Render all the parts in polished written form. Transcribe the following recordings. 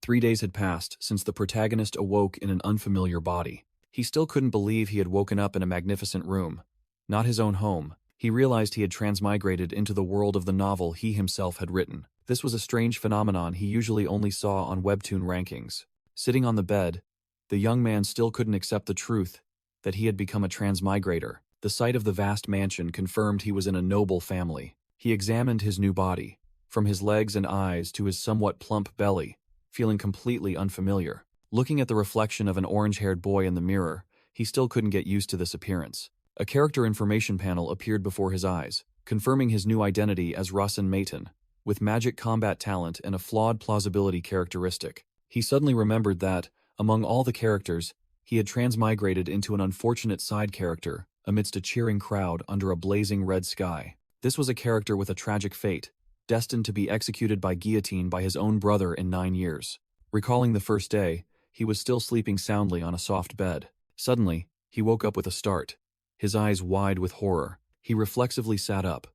3 days had passed since the protagonist awoke in an unfamiliar body. He still couldn't believe he had woken up in a magnificent room. Not his own home. He realized he had transmigrated into the world of the novel he himself had written. This was a strange phenomenon he usually only saw on webtoon rankings. Sitting on the bed, the young man still couldn't accept the truth that he had become a transmigrator. The sight of the vast mansion confirmed he was in a noble family. He examined his new body, from his legs and eyes to his somewhat plump belly, feeling completely unfamiliar. Looking at the reflection of an orange-haired boy in the mirror, he still couldn't get used to this appearance. A character information panel appeared before his eyes, confirming his new identity as Rasen Maton, with magic combat talent and a flawed plausibility characteristic. He suddenly remembered that, among all the characters, he had transmigrated into an unfortunate side character amidst a cheering crowd under a blazing red sky. This was a character with a tragic fate, destined to be executed by guillotine by his own brother in 9 years. Recalling the first day, he was still sleeping soundly on a soft bed. Suddenly, he woke up with a start. His eyes wide with horror, he reflexively sat up,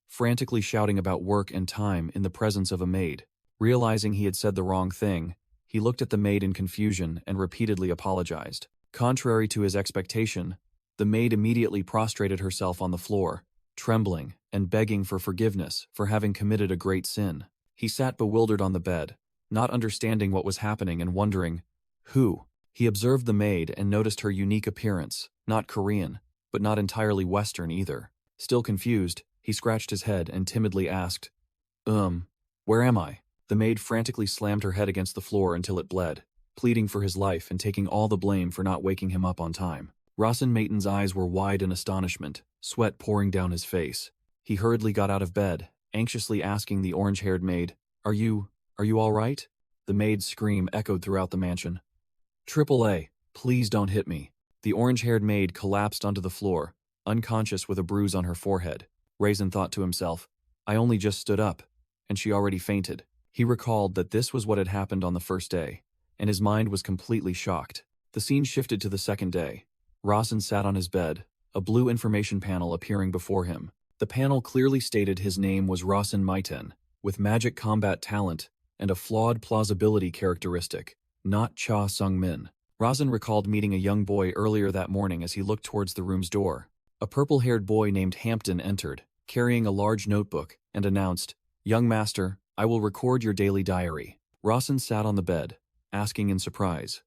frantically shouting about work and time in the presence of a maid. Realizing he had said the wrong thing, he looked at the maid in confusion and repeatedly apologized. Contrary to his expectation, the maid immediately prostrated herself on the floor, trembling and begging for forgiveness for having committed a great sin. He sat bewildered on the bed, not understanding what was happening and wondering, who? He observed the maid and noticed her unique appearance, not Korean, but not entirely Western either. Still confused, he scratched his head and timidly asked, where am I? The maid frantically slammed her head against the floor until it bled, pleading for his life and taking all the blame for not waking him up on time. Rasen Maton's eyes were wide in astonishment, sweat pouring down his face. He hurriedly got out of bed, anxiously asking the orange-haired maid, Are you all right? The maid's scream echoed throughout the mansion. "AAA, please don't hit me." The orange-haired maid collapsed onto the floor, unconscious with a bruise on her forehead. Raisin thought to himself, I only just stood up, and she already fainted. He recalled that this was what had happened on the first day, and his mind was completely shocked. The scene shifted to the second day. Rasen sat on his bed, a blue information panel appearing before him. The panel clearly stated his name was Rasen Maiten, with magic combat talent and a flawed plausibility characteristic, not Cha Sung-min. Rasen recalled meeting a young boy earlier that morning as he looked towards the room's door. A purple-haired boy named Hampton entered, carrying a large notebook, and announced, "Young master, I will record your daily diary." Rasen sat on the bed, asking in surprise,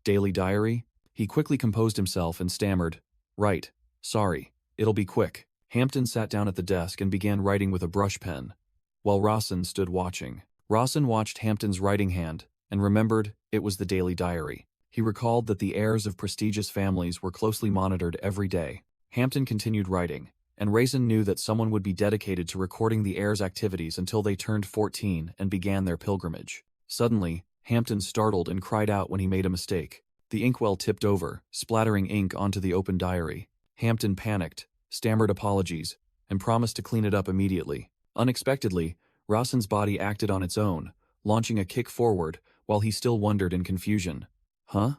"Daily diary?" He quickly composed himself and stammered, "Right, sorry, it'll be quick." Hampton sat down at the desk and began writing with a brush pen, while Rasen stood watching. Rasen watched Hampton's writing hand and remembered it was the daily diary. He recalled that the heirs of prestigious families were closely monitored every day. Hampton continued writing, and Raisin knew that someone would be dedicated to recording the heirs' activities until they turned 14 and began their pilgrimage. Suddenly, Hampton startled and cried out when he made a mistake. The inkwell tipped over, splattering ink onto the open diary. Hampton panicked, stammered apologies, and promised to clean it up immediately. Unexpectedly, Rasen's body acted on its own, launching a kick forward while he still wondered in confusion. Huh?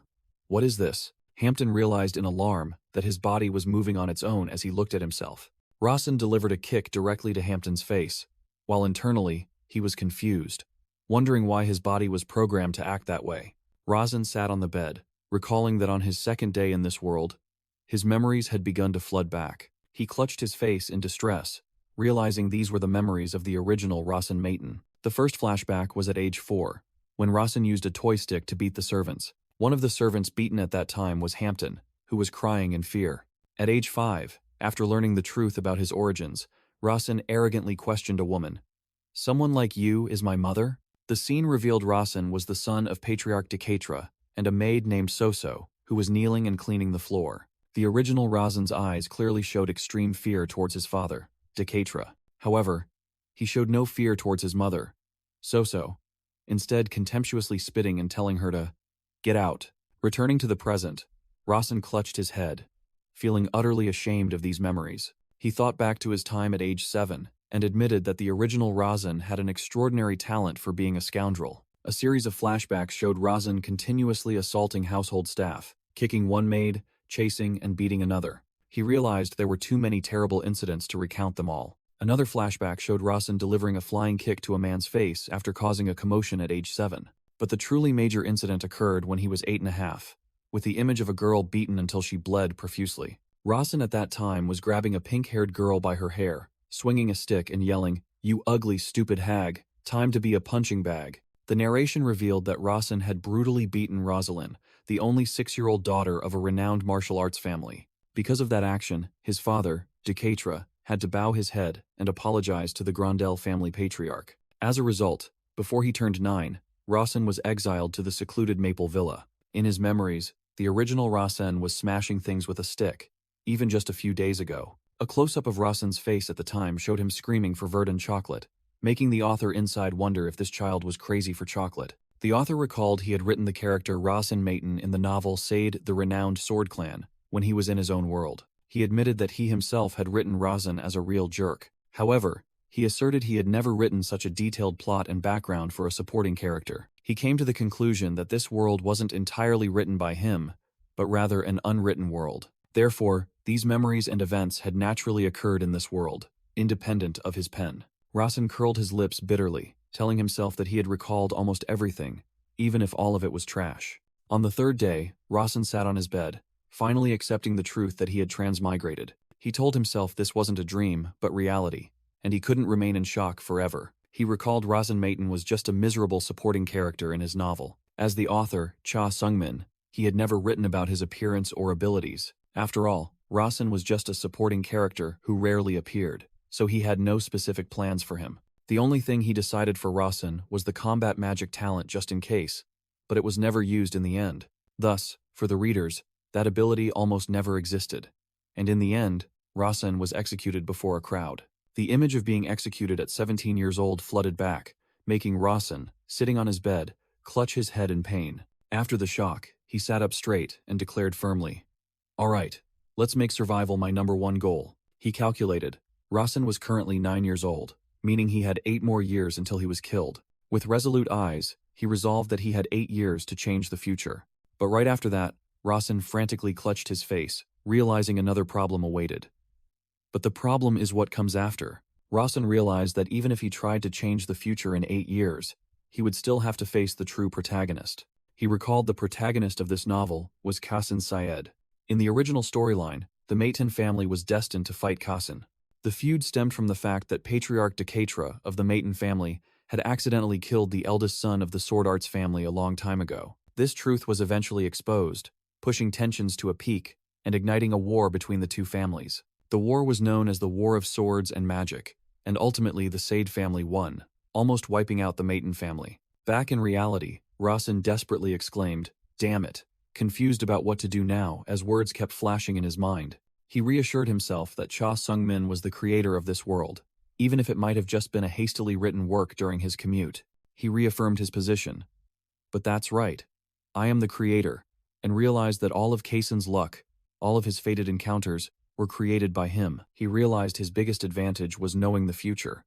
What is this? Hampton realized in alarm that his body was moving on its own as he looked at himself. Rasen delivered a kick directly to Hampton's face, while internally, he was confused, wondering why his body was programmed to act that way. Rasen sat on the bed, recalling that on his second day in this world, his memories had begun to flood back. He clutched his face in distress, realizing these were the memories of the original Rasen Maton. The first flashback was at age 4, when Rasen used a toy stick to beat the servants. One of the servants beaten at that time was Hampton, who was crying in fear. At age 5, after learning the truth about his origins, Rasen arrogantly questioned a woman. "Someone like you is my mother?" The scene revealed Rasen was the son of Patriarch Decatra and a maid named Soso, who was kneeling and cleaning the floor. The original Rasen's eyes clearly showed extreme fear towards his father, Decatra. However, he showed no fear towards his mother, Soso, instead contemptuously spitting and telling her to get out. Returning to the present, Rasen clutched his head, feeling utterly ashamed of these memories. He thought back to his time at age 7 and admitted that the original Rasen had an extraordinary talent for being a scoundrel. A series of flashbacks showed Rasen continuously assaulting household staff, kicking one maid, chasing and beating another. He realized there were too many terrible incidents to recount them all. Another flashback showed Rasen delivering a flying kick to a man's face after causing a commotion at age 7. But the truly major incident occurred when he was 8.5, with the image of a girl beaten until she bled profusely. Rasen at that time was grabbing a pink-haired girl by her hair, swinging a stick and yelling, "You ugly, stupid hag, time to be a punching bag." The narration revealed that Rasen had brutally beaten Rosalind, the only 6-year-old daughter of a renowned martial arts family. Because of that action, his father, Decatra, had to bow his head and apologize to the Grandel family patriarch. As a result, before he turned 9, Rasen was exiled to the secluded Maple Villa. In his memories, the original Rasen was smashing things with a stick, even just a few days ago. A close-up of Rasen's face at the time showed him screaming for verdant chocolate, making the author inside wonder if this child was crazy for chocolate. The author recalled he had written the character Rasen Maton in the novel Sade the Renowned Sword Clan when he was in his own world. He admitted that he himself had written Rasen as a real jerk. However, he asserted he had never written such a detailed plot and background for a supporting character. He came to the conclusion that this world wasn't entirely written by him, but rather an unwritten world. Therefore, these memories and events had naturally occurred in this world, independent of his pen. Rasen curled his lips bitterly, telling himself that he had recalled almost everything, even if all of it was trash. On the third day, Rasen sat on his bed, finally accepting the truth that he had transmigrated. He told himself this wasn't a dream, but reality, and he couldn't remain in shock forever. He recalled Rasen Maton was just a miserable supporting character in his novel. As the author, Cha Sung-min, he had never written about his appearance or abilities. After all, Rasen was just a supporting character who rarely appeared, so he had no specific plans for him. The only thing he decided for Rasen was the combat magic talent just in case, but it was never used in the end. Thus, for the readers, that ability almost never existed, and in the end, Rasen was executed before a crowd. The image of being executed at 17 years old flooded back, making Rasen, sitting on his bed, clutch his head in pain. After the shock, he sat up straight and declared firmly, "All right, let's make survival my #1 goal." He calculated. Rasen was currently 9 years old, meaning he had 8 more years until he was killed. With resolute eyes, he resolved that he had 8 years to change the future. But right after that, Rasen frantically clutched his face, realizing another problem awaited. But the problem is what comes after. Rasen realized that even if he tried to change the future in 8 years, he would still have to face the true protagonist. He recalled the protagonist of this novel was Qasim Syed. In the original storyline, the Maton family was destined to fight Qasim. The feud stemmed from the fact that Patriarch Decatra of the Maton family had accidentally killed the eldest son of the Sword Arts family a long time ago. This truth was eventually exposed, pushing tensions to a peak and igniting a war between the two families. The war was known as the War of Swords and Magic, and ultimately the Sade family won, almost wiping out the Maton family. Back in reality, Rasen desperately exclaimed, "Damn it," confused about what to do now as words kept flashing in his mind. He reassured himself that Cha Sung-min was the creator of this world, even if it might have just been a hastily written work during his commute. He reaffirmed his position. "But that's right. I am the creator," and realized that all of Kaysen's luck, all of his fated encounters, were created by him. He realized his biggest advantage was knowing the future,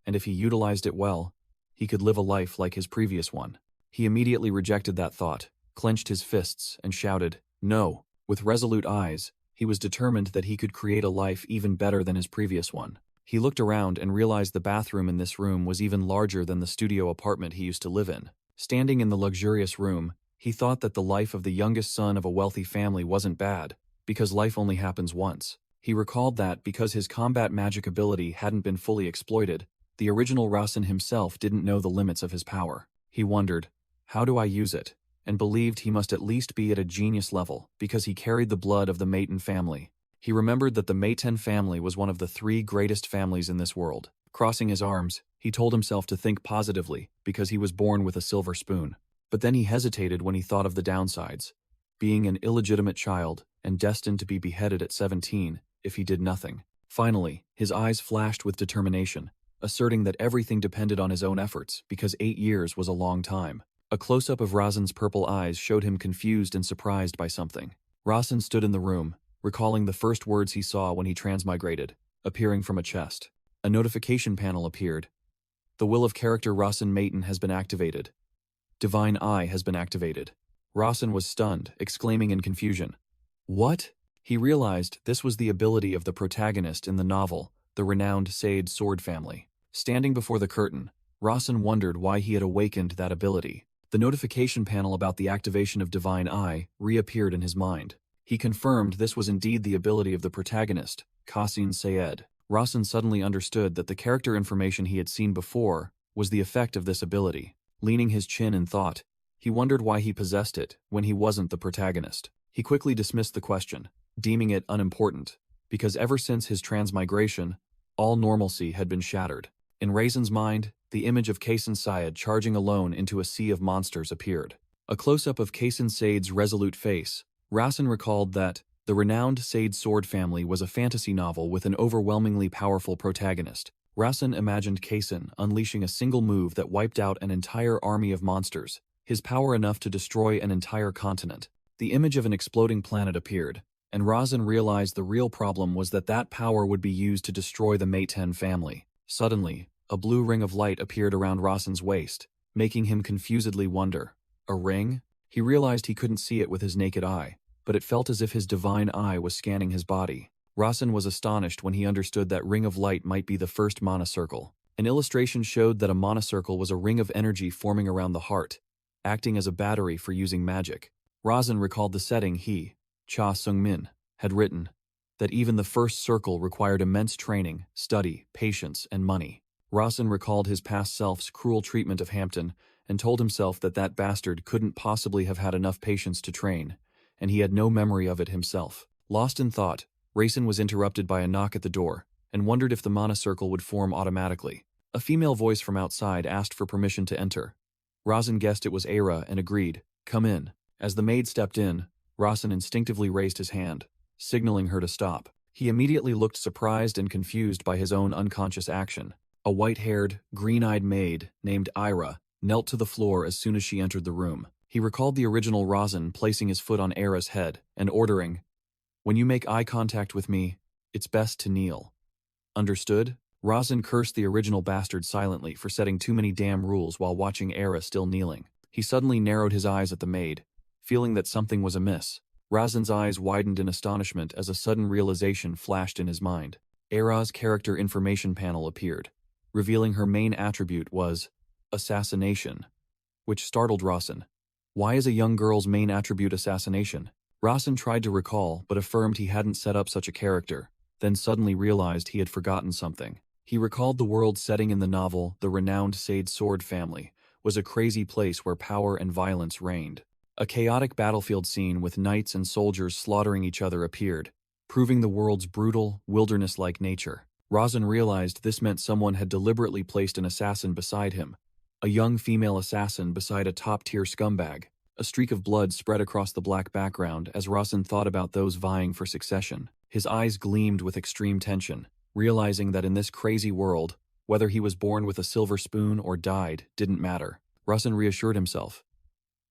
and if he utilized it well, he could live a life like his previous one. He immediately rejected that thought, clenched his fists, and shouted, "No." With resolute eyes, he was determined that he could create a life even better than his previous one. He looked around and realized the bathroom in this room was even larger than the studio apartment he used to live in. Standing in the luxurious room, he thought that the life of the youngest son of a wealthy family wasn't bad, because life only happens once. He recalled that because his combat magic ability hadn't been fully exploited, the original Rasen himself didn't know the limits of his power. He wondered, "How do I use it?" and believed he must at least be at a genius level because he carried the blood of the Maton family. He remembered that the Maton family was one of the 3 greatest families in this world. Crossing his arms, he told himself to think positively because he was born with a silver spoon. But then he hesitated when he thought of the downsides, being an illegitimate child and destined to be beheaded at 17 if he did nothing. Finally, his eyes flashed with determination, asserting that everything depended on his own efforts because 8 years was a long time. A close-up of Rasen's purple eyes showed him confused and surprised by something. Rasen stood in the room, recalling the first words he saw when he transmigrated, appearing from a chest. A notification panel appeared. "The will of character Rasen Maton has been activated. Divine Eye has been activated." Rasen was stunned, exclaiming in confusion, "What?" He realized this was the ability of the protagonist in the novel, the renowned Sade sword family. Standing before the curtain, Rasen wondered why he had awakened that ability. The notification panel about the activation of Divine Eye reappeared in his mind. He confirmed this was indeed the ability of the protagonist, Qasim Sayed. Rasen suddenly understood that the character information he had seen before was the effect of this ability. Leaning his chin in thought, he wondered why he possessed it when he wasn't the protagonist. He quickly dismissed the question, deeming it unimportant, because ever since his transmigration, all normalcy had been shattered. In Rasen's mind, the image of Qasim Sayed charging alone into a sea of monsters appeared. A close-up of Qasim Sayed's resolute face, Rasen recalled that the renowned Sayed sword family was a fantasy novel with an overwhelmingly powerful protagonist. Rasen imagined Qasim unleashing a single move that wiped out an entire army of monsters, his power enough to destroy an entire continent. The image of an exploding planet appeared, and Rasen realized the real problem was that power would be used to destroy the Mayten family. Suddenly, a blue ring of light appeared around Rasen's waist, making him confusedly wonder. A ring? He realized he couldn't see it with his naked eye, but it felt as if his divine eye was scanning his body. Rasen was astonished when he understood that ring of light might be the first mana circle. An illustration showed that a mana circle was a ring of energy forming around the heart, acting as a battery for using magic. Rasen recalled the setting he, Cha Sung-min, had written, that even the first circle required immense training, study, patience, and money. Rasen recalled his past self's cruel treatment of Hampton and told himself that bastard couldn't possibly have had enough patience to train, and he had no memory of it himself. Lost in thought, Rasen was interrupted by a knock at the door and wondered if the mana circle would form automatically. A female voice from outside asked for permission to enter. Rasen guessed it was Era and agreed, "Come in." As the maid stepped in, Rasen instinctively raised his hand, signaling her to stop. He immediately looked surprised and confused by his own unconscious action. A white-haired, green-eyed maid named Ira knelt to the floor as soon as she entered the room. He recalled the original Rasen placing his foot on Era's head and ordering, "When you make eye contact with me, it's best to kneel." Understood? Rasen cursed the original bastard silently for setting too many damn rules while watching Era still kneeling. He suddenly narrowed his eyes at the maid, feeling that something was amiss. Rasen's eyes widened in astonishment as a sudden realization flashed in his mind. Era's character information panel appeared, revealing her main attribute was assassination, which startled Rasen. Why is a young girl's main attribute assassination? Rasen tried to recall but affirmed he hadn't set up such a character, then suddenly realized he had forgotten something. He recalled the world setting in the novel The Renowned Sayed Sword Family was a crazy place where power and violence reigned. A chaotic battlefield scene with knights and soldiers slaughtering each other appeared, proving the world's brutal, wilderness-like nature. Rasen realized this meant someone had deliberately placed an assassin beside him, a young female assassin beside a top-tier scumbag. A streak of blood spread across the black background as Rasen thought about those vying for succession. His eyes gleamed with extreme tension, realizing that in this crazy world, whether he was born with a silver spoon or died didn't matter. Rasen reassured himself.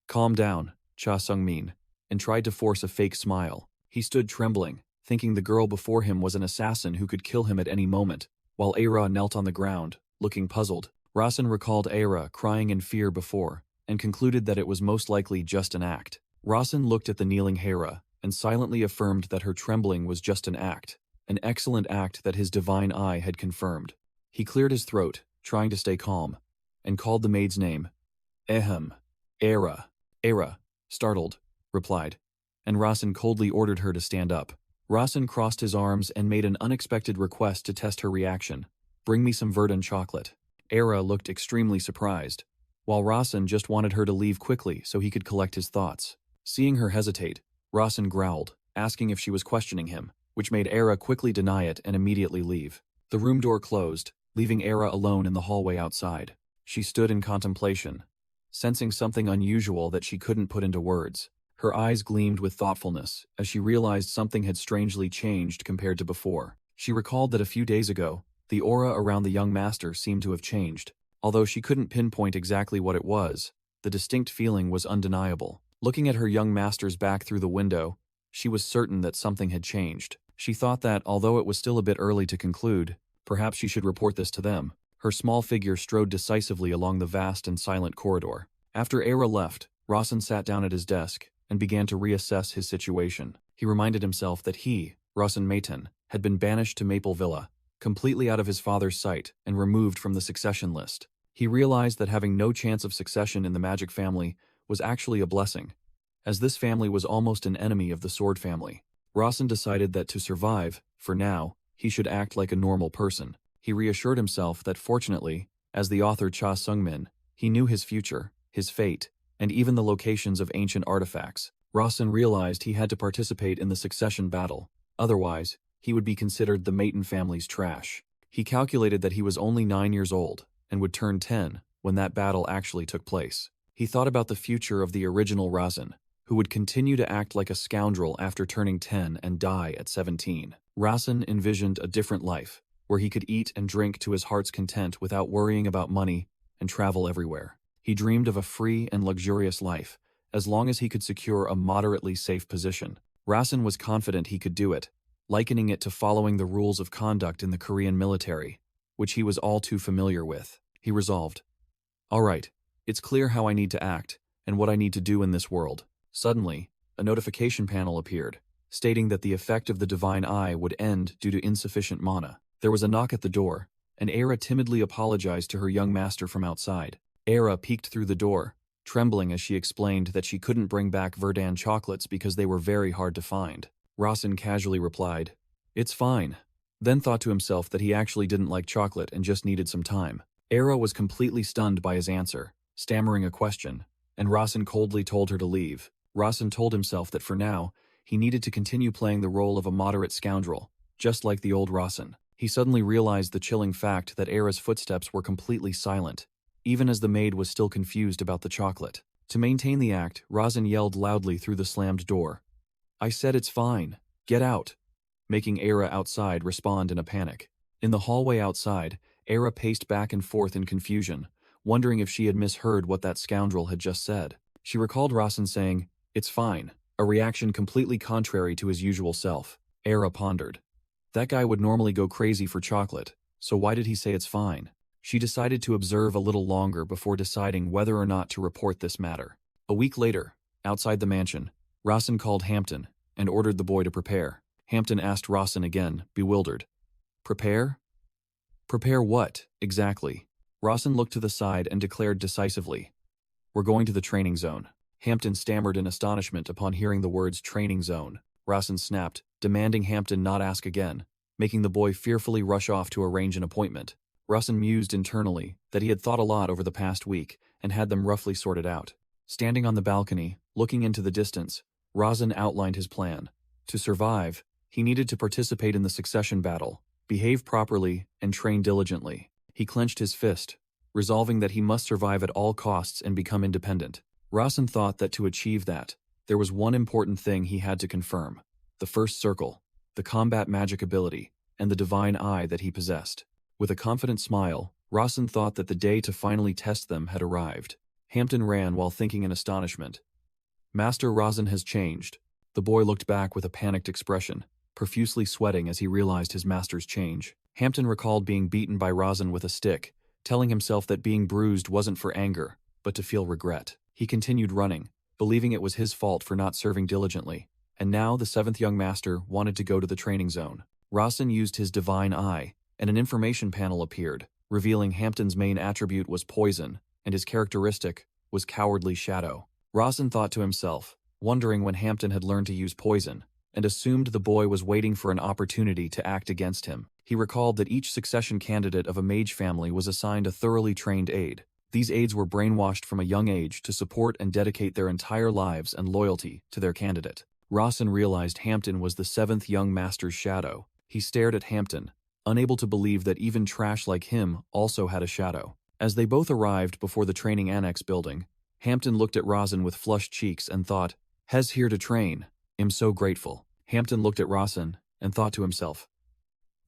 "Calm down, Cha Sung-min," and tried to force a fake smile. He stood trembling, thinking the girl before him was an assassin who could kill him at any moment, while Era knelt on the ground, looking puzzled. Rasen recalled Era crying in fear before, and concluded that it was most likely just an act. Rasen looked at the kneeling Hera, and silently affirmed that her trembling was just an act, an excellent act that his divine eye had confirmed. He cleared his throat, trying to stay calm, and called the maid's name. "Ehem. Era." Era, startled, replied, and Rasen coldly ordered her to stand up. Rasen crossed his arms and made an unexpected request to test her reaction. "Bring me some Verdun chocolate." Era looked extremely surprised, while Rasen just wanted her to leave quickly so he could collect his thoughts. Seeing her hesitate, Rasen growled, asking if she was questioning him, which made Era quickly deny it and immediately leave. The room door closed, leaving Era alone in the hallway outside. She stood in contemplation, sensing something unusual that she couldn't put into words. Her eyes gleamed with thoughtfulness as she realized something had strangely changed compared to before. She recalled that a few days ago, the aura around the young master seemed to have changed. Although she couldn't pinpoint exactly what it was, the distinct feeling was undeniable. Looking at her young master's back through the window, she was certain that something had changed. She thought that, although it was still a bit early to conclude, perhaps she should report this to them. Her small figure strode decisively along the vast and silent corridor. After Era left, Rasen sat down at his desk and began to reassess his situation. He reminded himself that he, Rasen Mayten, had been banished to Maple Villa, completely out of his father's sight and removed from the succession list. He realized that having no chance of succession in the magic family was actually a blessing, as this family was almost an enemy of the sword family. Rasen decided that to survive, for now, he should act like a normal person. He reassured himself that fortunately, as the author Cha Sung-min, he knew his future, his fate, and even the locations of ancient artifacts. Rasen realized he had to participate in the succession battle, otherwise, he would be considered the Maton family's trash. He calculated that he was only 9 years old, and would turn 10 when that battle actually took place. He thought about the future of the original Rasen, who would continue to act like a scoundrel after turning 10 and die at 17. Rasen envisioned a different life, where he could eat and drink to his heart's content without worrying about money and travel everywhere. He dreamed of a free and luxurious life, as long as he could secure a moderately safe position. Rasen was confident he could do it, likening it to following the rules of conduct in the Korean military, which he was all too familiar with. He resolved, "All right, it's clear how I need to act and what I need to do in this world." Suddenly, a notification panel appeared, stating that the effect of the divine eye would end due to insufficient mana. There was a knock at the door, and Era timidly apologized to her young master from outside. Era peeked through the door, trembling as she explained that she couldn't bring back Verdun chocolates because they were very hard to find. Rasen casually replied, "It's fine," then thought to himself that he actually didn't like chocolate and just needed some time. Era was completely stunned by his answer, stammering a question, and Rasen coldly told her to leave. Rasen told himself that for now, he needed to continue playing the role of a moderate scoundrel, just like the old Rasen. He suddenly realized the chilling fact that Era's footsteps were completely silent, even as the maid was still confused about the chocolate. To maintain the act, Rasen yelled loudly through the slammed door, "I said it's fine. Get out," making Era outside respond in a panic. In the hallway outside, Era paced back and forth in confusion, wondering if she had misheard what that scoundrel had just said. She recalled Rasen saying, "It's fine," a reaction completely contrary to his usual self. Era pondered. That guy would normally go crazy for chocolate, so why did he say it's fine? She decided to observe a little longer before deciding whether or not to report this matter. A week later, outside the mansion, Rasen called Hampton and ordered the boy to prepare. Hampton asked Rasen again, bewildered. "Prepare? Prepare what, exactly?" Rasen looked to the side and declared decisively, "We're going to the training zone." Hampton stammered in astonishment upon hearing the words training zone. Rasen snapped, demanding Hampton not ask again, making the boy fearfully rush off to arrange an appointment. Rasen mused internally that he had thought a lot over the past week and had them roughly sorted out. Standing on the balcony, looking into the distance, Rasen outlined his plan. To survive, he needed to participate in the succession battle, behave properly, and train diligently. He clenched his fist, resolving that he must survive at all costs and become independent. Rasen thought that to achieve that, there was one important thing he had to confirm: the first circle, the combat magic ability, and the divine eye that he possessed. With a confident smile, Rasen thought that the day to finally test them had arrived. Hampton ran while thinking in astonishment. "Master Rasen has changed." The boy looked back with a panicked expression, profusely sweating as he realized his master's change. Hampton recalled being beaten by Rasen with a stick, telling himself that being bruised wasn't for anger, but to feel regret. He continued running, believing it was his fault for not serving diligently, and now the seventh young master wanted to go to the training zone. Rasen used his divine eye, and an information panel appeared, revealing Hampton's main attribute was poison, and his characteristic was cowardly shadow. Rasen thought to himself, wondering when Hampton had learned to use poison, and assumed the boy was waiting for an opportunity to act against him. He recalled that each succession candidate of a mage family was assigned a thoroughly trained aide. These aides were brainwashed from a young age to support and dedicate their entire lives and loyalty to their candidate. Rasen realized Hampton was the seventh young master's shadow. He stared at Hampton, unable to believe that even trash like him also had a shadow. As they both arrived before the training annex building, Hampton looked at Rasen with flushed cheeks and thought, "Hez here to train. I'm so grateful." Hampton looked at Rasen and thought to himself,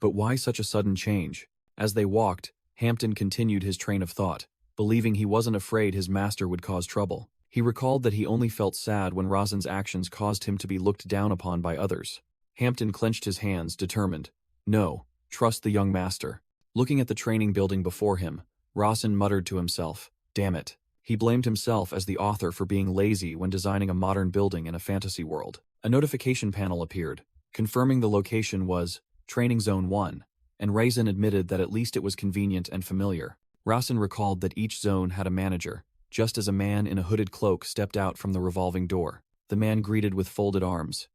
"But why such a sudden change?" As they walked, Hampton continued his train of thought, believing he wasn't afraid his master would cause trouble. He recalled that he only felt sad when Rasen's actions caused him to be looked down upon by others. Hampton clenched his hands, determined. No, trust the young master. Looking at the training building before him, Rasen muttered to himself, "Damn it." He blamed himself as the author for being lazy when designing a modern building in a fantasy world. A notification panel appeared, confirming the location was Training Zone 1, and Rasen admitted that at least it was convenient and familiar. Rasen recalled that each zone had a manager, just as a man in a hooded cloak stepped out from the revolving door. The man greeted with folded arms.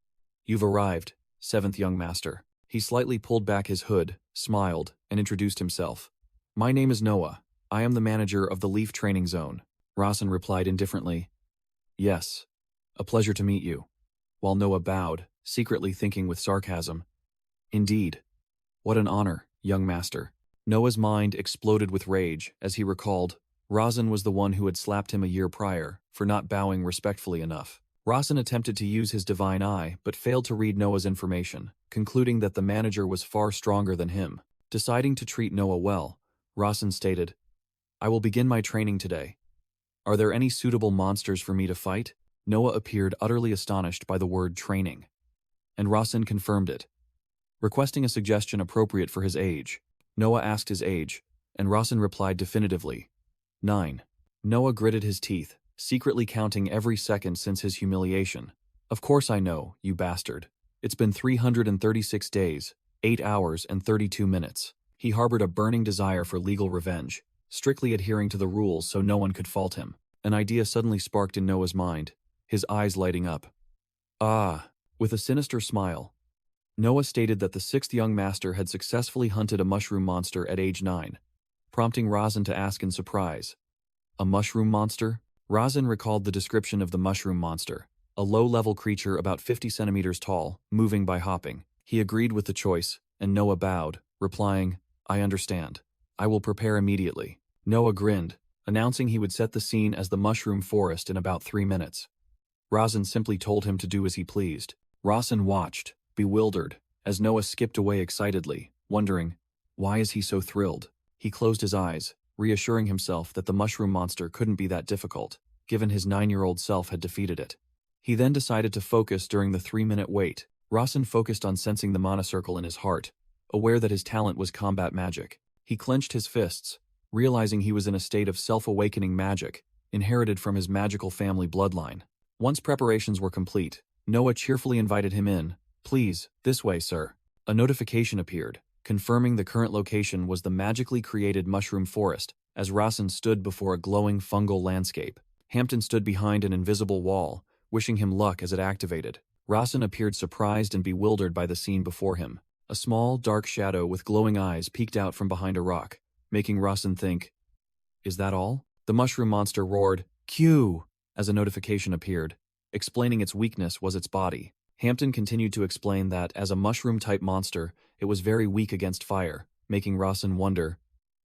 "You've arrived, seventh young master." He slightly pulled back his hood, smiled, and introduced himself. "My name is Noah. I am the manager of the Leaf Training Zone." Rasen replied indifferently, "Yes. A pleasure to meet you." While Noah bowed, secretly thinking with sarcasm, "Indeed. What an honor, young master." Noah's mind exploded with rage as he recalled Rasen was the one who had slapped him a year prior for not bowing respectfully enough. Rasen attempted to use his divine eye but failed to read Noah's information, concluding that the manager was far stronger than him. Deciding to treat Noah well, Rasen stated, "I will begin my training today. Are there any suitable monsters for me to fight?" Noah appeared utterly astonished by the word training, and Rasen confirmed it. Requesting a suggestion appropriate for his age, Noah asked his age, and Rasen replied definitively, 9. Noah gritted his teeth, secretly counting every second since his humiliation. "Of course I know, you bastard. It's been 336 days, 8 hours and 32 minutes. He harbored a burning desire for legal revenge, strictly adhering to the rules so no one could fault him. An idea suddenly sparked in Noah's mind, his eyes lighting up. "Ah." With a sinister smile, Noah stated that the sixth young master had successfully hunted a mushroom monster at age 9, prompting Rasen to ask in surprise, "A mushroom monster?" Rasen recalled the description of the mushroom monster, a low-level creature about 50 centimeters tall, moving by hopping. He agreed with the choice, and Noah bowed, replying, "I understand. I will prepare immediately." Noah grinned, announcing he would set the scene as the mushroom forest in about 3 minutes. Rasen simply told him to do as he pleased. Rasen watched, bewildered, as Noah skipped away excitedly, wondering, why is he so thrilled? He closed his eyes, reassuring himself that the mushroom monster couldn't be that difficult, given his 9-year-old self had defeated it. He then decided to focus during the 3-minute wait. Rasen focused on sensing the mana circle in his heart, aware that his talent was combat magic. He clenched his fists, realizing he was in a state of self-awakening magic, inherited from his magical family bloodline. Once preparations were complete, Noah cheerfully invited him in. "Please, this way, sir." A notification appeared, confirming the current location was the magically created mushroom forest, as Rasen stood before a glowing fungal landscape. Hampton stood behind an invisible wall, wishing him luck as it activated. Rasen appeared surprised and bewildered by the scene before him. A small, dark shadow with glowing eyes peeked out from behind a rock, making Rasen think, "Is that all?" The mushroom monster roared, "Q!" as a notification appeared, explaining its weakness was its body. Hampton continued to explain that, as a mushroom-type monster, it was very weak against fire, making Rasen wonder,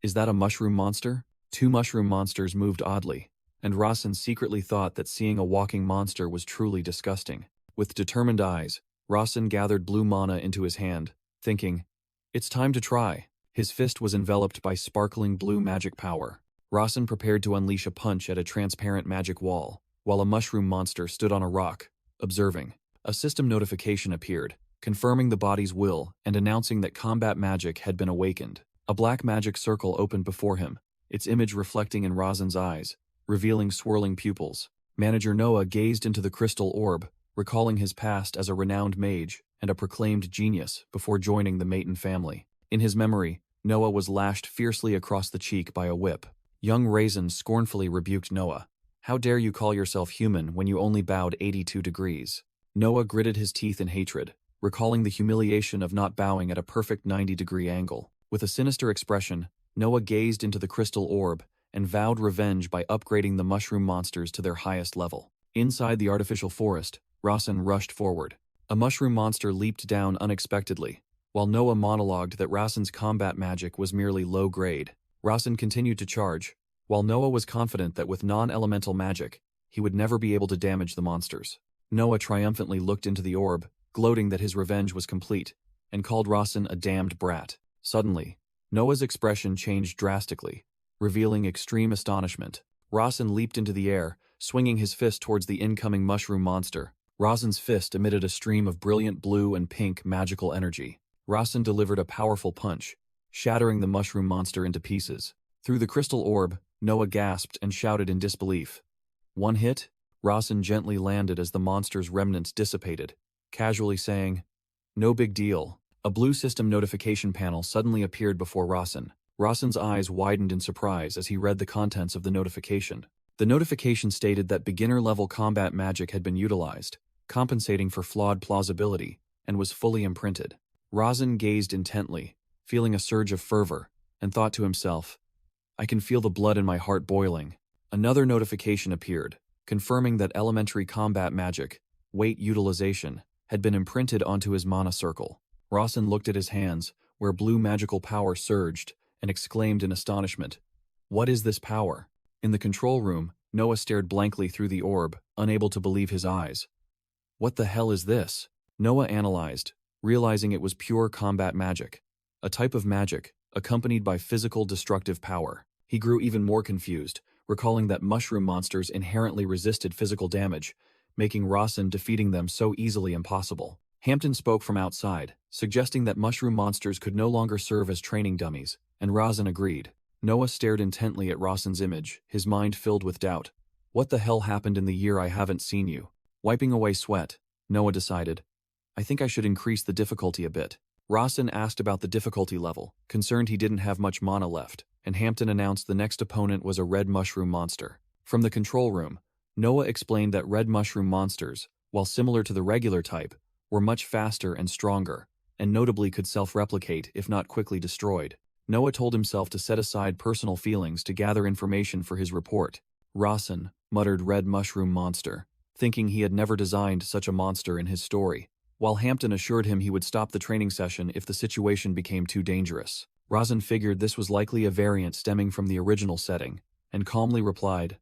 is that a mushroom monster? 2 mushroom monsters moved oddly, and Rasen secretly thought that seeing a walking monster was truly disgusting. With determined eyes, Rasen gathered blue mana into his hand, thinking, "It's time to try." His fist was enveloped by sparkling blue magic power. Rasen prepared to unleash a punch at a transparent magic wall, while a mushroom monster stood on a rock, observing. A system notification appeared, confirming the body's will and announcing that combat magic had been awakened. A black magic circle opened before him, its image reflecting in Rasen's eyes, revealing swirling pupils. Manager Noah gazed into the crystal orb, recalling his past as a renowned mage and a proclaimed genius before joining the Maton family. In his memory, Noah was lashed fiercely across the cheek by a whip. Young Rasen scornfully rebuked Noah. "How dare you call yourself human when you only bowed 82 degrees? Noah gritted his teeth in hatred, recalling the humiliation of not bowing at a perfect 90-degree angle. With a sinister expression, Noah gazed into the crystal orb and vowed revenge by upgrading the mushroom monsters to their highest level. Inside the artificial forest, Rasen rushed forward. A mushroom monster leaped down unexpectedly, while Noah monologued that Rasen's combat magic was merely low grade. Rasen continued to charge, while Noah was confident that with non-elemental magic, he would never be able to damage the monsters. Noah triumphantly looked into the orb, gloating that his revenge was complete, and called Rasen a damned brat. Suddenly, Noah's expression changed drastically, revealing extreme astonishment. Rasen leaped into the air, swinging his fist towards the incoming mushroom monster. Rasen's fist emitted a stream of brilliant blue and pink magical energy. Rasen delivered a powerful punch, shattering the mushroom monster into pieces. Through the crystal orb, Noah gasped and shouted in disbelief. "One hit?" Rasen gently landed as the monster's remnants dissipated, casually saying, "No big deal." A blue system notification panel suddenly appeared before Rasen. Rawson's eyes widened in surprise as he read the contents of the notification. The notification stated that beginner-level combat magic had been utilized, compensating for flawed plausibility, and was fully imprinted. Rawson gazed intently, feeling a surge of fervor, and thought to himself, "I can feel the blood in my heart boiling." Another notification appeared, confirming that elementary combat magic, weight utilization, had been imprinted onto his mana circle. Rawson looked at his hands, where blue magical power surged, and exclaimed in astonishment, "What is this power?" In the control room, Noah stared blankly through the orb, unable to believe his eyes. "What the hell is this?" Noah analyzed, realizing it was pure combat magic, a type of magic accompanied by physical destructive power. He grew even more confused, recalling that mushroom monsters inherently resisted physical damage, making Rawson defeating them so easily impossible. Hampton spoke from outside, suggesting that mushroom monsters could no longer serve as training dummies, and Rawson agreed. Noah stared intently at Rawson's image, his mind filled with doubt. "What the hell happened in the year I haven't seen you?" Wiping away sweat, Noah decided, "I think I should increase the difficulty a bit." Rawson asked about the difficulty level, concerned he didn't have much mana left, and Hampton announced the next opponent was a red mushroom monster. From the control room, Noah explained that red mushroom monsters, while similar to the regular type, were much faster and stronger, and notably could self-replicate if not quickly destroyed. Noah told himself to set aside personal feelings to gather information for his report. Rawson muttered red mushroom monster, thinking he had never designed such a monster in his story, while Hampton assured him he would stop the training session if the situation became too dangerous. Rawson figured this was likely a variant stemming from the original setting, and calmly replied,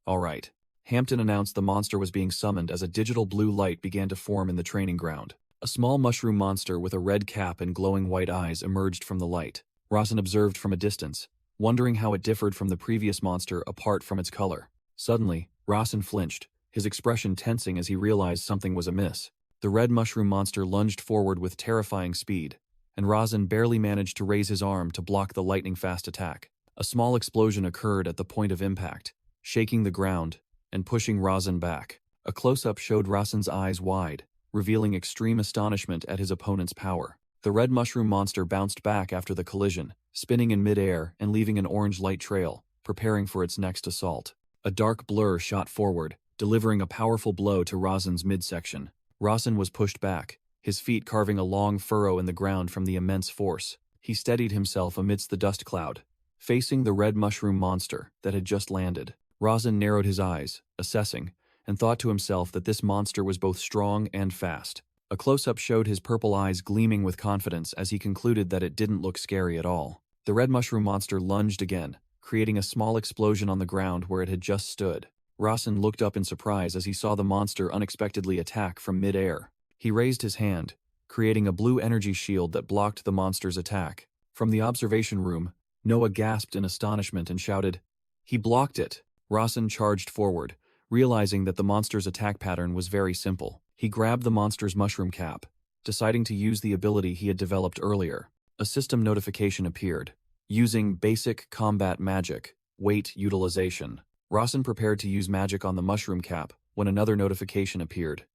"All right." Hampton announced the monster was being summoned as a digital blue light began to form in the training ground. A small mushroom monster with a red cap and glowing white eyes emerged from the light. Rawson observed from a distance, wondering how it differed from the previous monster apart from its color. Suddenly, Rawson flinched, his expression tensing as he realized something was amiss. The red mushroom monster lunged forward with terrifying speed, and Rawson barely managed to raise his arm to block the lightning-fast attack. A small explosion occurred at the point of impact, shaking the ground and pushing Rawson back. A close-up showed Rawson's eyes wide, revealing extreme astonishment at his opponent's power. The red mushroom monster bounced back after the collision, spinning in mid-air and leaving an orange light trail, preparing for its next assault. A dark blur shot forward, delivering a powerful blow to Rawson's midsection. Rawson was pushed back, his feet carving a long furrow in the ground from the immense force. He steadied himself amidst the dust cloud, facing the red mushroom monster that had just landed. Rawson narrowed his eyes, assessing, and thought to himself that this monster was both strong and fast. A close-up showed his purple eyes gleaming with confidence as he concluded that it didn't look scary at all. The red mushroom monster lunged again, creating a small explosion on the ground where it had just stood. Rawson looked up in surprise as he saw the monster unexpectedly attack from mid-air. He raised his hand, creating a blue energy shield that blocked the monster's attack. From the observation room, Noah gasped in astonishment and shouted, "He blocked it!" Rawson charged forward, realizing that the monster's attack pattern was very simple. He grabbed the monster's mushroom cap, deciding to use the ability he had developed earlier. A system notification appeared. Using basic combat magic, weight utilization. Rawson prepared to use magic on the mushroom cap when another notification appeared.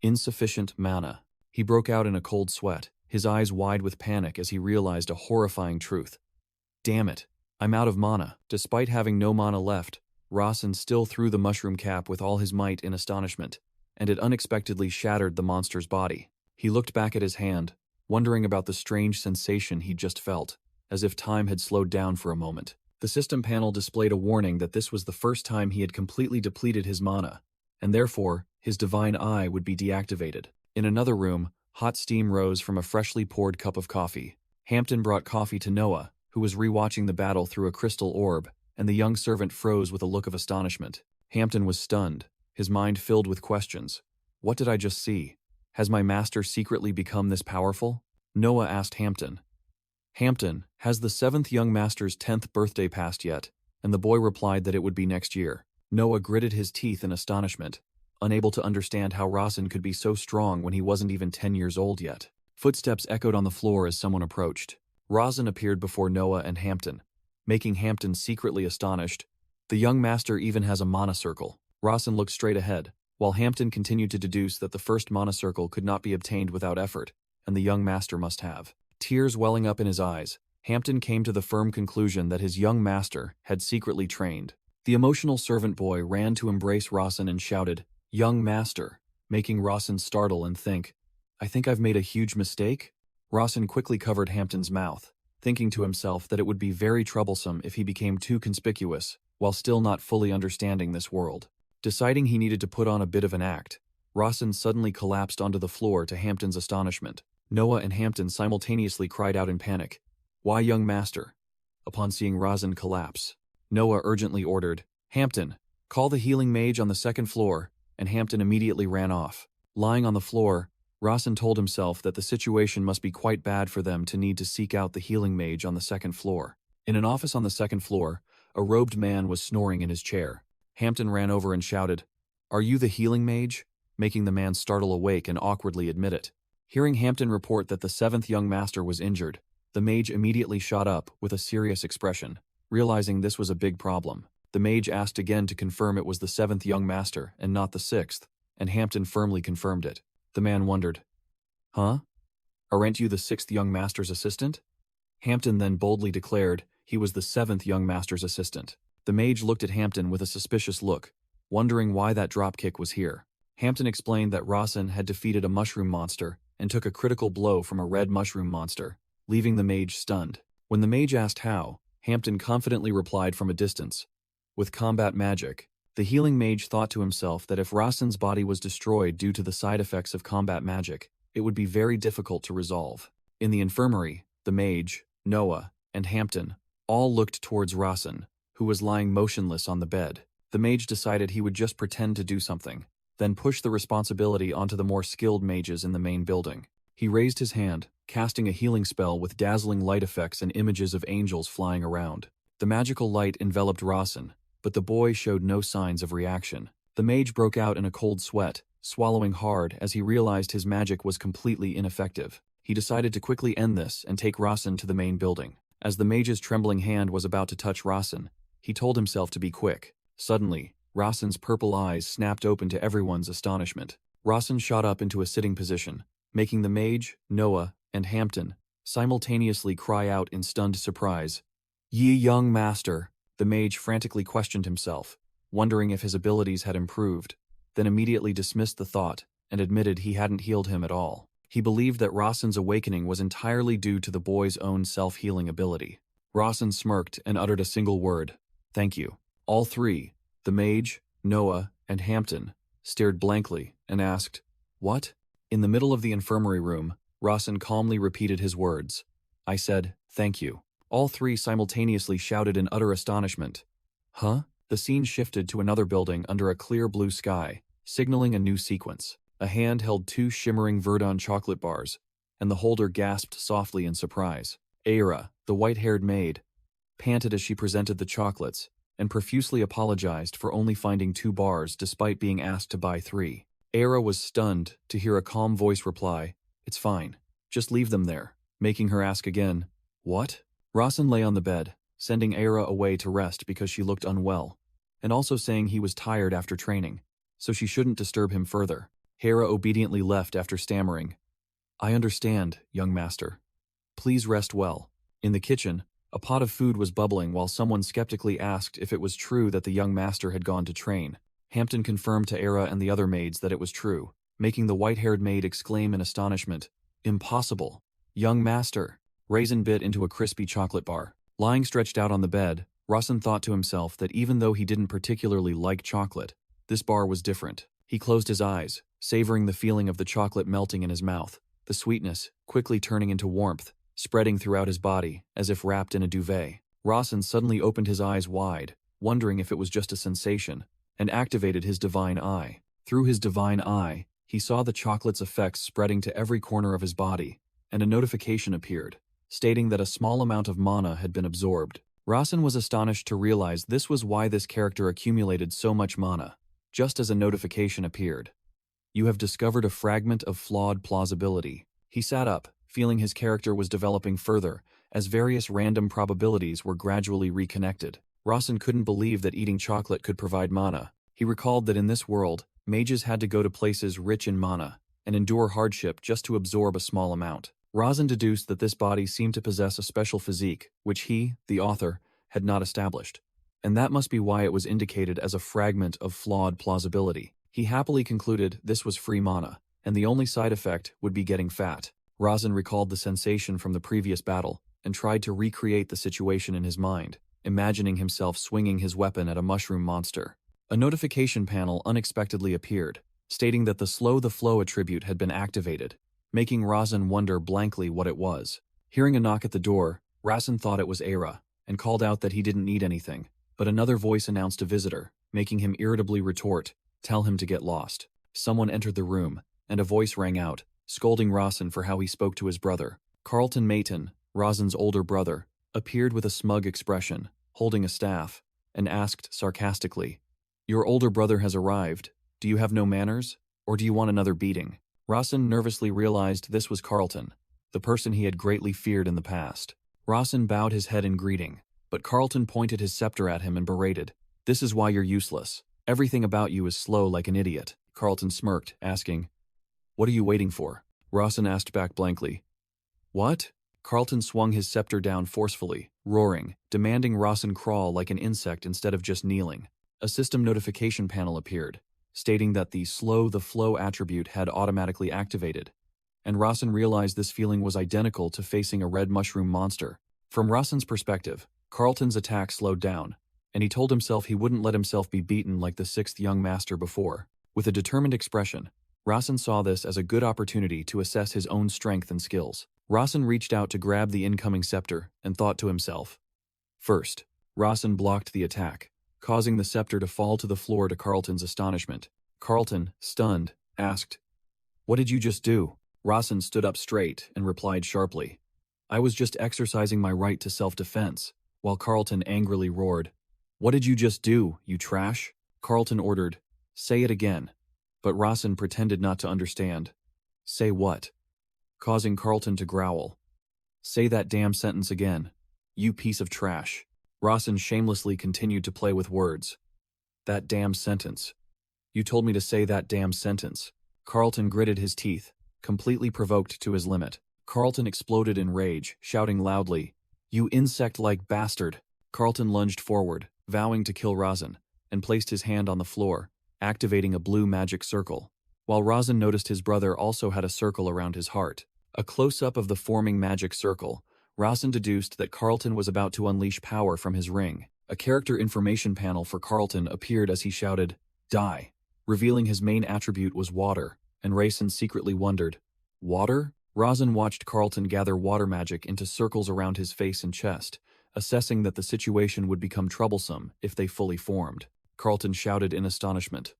Insufficient mana. He broke out in a cold sweat, his eyes wide with panic as he realized a horrifying truth. "Damn it, I'm out of mana." Despite having no mana left, Rawson still threw the mushroom cap with all his might in astonishment, and it unexpectedly shattered the monster's body. He looked back at his hand, wondering about the strange sensation he'd just felt, as if time had slowed down for a moment. The system panel displayed a warning that this was the first time he had completely depleted his mana, and therefore, his divine eye would be deactivated. In another room, hot steam rose from a freshly poured cup of coffee. Hampton brought coffee to Noah, who was rewatching the battle through a crystal orb, and the young servant froze with a look of astonishment. Hampton was stunned, his mind filled with questions. What did I just see? Has my master secretly become this powerful? Noah asked Hampton. Hampton, has the 7th young master's 10th birthday passed yet? And the boy replied that it would be next year. Noah gritted his teeth in astonishment, unable to understand how Rawson could be so strong when he wasn't even 10 years old yet. Footsteps echoed on the floor as someone approached. Rawson appeared before Noah and Hampton, making Hampton secretly astonished. The young master even has a mana circle. Rawson looked straight ahead, while Hampton continued to deduce that the first mana circle could not be obtained without effort, and the young master must have. Tears welling up in his eyes, Hampton came to the firm conclusion that his young master had secretly trained. The emotional servant boy ran to embrace Rawson and shouted, "Young master," making Rawson startle and think, "I think I've made a huge mistake?" Rawson quickly covered Hampton's mouth, thinking to himself that it would be very troublesome if he became too conspicuous, while still not fully understanding this world. Deciding he needed to put on a bit of an act, Rawson suddenly collapsed onto the floor to Hampton's astonishment. Noah and Hampton simultaneously cried out in panic, "Why, young master?" Upon seeing Rawson collapse, Noah urgently ordered, "Hampton, call the healing mage on the second floor," and Hampton immediately ran off. Lying on the floor, Rawson told himself that the situation must be quite bad for them to need to seek out the healing mage on the second floor. In an office on the second floor, a robed man was snoring in his chair. Hampton ran over and shouted, "Are you the healing mage?" making the man startle awake and awkwardly admit it. Hearing Hampton report that the seventh young master was injured, the mage immediately shot up with a serious expression. Realizing this was a big problem, the mage asked again to confirm it was the seventh young master and not the sixth, and Hampton firmly confirmed it. The man wondered, "Huh? Aren't you the sixth young master's assistant?" Hampton then boldly declared he was the seventh young master's assistant. The mage looked at Hampton with a suspicious look, wondering why that dropkick was here. Hampton explained that Rawson had defeated a mushroom monster and took a critical blow from a red mushroom monster, leaving the mage stunned. When the mage asked how, Hampton confidently replied from a distance, "With combat magic." The healing mage thought to himself that if Rawson's body was destroyed due to the side effects of combat magic, it would be very difficult to resolve. In the infirmary, the mage, Noah, and Hampton all looked towards Rawson, who was lying motionless on the bed. The mage decided he would just pretend to do something, then push the responsibility onto the more skilled mages in the main building. He raised his hand, casting a healing spell with dazzling light effects and images of angels flying around. The magical light enveloped Rawson, but the boy showed no signs of reaction. The mage broke out in a cold sweat, swallowing hard as he realized his magic was completely ineffective. He decided to quickly end this and take Rawson to the main building. As the mage's trembling hand was about to touch Rawson, he told himself to be quick. Suddenly, Rawson's purple eyes snapped open to everyone's astonishment. Rawson shot up into a sitting position, making the mage, Noah, and Hampton simultaneously cry out in stunned surprise, "Ye young master!" The mage frantically questioned himself, wondering if his abilities had improved, then immediately dismissed the thought and admitted he hadn't healed him at all. He believed that Rawson's awakening was entirely due to the boy's own self-healing ability. Rawson smirked and uttered a single word, "Thank you." All three, the mage, Noah, and Hampton, stared blankly and asked, "What?" In the middle of the infirmary room, Rawson calmly repeated his words, "I said, thank you." All three simultaneously shouted in utter astonishment, "Huh?" The scene shifted to another building under a clear blue sky, signaling a new sequence. A hand held two shimmering Verdun chocolate bars, and the holder gasped softly in surprise. Aira, the white-haired maid, panted as she presented the chocolates, and profusely apologized for only finding 2 bars despite being asked to buy 3. Aira was stunned to hear a calm voice reply, "It's fine. Just leave them there," making her ask again, "What?" Rawson lay on the bed, sending Aira away to rest because she looked unwell, and also saying he was tired after training, so she shouldn't disturb him further. Aira obediently left after stammering, "I understand, young master. Please rest well." In the kitchen, a pot of food was bubbling while someone skeptically asked if it was true that the young master had gone to train. Hampton confirmed to Aira and the other maids that it was true, making the white-haired maid exclaim in astonishment, "Impossible! Young master!" Raisin bit into a crispy chocolate bar. Lying stretched out on the bed, Rawson thought to himself that even though he didn't particularly like chocolate, this bar was different. He closed his eyes, savoring the feeling of the chocolate melting in his mouth, the sweetness quickly turning into warmth, spreading throughout his body as if wrapped in a duvet. Rawson suddenly opened his eyes wide, wondering if it was just a sensation, and activated his divine eye. Through his divine eye, he saw the chocolate's effects spreading to every corner of his body, and a notification appeared, stating that a small amount of mana had been absorbed. Rawson was astonished to realize this was why this character accumulated so much mana. Just as a notification appeared, "You have discovered a fragment of flawed plausibility." He sat up, feeling his character was developing further, as various random probabilities were gradually reconnected. Rawson couldn't believe that eating chocolate could provide mana. He recalled that in this world, mages had to go to places rich in mana, and endure hardship just to absorb a small amount. Rosin deduced that this body seemed to possess a special physique, which he, the author, had not established. And that must be why it was indicated as a fragment of flawed plausibility. He happily concluded this was free mana, and the only side effect would be getting fat. Rosin recalled the sensation from the previous battle, and tried to recreate the situation in his mind, imagining himself swinging his weapon at a mushroom monster. A notification panel unexpectedly appeared, stating that the Slow the Flow attribute had been activated, making Rosin wonder blankly what it was. Hearing a knock at the door, Rosin thought it was Era, and called out that he didn't need anything, but another voice announced a visitor, making him irritably retort, "Tell him to get lost." Someone entered the room, and a voice rang out, scolding Rosin for how he spoke to his brother. Carlton Mayton, Rosin's older brother, appeared with a smug expression, holding a staff, and asked sarcastically, "Your older brother has arrived. Do you have no manners, or do you want another beating?" Rosin nervously realized this was Carlton, the person he had greatly feared in the past. Rosin bowed his head in greeting, but Carlton pointed his scepter at him and berated, "This is why you're useless. Everything about you is slow like an idiot." Carlton smirked, asking, "What are you waiting for?" Rosin asked back blankly, "What?" Carlton swung his scepter down forcefully, roaring, demanding Rosin crawl like an insect instead of just kneeling. A system notification panel appeared, stating that the Slow the Flow attribute had automatically activated, and Rosin realized this feeling was identical to facing a red mushroom monster. From Rosin's perspective, Carlton's attack slowed down, and he told himself he wouldn't let himself be beaten like the sixth young master before. With a determined expression, Rosin saw this as a good opportunity to assess his own strength and skills. Rosin reached out to grab the incoming scepter and thought to himself. First, Rosin blocked the attack, causing the scepter to fall to the floor to Carlton's astonishment. Carlton, stunned, asked, "What did you just do?" Rosin stood up straight and replied sharply, "I was just exercising my right to self-defense," while Carlton angrily roared, "What did you just do, you trash?" Carlton ordered, "Say it again," but Rosin pretended not to understand. "Say what?" Causing Carlton to growl. "Say that damn sentence again, you piece of trash." Rosin shamelessly continued to play with words. "That damn sentence. You told me to say that damn sentence." Carlton gritted his teeth, completely provoked to his limit. Carlton exploded in rage, shouting loudly, "You insect-like bastard!" Carlton lunged forward, vowing to kill Rosin, and placed his hand on the floor, activating a blue magic circle, while Rosin noticed his brother also had a circle around his heart. A close-up of the forming magic circle, Rosin deduced that Carlton was about to unleash power from his ring. A character information panel for Carlton appeared as he shouted, "Die," revealing his main attribute was water, and Rosin secretly wondered, "Water?" Rosin watched Carlton gather water magic into circles around his face and chest, assessing that the situation would become troublesome if they fully formed. Carlton shouted in astonishment,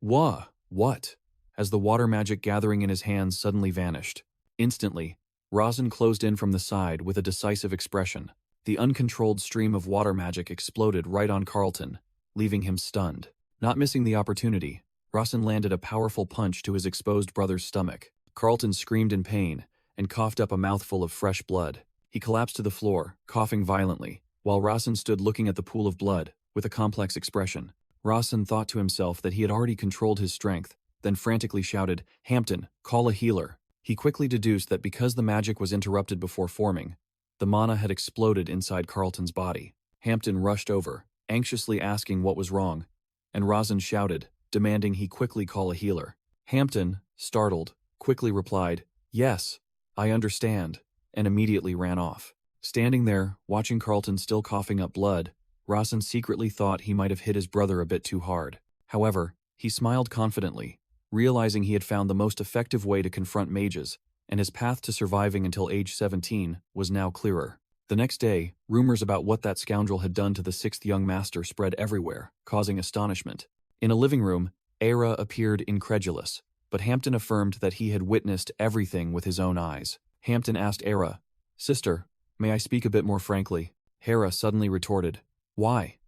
What?" as the water magic gathering in his hands suddenly vanished. Instantly, Rosin closed in from the side with a decisive expression. The uncontrolled stream of water magic exploded right on Carlton, leaving him stunned. Not missing the opportunity, Rosin landed a powerful punch to his exposed brother's stomach. Carlton screamed in pain and coughed up a mouthful of fresh blood. He collapsed to the floor, coughing violently, while Rosin stood looking at the pool of blood with a complex expression. Rosin thought to himself that he had already controlled his strength, then frantically shouted, "Hampton, call a healer." He quickly deduced that because the magic was interrupted before forming, the mana had exploded inside Carlton's body. Hampton rushed over, anxiously asking what was wrong, and Rosin shouted, demanding he quickly call a healer. Hampton, startled, quickly replied, "Yes, I understand," and immediately ran off. Standing there, watching Carlton still coughing up blood, Rosin secretly thought he might have hit his brother a bit too hard. However, he smiled confidently, realizing he had found the most effective way to confront mages, and his path to surviving until age 17 was now clearer. The next day, rumors about what that scoundrel had done to the sixth young master spread everywhere, causing astonishment. In a living room, Era appeared incredulous, but Hampton affirmed that he had witnessed everything with his own eyes. Hampton asked Era, "Sister, may I speak a bit more frankly?" Hera suddenly retorted, "Why?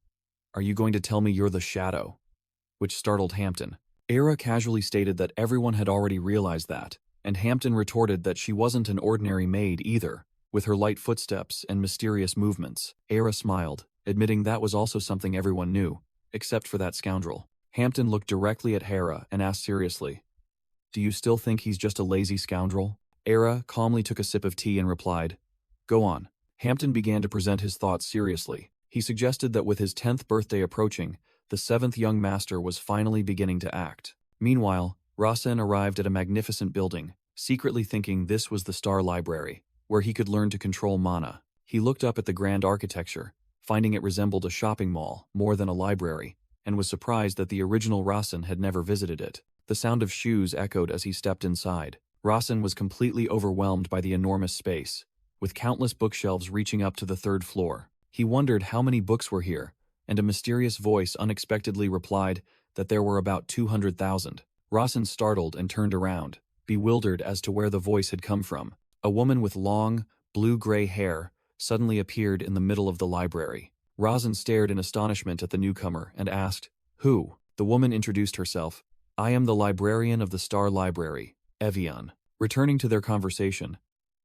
Are you going to tell me you're the shadow?" Which startled Hampton. Era casually stated that everyone had already realized that, and Hampton retorted that she wasn't an ordinary maid either, with her light footsteps and mysterious movements. Era smiled, admitting that was also something everyone knew, except for that scoundrel. Hampton looked directly at Hera and asked seriously, "Do you still think he's just a lazy scoundrel?" Era calmly took a sip of tea and replied, "Go on." Hampton began to present his thoughts seriously. He suggested that with his 10th birthday approaching, the 7th young master was finally beginning to act. Meanwhile, Rasen arrived at a magnificent building, secretly thinking this was the Star Library, where he could learn to control mana. He looked up at the grand architecture, finding it resembled a shopping mall more than a library, and was surprised that the original Rasen had never visited it. The sound of shoes echoed as he stepped inside. Rasen was completely overwhelmed by the enormous space, with countless bookshelves reaching up to the 3rd floor. He wondered how many books were here, and a mysterious voice unexpectedly replied that there were about 200,000. Rasen startled and turned around, bewildered as to where the voice had come from. A woman with long, blue-gray hair suddenly appeared in the middle of the library. Rasen stared in astonishment at the newcomer and asked, "Who?" The woman introduced herself. "I am the librarian of the Star Library, Evian." Returning to their conversation,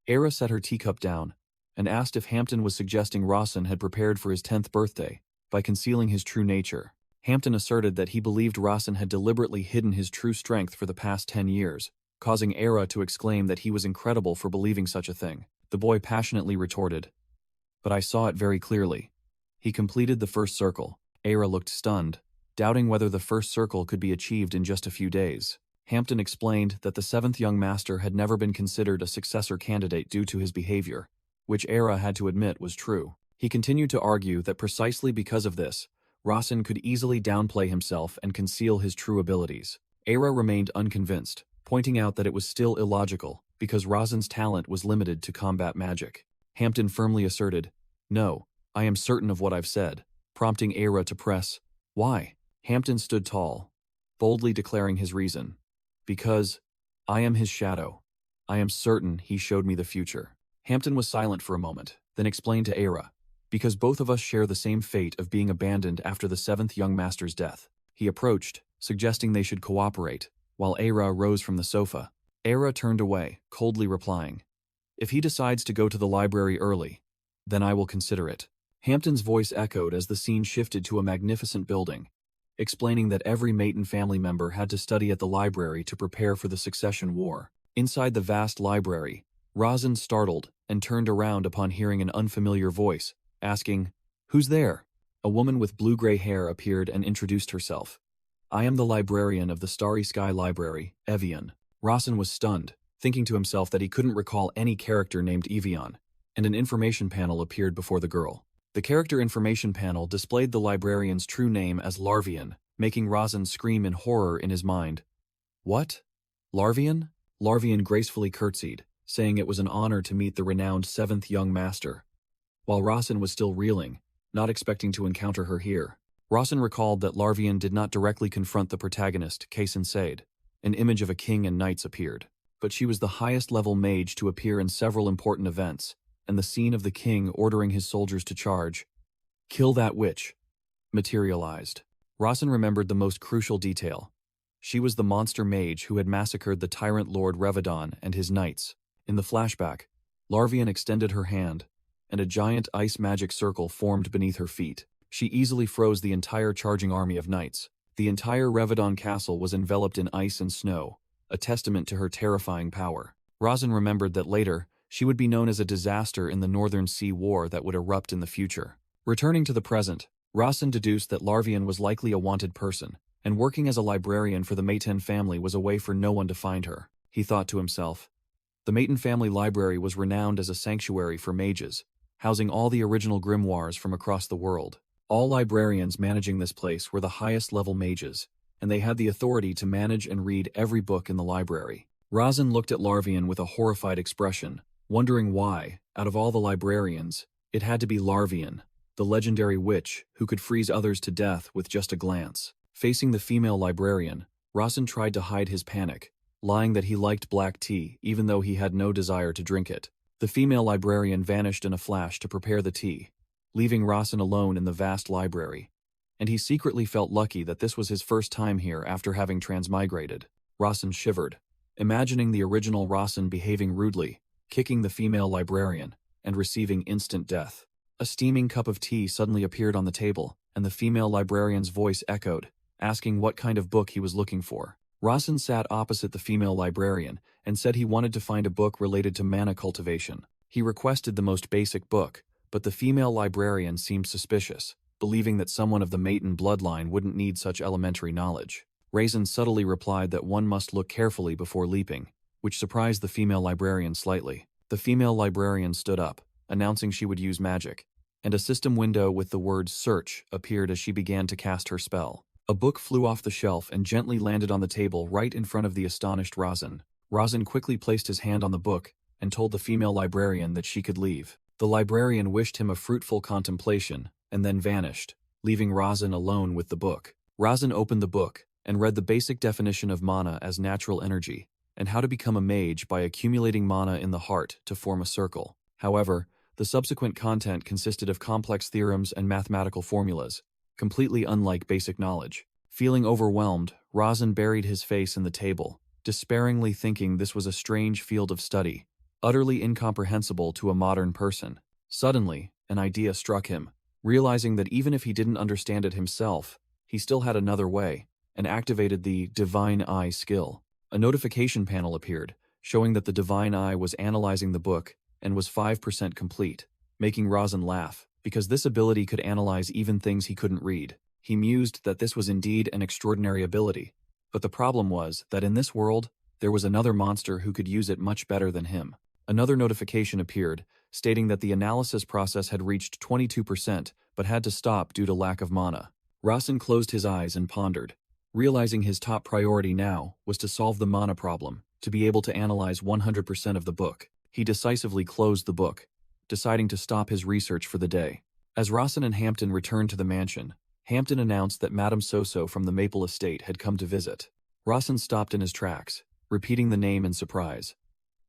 Era set her teacup down and asked if Hampton was suggesting Rasen had prepared for his 10th birthday by concealing his true nature. Hampton asserted that he believed Rasen had deliberately hidden his true strength for the past 10 years, causing Era to exclaim that he was incredible for believing such a thing. The boy passionately retorted, "But I saw it very clearly." He completed the first circle. Era looked stunned, doubting whether the first circle could be achieved in just a few days. Hampton explained that the 7th young master had never been considered a successor candidate due to his behavior, which Era had to admit was true. He continued to argue that precisely because of this, Rasen could easily downplay himself and conceal his true abilities. Era remained unconvinced, pointing out that it was still illogical, because Rasen's talent was limited to combat magic. Hampton firmly asserted, "No, I am certain of what I've said," prompting Era to press, "Why?" Hampton stood tall, boldly declaring his reason. "Because I am his shadow. I am certain he showed me the future." Hampton was silent for a moment, then explained to Era, "Because both of us share the same fate of being abandoned after the 7th young master's death." He approached, suggesting they should cooperate, while Era rose from the sofa. Era turned away, coldly replying, "If he decides to go to the library early, then I will consider it." Hampton's voice echoed as the scene shifted to a magnificent building, explaining that every Maton family member had to study at the library to prepare for the succession war. Inside the vast library, Rasen startled and turned around upon hearing an unfamiliar voice, asking, "Who's there?" A woman with blue-gray hair appeared and introduced herself. "I am the librarian of the Starry Sky Library, Evian." Rasen was stunned, thinking to himself that he couldn't recall any character named Evian, and an information panel appeared before the girl. The character information panel displayed the librarian's true name as Larvian, making Rasen scream in horror in his mind. "What? Larvian?" Larvian gracefully curtsied, saying it was an honor to meet the renowned 7th young master, while Rasen was still reeling, not expecting to encounter her here. Rasen recalled that Larvian did not directly confront the protagonist, Kaysen Sade. An image of a king and knights appeared, but she was the highest-level mage to appear in several important events, and the scene of the king ordering his soldiers to charge, "Kill that witch," materialized. Rasen remembered the most crucial detail. She was the monster mage who had massacred the tyrant Lord Revadon and his knights. In the flashback, Larvian extended her hand, and a giant ice magic circle formed beneath her feet. She easily froze the entire charging army of knights. The entire Revadon castle was enveloped in ice and snow, a testament to her terrifying power. Rasen remembered that later, she would be known as a disaster in the Northern Sea War that would erupt in the future. Returning to the present, Rasen deduced that Larvian was likely a wanted person, and working as a librarian for the Maton family was a way for no one to find her. He thought to himself, the Maton family library was renowned as a sanctuary for mages, housing all the original grimoires from across the world. All librarians managing this place were the highest-level mages, and they had the authority to manage and read every book in the library. Rasen looked at Larvian with a horrified expression, wondering why, out of all the librarians, it had to be Larvian, the legendary witch who could freeze others to death with just a glance. Facing the female librarian, Rasen tried to hide his panic, lying that he liked black tea even though he had no desire to drink it. The female librarian vanished in a flash to prepare the tea, leaving Rasen alone in the vast library, and he secretly felt lucky that this was his first time here after having transmigrated. Rasen shivered, imagining the original Rasen behaving rudely, kicking the female librarian, and receiving instant death. A steaming cup of tea suddenly appeared on the table, and the female librarian's voice echoed, asking what kind of book he was looking for. Rasen sat opposite the female librarian and said he wanted to find a book related to mana cultivation. He requested the most basic book, but the female librarian seemed suspicious, believing that someone of the Maton bloodline wouldn't need such elementary knowledge. Rasen subtly replied that one must look carefully before leaping, which surprised the female librarian slightly. The female librarian stood up, announcing she would use magic, and a system window with the word "search" appeared as she began to cast her spell. A book flew off the shelf and gently landed on the table right in front of the astonished Rasen. Rasen quickly placed his hand on the book and told the female librarian that she could leave. The librarian wished him a fruitful contemplation and then vanished, leaving Rasen alone with the book. Rasen opened the book and read the basic definition of mana as natural energy and how to become a mage by accumulating mana in the heart to form a circle. However, the subsequent content consisted of complex theorems and mathematical formulas, completely unlike basic knowledge. Feeling overwhelmed, Rasen buried his face in the table, despairingly thinking this was a strange field of study, utterly incomprehensible to a modern person. Suddenly, an idea struck him, realizing that even if he didn't understand it himself, he still had another way, and activated the Divine Eye skill. A notification panel appeared, showing that the Divine Eye was analyzing the book and was 5% complete, making Rasen laugh, because this ability could analyze even things he couldn't read. He mused that this was indeed an extraordinary ability, but the problem was that in this world, there was another monster who could use it much better than him. Another notification appeared, stating that the analysis process had reached 22% but had to stop due to lack of mana. Rasen closed his eyes and pondered, realizing his top priority now was to solve the mana problem, to be able to analyze 100% of the book. He decisively closed the book, deciding to stop his research for the day. As Rasen and Hampton returned to the mansion, Hampton announced that Madame Soso from the Maple Estate had come to visit. Rasen stopped in his tracks, repeating the name in surprise.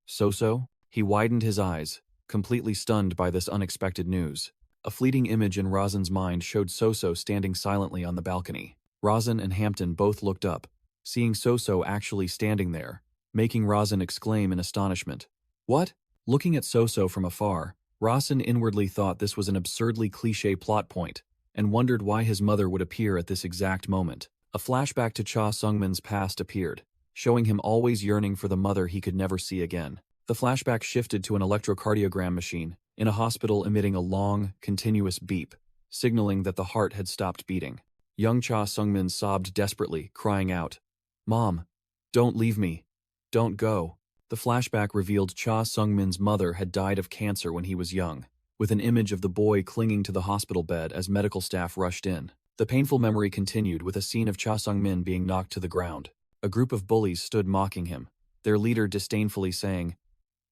Soso? He widened his eyes, completely stunned by this unexpected news. A fleeting image in Rasen's mind showed Soso standing silently on the balcony. Rasen and Hampton both looked up, seeing Soso actually standing there, making Rasen exclaim in astonishment. What? Looking at Soso from afar, Rasen inwardly thought this was an absurdly cliché plot point, and wondered why his mother would appear at this exact moment. A flashback to Cha Sungmin's past appeared, showing him always yearning for the mother he could never see again. The flashback shifted to an electrocardiogram machine in a hospital emitting a long, continuous beep, signaling that the heart had stopped beating. Young Cha Sungmin sobbed desperately, crying out, "Mom, don't leave me. Don't go." The flashback revealed Cha Sungmin's mother had died of cancer when he was young, with an image of the boy clinging to the hospital bed as medical staff rushed in. The painful memory continued with a scene of Cha Sungmin being knocked to the ground. A group of bullies stood mocking him, their leader disdainfully saying,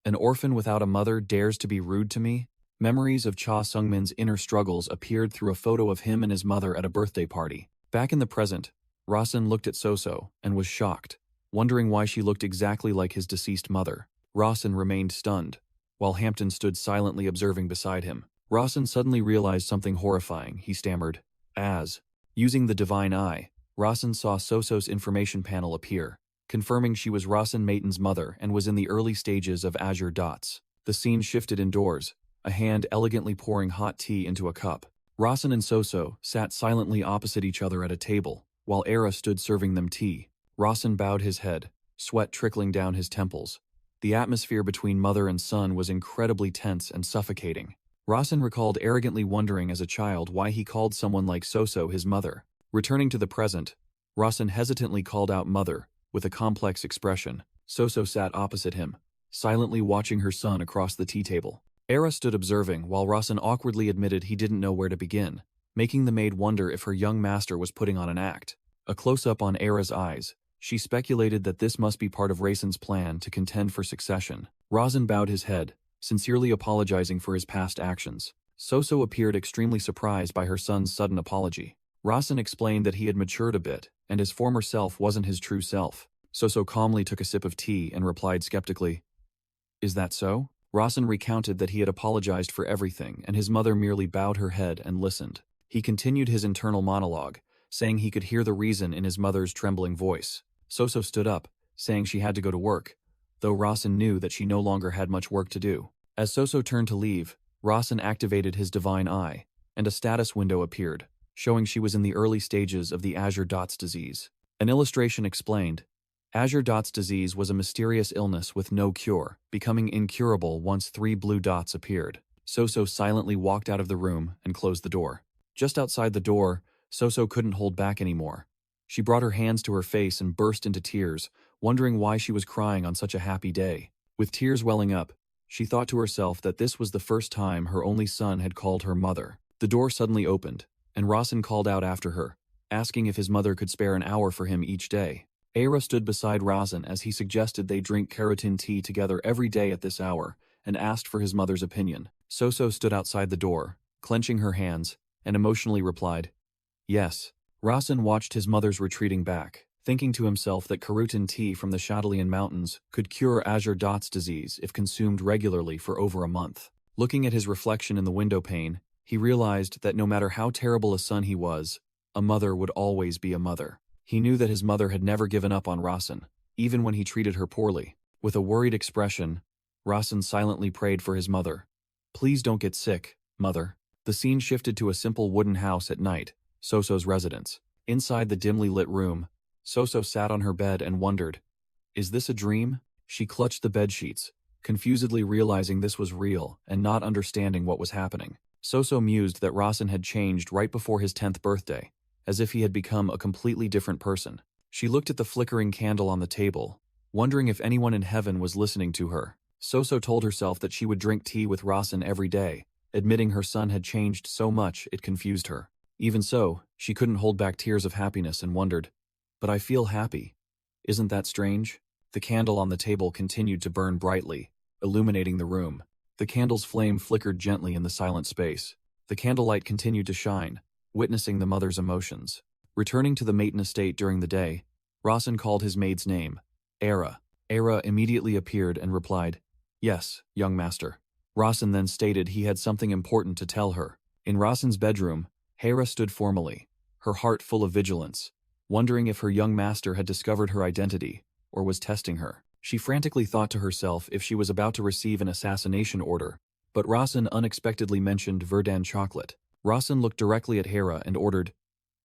"An orphan without a mother dares to be rude to me?" Memories of Cha Sungmin's inner struggles appeared through a photo of him and his mother at a birthday party. Back in the present, Rasen looked at Soso and was shocked, wondering why she looked exactly like his deceased mother. Rasen remained stunned, while Hampton stood silently observing beside him. Rasen suddenly realized something horrifying. He stammered, Using the Divine Eye, Rasen saw Soso's information panel appear, confirming she was Rasen Maton's mother and was in the early stages of Azure Dots. The scene shifted indoors, a hand elegantly pouring hot tea into a cup. Rasen and Soso sat silently opposite each other at a table, while Era stood serving them tea. Rasen bowed his head, sweat trickling down his temples. The atmosphere between mother and son was incredibly tense and suffocating. Rasen recalled arrogantly wondering as a child why he called someone like Soso his mother. Returning to the present, Rasen hesitantly called out mother, with a complex expression. Soso sat opposite him, silently watching her son across the tea table. Era stood observing while Rasen awkwardly admitted he didn't know where to begin, making the maid wonder if her young master was putting on an act. A close-up on Era's eyes, she speculated that this must be part of Rasen's plan to contend for succession. Rasen bowed his head, sincerely apologizing for his past actions. Soso appeared extremely surprised by her son's sudden apology. Rasen explained that he had matured a bit, and his former self wasn't his true self. Soso calmly took a sip of tea and replied skeptically, "Is that so?" Rasen recounted that he had apologized for everything, and his mother merely bowed her head and listened. He continued his internal monologue, saying he could hear the reason in his mother's trembling voice. Soso stood up, saying she had to go to work, though Rasen knew that she no longer had much work to do. As Soso turned to leave, Rasen activated his Divine Eye, and a status window appeared, showing she was in the early stages of the Azure Dots disease. An illustration explained, Azure Dot's disease was a mysterious illness with no cure, becoming incurable once 3 blue dots appeared. Soso silently walked out of the room and closed the door. Just outside the door, Soso couldn't hold back anymore. She brought her hands to her face and burst into tears, wondering why she was crying on such a happy day. With tears welling up, she thought to herself that this was the first time her only son had called her mother. The door suddenly opened, and Rasen called out after her, asking if his mother could spare an hour for him each day. Aira stood beside Rasen as he suggested they drink keratin tea together every day at this hour, and asked for his mother's opinion. Soso stood outside the door, clenching her hands, and emotionally replied, "Yes." Rasen watched his mother's retreating back, thinking to himself that keratin tea from the Chatelaine Mountains could cure Azure Dot's disease if consumed regularly for over a month. Looking at his reflection in the window pane, he realized that no matter how terrible a son he was, a mother would always be a mother. He knew that his mother had never given up on Rasen, even when he treated her poorly. With a worried expression, Rasen silently prayed for his mother. "Please don't get sick, mother." The scene shifted to a simple wooden house at night, Soso's residence. Inside the dimly lit room, Soso sat on her bed and wondered, "Is this a dream?" She clutched the bedsheets, confusedly realizing this was real and not understanding what was happening. Soso mused that Rasen had changed right before his 10th birthday, as if he had become a completely different person. She looked at the flickering candle on the table, wondering if anyone in heaven was listening to her. Soso told herself that she would drink tea with Rasen every day, admitting her son had changed so much it confused her. Even so, she couldn't hold back tears of happiness and wondered, "But I feel happy. Isn't that strange?" The candle on the table continued to burn brightly, illuminating the room. The candle's flame flickered gently in the silent space. The candlelight continued to shine, witnessing the mother's emotions. Returning to the Maiden estate during the day, Rasen called his maid's name, Aira. Aira immediately appeared and replied, "Yes, young master." Rasen then stated he had something important to tell her. In Rasen's bedroom, Hera stood formally, her heart full of vigilance, wondering if her young master had discovered her identity or was testing her. She frantically thought to herself if she was about to receive an assassination order, but Rasen unexpectedly mentioned Verdun chocolate. Rasen looked directly at Hera and ordered,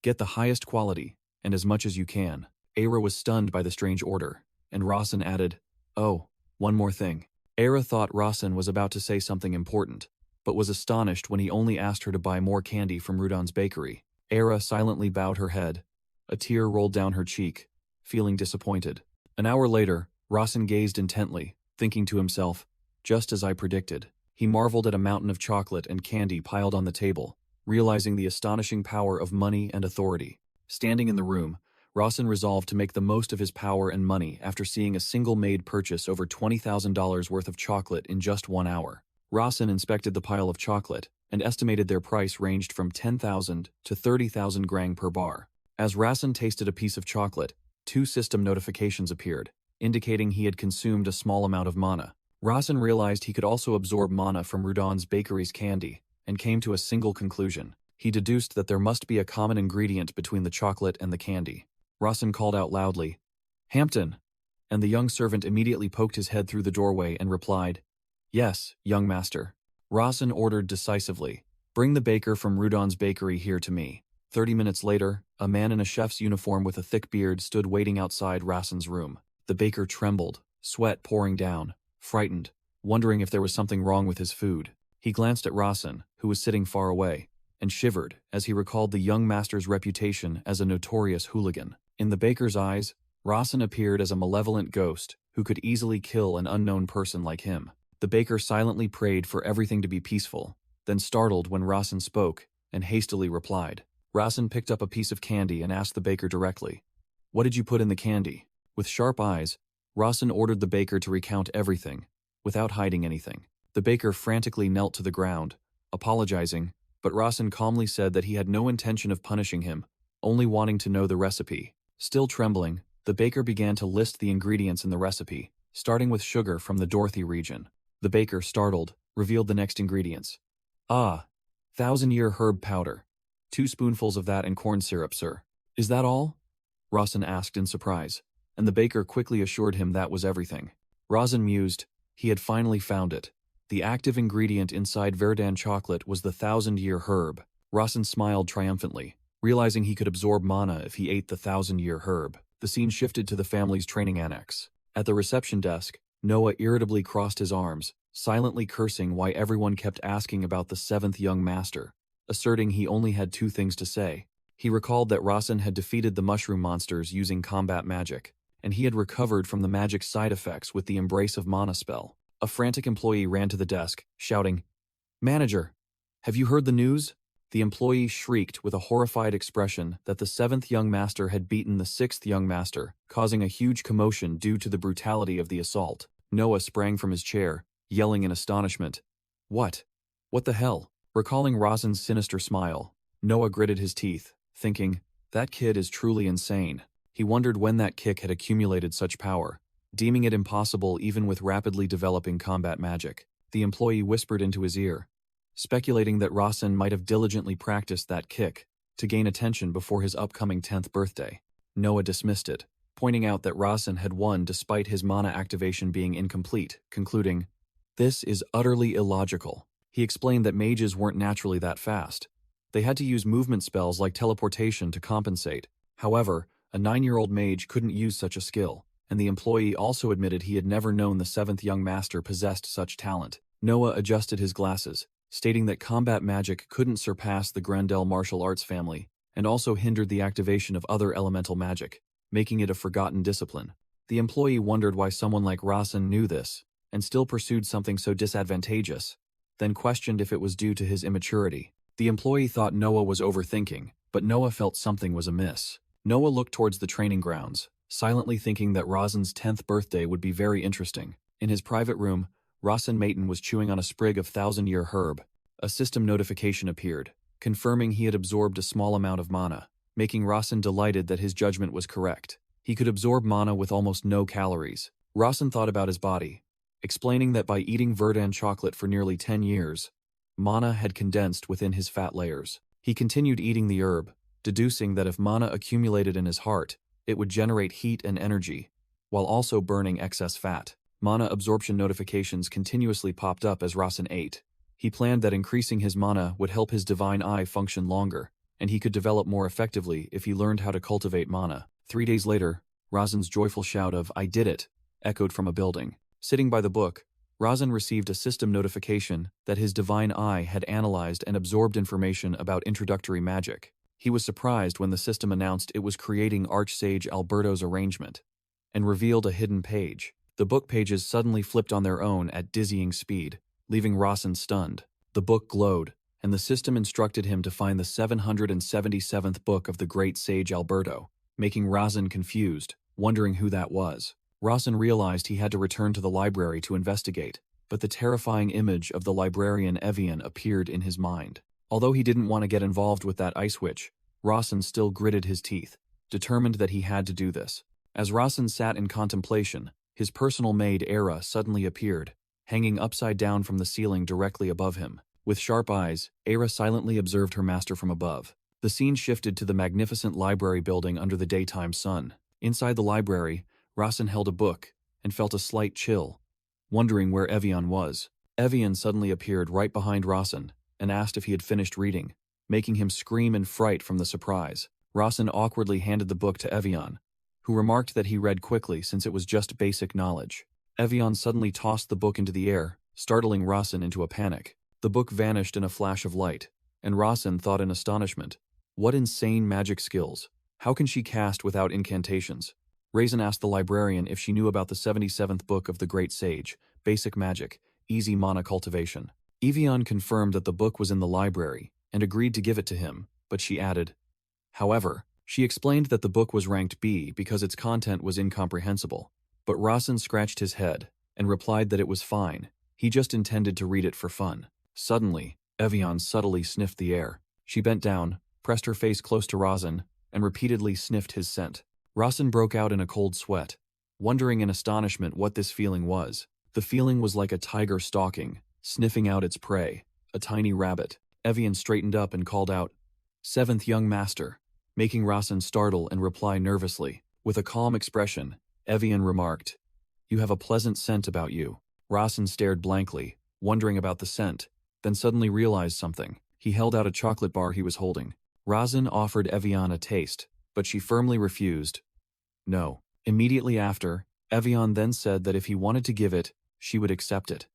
"Get the highest quality, and as much as you can." Aira was stunned by the strange order, and Rasen added, "Oh, one more thing." Aira thought Rasen was about to say something important, but was astonished when he only asked her to buy more candy from Rudon's bakery. Aira silently bowed her head. A tear rolled down her cheek, feeling disappointed. An hour later, Rasen gazed intently, thinking to himself, "Just as I predicted." He marveled at a mountain of chocolate and candy piled on the table, realizing the astonishing power of money and authority. Standing in the room, Rasen resolved to make the most of his power and money after seeing a single maid purchase over $20,000 worth of chocolate in just 1 hour. Rasen inspected the pile of chocolate and estimated their price ranged from 10,000 to 30,000 grang per bar. As Rasen tasted a piece of chocolate, 2 system notifications appeared, indicating he had consumed a small amount of mana. Rasen realized he could also absorb mana from Rudon's bakery's candy, and came to a single conclusion. He deduced that there must be a common ingredient between the chocolate and the candy. Rasen called out loudly, "Hampton!" And the young servant immediately poked his head through the doorway and replied, "Yes, young master." Rasen ordered decisively, "Bring the baker from Rudon's bakery here to me." 30 minutes later, a man in a chef's uniform with a thick beard stood waiting outside Rasen's room. The baker trembled, sweat pouring down, frightened, wondering if there was something wrong with his food. He glanced at Rasen, who was sitting far away, and shivered as he recalled the young master's reputation as a notorious hooligan. In the baker's eyes, Rasen appeared as a malevolent ghost who could easily kill an unknown person like him. The baker silently prayed for everything to be peaceful, then startled when Rasen spoke and hastily replied. Rasen picked up a piece of candy and asked the baker directly, "What did you put in the candy?" With sharp eyes, Rasen ordered the baker to recount everything, without hiding anything. The baker frantically knelt to the ground, apologizing, but Rasen calmly said that he had no intention of punishing him, only wanting to know the recipe. Still trembling, the baker began to list the ingredients in the recipe, starting with sugar from the Dorothy region. The baker, startled, revealed the next ingredients. "Ah, 1,000-year herb powder. 2 spoonfuls of that and corn syrup, sir." "Is that all?" Rasen asked in surprise, and the baker quickly assured him that was everything. Rasen mused, he had finally found it. The active ingredient inside Verdun chocolate was the 1,000-year herb. Rasen smiled triumphantly, realizing he could absorb mana if he ate the 1,000-year herb. The scene shifted to the family's training annex. At the reception desk, Noah irritably crossed his arms, silently cursing why everyone kept asking about the seventh young master, asserting he only had two things to say. He recalled that Rasen had defeated the mushroom monsters using combat magic, and he had recovered from the magic side effects with the Embrace of Mana spell. A frantic employee ran to the desk, shouting, "Manager, have you heard the news?" The employee shrieked with a horrified expression that the seventh young master had beaten the sixth young master, causing a huge commotion due to the brutality of the assault. Noah sprang from his chair, yelling in astonishment, "What? What the hell?" Recalling Rasen's sinister smile, Noah gritted his teeth, thinking, that kid is truly insane. He wondered when that kick had accumulated such power, deeming it impossible even with rapidly developing combat magic. The employee whispered into his ear, speculating that Rasen might have diligently practiced that kick to gain attention before his upcoming 10th birthday. Noah dismissed it, pointing out that Rasen had won despite his mana activation being incomplete, concluding, "This is utterly illogical." He explained that mages weren't naturally that fast. They had to use movement spells like teleportation to compensate. However, a 9-year-old mage couldn't use such a skill, and the employee also admitted he had never known the seventh young master possessed such talent. Noah adjusted his glasses, stating that combat magic couldn't surpass the Grendel martial arts family, and also hindered the activation of other elemental magic, making it a forgotten discipline. The employee wondered why someone like Rasen knew this, and still pursued something so disadvantageous, then questioned if it was due to his immaturity. The employee thought Noah was overthinking, but Noah felt something was amiss. Noah looked towards the training grounds, silently thinking that Rasen's 10th birthday would be very interesting. In his private room, Rasen Maton was chewing on a sprig of thousand-year herb. A system notification appeared, confirming he had absorbed a small amount of mana, making Rasen delighted that his judgment was correct. He could absorb mana with almost no calories. Rasen thought about his body, explaining that by eating Verdun chocolate for nearly 10 years, mana had condensed within his fat layers. He continued eating the herb, deducing that if mana accumulated in his heart, it would generate heat and energy, while also burning excess fat. Mana absorption notifications continuously popped up as Rasen ate. He planned that increasing his mana would help his divine eye function longer, and he could develop more effectively if he learned how to cultivate mana. 3 days later, Rasen's joyful shout of, "I did it," echoed from a building. Sitting by the book, Rasen received a system notification that his divine eye had analyzed and absorbed information about introductory magic. He was surprised when the system announced it was creating Archsage Alberto's arrangement, and revealed a hidden page. The book pages suddenly flipped on their own at dizzying speed, leaving Rasen stunned. The book glowed, and the system instructed him to find the 777th book of the great sage Alberto, making Rasen confused, wondering who that was. Rasen realized he had to return to the library to investigate, but the terrifying image of the librarian Evian appeared in his mind. Although he didn't want to get involved with that ice witch, Rasen still gritted his teeth, determined that he had to do this. As Rasen sat in contemplation, his personal maid Era suddenly appeared, hanging upside down from the ceiling directly above him. With sharp eyes, Era silently observed her master from above. The scene shifted to the magnificent library building under the daytime sun. Inside the library, Rasen held a book and felt a slight chill, wondering where Evian was. Evian suddenly appeared right behind Rasen and asked if he had finished reading, making him scream in fright from the surprise. Rasen awkwardly handed the book to Evian, who remarked that he read quickly since it was just basic knowledge. Evian suddenly tossed the book into the air, startling Rasen into a panic. The book vanished in a flash of light, and Rasen thought in astonishment, "What insane magic skills! How can she cast without incantations?" Rasen asked the librarian if she knew about the 77th book of the Great Sage, Basic Magic, Easy Mana Cultivation. Evian confirmed that the book was in the library and agreed to give it to him, but she added, however, she explained that the book was ranked B because its content was incomprehensible. But Rasen scratched his head and replied that it was fine, he just intended to read it for fun. Suddenly, Evian subtly sniffed the air. She bent down, pressed her face close to Rasen, and repeatedly sniffed his scent. Rasen broke out in a cold sweat, wondering in astonishment what this feeling was. The feeling was like a tiger stalking, sniffing out its prey, a tiny rabbit. Evian straightened up and called out, "Seventh young master," making Rasen startle and reply nervously. With a calm expression, Evian remarked, "You have a pleasant scent about you." Rasen stared blankly, wondering about the scent, then suddenly realized something. He held out a chocolate bar he was holding. Rasen offered Evian a taste, but she firmly refused, No. Immediately after, Evian then said that if he wanted to give it, she would accept it.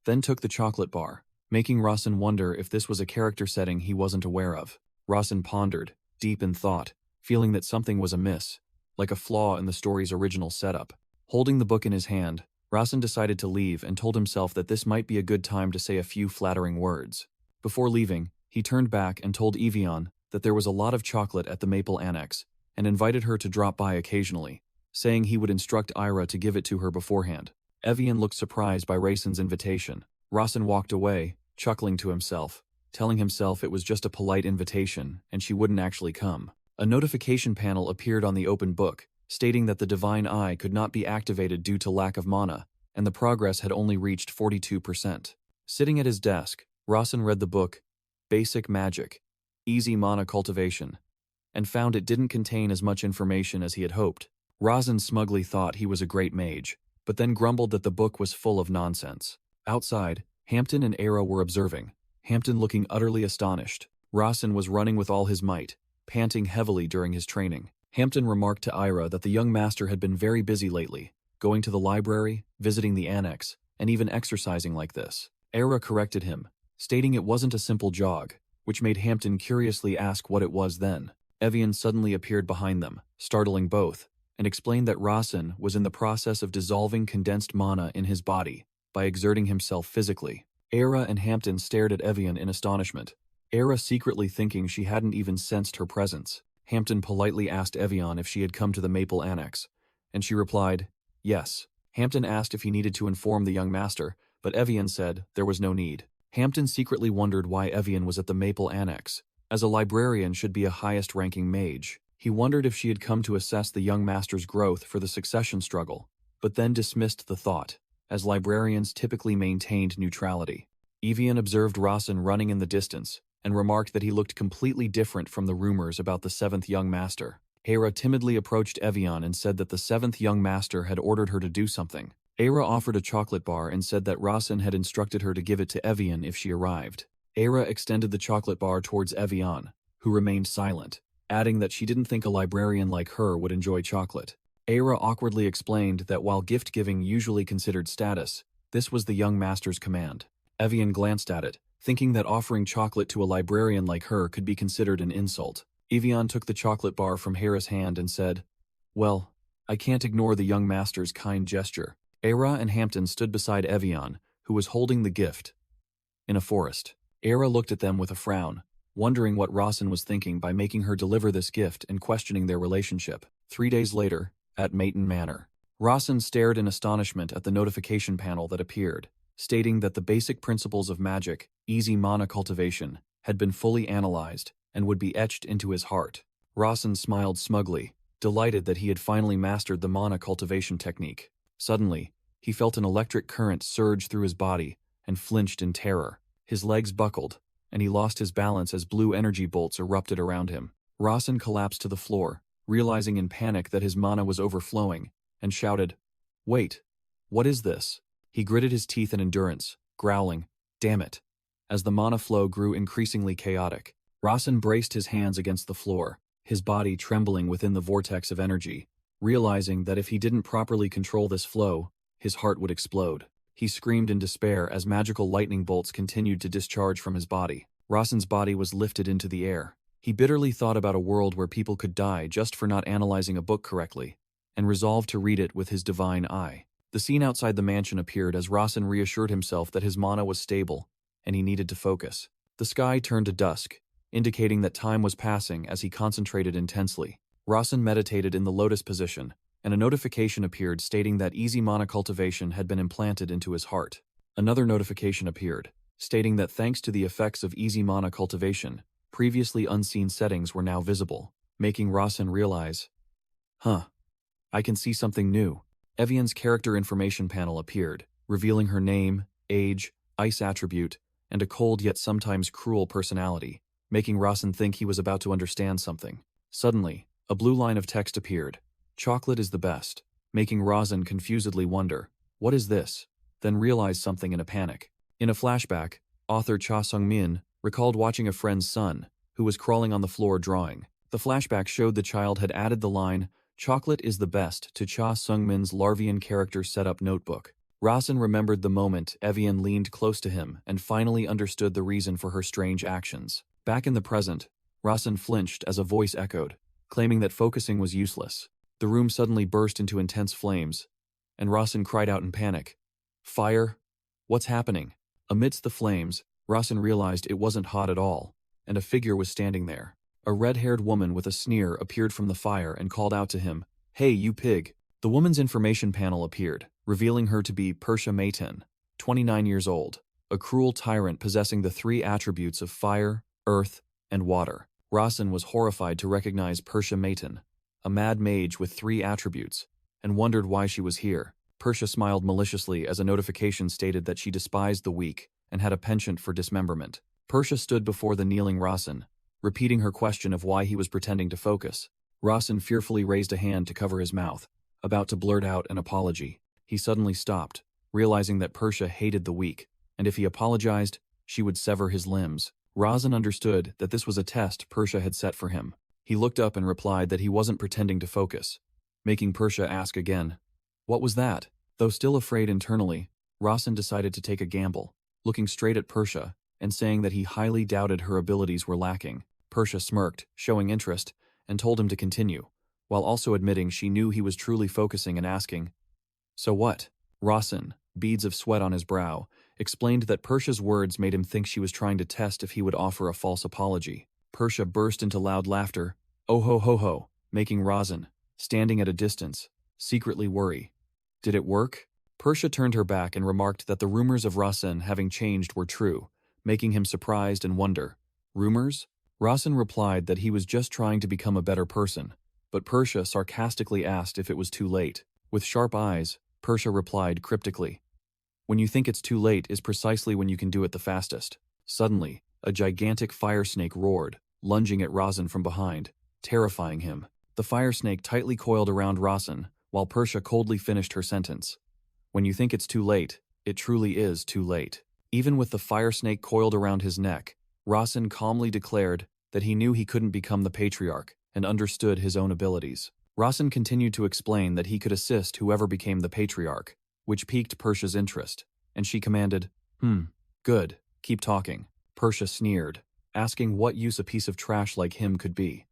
Then took the chocolate bar, making Rasen wonder if this was a character setting he wasn't aware of. Rasen pondered, deep in thought, feeling that something was amiss, like a flaw in the story's original setup. Holding the book in his hand, Rasen decided to leave and told himself that this might be a good time to say a few flattering words. Before leaving, he turned back and told Evian that there was a lot of chocolate at the Maple Annex, and invited her to drop by occasionally, saying he would instruct Ira to give it to her beforehand. Evian looked surprised by Rasen's invitation. Rasen walked away, chuckling to himself, telling himself it was just a polite invitation and she wouldn't actually come. A notification panel appeared on the open book, stating that the Divine Eye could not be activated due to lack of mana, and the progress had only reached 42%. Sitting at his desk, Rasen read the book, Basic Magic, Easy Mana Cultivation, and found it didn't contain as much information as he had hoped. Rasen smugly thought he was a great mage, but then grumbled that the book was full of nonsense. Outside, Hampton and Era were observing, Hampton looking utterly astonished. Rasen was running with all his might, panting heavily during his training. Hampton remarked to Ira that the young master had been very busy lately, going to the library, visiting the annex, and even exercising like this. Era corrected him, stating it wasn't a simple jog, which made Hampton curiously ask what it was then. Evian suddenly appeared behind them, startling both, and explained that Rasen was in the process of dissolving condensed mana in his body by exerting himself physically. Era and Hampton stared at Evian in astonishment, Era secretly thinking she hadn't even sensed her presence. Hampton politely asked Evian if she had come to the Maple Annex, and she replied, yes. Hampton asked if he needed to inform the young master, but Evian said there was no need. Hampton secretly wondered why Evian was at the Maple Annex, as a librarian should be a highest-ranking mage. He wondered if she had come to assess the young master's growth for the succession struggle, but then dismissed the thought, as librarians typically maintained neutrality. Evian observed Rasen running in the distance, and remarked that he looked completely different from the rumors about the seventh young master. Era timidly approached Evian and said that the seventh young master had ordered her to do something. Era offered a chocolate bar and said that Rasen had instructed her to give it to Evian if she arrived. Era extended the chocolate bar towards Evian, who remained silent, adding that she didn't think a librarian like her would enjoy chocolate. Era awkwardly explained that while gift-giving usually considered status, this was the young master's command. Evian glanced at it, thinking that offering chocolate to a librarian like her could be considered an insult. Evian took the chocolate bar from Hera's hand and said, well, I can't ignore the young master's kind gesture. Era and Hampton stood beside Evian, who was holding the gift, in a forest. Era looked at them with a frown, wondering what Rasen was thinking by making her deliver this gift and questioning their relationship. 3 days later, at Maton Manor, Rasen stared in astonishment at the notification panel that appeared, stating that the basic principles of magic, easy mana cultivation, had been fully analyzed and would be etched into his heart. Rasen smiled smugly, delighted that he had finally mastered the mana cultivation technique. Suddenly, he felt an electric current surge through his body and flinched in terror. His legs buckled, and he lost his balance as blue energy bolts erupted around him. Rasen collapsed to the floor, realizing in panic that his mana was overflowing, and shouted, wait, what is this? He gritted his teeth in endurance, growling, damn it, as the mana flow grew increasingly chaotic. Rasen braced his hands against the floor, his body trembling within the vortex of energy, realizing that if he didn't properly control this flow, his heart would explode. He screamed in despair as magical lightning bolts continued to discharge from his body. Rasen's body was lifted into the air. He bitterly thought about a world where people could die just for not analyzing a book correctly, and resolved to read it with his divine eye. The scene outside the mansion appeared as Rasen reassured himself that his mana was stable, and he needed to focus. The sky turned to dusk, indicating that time was passing as he concentrated intensely. Rasen meditated in the lotus position, and a notification appeared stating that easy mana cultivation had been implanted into his heart. Another notification appeared, stating that thanks to the effects of easy mana cultivation, previously unseen settings were now visible, making Rasen realize, I can see something new. Evian's character information panel appeared, revealing her name, age, ice attribute, and a cold yet sometimes cruel personality, making Rasen think he was about to understand something. Suddenly, a blue line of text appeared. Chocolate is the best, making Rasen confusedly wonder, what is this? Then realize something in a panic. In a flashback, author Cha Sung-min recalled watching a friend's son, who was crawling on the floor drawing. The flashback showed the child had added the line, Chocolate is the best to Cha Sungmin's Larvian character setup notebook. Rasen remembered the moment Evian leaned close to him and finally understood the reason for her strange actions. Back in the present, Rasen flinched as a voice echoed, claiming that focusing was useless. The room suddenly burst into intense flames, and Rasen cried out in panic. Fire? What's happening? Amidst the flames, Rasen realized it wasn't hot at all, and a figure was standing there. A red-haired woman with a sneer appeared from the fire and called out to him, "Hey, you pig!" The woman's information panel appeared, revealing her to be Persha Mayten, 29 years old, a cruel tyrant possessing the 3 attributes of fire, earth, and water. Rasen was horrified to recognize Persha Mayten, a mad mage with 3 attributes, and wondered why she was here. Persha smiled maliciously as a notification stated that she despised the weak and had a penchant for dismemberment. Persha stood before the kneeling Rasen, repeating her question of why he was pretending to focus. Rasen fearfully raised a hand to cover his mouth, about to blurt out an apology. He suddenly stopped, realizing that Persha hated the weak, and if he apologized, she would sever his limbs. Rasen understood that this was a test Persha had set for him. He looked up and replied that he wasn't pretending to focus, making Persha ask again, "What was that?" Though still afraid internally, Rasen decided to take a gamble, looking straight at Persha and saying that he highly doubted her abilities were lacking. Persha smirked, showing interest, and told him to continue, while also admitting she knew he was truly focusing and asking, "So what?" Rasen, beads of sweat on his brow, explained that Persha's words made him think she was trying to test if he would offer a false apology. Persha burst into loud laughter, "Oh ho ho ho," making Rasen, standing at a distance, secretly worry. Did it work? Persha turned her back and remarked that the rumors of Rasen having changed were true, making him surprised and wonder. Rumors? Rasen replied that he was just trying to become a better person, but Persha sarcastically asked if it was too late. With sharp eyes, Persha replied cryptically, "When you think it's too late is precisely when you can do it the fastest." Suddenly, a gigantic fire snake roared, lunging at Rasen from behind, terrifying him. The fire snake tightly coiled around Rasen, while Persha coldly finished her sentence. "When you think it's too late, it truly is too late." Even with the fire snake coiled around his neck, Rasen calmly declared that he knew he couldn't become the patriarch and understood his own abilities. Rasen continued to explain that he could assist whoever became the patriarch, which piqued Persha's interest, and she commanded, Good, keep talking." Persha sneered, asking what use a piece of trash like him could be,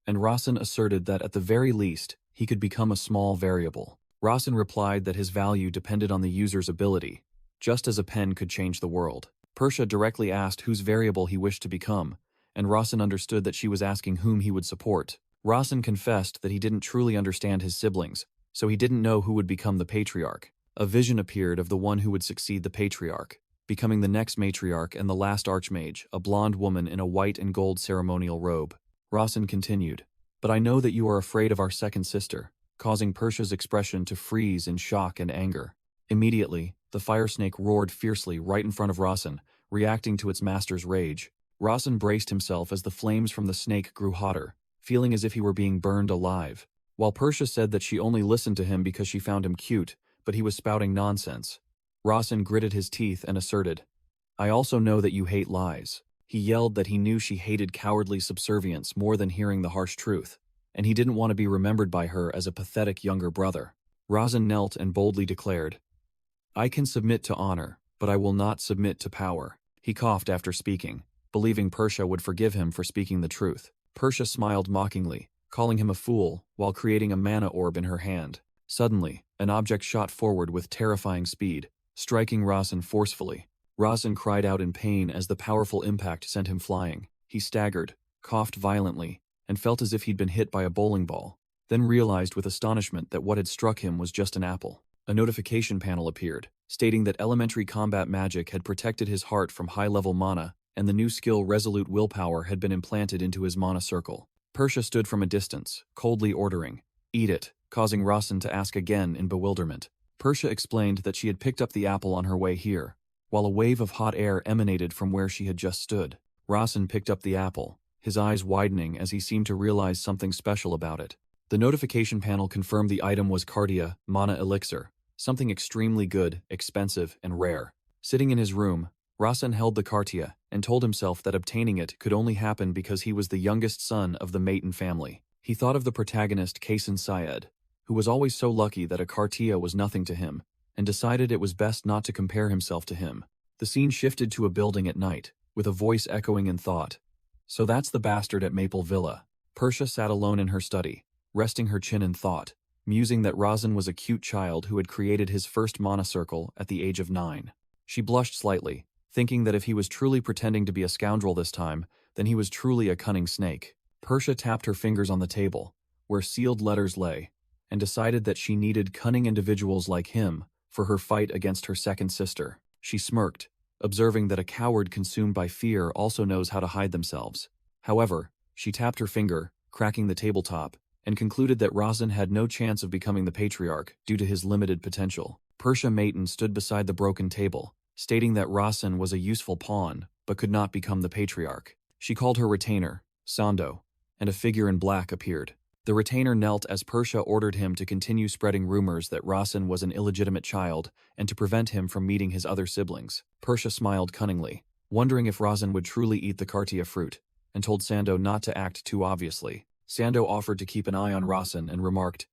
and Rasen asserted that at the very least, he could become a small variable. Rasen replied that his value depended on the user's ability, just as a pen could change the world. Persha directly asked whose variable he wished to become, and Rasen understood that she was asking whom he would support. Rasen confessed that he didn't truly understand his siblings, so he didn't know who would become the patriarch. A vision appeared of the one who would succeed the patriarch, becoming the next matriarch and the last archmage, a blonde woman in a white and gold ceremonial robe. Rasen continued, "But I know that you are afraid of our second sister," causing Persha's expression to freeze in shock and anger. Immediately, the fire snake roared fiercely right in front of Rasen, reacting to its master's rage. Rasen braced himself as the flames from the snake grew hotter, feeling as if he were being burned alive. While Persha said that she only listened to him because she found him cute, but he was spouting nonsense, Rasen gritted his teeth and asserted, "I also know that you hate lies." He yelled that he knew she hated cowardly subservience more than hearing the harsh truth, and he didn't want to be remembered by her as a pathetic younger brother. Rasen knelt and boldly declared, "I can submit to honor, but I will not submit to power." He coughed after speaking, believing Persha would forgive him for speaking the truth. Persha smiled mockingly, calling him a fool, while creating a mana orb in her hand. Suddenly, an object shot forward with terrifying speed, striking Rasen forcefully. Rasen cried out in pain as the powerful impact sent him flying. He staggered, coughed violently, and felt as if he'd been hit by a bowling ball, then realized with astonishment that what had struck him was just an apple. A notification panel appeared, stating that elementary combat magic had protected his heart from high-level mana, and the new skill Resolute Willpower had been implanted into his mana circle. Persha stood from a distance, coldly ordering, "Eat it," causing Rasen to ask again in bewilderment. Persha explained that she had picked up the apple on her way here, while a wave of hot air emanated from where she had just stood. Rasen picked up the apple, his eyes widening as he seemed to realize something special about it. The notification panel confirmed the item was Cardia, Mana Elixir, something extremely good, expensive, and rare. Sitting in his room, Rasen held the Cartia and told himself that obtaining it could only happen because he was the youngest son of the Mayton family. He thought of the protagonist Kaysen Syed, who was always so lucky that a Kartia was nothing to him, and decided it was best not to compare himself to him. The scene shifted to a building at night, with a voice echoing in thought. So that's the bastard at Maple Villa. Persia sat alone in her study, resting her chin in thought, musing that Razan was a cute child who had created his first mana circle at the age of 9. She blushed slightly, thinking that if he was truly pretending to be a scoundrel this time, then he was truly a cunning snake. Persia tapped her fingers on the table, where sealed letters lay, and decided that she needed cunning individuals like him for her fight against her second sister. She smirked, observing that a coward consumed by fear also knows how to hide themselves. However, she tapped her finger, cracking the tabletop, and concluded that Razan had no chance of becoming the patriarch due to his limited potential. Persia Maiden stood beside the broken table, stating that Razan was a useful pawn, but could not become the patriarch. She called her retainer, Sando, and a figure in black appeared. The retainer knelt as Persia ordered him to continue spreading rumors that Razan was an illegitimate child and to prevent him from meeting his other siblings. Persia smiled cunningly, wondering if Razan would truly eat the Kartia fruit, and told Sando not to act too obviously. Sando offered to keep an eye on Razan and remarked,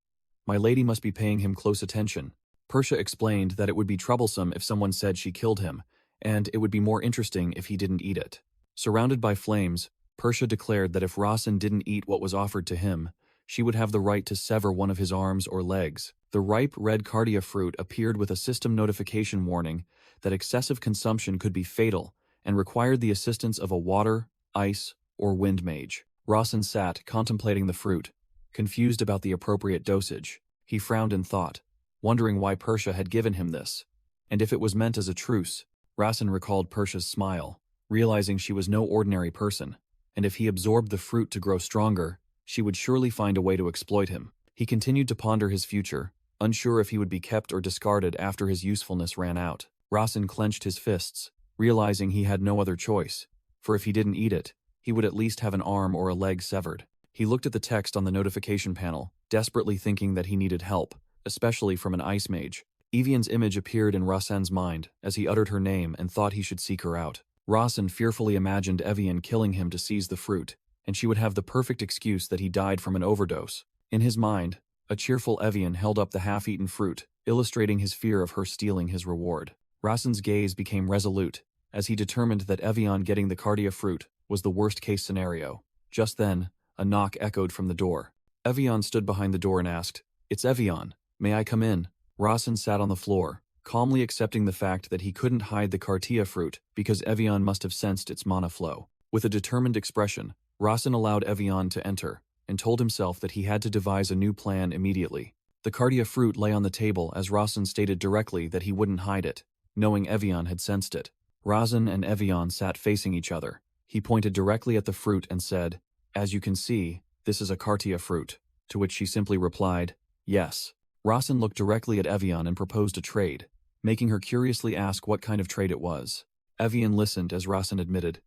"My lady must be paying him close attention." Persia explained that it would be troublesome if someone said she killed him, and it would be more interesting if he didn't eat it. Surrounded by flames, Persia declared that if Razan didn't eat what was offered to him, she would have the right to sever one of his arms or legs. The ripe red Kartia fruit appeared with a system notification warning that excessive consumption could be fatal and required the assistance of a water, ice, or wind mage. Razan sat, contemplating the fruit, confused about the appropriate dosage. He frowned in thought, wondering why Persia had given him this, and if it was meant as a truce. Razan recalled Persia's smile, realizing she was no ordinary person, and if he absorbed the fruit to grow stronger, she would surely find a way to exploit him. He continued to ponder his future, unsure if he would be kept or discarded after his usefulness ran out. Razan clenched his fists, realizing he had no other choice, for if he didn't eat it, he would at least have an arm or a leg severed. He looked at the text on the notification panel, desperately thinking that he needed help, especially from an ice mage. Evian's image appeared in Razan's mind as he uttered her name and thought he should seek her out. Razan fearfully imagined Evian killing him to seize the fruit, and she would have the perfect excuse that he died from an overdose. In his mind, a cheerful Evian held up the half-eaten fruit, illustrating his fear of her stealing his reward. Razan's gaze became resolute, as he determined that Evian getting the Kartia fruit was the worst-case scenario. Just then, a knock echoed from the door. Evian stood behind the door and asked, "It's Evian. May I come in?" Razan sat on the floor, calmly accepting the fact that he couldn't hide the Kartia fruit because Evian must have sensed its mana flow. With a determined expression, Razan allowed Evian to enter, and told himself that he had to devise a new plan immediately. The Kartia fruit lay on the table as Razan stated directly that he wouldn't hide it, knowing Evian had sensed it. Razan and Evian sat facing each other. He pointed directly at the fruit and said, "As you can see, this is a Kartia fruit," to which she simply replied, "Yes." Razan looked directly at Evian and proposed a trade, making her curiously ask what kind of trade it was. Evian listened as Razan admitted,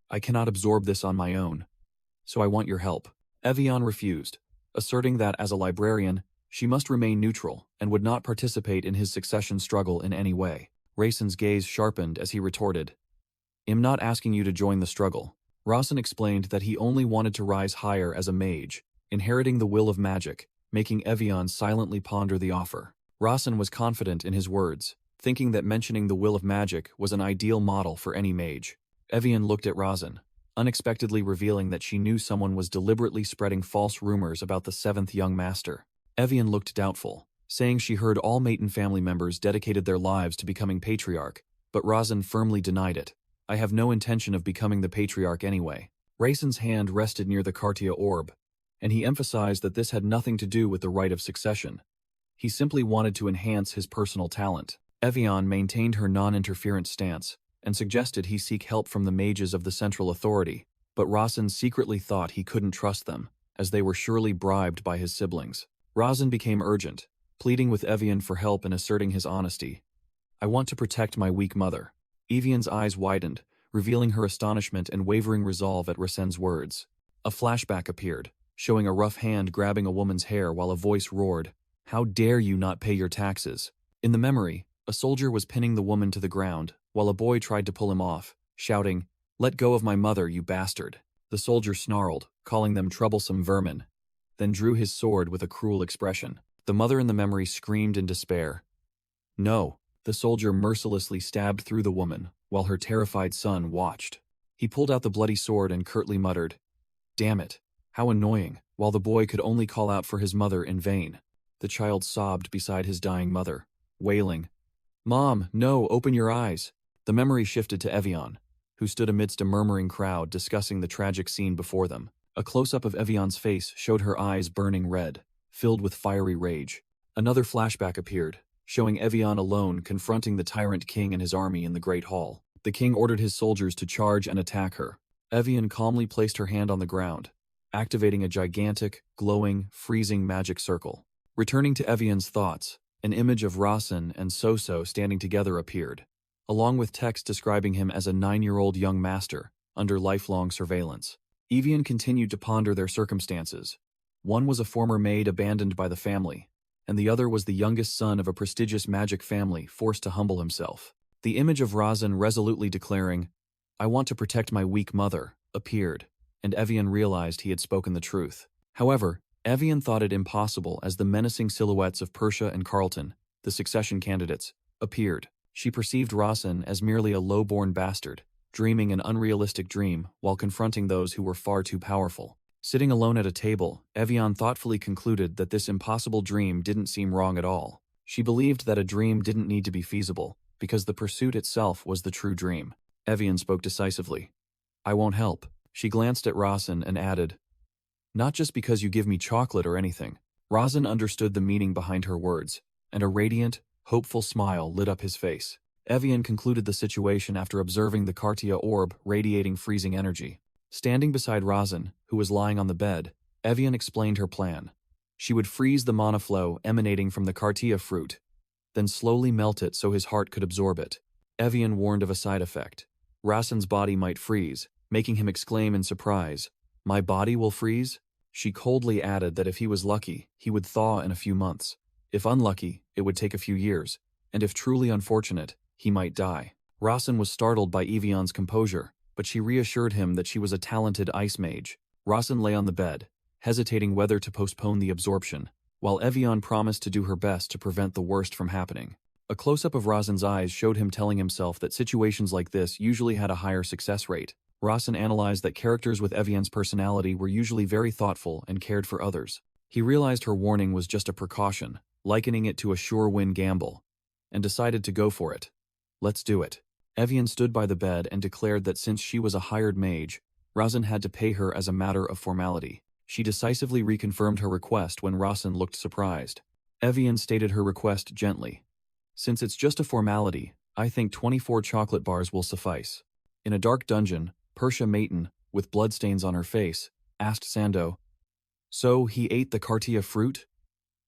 "I cannot absorb this on my own, so I want your help." Evian refused, asserting that as a librarian, she must remain neutral and would not participate in his succession struggle in any way. Razan's gaze sharpened as he retorted, "I'm not asking you to join the struggle." Razan explained that he only wanted to rise higher as a mage, inheriting the will of magic, making Evian silently ponder the offer. Razan was confident in his words, thinking that mentioning the will of magic was an ideal model for any mage. Evian looked at Razan, unexpectedly revealing that she knew someone was deliberately spreading false rumors about the 7th young master. Evian looked doubtful, saying she heard all Maiden family members dedicated their lives to becoming patriarch, but Razan firmly denied it. "I have no intention of becoming the patriarch anyway." Razan's hand rested near the Kartia orb, and he emphasized that this had nothing to do with the right of succession. He simply wanted to enhance his personal talent. Evian maintained her non-interference stance, and suggested he seek help from the mages of the Central Authority, but Razan secretly thought he couldn't trust them, as they were surely bribed by his siblings. Razan became urgent, pleading with Evian for help and asserting his honesty. "I want to protect my weak mother." Evian's eyes widened, revealing her astonishment and wavering resolve at Razan's words. A flashback appeared, showing a rough hand grabbing a woman's hair while a voice roared, "How dare you not pay your taxes?" In the memory, a soldier was pinning the woman to the ground, while a boy tried to pull him off, shouting, "Let go of my mother, you bastard." The soldier snarled, calling them troublesome vermin. then drew his sword with a cruel expression. The mother in the memory screamed in despair. No, the soldier mercilessly stabbed through the woman, while her terrified son watched. He pulled out the bloody sword and curtly muttered, "Damn it, how annoying," while the boy could only call out for his mother in vain. The child sobbed beside his dying mother, wailing, "Mom, no, open your eyes." The memory shifted to Evian, who stood amidst a murmuring crowd discussing the tragic scene before them. A close-up of Evian's face showed her eyes burning red, filled with fiery rage. Another flashback appeared, showing Evian alone confronting the tyrant king and his army in the Great Hall. The king ordered his soldiers to charge and attack her. Evian calmly placed her hand on the ground, activating a gigantic, glowing, freezing magic circle. Returning to Evian's thoughts, an image of Rasen and Soso standing together appeared, along with text describing him as a 9-year-old young master, under lifelong surveillance. Evian continued to ponder their circumstances. One was a former maid abandoned by the family, and the other was the youngest son of a prestigious magic family forced to humble himself. The image of Rasen resolutely declaring, "I want to protect my weak mother," appeared, and Evian realized he had spoken the truth. However, Evian thought it impossible as the menacing silhouettes of Persia and Carlton, the succession candidates, appeared. She perceived Rasen as merely a low-born bastard, dreaming an unrealistic dream while confronting those who were far too powerful. Sitting alone at a table, Evian thoughtfully concluded that this impossible dream didn't seem wrong at all. She believed that a dream didn't need to be feasible, because the pursuit itself was the true dream. Evian spoke decisively. "I won't help." She glanced at Rasen and added, "Not just because you give me chocolate or anything." Rasen understood the meaning behind her words, and a radiant, hopeful smile lit up his face. Evian concluded the situation after observing the Cartia orb radiating freezing energy. Standing beside Rasen, who was lying on the bed, Evian explained her plan. She would freeze the mana flow emanating from the Cartia fruit, then slowly melt it so his heart could absorb it. Evian warned of a side effect. Rasen's body might freeze, making him exclaim in surprise, "My body will freeze?" She coldly added that if he was lucky, he would thaw in a few months. If unlucky, it would take a few years, and if truly unfortunate, he might die. Rasen was startled by Evian's composure, but she reassured him that she was a talented ice mage. Rasen lay on the bed, hesitating whether to postpone the absorption, while Evian promised to do her best to prevent the worst from happening. A close-up of Rasen's eyes showed him telling himself that situations like this usually had a higher success rate. Rasen analyzed that characters with Evian's personality were usually very thoughtful and cared for others. He realized her warning was just a precaution, likening it to a sure-win gamble, and decided to go for it. "Let's do it." Evian stood by the bed and declared that since she was a hired mage, Rasen had to pay her as a matter of formality. She decisively reconfirmed her request when Rasen looked surprised. Evian stated her request gently. "Since it's just a formality, I think 24 chocolate bars will suffice." In a dark dungeon, Persia Maiden, with bloodstains on her face, asked Sando, "So he ate the Cartia fruit?"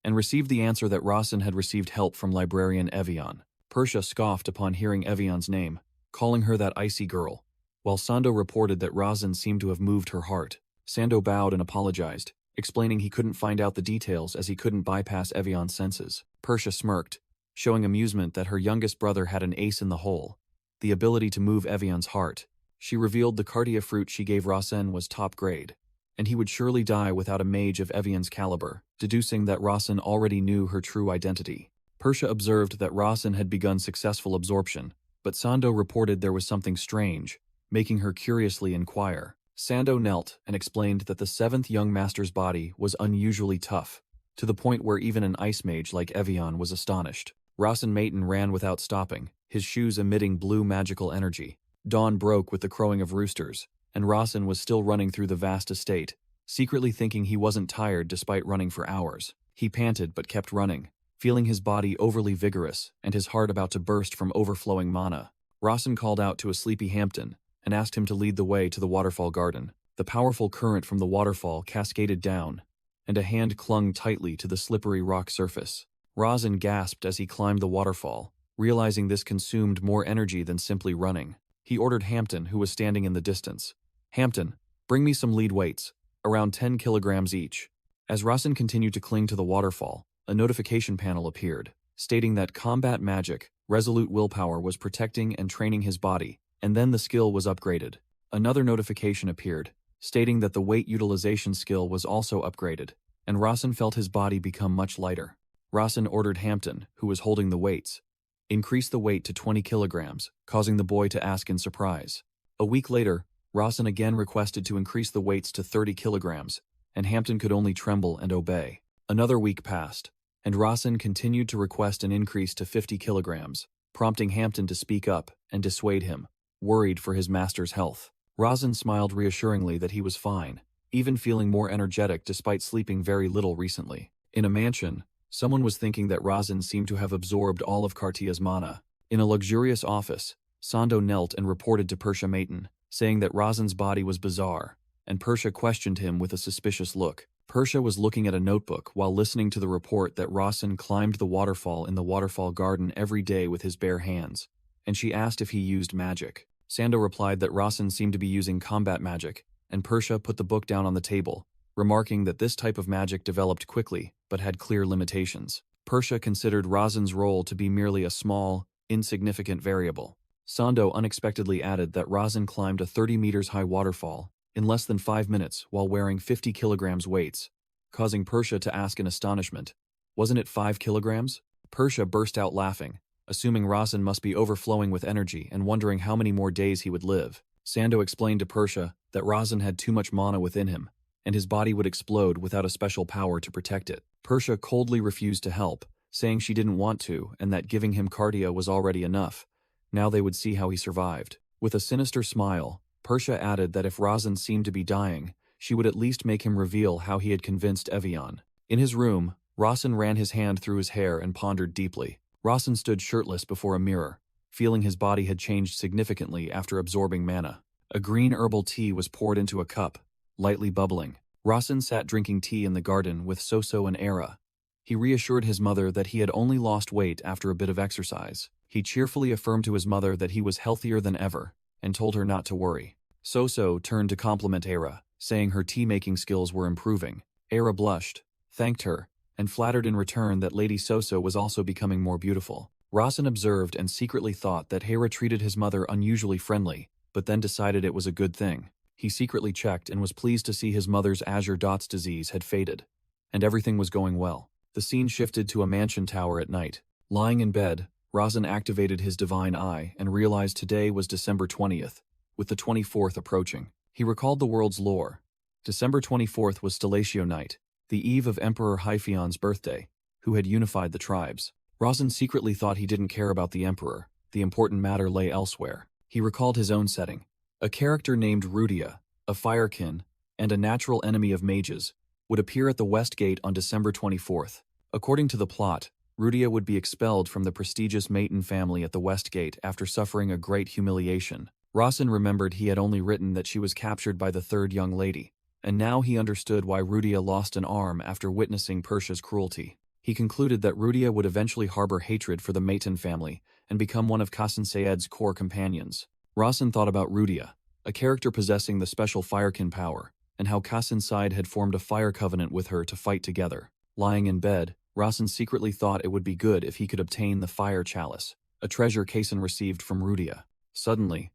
and received the answer that Rasen had received help from librarian Evian. Persia scoffed upon hearing Evian's name, calling her that icy girl, while Sando reported that Rasen seemed to have moved her heart. Sando bowed and apologized, explaining he couldn't find out the details as he couldn't bypass Evian's senses. Persia smirked, showing amusement that her youngest brother had an ace in the hole, the ability to move Evian's heart. She revealed the Cartia fruit she gave Rasen was top grade, and he would surely die without a mage of Evian's caliber, deducing that Rasen already knew her true identity. Persia observed that Rasen had begun successful absorption, but Sando reported there was something strange, making her curiously inquire. Sando knelt and explained that the 7th young master's body was unusually tough, to the point where even an ice mage like Evian was astonished. Rasen Maiden ran without stopping, his shoes emitting blue magical energy. Dawn broke with the crowing of roosters, and Rasen was still running through the vast estate, secretly thinking he wasn't tired despite running for hours. He panted but kept running, feeling his body overly vigorous and his heart about to burst from overflowing mana. Rasen called out to a sleepy Hampton and asked him to lead the way to the waterfall garden. The powerful current from the waterfall cascaded down, and a hand clung tightly to the slippery rock surface. Rasen gasped as he climbed the waterfall, realizing this consumed more energy than simply running. He ordered Hampton, who was standing in the distance, "Hampton, bring me some lead weights, around 10 kilograms each." As Rasen continued to cling to the waterfall, a notification panel appeared, stating that combat magic, resolute willpower was protecting and training his body, and then the skill was upgraded. Another notification appeared, stating that the weight utilization skill was also upgraded, and Rasen felt his body become much lighter. Rasen ordered Hampton, who was holding the weights, increase the weight to 20 kilograms, causing the boy to ask in surprise. A week later, Rasen again requested to increase the weights to 30 kilograms, and Hampton could only tremble and obey. Another week passed, and Rasen continued to request an increase to 50 kilograms, prompting Hampton to speak up and dissuade him, worried for his master's health. Rasen smiled reassuringly that he was fine, even feeling more energetic despite sleeping very little recently. In a mansion, someone was thinking that Rasen seemed to have absorbed all of Cartia's mana. In a luxurious office, Sando knelt and reported to Persia Maton, saying that Rasen's body was bizarre, and Persia questioned him with a suspicious look. Persia was looking at a notebook while listening to the report that Rasen climbed the waterfall in the waterfall garden every day with his bare hands, and she asked if he used magic. Sando replied that Rasen seemed to be using combat magic, and Persia put the book down on the table, remarking that this type of magic developed quickly but had clear limitations. Persia considered Rasen's role to be merely a small, insignificant variable. Sando unexpectedly added that Rasen climbed a 30 meters high waterfall in less than 5 minutes while wearing 50 kilograms weights, causing Persia to ask in astonishment, "Wasn't it 5 kilograms?" Persia burst out laughing, assuming Rasen must be overflowing with energy and wondering how many more days he would live. Sando explained to Persia that Rasen had too much mana within him, and his body would explode without a special power to protect it. Persia coldly refused to help, saying she didn't want to and that giving him Cartia was already enough. Now they would see how he survived. With a sinister smile, Persia added that if Rasen seemed to be dying, she would at least make him reveal how he had convinced Evian. In his room, Rasen ran his hand through his hair and pondered deeply. Rasen stood shirtless before a mirror, feeling his body had changed significantly after absorbing mana. A green herbal tea was poured into a cup, lightly bubbling. Rasen sat drinking tea in the garden with Soso and Era. He reassured his mother that he had only lost weight after a bit of exercise. He cheerfully affirmed to his mother that he was healthier than ever, and told her not to worry. Soso turned to compliment Era, saying her tea-making skills were improving. Era blushed, thanked her, and flattered in return that Lady Soso was also becoming more beautiful. Rasen observed and secretly thought that Hera treated his mother unusually friendly, but then decided it was a good thing. He secretly checked and was pleased to see his mother's Azure Dots disease had faded, and everything was going well. The scene shifted to a mansion tower at night. Lying in bed, Rasen activated his divine eye and realized today was December 20th, with the 24th approaching. He recalled the world's lore. December 24th was Stellatio Night, the eve of Emperor Hyphaion's birthday, who had unified the tribes. Rasen secretly thought he didn't care about the Emperor. The important matter lay elsewhere. He recalled his own setting. A character named Rudia, a firekin, and a natural enemy of mages, would appear at the West Gate on December 24th. According to the plot, Rudia would be expelled from the prestigious Maton family at the West Gate after suffering a great humiliation. Rasen remembered he had only written that she was captured by the third young lady, and now he understood why Rudia lost an arm after witnessing Persia's cruelty. He concluded that Rudia would eventually harbor hatred for the Maton family and become one of Qasim Sayed's core companions. Rasen thought about Rudia, a character possessing the special firekin power, and how Qasim Sayed had formed a fire covenant with her to fight together. Lying in bed, Rasen secretly thought it would be good if he could obtain the fire chalice, a treasure Qasim received from Rudia. Suddenly,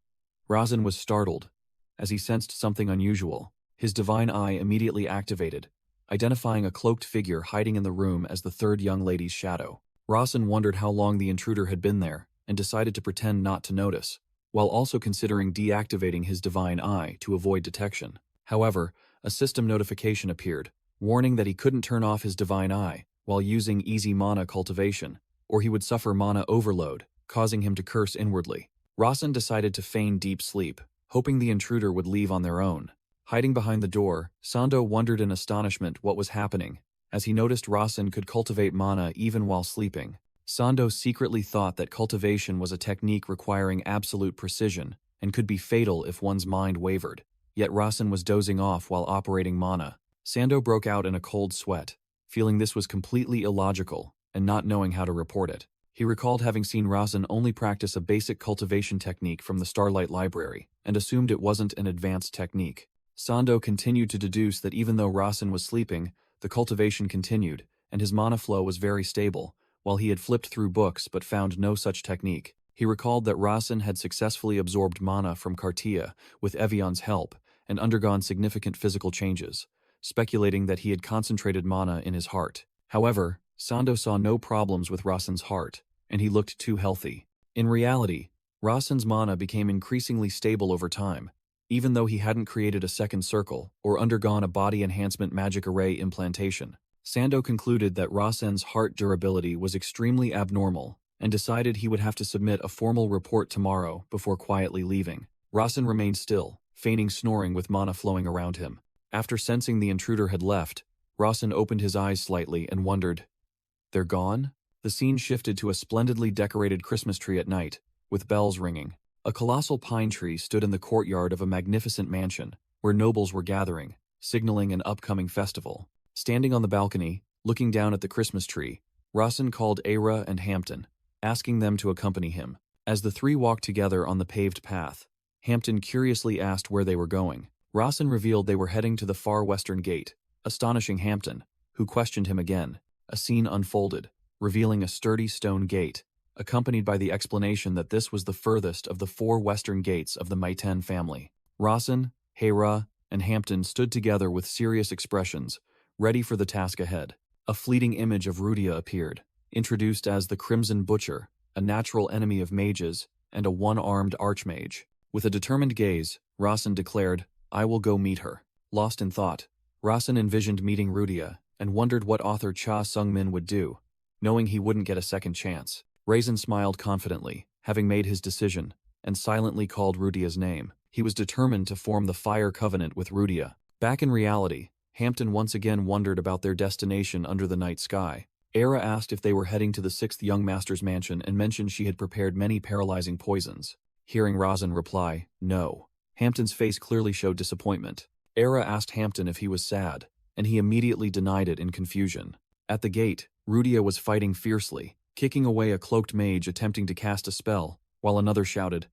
Rasen was startled, as he sensed something unusual. His divine eye immediately activated, identifying a cloaked figure hiding in the room as the third young lady's shadow. Rasen wondered how long the intruder had been there, and decided to pretend not to notice, while also considering deactivating his divine eye to avoid detection. However, a system notification appeared, warning that he couldn't turn off his divine eye while using easy mana cultivation, or he would suffer mana overload, causing him to curse inwardly. Rasen decided to feign deep sleep, hoping the intruder would leave on their own. Hiding behind the door, Sando wondered in astonishment what was happening, as he noticed Rasen could cultivate mana even while sleeping. Sando secretly thought that cultivation was a technique requiring absolute precision and could be fatal if one's mind wavered. Yet Rasen was dozing off while operating mana. Sando broke out in a cold sweat, feeling this was completely illogical and not knowing how to report it. He recalled having seen Rasen only practice a basic cultivation technique from the Starlight Library and assumed it wasn't an advanced technique. Sando continued to deduce that even though Rasen was sleeping, the cultivation continued, and his mana flow was very stable, while he had flipped through books but found no such technique. He recalled that Rasen had successfully absorbed mana from Cartia with Evian's help and undergone significant physical changes. speculating that he had concentrated mana in his heart. However, Sando saw no problems with Rasen's heart, and he looked too healthy. In reality, Rasen's mana became increasingly stable over time, even though he hadn't created a second circle or undergone a body enhancement magic array implantation. Sando concluded that Rasen's heart durability was extremely abnormal and decided he would have to submit a formal report tomorrow before quietly leaving. Rasen remained still, feigning snoring with mana flowing around him. After sensing the intruder had left, Rasen opened his eyes slightly and wondered, "They're gone?" The scene shifted to a splendidly decorated Christmas tree at night, with bells ringing. A colossal pine tree stood in the courtyard of a magnificent mansion, where nobles were gathering, signaling an upcoming festival. Standing on the balcony, looking down at the Christmas tree, Rasen called Aira and Hampton, asking them to accompany him. As the three walked together on the paved path, Hampton curiously asked where they were going. Rasen revealed they were heading to the far western gate, astonishing Hampton, who questioned him again. A scene unfolded, revealing a sturdy stone gate, accompanied by the explanation that this was the furthest of the 4 western gates of the Maiten family. Rasen, Hera, and Hampton stood together with serious expressions, ready for the task ahead. A fleeting image of Rudia appeared, introduced as the Crimson Butcher, a natural enemy of mages, and a one-armed archmage. With a determined gaze, Rasen declared, "I will go meet her." Lost in thought, Rasen envisioned meeting Rudia and wondered what author Cha Sung-min would do, knowing he wouldn't get a second chance. Raisin smiled confidently, having made his decision, and silently called Rudia's name. He was determined to form the Fire Covenant with Rudia. Back in reality, Hampton once again wondered about their destination under the night sky. Aira asked if they were heading to the 6th Young Master's mansion and mentioned she had prepared many paralyzing poisons. Hearing Rasen reply, "No," Hampton's face clearly showed disappointment. Aira asked Hampton if he was sad, and he immediately denied it in confusion. At the gate, Rudia was fighting fiercely, kicking away a cloaked mage attempting to cast a spell, while another shouted,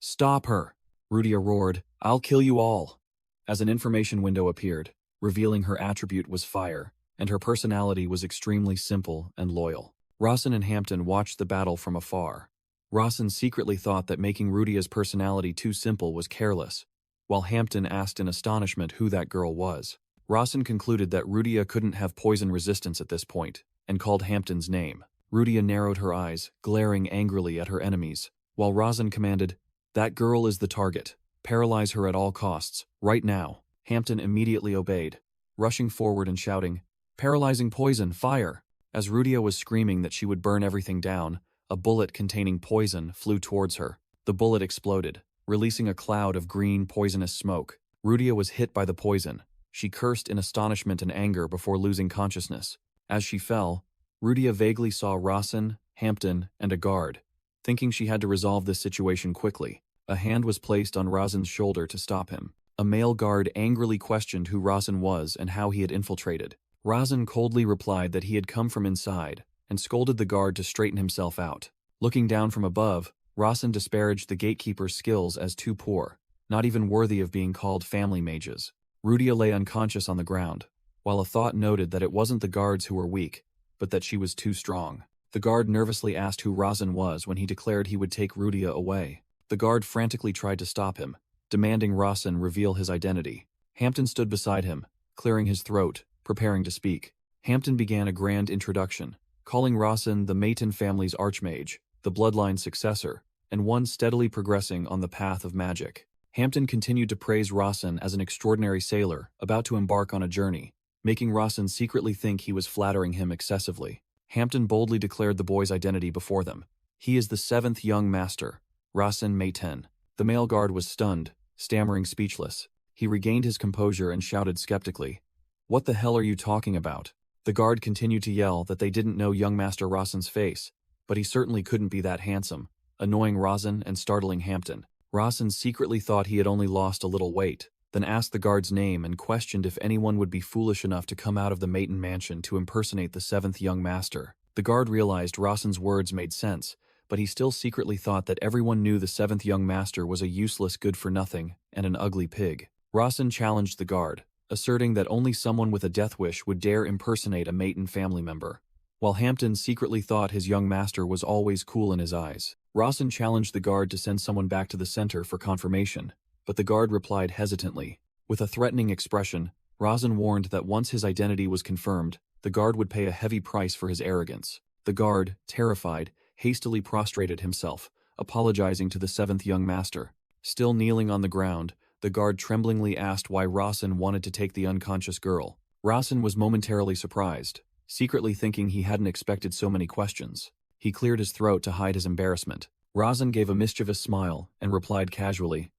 "Stop her!" Rudia roared, "I'll kill you all!" As an information window appeared, revealing her attribute was fire, and her personality was extremely simple and loyal. Rasen and Hampton watched the battle from afar. Rasen secretly thought that making Rudia's personality too simple was careless, while Hampton asked in astonishment who that girl was. Rasen concluded that Rudia couldn't have poison resistance at this point, and called Hampton's name. Rudia narrowed her eyes, glaring angrily at her enemies, while Rasen commanded, "That girl is the target. Paralyze her at all costs, right now." Hampton immediately obeyed, rushing forward and shouting, "Paralyzing poison, fire!" As Rudia was screaming that she would burn everything down, a bullet containing poison flew towards her. The bullet exploded, releasing a cloud of green, poisonous smoke. Rudia was hit by the poison. She cursed in astonishment and anger before losing consciousness. As she fell, Rudia vaguely saw Rasen, Hampton, and a guard. Thinking she had to resolve this situation quickly, a hand was placed on Rasen's shoulder to stop him. A male guard angrily questioned who Rasen was and how he had infiltrated. Rasen coldly replied that he had come from inside, and scolded the guard to straighten himself out. Looking down from above, Rasen disparaged the gatekeeper's skills as too poor, not even worthy of being called family mages. Rudia lay unconscious on the ground, while a thought noted that it wasn't the guards who were weak, but that she was too strong. The guard nervously asked who Rasen was when he declared he would take Rudia away. The guard frantically tried to stop him, demanding Rasen reveal his identity. Hampton stood beside him, clearing his throat, preparing to speak. Hampton began a grand introduction, calling Rasen the Maiten family's archmage, the bloodline successor, and one steadily progressing on the path of magic. Hampton continued to praise Rasen as an extraordinary sailor about to embark on a journey, making Rasen secretly think he was flattering him excessively. Hampton boldly declared the boy's identity before them. He is the 7th Young Master, Rasen Maiten. The male guard was stunned, stammering speechless. He regained his composure and shouted skeptically, "What the hell are you talking about?" The guard continued to yell that they didn't know young Master Rasen's face, but he certainly couldn't be that handsome, annoying Rasen and startling Hampton. Rasen secretly thought he had only lost a little weight, then asked the guard's name and questioned if anyone would be foolish enough to come out of the Maiten mansion to impersonate the 7th Young Master. The guard realized Rasen's words made sense, but he still secretly thought that everyone knew the 7th Young Master was a useless good-for-nothing and an ugly pig. Rasen challenged the guard, asserting that only someone with a death wish would dare impersonate a Maiten family member, while Hampton secretly thought his young master was always cool in his eyes. Rasen challenged the guard to send someone back to the center for confirmation, but the guard replied hesitantly. With a threatening expression, Razan warned that once his identity was confirmed, the guard would pay a heavy price for his arrogance. The guard, terrified, hastily prostrated himself, apologizing to the seventh young master. Still kneeling on the ground, the guard tremblingly asked why Razan wanted to take the unconscious girl. Razan was momentarily surprised, secretly thinking he hadn't expected so many questions. He cleared his throat to hide his embarrassment. Razan gave a mischievous smile and replied casually,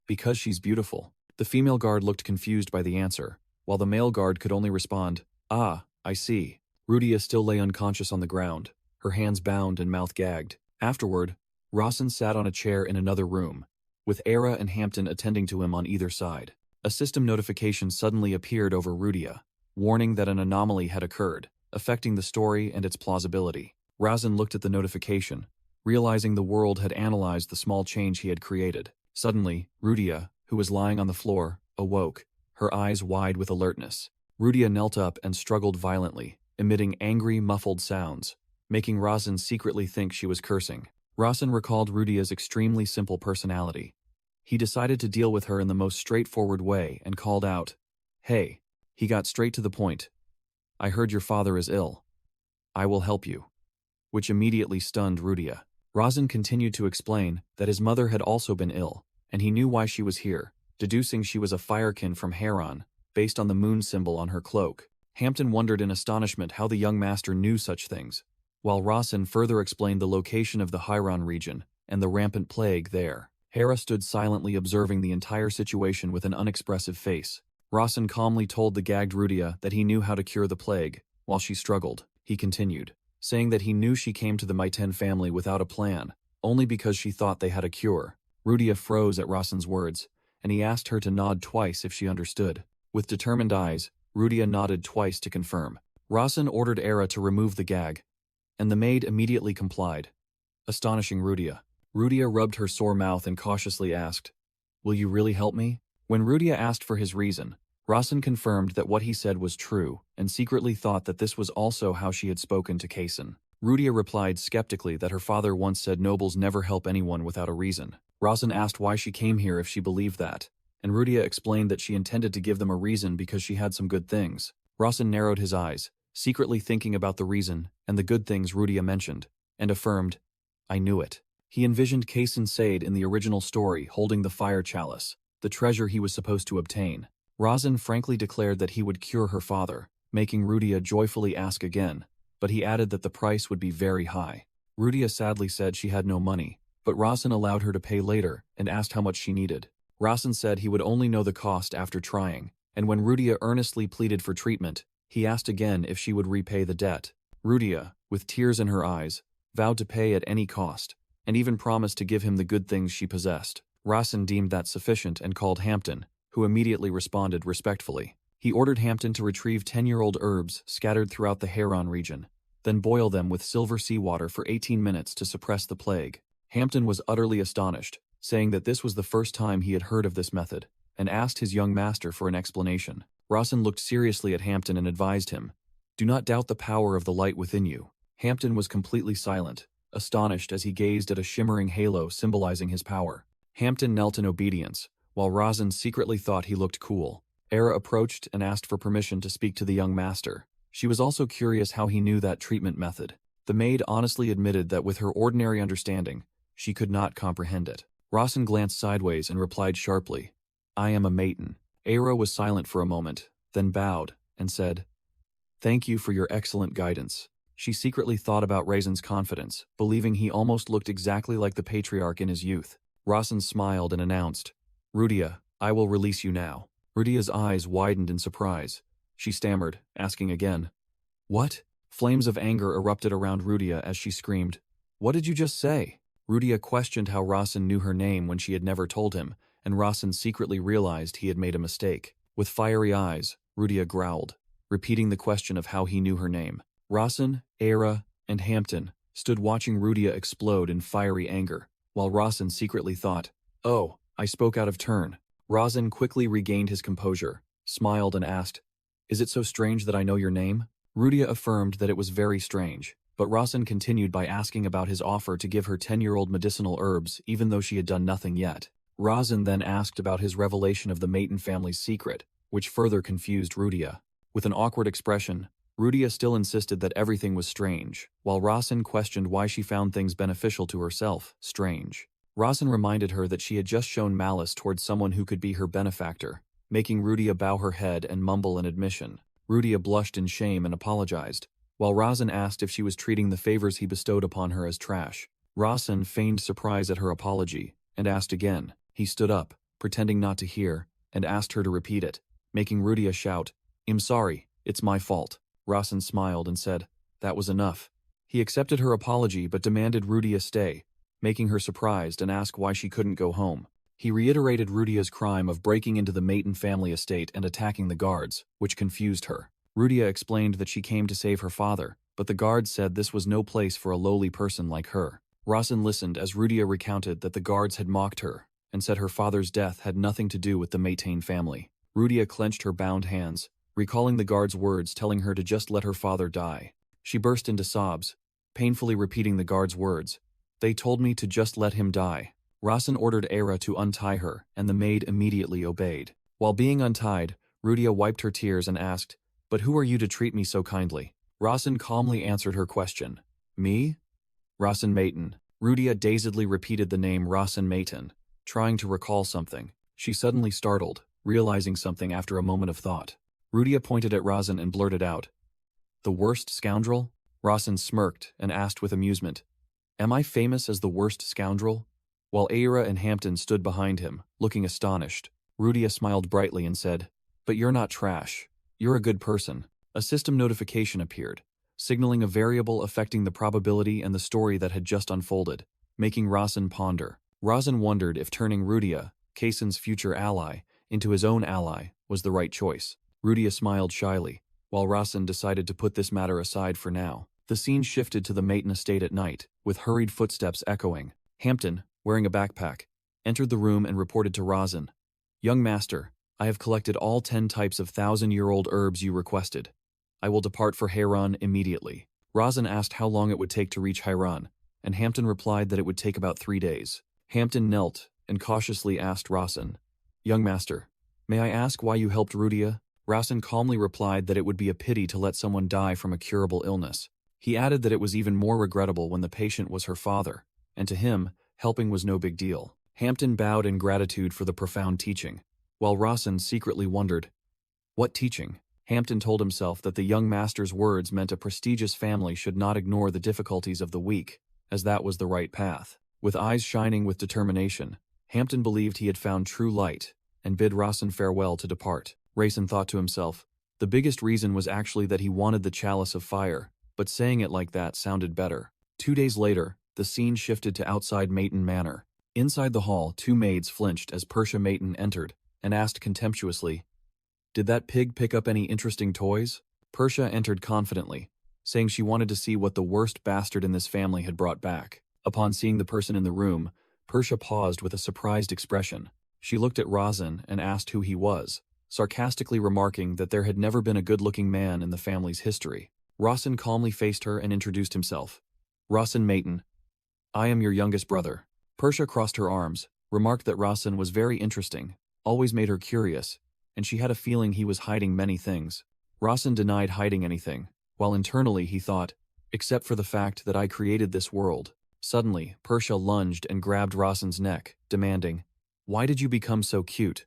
"Because she's beautiful." The female guard looked confused by the answer, while the male guard could only respond, "Ah, I see." Rudia still lay unconscious on the ground, her hands bound and mouth gagged. Afterward, Razan sat on a chair in another room, with Era and Hampton attending to him on either side. A system notification suddenly appeared over Rudia, warning that an anomaly had occurred, affecting the story and its plausibility. Razan looked at the notification, realizing the world had analyzed the small change he had created. Suddenly, Rudia, who was lying on the floor, awoke, her eyes wide with alertness. Rudia knelt up and struggled violently, emitting angry, muffled sounds, making Razan secretly think she was cursing. Razan recalled Rudia's extremely simple personality. He decided to deal with her in the most straightforward way and called out, "Hey." He got straight to the point. "I heard your father is ill. I will help you." Which immediately stunned Rudia. Razan continued to explain that his mother had also been ill, and he knew why she was here, deducing she was a firekin from Heron, based on the moon symbol on her cloak. Hampton wondered in astonishment how the young master knew such things, while Razan further explained the location of the Heron region and the rampant plague there. Hera stood silently observing the entire situation with an unexpressive face. Razan calmly told the gagged Rudia that he knew how to cure the plague. While she struggled, he continued, saying that he knew she came to the Maiten family without a plan, only because she thought they had a cure. Rudia froze at Razan's words, and he asked her to nod twice if she understood. With determined eyes, Rudia nodded twice to confirm. Razan ordered Era to remove the gag, and the maid immediately complied, astonishing Rudia. Rudia rubbed her sore mouth and cautiously asked, "Will you really help me?" When Rudia asked for his reason, Razan confirmed that what he said was true, and secretly thought that this was also how she had spoken to Kaysen. Rudia replied skeptically that her father once said nobles never help anyone without a reason. Razan asked why she came here if she believed that, and Rudia explained that she intended to give them a reason because she had some good things. Razan narrowed his eyes, secretly thinking about the reason and the good things Rudia mentioned, and affirmed, "I knew it." He envisioned Kaysen Sade in the original story holding the fire chalice, the treasure he was supposed to obtain. Razan frankly declared that he would cure her father, making Rudia joyfully ask again, but he added that the price would be very high. Rudia sadly said she had no money, but Razan allowed her to pay later and asked how much she needed. Razan said he would only know the cost after trying, and when Rudia earnestly pleaded for treatment, he asked again if she would repay the debt. Rudia, with tears in her eyes, vowed to pay at any cost, and even promised to give him the good things she possessed. Razan deemed that sufficient and called Hampton, who immediately responded respectfully. He ordered Hampton to retrieve 10-year-old herbs scattered throughout the Heron region, then boil them with silver seawater for 18 minutes to suppress the plague. Hampton was utterly astonished, saying that this was the first time he had heard of this method, and asked his young master for an explanation. Razan looked seriously at Hampton and advised him, "Do not doubt the power of the light within you." Hampton was completely silent, astonished as he gazed at a shimmering halo symbolizing his power. Hampton knelt in obedience, while Razan secretly thought he looked cool. Era approached and asked for permission to speak to the young master. She was also curious how he knew that treatment method. The maid honestly admitted that with her ordinary understanding, she could not comprehend it. Razan glanced sideways and replied sharply, "I am a maiden." Era was silent for a moment, then bowed and said, "Thank you for your excellent guidance." She secretly thought about Razan's confidence, believing he almost looked exactly like the patriarch in his youth. Razan smiled and announced, "Rudia, I will release you now." Rudia's eyes widened in surprise. She stammered, asking again, "What?" Flames of anger erupted around Rudia as she screamed, "What did you just say?" Rudia questioned how Razan knew her name when she had never told him, and Razan secretly realized he had made a mistake. With fiery eyes, Rudia growled, repeating the question of how he knew her name. Razan, Era, and Hampton stood watching Rudia explode in fiery anger, while Razan secretly thought, "Oh, I spoke out of turn." Razan quickly regained his composure, smiled and asked, "Is it so strange that I know your name?" Rudia affirmed that it was very strange, but Razan continued by asking about his offer to give her 10-year-old medicinal herbs even though she had done nothing yet. Razan then asked about his revelation of the Maiden family's secret, which further confused Rudia. With an awkward expression, Rudia still insisted that everything was strange, while Rasen questioned why she found things beneficial to herself strange. Rasen reminded her that she had just shown malice towards someone who could be her benefactor, making Rudia bow her head and mumble an admission. Rudia blushed in shame and apologized, while Rasen asked if she was treating the favors he bestowed upon her as trash. Rasen feigned surprise at her apology, and asked again. He stood up, pretending not to hear, and asked her to repeat it, making Rudia shout, "I'm sorry, it's my fault." Rasen smiled and said, "That was enough." He accepted her apology but demanded Rudia stay, making her surprised and ask why she couldn't go home. He reiterated Rudia's crime of breaking into the Maton family estate and attacking the guards, which confused her. Rudia explained that she came to save her father, but the guards said this was no place for a lowly person like her. Rasen listened as Rudia recounted that the guards had mocked her, and said her father's death had nothing to do with the Maton family. Rudia clenched her bound hands, recalling the guard's words telling her to just let her father die. She burst into sobs, painfully repeating the guard's words. "They told me to just let him die." Rasen ordered Era to untie her, and the maid immediately obeyed. While being untied, Rudia wiped her tears and asked, "But who are you to treat me so kindly?" Rasen calmly answered her question. "Me? Rasen Maton." Rudia dazedly repeated the name Rasen Maton, trying to recall something. She suddenly startled, realizing something after a moment of thought. Rudia pointed at Rasen and blurted out, "The worst scoundrel?" Rasen smirked and asked with amusement, "Am I famous as the worst scoundrel?" While Aira and Hampton stood behind him, looking astonished, Rudia smiled brightly and said, "But you're not trash. You're a good person." A system notification appeared, signaling a variable affecting the probability and the story that had just unfolded, making Rasen ponder. Rasen wondered if turning Rudia, Kaysen's future ally, into his own ally was the right choice. Rudia smiled shyly, while Rasen decided to put this matter aside for now. The scene shifted to the Maton estate at night, with hurried footsteps echoing. Hampton, wearing a backpack, entered the room and reported to Rasen, "Young master, I have collected all 10 types of 1,000-year-old herbs you requested. I will depart for Hayran immediately." Rasen asked how long it would take to reach Hayran, and Hampton replied that it would take about 3 days. Hampton knelt and cautiously asked Rasen, "Young master, may I ask why you helped Rudia?" Rasen calmly replied that it would be a pity to let someone die from a curable illness. He added that it was even more regrettable when the patient was her father, and to him, helping was no big deal. Hampton bowed in gratitude for the profound teaching, while Rasen secretly wondered, what teaching? Hampton told himself that the young master's words meant a prestigious family should not ignore the difficulties of the weak, as that was the right path. With eyes shining with determination, Hampton believed he had found true light, and bid Rasen farewell to depart. Rasen thought to himself, the biggest reason was actually that he wanted the chalice of fire, but saying it like that sounded better. 2 days later, the scene shifted to outside Maton Manor. Inside the hall, 2 maids flinched as Persia Maton entered, and asked contemptuously, "Did that pig pick up any interesting toys?" Persia entered confidently, saying she wanted to see what the worst bastard in this family had brought back. Upon seeing the person in the room, Persia paused with a surprised expression. She looked at Rasen and asked who he was, sarcastically remarking that there had never been a good-looking man in the family's history. Rasen calmly faced her and introduced himself. "Rasen Maton, I am your youngest brother." Persia crossed her arms, remarked that Rasen was very interesting, always made her curious, and she had a feeling he was hiding many things. Rasen denied hiding anything, while internally he thought, except for the fact that I created this world. Suddenly, Persia lunged and grabbed Rasen's neck, demanding, "Why did you become so cute?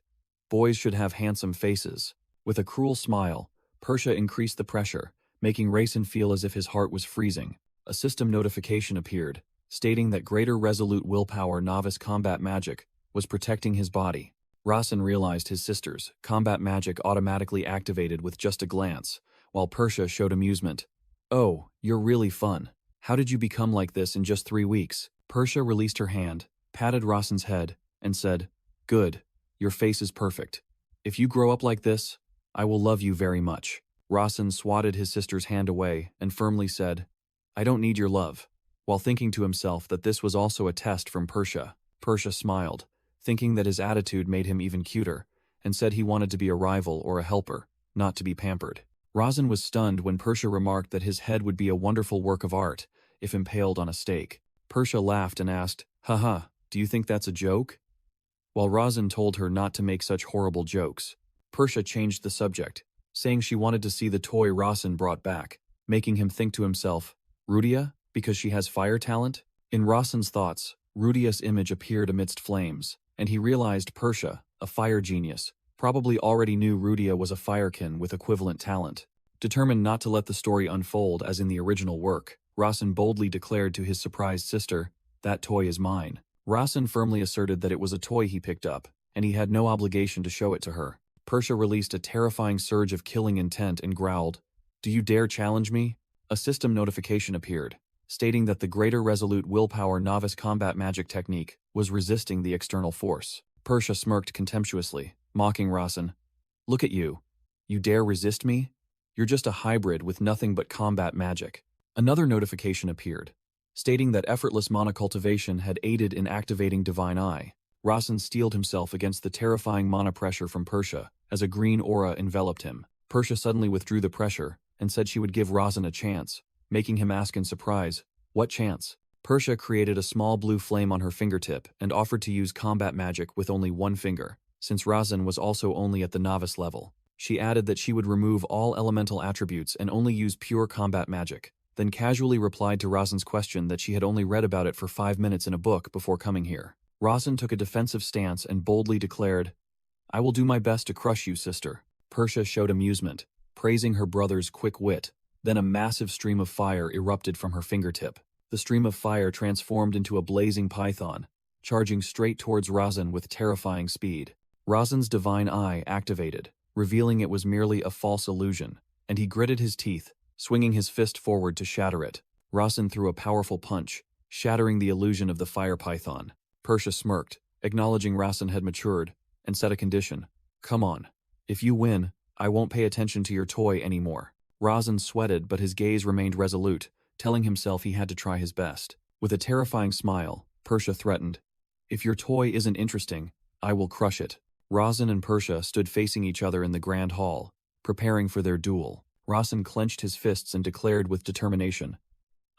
Boys should have handsome faces." With a cruel smile, Persia increased the pressure, making Rasen feel as if his heart was freezing. A system notification appeared, stating that greater resolute willpower novice combat magic was protecting his body. Rasen realized his sister's combat magic automatically activated with just a glance, while Persia showed amusement. "Oh, you're really fun. How did you become like this in just 3 weeks?" Persia released her hand, patted Rasen's head, and said, "Good, your face is perfect. If you grow up like this, I will love you very much." Rasen swatted his sister's hand away and firmly said, "I don't need your love," while thinking to himself that this was also a test from Persia. Persia smiled, thinking that his attitude made him even cuter, and said he wanted to be a rival or a helper, not to be pampered. Rasen was stunned when Persia remarked that his head would be a wonderful work of art if impaled on a stake. Persia laughed and asked, "Haha, do you think that's a joke?" While Rasen told her not to make such horrible jokes. Persha changed the subject, saying she wanted to see the toy Rasen brought back, making him think to himself, Rudia, because she has fire talent? In Rasen's thoughts, Rudia's image appeared amidst flames, and he realized Persha, a fire genius, probably already knew Rudia was a firekin with equivalent talent. Determined not to let the story unfold as in the original work, Rasen boldly declared to his surprised sister, "That toy is mine." Rasen firmly asserted that it was a toy he picked up, and he had no obligation to show it to her. Persha released a terrifying surge of killing intent and growled, "Do you dare challenge me?" A system notification appeared, stating that the greater resolute willpower novice combat magic technique was resisting the external force. Persha smirked contemptuously, mocking Rasen. "Look at you. You dare resist me? You're just a hybrid with nothing but combat magic." Another notification appeared, stating that effortless mana cultivation had aided in activating Divine Eye. Rasen steeled himself against the terrifying mana pressure from Persha as a green aura enveloped him. Persha suddenly withdrew the pressure and said she would give Rasen a chance, making him ask in surprise, "What chance?" Persha created a small blue flame on her fingertip and offered to use combat magic with only one finger, since Rasen was also only at the novice level. She added that she would remove all elemental attributes and only use pure combat magic, then casually replied to Rasen's question that she had only read about it for 5 minutes in a book before coming here. Rasen took a defensive stance and boldly declared, "I will do my best to crush you, sister." Persha showed amusement, praising her brother's quick wit. Then a massive stream of fire erupted from her fingertip. The stream of fire transformed into a blazing python, charging straight towards Rasen with terrifying speed. Rasen's Divine Eye activated, revealing it was merely a false illusion, and he gritted his teeth, swinging his fist forward to shatter it. Rasen threw a powerful punch, shattering the illusion of the fire python. Persha smirked, acknowledging Rasen had matured, and set a condition. "Come on. If you win, I won't pay attention to your toy anymore." Rasen sweated, but his gaze remained resolute, telling himself he had to try his best. With a terrifying smile, Persha threatened, "If your toy isn't interesting, I will crush it." Rasen and Persha stood facing each other in the grand hall, preparing for their duel. Rasen clenched his fists and declared with determination,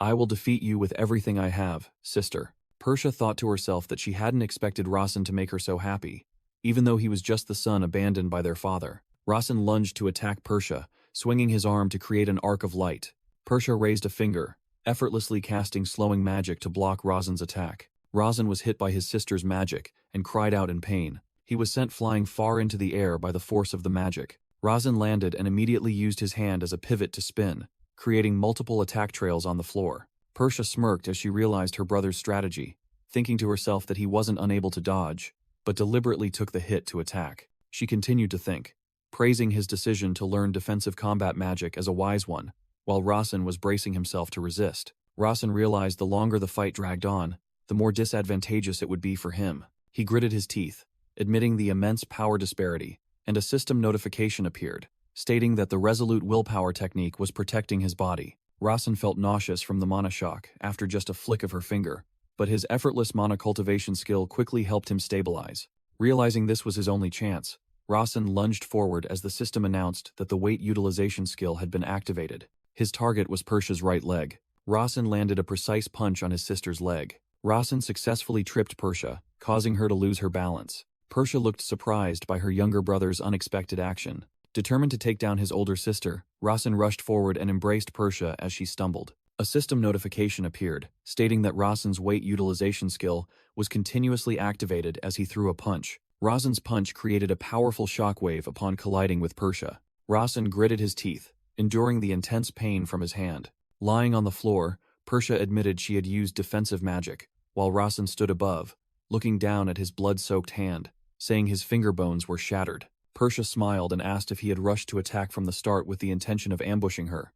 "I will defeat you with everything I have, sister." Persha thought to herself that she hadn't expected Rasen to make her so happy, even though he was just the son abandoned by their father. Rasen lunged to attack Persha, swinging his arm to create an arc of light. Persha raised a finger, effortlessly casting slowing magic to block Rasen's attack. Rasen was hit by his sister's magic and cried out in pain. He was sent flying far into the air by the force of the magic. Rasen landed and immediately used his hand as a pivot to spin, creating multiple attack trails on the floor. Persha smirked as she realized her brother's strategy, thinking to herself that he wasn't unable to dodge, but deliberately took the hit to attack. She continued to think, praising his decision to learn defensive combat magic as a wise one, while Rasen was bracing himself to resist. Rasen realized the longer the fight dragged on, the more disadvantageous it would be for him. He gritted his teeth, admitting the immense power disparity, and a system notification appeared, stating that the resolute willpower technique was protecting his body. Rasen felt nauseous from the mana shock after just a flick of her finger, but his effortless mana cultivation skill quickly helped him stabilize. Realizing this was his only chance, Rasen lunged forward as the system announced that the weight utilization skill had been activated. His target was Persha's right leg. Rasen landed a precise punch on his sister's leg. Rasen successfully tripped Persha, causing her to lose her balance. Persha looked surprised by her younger brother's unexpected action. Determined to take down his older sister, Rasen rushed forward and embraced Persha as she stumbled. A system notification appeared, stating that Rasen's weight utilization skill was continuously activated as he threw a punch. Rasen's punch created a powerful shockwave upon colliding with Persha. Rasen gritted his teeth, enduring the intense pain from his hand. Lying on the floor, Persha admitted she had used defensive magic, while Rasen stood above, looking down at his blood-soaked hand, saying his finger bones were shattered. Persha smiled and asked if he had rushed to attack from the start with the intention of ambushing her,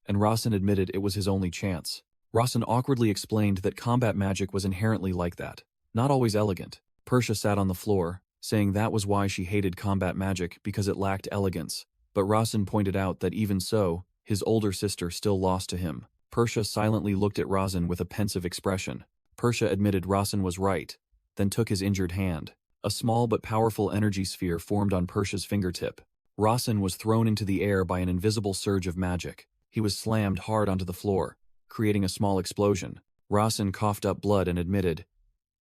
and Rasen admitted it was his only chance. Rasen awkwardly explained that combat magic was inherently like that, not always elegant. Persha sat on the floor, saying that was why she hated combat magic because it lacked elegance, but Rasen pointed out that even so, his older sister still lost to him. Persha silently looked at Rasen with a pensive expression. Persha admitted Rasen was right, then took his injured hand. A small but powerful energy sphere formed on Persha's fingertip. Rasen was thrown into the air by an invisible surge of magic. He was slammed hard onto the floor, creating a small explosion. Rasen coughed up blood and admitted,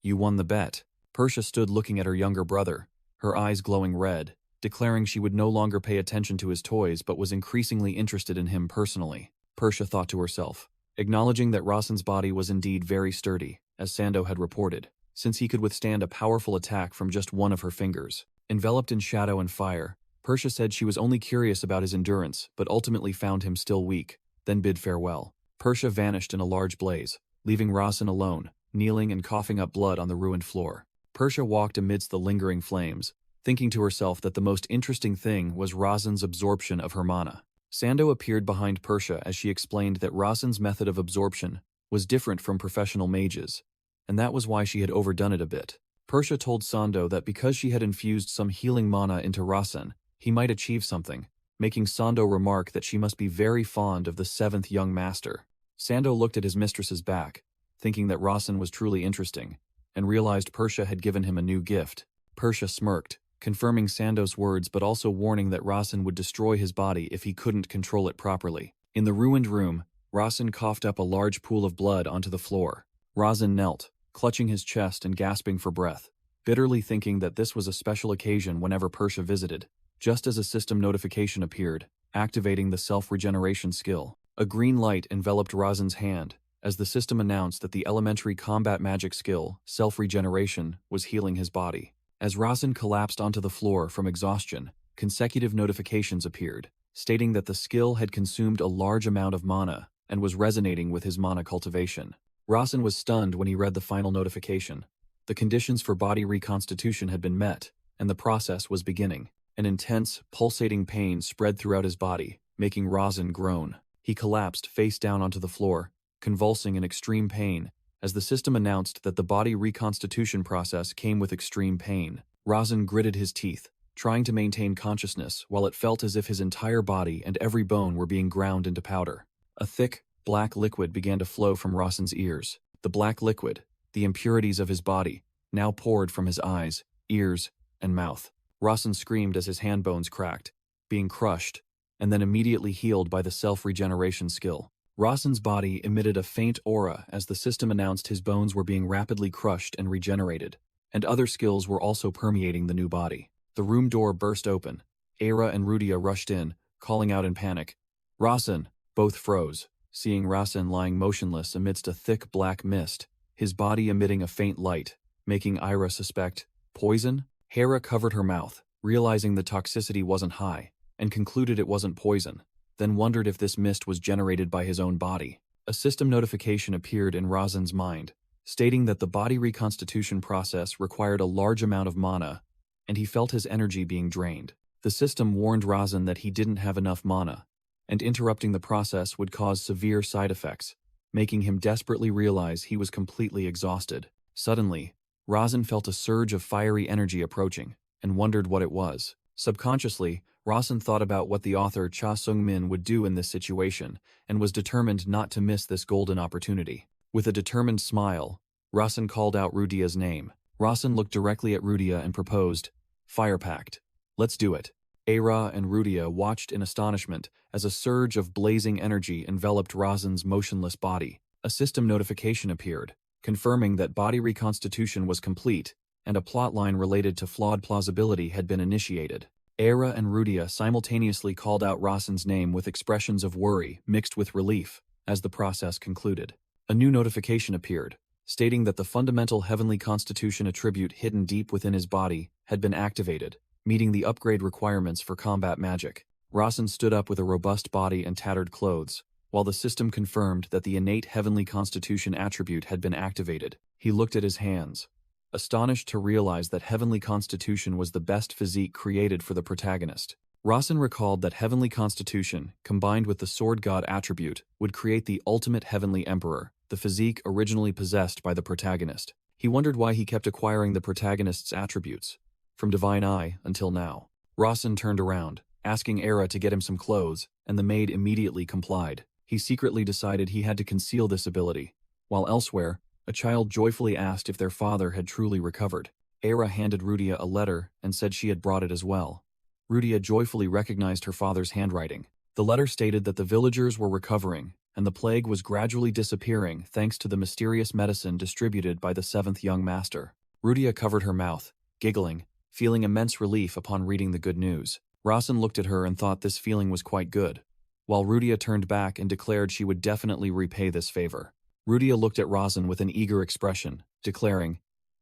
"You won the bet." Persha stood looking at her younger brother, her eyes glowing red, declaring she would no longer pay attention to his toys but was increasingly interested in him personally. Persia thought to herself, acknowledging that Rasen's body was indeed very sturdy, as Sando had reported, since he could withstand a powerful attack from just one of her fingers. Enveloped in shadow and fire, Persia said she was only curious about his endurance but ultimately found him still weak, then bid farewell. Persia vanished in a large blaze, leaving Rasen alone, kneeling and coughing up blood on the ruined floor. Persia walked amidst the lingering flames, thinking to herself that the most interesting thing was Rasen's absorption of her mana. Sando appeared behind Persia as she explained that Rasen's method of absorption was different from professional mages, and that was why she had overdone it a bit. Persia told Sando that because she had infused some healing mana into Rasen, he might achieve something, making Sando remark that she must be very fond of the seventh young master. Sando looked at his mistress's back, thinking that Rasen was truly interesting, and realized Persia had given him a new gift. Persia smirked, confirming Sando's words but also warning that Rasen would destroy his body if he couldn't control it properly. In the ruined room, Rasen coughed up a large pool of blood onto the floor. Rasen knelt, clutching his chest and gasping for breath, bitterly thinking that this was a special occasion whenever Persia visited. Just as a system notification appeared, activating the self-regeneration skill, a green light enveloped Rasen's hand as the system announced that the elementary combat magic skill, self-regeneration, was healing his body. As Rasen collapsed onto the floor from exhaustion, consecutive notifications appeared, stating that the skill had consumed a large amount of mana and was resonating with his mana cultivation. Rasen was stunned when he read the final notification. The conditions for body reconstitution had been met, and the process was beginning. An intense, pulsating pain spread throughout his body, making Rasen groan. He collapsed face down onto the floor, convulsing in extreme pain, as the system announced that the body reconstitution process came with extreme pain. Rasen gritted his teeth, trying to maintain consciousness while it felt as if his entire body and every bone were being ground into powder. A thick, black liquid began to flow from Rasen's ears. The black liquid, the impurities of his body, now poured from his eyes, ears, and mouth. Rasen screamed as his hand bones cracked, being crushed, and then immediately healed by the self-regeneration skill. Rasen's body emitted a faint aura as the system announced his bones were being rapidly crushed and regenerated, and other skills were also permeating the new body. The room door burst open. Era and Rudia rushed in, calling out in panic. "Rasen!" Both froze, seeing Rasen lying motionless amidst a thick black mist, his body emitting a faint light, making Ira suspect poison. Hera covered her mouth, realizing the toxicity wasn't high, and concluded it wasn't poison, then wondered if this mist was generated by his own body. A system notification appeared in Rasen's mind, stating that the body reconstitution process required a large amount of mana, and he felt his energy being drained. The system warned Rasen that he didn't have enough mana, and interrupting the process would cause severe side effects, making him desperately realize he was completely exhausted. Suddenly, Rasen felt a surge of fiery energy approaching, and wondered what it was. Subconsciously, Rasen thought about what the author Cha Sung-min would do in this situation, and was determined not to miss this golden opportunity. With a determined smile, Rasen called out Rudia's name. Rasen looked directly at Rudia and proposed, "Fire Pact. Let's do it." Era and Rudia watched in astonishment as a surge of blazing energy enveloped Rasen's motionless body. A system notification appeared, confirming that body reconstitution was complete, and a plotline related to flawed plausibility had been initiated. Era and Rudia simultaneously called out Rasen's name with expressions of worry mixed with relief as the process concluded. A new notification appeared, stating that the fundamental heavenly constitution attribute hidden deep within his body had been activated, meeting the upgrade requirements for combat magic. Rasen stood up with a robust body and tattered clothes, while the system confirmed that the innate heavenly constitution attribute had been activated. He looked at his hands, astonished to realize that heavenly constitution was the best physique created for the protagonist. Rasen recalled that heavenly constitution, combined with the sword god attribute, would create the ultimate heavenly emperor, the physique originally possessed by the protagonist. He wondered why he kept acquiring the protagonist's attributes, from Divine Eye until now. Rasen turned around, asking Era to get him some clothes, and the maid immediately complied. He secretly decided he had to conceal this ability, while elsewhere, a child joyfully asked if their father had truly recovered. Era handed Rudia a letter and said she had brought it as well. Rudia joyfully recognized her father's handwriting. The letter stated that the villagers were recovering, and the plague was gradually disappearing thanks to the mysterious medicine distributed by the seventh young master. Rudia covered her mouth, giggling, feeling immense relief upon reading the good news. Rasen looked at her and thought this feeling was quite good, while Rudia turned back and declared she would definitely repay this favor. Rudia looked at Rasen with an eager expression, declaring,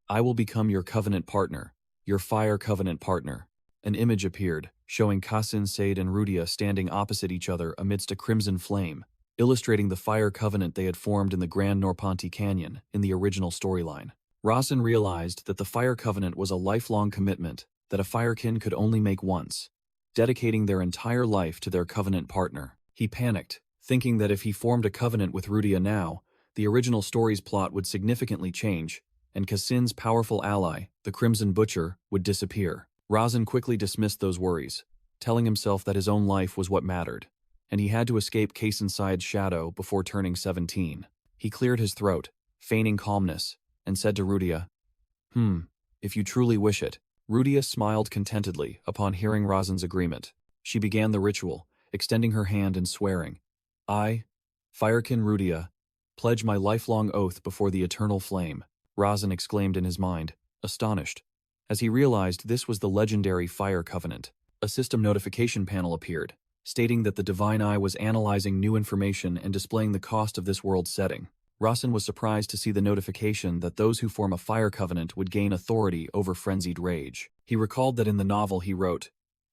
"I will become your covenant partner, your fire covenant partner." An image appeared, showing Kasin, Sade and Rudia standing opposite each other amidst a crimson flame, illustrating the fire covenant they had formed in the Grand Norponti Canyon in the original storyline. Rasen realized that the fire covenant was a lifelong commitment that a firekin could only make once, dedicating their entire life to their covenant partner. He panicked, thinking that if he formed a covenant with Rudia now, the original story's plot would significantly change, and Kasin's powerful ally, the Crimson Butcher, would disappear. Rasen quickly dismissed those worries, telling himself that his own life was what mattered, and he had to escape Kasin's shadow before turning 17. He cleared his throat, feigning calmness, and said to Rudia, "If you truly wish it." Rudia smiled contentedly upon hearing Rasen's agreement. She began the ritual, extending her hand and swearing, "I, Firekin Rudia, pledge my lifelong oath before the eternal flame." Rasen exclaimed in his mind, astonished, as he realized this was the legendary Fire Covenant. A system notification panel appeared, stating that the Divine Eye was analyzing new information and displaying the cost of this world's setting. Rasen was surprised to see the notification that those who form a fire covenant would gain authority over frenzied rage. He recalled that in the novel he wrote,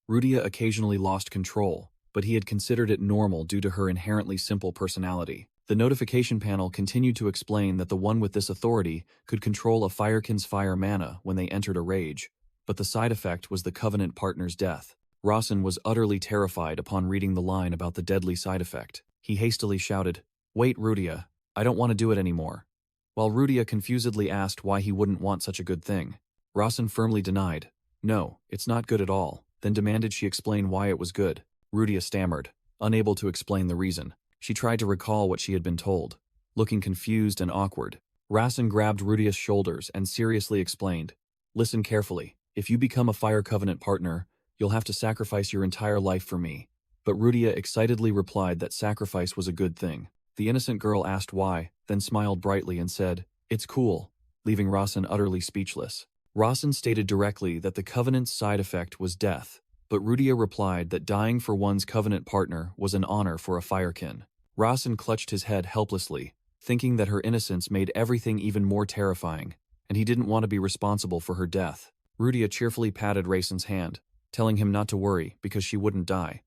Rudia occasionally lost control, but he had considered it normal due to her inherently simple personality. The notification panel continued to explain that the one with this authority could control a firekin's fire mana when they entered a rage, but the side effect was the covenant partner's death. Rasen was utterly terrified upon reading the line about the deadly side effect. He hastily shouted, "Wait, Rudia, I don't want to do it anymore." While Rudia confusedly asked why he wouldn't want such a good thing, Rasen firmly denied, "No, it's not good at all," then demanded she explain why it was good. Rudia stammered, unable to explain the reason. She tried to recall what she had been told, looking confused and awkward. Rasen grabbed Rudia's shoulders and seriously explained, "Listen carefully. If you become a Fire Covenant partner, you'll have to sacrifice your entire life for me." But Rudia excitedly replied that sacrifice was a good thing. The innocent girl asked why, then smiled brightly and said, "It's cool," leaving Rasen utterly speechless. Rasen stated directly that the Covenant's side effect was death, but Rudia replied that dying for one's Covenant partner was an honor for a firekin. Rasen clutched his head helplessly, thinking that her innocence made everything even more terrifying, and he didn't want to be responsible for her death. Rudia cheerfully patted Rasen's hand, telling him not to worry because she wouldn't die,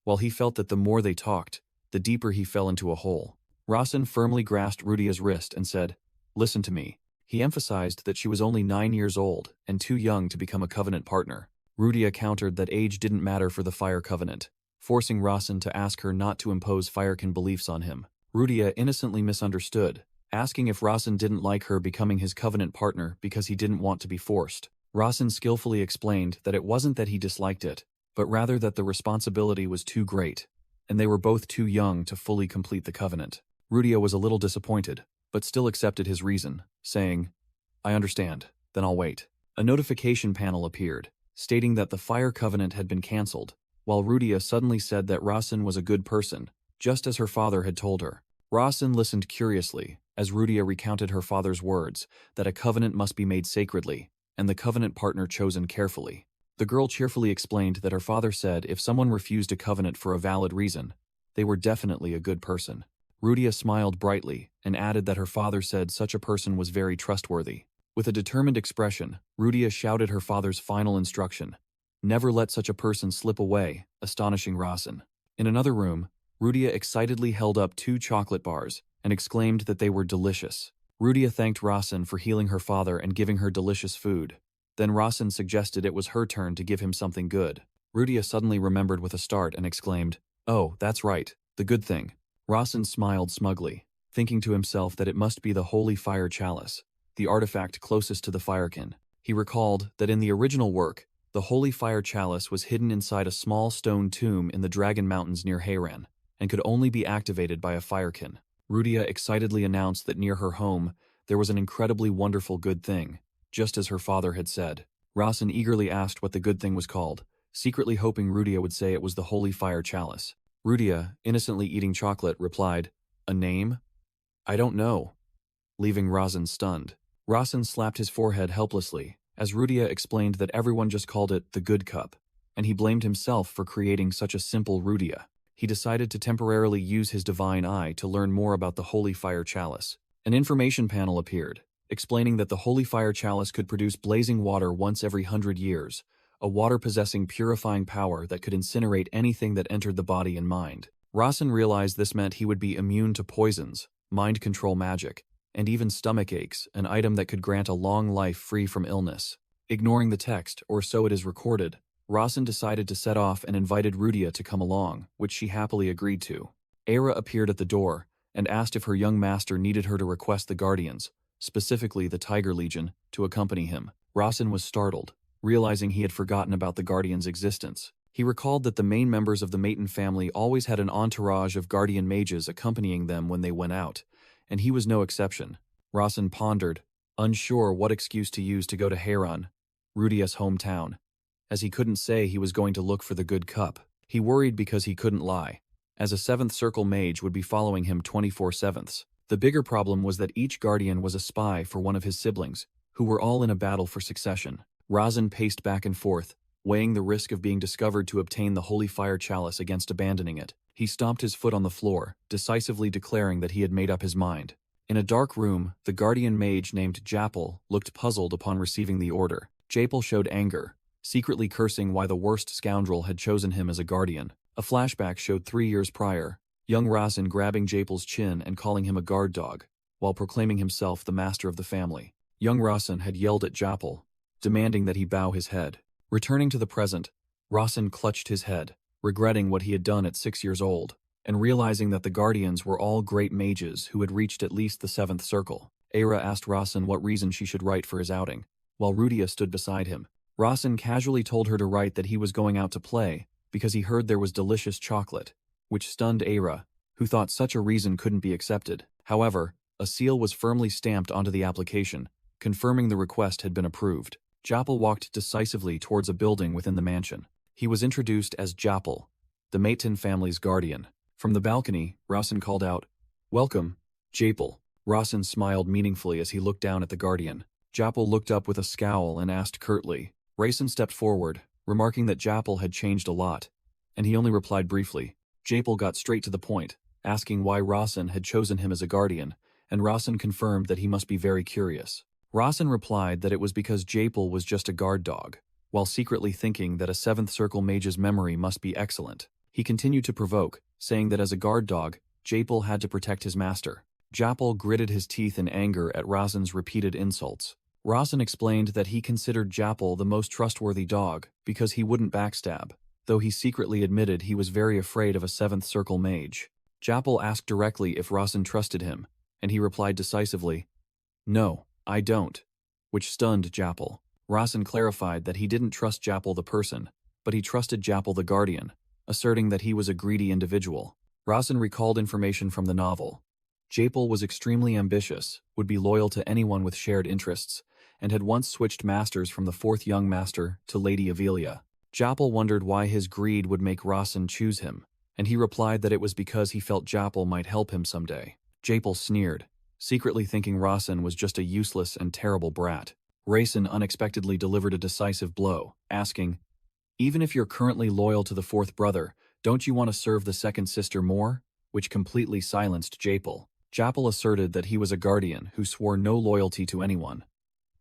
while he felt that the more they talked, the deeper he fell into a hole. Rasen firmly grasped Rudia's wrist and said, "Listen to me." He emphasized that she was only 9 years old and too young to become a Covenant partner. Rudia countered that age didn't matter for the Fire Covenant, forcing Rasen to ask her not to impose firekin beliefs on him. Rudia innocently misunderstood, asking if Rasen didn't like her becoming his Covenant partner because he didn't want to be forced. Rasen skillfully explained that it wasn't that he disliked it, but rather that the responsibility was too great, and they were both too young to fully complete the covenant. Rudia was a little disappointed, but still accepted his reason, saying, "I understand, then I'll wait." A notification panel appeared, stating that the Fire Covenant had been cancelled, while Rudia suddenly said that Rasen was a good person, just as her father had told her. Rasen listened curiously, as Rudia recounted her father's words, that a covenant must be made sacredly, and the covenant partner chosen carefully. The girl cheerfully explained that her father said if someone refused a covenant for a valid reason, they were definitely a good person. Rudia smiled brightly and added that her father said such a person was very trustworthy. With a determined expression, Rudia shouted her father's final instruction, "Never let such a person slip away," astonishing Rasen. In another room, Rudia excitedly held up 2 chocolate bars and exclaimed that they were delicious. Rudia thanked Rasen for healing her father and giving her delicious food. Then Rasen suggested it was her turn to give him something good. Rudia suddenly remembered with a start and exclaimed, "Oh, that's right, the good thing." Rasen smiled smugly, thinking to himself that it must be the Holy Fire Chalice, the artifact closest to the Firekin. He recalled that in the original work, the Holy Fire Chalice was hidden inside a small stone tomb in the Dragon Mountains near Hayran, and could only be activated by a Firekin. Rudia excitedly announced that near her home, there was an incredibly wonderful good thing, just as her father had said. Rasen eagerly asked what the good thing was called, secretly hoping Rudia would say it was the Holy Fire Chalice. Rudia, innocently eating chocolate, replied, "A name? I don't know," leaving Rasen stunned. Rasen slapped his forehead helplessly, as Rudia explained that everyone just called it the good cup, and he blamed himself for creating such a simple Rudia. He decided to temporarily use his divine eye to learn more about the Holy Fire Chalice. An information panel appeared, explaining that the Holy Fire Chalice could produce blazing water once every 100 years, a water-possessing purifying power that could incinerate anything that entered the body and mind. Rasen realized this meant he would be immune to poisons, mind control magic, and even stomach aches, an item that could grant a long life free from illness. Ignoring the text, or so it is recorded, Rasen decided to set off and invited Rudia to come along, which she happily agreed to. Era appeared at the door and asked if her young master needed her to request the Guardians, specifically the Tiger Legion, to accompany him. Rasen was startled, realizing he had forgotten about the Guardians' existence. He recalled that the main members of the Maton family always had an entourage of guardian mages accompanying them when they went out, and he was no exception. Rasen pondered, unsure what excuse to use to go to Haran, Rudia's hometown, as he couldn't say he was going to look for the good cup. He worried because he couldn't lie, as a 7th Circle mage would be following him 24/7. The bigger problem was that each guardian was a spy for one of his siblings, who were all in a battle for succession. Rasen paced back and forth, weighing the risk of being discovered to obtain the Holy Fire Chalice against abandoning it. He stomped his foot on the floor, decisively declaring that he had made up his mind. In a dark room, the guardian mage named Japel looked puzzled upon receiving the order. Japel showed anger, secretly cursing why the worst scoundrel had chosen him as a guardian. A flashback showed 3 years prior, young Rasen grabbing Japel's chin and calling him a guard dog, while proclaiming himself the master of the family. Young Rasen had yelled at Japel, demanding that he bow his head. Returning to the present, Rasen clutched his head, regretting what he had done at 6 years old, and realizing that the Guardians were all great mages who had reached at least the 7th Circle. Era asked Rasen what reason she should write for his outing, while Rudia stood beside him. Rasen casually told her to write that he was going out to play because he heard there was delicious chocolate, which stunned Era, who thought such a reason couldn't be accepted. However, a seal was firmly stamped onto the application, confirming the request had been approved. Japel walked decisively towards a building within the mansion. He was introduced as Japel, the Maton family's guardian. From the balcony, Rasen called out, "Welcome, Japel." Rasen smiled meaningfully as he looked down at the guardian. Japel looked up with a scowl and asked curtly. Rasen stepped forward, remarking that Japel had changed a lot, and he only replied briefly. Japel got straight to the point, asking why Rasen had chosen him as a guardian, and Rasen confirmed that he must be very curious. Rasen replied that it was because Japel was just a guard dog, while secretly thinking that a 7th Circle mage's memory must be excellent. He continued to provoke, saying that as a guard dog, Japel had to protect his master. Japel gritted his teeth in anger at Rasen's repeated insults. Rasen explained that he considered Japel the most trustworthy dog because he wouldn't backstab, though he secretly admitted he was very afraid of a 7th Circle mage. Japel asked directly if Rasen trusted him, and he replied decisively, "No, I don't," which stunned Japel. Rasen clarified that he didn't trust Japel the person, but he trusted Japel the guardian, asserting that he was a greedy individual. Rasen recalled information from the novel. Japel was extremely ambitious, would be loyal to anyone with shared interests, and had once switched masters from the 4th young master to Lady Avelia. Japel wondered why his greed would make Rasen choose him, and he replied that it was because he felt Japel might help him someday. Japel sneered, secretly thinking Rasen was just a useless and terrible brat. Rasen unexpectedly delivered a decisive blow, asking, "Even if you're currently loyal to the 4th brother, don't you want to serve the 2nd sister more?" Which completely silenced Japel. Japel asserted that he was a guardian who swore no loyalty to anyone,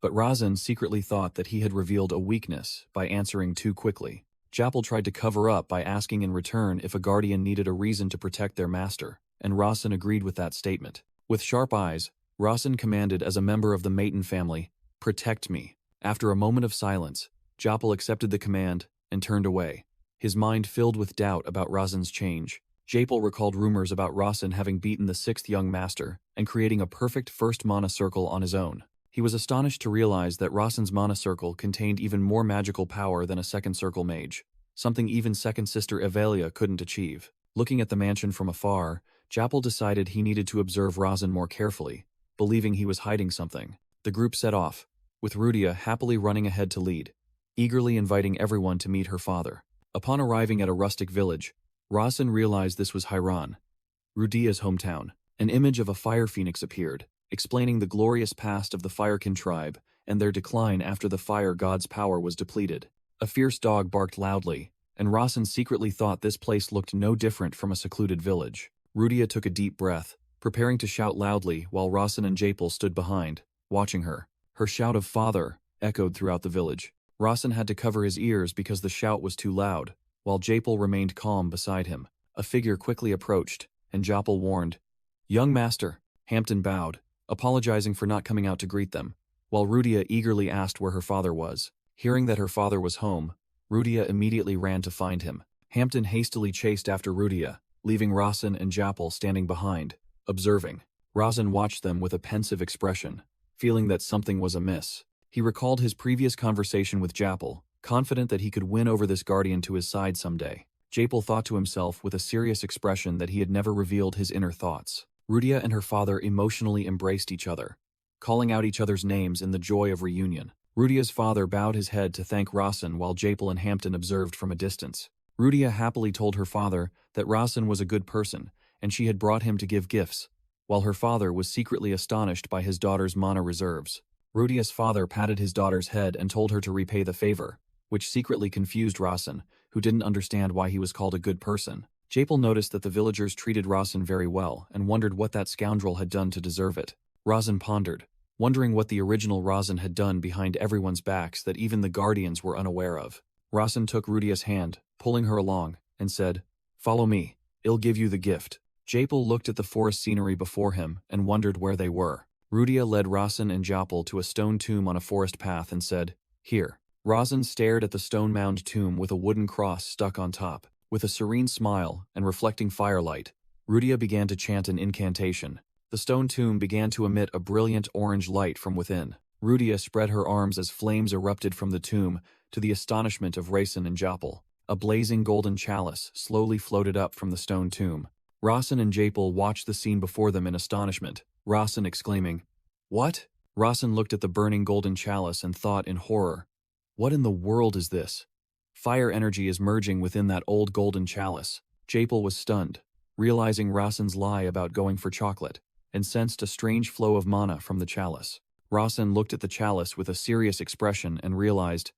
but Rasen secretly thought that he had revealed a weakness by answering too quickly. Japel tried to cover up by asking in return if a guardian needed a reason to protect their master, and Rasen agreed with that statement. With sharp eyes, Rasen commanded as a member of the Maton family, "Protect me." After a moment of silence, Japel accepted the command and turned away, his mind filled with doubt about Rasen's change. Japel recalled rumors about Rasen having beaten the 6th young master and creating a perfect first mana circle on his own. He was astonished to realize that Rasen's mana circle contained even more magical power than a 2nd Circle mage, something even 2nd Sister Avelia couldn't achieve. Looking at the mansion from afar, Japel decided he needed to observe Rasen more carefully, believing he was hiding something. The group set off, with Rudia happily running ahead to lead, eagerly inviting everyone to meet her father. Upon arriving at a rustic village, Rasen realized this was Haran, Rudia's hometown. An image of a fire phoenix appeared, explaining the glorious past of the Firekin tribe and their decline after the fire god's power was depleted. A fierce dog barked loudly, and Rasen secretly thought this place looked no different from a secluded village. Rudia took a deep breath, preparing to shout loudly while Rasen and Japel stood behind, watching her. Her shout of "Father" echoed throughout the village. Rasen had to cover his ears because the shout was too loud, while Japel remained calm beside him. A figure quickly approached, and Japel warned, "Young master." Hampton bowed, apologizing for not coming out to greet them, while Rudia eagerly asked where her father was. Hearing that her father was home, Rudia immediately ran to find him. Hampton hastily chased after Rudia, leaving Rasen and Japel standing behind, observing. Rasen watched them with a pensive expression, feeling that something was amiss. He recalled his previous conversation with Japel, confident that he could win over this guardian to his side someday. Japel thought to himself with a serious expression that he had never revealed his inner thoughts. Rudia and her father emotionally embraced each other, calling out each other's names in the joy of reunion. Rudia's father bowed his head to thank Rasen while Japel and Hampton observed from a distance. Rudia happily told her father that Rasen was a good person, and she had brought him to give gifts, while her father was secretly astonished by his daughter's mana reserves. Rudia's father patted his daughter's head and told her to repay the favor, which secretly confused Rasen, who didn't understand why he was called a good person. Japel noticed that the villagers treated Rasen very well and wondered what that scoundrel had done to deserve it. Rasen pondered, wondering what the original Rasen had done behind everyone's backs that even the guardians were unaware of. Rasen took Rudia's hand, pulling her along, and said, "Follow me. I'll give you the gift." Japel looked at the forest scenery before him and wondered where they were. Rudia led Rasen and Japel to a stone tomb on a forest path and said, "Here." Rasen stared at the stone-mound tomb with a wooden cross stuck on top. With a serene smile and reflecting firelight, Rudia began to chant an incantation. The stone tomb began to emit a brilliant orange light from within. Rudia spread her arms as flames erupted from the tomb, to the astonishment of Rasen and Japel. A blazing golden chalice slowly floated up from the stone tomb. Rasen and Japel watched the scene before them in astonishment, Rasen exclaiming, "What?" Rasen looked at the burning golden chalice and thought in horror, "What in the world is this? Fire energy is merging within that old golden chalice." Japel was stunned, realizing Rasen's lie about going for chocolate, and sensed a strange flow of mana from the chalice. Rasen looked at the chalice with a serious expression and realized,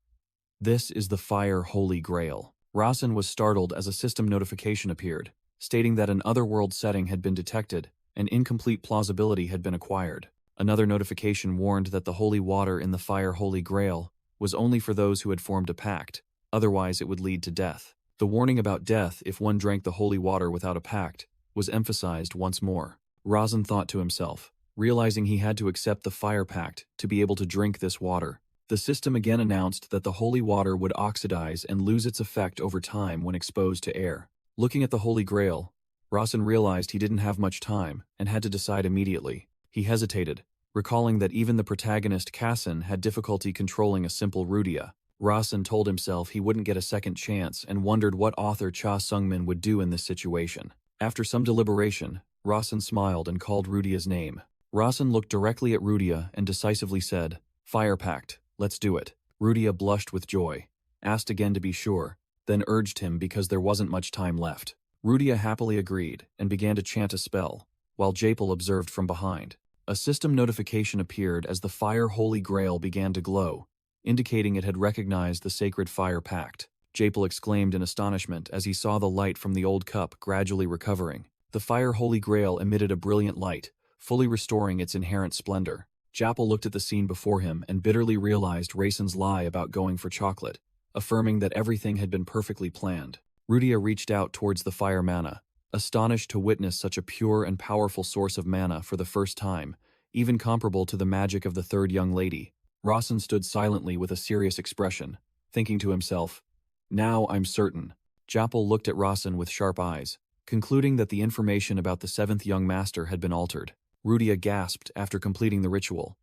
"This is the Fire Holy Grail." Rasen was startled as a system notification appeared, stating that an otherworld setting had been detected and incomplete plausibility had been acquired. Another notification warned that the holy water in the Fire Holy Grail was only for those who had formed a pact, otherwise it would lead to death. The warning about death if one drank the holy water without a pact was emphasized once more. Rasen thought to himself, realizing he had to accept the fire pact to be able to drink this water. The system again announced that the holy water would oxidize and lose its effect over time when exposed to air. Looking at the Holy Grail, Rasen realized he didn't have much time and had to decide immediately. He hesitated, recalling that even the protagonist Kassan had difficulty controlling a simple Rudia. Rasen told himself he wouldn't get a second chance and wondered what author Cha Sungmin would do in this situation. After some deliberation, Rasen smiled and called Rudia's name. Rasen looked directly at Rudia and decisively said, "Fire Pact, let's do it." Rudia blushed with joy, asked again to be sure, then urged him because there wasn't much time left. Rudia happily agreed and began to chant a spell, while Japel observed from behind. A system notification appeared as the Fire Holy Grail began to glow, indicating it had recognized the sacred fire pact. Japel exclaimed in astonishment as he saw the light from the old cup gradually recovering. The Fire Holy Grail emitted a brilliant light, fully restoring its inherent splendor. Japel looked at the scene before him and bitterly realized Rasen's lie about going for chocolate, affirming that everything had been perfectly planned. Rudia reached out towards the fire mana, astonished to witness such a pure and powerful source of mana for the first time, even comparable to the magic of the third young lady. Rasen stood silently with a serious expression, thinking to himself, "Now I'm certain." Japel looked at Rasen with sharp eyes, concluding that the information about the seventh young master had been altered. Rudia gasped after completing the ritual,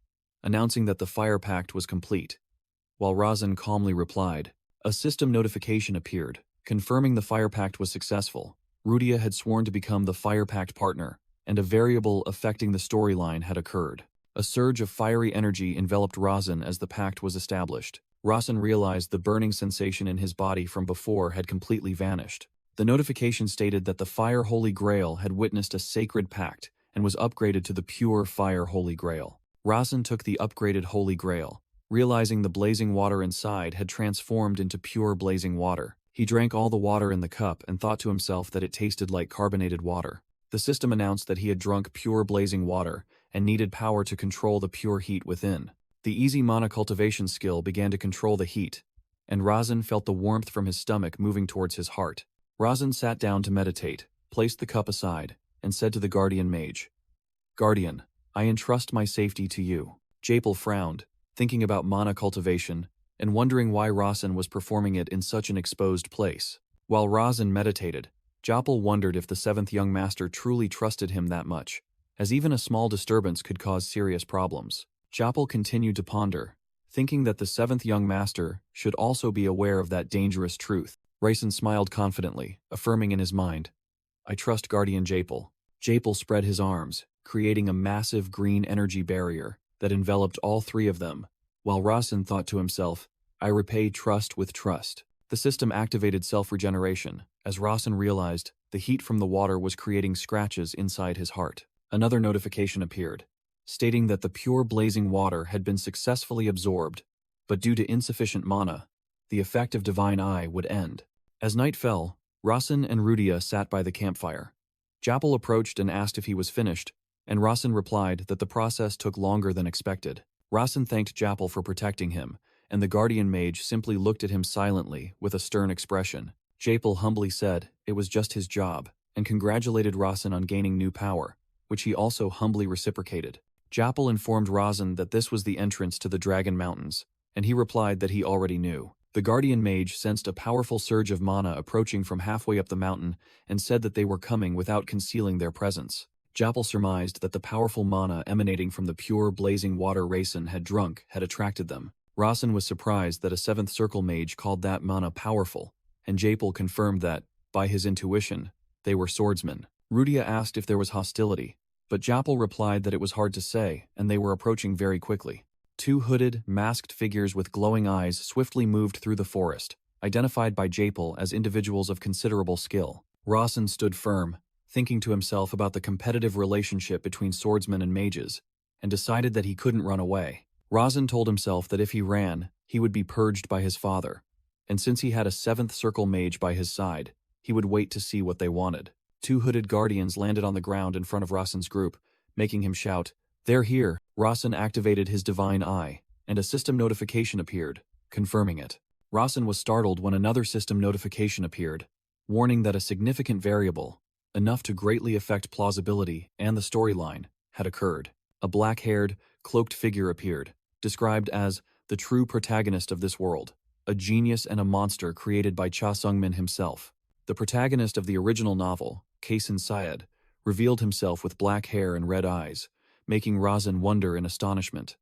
announcing that the fire pact was complete, while Rasen calmly replied. A system notification appeared, confirming the fire pact was successful. Rudia had sworn to become the fire pact partner, and a variable affecting the storyline had occurred. A surge of fiery energy enveloped Rasen as the pact was established. Rasen realized the burning sensation in his body from before had completely vanished. The notification stated that the Fire Holy Grail had witnessed a sacred pact and was upgraded to the pure Fire Holy Grail. Rasen took the upgraded Holy Grail, realizing the blazing water inside had transformed into pure blazing water. He drank all the water in the cup and thought to himself that it tasted like carbonated water. The system announced that he had drunk pure blazing water and needed power to control the pure heat within. The easy mana cultivation skill began to control the heat, and Razin felt the warmth from his stomach moving towards his heart. Razin sat down to meditate, placed the cup aside, and said to the Guardian Mage, "Guardian, I entrust my safety to you." Japal frowned, thinking about mana cultivation, and wondering why Razin was performing it in such an exposed place. While Razin meditated, Japal wondered if the seventh young master truly trusted him that much, as even a small disturbance could cause serious problems. Japal continued to ponder, thinking that the seventh young master should also be aware of that dangerous truth. Razin smiled confidently, affirming in his mind, "I trust Guardian Japal." Japal spread his arms, creating a massive green energy barrier that enveloped all three of them, while Razin thought to himself, "I repay trust with trust." The system activated self-regeneration, as Razin realized the heat from the water was creating scratches inside his heart. Another notification appeared, stating that the pure blazing water had been successfully absorbed, but due to insufficient mana, the effect of Divine Eye would end. As night fell, Razin and Rudia sat by the campfire. Japal approached and asked if he was finished, and Razin replied that the process took longer than expected. Razin thanked Japal for protecting him, and the Guardian Mage simply looked at him silently with a stern expression. Japal humbly said it was just his job, and congratulated Razin on gaining new power, which he also humbly reciprocated. Japal informed Razin that this was the entrance to the Dragon Mountains, and he replied that he already knew. The Guardian Mage sensed a powerful surge of mana approaching from halfway up the mountain and said that they were coming without concealing their presence. Japal surmised that the powerful mana emanating from the pure blazing water Razin had drunk had attracted them. Razin was surprised that a seventh circle mage called that mana powerful, and Japal confirmed that, by his intuition, they were swordsmen. Rudia asked if there was hostility, but Japal replied that it was hard to say, and they were approaching very quickly. Two hooded, masked figures with glowing eyes swiftly moved through the forest, identified by Japal as individuals of considerable skill. Razin stood firm, thinking to himself about the competitive relationship between swordsmen and mages, and decided that he couldn't run away. Razin told himself that if he ran, he would be purged by his father, and since he had a seventh circle mage by his side, he would wait to see what they wanted. Two hooded guardians landed on the ground in front of Razin's group, making him shout, "They're here!" Razin activated his Divine Eye, and a system notification appeared, confirming it. Razin was startled when another system notification appeared, warning that a significant variable, enough to greatly affect plausibility and the storyline, had occurred. A black-haired, cloaked figure appeared, described as the true protagonist of this world, a genius and a monster created by Cha Sung-min himself. The protagonist of the original novel, Kaisin Syed, revealed himself with black hair and red eyes, making Razin wonder in astonishment.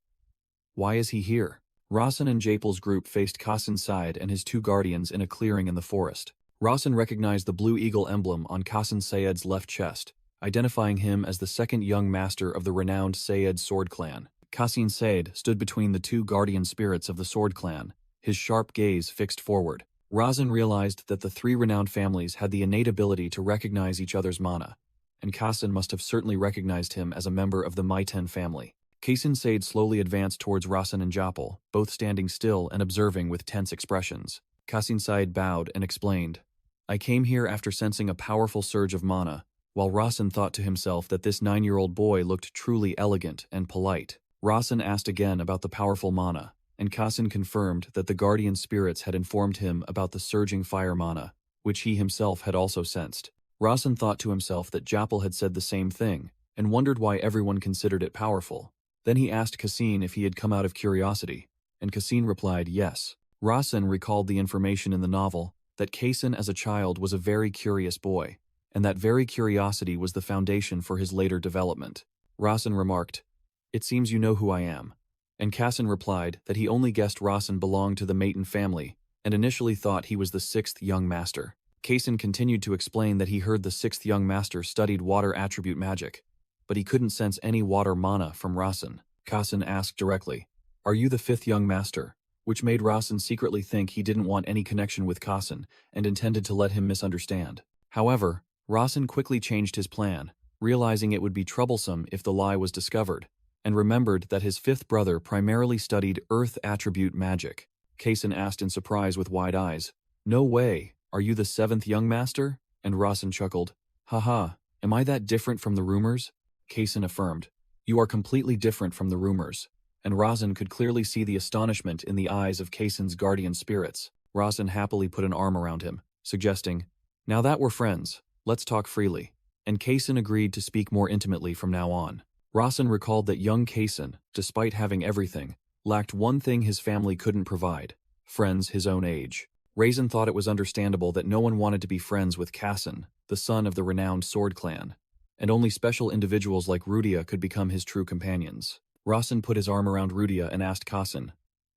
Why is he here? Razin and Japal's group faced Kaisin Syed and his two guardians in a clearing in the forest. Razin recognized the blue eagle emblem on Kaisin Syed's left chest, identifying him as the second young master of the renowned Syed sword clan. Kaisin Syed stood between the two guardian spirits of the sword clan, his sharp gaze fixed forward. Razin realized that the three renowned families had the innate ability to recognize each other's mana, and Kaisin must have certainly recognized him as a member of the Maiten family. Kaisin Syed slowly advanced towards Razin and Japal, both standing still and observing with tense expressions. Kaisin Syed bowed and explained, "I came here after sensing a powerful surge of mana," while Razin thought to himself that this 9-year-old boy looked truly elegant and polite. Razin asked again about the powerful mana, and Kaisin confirmed that the guardian spirits had informed him about the surging fire mana, which he himself had also sensed. Razin thought to himself that Japal had said the same thing, and wondered why everyone considered it powerful. Then he asked Kaisin if he had come out of curiosity, and Kaisin replied yes. Razin recalled the information in the novel that Kaisin as a child was a very curious boy, and that very curiosity was the foundation for his later development. Razin remarked, "It seems you know who I am." And Kaisin replied that he only guessed Razin belonged to the Maiten family, and initially thought he was the sixth young master. Kaisin continued to explain that he heard the sixth young master studied water attribute magic, but he couldn't sense any water mana from Razin. Kaisin asked directly, "Are you the fifth young master?" which made Razin secretly think he didn't want any connection with Kaisin and intended to let him misunderstand. However, Razin quickly changed his plan, realizing it would be troublesome if the lie was discovered, and remembered that his fifth brother primarily studied earth attribute magic. Kaysen asked in surprise with wide eyes, "No way, are you the seventh young master?" And Rasen chuckled, "Haha, am I that different from the rumors?" Kaysen affirmed, "You are completely different from the rumors." And Rasen could clearly see the astonishment in the eyes of Kaysen's guardian spirits. Rasen happily put an arm around him, suggesting, "Now that we're friends, let's talk freely." And Kaysen agreed to speak more intimately from now on. Rasen recalled that young Kaysen, despite having everything, lacked one thing his family couldn't provide: friends his own age. Rasen thought it was understandable that no one wanted to be friends with Kaysen, the son of the renowned sword clan, and only special individuals like Rudia could become his true companions. Rasen put his arm around Rudia and asked Kaysen,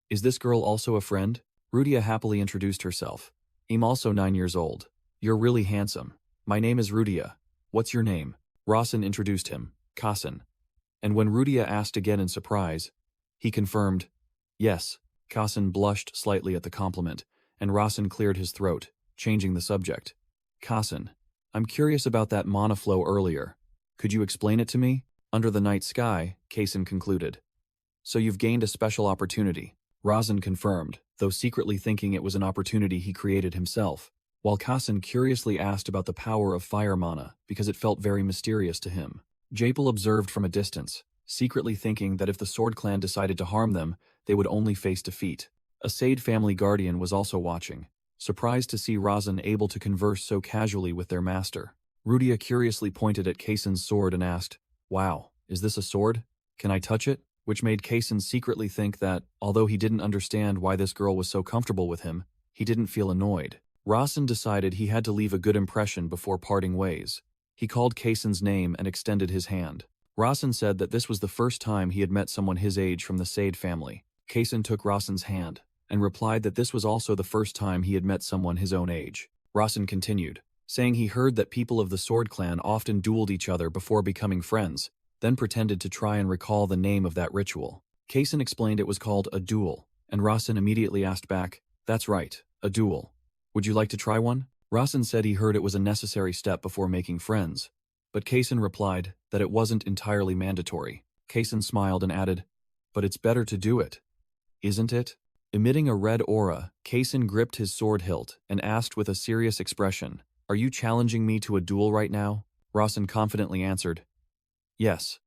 "Is this girl also a friend?" Rudia happily introduced herself. "I'm also 9 years old. You're really handsome. My name is Rudia. What's your name?" Rasen introduced him, Kaysen. And when Rudia asked again in surprise, he confirmed, "Yes." Kaysen blushed slightly at the compliment, and Rasen cleared his throat, changing the subject. "Kaysen, I'm curious about that mana flow earlier. Could you explain it to me?" "Under the night sky," Kaysen concluded. "So you've gained a special opportunity," Rasen confirmed, though secretly thinking it was an opportunity he created himself, while Kaysen curiously asked about the power of fire mana because it felt very mysterious to him. Japel observed from a distance, secretly thinking that if the Sword Clan decided to harm them, they would only face defeat. A Sade family guardian was also watching, surprised to see Rasen able to converse so casually with their master. Rudia curiously pointed at Kaysen's sword and asked, "Wow, is this a sword? Can I touch it?" Which made Kaysen secretly think that, although he didn't understand why this girl was so comfortable with him, he didn't feel annoyed. Rasen decided he had to leave a good impression before parting ways. He called Kaysen's name and extended his hand. Rasen said that this was the first time he had met someone his age from the Sade family. Kaysen took Rasen's hand, and replied that this was also the first time he had met someone his own age. Rasen continued, saying he heard that people of the Sword Clan often dueled each other before becoming friends, then pretended to try and recall the name of that ritual. Kaysen explained it was called a duel, and Rasen immediately asked back, "That's right, a duel. Would you like to try one?" Rasen said he heard it was a necessary step before making friends, but Kaysen replied that it wasn't entirely mandatory. Kaysen smiled and added, "But it's better to do it, isn't it?" Emitting a red aura, Kaysen gripped his sword hilt and asked with a serious expression, "Are you challenging me to a duel right now?" Rasen confidently answered, "Yes,"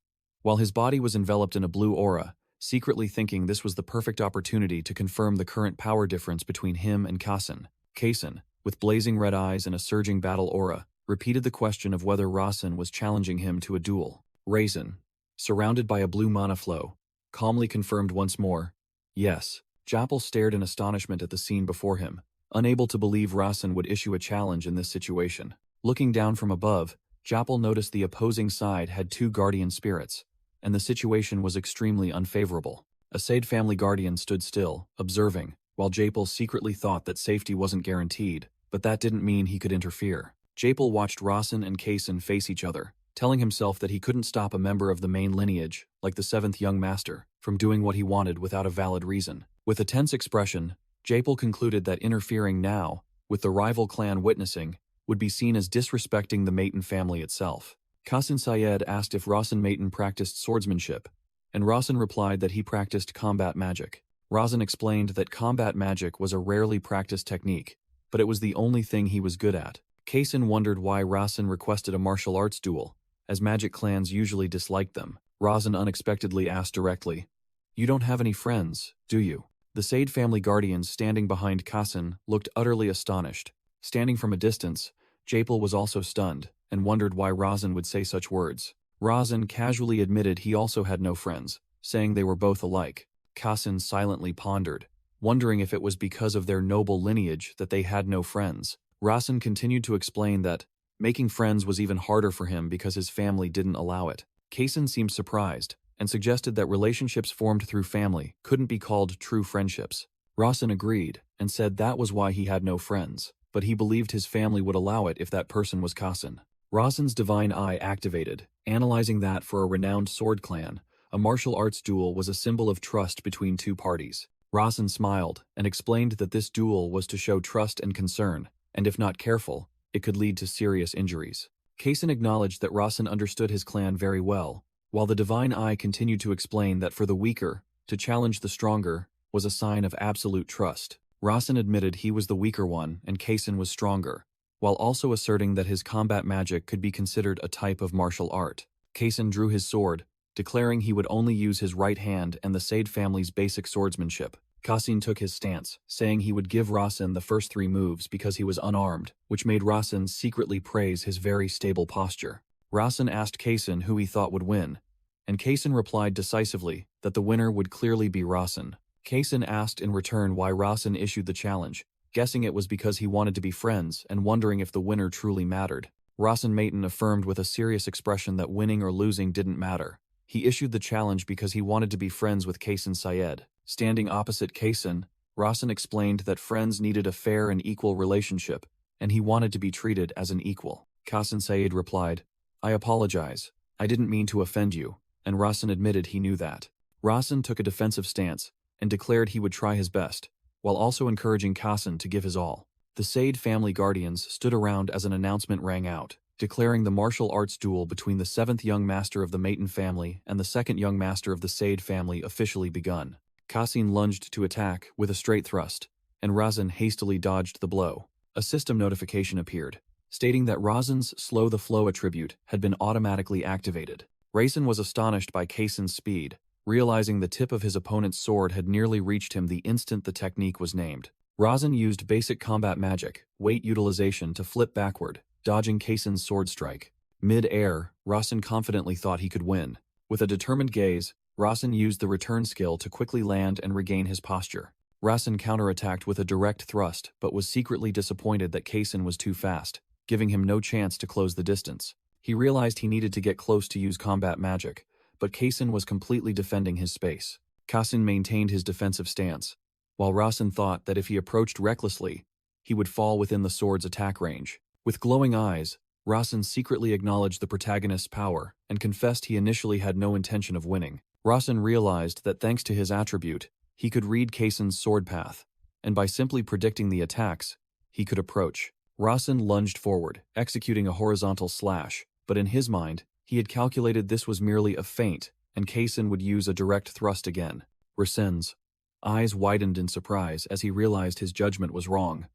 while his body was enveloped in a blue aura, secretly thinking this was the perfect opportunity to confirm the current power difference between him and Kaysen. Kaysen, with blazing red eyes and a surging battle aura, repeated the question of whether Rasen was challenging him to a duel. Rasen, surrounded by a blue mana flow, calmly confirmed once more, "Yes." Japel stared in astonishment at the scene before him, unable to believe Rasen would issue a challenge in this situation. Looking down from above, Japel noticed the opposing side had 2 guardian spirits, and the situation was extremely unfavorable. A Sade family guardian stood still, observing, while Japel secretly thought that safety wasn't guaranteed, but that didn't mean he could interfere. Japel watched Rasen and Kaysen face each other, telling himself that he couldn't stop a member of the main lineage, like the 7th young master, from doing what he wanted without a valid reason. With a tense expression, Japel concluded that interfering now, with the rival clan witnessing, would be seen as disrespecting the Maton family itself. Qasim Syed asked if Rasen Maton practiced swordsmanship, and Rasen replied that he practiced combat magic. Rasen explained that combat magic was a rarely practiced technique, but it was the only thing he was good at. Kaysen wondered why Rasen requested a martial arts duel, as magic clans usually disliked them. Rasen unexpectedly asked directly, "You don't have any friends, do you?" The Sade family guardians standing behind Kaysen looked utterly astonished. Standing from a distance, Japel was also stunned, and wondered why Rasen would say such words. Rasen casually admitted he also had no friends, saying they were both alike. Kaysen silently pondered, wondering if it was because of their noble lineage that they had no friends. Rasen continued to explain that making friends was even harder for him because his family didn't allow it. Kaysen seemed surprised, and suggested that relationships formed through family couldn't be called true friendships. Rasen agreed, and said that was why he had no friends, but he believed his family would allow it if that person was Kaysen. Rasen's divine eye activated, analyzing that for a renowned sword clan, a martial arts duel was a symbol of trust between 2 parties. Rasen smiled, and explained that this duel was to show trust and concern, and if not careful, it could lead to serious injuries. Kaysen acknowledged that Rasen understood his clan very well, while the divine eye continued to explain that for the weaker, to challenge the stronger was a sign of absolute trust. Rasen admitted he was the weaker one and Kaysen was stronger, while also asserting that his combat magic could be considered a type of martial art. Kaysen drew his sword, declaring he would only use his right hand and the Sade family's basic swordsmanship. Kassin took his stance, saying he would give Rasen the first 3 moves because he was unarmed, which made Rasen secretly praise his very stable posture. Rasen asked Kaysen who he thought would win, and Kaysen replied decisively that the winner would clearly be Rasen. Kaysen asked in return why Rasen issued the challenge, guessing it was because he wanted to be friends and wondering if the winner truly mattered. Rasen Maton affirmed with a serious expression that winning or losing didn't matter. He issued the challenge because he wanted to be friends with Kaysen Syed. Standing opposite Kaysen, Rasen explained that friends needed a fair and equal relationship, and he wanted to be treated as an equal. Kaysen Syed replied, "I apologize. I didn't mean to offend you," and Rasen admitted he knew that. Rasen took a defensive stance and declared he would try his best, while also encouraging Kaysen to give his all. The Sade family guardians stood around as an announcement rang out, declaring the martial arts duel between the 7th young master of the Maton family and the 2nd young master of the Sade family officially begun. Kassin lunged to attack with a straight thrust, and Rasen hastily dodged the blow. A system notification appeared, stating that Rasen's Slow the Flow attribute had been automatically activated. Rasen was astonished by Kaysen's speed, realizing the tip of his opponent's sword had nearly reached him the instant the technique was named. Rasen used basic combat magic, weight utilization to flip backward, dodging Kaysen's sword strike. Mid-air, Rasen confidently thought he could win. With a determined gaze, Rasen used the return skill to quickly land and regain his posture. Rasen counterattacked with a direct thrust but was secretly disappointed that Kaysen was too fast, giving him no chance to close the distance. He realized he needed to get close to use combat magic, but Kaysen was completely defending his space. Kassin maintained his defensive stance, while Rasen thought that if he approached recklessly, he would fall within the sword's attack range. With glowing eyes, Rasen secretly acknowledged the protagonist's power and confessed he initially had no intention of winning. Rasen realized that thanks to his attribute, he could read Kaysen's sword path, and by simply predicting the attacks, he could approach. Rasen lunged forward, executing a horizontal slash, but in his mind, he had calculated this was merely a feint, and Kaysen would use a direct thrust again. Rasen's eyes widened in surprise as he realized his judgment was wrong.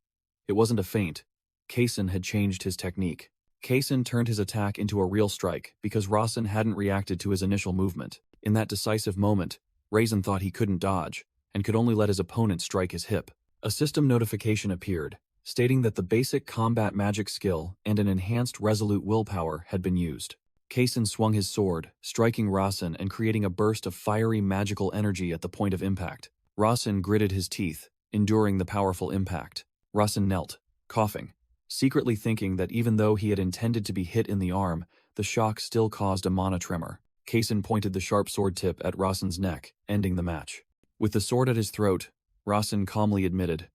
It wasn't a feint. Kaysen had changed his technique. Kaysen turned his attack into a real strike because Rasen hadn't reacted to his initial movement. In that decisive moment, Rasen thought he couldn't dodge, and could only let his opponent strike his hip. A system notification appeared, stating that the basic combat magic skill and an enhanced resolute willpower had been used. Kaysen swung his sword, striking Rasen and creating a burst of fiery magical energy at the point of impact. Rasen gritted his teeth, enduring the powerful impact. Rasen knelt, coughing, secretly thinking that even though he had intended to be hit in the arm, the shock still caused a mana tremor. Kaysen pointed the sharp sword tip at Rasen's neck, ending the match. With the sword at his throat, Rasen calmly admitted,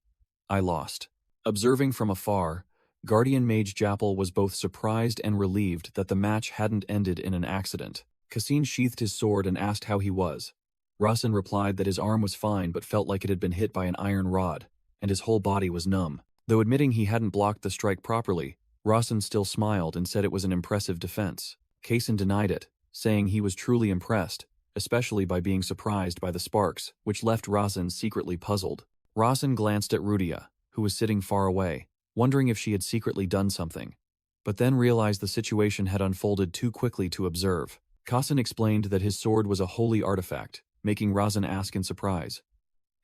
"I lost." Observing from afar, Guardian Mage Jappel was both surprised and relieved that the match hadn't ended in an accident. Kassin sheathed his sword and asked how he was. Rasen replied that his arm was fine but felt like it had been hit by an iron rod, and his whole body was numb. Though admitting he hadn't blocked the strike properly, Rasen still smiled and said it was an impressive defense. Kaysen denied it, saying he was truly impressed, especially by being surprised by the sparks, which left Rasen secretly puzzled. Rasen glanced at Rudia, who was sitting far away, wondering if she had secretly done something, but then realized the situation had unfolded too quickly to observe. Kassin explained that his sword was a holy artifact, making Rasen ask in surprise,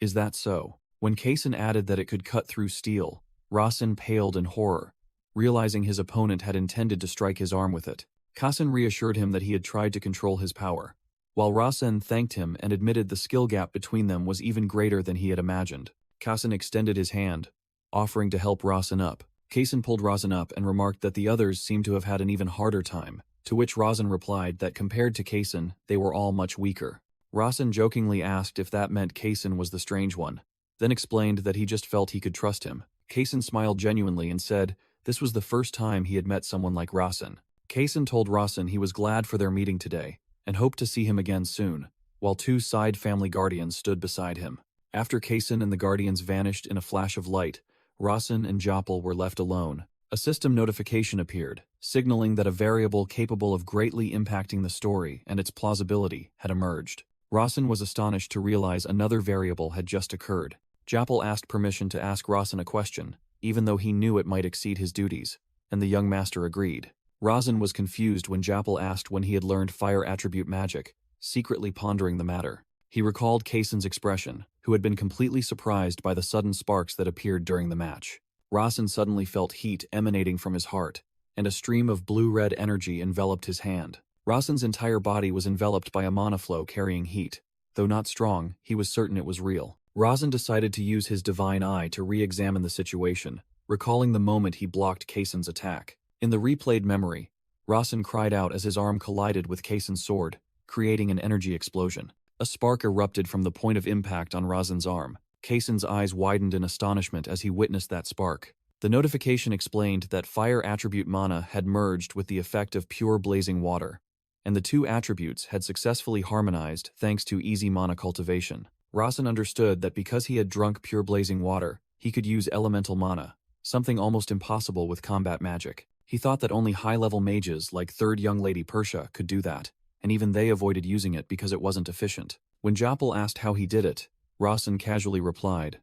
"Is that so?" When Kaysen added that it could cut through steel, Rasen paled in horror, realizing his opponent had intended to strike his arm with it. Kassin reassured him that he had tried to control his power, while Rasen thanked him and admitted the skill gap between them was even greater than he had imagined. Kassin extended his hand, offering to help Rasen up. Kaysen pulled Rasen up and remarked that the others seemed to have had an even harder time, to which Rasen replied that compared to Kaysen, they were all much weaker. Rasen jokingly asked if that meant Kaysen was the strange one, then explained that he just felt he could trust him. Kaysen smiled genuinely and said this was the first time he had met someone like Rasen. Kaysen told Rasen he was glad for their meeting today and hoped to see him again soon, while 2 side family guardians stood beside him. After Kaysen and the guardians vanished in a flash of light, Rasen and Jappel were left alone, A system notification appeared, signaling that a variable capable of greatly impacting the story and its plausibility had emerged. Rawson was astonished to realize another variable had just occurred. Japal asked permission to ask Rawson a question, even though he knew it might exceed his duties, and the young master agreed. Rawson was confused when Japal asked when he had learned fire attribute magic, secretly pondering the matter. He recalled Kaysen's expression, who had been completely surprised by the sudden sparks that appeared during the match. Rawson suddenly felt heat emanating from his heart, and a stream of blue-red energy enveloped his hand. Rawson's entire body was enveloped by a mana flow carrying heat. Though not strong, he was certain it was real. Rawson decided to use his divine eye to re-examine the situation, recalling the moment he blocked Kaysen's attack. In the replayed memory, Rawson cried out as his arm collided with Kaysen's sword, creating an energy explosion. A spark erupted from the point of impact on Rawson's arm. Kaysen's eyes widened in astonishment as he witnessed that spark. The notification explained that fire attribute mana had merged with the effect of pure blazing water, and the two attributes had successfully harmonized thanks to easy mana cultivation. Rawson understood that because he had drunk pure blazing water, he could use elemental mana, something almost impossible with combat magic. He thought that only high-level mages like Third Young Lady Persia could do that, and even they avoided using it because it wasn't efficient. When Japal asked how he did it, Rawson casually replied,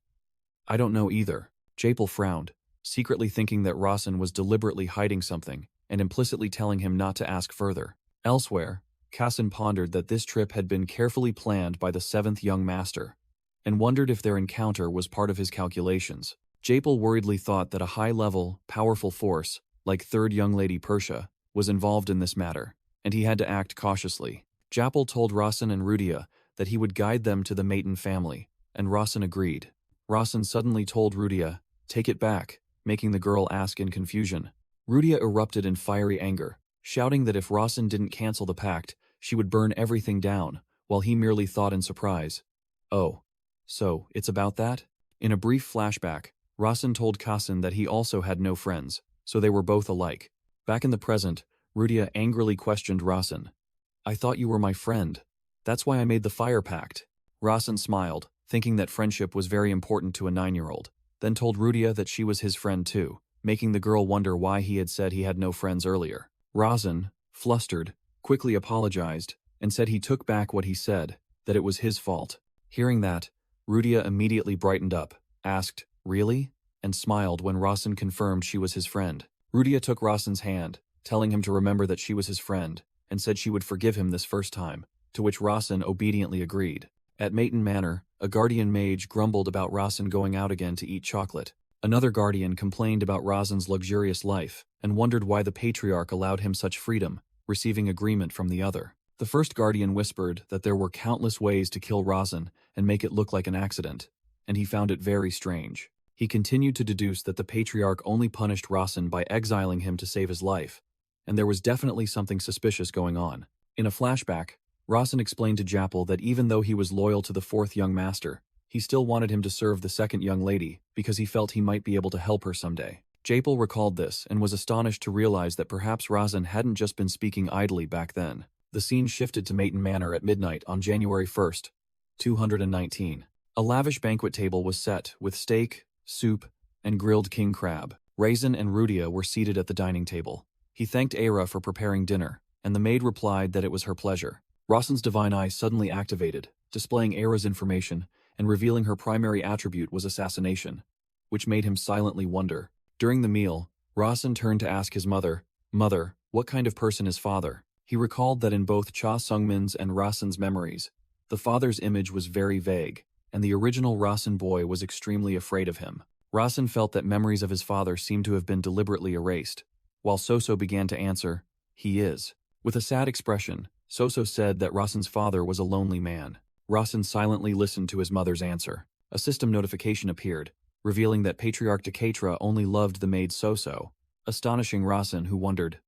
"I don't know either." Japal frowned, secretly thinking that Rawson was deliberately hiding something and implicitly telling him not to ask further. Elsewhere, Kassan pondered that this trip had been carefully planned by the seventh young master, and wondered if their encounter was part of his calculations. Japal worriedly thought that a high-level, powerful force, like Third Young Lady Persia, was involved in this matter, and he had to act cautiously. Japal told Rawson and Rudia that he would guide them to the Maiden family, and Rawson agreed. Rawson suddenly told Rudia, "Take it back," making the girl ask in confusion. Rudia erupted in fiery anger, shouting that if Rawson didn't cancel the pact, she would burn everything down, while he merely thought in surprise, "Oh, so it's about that?" In a brief flashback, Rawson told Kassan that he also had no friends, so they were both alike. Back in the present, Rudia angrily questioned Rawson. "I thought you were my friend. That's why I made the fire pact." Rawson smiled, thinking that friendship was very important to a 9-year-old, then told Rudia that she was his friend too, making the girl wonder why he had said he had no friends earlier. Rawson, flustered, quickly apologized, and said he took back what he said, that it was his fault. Hearing that, Rudia immediately brightened up, asked, "Really?" and smiled when Rawson confirmed she was his friend. Rudia took Rawson's hand, telling him to remember that she was his friend, and said she would forgive him this first time, to which Rawson obediently agreed. At Maiden Manor, a guardian mage grumbled about Rawson going out again to eat chocolate. Another guardian complained about Rawson's luxurious life, and wondered why the patriarch allowed him such freedom, receiving agreement from the other. The first guardian whispered that there were countless ways to kill Rawson and make it look like an accident, and he found it very strange. He continued to deduce that the patriarch only punished Rawson by exiling him to save his life, and there was definitely something suspicious going on. In a flashback, Rawson explained to Japal that even though he was loyal to the fourth young master, he still wanted him to serve the second young lady because he felt he might be able to help her someday. Japal recalled this and was astonished to realize that perhaps Rawson hadn't just been speaking idly back then. The scene shifted to Maiden Manor at midnight on January 1st, 219. A lavish banquet table was set with steak, soup, and grilled king crab. Raisin and Rudia were seated at the dining table. He thanked Aira for preparing dinner, and the maid replied that it was her pleasure. Rawson's divine eye suddenly activated, displaying Aira's information and revealing her primary attribute was assassination, which made him silently wonder. During the meal, Rawson turned to ask his mother, "Mother, what kind of person is father?" He recalled that in both Cha Sungmin's and Rawson's memories, the father's image was very vague, and the original Rawson boy was extremely afraid of him. Rawson felt that memories of his father seemed to have been deliberately erased, while Soso began to answer, "He is." With a sad expression, Soso said that Rawson's father was a lonely man. Rawson silently listened to his mother's answer. A system notification appeared, revealing that Patriarch Decatra only loved the maid Soso, astonishing Rawson, who wondered,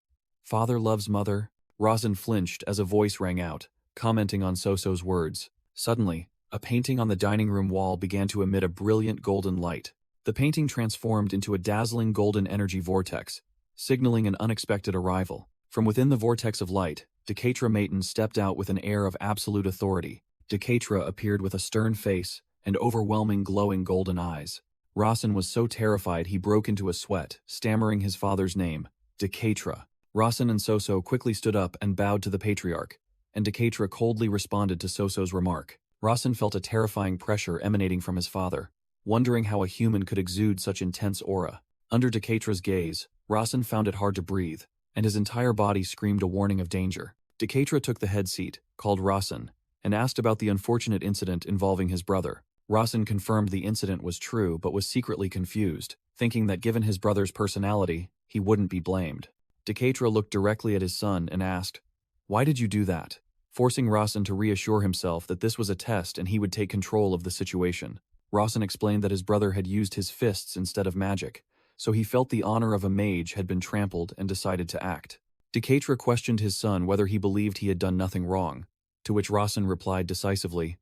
"Father loves mother?" Rawson flinched as a voice rang out, commenting on Soso's words. Suddenly, a painting on the dining room wall began to emit a brilliant golden light. The painting transformed into a dazzling golden energy vortex, signaling an unexpected arrival. From within the vortex of light, Decatra Maiden stepped out with an air of absolute authority. Decatra appeared with a stern face and overwhelming glowing golden eyes. Rasen was so terrified he broke into a sweat, stammering his father's name, Decatra. Rasen and Soso quickly stood up and bowed to the patriarch, and Decatra coldly responded to Soso's remark. Rasen felt a terrifying pressure emanating from his father, wondering how a human could exude such intense aura. Under Decatra's gaze, Rasen found it hard to breathe, and his entire body screamed a warning of danger. Decatra took the head seat, called Rasen, and asked about the unfortunate incident involving his brother. Rasen confirmed the incident was true but was secretly confused, thinking that given his brother's personality, he wouldn't be blamed. Decatra looked directly at his son and asked, "Why did you do that?" forcing Rasen to reassure himself that this was a test and he would take control of the situation. Rasen explained that his brother had used his fists instead of magic, so he felt the honor of a mage had been trampled and decided to act. Decatra questioned his son whether he believed he had done nothing wrong, to which Rasen replied decisively,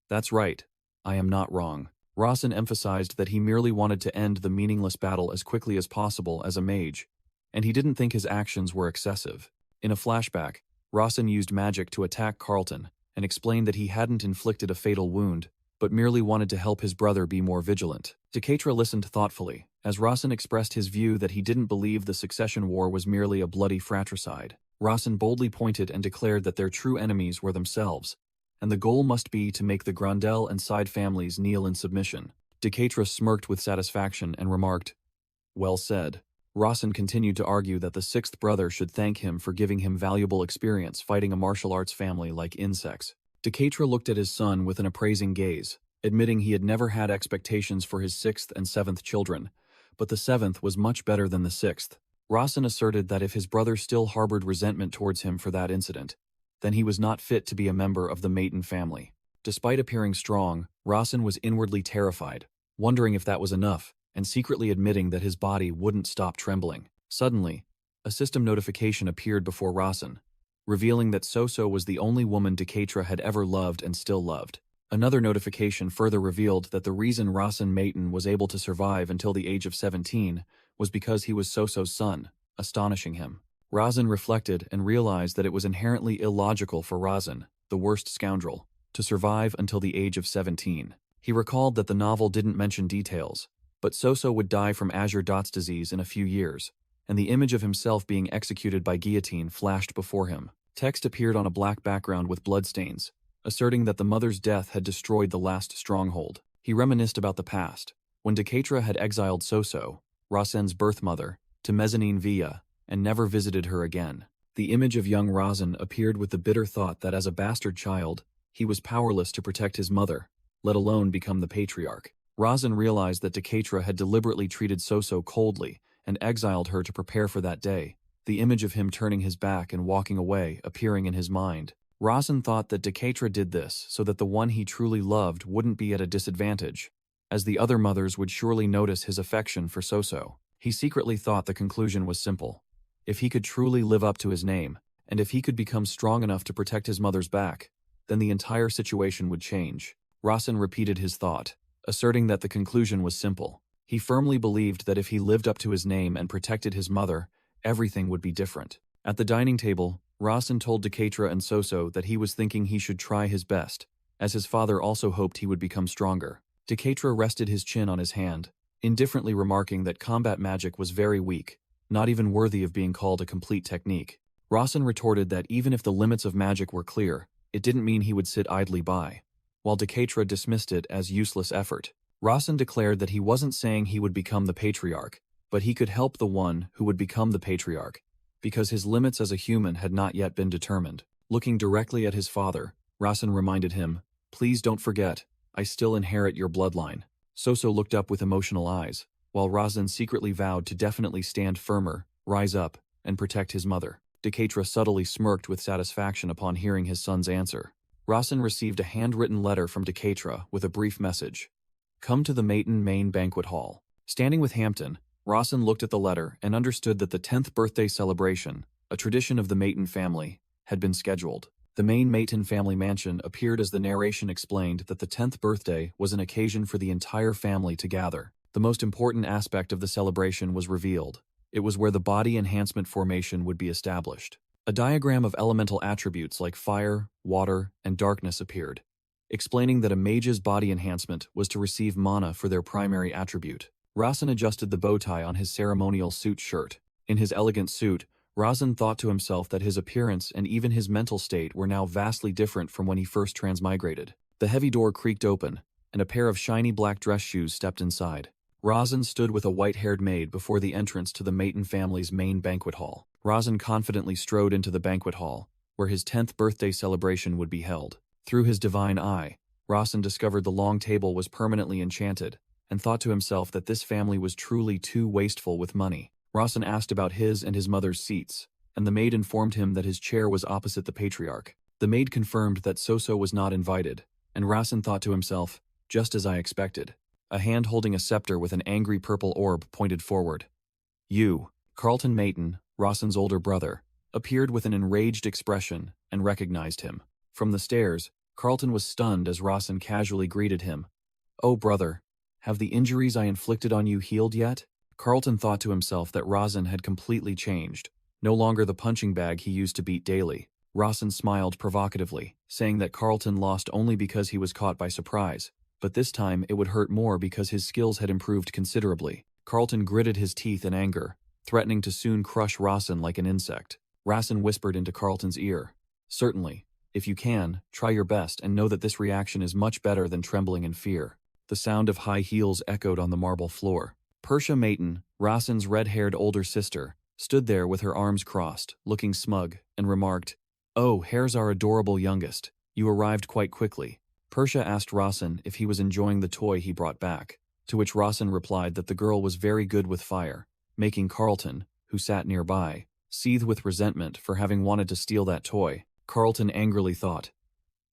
"That's right, I am not wrong." Rasen emphasized that he merely wanted to end the meaningless battle as quickly as possible as a mage, and he didn't think his actions were excessive. In a flashback, Rasen used magic to attack Carlton and explained that he hadn't inflicted a fatal wound, but merely wanted to help his brother be more vigilant. Decatra listened thoughtfully, as Rasen expressed his view that he didn't believe the succession war was merely a bloody fratricide. Rasen boldly pointed and declared that their true enemies were themselves, and the goal must be to make the Grandel and side families kneel in submission. Decatra smirked with satisfaction and remarked, "Well said." Rasen continued to argue that the sixth brother should thank him for giving him valuable experience fighting a martial arts family like insects. Decatra looked at his son with an appraising gaze, admitting he had never had expectations for his sixth and seventh children, but the seventh was much better than the sixth. Rasen asserted that if his brother still harbored resentment towards him for that incident, then he was not fit to be a member of the Maton family. Despite appearing strong, Rasen was inwardly terrified, wondering if that was enough, and secretly admitting that his body wouldn't stop trembling. Suddenly, a system notification appeared before Rasen, revealing that Soso was the only woman Decatra had ever loved and still loved. Another notification further revealed that the reason Rasen Maton was able to survive until the age of 17 was because he was Soso's son, astonishing him. Rasen reflected and realized that it was inherently illogical for Rasen, the worst scoundrel, to survive until the age of 17. He recalled that the novel didn't mention details, but Soso would die from Azure Dot's disease in a few years, and the image of himself being executed by guillotine flashed before him. Text appeared on a black background with bloodstains, asserting that the mother's death had destroyed the last stronghold. He reminisced about the past, when Decatra had exiled Soso, Rasen's birth mother, to Mezzanine Villa, and never visited her again. The image of young Rasen appeared with the bitter thought that as a bastard child, he was powerless to protect his mother, let alone become the patriarch. Rasen realized that Decatra had deliberately treated Soso coldly and exiled her to prepare for that day, the image of him turning his back and walking away appearing in his mind. Rasen thought that Decatra did this so that the one he truly loved wouldn't be at a disadvantage, as the other mothers would surely notice his affection for Soso. He secretly thought the conclusion was simple. If he could truly live up to his name, and if he could become strong enough to protect his mother's back, then the entire situation would change. Rasen repeated his thought, asserting that the conclusion was simple. He firmly believed that if he lived up to his name and protected his mother, everything would be different. At the dining table, Rasen told Decatra and Soso that he was thinking he should try his best, as his father also hoped he would become stronger. Decatra rested his chin on his hand, indifferently remarking that combat magic was very weak, not even worthy of being called a complete technique. Rasen retorted that even if the limits of magic were clear, it didn't mean he would sit idly by, while Decatra dismissed it as useless effort. Rasen declared that he wasn't saying he would become the patriarch, but he could help the one who would become the patriarch, because his limits as a human had not yet been determined. Looking directly at his father, Rasen reminded him, "Please don't forget, I still inherit your bloodline." Soso looked up with emotional eyes, while Rasen secretly vowed to definitely stand firmer, rise up, and protect his mother. Decatra subtly smirked with satisfaction upon hearing his son's answer. Rasen received a handwritten letter from Decatra with a brief message. "Come to the Maton main banquet hall." Standing with Hampton, Rasen looked at the letter and understood that the 10th birthday celebration, a tradition of the Maton family, had been scheduled. The main Maton family mansion appeared as the narration explained that the 10th birthday was an occasion for the entire family to gather. The most important aspect of the celebration was revealed. It was where the body enhancement formation would be established. A diagram of elemental attributes like fire, water, and darkness appeared, explaining that a mage's body enhancement was to receive mana for their primary attribute. Rasen adjusted the bow tie on his ceremonial suit shirt. In his elegant suit, Rasen thought to himself that his appearance and even his mental state were now vastly different from when he first transmigrated. The heavy door creaked open, and a pair of shiny black dress shoes stepped inside. Rasen stood with a white-haired maid before the entrance to the Maton family's main banquet hall. Rasen confidently strode into the banquet hall, where his 10th birthday celebration would be held. Through his divine eye, Rasen discovered the long table was permanently enchanted, and thought to himself that this family was truly too wasteful with money. Rasen asked about his and his mother's seats, and the maid informed him that his chair was opposite the patriarch. The maid confirmed that Soso was not invited, and Rasen thought to himself, just as I expected. A hand holding a scepter with an angry purple orb pointed forward. You, Carlton Maton, Rasen's older brother, appeared with an enraged expression and recognized him. From the stairs, Carlton was stunned as Rasen casually greeted him. Oh brother, have the injuries I inflicted on you healed yet? Carlton thought to himself that Rasen had completely changed, no longer the punching bag he used to beat daily. Rasen smiled provocatively, saying that Carlton lost only because he was caught by surprise, but this time it would hurt more because his skills had improved considerably. Carlton gritted his teeth in anger, threatening to soon crush Rasen like an insect. Rasen whispered into Carlton's ear, certainly, if you can, try your best and know that this reaction is much better than trembling in fear. The sound of high heels echoed on the marble floor. Persia Maton, Rasen's red-haired older sister, stood there with her arms crossed, looking smug, and remarked, Oh, here's our adorable youngest. You arrived quite quickly. Persia asked Rasen if he was enjoying the toy he brought back, to which Rasen replied that the girl was very good with fire, making Carlton, who sat nearby, seethe with resentment for having wanted to steal that toy. Carlton angrily thought,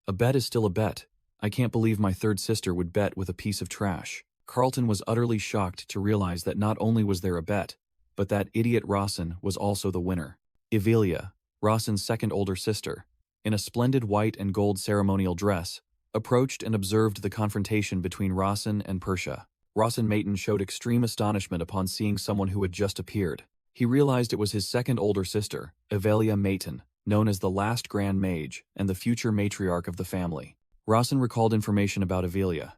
a bet is still a bet. I can't believe my third sister would bet with a piece of trash. Carlton was utterly shocked to realize that not only was there a bet, but that idiot Rasen was also the winner. Evelia, Rasen's second older sister, in a splendid white and gold ceremonial dress, approached and observed the confrontation between Rasen and Persia. Rasen Maton showed extreme astonishment upon seeing someone who had just appeared. He realized it was his second older sister, Evelia Maton, known as the last Grand Mage and the future matriarch of the family. Rasen recalled information about Evelia.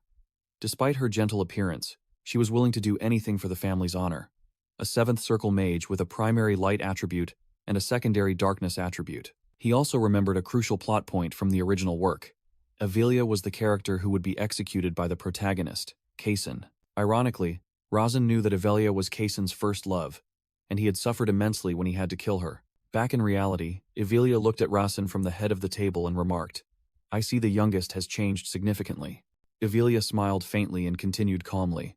Despite her gentle appearance, she was willing to do anything for the family's honor. A 7th circle mage with a primary light attribute and a secondary darkness attribute. He also remembered a crucial plot point from the original work. Evelia was the character who would be executed by the protagonist, Kaysen. Ironically, Rasen knew that Evelia was Kaysen's first love, and he had suffered immensely when he had to kill her. Back in reality, Evelia looked at Rasen from the head of the table and remarked, I see the youngest has changed significantly. Evelia smiled faintly and continued calmly.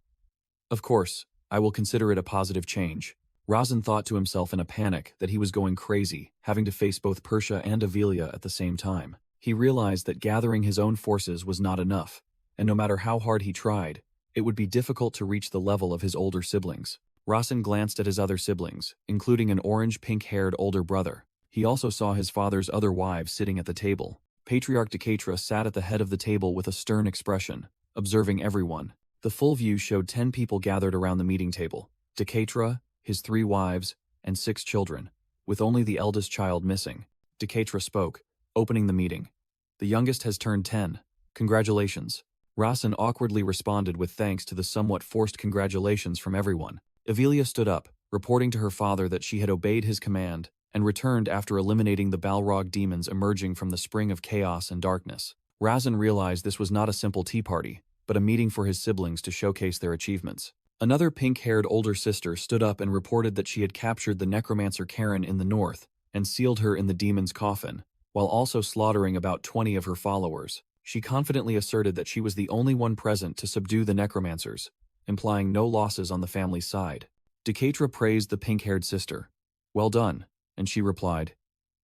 Of course, I will consider it a positive change. Rasen thought to himself in a panic that he was going crazy, having to face both Persia and Evelia at the same time. He realized that gathering his own forces was not enough, and no matter how hard he tried, it would be difficult to reach the level of his older siblings. Rasen glanced at his other siblings, including an orange-pink-haired older brother. He also saw his father's other wives sitting at the table. Patriarch Decatra sat at the head of the table with a stern expression, observing everyone. The full view showed 10 people gathered around the meeting table. Decatra, his 3 wives, and 6 children, with only the eldest child missing. Decatra spoke, opening the meeting. The youngest has turned 10. Congratulations. Rasen awkwardly responded with thanks to the somewhat forced congratulations from everyone. Evelia stood up, reporting to her father that she had obeyed his command, and returned after eliminating the Balrog demons emerging from the spring of chaos and darkness. Rasen realized this was not a simple tea party, but a meeting for his siblings to showcase their achievements. Another pink-haired older sister stood up and reported that she had captured the necromancer Karen in the north and sealed her in the demon's coffin, while also slaughtering about 20 of her followers. She confidently asserted that she was the only one present to subdue the necromancers, implying no losses on the family's side. Decatra praised the pink-haired sister. Well done. And she replied,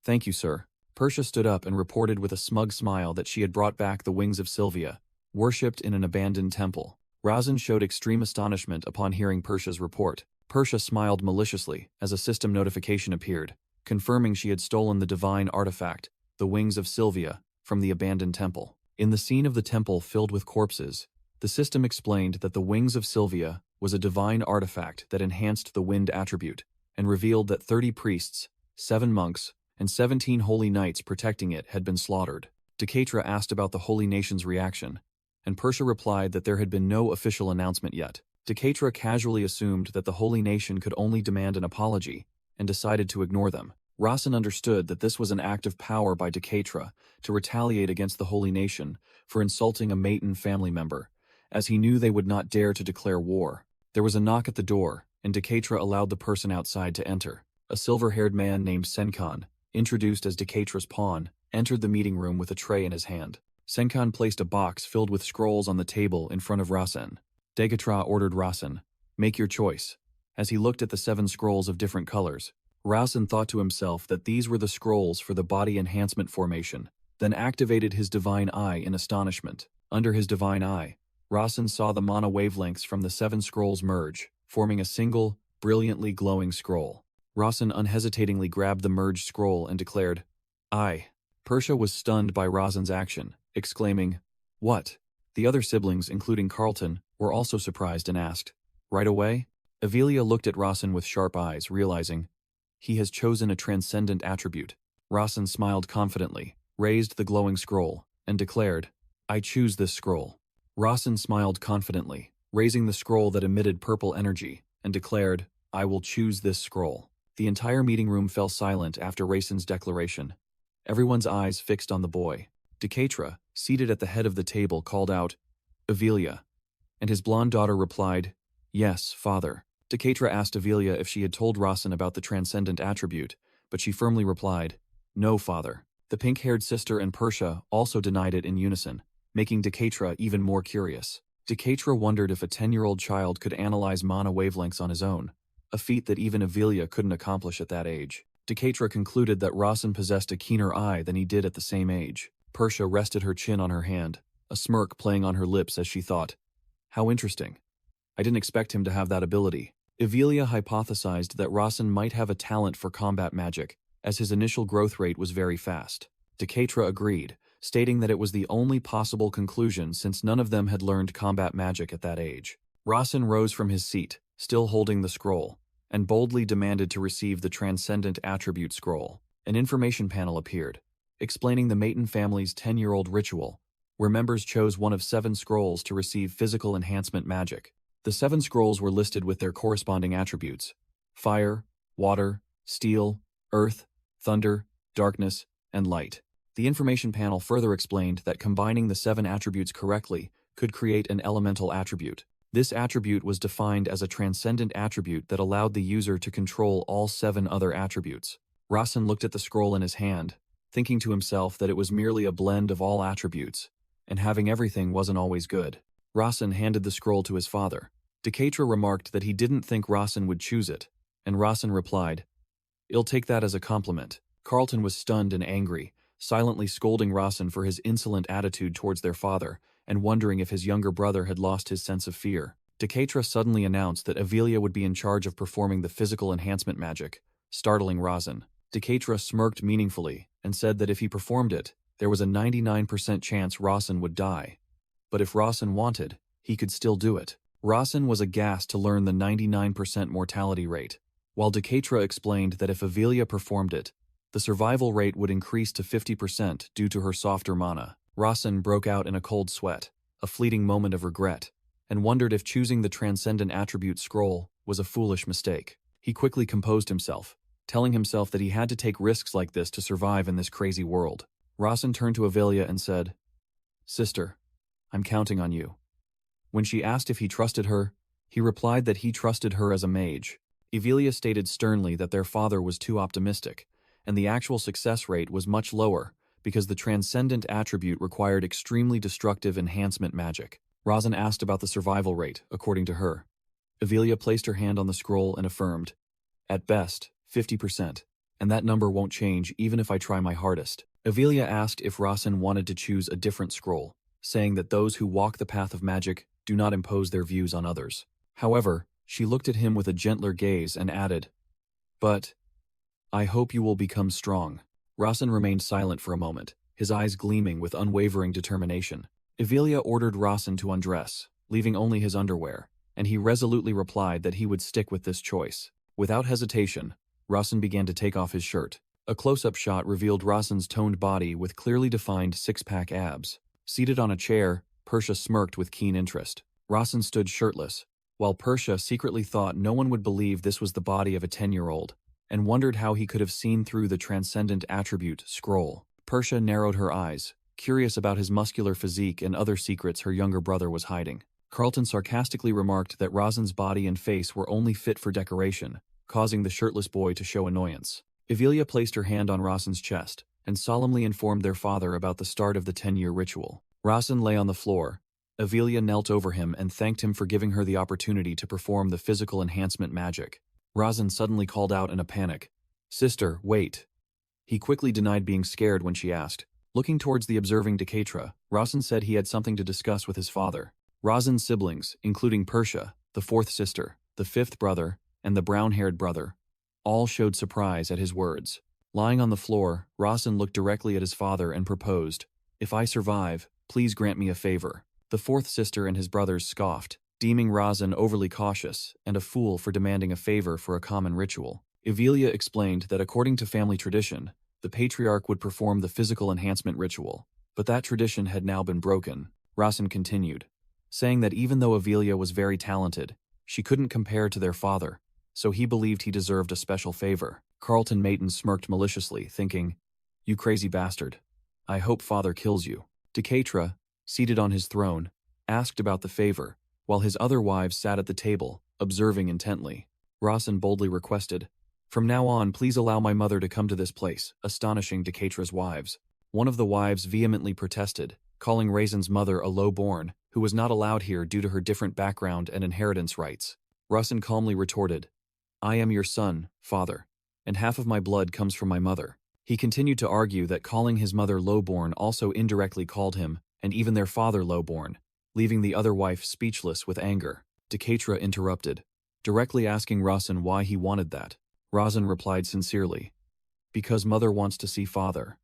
Thank you, sir. Persia stood up and reported with a smug smile that she had brought back the wings of Sylvia, worshipped in an abandoned temple. Rasen showed extreme astonishment upon hearing Persia's report. Persia smiled maliciously as a system notification appeared, confirming she had stolen the divine artifact, the wings of Sylvia, from the abandoned temple. In the scene of the temple filled with corpses, the system explained that the wings of Sylvia was a divine artifact that enhanced the wind attribute, and revealed that 30 priests, 7 monks, and 17 holy knights protecting it had been slaughtered. Decatra asked about the Holy Nation's reaction, and Persia replied that there had been no official announcement yet. Decatra casually assumed that the Holy Nation could only demand an apology, and decided to ignore them. Rasen understood that this was an act of power by Decatra to retaliate against the Holy Nation for insulting a Maton family member, as he knew they would not dare to declare war. There was a knock at the door, and Decatra allowed the person outside to enter. A silver-haired man named Senkan, introduced as Decatra's pawn, entered the meeting room with a tray in his hand. Senkan placed a box filled with scrolls on the table in front of Rasen. Decatra ordered Rasen, "Make your choice." As he looked at the 7 scrolls of different colors, Rasen thought to himself that these were the scrolls for the body enhancement formation, then activated his divine eye in astonishment. Under his divine eye, Rasen saw the mana wavelengths from the 7 scrolls merge, forming a single, brilliantly glowing scroll. Rasen unhesitatingly grabbed the merged scroll and declared, "I." Persia was stunned by Rasen's action, exclaiming, "What?" The other siblings, including Carlton, were also surprised and asked, "Right away?" Avelia looked at Rasen with sharp eyes, realizing, he has chosen a transcendent attribute. Rasen smiled confidently, raised the glowing scroll, and declared, "I choose this scroll." Rasen smiled confidently, raising the scroll that emitted purple energy, and declared, "I will choose this scroll." The entire meeting room fell silent after Rasen's declaration, everyone's eyes fixed on the boy. Decatra, seated at the head of the table, called out, "Avelia," and his blonde daughter replied, "Yes, father." Decatra asked Avelia if she had told Rasen about the transcendent attribute, but she firmly replied, "No, father." The pink-haired sister and Persia also denied it in unison, making Decatra even more curious. Decatra wondered if a 10-year-old child could analyze mana wavelengths on his own, a feat that even Avelia couldn't accomplish at that age. Decatra concluded that Rasen possessed a keener eye than he did at the same age. Persia rested her chin on her hand, a smirk playing on her lips as she thought, "How interesting. I didn't expect him to have that ability." Avelia hypothesized that Rasen might have a talent for combat magic, as his initial growth rate was very fast. Decatra agreed, stating that it was the only possible conclusion since none of them had learned combat magic at that age. Rasen rose from his seat, still holding the scroll, and boldly demanded to receive the Transcendent Attribute Scroll. An information panel appeared, explaining the Maton family's 10-year-old ritual, where members chose one of 7 scrolls to receive physical enhancement magic. The 7 scrolls were listed with their corresponding attributes: fire, water, steel, earth, thunder, darkness, and light. The information panel further explained that combining the 7 attributes correctly could create an elemental attribute. This attribute was defined as a transcendent attribute that allowed the user to control all 7 other attributes. Rasen looked at the scroll in his hand, thinking to himself that it was merely a blend of all attributes, and having everything wasn't always good. Rasen handed the scroll to his father. Decatra remarked that he didn't think Rasen would choose it, and Rasen replied, "I'll take that as a compliment." Carlton was stunned and angry, silently scolding Rasen for his insolent attitude towards their father, and wondering if his younger brother had lost his sense of fear. Decatra suddenly announced that Avelia would be in charge of performing the physical enhancement magic, startling Rasen. Decatra smirked meaningfully and said that if he performed it, there was a 99% chance Rasen would die. But if Rasen wanted, he could still do it. Rasen was aghast to learn the 99% mortality rate, while Decatra explained that if Avelia performed it, the survival rate would increase to 50% due to her softer mana. Rasen broke out in a cold sweat, a fleeting moment of regret, and wondered if choosing the Transcendent Attribute Scroll was a foolish mistake. He quickly composed himself, telling himself that he had to take risks like this to survive in this crazy world. Rasen turned to Avelia and said, "Sister, I'm counting on you." When she asked if he trusted her, he replied that he trusted her as a mage. Avelia stated sternly that their father was too optimistic, and the actual success rate was much lower because the transcendent attribute required extremely destructive enhancement magic. Rasen asked about the survival rate, according to her. Avelia placed her hand on the scroll and affirmed, "At best, 50%, and that number won't change even if I try my hardest." Avelia asked if Rasen wanted to choose a different scroll, saying that those who walk the path of magic do not impose their views on others. However, she looked at him with a gentler gaze and added, "But I hope you will become strong." Rasen remained silent for a moment, his eyes gleaming with unwavering determination. Avelia ordered Rasen to undress, leaving only his underwear, and he resolutely replied that he would stick with this choice. Without hesitation, Rasen began to take off his shirt. A close-up shot revealed Rasen's toned body with clearly defined six-pack abs. Seated on a chair, Persia smirked with keen interest. Rasen stood shirtless, while Persia secretly thought no one would believe this was the body of a 10-year-old, and wondered how he could have seen through the transcendent attribute, scroll. Persia narrowed her eyes, curious about his muscular physique and other secrets her younger brother was hiding. Carlton sarcastically remarked that Rasen's body and face were only fit for decoration, causing the shirtless boy to show annoyance. Evelia placed her hand on Rasen's chest, and solemnly informed their father about the start of the 10-year ritual. Rasen lay on the floor. Evelia knelt over him and thanked him for giving her the opportunity to perform the physical enhancement magic. Rasen suddenly called out in a panic, "Sister, wait." He quickly denied being scared when she asked. Looking towards the observing Decatra, Rasen said he had something to discuss with his father. Rasen's siblings, including Persia, the fourth sister, the fifth brother, and the brown-haired brother, all showed surprise at his words. Lying on the floor, Rasen looked directly at his father and proposed, "If I survive, please grant me a favor." The fourth sister and his brothers scoffed, deeming Rasen overly cautious and a fool for demanding a favor for a common ritual. Evelia explained that according to family tradition, the patriarch would perform the physical enhancement ritual, but that tradition had now been broken. Rasen continued, saying that even though Evelia was very talented, she couldn't compare to their father, so he believed he deserved a special favor. Carlton Mayton smirked maliciously, thinking, "You crazy bastard. I hope father kills you." Decatra, seated on his throne, asked about the favor, while his other wives sat at the table, observing intently. Rasen boldly requested, "From now on, please allow my mother to come to this place," astonishing Decatra's wives. One of the wives vehemently protested, calling Rasen's mother a low-born, who was not allowed here due to her different background and inheritance rights. Rasen calmly retorted, "I am your son, father, and half of my blood comes from my mother." He continued to argue that calling his mother low-born also indirectly called him, and even their father, low-born, leaving the other wife speechless with anger. Decatra interrupted, directly asking Rasen why he wanted that. Rasen replied sincerely, "Because mother wants to see father,"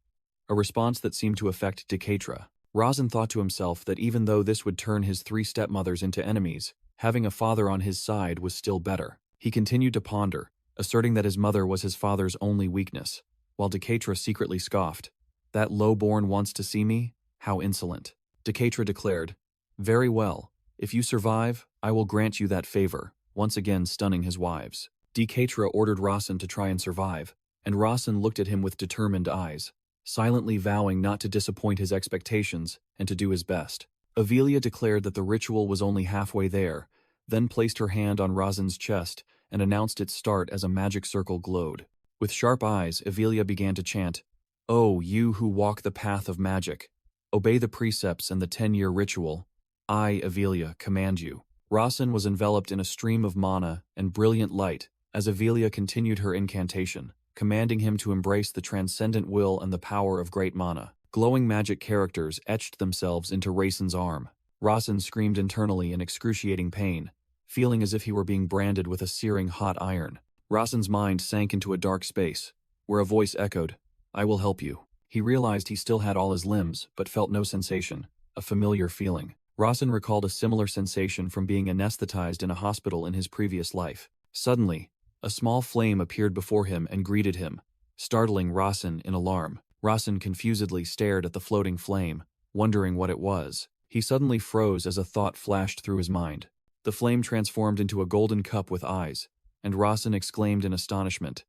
a response that seemed to affect Decatra. Rasen thought to himself that even though this would turn his three stepmothers into enemies, having a father on his side was still better. He continued to ponder, asserting that his mother was his father's only weakness, while Decatra secretly scoffed. "That low-born wants to see me? How insolent." Decatra declared, "Very well. If you survive, I will grant you that favor," once again stunning his wives. Decatra ordered Rasen to try and survive, and Rasen looked at him with determined eyes, silently vowing not to disappoint his expectations and to do his best. Evelia declared that the ritual was only halfway there, then placed her hand on Rasen's chest and announced its start as a magic circle glowed. With sharp eyes, Evelia began to chant, "Oh, you who walk the path of magic, obey the precepts and the 10-year ritual. I, Evelia, command you." Rasen was enveloped in a stream of mana and brilliant light as Evelia continued her incantation, commanding him to embrace the transcendent will and the power of great mana. Glowing magic characters etched themselves into Rasen's arm. Rasen screamed internally in excruciating pain, feeling as if he were being branded with a searing hot iron. Rasen's mind sank into a dark space, where a voice echoed, "I will help you." He realized he still had all his limbs, but felt no sensation, a familiar feeling. Rasen recalled a similar sensation from being anesthetized in a hospital in his previous life. Suddenly, a small flame appeared before him and greeted him, startling Rasen in alarm. Rasen confusedly stared at the floating flame, wondering what it was. He suddenly froze as a thought flashed through his mind. The flame transformed into a golden cup with eyes, and Rasen exclaimed in astonishment,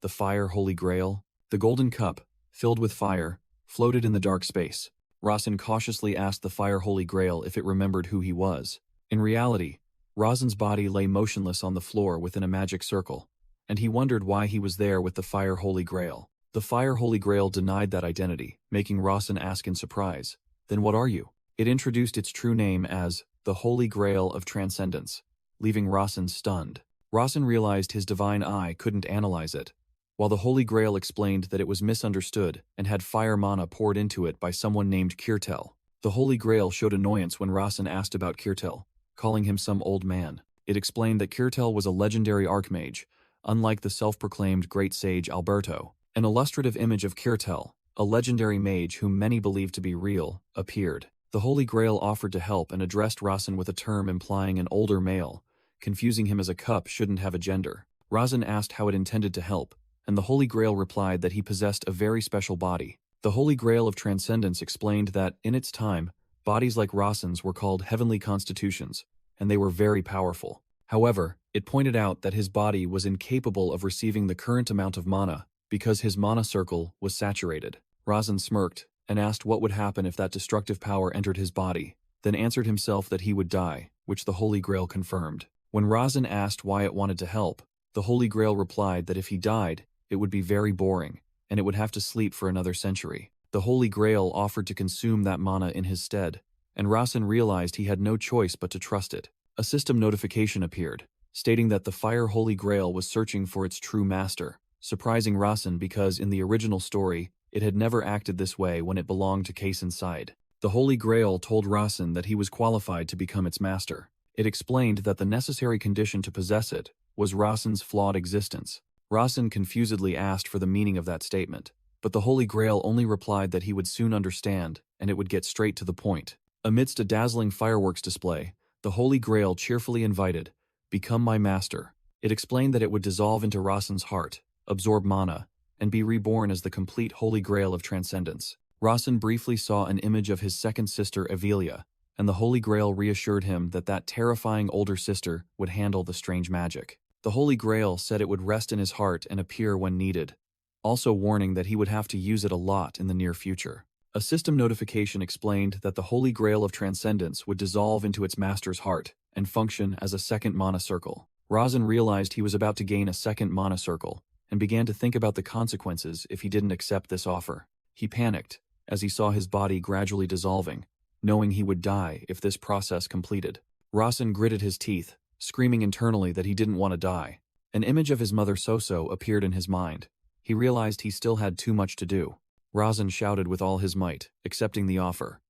"The fire holy grail?" The golden cup, filled with fire, floated in the dark space. Rasen cautiously asked the fire holy grail if it remembered who he was. In reality, Rasen's body lay motionless on the floor within a magic circle, and he wondered why he was there with the fire holy grail. The fire holy grail denied that identity, making Rasen ask in surprise, "Then what are you?" It introduced its true name as the Holy Grail of Transcendence, leaving Rasen stunned. Rasen realized his divine eye couldn't analyze it, while the Holy Grail explained that it was misunderstood and had fire mana poured into it by someone named Kirtel. The Holy Grail showed annoyance when Rasen asked about Kirtel, calling him some old man. It explained that Kirtel was a legendary archmage, unlike the self-proclaimed great sage Alberto. An illustrative image of Kirtel, a legendary mage whom many believed to be real, appeared. The Holy Grail offered to help and addressed Rasen with a term implying an older male, confusing him as a cup shouldn't have a gender. Rasen asked how it intended to help, and the Holy Grail replied that he possessed a very special body. The Holy Grail of Transcendence explained that, in its time, bodies like Rasen's were called heavenly constitutions, and they were very powerful. However, it pointed out that his body was incapable of receiving the current amount of mana because his mana circle was saturated. Rasen smirked and asked what would happen if that destructive power entered his body, then answered himself that he would die, which the Holy Grail confirmed. When Rasen asked why it wanted to help, the Holy Grail replied that if he died, it would be very boring, and it would have to sleep for another century. The Holy Grail offered to consume that mana in his stead, and Rasen realized he had no choice but to trust it. A system notification appeared, stating that the Fire Holy Grail was searching for its true master, surprising Rasen because in the original story, it had never acted this way when it belonged to Case Inside. The Holy Grail told Rasen that he was qualified to become its master. It explained that the necessary condition to possess it was Rasen's flawed existence. Rasen confusedly asked for the meaning of that statement, but the Holy Grail only replied that he would soon understand, and it would get straight to the point. Amidst a dazzling fireworks display, the Holy Grail cheerfully invited, "Become my master." It explained that it would dissolve into Rasen's heart, absorb mana, and be reborn as the complete Holy Grail of Transcendence. Rasen briefly saw an image of his second sister, Evelia, and the Holy Grail reassured him that that terrifying older sister would handle the strange magic. The Holy Grail said it would rest in his heart and appear when needed, also warning that he would have to use it a lot in the near future. A system notification explained that the Holy Grail of Transcendence would dissolve into its master's heart and function as a second mana circle. Rasen realized he was about to gain a second mana circle and began to think about the consequences if he didn't accept this offer. He panicked as he saw his body gradually dissolving, knowing he would die if this process completed. Rasen gritted his teeth, screaming internally that he didn't want to die. An image of his mother Soso appeared in his mind. He realized he still had too much to do. Rasen shouted with all his might, accepting the offer.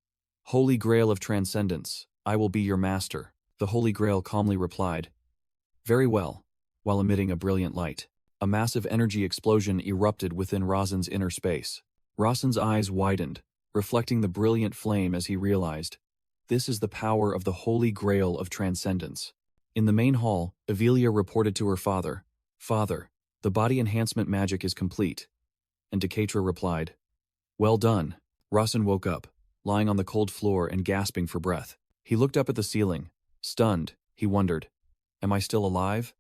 "Holy Grail of Transcendence, I will be your master." The Holy Grail calmly replied, "Very well," while emitting a brilliant light. A massive energy explosion erupted within Rasen's inner space. Rasen's eyes widened, reflecting the brilliant flame as he realized, this is the power of the Holy Grail of Transcendence. In the main hall, Evelia reported to her father, "Father, the body enhancement magic is complete." And Decatra replied, "Well done." Rasen woke up, lying on the cold floor and gasping for breath. He looked up at the ceiling. Stunned, he wondered, "Am I still alive?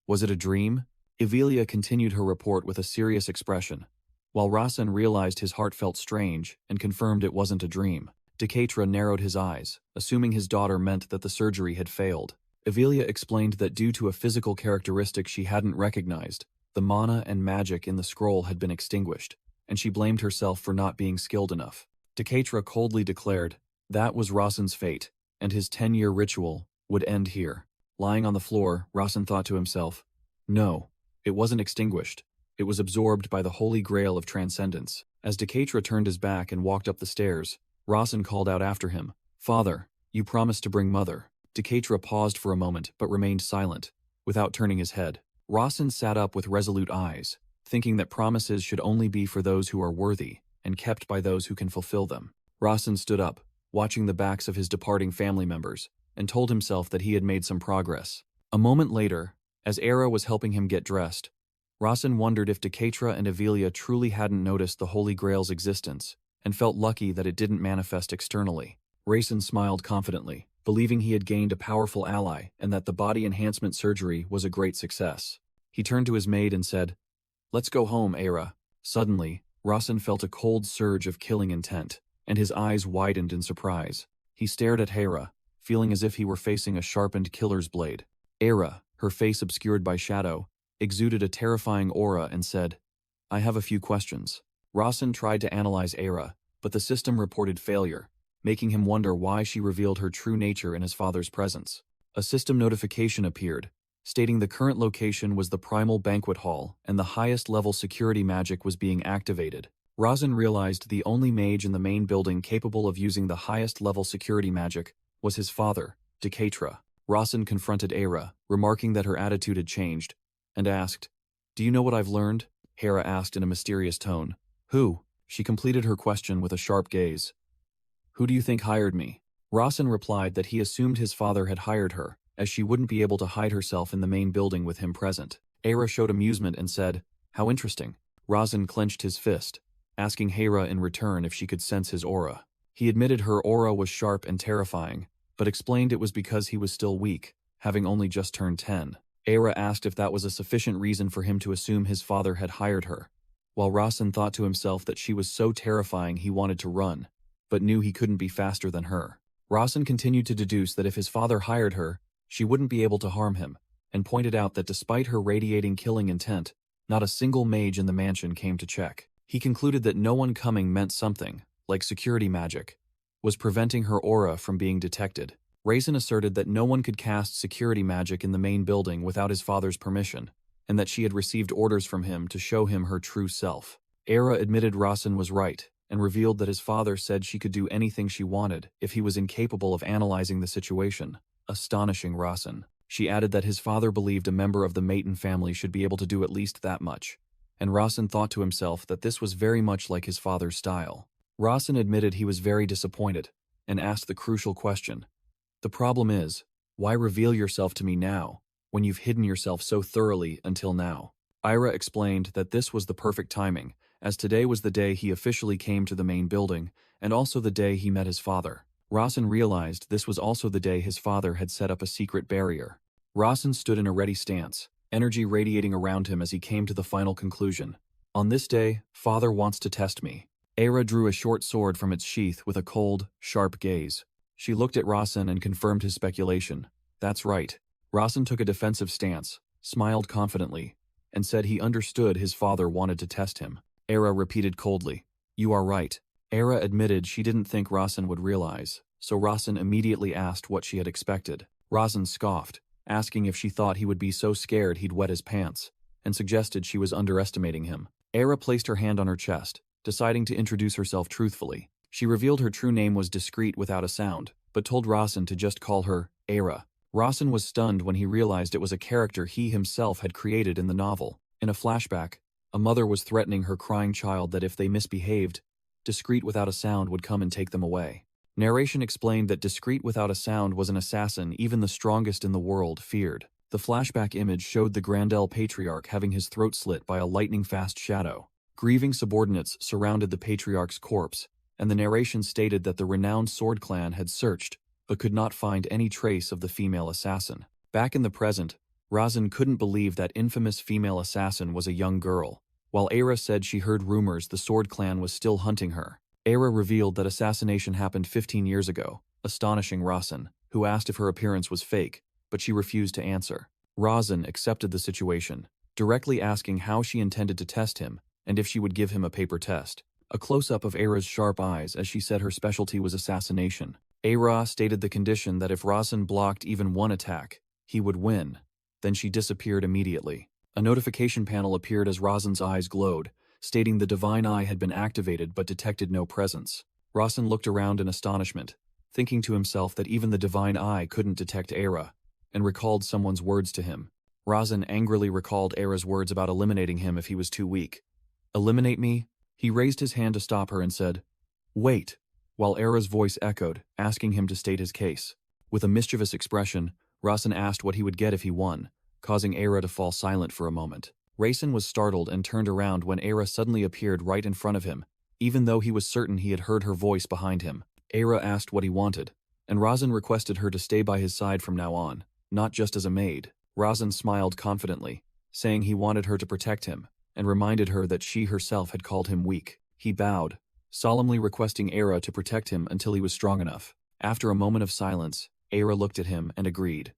Was it a dream?" Evelia continued her report with a serious expression, while Rasen realized his heart felt strange and confirmed it wasn't a dream. Decatra narrowed his eyes, assuming his daughter meant that the surgery had failed. Evelia explained that due to a physical characteristic she hadn't recognized, the mana and magic in the scroll had been extinguished, and she blamed herself for not being skilled enough. Decatra coldly declared that was Rasen's fate, and his 10-year ritual would end here. Lying on the floor, Rasen thought to himself, no, it wasn't extinguished. It was absorbed by the Holy Grail of Transcendence. As Decatra turned his back and walked up the stairs, Rasen called out after him, "Father, you promised to bring Mother." Decatra paused for a moment but remained silent, without turning his head. Rasen sat up with resolute eyes, thinking that promises should only be for those who are worthy and kept by those who can fulfill them. Rasen stood up, watching the backs of his departing family members, and told himself that he had made some progress. A moment later, as Era was helping him get dressed, Rasen wondered if Decatra and Evelia truly hadn't noticed the Holy Grail's existence, and felt lucky that it didn't manifest externally. Rasen smiled confidently, believing he had gained a powerful ally and that the body enhancement surgery was a great success. He turned to his maid and said, "Let's go home, Era." Suddenly, Rasen felt a cold surge of killing intent, and his eyes widened in surprise. He stared at Hera, feeling as if he were facing a sharpened killer's blade. Era, her face obscured by shadow, exuded a terrifying aura and said, "I have a few questions." Rasen tried to analyze Era, but the system reported failure, making him wonder why she revealed her true nature in his father's presence. A system notification appeared, stating the current location was the Primal Banquet Hall and the highest level security magic was being activated. Rasen realized the only mage in the main building capable of using the highest level security magic was his father, Decatra. Rasen confronted Era, remarking that her attitude had changed, and asked, "Do you know what I've learned?" Hera asked in a mysterious tone. "Who?" She completed her question with a sharp gaze. "Who do you think hired me?" Rasen replied that he assumed his father had hired her, as she wouldn't be able to hide herself in the main building with him present. Era showed amusement and said, How interesting. Razin clenched his fist, asking Hera in return if she could sense his aura. He admitted her aura was sharp and terrifying, but explained it was because he was still weak, having only just turned 10. Hera asked if that was a sufficient reason for him to assume his father had hired her, while Razin thought to himself that she was so terrifying he wanted to run, but knew he couldn't be faster than her. Razin continued to deduce that if his father hired her, she wouldn't be able to harm him, and pointed out that despite her radiating killing intent, not a single mage in the mansion came to check. He concluded that no one coming meant something, like security magic, was preventing her aura from being detected. Razin asserted that no one could cast security magic in the main building without his father's permission, and that she had received orders from him to show him her true self. Hera admitted Razin was right, and revealed that his father said she could do anything she wanted if he was incapable of analyzing the situation, astonishing Razin. She added that his father believed a member of the Maton family should be able to do at least that much, and Razin thought to himself that this was very much like his father's style. Razin admitted he was very disappointed, and asked the crucial question. The problem is, why reveal yourself to me now, when you've hidden yourself so thoroughly until now? Ira explained that this was the perfect timing, as today was the day he officially came to the main building, and also the day he met his father. Razin realized this was also the day his father had set up a secret barrier. Razin stood in a ready stance, energy radiating around him as he came to the final conclusion. On this day, Father wants to test me. Hera drew a short sword from its sheath with a cold, sharp gaze. She looked at Razin and confirmed his speculation. That's right. Razin took a defensive stance, smiled confidently, and said he understood his father wanted to test him. Hera repeated coldly, "You are right." Hera admitted she didn't think Razin would realize, so Razin immediately asked what she had expected. Razin scoffed, asking if she thought he would be so scared he'd wet his pants, and suggested she was underestimating him. Hera placed her hand on her chest, deciding to introduce herself truthfully. She revealed her true name was discreet without a sound, but told Razin to just call her Hera. Razin was stunned when he realized it was a character he himself had created in the novel. In a flashback, a mother was threatening her crying child that if they misbehaved, Discreet without a sound would come and take them away. Narration explained that Discreet without a sound was an assassin even the strongest in the world feared. The flashback image showed the Grandel Patriarch having his throat slit by a lightning-fast shadow. Grieving subordinates surrounded the Patriarch's corpse, and the narration stated that the renowned Sword Clan had searched, but could not find any trace of the female assassin. Back in the present, Razin couldn't believe that infamous female assassin was a young girl. While Era said she heard rumors the Sword Clan was still hunting her, Era revealed that assassination happened 15 years ago, astonishing Razin, who asked if her appearance was fake, but she refused to answer. Razin accepted the situation, directly asking how she intended to test him and if she would give him a paper test. A close-up of Era's sharp eyes as she said her specialty was assassination. Era stated the condition that if Razin blocked even one attack, he would win. Then she disappeared immediately. A notification panel appeared as Razin's eyes glowed, stating the Divine Eye had been activated but detected no presence. Razin looked around in astonishment, thinking to himself that even the Divine Eye couldn't detect Era, and recalled someone's words to him. Razin angrily recalled Era's words about eliminating him if he was too weak. "Eliminate me?" He raised his hand to stop her and said, "Wait," while Era's voice echoed, asking him to state his case. With a mischievous expression, Razin asked what he would get if he won, causing Era to fall silent for a moment. Razin was startled and turned around when Era suddenly appeared right in front of him, even though he was certain he had heard her voice behind him. Era asked what he wanted, and Razin requested her to stay by his side from now on, not just as a maid. Razin smiled confidently, saying he wanted her to protect him, and reminded her that she herself had called him weak. He bowed, solemnly requesting Era to protect him until he was strong enough. After a moment of silence, Era looked at him and agreed.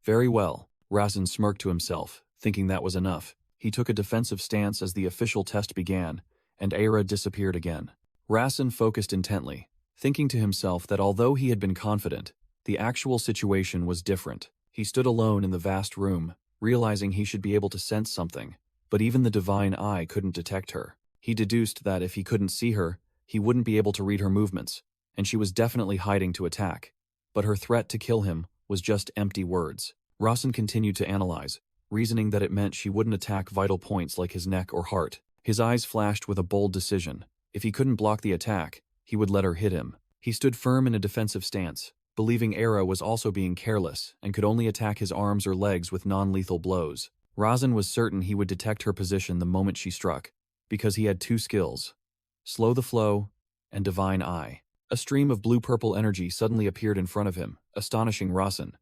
"Very well." Razin smirked to himself, thinking that was enough. He took a defensive stance as the official test began, and Era disappeared again. Razin focused intently, thinking to himself that although he had been confident, the actual situation was different. He stood alone in the vast room, realizing he should be able to sense something, but even the Divine Eye couldn't detect her. He deduced that if he couldn't see her, he wouldn't be able to read her movements, and she was definitely hiding to attack. But her threat to kill him was just empty words. Razin continued to analyze, reasoning that it meant she wouldn't attack vital points like his neck or heart. His eyes flashed with a bold decision. If he couldn't block the attack, he would let her hit him. He stood firm in a defensive stance, believing Era was also being careless and could only attack his arms or legs with non-lethal blows. Razan was certain he would detect her position the moment she struck, because he had 2 skills: Slow the Flow and Divine Eye. A stream of blue-purple energy suddenly appeared in front of him, astonishing Razan.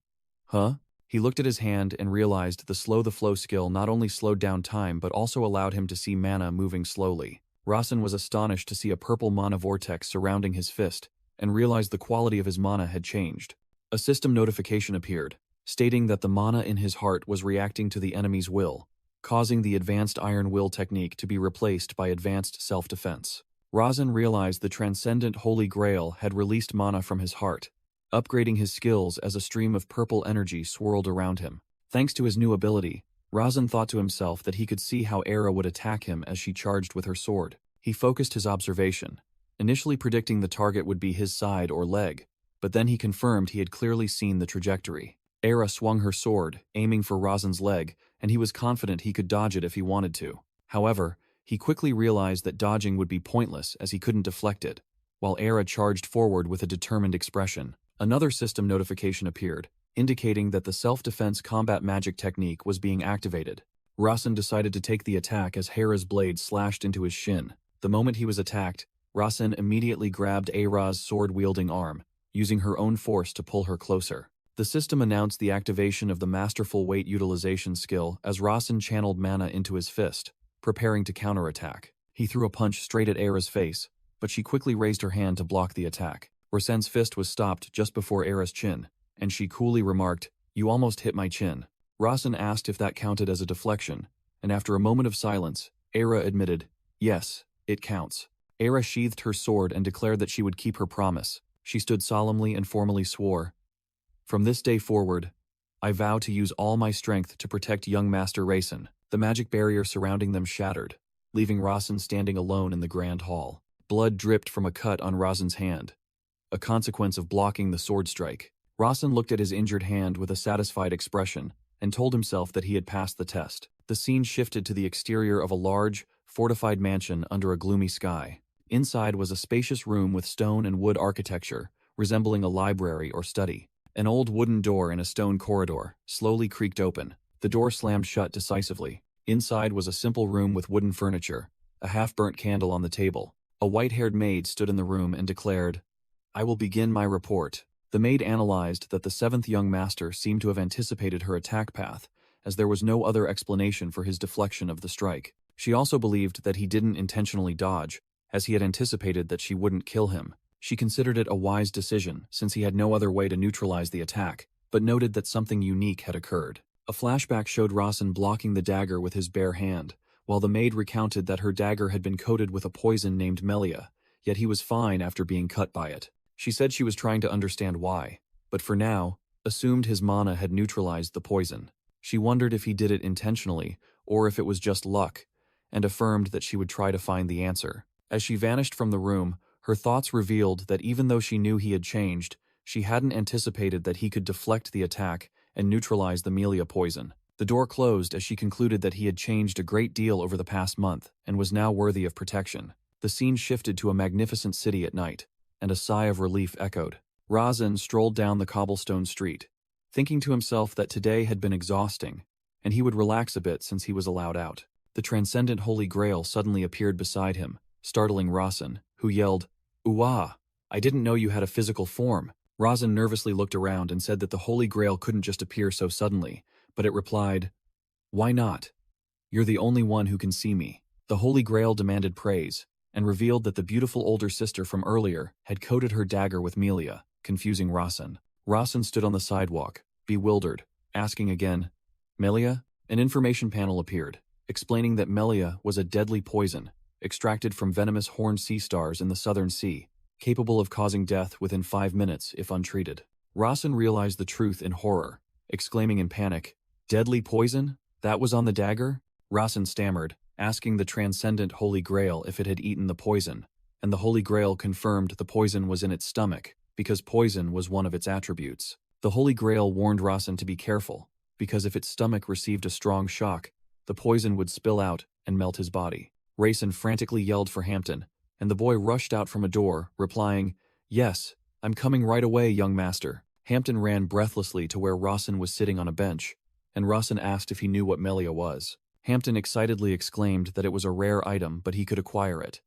Huh? He looked at his hand and realized the Slow the Flow skill not only slowed down time but also allowed him to see mana moving slowly. Razan was astonished to see a purple mana vortex surrounding his fist, and realized the quality of his mana had changed. A system notification appeared, stating that the mana in his heart was reacting to the enemy's will, causing the advanced Iron Will technique to be replaced by advanced self-defense. Razan realized the transcendent Holy Grail had released mana from his heart, upgrading his skills as a stream of purple energy swirled around him. Thanks to his new ability, Razan thought to himself that he could see how Era would attack him as she charged with her sword. He focused his observation, initially predicting the target would be his side or leg, but then he confirmed he had clearly seen the trajectory. Era swung her sword, aiming for Razan's leg, and he was confident he could dodge it if he wanted to. However, he quickly realized that dodging would be pointless as he couldn't deflect it, while Era charged forward with a determined expression. Another system notification appeared, indicating that the self-defense combat magic technique was being activated. Razan decided to take the attack as Hera's blade slashed into his shin. The moment he was attacked, Razan immediately grabbed Era's sword-wielding arm, using her own force to pull her closer. The system announced the activation of the Masterful Weight Utilization skill as Razan channeled mana into his fist, preparing to counterattack. He threw a punch straight at Era's face, but she quickly raised her hand to block the attack. Razan's fist was stopped just before Era's chin, and she coolly remarked, "You almost hit my chin." Razan asked if that counted as a deflection, and after a moment of silence, Era admitted, "Yes, it counts." Era sheathed her sword and declared that she would keep her promise. She stood solemnly and formally swore, "From this day forward, I vow to use all my strength to protect young Master Razan." The magic barrier surrounding them shattered, leaving Razan standing alone in the grand hall. Blood dripped from a cut on Razan's hand, a consequence of blocking the sword strike. Razan looked at his injured hand with a satisfied expression and told himself that he had passed the test. The scene shifted to the exterior of a large, fortified mansion under a gloomy sky. Inside was a spacious room with stone and wood architecture, resembling a library or study. An old wooden door in a stone corridor slowly creaked open. The door slammed shut decisively. Inside was a simple room with wooden furniture, a half-burnt candle on the table. A white-haired maid stood in the room and declared, "I will begin my report." The maid analyzed that the 7th young master seemed to have anticipated her attack path, as there was no other explanation for his deflection of the strike. She also believed that he didn't intentionally dodge, as he had anticipated that she wouldn't kill him. She considered it a wise decision, since he had no other way to neutralize the attack, but noted that something unique had occurred. A flashback showed Razan blocking the dagger with his bare hand, while the maid recounted that her dagger had been coated with a poison named Melia, yet he was fine after being cut by it. She said she was trying to understand why, but for now, assumed his mana had neutralized the poison. She wondered if he did it intentionally, or if it was just luck, and affirmed that she would try to find the answer. As she vanished from the room, her thoughts revealed that even though she knew he had changed, she hadn't anticipated that he could deflect the attack and neutralize the Melia poison. The door closed as she concluded that he had changed a great deal over the past month and was now worthy of protection. The scene shifted to a magnificent city at night, and a sigh of relief echoed. Razan strolled down the cobblestone street, thinking to himself that today had been exhausting, and he would relax a bit since he was allowed out. The transcendent Holy Grail suddenly appeared beside him, startling Razan, who yelled, "Uwah! I didn't know you had a physical form." Razan nervously looked around and said that the Holy Grail couldn't just appear so suddenly, but it replied, "Why not? You're the only one who can see me." The Holy Grail demanded praise, and revealed that the beautiful older sister from earlier had coated her dagger with Melia, confusing Razan. Razan stood on the sidewalk, bewildered, asking again, "Melia?" An information panel appeared, explaining that Melia was a deadly poison, extracted from venomous horned sea stars in the Southern Sea, capable of causing death within 5 minutes if untreated. Razan realized the truth in horror, exclaiming in panic, "Deadly poison? That was on the dagger?" Razan stammered, asking the transcendent Holy Grail if it had eaten the poison, and the Holy Grail confirmed the poison was in its stomach, because poison was one of its attributes. The Holy Grail warned Razan to be careful, because if its stomach received a strong shock, the poison would spill out and melt his body. Razan frantically yelled for Hampton, and the boy rushed out from a door, replying, "Yes, I'm coming right away, young master." Hampton ran breathlessly to where Razan was sitting on a bench, and Rasen asked if he knew what Melia was. Hampton excitedly exclaimed that it was a rare item but he could acquire it,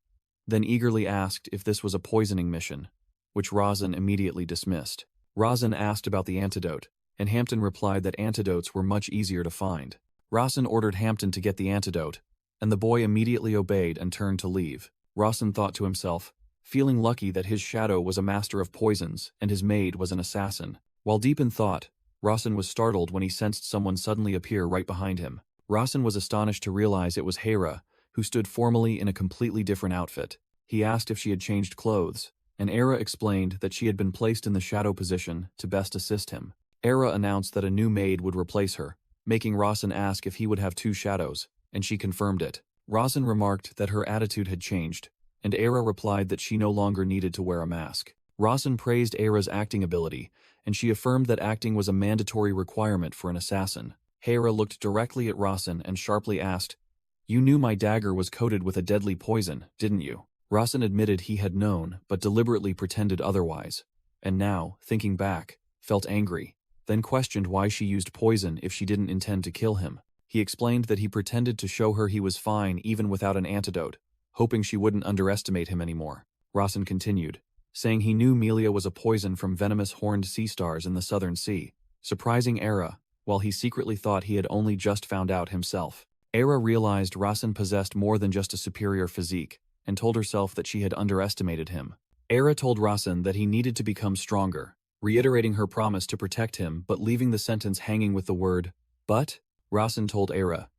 then eagerly asked if this was a poisoning mission, which Rasen immediately dismissed. Rasen asked about the antidote, and Hampton replied that antidotes were much easier to find. Rasen ordered Hampton to get the antidote, and the boy immediately obeyed and turned to leave. Rasen thought to himself, feeling lucky that his shadow was a master of poisons and his maid was an assassin. While deep in thought, Rasen was startled when he sensed someone suddenly appear right behind him. Rasen was astonished to realize it was Hera, who stood formally in a completely different outfit. He asked if she had changed clothes, and Hera explained that she had been placed in the shadow position to best assist him. Hera announced that a new maid would replace her, making Rasen ask if he would have 2 shadows, and she confirmed it. Rasen remarked that her attitude had changed, and Hera replied that she no longer needed to wear a mask. Rasen praised Hera's acting ability, and she affirmed that acting was a mandatory requirement for an assassin. Hera looked directly at Rasen and sharply asked, "You knew my dagger was coated with a deadly poison, didn't you?" Rasen admitted he had known, but deliberately pretended otherwise, and now, thinking back, felt angry, then questioned why she used poison if she didn't intend to kill him. He explained that he pretended to show her he was fine even without an antidote, hoping she wouldn't underestimate him anymore. Rasen continued, saying he knew Melia was a poison from venomous horned sea stars in the southern sea, surprising Hera, while he secretly thought he had only just found out himself. Hera realized Rasen possessed more than just a superior physique, and told herself that she had underestimated him. Hera told Rasen that he needed to become stronger, reiterating her promise to protect him but leaving the sentence hanging with the word, "but." Rasen told Hera,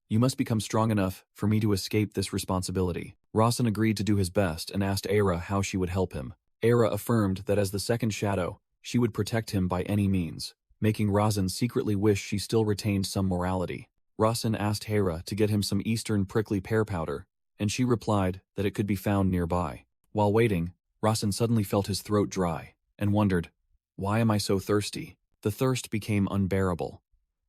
"You must become strong enough for me to escape this responsibility." Rasen agreed to do his best and asked Hera how she would help him. Hera affirmed that as the second shadow, she would protect him by any means, making Rasen secretly wish she still retained some morality. Rasen asked Hera to get him some Eastern prickly pear powder, and she replied that it could be found nearby. While waiting, Rasen suddenly felt his throat dry, and wondered, "Why am I so thirsty?" The thirst became unbearable.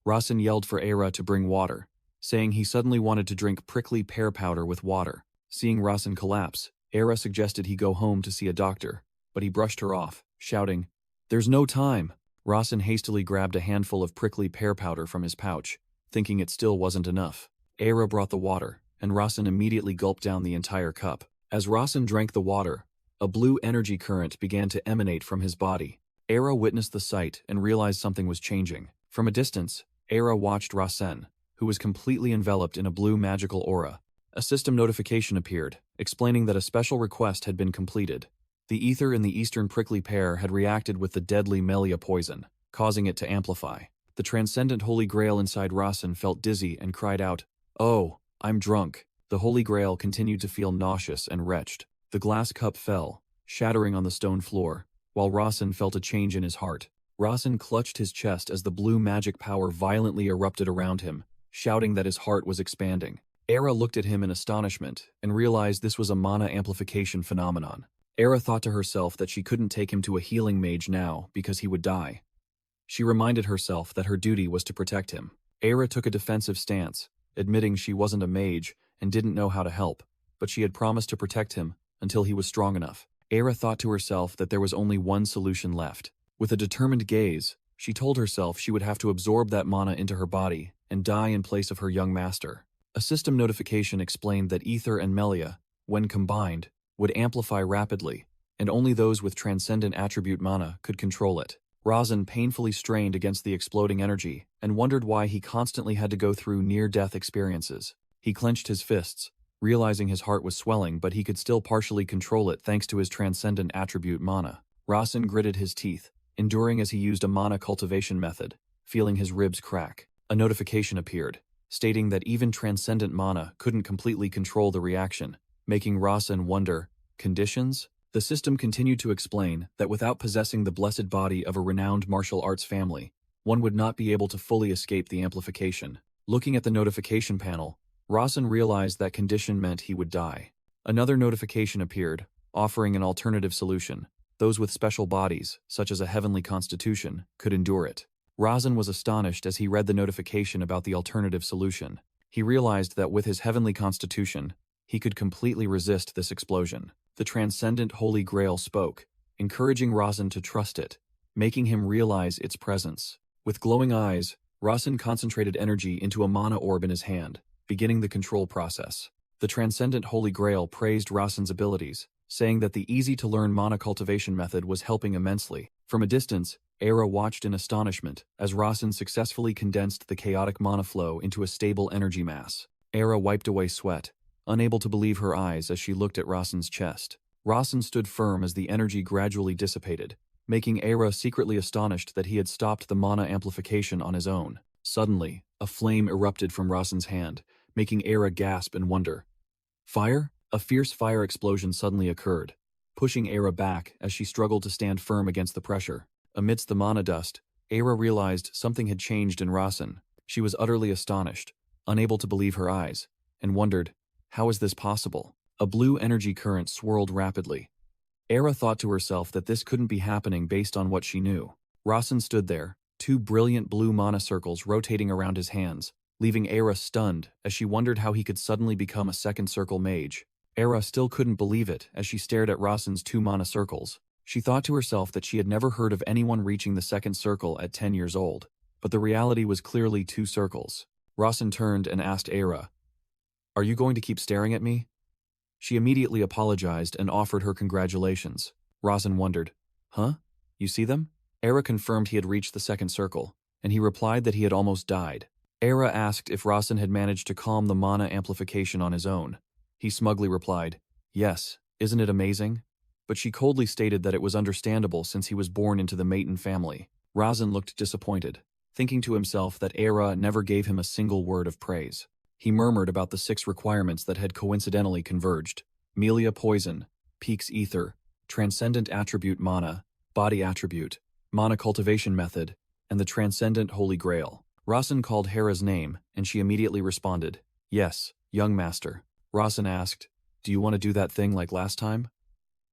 Rasen yelled for Hera to bring water, saying he suddenly wanted to drink prickly pear powder with water. Seeing Rasen collapse, Hera suggested he go home to see a doctor, but he brushed her off, shouting, "There's no time." Rasen hastily grabbed a handful of prickly pear powder from his pouch, thinking it still wasn't enough. Hera brought the water, and Rasen immediately gulped down the entire cup. As Rasen drank the water, a blue energy current began to emanate from his body. Hera witnessed the sight and realized something was changing. From a distance, Hera watched Rasen, who was completely enveloped in a blue magical aura. A system notification appeared, explaining that a special request had been completed. The ether in the Eastern prickly pear had reacted with the deadly Melia poison, causing it to amplify. The transcendent Holy Grail inside Rasen felt dizzy and cried out, "Oh, I'm drunk." The Holy Grail continued to feel nauseous and wretched. The glass cup fell, shattering on the stone floor, while Rasen felt a change in his heart. Rasen clutched his chest as the blue magic power violently erupted around him, shouting that his heart was expanding. Hera looked at him in astonishment and realized this was a mana amplification phenomenon. Hera thought to herself that she couldn't take him to a healing mage now because he would die. She reminded herself that her duty was to protect him. Hera took a defensive stance, admitting she wasn't a mage and didn't know how to help, but she had promised to protect him until he was strong enough. Hera thought to herself that there was only one solution left. With a determined gaze, she told herself she would have to absorb that mana into her body and die in place of her young master. A system notification explained that ether and Melia, when combined, would amplify rapidly, and only those with transcendent attribute mana could control it. Rasen painfully strained against the exploding energy and wondered why he constantly had to go through near-death experiences. He clenched his fists, realizing his heart was swelling but he could still partially control it thanks to his transcendent attribute mana. Rasen gritted his teeth, enduring as he used a mana cultivation method, feeling his ribs crack. A notification appeared, stating that even transcendent mana couldn't completely control the reaction, making Rasen wonder, conditions? The system continued to explain that without possessing the blessed body of a renowned martial arts family, one would not be able to fully escape the amplification. Looking at the notification panel, Rasen realized that condition meant he would die. Another notification appeared, offering an alternative solution. Those with special bodies, such as a heavenly constitution, could endure it. Rasen was astonished as he read the notification about the alternative solution. He realized that with his heavenly constitution, he could completely resist this explosion. The transcendent Holy Grail spoke, encouraging Rasen to trust it, making him realize its presence. With glowing eyes, Rasen concentrated energy into a mana orb in his hand, beginning the control process. The Transcendent Holy Grail praised Rasen's abilities, saying that the easy-to-learn mana cultivation method was helping immensely. From a distance, Era watched in astonishment as Rasen successfully condensed the chaotic mana flow into a stable energy mass. Era wiped away sweat, unable to believe her eyes as she looked at Rasen's chest. Rasen stood firm as the energy gradually dissipated, making Era secretly astonished that he had stopped the mana amplification on his own. Suddenly, a flame erupted from Rasen's hand, making Era gasp in wonder. Fire? A fierce fire explosion suddenly occurred, pushing Era back as she struggled to stand firm against the pressure. Amidst the mana dust, Era realized something had changed in Rasen. She was utterly astonished, unable to believe her eyes, and wondered, how is this possible? A blue energy current swirled rapidly. Era thought to herself that this couldn't be happening based on what she knew. Rasen stood there, two brilliant blue mana circles rotating around his hands, leaving Era stunned as she wondered how he could suddenly become a second circle mage. Era still couldn't believe it as she stared at Rasen's two mana circles. She thought to herself that she had never heard of anyone reaching the second circle at 10 years old, but the reality was clearly two circles. Rasen turned and asked Era, "Are you going to keep staring at me?" She immediately apologized and offered her congratulations. Rasen wondered, "Huh? You see them?" Era confirmed he had reached the second circle, and he replied that he had almost died. Era asked if Rasen had managed to calm the mana amplification on his own. He smugly replied, "Yes, isn't it amazing?" But she coldly stated that it was understandable since he was born into the Maton family. Rasen looked disappointed, thinking to himself that Era never gave him a single word of praise. He murmured about the 6 requirements that had coincidentally converged: Melia Poison, Peak's Ether, Transcendent Attribute Mana, Body Attribute, Mana Cultivation Method, and the Transcendent Holy Grail. Rasen called Hera's name, and she immediately responded, "Yes, young master." Rasen asked, "Do you want to do that thing like last time?"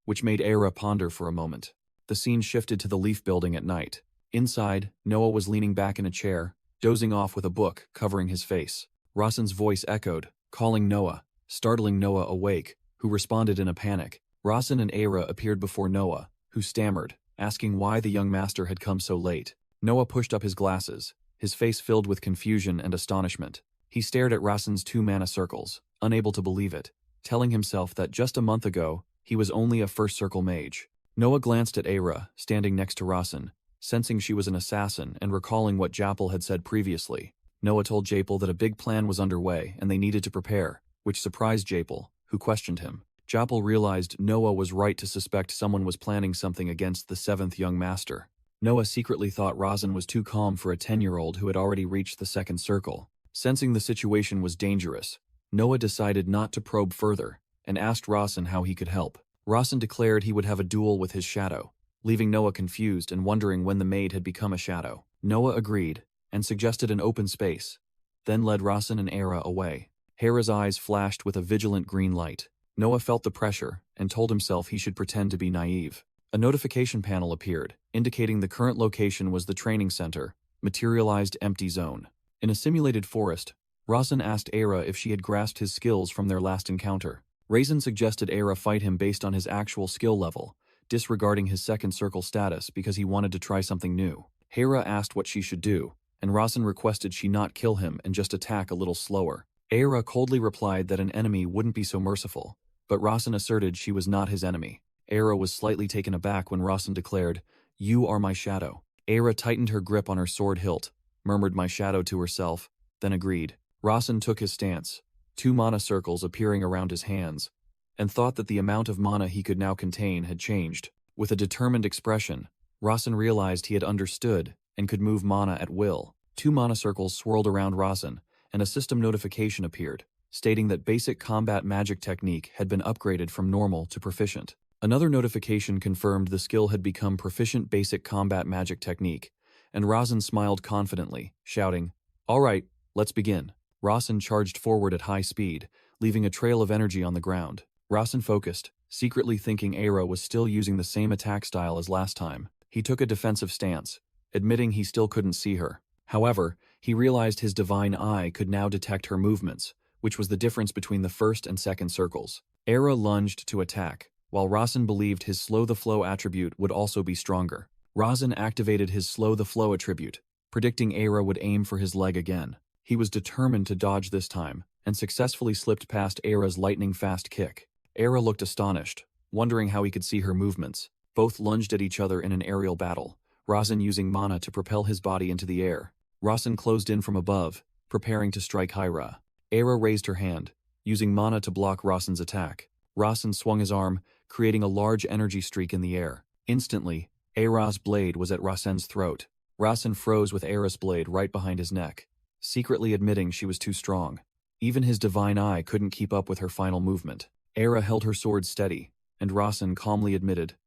Which made Era ponder for a moment. The scene shifted to the Leaf Building at night. Inside, Noah was leaning back in a chair, dozing off with a book covering his face. Rasen's voice echoed, calling Noah, startling Noah awake, who responded in a panic. Rasen and Era appeared before Noah, who stammered, asking why the young master had come so late. Noah pushed up his glasses, his face filled with confusion and astonishment. He stared at Rasen's 2 mana circles, unable to believe it, telling himself that just a month ago, he was only a first circle mage. Noah glanced at Era, standing next to Rasen, sensing she was an assassin and recalling what Japal had said previously. Noah told Japal that a big plan was underway and they needed to prepare, which surprised Japal, who questioned him. Japal realized Noah was right to suspect someone was planning something against the 7th young master. Noah secretly thought Rasen was too calm for a 10-year-old who had already reached the second circle. Sensing the situation was dangerous, Noah decided not to probe further and asked Rasen how he could help. Rasen declared he would have a duel with his shadow, leaving Noah confused and wondering when the maid had become a shadow. Noah agreed and suggested an open space, then led Rasen and Era away. Hera's eyes flashed with a vigilant green light. Noah felt the pressure and told himself he should pretend to be naive. A notification panel appeared, indicating the current location was the training center, materialized empty zone. In a simulated forest, Rasen asked Era if she had grasped his skills from their last encounter. Rasen suggested Era fight him based on his actual skill level, disregarding his second circle status because he wanted to try something new. Hera asked what she should do, and Rasen requested she not kill him and just attack a little slower. Era coldly replied that an enemy wouldn't be so merciful, but Rasen asserted she was not his enemy. Era was slightly taken aback when Rasen declared, "You are my shadow." Era tightened her grip on her sword hilt, murmured "my shadow" to herself, then agreed. Rasen took his stance, 2 mana circles appearing around his hands, and thought that the amount of mana he could now contain had changed. With a determined expression, Rasen realized he had understood and could move mana at will. 2 mana circles swirled around Rasen, and a system notification appeared, stating that basic combat magic technique had been upgraded from normal to proficient. Another notification confirmed the skill had become proficient basic combat magic technique, and Rasen smiled confidently, shouting, "All right, let's begin." Rasen charged forward at high speed, leaving a trail of energy on the ground. Rasen focused, secretly thinking Era was still using the same attack style as last time. He took a defensive stance, admitting he still couldn't see her. However, he realized his divine eye could now detect her movements, which was the difference between the first and second circles. Era lunged to attack, while Rasen believed his Slow the Flow attribute would also be stronger. Rasen activated his Slow the Flow attribute, predicting Era would aim for his leg again. He was determined to dodge this time, and successfully slipped past Era's lightning-fast kick. Era looked astonished, wondering how he could see her movements. Both lunged at each other in an aerial battle, Rasen using mana to propel his body into the air. Rasen closed in from above, preparing to strike Hyra. Era raised her hand, using mana to block Rasen's attack. Rasen swung his arm, creating a large energy streak in the air. Instantly, Era's blade was at Rasen's throat. Rasen froze with Era's blade right behind his neck, secretly admitting she was too strong. Even his divine eye couldn't keep up with her final movement. Era held her sword steady, and Rasen calmly admitted,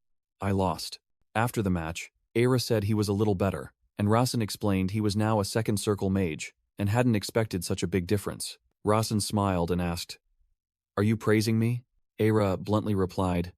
"I lost." After the match, Era said he was a little better, and Rasen explained he was now a second circle mage, and hadn't expected such a big difference. Rasen smiled and asked, "Are you praising me?" Era bluntly replied,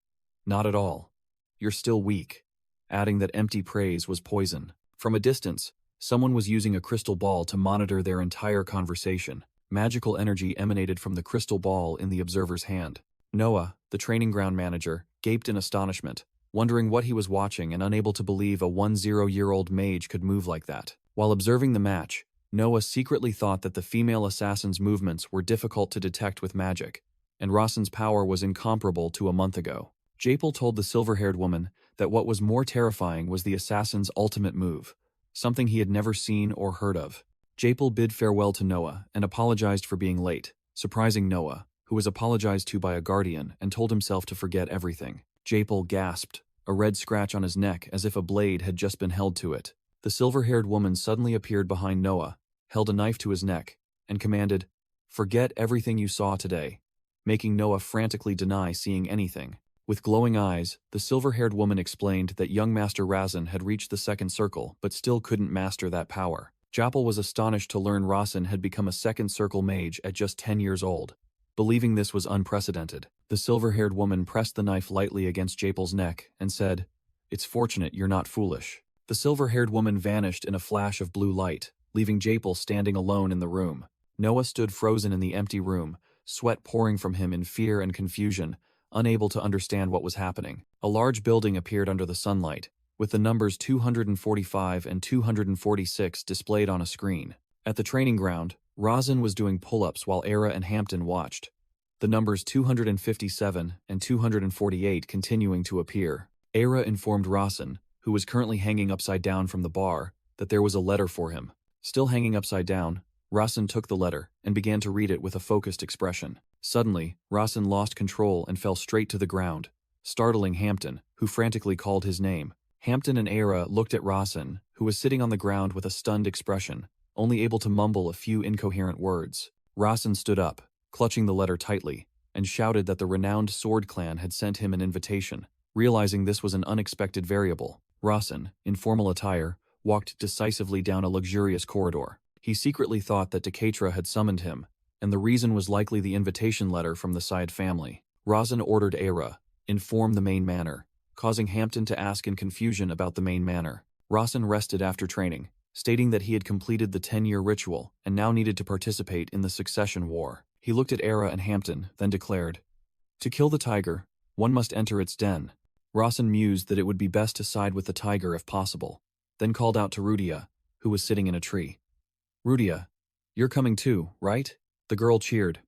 "Not at all. You're still weak," adding that empty praise was poison. From a distance, someone was using a crystal ball to monitor their entire conversation. Magical energy emanated from the crystal ball in the observer's hand. Noah, the training ground manager, gaped in astonishment, wondering what he was watching and unable to believe a 10-year-old mage could move like that. While observing the match, Noah secretly thought that the female assassin's movements were difficult to detect with magic, and Rasen's power was incomparable to a month ago. Japel told the silver-haired woman that what was more terrifying was the assassin's ultimate move, something he had never seen or heard of. Japel bid farewell to Noah and apologized for being late, surprising Noah, who was apologized to by a guardian and told himself to forget everything. Japel gasped, a red scratch on his neck as if a blade had just been held to it. The silver-haired woman suddenly appeared behind Noah, held a knife to his neck, and commanded, "Forget everything you saw today," making Noah frantically deny seeing anything. With glowing eyes, the silver-haired woman explained that young Master Rasen had reached the second circle but still couldn't master that power. Japel was astonished to learn Rasen had become a second circle mage at just 10 years old. Believing this was unprecedented, the silver-haired woman pressed the knife lightly against Japel's neck and said, "It's fortunate you're not foolish." The silver-haired woman vanished in a flash of blue light, leaving Japel standing alone in the room. Noah stood frozen in the empty room, sweat pouring from him in fear and confusion, unable to understand what was happening. A large building appeared under the sunlight, with the numbers 245 and 246 displayed on a screen. At the training ground, Rasen was doing pull-ups while Era and Hampton watched, the numbers 257 and 248 continuing to appear. Era informed Rasen, who was currently hanging upside down from the bar, that there was a letter for him. Still hanging upside down, Rasen took the letter and began to read it with a focused expression. Suddenly, Rasen lost control and fell straight to the ground, startling Hampton, who frantically called his name. Hampton and Era looked at Rasen, who was sitting on the ground with a stunned expression, only able to mumble a few incoherent words. Rasen stood up, clutching the letter tightly, and shouted that the renowned Sword Clan had sent him an invitation. Realizing this was an unexpected variable, Rasen, in formal attire, walked decisively down a luxurious corridor. He secretly thought that Decatra had summoned him, and the reason was likely the invitation letter from the Side family. Rasen ordered Era, inform the main manor, causing Hampton to ask in confusion about the main manor. Rasen rested after training, stating that he had completed the 10-year ritual and now needed to participate in the succession war. He looked at Era and Hampton, then declared, "To kill the tiger, one must enter its den." Rasen mused that it would be best to side with the tiger if possible, then called out to Rudia, who was sitting in a tree. "Rudia, you're coming too, right?" The girl cheered.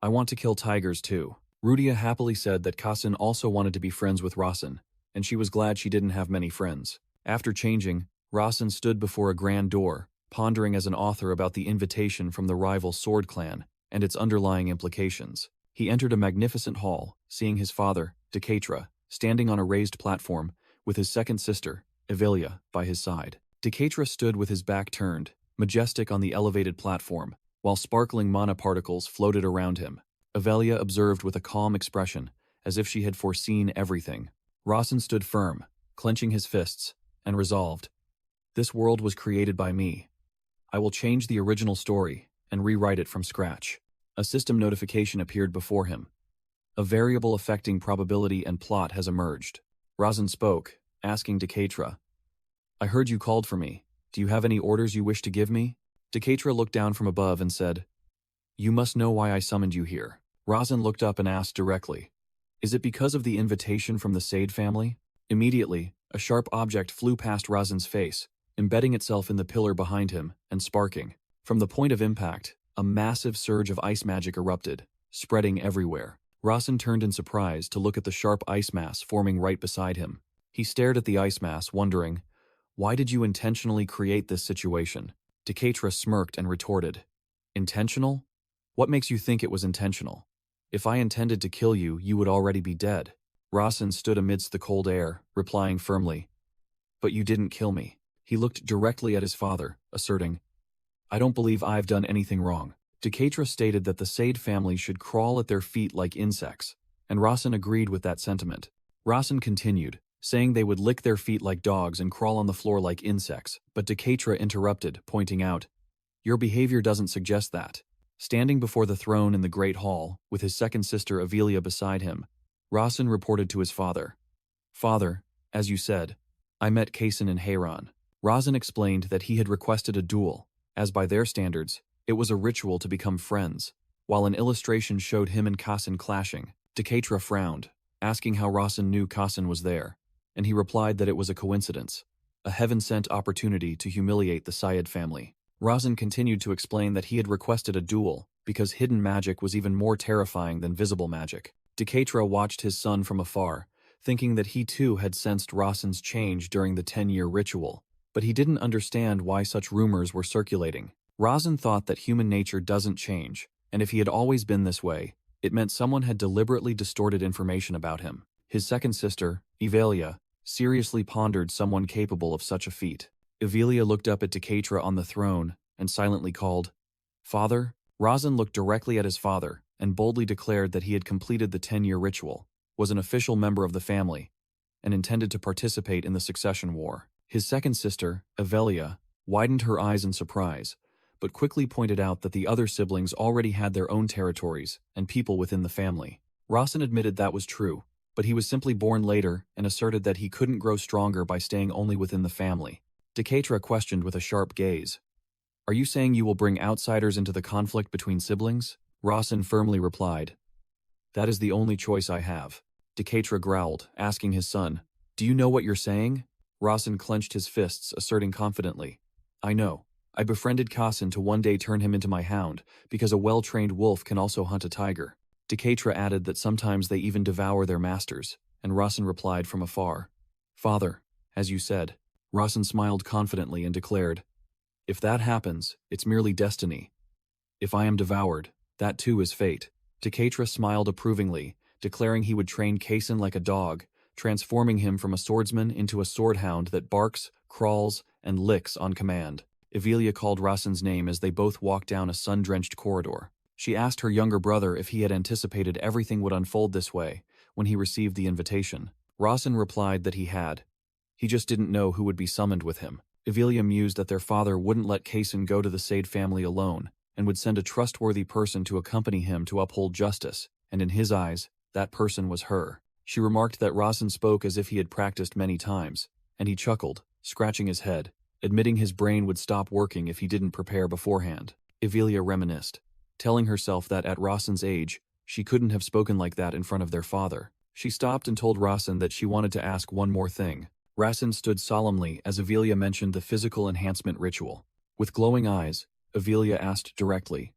"I want to kill tigers too." Rudia happily said that Kasin also wanted to be friends with Rasen, and she was glad she didn't have many friends. After changing, Rasen stood before a grand door, pondering as an author about the invitation from the rival Sword Clan and its underlying implications. He entered a magnificent hall, seeing his father, Decatra, standing on a raised platform, with his second sister, Evelia, by his side. Decatra stood with his back turned, majestic on the elevated platform, while sparkling mana particles floated around him. Evelia observed with a calm expression, as if she had foreseen everything. Rasen stood firm, clenching his fists, and resolved, "This world was created by me. I will change the original story and rewrite it from scratch." A system notification appeared before him. A variable affecting probability and plot has emerged. Rasen spoke, asking Decatra, "I heard you called for me. Do you have any orders you wish to give me?" Decatra looked down from above and said, "You must know why I summoned you here." Rasen looked up and asked directly, "Is it because of the invitation from the Sade family?" Immediately, a sharp object flew past Rasen's face, embedding itself in the pillar behind him and sparking. From the point of impact, a massive surge of ice magic erupted, spreading everywhere. Rasen turned in surprise to look at the sharp ice mass forming right beside him. He stared at the ice mass, wondering, "Why did you intentionally create this situation?" Decatra smirked and retorted, "Intentional? What makes you think it was intentional? If I intended to kill you, you would already be dead." Rasen stood amidst the cold air, replying firmly, "But you didn't kill me." He looked directly at his father, asserting, "I don't believe I've done anything wrong." Decatra stated that the Sade family should crawl at their feet like insects, and Rasen agreed with that sentiment. Rasen continued, saying they would lick their feet like dogs and crawl on the floor like insects, but Decatra interrupted, pointing out, "Your behavior doesn't suggest that." Standing before the throne in the Great Hall, with his second sister Avelia beside him, Rasen reported to his father, "Father, as you said, I met Kaysen and Hayron." Rasen explained that he had requested a duel, as by their standards, it was a ritual to become friends. While an illustration showed him and Kaysen clashing, Decatra frowned, asking how Rasen knew Kaysen was there, and he replied that it was a coincidence, a heaven-sent opportunity to humiliate the Syed family. Rasen continued to explain that he had requested a duel because hidden magic was even more terrifying than visible magic. Decatra watched his son from afar, thinking that he too had sensed Rasen's change during the 10-year ritual, but he didn't understand why such rumors were circulating. Rasen thought that human nature doesn't change, and if he had always been this way, it meant someone had deliberately distorted information about him. His second sister, Avelia, seriously pondered someone capable of such a feat. Avelia looked up at Decatra on the throne and silently called, "Father?" Rasen looked directly at his father and boldly declared that he had completed the 10-year ritual, was an official member of the family, and intended to participate in the succession war. His second sister, Avelia, widened her eyes in surprise, but quickly pointed out that the other siblings already had their own territories and people within the family. Rasen admitted that was true, but he was simply born later and asserted that he couldn't grow stronger by staying only within the family. Decatra questioned with a sharp gaze, "Are you saying you will bring outsiders into the conflict between siblings?" Rasen firmly replied, "That is the only choice I have." Decatra growled, asking his son, "Do you know what you're saying?" Rasen clenched his fists, asserting confidently, "I know. I befriended Kaysen to one day turn him into my hound, because a well-trained wolf can also hunt a tiger." Decatra added that sometimes they even devour their masters, and Rasen replied from afar, "Father, as you said." Rasen smiled confidently and declared, "If that happens, it's merely destiny. If I am devoured, that too is fate." Decatra smiled approvingly, declaring he would train Kaysen like a dog, transforming him from a swordsman into a swordhound that barks, crawls, and licks on command. Avelia called Rasen's name as they both walked down a sun-drenched corridor. She asked her younger brother if he had anticipated everything would unfold this way when he received the invitation. Rasen replied that he had. He just didn't know who would be summoned with him. Avelia mused that their father wouldn't let Kaysen go to the Sade family alone and would send a trustworthy person to accompany him to uphold justice, and in his eyes, that person was her. She remarked that Rasen spoke as if he had practiced many times, and he chuckled, scratching his head, admitting his brain would stop working if he didn't prepare beforehand. Avelia reminisced, telling herself that at Rasen's age, she couldn't have spoken like that in front of their father. She stopped and told Rasen that she wanted to ask one more thing. Rasen stood solemnly as Avelia mentioned the physical enhancement ritual. With glowing eyes, Avelia asked directly,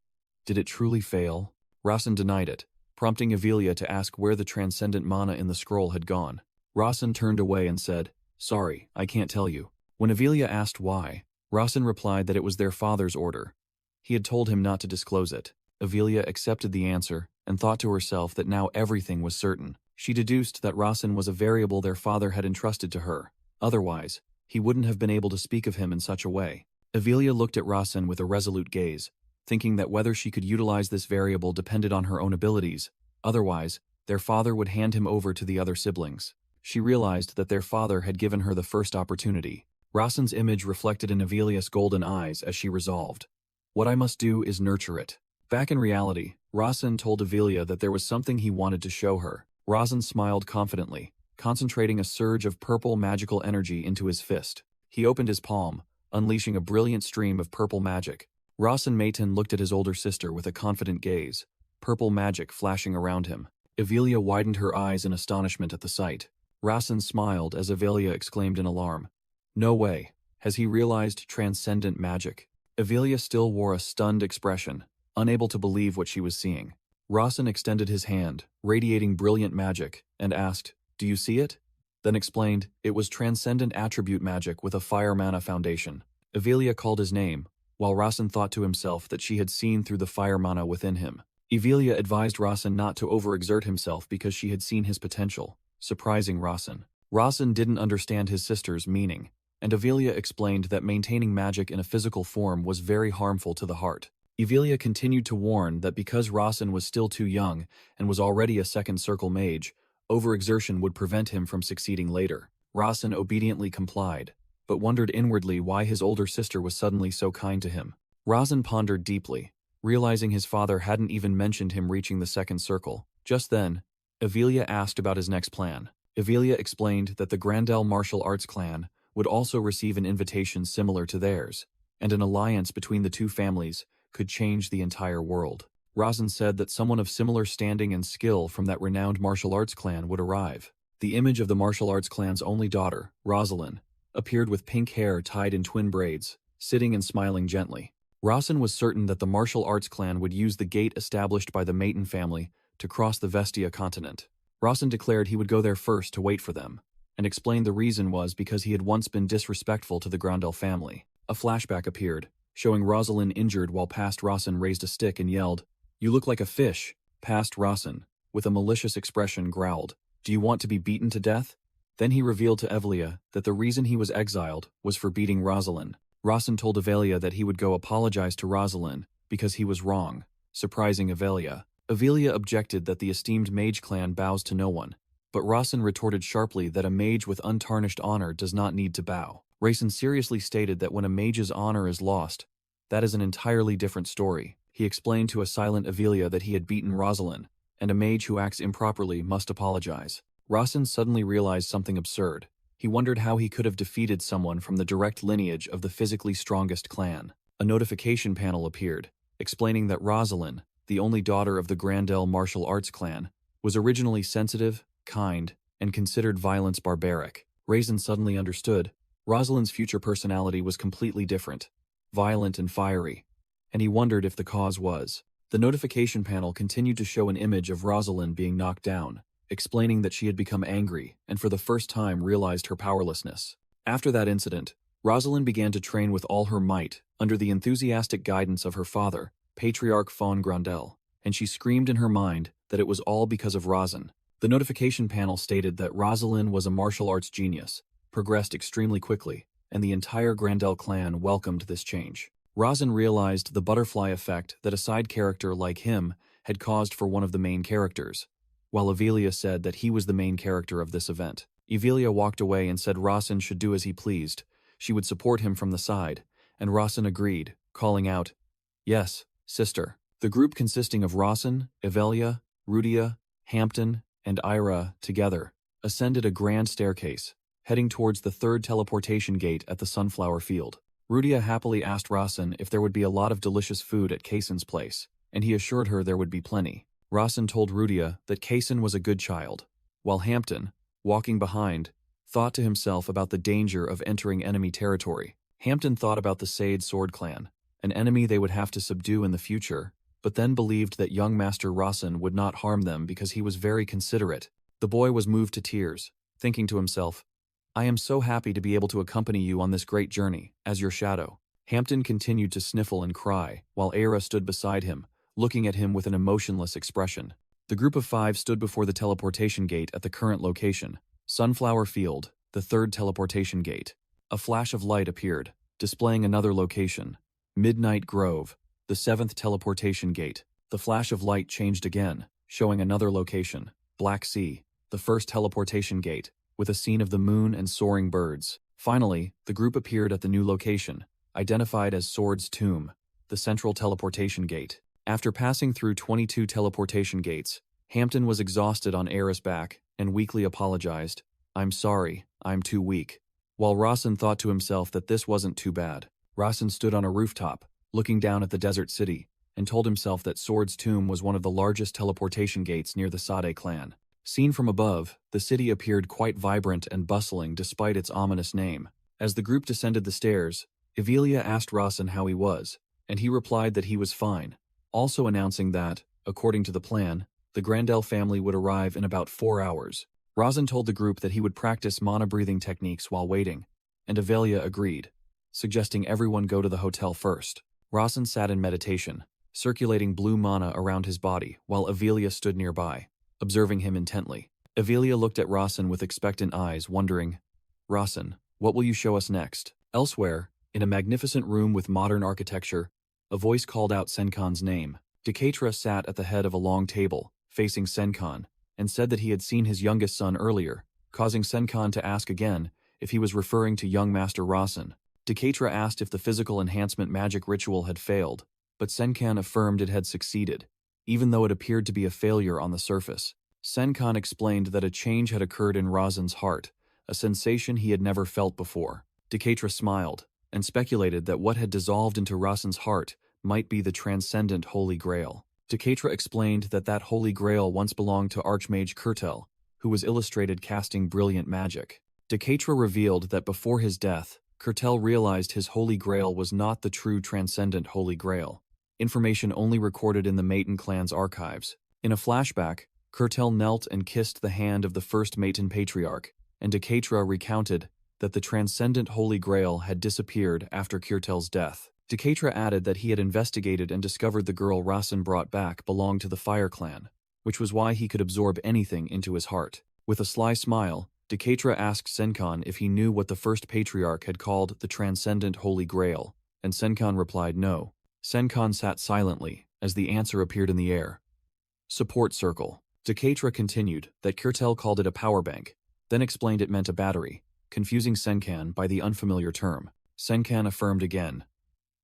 "Did it truly fail?" Rasen denied it, prompting Avelia to ask where the transcendent mana in the scroll had gone. Rasen turned away and said, "Sorry, I can't tell you." When Avelia asked why, Rasen replied that it was their father's order. He had told him not to disclose it. Avelia accepted the answer and thought to herself that now everything was certain. She deduced that Rasen was a variable their father had entrusted to her. Otherwise, he wouldn't have been able to speak of him in such a way. Avelia looked at Rasen with a resolute gaze, thinking that whether she could utilize this variable depended on her own abilities. Otherwise, their father would hand him over to the other siblings. She realized that their father had given her the first opportunity. Rasen's image reflected in Avelia's golden eyes as she resolved, "What I must do is nurture it." Back in reality, Rasen told Avelia that there was something he wanted to show her. Rasen smiled confidently, concentrating a surge of purple magical energy into his fist. He opened his palm, unleashing a brilliant stream of purple magic. Rasen Mayton looked at his older sister with a confident gaze, purple magic flashing around him. Avelia widened her eyes in astonishment at the sight. Rasen smiled as Avelia exclaimed in alarm, "No way. Has he realized transcendent magic? Avelia still wore a stunned expression, unable to believe what she was seeing. Rasen extended his hand, radiating brilliant magic, and asked, "Do you see it?" Then explained, it was transcendent attribute magic with a fire mana foundation. Avelia called his name, while Rasen thought to himself that she had seen through the fire mana within him. Avelia advised Rasen not to overexert himself because she had seen his potential, surprising Rasen. Rasen didn't understand his sister's meaning, and Avelia explained that maintaining magic in a physical form was very harmful to the heart. Avelia continued to warn that because Rasen was still too young and was already a second circle mage, overexertion would prevent him from succeeding later. Rasen obediently complied, but wondered inwardly why his older sister was suddenly so kind to him. Rasen pondered deeply, realizing his father hadn't even mentioned him reaching the second circle. Just then, Avelia asked about his next plan. Avelia explained that the Grandel martial arts clan would also receive an invitation similar to theirs, and an alliance between the two families could change the entire world. Rasen said that someone of similar standing and skill from that renowned martial arts clan would arrive. The image of the martial arts clan's only daughter, Rosalind, appeared with pink hair tied in twin braids, sitting and smiling gently. Rasen was certain that the martial arts clan would use the gate established by the Maton family to cross the Vestia continent. Rasen declared he would go there first to wait for them, and explained the reason was because he had once been disrespectful to the Grandel family. A flashback appeared, showing Rosalind injured while past Rasen raised a stick and yelled, "You look like a fish." Past Rasen, with a malicious expression, growled, "Do you want to be beaten to death?" Then he revealed to Avelia that the reason he was exiled was for beating Rosalind. Rasen told Avelia that he would go apologize to Rosalind because he was wrong, surprising Avelia. Avelia objected that the esteemed mage clan bows to no one, but Rasen retorted sharply that a mage with untarnished honor does not need to bow. Rasen seriously stated that when a mage's honor is lost, that is an entirely different story. He explained to a silent Avelia that he had beaten Rosalind, and a mage who acts improperly must apologize. Rasen suddenly realized something absurd. He wondered how he could have defeated someone from the direct lineage of the physically strongest clan. A notification panel appeared, explaining that Rosalind, the only daughter of the Grandel martial arts clan, was originally sensitive, kind, and considered violence barbaric. Rasen suddenly understood. Rosalind's future personality was completely different, violent and fiery, and he wondered if the cause was. The notification panel continued to show an image of Rosalind being knocked down, explaining that she had become angry and for the first time realized her powerlessness. After that incident, Rosalind began to train with all her might under the enthusiastic guidance of her father, Patriarch von Grandel, and she screamed in her mind that it was all because of Rasen. The notification panel stated that Rosalind was a martial arts genius, progressed extremely quickly, and the entire Grandel clan welcomed this change. Rasen realized the butterfly effect that a side character like him had caused for one of the main characters, while Avelia said that he was the main character of this event. Avelia walked away and said Rasen should do as he pleased. She would support him from the side, and Rasen agreed, calling out, "Yes, sister." The group consisting of Rasen, Avelia, Rudia, Hampton, and Ira together ascended a grand staircase, heading towards the third teleportation gate at the sunflower field. Rudia happily asked Rasen if there would be a lot of delicious food at Kaysen's place, and he assured her there would be plenty. Rasen told Rudia that Kaysen was a good child, while Hampton, walking behind, thought to himself about the danger of entering enemy territory. Hampton thought about the Said Sword Clan, an enemy they would have to subdue in the future, but then believed that young Master Rasen would not harm them because he was very considerate. The boy was moved to tears, thinking to himself, "I am so happy to be able to accompany you on this great journey, as your shadow." Hampton continued to sniffle and cry, while Aira stood beside him, looking at him with an emotionless expression. The group of 5 stood before the teleportation gate at the current location, Sunflower Field, the third teleportation gate. A flash of light appeared, displaying another location, Midnight Grove, the 7th teleportation gate. The flash of light changed again, showing another location, Black Sea, the first teleportation gate, with a scene of the moon and soaring birds. Finally, the group appeared at the new location, identified as Sword's Tomb, the central teleportation gate. After passing through 22 teleportation gates, Hampton was exhausted on Aira's back and weakly apologized, "I'm sorry, I'm too weak." While Rasen thought to himself that this wasn't too bad. Rasen stood on a rooftop, looking down at the desert city, and told himself that Sword's Tomb was one of the largest teleportation gates near the Sade clan. Seen from above, the city appeared quite vibrant and bustling despite its ominous name. As the group descended the stairs, Evelia asked Rasen how he was, and he replied that he was fine, also announcing that, according to the plan, the Grandel family would arrive in about 4 hours. Rasen told the group that he would practice mana breathing techniques while waiting, and Evelia agreed, suggesting everyone go to the hotel first. Rasen sat in meditation, circulating blue mana around his body while Evelia stood nearby, observing him intently. Evelia looked at Rasen with expectant eyes, wondering, "Rasen, what will you show us next?" Elsewhere, in a magnificent room with modern architecture, a voice called out Senkan's name. Decatra sat at the head of a long table, facing Senkan, and said that he had seen his youngest son earlier, causing Senkan to ask again if he was referring to young Master Rasen. Decatra asked if the physical enhancement magic ritual had failed, but Senkan affirmed it had succeeded, even though it appeared to be a failure on the surface. Senkan explained that a change had occurred in Rasen's heart, a sensation he had never felt before. Decatra smiled, and speculated that what had dissolved into Rasen's heart might be the transcendent Holy Grail. Decatra explained that that Holy Grail once belonged to Archmage Kurtel, who was illustrated casting brilliant magic. Decatra revealed that before his death, Kurtel realized his Holy Grail was not the true transcendent Holy Grail, information only recorded in the Maton clan's archives. In a flashback, Kurtel knelt and kissed the hand of the first Maton patriarch, and Decatra recounted that the transcendent Holy Grail had disappeared after Kurtel's death. Decatra added that he had investigated and discovered the girl Rasen brought back belonged to the Fire Clan, which was why he could absorb anything into his heart. With a sly smile, Decatra asked Senkan if he knew what the first patriarch had called the transcendent Holy Grail, and Senkan replied no. Senkan sat silently as the answer appeared in the air. Support circle. Decatra continued that Kurtel called it a power bank, then explained it meant a battery, confusing Senkan by the unfamiliar term. Senkan affirmed again.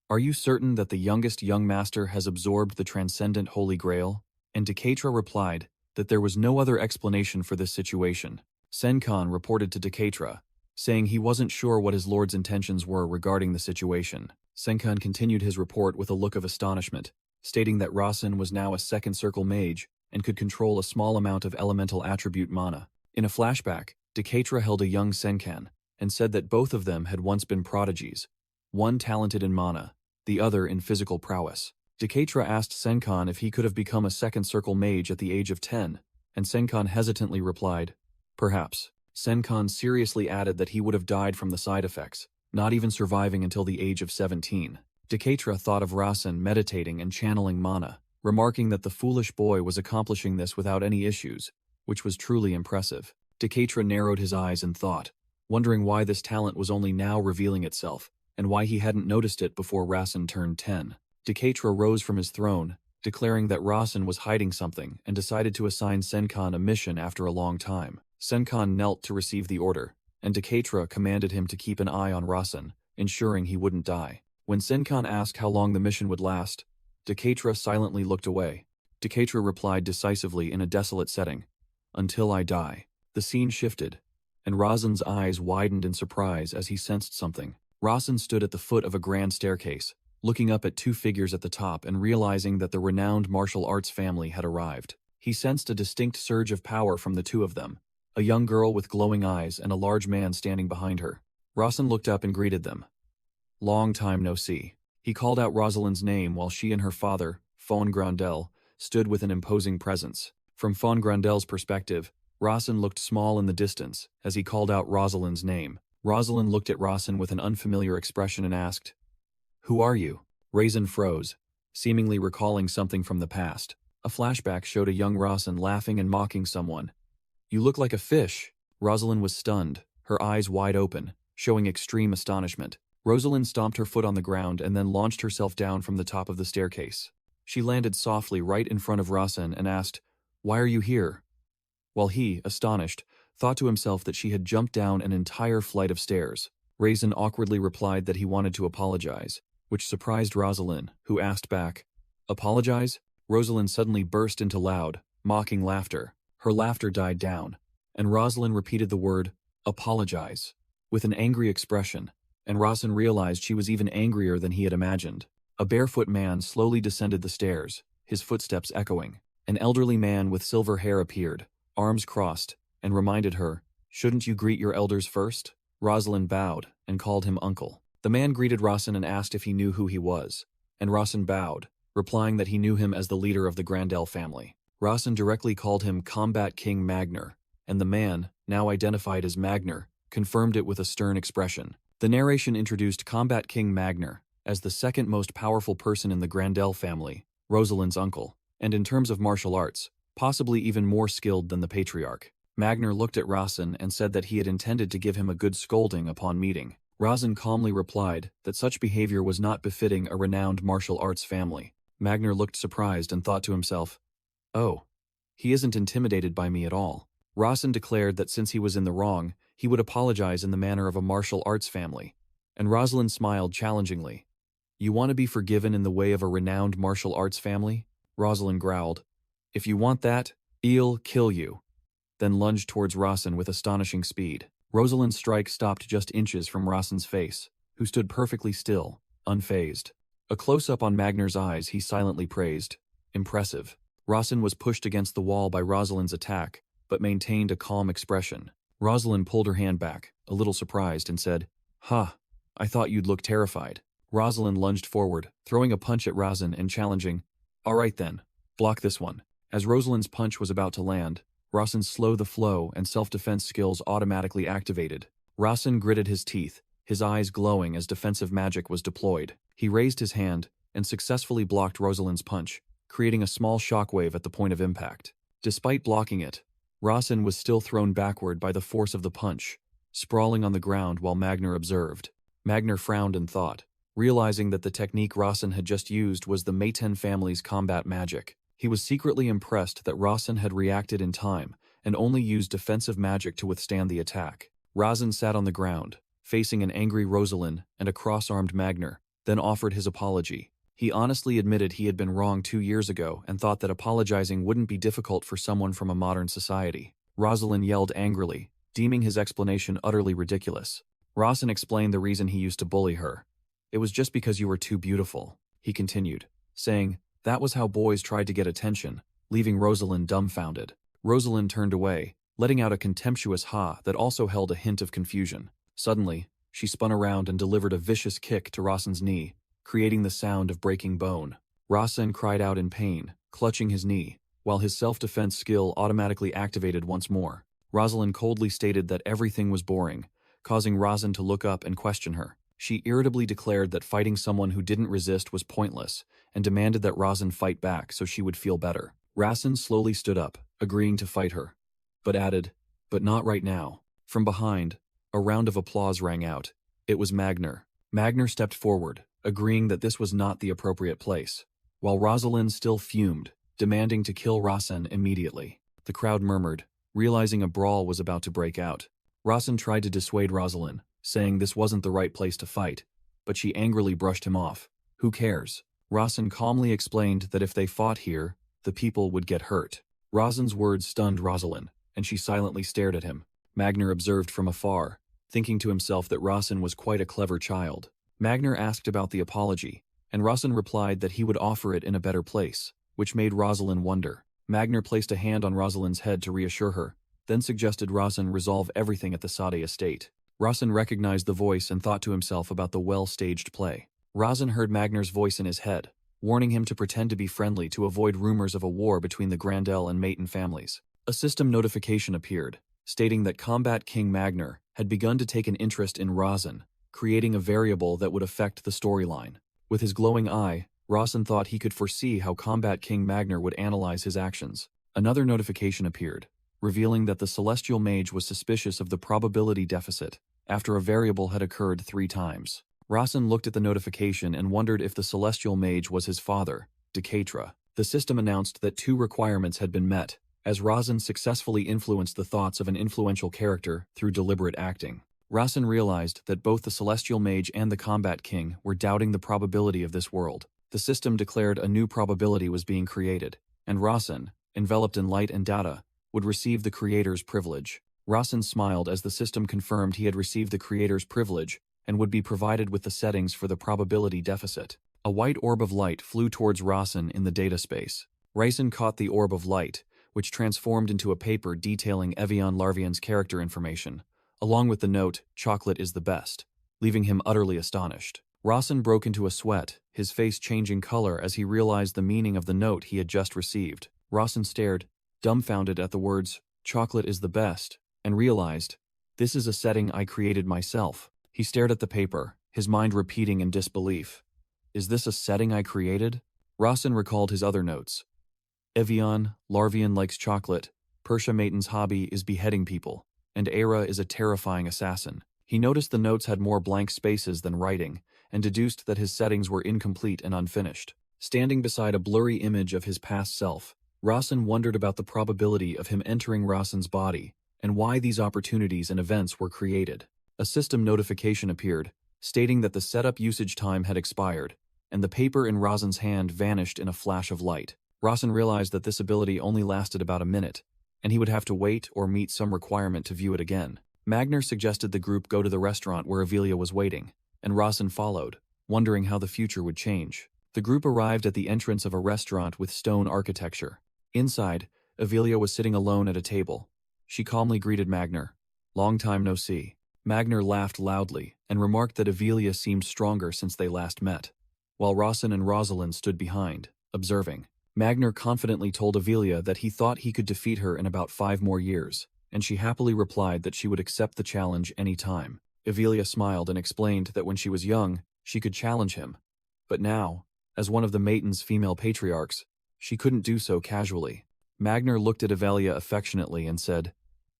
Are you certain that the youngest young master has absorbed the transcendent Holy Grail? And Decatra replied that there was no other explanation for this situation. Senkan reported to Decatra, saying he wasn't sure what his lord's intentions were regarding the situation. Senkan continued his report with a look of astonishment, stating that Rasen was now a second circle mage and could control a small amount of elemental attribute mana. In a flashback, Decatra held a young Senkan and said that both of them had once been prodigies, one talented in mana, the other in physical prowess. Decatra asked Senkan if he could have become a second circle mage at the age of 10, and Senkan hesitantly replied, perhaps. Senkan seriously added that he would have died from the side effects, not even surviving until the age of 17. Decatra thought of Rasen meditating and channeling mana, remarking that the foolish boy was accomplishing this without any issues, which was truly impressive. Decatra narrowed his eyes in thought, wondering why this talent was only now revealing itself, and why he hadn't noticed it before Rasen turned 10. Decatra rose from his throne, declaring that Rasen was hiding something and decided to assign Senkan a mission after a long time. Senkan knelt to receive the order, and Decatra commanded him to keep an eye on Rasen, ensuring he wouldn't die. When Senkan asked how long the mission would last, Decatra silently looked away. Decatra replied decisively in a desolate setting, until I die. The scene shifted, and Rasen's eyes widened in surprise as he sensed something. Rasen stood at the foot of a grand staircase, looking up at two figures at the top and realizing that the renowned martial arts family had arrived. He sensed a distinct surge of power from the two of them, a young girl with glowing eyes and a large man standing behind her. Rasen looked up and greeted them. Long time no see. He called out Rosalind's name while she and her father, Fawn Grandel, stood with an imposing presence. From Fawn Grandel's perspective, Rasen looked small in the distance as he called out Rosalind's name. Rosalind looked at Rasen with an unfamiliar expression and asked, Who are you? Rasen froze, seemingly recalling something from the past. A flashback showed a young Rasen laughing and mocking someone. You look like a fish. Rosalind was stunned, her eyes wide open, showing extreme astonishment. Rosalind stomped her foot on the ground and then launched herself down from the top of the staircase. She landed softly right in front of Rasen and asked, Why are you here? While he, astonished, thought to himself that she had jumped down an entire flight of stairs. Rasen awkwardly replied that he wanted to apologize, which surprised Rosalind, who asked back, Apologize? Rosalind suddenly burst into loud, mocking laughter. Her laughter died down, and Rosalind repeated the word, apologize, with an angry expression, and Rasen realized she was even angrier than he had imagined. A barefoot man slowly descended the stairs, his footsteps echoing. An elderly man with silver hair appeared, arms crossed, and reminded her, Shouldn't you greet your elders first? Rosalind bowed and called him uncle. The man greeted Rossin and asked if he knew who he was, and Rossin bowed, replying that he knew him as the leader of the Grandel family. Rossin directly called him Combat King Magner, and the man, now identified as Magner, confirmed it with a stern expression. The narration introduced Combat King Magner as the second most powerful person in the Grandel family, Rosalind's uncle, and in terms of martial arts, possibly even more skilled than the patriarch. Magner looked at Rossin and said that he had intended to give him a good scolding upon meeting. Rossin calmly replied that such behavior was not befitting a renowned martial arts family. Magner looked surprised and thought to himself, "Oh, he isn't intimidated by me at all." Rossin declared that since he was in the wrong, he would apologize in the manner of a martial arts family, and Rosalind smiled challengingly. "You want to be forgiven in the way of a renowned martial arts family?" Rosalind growled. "If you want that, I'll kill you," then lunged towards Rossin with astonishing speed. Rosalind's strike stopped just inches from Rossin's face, who stood perfectly still, unfazed. A close-up on Magner's eyes he silently praised. Impressive. Rossin was pushed against the wall by Rosalind's attack, but maintained a calm expression. Rosalind pulled her hand back, a little surprised, and said, "Ha, I thought you'd look terrified." Rosalind lunged forward, throwing a punch at Rossin and challenging, "All right then, block this one." As Rosalind's punch was about to land, Rossin's slow the flow and self-defense skills automatically activated. Rossin gritted his teeth, his eyes glowing as defensive magic was deployed. He raised his hand and successfully blocked Rosalind's punch, creating a small shockwave at the point of impact. Despite blocking it, Rossin was still thrown backward by the force of the punch, sprawling on the ground while Magner observed. Magner frowned and thought, realizing that the technique Rossin had just used was the Mayten family's combat magic. He was secretly impressed that Rossin had reacted in time and only used defensive magic to withstand the attack. Rossin sat on the ground, facing an angry Rosalind and a cross-armed Magner, then offered his apology. He honestly admitted he had been wrong 2 years ago and thought that apologizing wouldn't be difficult for someone from a modern society. Rosalind yelled angrily, deeming his explanation utterly ridiculous. Rossin explained the reason he used to bully her. "It was just because you were too beautiful," he continued, saying, that was how boys tried to get attention, leaving Rosalind dumbfounded. Rosalind turned away, letting out a contemptuous ha that also held a hint of confusion. Suddenly, she spun around and delivered a vicious kick to Rossin's knee, creating the sound of breaking bone. Rossin cried out in pain, clutching his knee, while his self-defense skill automatically activated once more. Rosalind coldly stated that everything was boring, causing Rossin to look up and question her. She irritably declared that fighting someone who didn't resist was pointless, and demanded that Rossin fight back so she would feel better. Rossin slowly stood up, agreeing to fight her, but added, "But not right now." From behind, a round of applause rang out. It was Magner. Magner stepped forward, agreeing that this was not the appropriate place, while Rosalind still fumed, demanding to kill Rossin immediately. The crowd murmured, realizing a brawl was about to break out. Rossin tried to dissuade Rosalind, saying this wasn't the right place to fight, but she angrily brushed him off. "Who cares?" Rossin calmly explained that if they fought here, the people would get hurt. Rosin's words stunned Rosalind, and she silently stared at him. Magner observed from afar, thinking to himself that Rossin was quite a clever child. Magner asked about the apology, and Rossin replied that he would offer it in a better place, which made Rosalind wonder. Magner placed a hand on Rosalind's head to reassure her, then suggested Rossin resolve everything at the Sade estate. Rossin recognized the voice and thought to himself about the well-staged play. Rossin heard Magner's voice in his head, warning him to pretend to be friendly to avoid rumors of a war between the Grandel and Mayten families. A system notification appeared, stating that Combat King Magner had begun to take an interest in Rossin, creating a variable that would affect the storyline. With his glowing eye, Rossin thought he could foresee how Combat King Magner would analyze his actions. Another notification appeared, revealing that the Celestial Mage was suspicious of the probability deficit after a variable had occurred 3 times. Rossin looked at the notification and wondered if the Celestial Mage was his father, Decatra. The system announced that 2 requirements had been met, as Rossin successfully influenced the thoughts of an influential character through deliberate acting. Rossin realized that both the Celestial Mage and the Combat King were doubting the probability of this world. The system declared a new probability was being created, and Rossin, enveloped in light and data, would receive the Creator's privilege. Rossin smiled as the system confirmed he had received the Creator's privilege and would be provided with the settings for the probability deficit. A white orb of light flew towards Rossin in the data space. Rossin caught the orb of light, which transformed into a paper detailing Evian Larvian's character information, along with the note, "Chocolate is the best," leaving him utterly astonished. Rasen broke into a sweat, his face changing color as he realized the meaning of the note he had just received. Rasen stared, dumbfounded at the words, "Chocolate is the best," and realized, "This is a setting I created myself." He stared at the paper, his mind repeating in disbelief. "Is this a setting I created?" Rasen recalled his other notes. Evian, Larvian likes chocolate, Persia Maiden's hobby is beheading people, and Era is a terrifying assassin. He noticed the notes had more blank spaces than writing, and deduced that his settings were incomplete and unfinished. Standing beside a blurry image of his past self, Rasen wondered about the probability of him entering Rasen's body, and why these opportunities and events were created. A system notification appeared, stating that the setup usage time had expired, and the paper in Rasen's hand vanished in a flash of light. Rasen realized that this ability only lasted about a minute, and he would have to wait or meet some requirement to view it again. Magner suggested the group go to the restaurant where Avelia was waiting, and Rasen followed, wondering how the future would change. The group arrived at the entrance of a restaurant with stone architecture. Inside, Avelia was sitting alone at a table. She calmly greeted Magner. "Long time no see." Magner laughed loudly and remarked that Avelia seemed stronger since they last met, while Rasen and Rosalind stood behind, observing. Magner confidently told Avelia that he thought he could defeat her in about 5 more years, and she happily replied that she would accept the challenge any time. Avelia smiled and explained that when she was young, she could challenge him, but now, as one of the Maiden's female patriarchs, she couldn't do so casually. Magner looked at Avelia affectionately and said,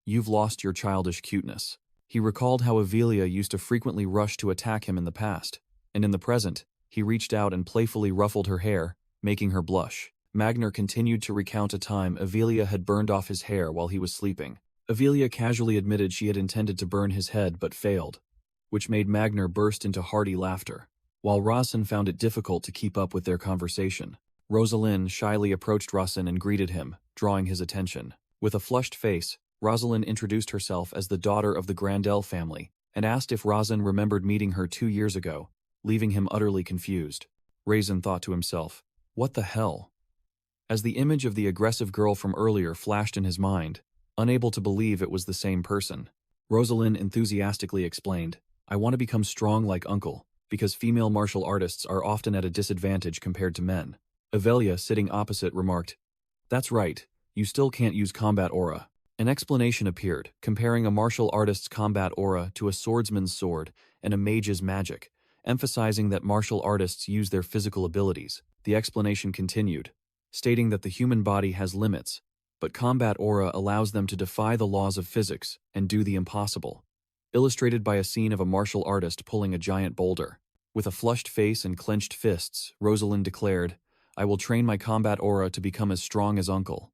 "You've lost your childish cuteness." He recalled how Avelia used to frequently rush to attack him in the past, and in the present, he reached out and playfully ruffled her hair, making her blush. Magner continued to recount a time Avelia had burned off his hair while he was sleeping. Avelia casually admitted she had intended to burn his head but failed, which made Magner burst into hearty laughter, while Rasen found it difficult to keep up with their conversation. Rosalind shyly approached Rasen and greeted him, drawing his attention. With a flushed face, Rosalind introduced herself as the daughter of the Grandel family and asked if Rasen remembered meeting her 2 years ago, leaving him utterly confused. Rasen thought to himself, "What the hell?" As the image of the aggressive girl from earlier flashed in his mind, unable to believe it was the same person, Rosalind enthusiastically explained, "I want to become strong like Uncle, because female martial artists are often at a disadvantage compared to men." Avelia, sitting opposite, remarked, "That's right, you still can't use combat aura." An explanation appeared, comparing a martial artist's combat aura to a swordsman's sword and a mage's magic, emphasizing that martial artists use their physical abilities. The explanation continued, stating that the human body has limits, but combat aura allows them to defy the laws of physics and do the impossible. Illustrated by a scene of a martial artist pulling a giant boulder. With a flushed face and clenched fists, Rosalind declared, "I will train my combat aura to become as strong as Uncle."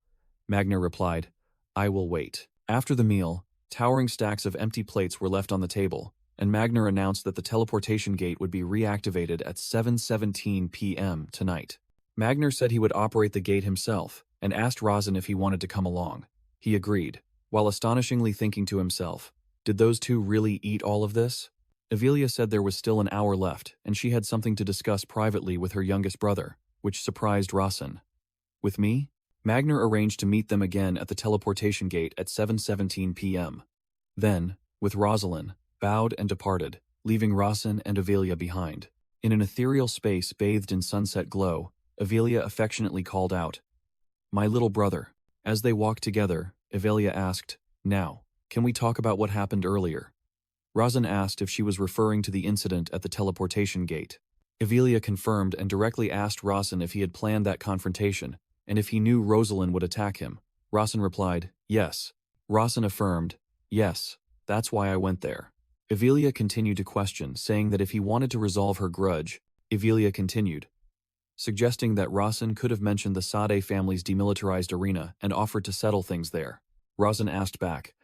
Magner replied, "I will wait." After the meal, towering stacks of empty plates were left on the table, and Magner announced that the teleportation gate would be reactivated at 7:17 p.m. tonight. Magner said he would operate the gate himself, and asked Rasen if he wanted to come along. He agreed, while astonishingly thinking to himself, did those two really eat all of this? Avelia said there was still an hour left, and she had something to discuss privately with her youngest brother, which surprised Rasen. With me? Magner arranged to meet them again at the teleportation gate at 7:17 p.m. Then, with Rosalind, bowed and departed, leaving Rasen and Avelia behind. In an ethereal space bathed in sunset glow, Avelia affectionately called out, "My little brother." As they walked together, Avelia asked, "Now, can we talk about what happened earlier?" Rasen asked if she was referring to the incident at the teleportation gate. Avelia confirmed and directly asked Rasen if he had planned that confrontation, and if he knew Rosalind would attack him. Rasen replied, "Yes." Rasen affirmed, "Yes, that's why I went there." Avelia continued to question, saying that if he wanted to resolve her grudge, Avelia continued, suggesting that Rasen could have mentioned the Sade family's demilitarized arena and offered to settle things there. Rasen asked back,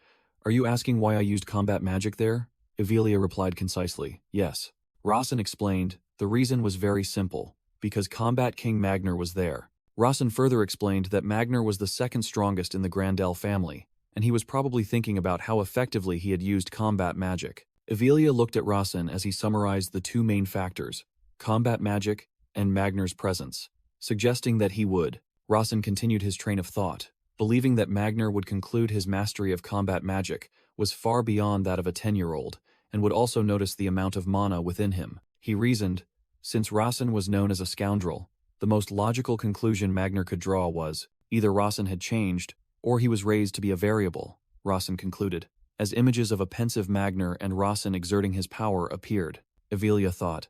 "Are you asking why I used combat magic there?" Avelia replied concisely, "Yes." Rasen explained, the reason was very simple, because Combat King Magner was there. Rasen further explained that Magner was the second strongest in the Grandel family, and he was probably thinking about how effectively he had used combat magic. Avelia looked at Rasen as he summarized the two main factors, combat magic and Magner's presence, suggesting that he would. Rasen continued his train of thought, believing that Magner would conclude his mastery of combat magic was far beyond that of a 10-year-old, and would also notice the amount of mana within him. He reasoned, since Rasen was known as a scoundrel, the most logical conclusion Magner could draw was, either Rasen had changed, or he was raised to be a variable, Rasen concluded. As images of a pensive Magner and Rasen exerting his power appeared, Evelia thought,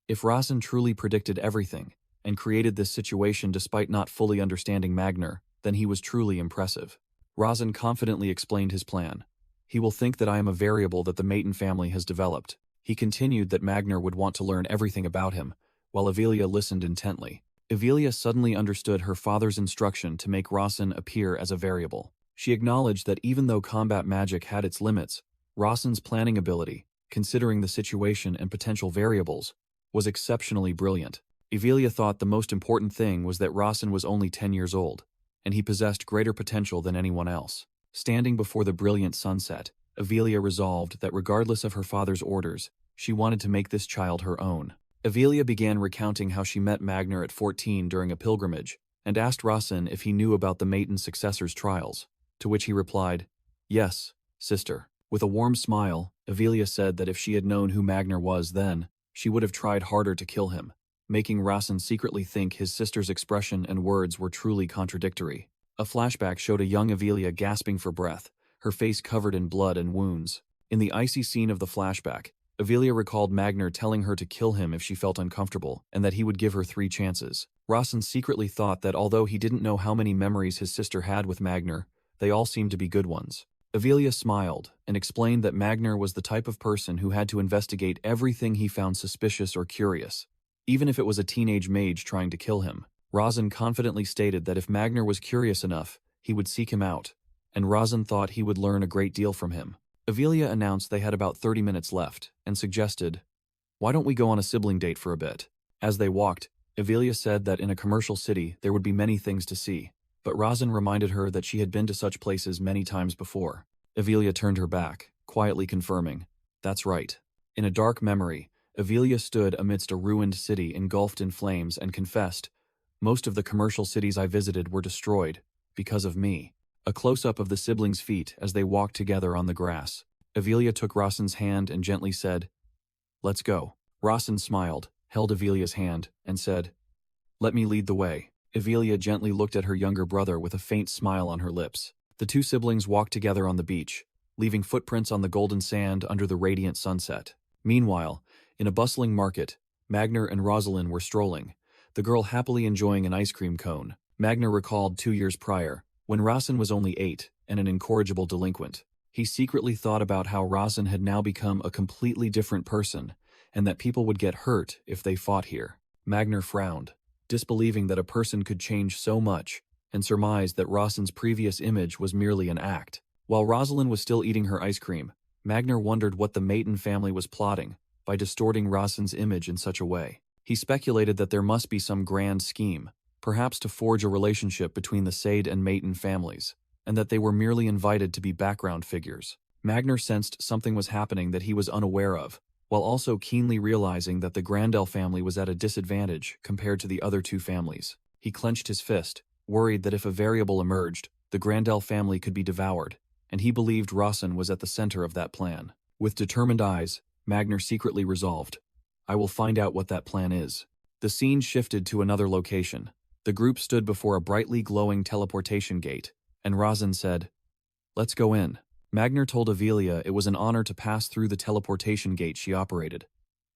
if Rasen truly predicted everything, and created this situation despite not fully understanding Magner, then he was truly impressive. Rasen confidently explained his plan. He will think that I am a variable that the Maiden family has developed. He continued that Magner would want to learn everything about him, while Evelia listened intently. Evelia suddenly understood her father's instruction to make Rasen appear as a variable. She acknowledged that even though combat magic had its limits, Rasen's planning ability, considering the situation and potential variables, was exceptionally brilliant. Evelia thought the most important thing was that Rasen was only 10 years old, and he possessed greater potential than anyone else. Standing before the brilliant sunset, Evelia resolved that regardless of her father's orders, she wanted to make this child her own. Evelia began recounting how she met Magner at 14 during a pilgrimage, and asked Rasen if he knew about the Maiden successor's trials, to which he replied, yes, sister. With a warm smile, Evelia said that if she had known who Magner was then, she would have tried harder to kill him, making Rasen secretly think his sister's expression and words were truly contradictory. A flashback showed a young Evelia gasping for breath, her face covered in blood and wounds. In the icy scene of the flashback, Evelia recalled Magner telling her to kill him if she felt uncomfortable, and that he would give her 3 chances. Rasen secretly thought that although he didn't know how many memories his sister had with Magner, they all seemed to be good ones. Evelia smiled, and explained that Magner was the type of person who had to investigate everything he found suspicious or curious, even if it was a teenage mage trying to kill him. Rasen confidently stated that if Magner was curious enough, he would seek him out, and Rasen thought he would learn a great deal from him. Evelia announced they had about 30 minutes left, and suggested, why don't we go on a sibling date for a bit? As they walked, Evelia said that in a commercial city there would be many things to see, but Rasen reminded her that she had been to such places many times before. Evelia turned her back, quietly confirming, that's right. In a dark memory, Evelia stood amidst a ruined city engulfed in flames and confessed, most of the commercial cities I visited were destroyed, because of me. A close-up of the siblings' feet as they walked together on the grass. Evelia took Rasen's hand and gently said, let's go. Rasen smiled, held Evelia's hand, and said, let me lead the way. Evelia gently looked at her younger brother with a faint smile on her lips. The 2 siblings walked together on the beach, leaving footprints on the golden sand under the radiant sunset. Meanwhile, in a bustling market, Magner and Rosalind were strolling, the girl happily enjoying an ice cream cone. Magner recalled 2 years prior, when Rasen was only 8 and an incorrigible delinquent. He secretly thought about how Rasen had now become a completely different person, and that people would get hurt if they fought here. Magner frowned, disbelieving that a person could change so much, and surmised that Rasen's previous image was merely an act. While Rosalind was still eating her ice cream, Magner wondered what the Maiden family was plotting by distorting Rasen's image in such a way. He speculated that there must be some grand scheme, perhaps to forge a relationship between the Sade and Maiden families, and that they were merely invited to be background figures. Magner sensed something was happening that he was unaware of, while also keenly realizing that the Grandel family was at a disadvantage compared to the other 2 families. He clenched his fist, worried that if a variable emerged, the Grandel family could be devoured, and he believed Rasen was at the center of that plan. With determined eyes, Magner secretly resolved, I will find out what that plan is. The scene shifted to another location. The group stood before a brightly glowing teleportation gate, and Rasen said, let's go in. Magner told Evelia it was an honor to pass through the teleportation gate she operated,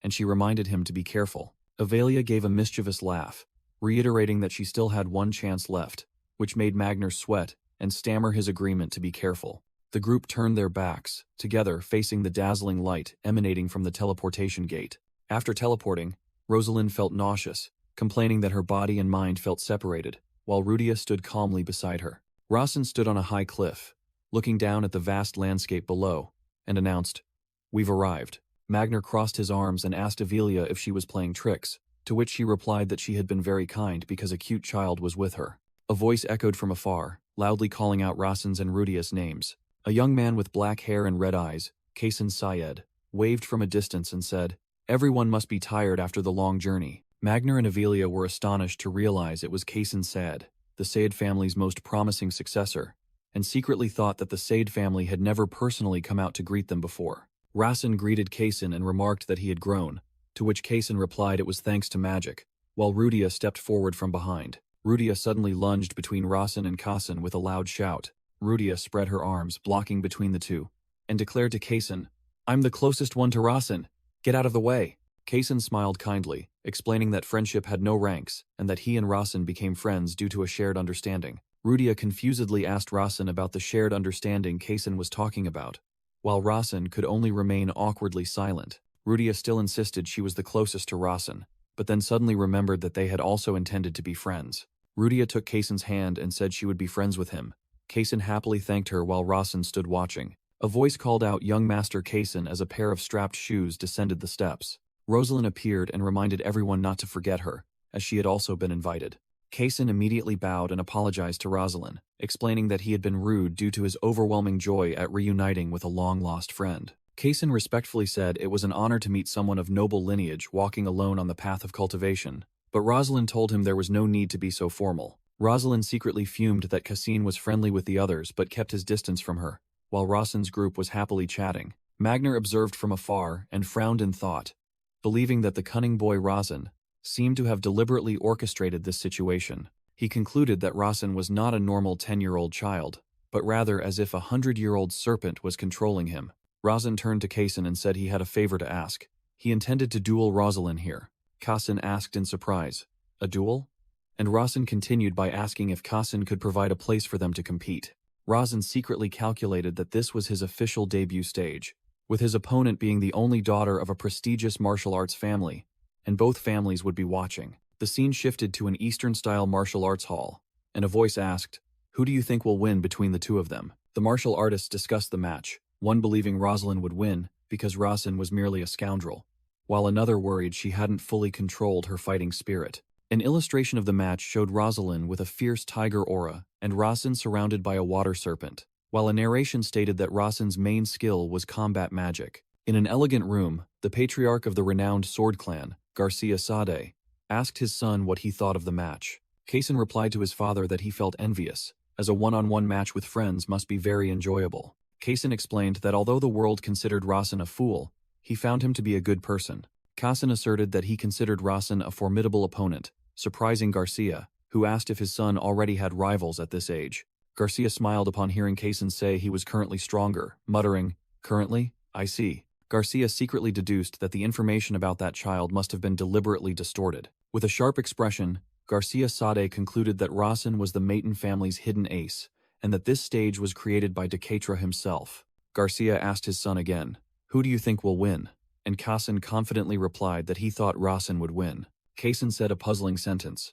and she reminded him to be careful. Evelia gave a mischievous laugh, reiterating that she still had 1 chance left, which made Magner sweat and stammer his agreement to be careful. The group turned their backs, together facing the dazzling light emanating from the teleportation gate. After teleporting, Rosalind felt nauseous, complaining that her body and mind felt separated, while Rudia stood calmly beside her. Rasen stood on a high cliff, looking down at the vast landscape below, and announced, we've arrived. Magner crossed his arms and asked Evelia if she was playing tricks, to which she replied that she had been very kind because a cute child was with her. A voice echoed from afar, loudly calling out Rasen's and Rudia's names. A young man with black hair and red eyes, Kaysen Syed, waved from a distance and said, everyone must be tired after the long journey. Magner and Evelia were astonished to realize it was Kaysen Syed, the Syed family's most promising successor, and secretly thought that the Sade family had never personally come out to greet them before. Rasen greeted Kaysen and remarked that he had grown, to which Kaysen replied it was thanks to magic, while Rudia stepped forward from behind. Rudia suddenly lunged between Rasen and Kaysen with a loud shout. Rudia spread her arms, blocking between the two, and declared to Kaysen, "I'm the closest one to Rasen. Get out of the way." Kaysen smiled kindly, explaining that friendship had no ranks, and that he and Rasen became friends due to a shared understanding. Rudia confusedly asked Rasen about the shared understanding Kaysen was talking about, while Rasen could only remain awkwardly silent. Rudia still insisted she was the closest to Rasen, but then suddenly remembered that they had also intended to be friends. Rudia took Kaysen's hand and said she would be friends with him. Kaysen happily thanked her while Rasen stood watching. A voice called out young Master Kaysen as a pair of strapped shoes descended the steps. Rosalind appeared and reminded everyone not to forget her, as she had also been invited. Kaysen immediately bowed and apologized to Rosalind, explaining that he had been rude due to his overwhelming joy at reuniting with a long-lost friend. Kaysen respectfully said it was an honor to meet someone of noble lineage walking alone on the path of cultivation, but Rosalind told him there was no need to be so formal. Rosalind secretly fumed that Cassine was friendly with the others but kept his distance from her, while Rasen's group was happily chatting. Magner observed from afar and frowned in thought, believing that the cunning boy Rasen seemed to have deliberately orchestrated this situation. He concluded that Rasen was not a normal 10-year-old child, but rather as if a 100-year-old serpent was controlling him. Rasen turned to Kaysen and said he had a favor to ask. He intended to duel Rosalind here. Kaysen asked in surprise, "A duel?" And Rasen continued by asking if Kaysen could provide a place for them to compete. Rasen secretly calculated that this was his official debut stage, with his opponent being the only daughter of a prestigious martial arts family, and both families would be watching. The scene shifted to an Eastern-style martial arts hall, and a voice asked, "Who do you think will win between the two of them?" The martial artists discussed the match, one believing Rosalind would win because Rasen was merely a scoundrel, while another worried she hadn't fully controlled her fighting spirit. An illustration of the match showed Rosalind with a fierce tiger aura and Rasen surrounded by a water serpent, while a narration stated that Rasen's main skill was combat magic. In an elegant room, the patriarch of the renowned sword clan, Garcia Sade, asked his son what he thought of the match. Kaysen replied to his father that he felt envious, as a one-on-one match with friends must be very enjoyable. Kaysen explained that although the world considered Rasen a fool, he found him to be a good person. Kaysen asserted that he considered Rasen a formidable opponent, surprising Garcia, who asked if his son already had rivals at this age. Garcia smiled upon hearing Kaysen say he was currently stronger, muttering, "Currently? I see." Garcia secretly deduced that the information about that child must have been deliberately distorted. With a sharp expression, Garcia Sade concluded that Rasen was the Maton family's hidden ace, and that this stage was created by Decatur himself. Garcia asked his son again, "Who do you think will win?" And Kaysen confidently replied that he thought Rasen would win. Kaysen said a puzzling sentence,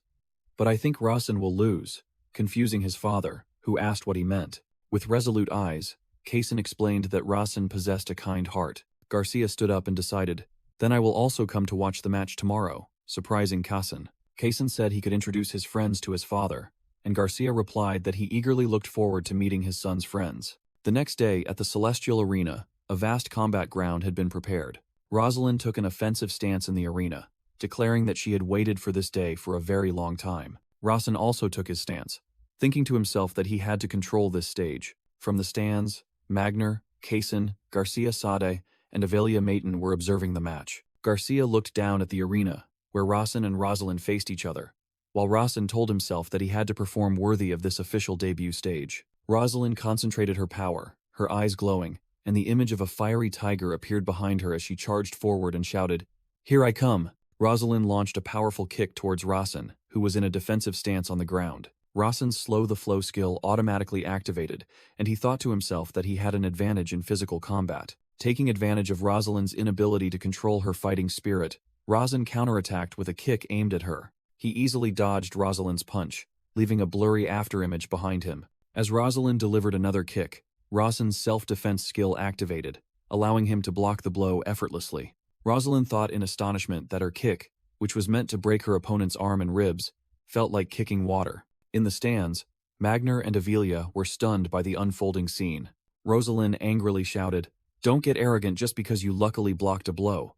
"But I think Rasen will lose," confusing his father, who asked what he meant. With resolute eyes, Kaysen explained that Rasen possessed a kind heart. Garcia stood up and decided, "Then I will also come to watch the match tomorrow," surprising Kaysen. Kaysen said he could introduce his friends to his father, and Garcia replied that he eagerly looked forward to meeting his son's friends. The next day, at the Celestial Arena, a vast combat ground had been prepared. Rosalind took an offensive stance in the arena, declaring that she had waited for this day for a very long time. Rasen also took his stance, thinking to himself that he had to control this stage. From the stands, Magner, Kaysen, Garcia Sade, and Avelia Maton were observing the match. Garcia looked down at the arena, where Rasen and Rosalind faced each other, while Rasen told himself that he had to perform worthy of this official debut stage. Rosalind concentrated her power, her eyes glowing, and the image of a fiery tiger appeared behind her as she charged forward and shouted, "Here I come!" Rosalind launched a powerful kick towards Rasen, who was in a defensive stance on the ground. Rasen's slow-the-flow skill automatically activated, and he thought to himself that he had an advantage in physical combat. Taking advantage of Rosalind's inability to control her fighting spirit, Rasen counterattacked with a kick aimed at her. He easily dodged Rosalind's punch, leaving a blurry afterimage behind him. As Rosalind delivered another kick, Rasen's self-defense skill activated, allowing him to block the blow effortlessly. Rosalind thought in astonishment that her kick, which was meant to break her opponent's arm and ribs, felt like kicking water. In the stands, Magner and Avelia were stunned by the unfolding scene. Rosalind angrily shouted, "Don't get arrogant just because you luckily blocked a blow,"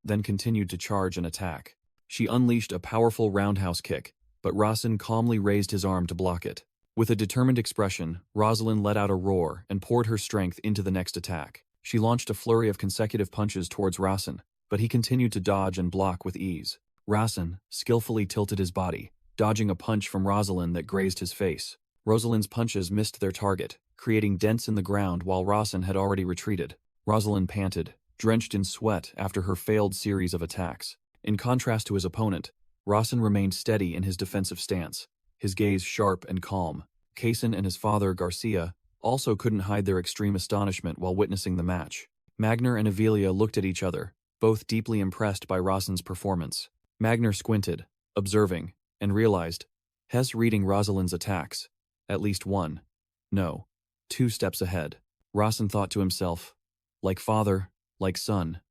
then continued to charge and attack. She unleashed a powerful roundhouse kick, but Rasen calmly raised his arm to block it. With a determined expression, Rosalind let out a roar and poured her strength into the next attack. She launched a flurry of consecutive punches towards Rasen, but he continued to dodge and block with ease. Rasen skillfully tilted his body, dodging a punch from Rosalind that grazed his face. Rosalind's punches missed their target, creating dents in the ground while Rasen had already retreated. Rosalind panted, drenched in sweat after her failed series of attacks. In contrast to his opponent, Rasen remained steady in his defensive stance, his gaze sharp and calm. Kaysen and his father, Garcia, also couldn't hide their extreme astonishment while witnessing the match. Magner and Avelia looked at each other, both deeply impressed by Rasen's performance. Magner squinted, observing, and realized, Hess reading Rosalind's attacks. At least one. No. 2 steps ahead. Rasen thought to himself, like father, like son,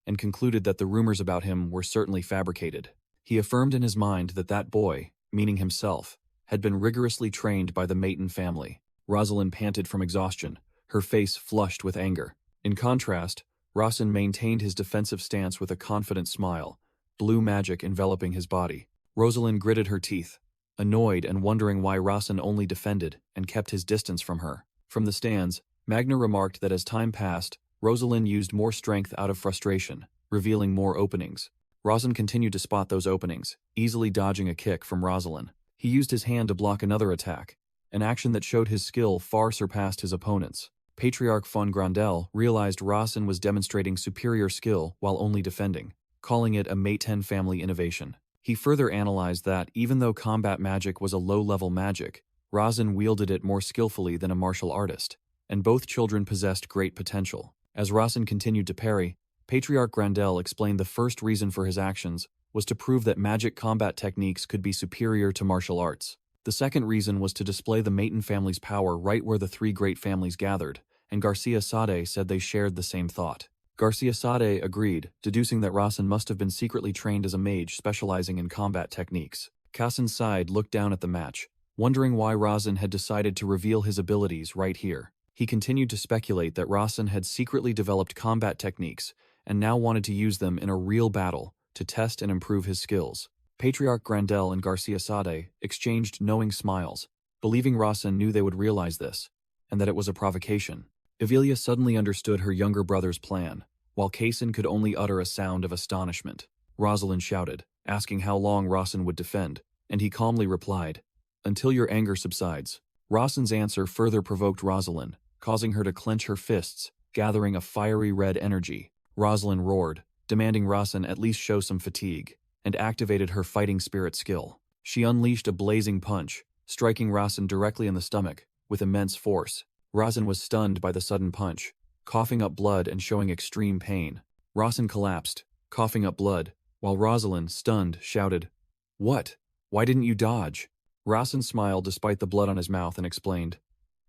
and concluded that the rumors about him were certainly fabricated. He affirmed in his mind that that boy, meaning himself, had been rigorously trained by the Maton family. Rosalind panted from exhaustion, her face flushed with anger. In contrast, Rasen maintained his defensive stance with a confident smile, blue magic enveloping his body. Rosalind gritted her teeth, annoyed and wondering why Rasen only defended and kept his distance from her. From the stands, Magner remarked that as time passed, Rosalind used more strength out of frustration, revealing more openings. Rasen continued to spot those openings, easily dodging a kick from Rosalind. He used his hand to block another attack, an action that showed his skill far surpassed his opponent's. Patriarch von Grandel realized Rasen was demonstrating superior skill while only defending, calling it a Maton family innovation. He further analyzed that, even though combat magic was a low-level magic, Rasen wielded it more skillfully than a martial artist, and both children possessed great potential. As Rasen continued to parry, Patriarch Grandel explained the first reason for his actions was to prove that magic combat techniques could be superior to martial arts. The second reason was to display the Maton family's power right where the 3 great families gathered, and Garcia Sade said they shared the same thought. Garcia Sade agreed, deducing that Rasen must have been secretly trained as a mage specializing in combat techniques. Kassen Side looked down at the match, wondering why Rasen had decided to reveal his abilities right here. He continued to speculate that Rasen had secretly developed combat techniques and now wanted to use them in a real battle to test and improve his skills. Patriarch Grandel and Garcia Sade exchanged knowing smiles, believing Rasen knew they would realize this, and that it was a provocation. Avelia suddenly understood her younger brother's plan, while Kaysen could only utter a sound of astonishment. Rosalind shouted, asking how long Rasen would defend, and he calmly replied, "Until your anger subsides." Rasen's answer further provoked Rosalind, causing her to clench her fists, gathering a fiery red energy. Rosalind roared, demanding Rasen at least show some fatigue, and activated her fighting spirit skill. She unleashed a blazing punch, striking Rasen directly in the stomach, with immense force. Rasen was stunned by the sudden punch, coughing up blood and showing extreme pain. Rasen collapsed, coughing up blood, while Rosalind, stunned, shouted, "What? Why didn't you dodge?" Rasen smiled despite the blood on his mouth and explained,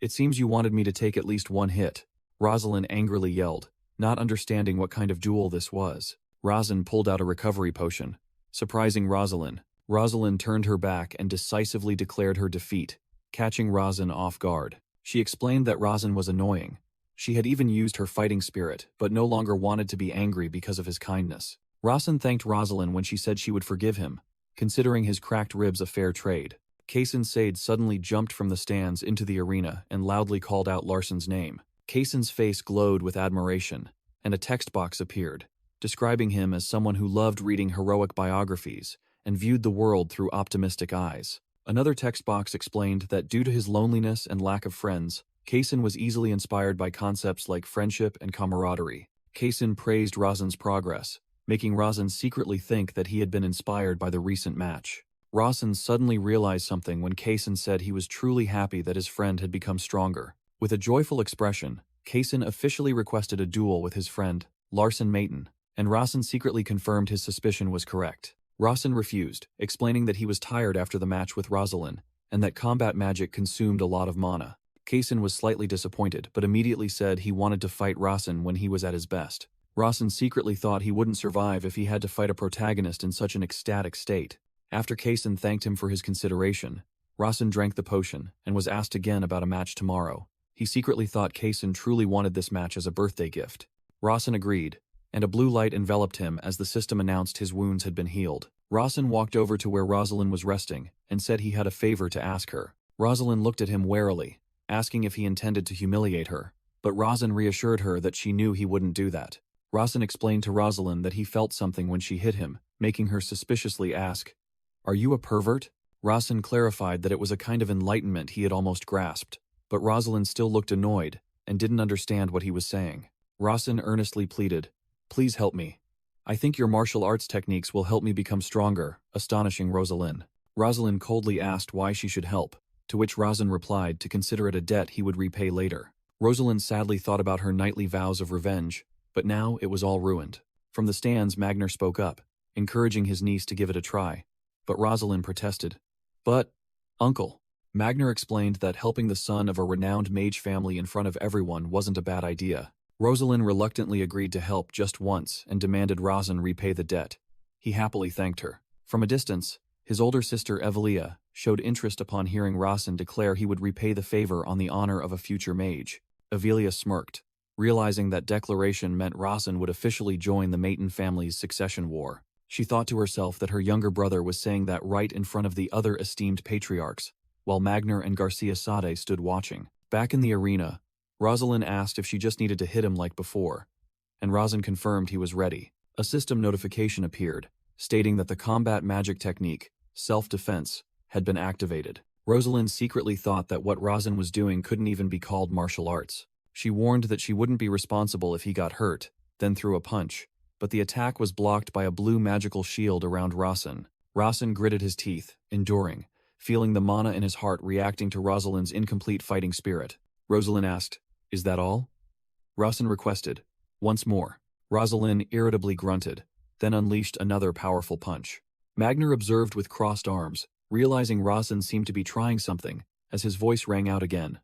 "It seems you wanted me to take at least one hit." Rosalind angrily yelled, not understanding what kind of duel this was. Rasen pulled out a recovery potion, surprising Rosalind. Rosalind turned her back and decisively declared her defeat, catching Rasen off guard. She explained that Rasen was annoying. She had even used her fighting spirit, but no longer wanted to be angry because of his kindness. Rasen thanked Rosalind when she said she would forgive him, considering his cracked ribs a fair trade. Kaysen Sade suddenly jumped from the stands into the arena and loudly called out Larsen's name. Kaysen's face glowed with admiration, and a text box appeared, describing him as someone who loved reading heroic biographies and viewed the world through optimistic eyes. Another text box explained that due to his loneliness and lack of friends, Kaysen was easily inspired by concepts like friendship and camaraderie. Kaysen praised Rasen's progress, making Rasen secretly think that he had been inspired by the recent match. Rasen suddenly realized something when Kaysen said he was truly happy that his friend had become stronger. With a joyful expression, Kaysen officially requested a duel with his friend, Larsen Maton, and Rasen secretly confirmed his suspicion was correct. Rasen refused, explaining that he was tired after the match with Rosalind, and that combat magic consumed a lot of mana. Kaysen was slightly disappointed, but immediately said he wanted to fight Rasen when he was at his best. Rasen secretly thought he wouldn't survive if he had to fight a protagonist in such an ecstatic state. After Kaysen thanked him for his consideration, Rasen drank the potion and was asked again about a match tomorrow. He secretly thought Kaysen truly wanted this match as a birthday gift. Rasen agreed, and a blue light enveloped him as the system announced his wounds had been healed. Rasen walked over to where Rosalind was resting and said he had a favor to ask her. Rosalind looked at him warily, asking if he intended to humiliate her, but Rosin reassured her that she knew he wouldn't do that. Rosin explained to Rosalind that he felt something when she hit him, making her suspiciously ask, "Are you a pervert?" Rosin clarified that it was a kind of enlightenment he had almost grasped, but Rosalind still looked annoyed and didn't understand what he was saying. Rosin earnestly pleaded, "Please help me. I think your martial arts techniques will help me become stronger," astonishing Rosalind. Rosalind coldly asked why she should help, to which Rosin replied to consider it a debt he would repay later. Rosalind sadly thought about her nightly vows of revenge, but now it was all ruined. From the stands, Magner spoke up, encouraging his niece to give it a try, but Rosalind protested. "But, Uncle," Magner explained that helping the son of a renowned mage family in front of everyone wasn't a bad idea. Rosalind reluctantly agreed to help just once and demanded Rosin repay the debt. He happily thanked her. From a distance, his older sister Evelia showed interest upon hearing Rosin declare he would repay the favor on the honor of a future mage. Evelia smirked, realizing that declaration meant Rosin would officially join the Maton family's succession war. She thought to herself that her younger brother was saying that right in front of the other esteemed patriarchs, while Magner and Garcia Sade stood watching. Back in the arena, Rosalind asked if she just needed to hit him like before, and Rosin confirmed he was ready. A system notification appeared, stating that the combat magic technique, self-defense, had been activated. Rosalind secretly thought that what Rosin was doing couldn't even be called martial arts. She warned that she wouldn't be responsible if he got hurt, then threw a punch, but the attack was blocked by a blue magical shield around Rosin. Rosin gritted his teeth, enduring, feeling the mana in his heart reacting to Rosalind's incomplete fighting spirit. Rosalind asked, "Is that all?" Rosin requested, "Once more." Rosalind irritably grunted, then unleashed another powerful punch. Magner observed with crossed arms, realizing Rosin seemed to be trying something, as his voice rang out again.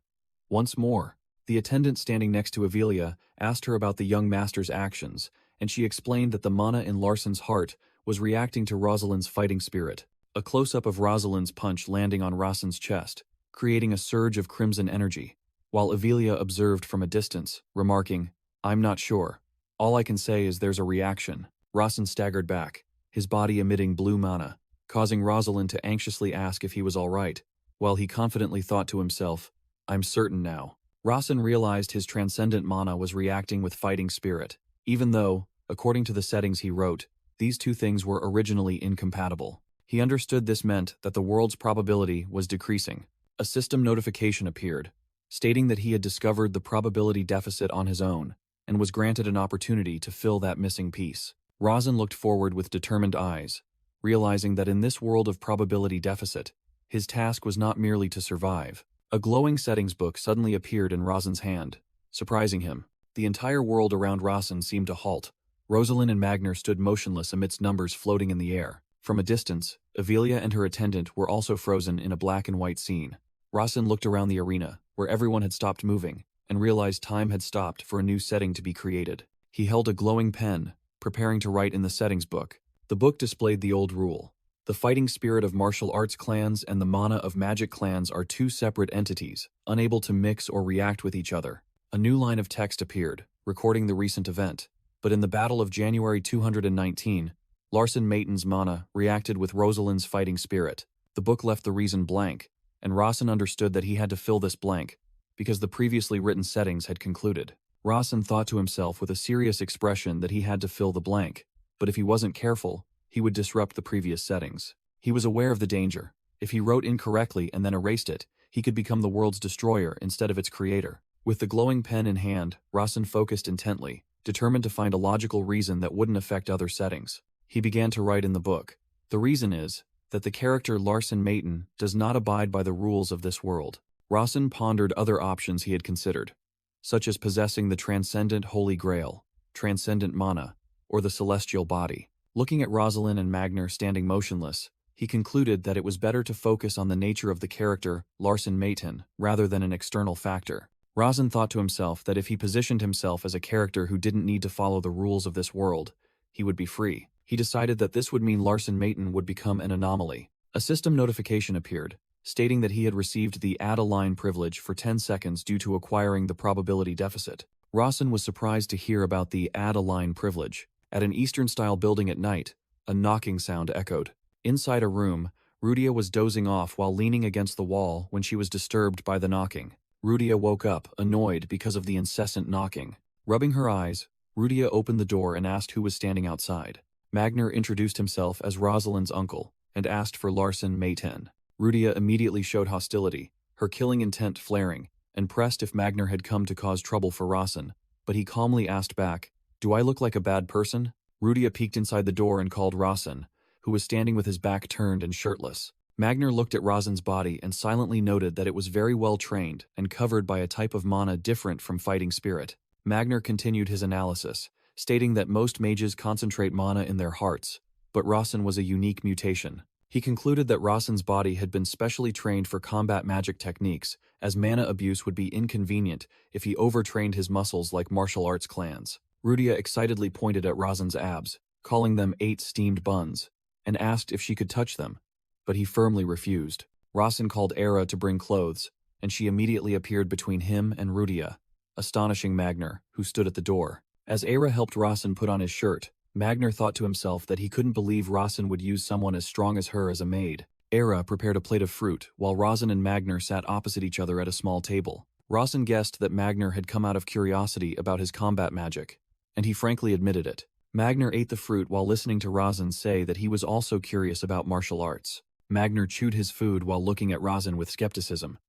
"Once more." The attendant standing next to Evelia asked her about the young master's actions, and she explained that the mana in Larson's heart was reacting to Rosalind's fighting spirit. A close-up of Rosalind's punch landing on Rosin's chest, creating a surge of crimson energy, while Evelia observed from a distance, remarking, "I'm not sure. All I can say is there's a reaction." Rosin staggered back, his body emitting blue mana, causing Rosalind to anxiously ask if he was all right, while he confidently thought to himself, "I'm certain now." Rosin realized his transcendent mana was reacting with fighting spirit, even though, according to the settings he wrote, these two things were originally incompatible. He understood this meant that the world's probability was decreasing. A system notification appeared, stating that he had discovered the probability deficit on his own, and was granted an opportunity to fill that missing piece. Rosin looked forward with determined eyes, realizing that in this world of probability deficit, his task was not merely to survive. A glowing settings book suddenly appeared in Rosin's hand, surprising him. The entire world around Rosin seemed to halt. Rosalind and Magner stood motionless amidst numbers floating in the air. From a distance, Evelia and her attendant were also frozen in a black and white scene. Rosin looked around the arena, where everyone had stopped moving, and realized time had stopped for a new setting to be created. He held a glowing pen, preparing to write in the settings book. The book displayed the old rule. The fighting spirit of martial arts clans and the mana of magic clans are two separate entities, unable to mix or react with each other. A new line of text appeared, recording the recent event. But in the Battle of January 219, Larson Maton's mana reacted with Rosalind's fighting spirit. The book left the reason blank, and Rosin understood that he had to fill this blank, because the previously written settings had concluded. Rosin thought to himself with a serious expression that he had to fill the blank, but if he wasn't careful, he would disrupt the previous settings. He was aware of the danger. If he wrote incorrectly and then erased it, he could become the world's destroyer instead of its creator. With the glowing pen in hand, Rosin focused intently, determined to find a logical reason that wouldn't affect other settings. He began to write in the book. The reason is that the character Larson Maton does not abide by the rules of this world. Rosin pondered other options he had considered, such as possessing the transcendent Holy Grail, transcendent mana, or the celestial body. Looking at Rosalind and Magner standing motionless, he concluded that it was better to focus on the nature of the character Larson Maton rather than an external factor. Rosin thought to himself that if he positioned himself as a character who didn't need to follow the rules of this world, he would be free. He decided that this would mean Larson Maton would become an anomaly. A system notification appeared, stating that he had received the Add a Line privilege for 10 seconds due to acquiring the probability deficit. Rosin was surprised to hear about the Add a Line privilege. At an Eastern-style building at night, a knocking sound echoed. Inside a room, Rudia was dozing off while leaning against the wall when she was disturbed by the knocking. Rudia woke up, annoyed because of the incessant knocking. Rubbing her eyes, Rudia opened the door and asked who was standing outside. Magner introduced himself as Rosalind's uncle and asked for Larsen Mayten. Rudia immediately showed hostility, her killing intent flaring, and pressed if Magner had come to cause trouble for Rosin, but he calmly asked back, "Do I look like a bad person?" Rudia peeked inside the door and called Rosin, who was standing with his back turned and shirtless. Magner looked at Rosin's body and silently noted that it was very well trained and covered by a type of mana different from fighting spirit. Magner continued his analysis, stating that most mages concentrate mana in their hearts, but Rosin was a unique mutation. He concluded that Rosin's body had been specially trained for combat magic techniques, as mana abuse would be inconvenient if he overtrained his muscles like martial arts clans. Rudia excitedly pointed at Rosin's abs, calling them 8 steamed buns, and asked if she could touch them, but he firmly refused. Rosin called Era to bring clothes, and she immediately appeared between him and Rudia, astonishing Magner, who stood at the door. As Era helped Rosin put on his shirt, Magner thought to himself that he couldn't believe Rosin would use someone as strong as her as a maid. Era prepared a plate of fruit, while Rosin and Magner sat opposite each other at a small table. Rosin guessed that Magner had come out of curiosity about his combat magic, and he frankly admitted it. Magner ate the fruit while listening to Rosin say that he was also curious about martial arts. Magner chewed his food while looking at Rosin with skepticism.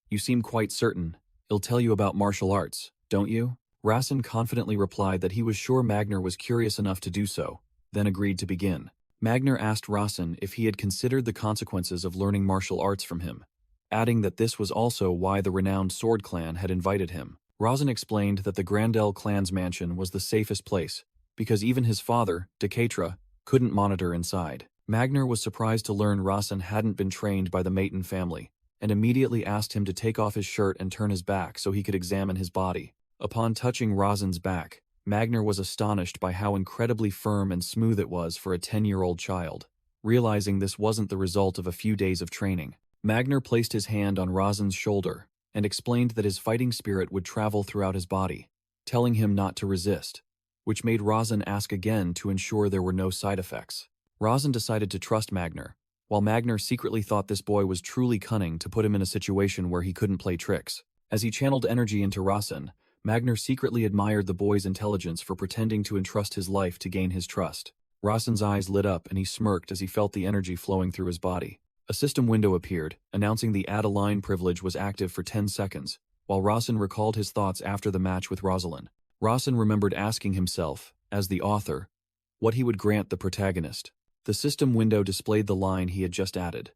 "You seem quite certain. He'll tell you about martial arts, don't you?" Rosin confidently replied that he was sure Magner was curious enough to do so, then agreed to begin. Magner asked Rosin if he had considered the consequences of learning martial arts from him, adding that this was also why the renowned Sword Clan had invited him. Rosin explained that the Grandel clan's mansion was the safest place, because even his father, Decatra, couldn't monitor inside. Magner was surprised to learn Rosin hadn't been trained by the Mayton family, and immediately asked him to take off his shirt and turn his back so he could examine his body. Upon touching Rosin's back, Magner was astonished by how incredibly firm and smooth it was for a 10-year-old child. Realizing this wasn't the result of a few days of training, Magner placed his hand on Rosin's shoulder and explained that his fighting spirit would travel throughout his body, telling him not to resist, which made Rosin ask again to ensure there were no side effects. Rosin decided to trust Magner, while Magner secretly thought this boy was truly cunning to put him in a situation where he couldn't play tricks. As he channeled energy into Rosin, Magner secretly admired the boy's intelligence for pretending to entrust his life to gain his trust. Rosin's eyes lit up and he smirked as he felt the energy flowing through his body. A system window appeared, announcing the Add a Line privilege was active for 10 seconds, while Rosin recalled his thoughts after the match with Rosalind. Rosin remembered asking himself, as the author, what he would grant the protagonist. The system window displayed the line he had just added.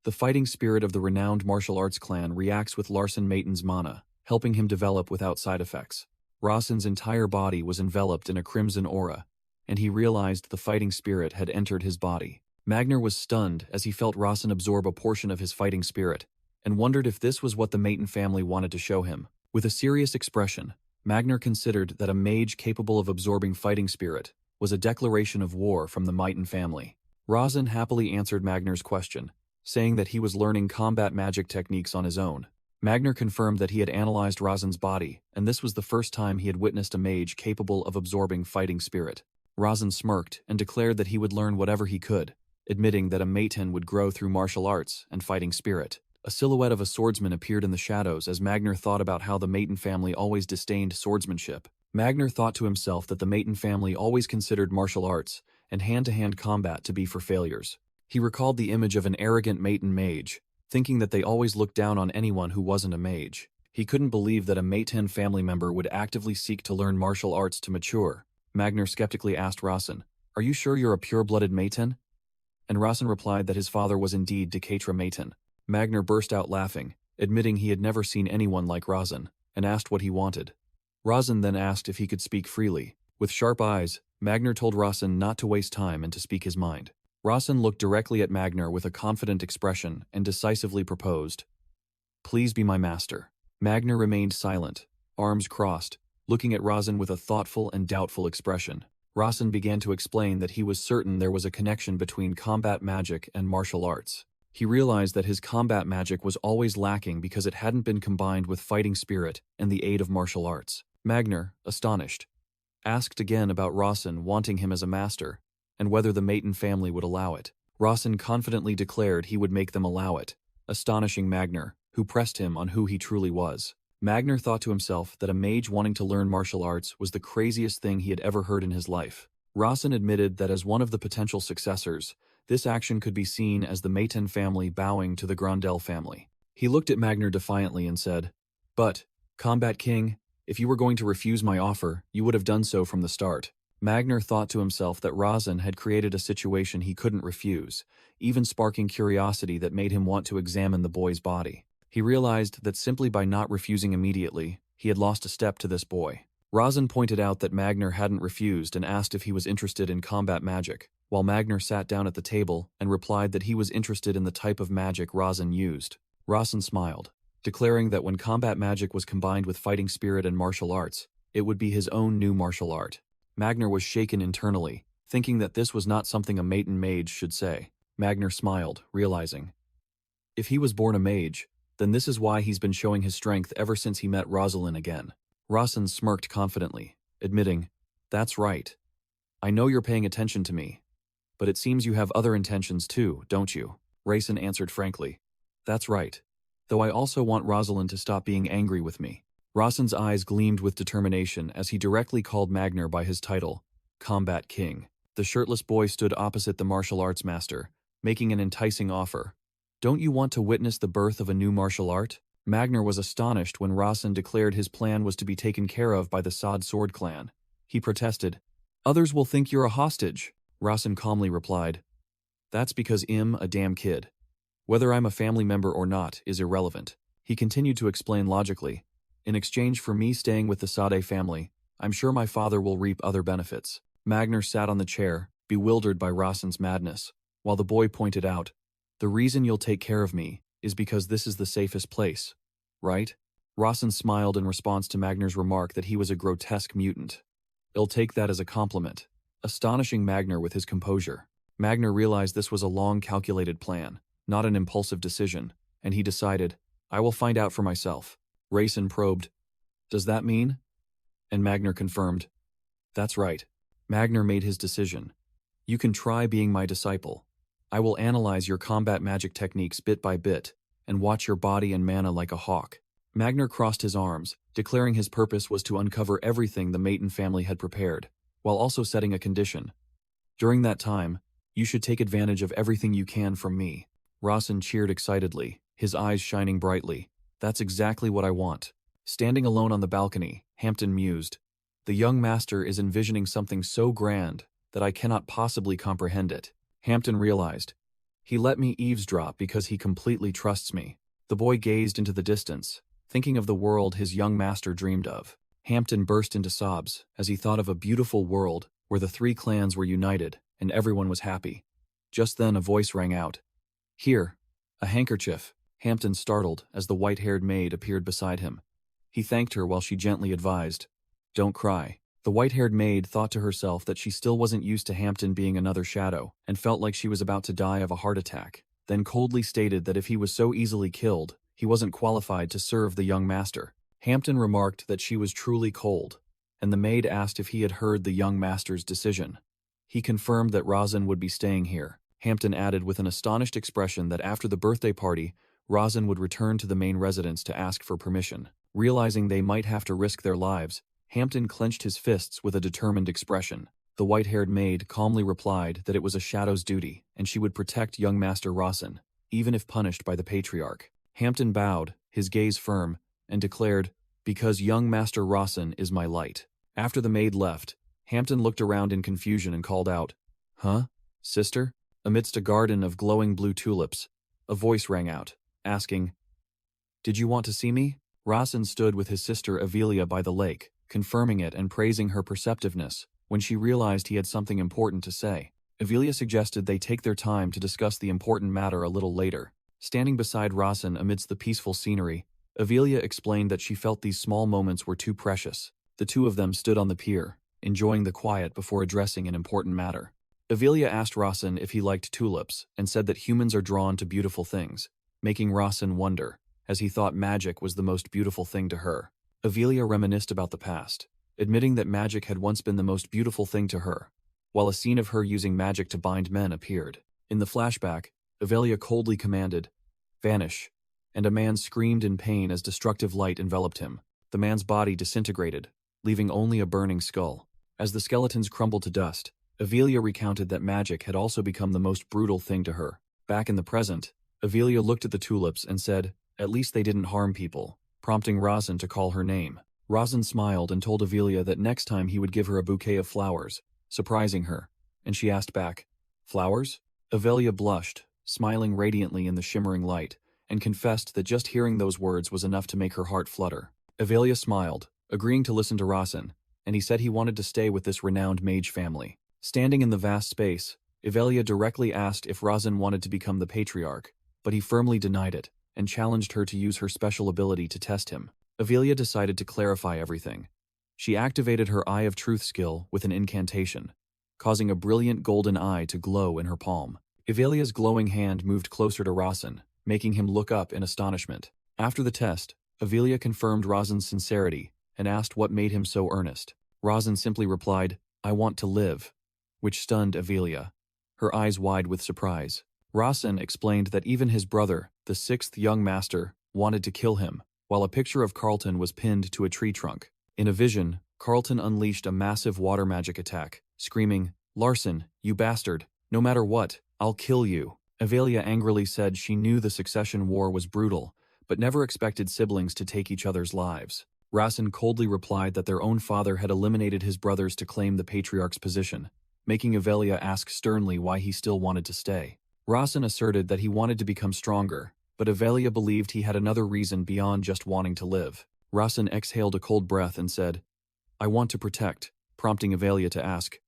The fighting spirit of the renowned martial arts clan reacts with Larsen Mayton's mana, helping him develop without side effects. Rosin's entire body was enveloped in a crimson aura, and he realized the fighting spirit had entered his body. Magner was stunned as he felt Rosin absorb a portion of his fighting spirit, and wondered if this was what the Mayton family wanted to show him. With a serious expression, Magner considered that a mage capable of absorbing fighting spirit was a declaration of war from the Mayton family. Rosin happily answered Magner's question, saying that he was learning combat magic techniques on his own. Magner confirmed that he had analyzed Rosin's body, and this was the first time he had witnessed a mage capable of absorbing fighting spirit. Rosin smirked and declared that he would learn whatever he could, admitting that a Mayton would grow through martial arts and fighting spirit. A silhouette of a swordsman appeared in the shadows as Magner thought about how the Mayton family always disdained swordsmanship. Magner thought to himself that the Mayton family always considered martial arts and hand-to-hand combat to be for failures. He recalled the image of an arrogant Mayton mage, thinking that they always looked down on anyone who wasn't a mage. He couldn't believe that a Mayton family member would actively seek to learn martial arts to mature. Magner skeptically asked Rosin, "Are you sure you're a pure-blooded Mayton?" And Rosin replied that his father was indeed Decatra Mayton. Magner burst out laughing, admitting he had never seen anyone like Rosin, and asked what he wanted. Rosin then asked if he could speak freely. With sharp eyes, Magner told Rosin not to waste time and to speak his mind. Rosin looked directly at Magner with a confident expression and decisively proposed, "Please be my master." Magner remained silent, arms crossed, looking at Rosin with a thoughtful and doubtful expression. Rosin began to explain that he was certain there was a connection between combat magic and martial arts. He realized that his combat magic was always lacking because it hadn't been combined with fighting spirit and the aid of martial arts. Magner, astonished, asked again about Rosin wanting him as a master, and whether the Mayton family would allow it. Rawson confidently declared he would make them allow it, astonishing Magner, who pressed him on who he truly was. Magner thought to himself that a mage wanting to learn martial arts was the craziest thing he had ever heard in his life. Rawson admitted that as one of the potential successors, this action could be seen as the Maiten family bowing to the Grandel family. He looked at Magner defiantly and said, "But, Combat King, if you were going to refuse my offer, you would have done so from the start." Magner thought to himself that Rawson had created a situation he couldn't refuse, even sparking curiosity that made him want to examine the boy's body. He realized that simply by not refusing immediately, he had lost a step to this boy. Rawson pointed out that Magner hadn't refused and asked if he was interested in combat magic, while Magner sat down at the table and replied that he was interested in the type of magic Rawson used. Rawson smiled, declaring that when combat magic was combined with fighting spirit and martial arts, it would be his own new martial art. Magner was shaken internally, thinking that this was not something a Maiten mage should say. Magner smiled, realizing, if he was born a mage, then this is why he's been showing his strength ever since he met Rosalind again. Rawson smirked confidently, admitting, "That's right. I know you're paying attention to me, but it seems you have other intentions too, don't you?" Rawson answered frankly, "That's right. Though I also want Rosalind to stop being angry with me." Rawson's eyes gleamed with determination as he directly called Magner by his title, Combat King. The shirtless boy stood opposite the martial arts master, making an enticing offer. "Don't you want to witness the birth of a new martial art?" Magner was astonished when Rawson declared his plan was to be taken care of by the Sod Sword clan. He protested, "Others will think you're a hostage." Rawson calmly replied, "That's because I'm a damn kid. Whether I'm a family member or not is irrelevant." He continued to explain logically, "In exchange for me staying with the Sade family, I'm sure my father will reap other benefits." Magner sat on the chair, bewildered by Rawson's madness, while the boy pointed out, "The reason you'll take care of me is because this is the safest place, right?" Rawson smiled in response to Magner's remark that he was a grotesque mutant. "I'll take that as a compliment," astonishing Magner with his composure. Magner realized this was a long calculated plan, not an impulsive decision, and he decided, "I will find out for myself." Rawson probed, "Does that mean?" And Magner confirmed, "That's right." Magner made his decision. "You can try being my disciple. I will analyze your combat magic techniques bit by bit, and watch your body and mana like a hawk." Magner crossed his arms, declaring his purpose was to uncover everything the Maiten family had prepared, while also setting a condition. "During that time, you should take advantage of everything you can from me." Rawson cheered excitedly, his eyes shining brightly. "That's exactly what I want." Standing alone on the balcony, Hampton mused, "The young master is envisioning something so grand that I cannot possibly comprehend it." Hampton realized, "He let me eavesdrop because he completely trusts me." The boy gazed into the distance, thinking of the world his young master dreamed of. Hampton burst into sobs as he thought of a beautiful world where the three clans were united and everyone was happy. Just then a voice rang out. "Here, a handkerchief." Hampton startled as the white-haired maid appeared beside him. He thanked her while she gently advised, "Don't cry." The white-haired maid thought to herself that she still wasn't used to Hampton being another shadow and felt like she was about to die of a heart attack, then coldly stated that if he was so easily killed, he wasn't qualified to serve the young master. Hampton remarked that she was truly cold, and the maid asked if he had heard the young master's decision. He confirmed that Rawson would be staying here. Hampton added with an astonished expression that after the birthday party, Rawson would return to the main residence to ask for permission. Realizing they might have to risk their lives, Hampton clenched his fists with a determined expression. The white-haired maid calmly replied that it was a shadow's duty, and she would protect young Master Rawson, even if punished by the patriarch. Hampton bowed, his gaze firm, and declared, "Because young Master Rawson is my light." After the maid left, Hampton looked around in confusion and called out, "Huh? Sister?" Amidst a garden of glowing blue tulips, a voice rang out, asking, "Did you want to see me?" Rawson stood with his sister Avelia by the lake, confirming it and praising her perceptiveness, when she realized he had something important to say. Avelia suggested they take their time to discuss the important matter a little later. Standing beside Rawson amidst the peaceful scenery, Avelia explained that she felt these small moments were too precious. The two of them stood on the pier, enjoying the quiet before addressing an important matter. Avelia asked Rawson if he liked tulips and said that humans are drawn to beautiful things, making Rawson wonder, as he thought magic was the most beautiful thing to her. Avelia reminisced about the past, admitting that magic had once been the most beautiful thing to her, while a scene of her using magic to bind men appeared. In the flashback, Avelia coldly commanded, "Vanish," and a man screamed in pain as destructive light enveloped him. The man's body disintegrated, leaving only a burning skull. As the skeletons crumbled to dust, Avelia recounted that magic had also become the most brutal thing to her. Back in the present, Avelia looked at the tulips and said, "At least they didn't harm people," prompting Razan to call her name. Razan smiled and told Avelia that next time he would give her a bouquet of flowers, surprising her, and she asked back, "Flowers?" Avelia blushed, smiling radiantly in the shimmering light, and confessed that just hearing those words was enough to make her heart flutter. Avelia smiled, agreeing to listen to Razan, and he said he wanted to stay with this renowned mage family. Standing in the vast space, Avelia directly asked if Razan wanted to become the patriarch, but he firmly denied it, and challenged her to use her special ability to test him. Avelia decided to clarify everything. She activated her Eye of Truth skill with an incantation, causing a brilliant golden eye to glow in her palm. Avelia's glowing hand moved closer to Razan, making him look up in astonishment. After the test, Avelia confirmed Razan's sincerity and asked what made him so earnest. Razan simply replied, "I want to live," which stunned Avelia, her eyes wide with surprise. Razan explained that even his brother, the sixth young master, wanted to kill him, while a picture of Carlton was pinned to a tree trunk. In a vision, Carlton unleashed a massive water magic attack, screaming, "Larson, you bastard, no matter what, I'll kill you." Avelia angrily said she knew the succession war was brutal, but never expected siblings to take each other's lives. Razan coldly replied that their own father had eliminated his brothers to claim the patriarch's position, making Avelia ask sternly why he still wanted to stay. Razan asserted that he wanted to become stronger, but Avelia believed he had another reason beyond just wanting to live. Razan exhaled a cold breath and said, "I want to protect," prompting Avelia to ask,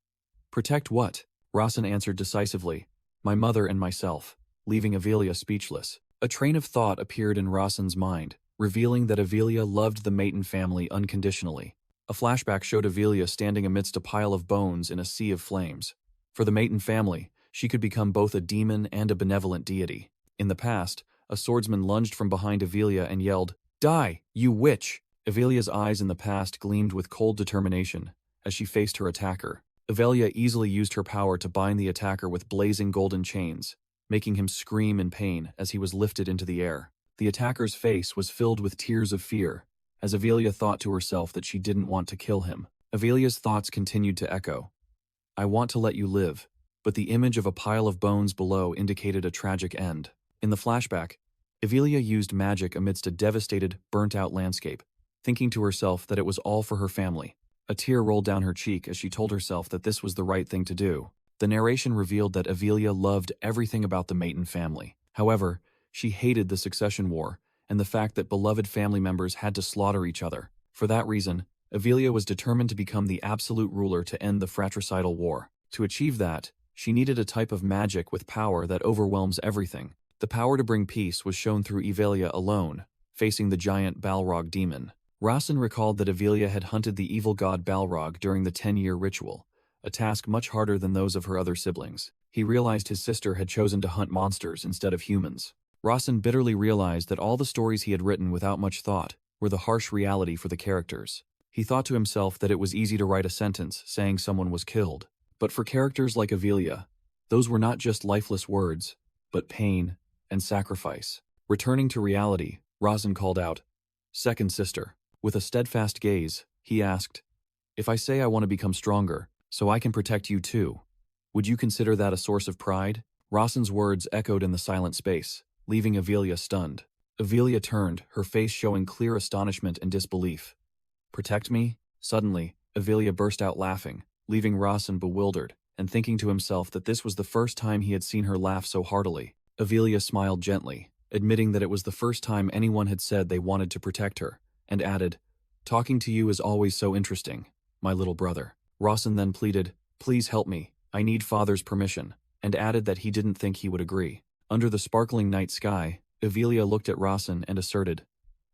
"Protect what?" Razan answered decisively, "My mother and myself," leaving Avelia speechless. A train of thought appeared in Razan's mind, revealing that Avelia loved the Maton family unconditionally. A flashback showed Avelia standing amidst a pile of bones in a sea of flames. For the Maton family, she could become both a demon and a benevolent deity. In the past, a swordsman lunged from behind Avelia and yelled, "Die, you witch!" Avelia's eyes in the past gleamed with cold determination as she faced her attacker. Avelia easily used her power to bind the attacker with blazing golden chains, making him scream in pain as he was lifted into the air. The attacker's face was filled with tears of fear, as Avelia thought to herself that she didn't want to kill him. Avelia's thoughts continued to echo, "I want to let you live," but the image of a pile of bones below indicated a tragic end. In the flashback, Avelia used magic amidst a devastated, burnt-out landscape, thinking to herself that it was all for her family. A tear rolled down her cheek as she told herself that this was the right thing to do. The narration revealed that Avelia loved everything about the Maton family. However, she hated the succession war and the fact that beloved family members had to slaughter each other. For that reason, Avelia was determined to become the absolute ruler to end the fratricidal war. To achieve that, she needed a type of magic with power that overwhelms everything. The power to bring peace was shown through Avelia alone, facing the giant Balrog demon. Razan recalled that Avelia had hunted the evil god Balrog during the 10-year ritual, a task much harder than those of her other siblings. He realized his sister had chosen to hunt monsters instead of humans. Razan bitterly realized that all the stories he had written without much thought were the harsh reality for the characters. He thought to himself that it was easy to write a sentence saying someone was killed. But for characters like Avelia, those were not just lifeless words, but pain and sacrifice. Returning to reality, Razan called out, "Second sister." With a steadfast gaze, he asked, "If I say I want to become stronger, so I can protect you too, would you consider that a source of pride?" Razan's words echoed in the silent space, leaving Avelia stunned. Avelia turned, her face showing clear astonishment and disbelief. "Protect me?" Suddenly, Avelia burst out laughing, leaving Razan bewildered, and thinking to himself that this was the first time he had seen her laugh so heartily. Avelia smiled gently, admitting that it was the first time anyone had said they wanted to protect her, and added, "Talking to you is always so interesting, my little brother." Razan then pleaded, "Please help me, I need father's permission," and added that he didn't think he would agree. Under the sparkling night sky, Avelia looked at Razan and asserted,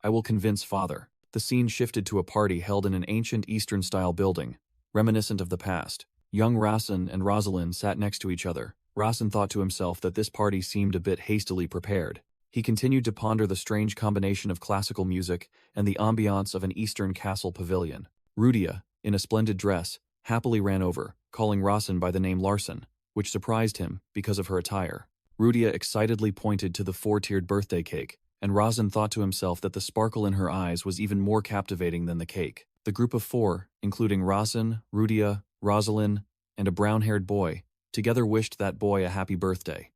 "I will convince father." The scene shifted to a party held in an ancient Eastern-style building, reminiscent of the past. Young Razan and Rosalind sat next to each other. Razan thought to himself that this party seemed a bit hastily prepared. He continued to ponder the strange combination of classical music and the ambiance of an Eastern castle pavilion. Rudia, in a splendid dress, happily ran over, calling Razan by the name Larson. which surprised him because of her attire. Rudia excitedly pointed to the 4-tiered birthday cake, and Razan thought to himself that the sparkle in her eyes was even more captivating than the cake. The group of 4, including Razan, Rudia, Rosalind, and a brown-haired boy, together wished that boy a happy birthday.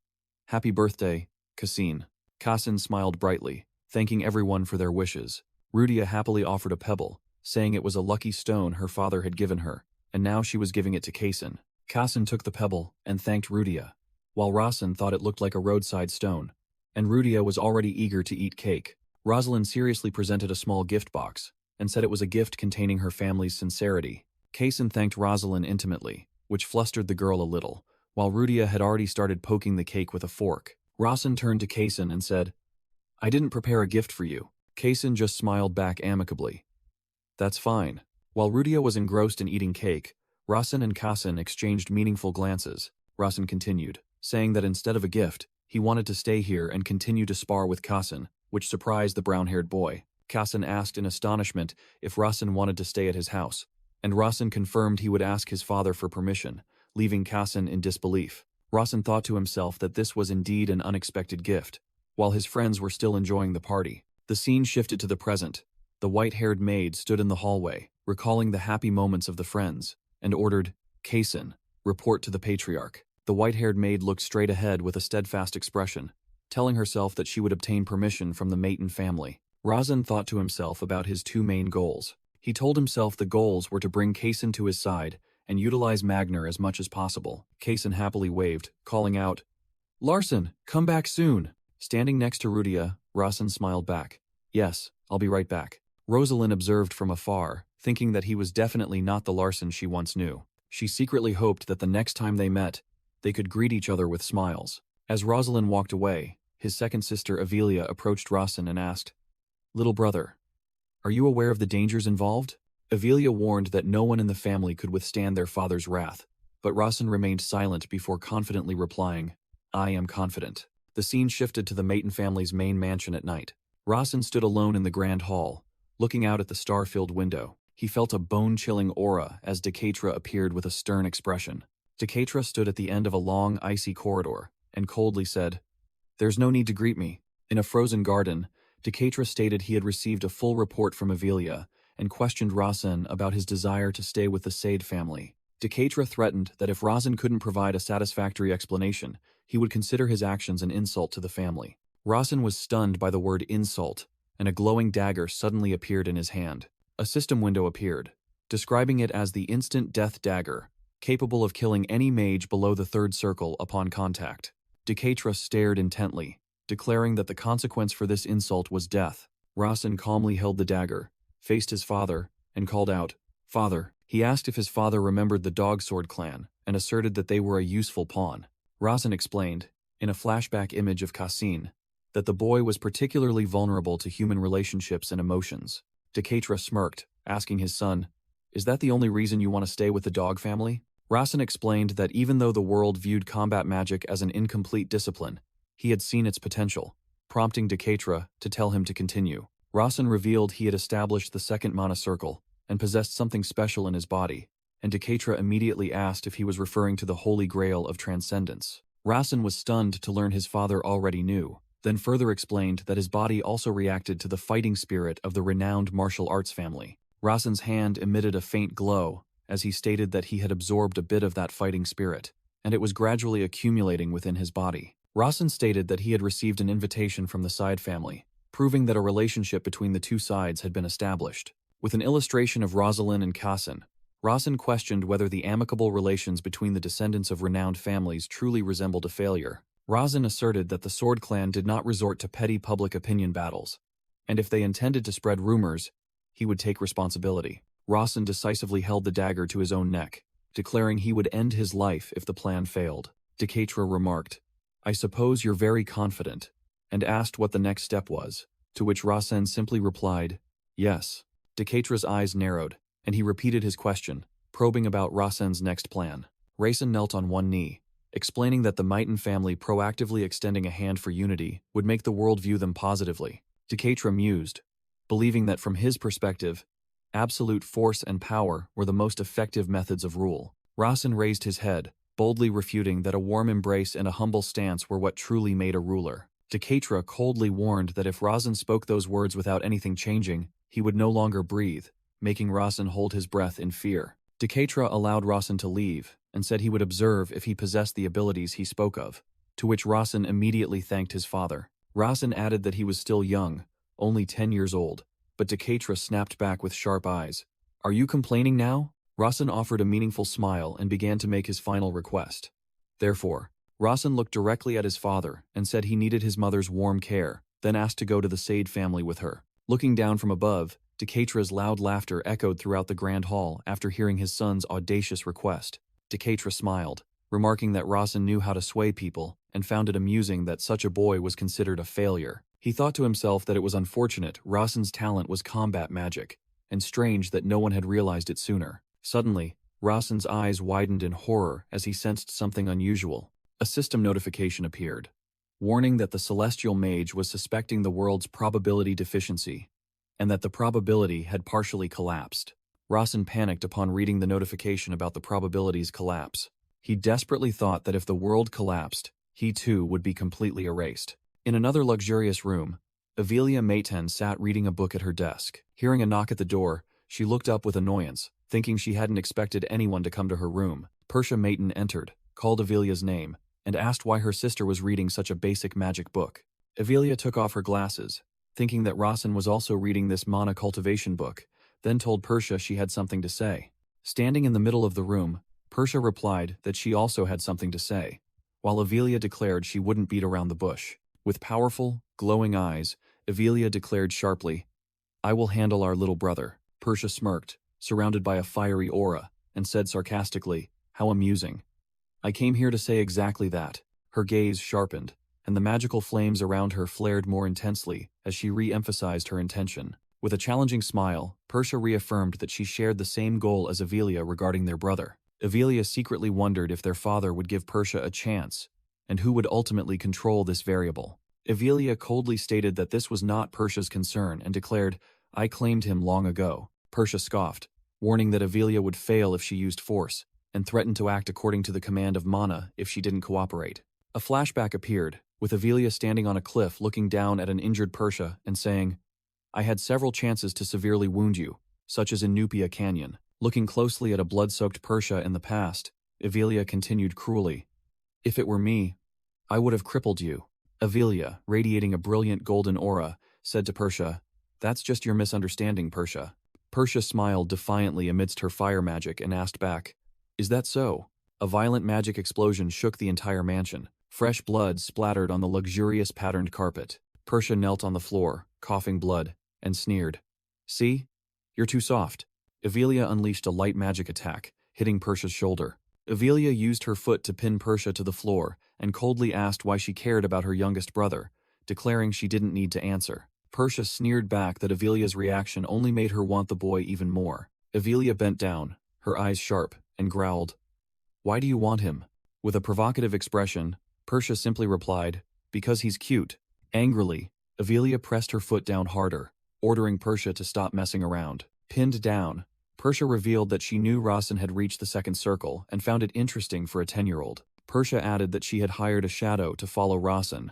Happy birthday, Cassin. Cassin smiled brightly, thanking everyone for their wishes. Rudia happily offered a pebble, saying it was a lucky stone her father had given her, and now she was giving it to Cassin. Cassin took the pebble and thanked Rudia, while Razan thought it looked like a roadside stone, and Rudia was already eager to eat cake. Rosalind seriously presented a small gift box, and said it was a gift containing her family's sincerity. Cassin thanked Rosalind intimately, which flustered the girl a little, while Rudia had already started poking the cake with a fork. Razan turned to Cassin and said, "I didn't prepare a gift for you." Cassin just smiled back amicably. "That's fine." While Rudia was engrossed in eating cake, Razan and Cassin exchanged meaningful glances. Razan continued, saying that instead of a gift, he wanted to stay here and continue to spar with Cassin, which surprised the brown-haired boy. Cassin asked in astonishment if Razan wanted to stay at his house, and Razan confirmed he would ask his father for permission, leaving Cassin in disbelief. Razan thought to himself that this was indeed an unexpected gift. While his friends were still enjoying the party, the scene shifted to the present. The white-haired maid stood in the hallway, recalling the happy moments of the friends, and ordered, "Cassin, report to the patriarch." The white-haired maid looked straight ahead with a steadfast expression, telling herself that she would obtain permission from the Maton family. Razan thought to himself about his 2 main goals. He told himself the goals were to bring Cassin to his side and utilize Magner as much as possible. Cassin happily waved, calling out, "Larson, come back soon." Standing next to Rudia, Razan smiled back. "Yes, I'll be right back." Rosalind observed from afar, thinking that he was definitely not the Larson she once knew. She secretly hoped that the next time they met, they could greet each other with smiles. As Rosalind walked away, his second sister Avelia approached Razan and asked, "Little brother, are you aware of the dangers involved?" Avelia warned that no one in the family could withstand their father's wrath, but Razan remained silent before confidently replying, "I am confident." The scene shifted to the Maton family's main mansion at night. Razan stood alone in the grand hall, looking out at the star-filled window. He felt a bone-chilling aura as Decatra appeared with a stern expression. Decatra stood at the end of a long, icy corridor, and coldly said, "There's no need to greet me." In a frozen garden, Decatra stated he had received a full report from Avelia and questioned Razan about his desire to stay with the Sade family. Decatra threatened that if Razan couldn't provide a satisfactory explanation, he would consider his actions an insult to the family. Razan was stunned by the word insult, and a glowing dagger suddenly appeared in his hand. A system window appeared, describing it as the instant death dagger, capable of killing any mage below the 3rd circle upon contact. Decatra stared intently, declaring that the consequence for this insult was death. Razan calmly held the dagger, faced his father, and called out, "Father." He asked if his father remembered the Dogsword clan, and asserted that they were a useful pawn. Razan explained, in a flashback image of Cassin, that the boy was particularly vulnerable to human relationships and emotions. Decatra smirked, asking his son, "Is that the only reason you want to stay with the dog family?" Razan explained that even though the world viewed combat magic as an incomplete discipline, he had seen its potential, prompting Decatra to tell him to continue. Razan revealed he had established the 2nd mana circle and possessed something special in his body, and Decatra immediately asked if he was referring to the Holy Grail of Transcendence. Razan was stunned to learn his father already knew, then further explained that his body also reacted to the fighting spirit of the renowned martial arts family. Razan's hand emitted a faint glow as he stated that he had absorbed a bit of that fighting spirit, and it was gradually accumulating within his body. Razan stated that he had received an invitation from the Side family, proving that a relationship between the 2 sides had been established. With an illustration of Rosalind and Cassin, Razan questioned whether the amicable relations between the descendants of renowned families truly resembled a failure. Razan asserted that the Sword Clan did not resort to petty public opinion battles, and if they intended to spread rumors, he would take responsibility. Razan decisively held the dagger to his own neck, declaring he would end his life if the plan failed. Decatra remarked, "I suppose you're very confident," and asked what the next step was, to which Razan simply replied, "Yes." Decatra's eyes narrowed, and he repeated his question, probing about Razan's next plan. Razan knelt on one knee, explaining that the Maton family proactively extending a hand for unity would make the world view them positively. Decatra mused, believing that from his perspective, absolute force and power were the most effective methods of rule. Razan raised his head, boldly refuting that a warm embrace and a humble stance were what truly made a ruler. Decatra coldly warned that if Rasen spoke those words without anything changing, he would no longer breathe, making Rasen hold his breath in fear. Decatra allowed Rasen to leave, and said he would observe if he possessed the abilities he spoke of, to which Rasen immediately thanked his father. Rasen added that he was still young, only 10 years old, but Decatra snapped back with sharp eyes. "Are you complaining now?" Rasen offered a meaningful smile and began to make his final request. Therefore, Rasen looked directly at his father and said he needed his mother's warm care, then asked to go to the Sade family with her. Looking down from above, Decatra's loud laughter echoed throughout the grand hall after hearing his son's audacious request. Decatra smiled, remarking that Rasen knew how to sway people and found it amusing that such a boy was considered a failure. He thought to himself that it was unfortunate Rasen's talent was combat magic, and strange that no one had realized it sooner. Suddenly, Rasen's eyes widened in horror as he sensed something unusual. A system notification appeared, warning that the celestial mage was suspecting the world's probability deficiency, and that the probability had partially collapsed. Rasen panicked upon reading the notification about the probability's collapse. He desperately thought that if the world collapsed, he too would be completely erased. In another luxurious room, Avelia Mayten sat reading a book at her desk. Hearing a knock at the door, she looked up with annoyance, thinking she hadn't expected anyone to come to her room. Persia Mayten entered, called Avelia's name, and asked why her sister was reading such a basic magic book. Avelia took off her glasses, thinking that Rasen was also reading this mana cultivation book, then told Persia she had something to say. Standing in the middle of the room, Persia replied that she also had something to say, while Avelia declared she wouldn't beat around the bush. With powerful, glowing eyes, Avelia declared sharply, "I will handle our little brother." Persia smirked, surrounded by a fiery aura, and said sarcastically, "How amusing. I came here to say exactly that." Her gaze sharpened, and the magical flames around her flared more intensely as she re-emphasized her intention. With a challenging smile, Persia reaffirmed that she shared the same goal as Avelia regarding their brother. Avelia secretly wondered if their father would give Persia a chance, and who would ultimately control this variable. Avelia coldly stated that this was not Persia's concern and declared, "I claimed him long ago." Persia scoffed, warning that Avelia would fail if she used force, and threatened to act according to the command of Mana if she didn't cooperate. A flashback appeared, with Avelia standing on a cliff looking down at an injured Persia and saying, "I had several chances to severely wound you, such as in Nupia Canyon." Looking closely at a blood-soaked Persia in the past, Avelia continued cruelly, "If it were me, I would have crippled you." Avelia, radiating a brilliant golden aura, said to Persia, "That's just your misunderstanding, Persia." Persia smiled defiantly amidst her fire magic and asked back, "Is that so?" A violent magic explosion shook the entire mansion. Fresh blood splattered on the luxurious patterned carpet. Persia knelt on the floor, coughing blood, and sneered, "See? You're too soft." Avelia unleashed a light magic attack, hitting Persia's shoulder. Avelia used her foot to pin Persia to the floor and coldly asked why she cared about her youngest brother, declaring she didn't need to answer. Persia sneered back that Avelia's reaction only made her want the boy even more. Avelia bent down, her eyes sharp, and growled, "Why do you want him?" With a provocative expression, Persia simply replied, "Because he's cute." Angrily, Avelia pressed her foot down harder, ordering Persia to stop messing around. Pinned down, Persia revealed that she knew Rasen had reached the second circle and found it interesting for a 10-year-old. Persia added that she had hired a shadow to follow Rasen,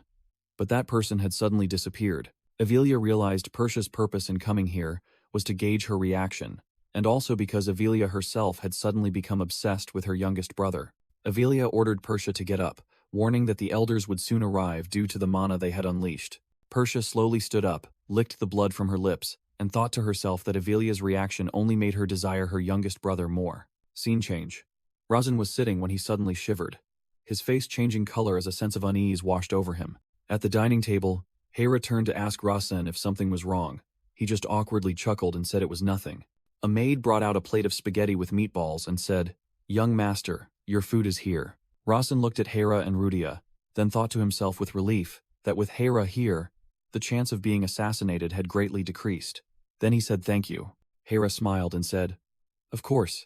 but that person had suddenly disappeared. Avelia realized Persia's purpose in coming here was to gauge her reaction, and also because Avelia herself had suddenly become obsessed with her youngest brother. Avelia ordered Persia to get up, warning that the elders would soon arrive due to the mana they had unleashed. Persia slowly stood up, licked the blood from her lips, and thought to herself that Avelia's reaction only made her desire her youngest brother more. Scene change. Rasen was sitting when he suddenly shivered, his face changing color as a sense of unease washed over him. At the dining table, Hera turned to ask Rasen if something was wrong. He just awkwardly chuckled and said it was nothing. A maid brought out a plate of spaghetti with meatballs and said, "Young master, your food is here." Rasen looked at Hera and Rudia, then thought to himself with relief that with Hera here, the chance of being assassinated had greatly decreased. Then he said thank you. Hera smiled and said, "Of course.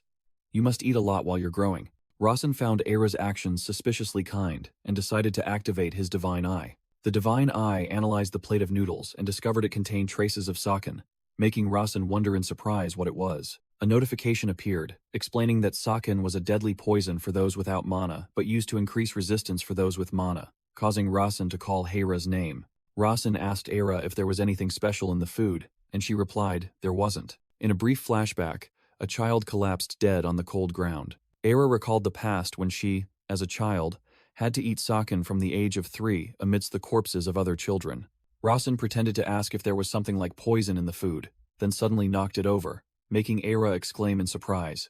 You must eat a lot while you're growing." Rasen found Hera's actions suspiciously kind and decided to activate his divine eye. The divine eye analyzed the plate of noodles and discovered it contained traces of saken, making Rasen wonder in surprise what it was. A notification appeared, explaining that Saken was a deadly poison for those without mana, but used to increase resistance for those with mana, causing Rasen to call Heira's name. Rasen asked Eira if there was anything special in the food, and she replied, there wasn't. In a brief flashback, a child collapsed dead on the cold ground. Eira recalled the past when she, as a child, had to eat Saken from the age of 3 amidst the corpses of other children. Rasen pretended to ask if there was something like poison in the food, then suddenly knocked it over, making Eira exclaim in surprise.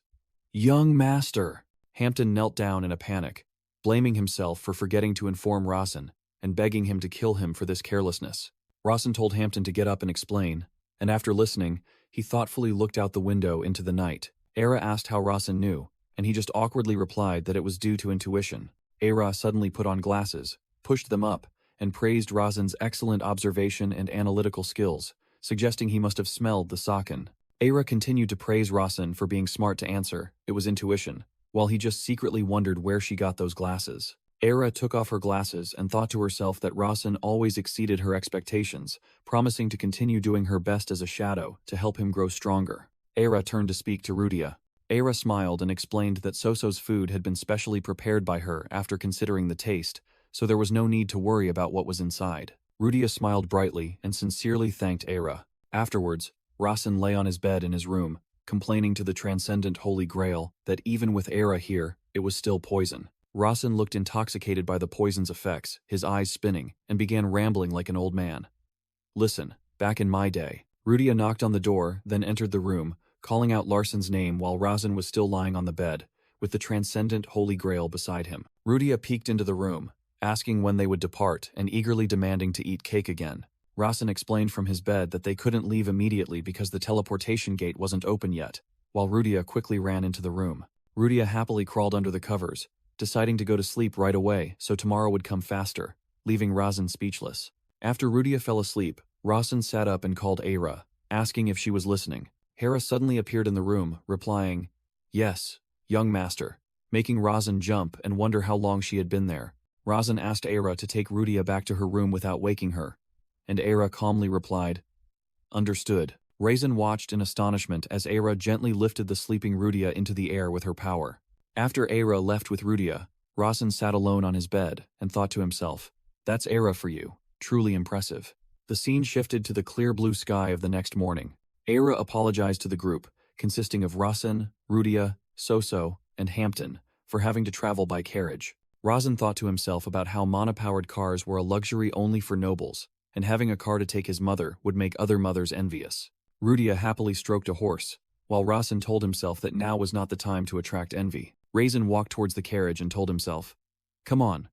Young master! Hampton knelt down in a panic, blaming himself for forgetting to inform Rasen, and begging him to kill him for this carelessness. Rasen told Hampton to get up and explain, and after listening, he thoughtfully looked out the window into the night. Eira asked how Rasen knew, and he just awkwardly replied that it was due to intuition. Eira suddenly put on glasses, pushed them up, and praised Rasen's excellent observation and analytical skills, suggesting he must have smelled the Saken. Eira continued to praise Rasen for being smart to answer, it was intuition, while he just secretly wondered where she got those glasses. Eira took off her glasses and thought to herself that Rasen always exceeded her expectations, promising to continue doing her best as a shadow to help him grow stronger. Eira turned to speak to Rudia. Eira smiled and explained that Soso's food had been specially prepared by her after considering the taste, so there was no need to worry about what was inside. Rudia smiled brightly and sincerely thanked Eira. Afterwards, Rasen lay on his bed in his room, complaining to the transcendent Holy Grail that even with Eira here, it was still poison. Rasen looked intoxicated by the poison's effects, his eyes spinning, and began rambling like an old man. Listen, back in my day. Rudia knocked on the door, then entered the room, calling out Larsen's name while Rasen was still lying on the bed, with the transcendent Holy Grail beside him. Rudia peeked into the room, asking when they would depart and eagerly demanding to eat cake again. Rasen explained from his bed that they couldn't leave immediately because the teleportation gate wasn't open yet, while Rudia quickly ran into the room. Rudia happily crawled under the covers, deciding to go to sleep right away so tomorrow would come faster, leaving Rasen speechless. After Rudia fell asleep, Rasen sat up and called Eira, asking if she was listening. Hera suddenly appeared in the room, replying, yes, young master, making Rasen jump and wonder how long she had been there. Rasen asked Eira to take Rudia back to her room without waking her, and Eira calmly replied, understood. Rasen watched in astonishment as Eira gently lifted the sleeping Rudia into the air with her power. After Eira left with Rudia, Rasen sat alone on his bed and thought to himself, that's Eira for you, truly impressive. The scene shifted to the clear blue sky of the next morning. Eira apologized to the group, consisting of Rasen, Rudia, Soso, and Hampton, for having to travel by carriage. Rasen thought to himself about how mana-powered cars were a luxury only for nobles, and having a car to take his mother would make other mothers envious. Rudia happily stroked a horse, while Rasen told himself that now was not the time to attract envy. Rasen walked towards the carriage and told himself, come on,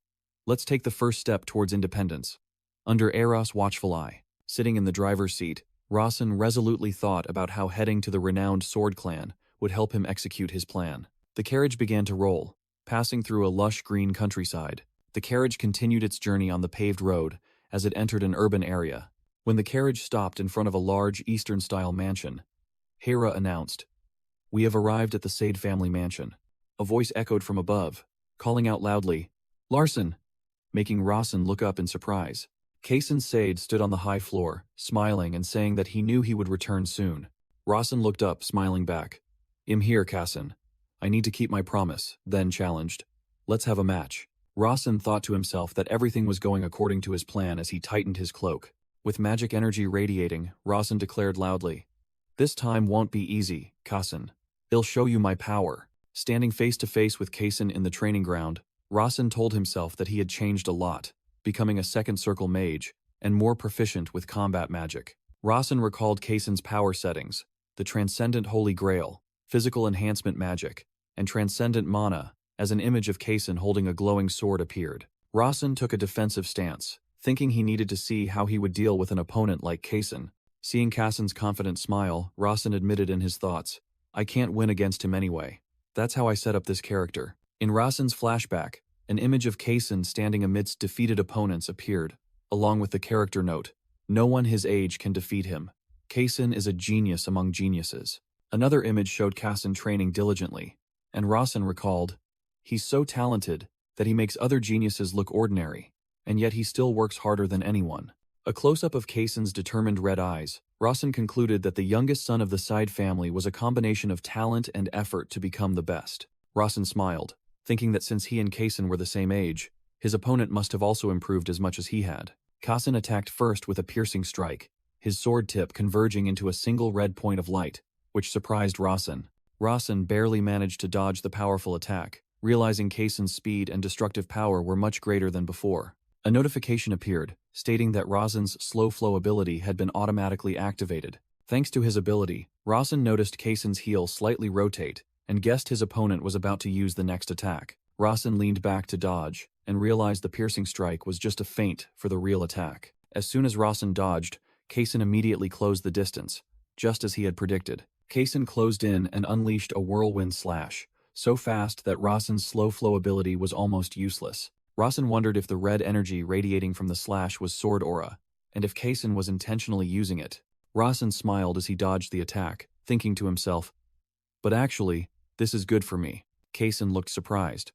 let's take the first step towards independence. Under Eira's watchful eye, sitting in the driver's seat, Rasen resolutely thought about how heading to the renowned Sword Clan would help him execute his plan. The carriage began to roll, passing through a lush green countryside. The carriage continued its journey on the paved road as it entered an urban area. When the carriage stopped in front of a large Eastern-style mansion, Hera announced, we have arrived at the Sade family mansion. A voice echoed from above, calling out loudly, Larsen, making Rasen look up in surprise. Kaysen Sade stood on the high floor, smiling and saying that he knew he would return soon. Rasen looked up, smiling back. I'm here, Kaysen. I need to keep my promise, then challenged. Let's have a match. Rasen thought to himself that everything was going according to his plan as he tightened his cloak. With magic energy radiating, Rasen declared loudly, this time won't be easy, Kaysen. I'll show you my power. Standing face to face with Kaysen in the training ground, Rasen told himself that he had changed a lot, becoming a second circle mage, and more proficient with combat magic. Rasen recalled Kaysen's power settings, the Transcendent Holy Grail, Physical Enhancement Magic, and Transcendent Mana, as an image of Kaysen holding a glowing sword appeared. Rasen took a defensive stance, thinking he needed to see how he would deal with an opponent like Kaysen. Seeing Kaysen's confident smile, Rasen admitted in his thoughts, I can't win against him anyway. That's how I set up this character. In Rasen's flashback, an image of Kaysen standing amidst defeated opponents appeared, along with the character note, no one his age can defeat him. Kaysen is a genius among geniuses. Another image showed Kaysen training diligently, and Rasen recalled, he's so talented that he makes other geniuses look ordinary, and yet he still works harder than anyone. A close-up of Kaysen's determined red eyes, Rasen concluded that the youngest son of the Side family was a combination of talent and effort to become the best. Rasen smiled, thinking that since he and Kaysen were the same age, his opponent must have also improved as much as he had. Kaysen attacked first with a piercing strike, his sword tip converging into a single red point of light, which surprised Rasen. Rasen barely managed to dodge the powerful attack, realizing Kaysen's speed and destructive power were much greater than before. A notification appeared, stating that Rasen's slow flow ability had been automatically activated. Thanks to his ability, Rasen noticed Kaysen's heel slightly rotate and guessed his opponent was about to use the next attack. Rasen leaned back to dodge and realized the piercing strike was just a feint for the real attack. As soon as Rasen dodged, Kaysen immediately closed the distance, just as he had predicted. Kaysen closed in and unleashed a whirlwind slash, so fast that Rasen's slow flow ability was almost useless. Rasen wondered if the red energy radiating from the slash was sword aura, and if Kaysen was intentionally using it. Rasen smiled as he dodged the attack, thinking to himself, "But actually, this is good for me." Kaysen looked surprised,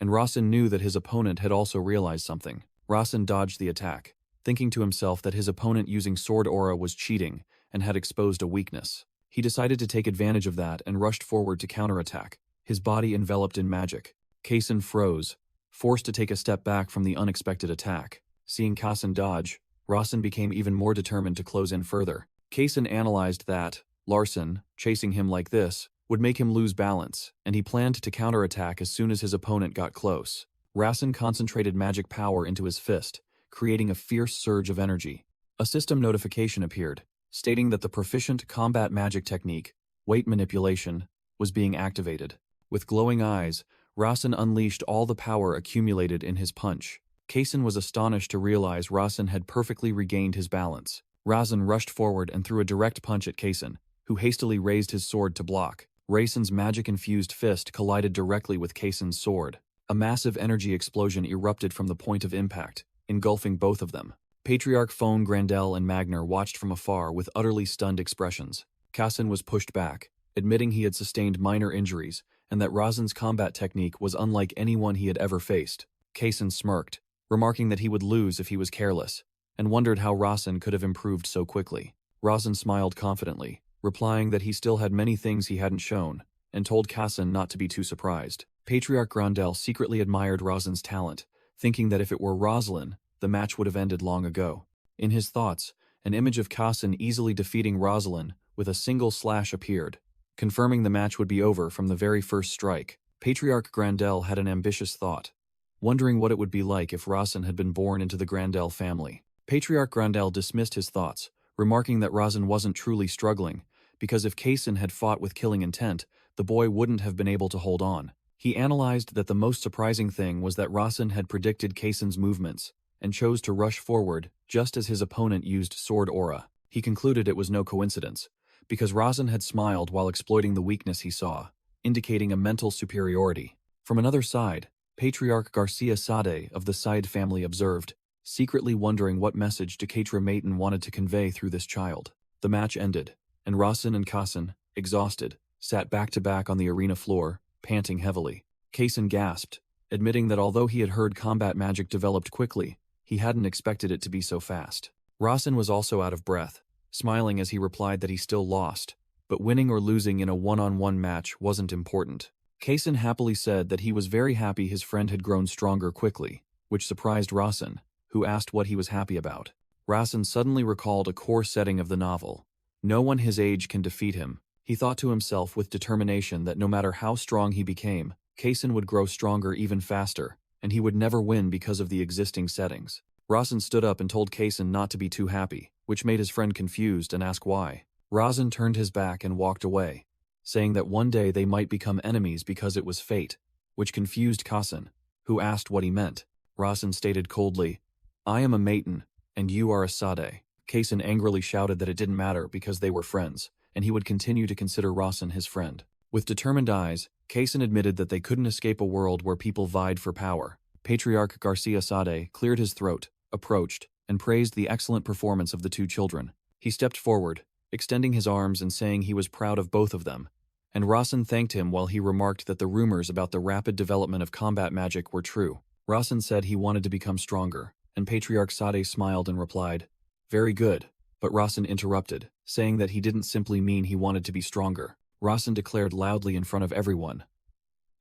and Rasen knew that his opponent had also realized something. Rasen dodged the attack, thinking to himself that his opponent using sword aura was cheating and had exposed a weakness. He decided to take advantage of that and rushed forward to counterattack, his body enveloped in magic. Kaysen froze, forced to take a step back from the unexpected attack. Seeing Kaysen dodge, Rasen became even more determined to close in further. Kaysen analyzed that Larsen, chasing him like this, would make him lose balance, and he planned to counterattack as soon as his opponent got close. Rasen concentrated magic power into his fist, creating a fierce surge of energy. A system notification appeared, stating that the proficient combat magic technique, weight manipulation, was being activated. With glowing eyes, Rasen unleashed all the power accumulated in his punch. Kaysen was astonished to realize Rasen had perfectly regained his balance. Rasen rushed forward and threw a direct punch at Kaysen, who hastily raised his sword to block. Rasen's magic-infused fist collided directly with Kaysen's sword. A massive energy explosion erupted from the point of impact, engulfing both of them. Patriarch Phone, Grandel, and Magner watched from afar with utterly stunned expressions. Kaysen was pushed back, admitting he had sustained minor injuries, and that Rasen's combat technique was unlike anyone he had ever faced. Kaysen smirked, remarking that he would lose if he was careless, and wondered how Rasen could have improved so quickly. Rasen smiled confidently, replying that he still had many things he hadn't shown, and told Kaysen not to be too surprised. Patriarch Grandel secretly admired Rasen's talent, thinking that if it were Rosalind, the match would have ended long ago. In his thoughts, an image of Kaysen easily defeating Rosalind with a single slash appeared, confirming the match would be over from the very first strike. Patriarch Grandel had an ambitious thought, wondering what it would be like if Rasen had been born into the Grandel family. Patriarch Grandel dismissed his thoughts, remarking that Rasen wasn't truly struggling, because if Kaysen had fought with killing intent, the boy wouldn't have been able to hold on. He analyzed that the most surprising thing was that Rasen had predicted Kaysen's movements, and chose to rush forward just as his opponent used sword aura. He concluded it was no coincidence, because Rasen had smiled while exploiting the weakness he saw, indicating a mental superiority. From another side, Patriarch Garcia Sade of the Side family observed, secretly wondering what message Decatra Maton wanted to convey through this child. The match ended, and Rasen and Kaysen, exhausted, sat back-to-back on the arena floor, panting heavily. Kaysen gasped, admitting that although he had heard combat magic developed quickly, he hadn't expected it to be so fast. Rasen was also out of breath, smiling as he replied that he still lost, but winning or losing in a one-on-one match wasn't important. Kaysen happily said that he was very happy his friend had grown stronger quickly, which surprised Rasen, who asked what he was happy about. Rasen suddenly recalled a core setting of the novel. No one his age can defeat him. He thought to himself with determination that no matter how strong he became, Kaysen would grow stronger even faster, and he would never win because of the existing settings. Rasen stood up and told Kaysen not to be too happy, which made his friend confused and ask why. Rasen turned his back and walked away, saying that one day they might become enemies because it was fate, which confused Kaysen, who asked what he meant. Rasen stated coldly, "I am a Maton, and you are a Sade." Kaysen angrily shouted that it didn't matter because they were friends, and he would continue to consider Rasen his friend. With determined eyes, Kaysen admitted that they couldn't escape a world where people vied for power. Patriarch Garcia Sade cleared his throat, approached, and praised the excellent performance of the two children. He stepped forward, extending his arms and saying he was proud of both of them, and Rasen thanked him while he remarked that the rumors about the rapid development of combat magic were true. Rasen said he wanted to become stronger, and Patriarch Sade smiled and replied, "Very good." But Rasen interrupted, saying that he didn't simply mean he wanted to be stronger. Rasen declared loudly in front of everyone,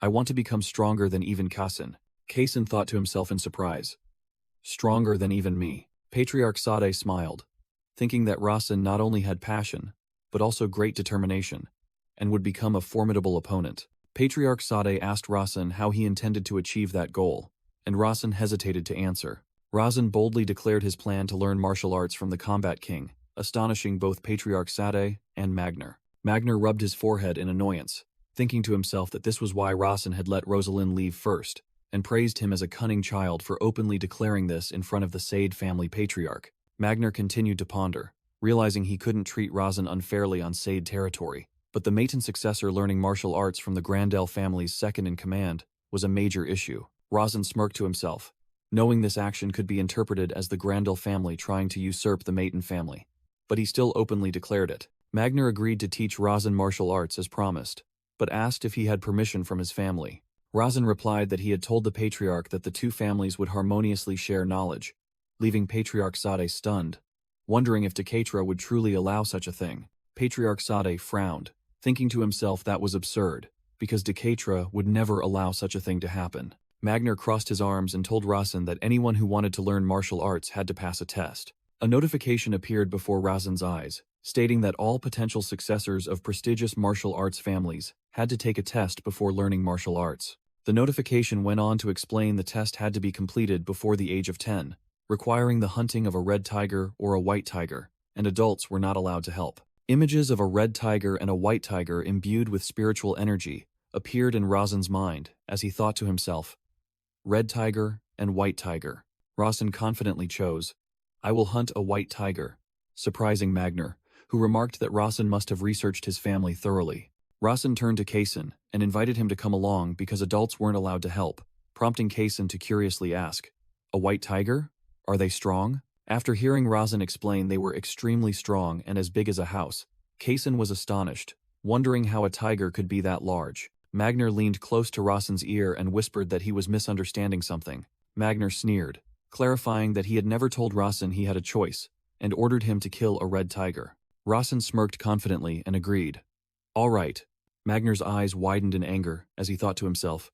"I want to become stronger than even Kasen." Kasen thought to himself in surprise, "Stronger than even me?" Patriarch Sade smiled, thinking that Rasen not only had passion, but also great determination, and would become a formidable opponent. Patriarch Sade asked Rasen how he intended to achieve that goal, and Rasen hesitated to answer. Rasen boldly declared his plan to learn martial arts from the Combat King, astonishing both Patriarch Sade and Magner. Magner rubbed his forehead in annoyance, thinking to himself that this was why Rasen had let Rosalind leave first, and praised him as a cunning child for openly declaring this in front of the Sade family patriarch. Magner continued to ponder, realizing he couldn't treat Rasen unfairly on Sade territory, but the Maton successor learning martial arts from the Grandel family's second-in-command was a major issue. Rasen smirked to himself, knowing this action could be interpreted as the Grandel family trying to usurp the Maton family. But he still openly declared it. Magner agreed to teach Rasen martial arts as promised, but asked if he had permission from his family. Rasen replied that he had told the Patriarch that the two families would harmoniously share knowledge, leaving Patriarch Sade stunned, wondering if Dekatra would truly allow such a thing. Patriarch Sade frowned, thinking to himself that was absurd, because Dekatra would never allow such a thing to happen. Magner crossed his arms and told Rasen that anyone who wanted to learn martial arts had to pass a test. A notification appeared before Rasen's eyes, stating that all potential successors of prestigious martial arts families had to take a test before learning martial arts. The notification went on to explain the test had to be completed before the age of 10, requiring the hunting of a red tiger or a white tiger, and adults were not allowed to help. Images of a red tiger and a white tiger imbued with spiritual energy appeared in Rasen's mind as he thought to himself, "Red tiger and white tiger." Rasen confidently chose, "I will hunt a white tiger," surprising Magner, who remarked that Rasen must have researched his family thoroughly. Rasen turned to Kasen and invited him to come along because adults weren't allowed to help, prompting Kasen to curiously ask, "A white tiger? Are they strong?" After hearing Rasen explain they were extremely strong and as big as a house, Kasen was astonished, wondering how a tiger could be that large. Magner leaned close to Rasen's ear and whispered that he was misunderstanding something. Magner sneered, clarifying that he had never told Rasen he had a choice, and ordered him to kill a red tiger. Rasen smirked confidently and agreed. "All right." Magner's eyes widened in anger as he thought to himself,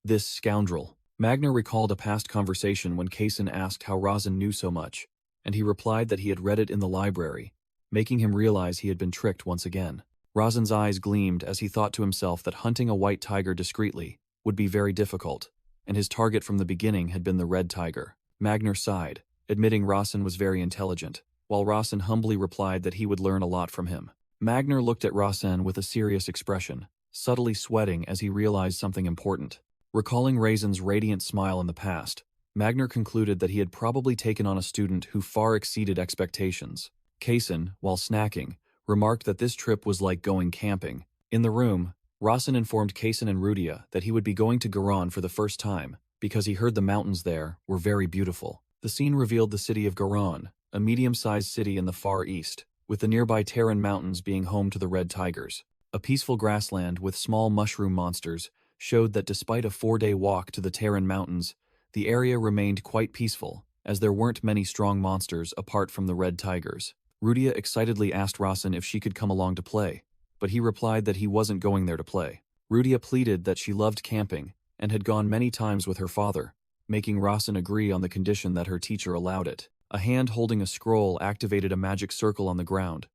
"This scoundrel." Magner recalled a past conversation when Kasen asked how Rasen knew so much, and he replied that he had read it in the library, making him realize he had been tricked once again. Rasen's eyes gleamed as he thought to himself that hunting a white tiger discreetly would be very difficult, and his target from the beginning had been the red tiger. Magner sighed, admitting Rasen was very intelligent, while Rasen humbly replied that he would learn a lot from him. Magner looked at Rasen with a serious expression, subtly sweating as he realized something important. Recalling Rasen's radiant smile in the past, Magner concluded that he had probably taken on a student who far exceeded expectations. Kasen, while snacking, remarked that this trip was like going camping. In the room, Rasen informed Kasen and Rudia that he would be going to Garon for the first time, because he heard the mountains there were very beautiful. The scene revealed the city of Garon, a medium-sized city in the Far East, with the nearby Terran Mountains being home to the red tigers. A peaceful grassland with small mushroom monsters showed that despite a 4-day walk to the Terran Mountains, the area remained quite peaceful, as there weren't many strong monsters apart from the red tigers. Rudia excitedly asked Rasen if she could come along to play, but he replied that he wasn't going there to play. Rudia pleaded that she loved camping and had gone many times with her father, making Rasen agree on the condition that her teacher allowed it. A hand holding a scroll activated a magic circle on the ground,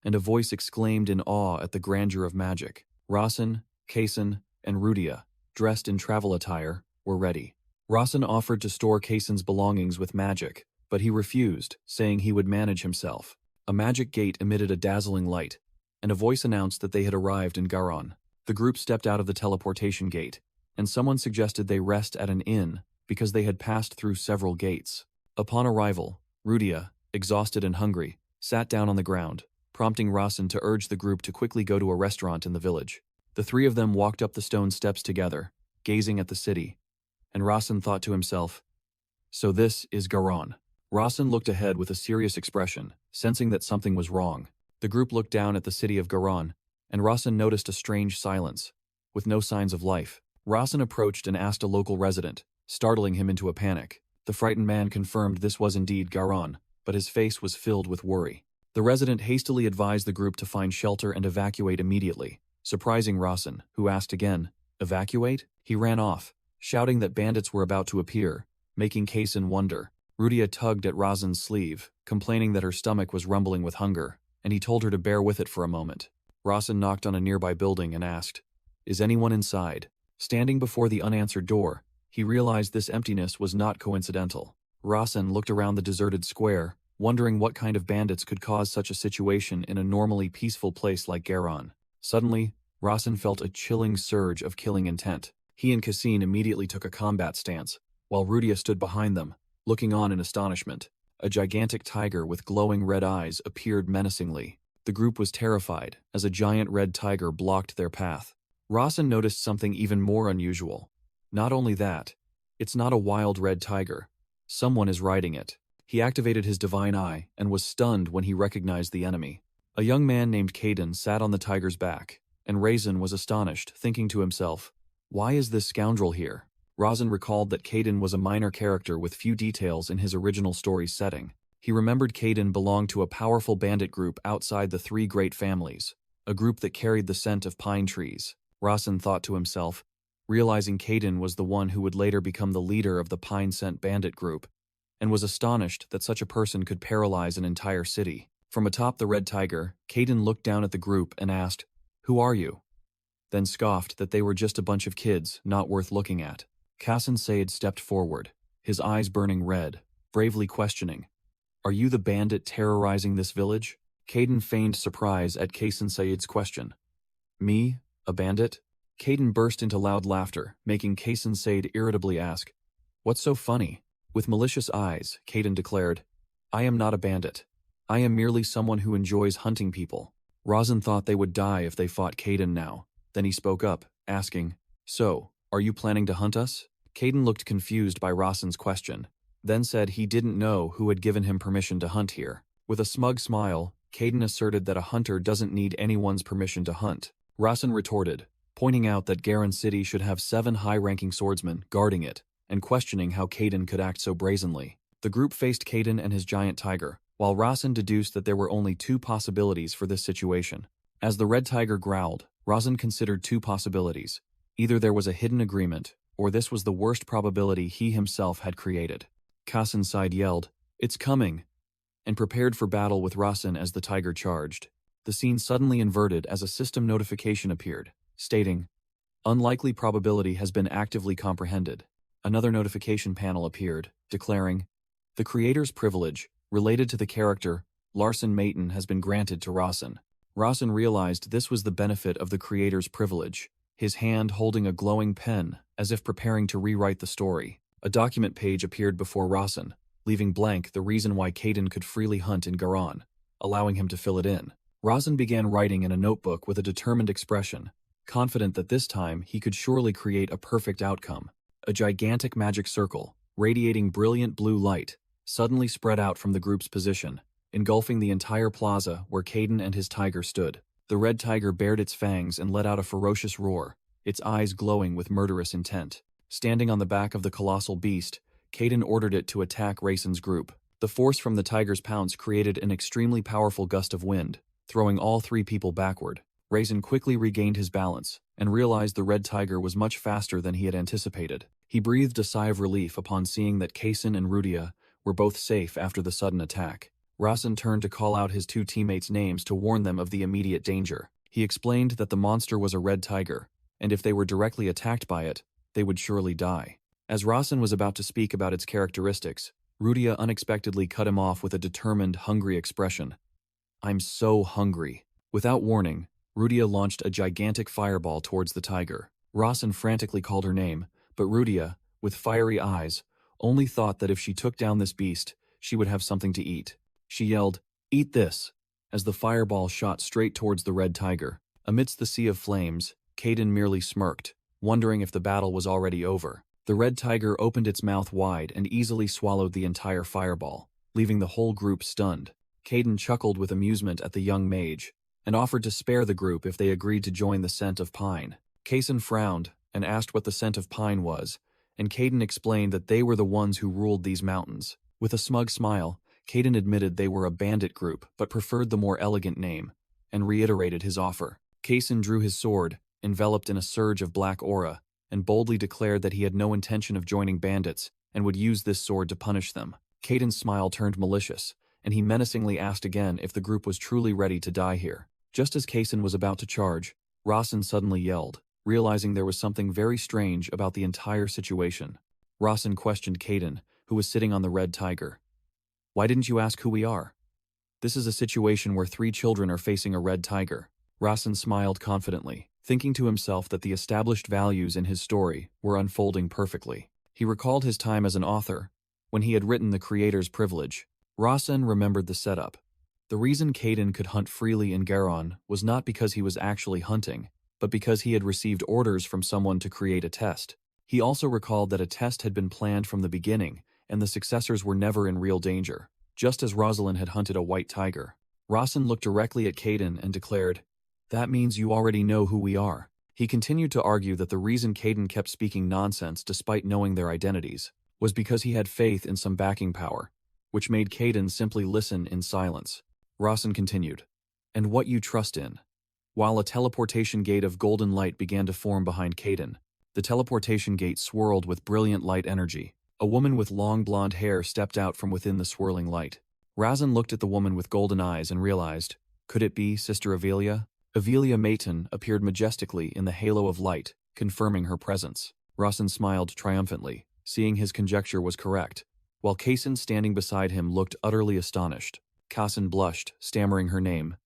and a voice exclaimed in awe at the grandeur of magic. Rasen, Kasen, and Rudia, dressed in travel attire, were ready. Rasen offered to store Kasen's belongings with magic, but he refused, saying he would manage himself. A magic gate emitted a dazzling light, and a voice announced that they had arrived in Garon. The group stepped out of the teleportation gate, and someone suggested they rest at an inn because they had passed through several gates. Upon arrival, Rudia, exhausted and hungry, sat down on the ground, prompting Rasen to urge the group to quickly go to a restaurant in the village. The three of them walked up the stone steps together, gazing at the city, and Rasen thought to himself, "So this is Garon." Rasen looked ahead with a serious expression, sensing that something was wrong. The group looked down at the city of Garon, and Rasen noticed a strange silence, with no signs of life. Rasen approached and asked a local resident, startling him into a panic. The frightened man confirmed this was indeed Garon, but his face was filled with worry. The resident hastily advised the group to find shelter and evacuate immediately, surprising Rasen, who asked again, "Evacuate?" He ran off, shouting that bandits were about to appear, making Kaysen wonder. Rudia tugged at Rasen's sleeve, complaining that her stomach was rumbling with hunger, and he told her to bear with it for a moment. Rasen knocked on a nearby building and asked, "Is anyone inside?" Standing before the unanswered door, he realized this emptiness was not coincidental. Rasen looked around the deserted square, wondering what kind of bandits could cause such a situation in a normally peaceful place like Garon. Suddenly, Rasen felt a chilling surge of killing intent. He and Cassine immediately took a combat stance, while Rudia stood behind them, looking on in astonishment. A gigantic tiger with glowing red eyes appeared menacingly. The group was terrified, as a giant red tiger blocked their path. Rasen noticed something even more unusual. Not only that, it's not a wild red tiger. Someone is riding it. He activated his divine eye and was stunned when he recognized the enemy. A young man named Caden sat on the tiger's back, and Rasen was astonished, thinking to himself, "Why is this scoundrel here?" Rasen recalled that Caden was a minor character with few details in his original story's setting. He remembered Caden belonged to a powerful bandit group outside the Three Great Families, a group that carried the scent of pine trees. Rasen thought to himself, realizing Caden was the one who would later become the leader of the Pine Scent Bandit group, and was astonished that such a person could paralyze an entire city. From atop the red tiger, Caden looked down at the group and asked, "Who are you?" Then scoffed that they were just a bunch of kids, not worth looking at. Kassan Said stepped forward, his eyes burning red, bravely questioning, "Are you the bandit terrorizing this village?" Caden feigned surprise at Kassan Said's question. "Me? A bandit?" Caden burst into loud laughter, making Kassan Said irritably ask, "What's so funny?" With malicious eyes, Caden declared, "I am not a bandit. I am merely someone who enjoys hunting people." Rasen thought they would die if they fought Caden now. Then he spoke up, asking, "So, are you planning to hunt us?" Caden looked confused by Rasen's question, then said he didn't know who had given him permission to hunt here. With a smug smile, Caden asserted that a hunter doesn't need anyone's permission to hunt. Rasen retorted, pointing out that Garon City should have 7 high-ranking swordsmen guarding it, and questioning how Caden could act so brazenly. The group faced Caden and his giant tiger, while Rasen deduced that there were only 2 possibilities for this situation. As the red tiger growled, Rasen considered 2 possibilities. Either there was a hidden agreement, or this was the worst probability he himself had created. Kassan Said yelled, "It's coming!" and prepared for battle with Rasen as the tiger charged. The scene suddenly inverted as a system notification appeared, stating, "Unlikely probability has been actively comprehended." Another notification panel appeared, declaring, "The creator's privilege, related to the character, Larson Mayton, has been granted to Rasen." Rasen realized this was the benefit of the creator's privilege, his hand holding a glowing pen, as if preparing to rewrite the story. A document page appeared before Rasen, leaving blank the reason why Caden could freely hunt in Garon, allowing him to fill it in. Rasen began writing in a notebook with a determined expression, confident that this time he could surely create a perfect outcome. A gigantic magic circle, radiating brilliant blue light, suddenly spread out from the group's position, engulfing the entire plaza where Caden and his tiger stood. The red tiger bared its fangs and let out a ferocious roar, its eyes glowing with murderous intent. Standing on the back of the colossal beast, Caden ordered it to attack Rasen's group. The force from the tiger's pounce created an extremely powerful gust of wind, throwing all 3 people backward. Rasen quickly regained his balance, and realized the red tiger was much faster than he had anticipated. He breathed a sigh of relief upon seeing that Kaysen and Rudia were both safe after the sudden attack. Rasen turned to call out his 2 teammates' names to warn them of the immediate danger. He explained that the monster was a red tiger, and if they were directly attacked by it, they would surely die. As Rasen was about to speak about its characteristics, Rudia unexpectedly cut him off with a determined, hungry expression. "I'm so hungry." Without warning, Rudia launched a gigantic fireball towards the tiger. Rasen frantically called her name, but Rudia, with fiery eyes, only thought that if she took down this beast, she would have something to eat. She yelled, "Eat this!" as the fireball shot straight towards the red tiger. Amidst the sea of flames, Caden merely smirked, wondering if the battle was already over. The red tiger opened its mouth wide and easily swallowed the entire fireball, leaving the whole group stunned. Caden chuckled with amusement at the young mage, and offered to spare the group if they agreed to join the scent of pine. Kaysen frowned and asked what the scent of pine was, and Caden explained that they were the ones who ruled these mountains. With a smug smile, Caden admitted they were a bandit group but preferred the more elegant name, and reiterated his offer. Cason drew his sword, enveloped in a surge of black aura, and boldly declared that he had no intention of joining bandits and would use this sword to punish them. Caden's smile turned malicious, and he menacingly asked again if the group was truly ready to die here. Just as Cason was about to charge, Rawson suddenly yelled, realizing there was something very strange about the entire situation. Rawson questioned Caden, who was sitting on the red tiger. "Why didn't you ask who we are? This is a situation where 3 children are facing a red tiger." Rawson smiled confidently, thinking to himself that the established values in his story were unfolding perfectly. He recalled his time as an author, when he had written The Creator's Privilege. Rawson remembered the setup. The reason Caden could hunt freely in Garon was not because he was actually hunting, but because he had received orders from someone to create a test. He also recalled that a test had been planned from the beginning, and the successors were never in real danger, just as Rosalind had hunted a white tiger. Rawson looked directly at Caden and declared, "That means you already know who we are." He continued to argue that the reason Caden kept speaking nonsense despite knowing their identities was because he had faith in some backing power, which made Caden simply listen in silence. Rawson continued, "And what you trust in." While a teleportation gate of golden light began to form behind Caden, the teleportation gate swirled with brilliant light energy. A woman with long blonde hair stepped out from within the swirling light. Rawson looked at the woman with golden eyes and realized, could it be Sister Avelia? Avelia Mayton appeared majestically in the halo of light, confirming her presence. Rawson smiled triumphantly, seeing his conjecture was correct, while Cason standing beside him looked utterly astonished. Cason blushed, stammering her name,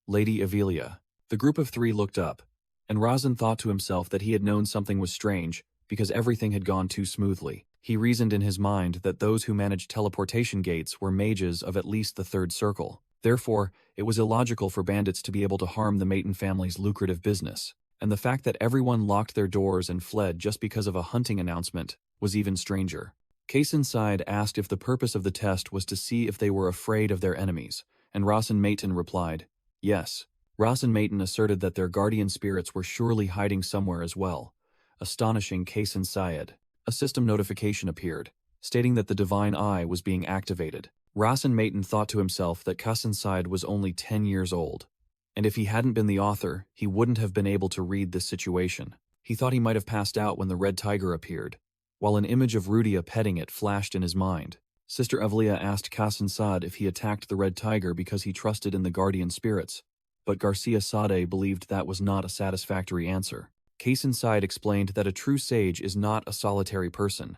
"Lady Avelia." The group of 3 looked up, and Rawson thought to himself that he had known something was strange because everything had gone too smoothly. He reasoned in his mind that those who managed teleportation gates were mages of at least the 3rd circle. Therefore, it was illogical for bandits to be able to harm the Mayton family's lucrative business, and the fact that everyone locked their doors and fled just because of a hunting announcement was even stranger. Cason Side asked if the purpose of the test was to see if they were afraid of their enemies, and Rawson Mayton replied, yes. Rawson Mayton asserted that their guardian spirits were surely hiding somewhere as well, astonishing Cason Syed. A system notification appeared, stating that the Divine Eye was being activated. Rawson Mayton thought to himself that Cason Syed was only 10 years old, and if he hadn't been the author, he wouldn't have been able to read this situation. He thought he might have passed out when the red tiger appeared, while an image of Rudia petting it flashed in his mind. Sister Avelia asked Cason Sade if he attacked the red tiger because he trusted in the guardian spirits, but Garcia Sade believed that was not a satisfactory answer. Cason Sade explained that a true sage is not a solitary person,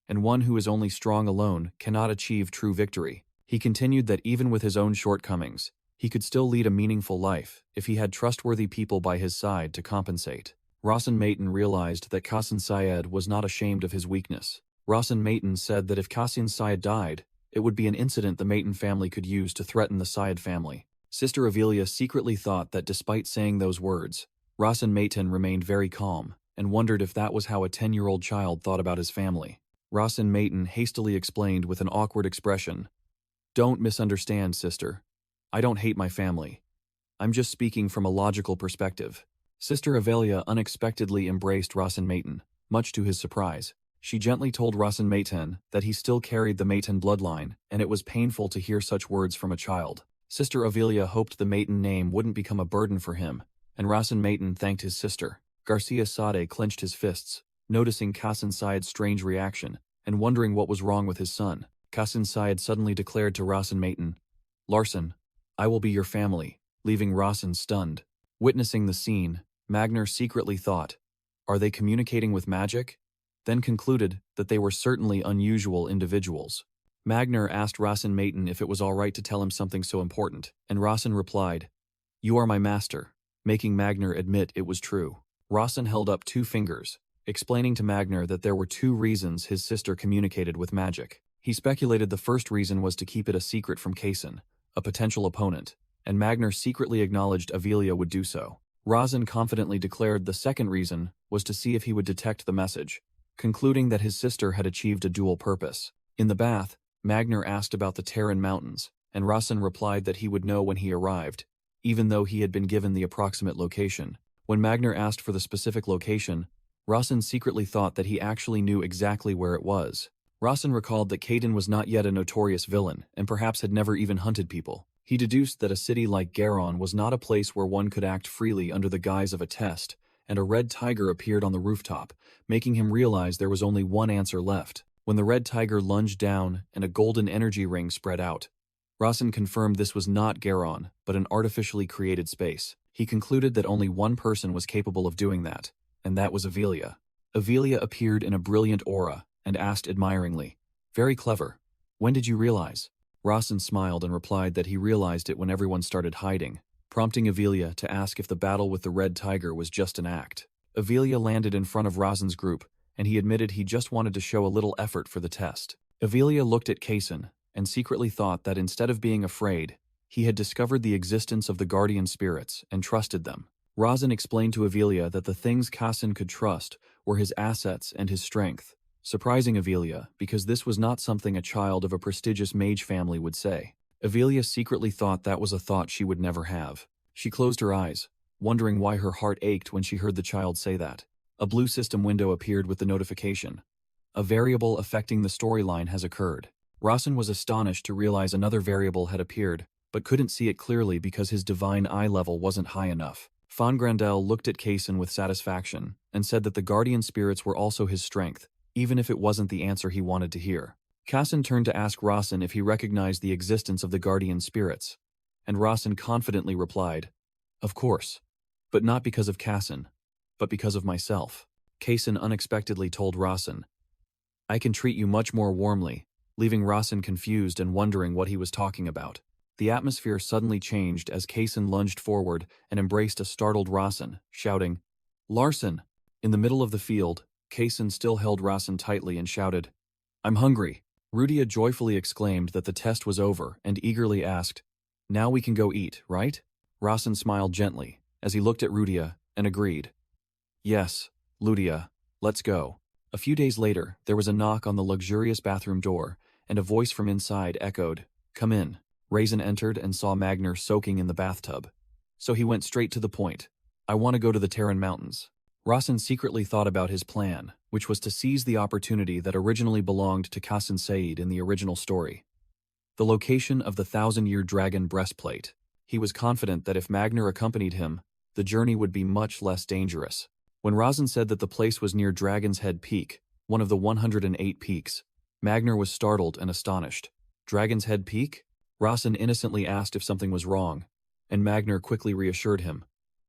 and one who is only strong alone cannot achieve true victory. He continued that even with his own shortcomings, he could still lead a meaningful life if he had trustworthy people by his side to compensate. Rawson Mayton realized that Cason Syed was not ashamed of his weakness. Rawson Mayton said that if Cason Syed died, it would be an incident the Mayton family could use to threaten the Syed family. Sister Avelia secretly thought that despite saying those words, Rawson Mayton remained very calm and wondered if that was how a 10-year-old child thought about his family. Rawson Mayton hastily explained with an awkward expression, "Don't misunderstand, sister. I don't hate my family. I'm just speaking from a logical perspective." Sister Avelia unexpectedly embraced Rawson Mayton, much to his surprise. She gently told Rawson Mayton that he still carried the Mayton bloodline, and it was painful to hear such words from a child. Sister Avelia hoped the Mayton name wouldn't become a burden for him, and Rawson Mayton thanked his sister. Garcia Sade clenched his fists, noticing Cason Syed's strange reaction, and wondering what was wrong with his son. Cason Syed suddenly declared to Rawson Mayton, "Larson, I will be your family," leaving Rawson stunned. Witnessing the scene, Magner secretly thought, "Are they communicating with magic?" Then concluded that they were certainly unusual individuals. Magner asked Rawson Mayton if it was all right to tell him something so important, and Rawson replied, "You are my master," making Magner admit it was true. Rawson held up 2 fingers, explaining to Magner that there were 2 reasons his sister communicated with magic. He speculated the first reason was to keep it a secret from Cason, a potential opponent, and Magner secretly acknowledged Avelia would do so. Rawson confidently declared the second reason was to see if he would detect the message, concluding that his sister had achieved a dual purpose. In the bath, Magner asked about the Terran Mountains, and Rawson replied that he would know when he arrived, even though he had been given the approximate location. When Magner asked for the specific location, Rasen secretly thought that he actually knew exactly where it was. Rasen recalled that Caden was not yet a notorious villain, and perhaps had never even hunted people. He deduced that a city like Garon was not a place where one could act freely under the guise of a test, and a red tiger appeared on the rooftop, making him realize there was only one answer left. When the red tiger lunged down and a golden energy ring spread out, Rasen confirmed this was not Garon, but an artificially created space. He concluded that only one person was capable of doing that, and that was Avelia. Avelia appeared in a brilliant aura and asked admiringly, "Very clever. When did you realize?" Rasen smiled and replied that he realized it when everyone started hiding, prompting Avelia to ask if the battle with the red tiger was just an act. Avelia landed in front of Rasen's group, and he admitted he just wanted to show a little effort for the test. Avelia looked at Kason and secretly thought that instead of being afraid, he had discovered the existence of the guardian spirits and trusted them. Rasen explained to Avelia that the things Kason could trust were his assets and his strength, surprising Avelia because this was not something a child of a prestigious mage family would say. Avelia secretly thought that was a thought she would never have. She closed her eyes, wondering why her heart ached when she heard the child say that. A blue system window appeared with the notification. A variable affecting the storyline has occurred. Rasen was astonished to realize another variable had appeared, but couldn't see it clearly because his divine eye level wasn't high enough. Fangrandel looked at Kason with satisfaction and said that the guardian spirits were also his strength, even if it wasn't the answer he wanted to hear. Kason turned to ask Rasen if he recognized the existence of the guardian spirits, and Rasen confidently replied, "Of course, but not because of Kason, but because of myself." Kason unexpectedly told Rasen, "I can treat you much more warmly," leaving Rasen confused and wondering what he was talking about. The atmosphere suddenly changed as Kason lunged forward and embraced a startled Rasen, shouting, "Larson!" In the middle of the field, Kason still held Rasen tightly and shouted, "I'm hungry." Rudia joyfully exclaimed that the test was over and eagerly asked, "Now we can go eat, right?" Rasen smiled gently as he looked at Rudia and agreed. "Yes, Ludia, let's go." A few days later, there was a knock on the luxurious bathroom door, and a voice from inside echoed, "Come in." Raisin entered and saw Magner soaking in the bathtub. So he went straight to the point. "I want to go to the Terran Mountains." Rasen secretly thought about his plan, which was to seize the opportunity that originally belonged to Kasan Said in the original story. The location of the 1,000-year dragon breastplate. He was confident that if Magner accompanied him, the journey would be much less dangerous. When Rasen said that the place was near Dragon's Head Peak, one of the 108 peaks, Magner was startled and astonished. Dragon's Head Peak? Rasen innocently asked if something was wrong, and Magner quickly reassured him.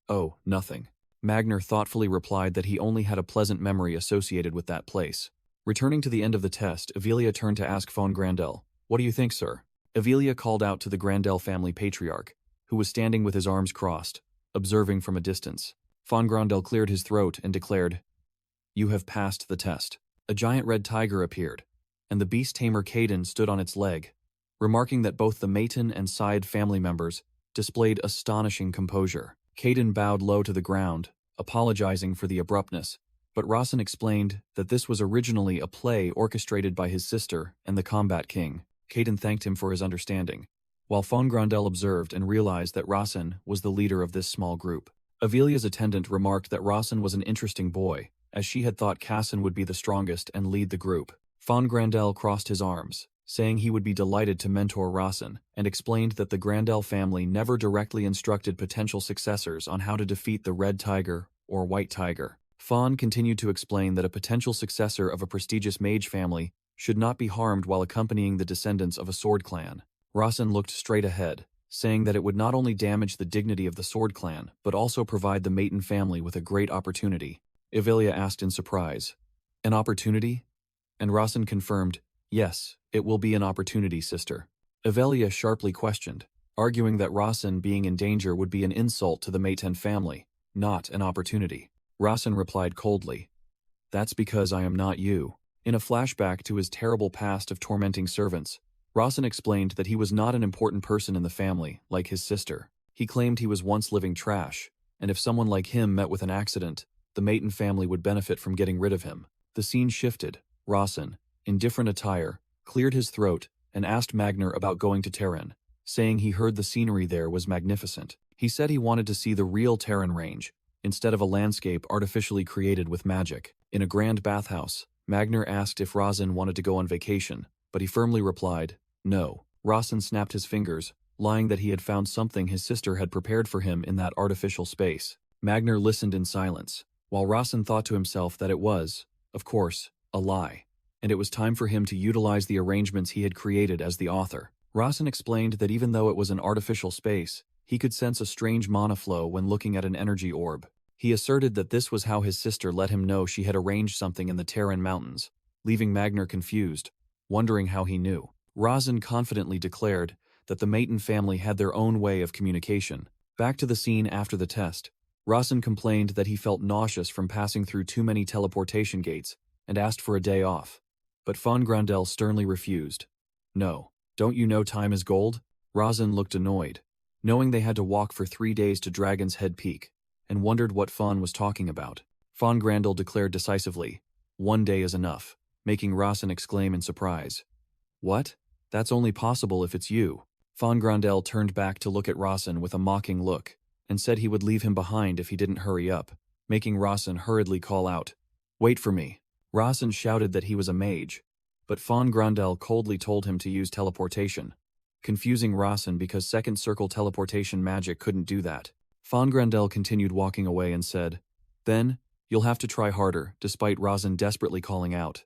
"Oh, nothing." Magner thoughtfully replied that he only had a pleasant memory associated with that place. Returning to the end of the test, Avelia turned to ask Von Grandel, "What do you think, sir?" Avelia called out to the Grandel family patriarch, who was standing with his arms crossed, observing from a distance. Von Grandel cleared his throat and declared, "You have passed the test." A giant red tiger appeared, and the beast tamer Caden stood on its leg, remarking that both the Maton and Side family members displayed astonishing composure. Caden bowed low to the ground, apologizing for the abruptness, but Rasen explained that this was originally a play orchestrated by his sister and the Combat King. Caden thanked him for his understanding, while Von Grandel observed and realized that Rasen was the leader of this small group. Avelia's attendant remarked that Rasen was an interesting boy, as she had thought Kasan would be the strongest and lead the group. Von Grandel crossed his arms, saying he would be delighted to mentor Rasen, and explained that the Grandel family never directly instructed potential successors on how to defeat the Red Tiger or White Tiger. Von continued to explain that a potential successor of a prestigious mage family should not be harmed while accompanying the descendants of a sword clan. Rasen looked straight ahead, saying that it would not only damage the dignity of the sword clan, but also provide the Maton family with a great opportunity. Avelia asked in surprise, "An opportunity?" And Rasen confirmed, "Yes, it will be an opportunity, sister." Avelia sharply questioned, arguing that Rasen being in danger would be an insult to the Maton family, not an opportunity. Rasen replied coldly, "That's because I am not you." In a flashback to his terrible past of tormenting servants, Rasen explained that he was not an important person in the family, like his sister. He claimed he was once living trash, and if someone like him met with an accident, the Maton family would benefit from getting rid of him. The scene shifted. Rasen, in different attire, cleared his throat and asked Magner about going to Terran, saying he heard the scenery there was magnificent. He said he wanted to see the real Terran range, instead of a landscape artificially created with magic. In a grand bathhouse, Magner asked if Razin wanted to go on vacation, but he firmly replied, no. Razin snapped his fingers, lying that he had found something his sister had prepared for him in that artificial space. Magner listened in silence, while Razin thought to himself that it was, of course, a lie, and it was time for him to utilize the arrangements he had created as the author. Razin explained that even though it was an artificial space, he could sense a strange mana flow when looking at an energy orb. He asserted that this was how his sister let him know she had arranged something in the Terran Mountains, leaving Magner confused, wondering how he knew. Razin confidently declared that the Maton family had their own way of communication. Back to the scene after the test, Razin complained that he felt nauseous from passing through too many teleportation gates and asked for a day off. But Von Grandel sternly refused. No, don't you know time is gold? Razin looked annoyed, knowing they had to walk for 3 days to Dragon's Head Peak, and wondered what Fawn was talking about. Von Grandel declared decisively, 1 day is enough, making Razin exclaim in surprise. What? That's only possible if it's you. Von Grandel turned back to look at Razin with a mocking look, and said he would leave him behind if he didn't hurry up, making Razin hurriedly call out, wait for me. Razin shouted that he was a mage, but Von Grandel coldly told him to use teleportation, confusing Razin because second circle teleportation magic couldn't do that. Von Grandel continued walking away and said, then, you'll have to try harder, despite Razin desperately calling out.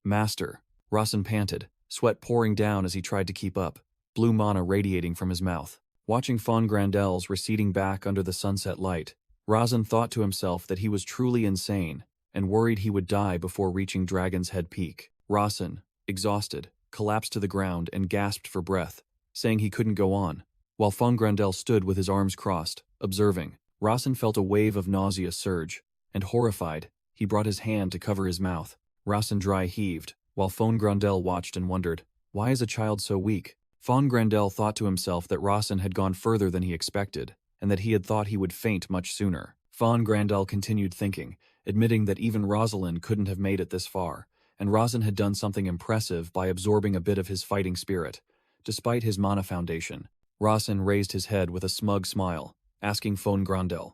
Master. Razin panted, sweat pouring down as he tried to keep up, blue mana radiating from his mouth. Watching Von Grandel's receding back under the sunset light, Razin thought to himself that he was truly insane and worried he would die before reaching Dragon's Head Peak. Razin, exhausted, collapsed to the ground and gasped for breath, saying he couldn't go on, while Von Grandel stood with his arms crossed, observing. Razin felt a wave of nausea surge, and horrified, he brought his hand to cover his mouth. Razin dry heaved, while Von Grandel watched and wondered, why is a child so weak? Von Grandel thought to himself that Razin had gone further than he expected, and that he had thought he would faint much sooner. Von Grandel continued thinking, admitting that even Rosalind couldn't have made it this far, and Razin had done something impressive by absorbing a bit of his fighting spirit. Despite his mana foundation, Razin raised his head with a smug smile, asking Von Grandel,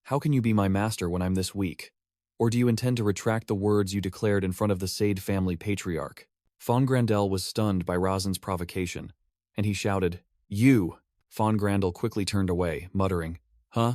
how can you be my master when I'm this weak? Or do you intend to retract the words you declared in front of the Sade family patriarch? Von Grandel was stunned by Razin's provocation, and he shouted, you! Von Grandel quickly turned away, muttering, huh?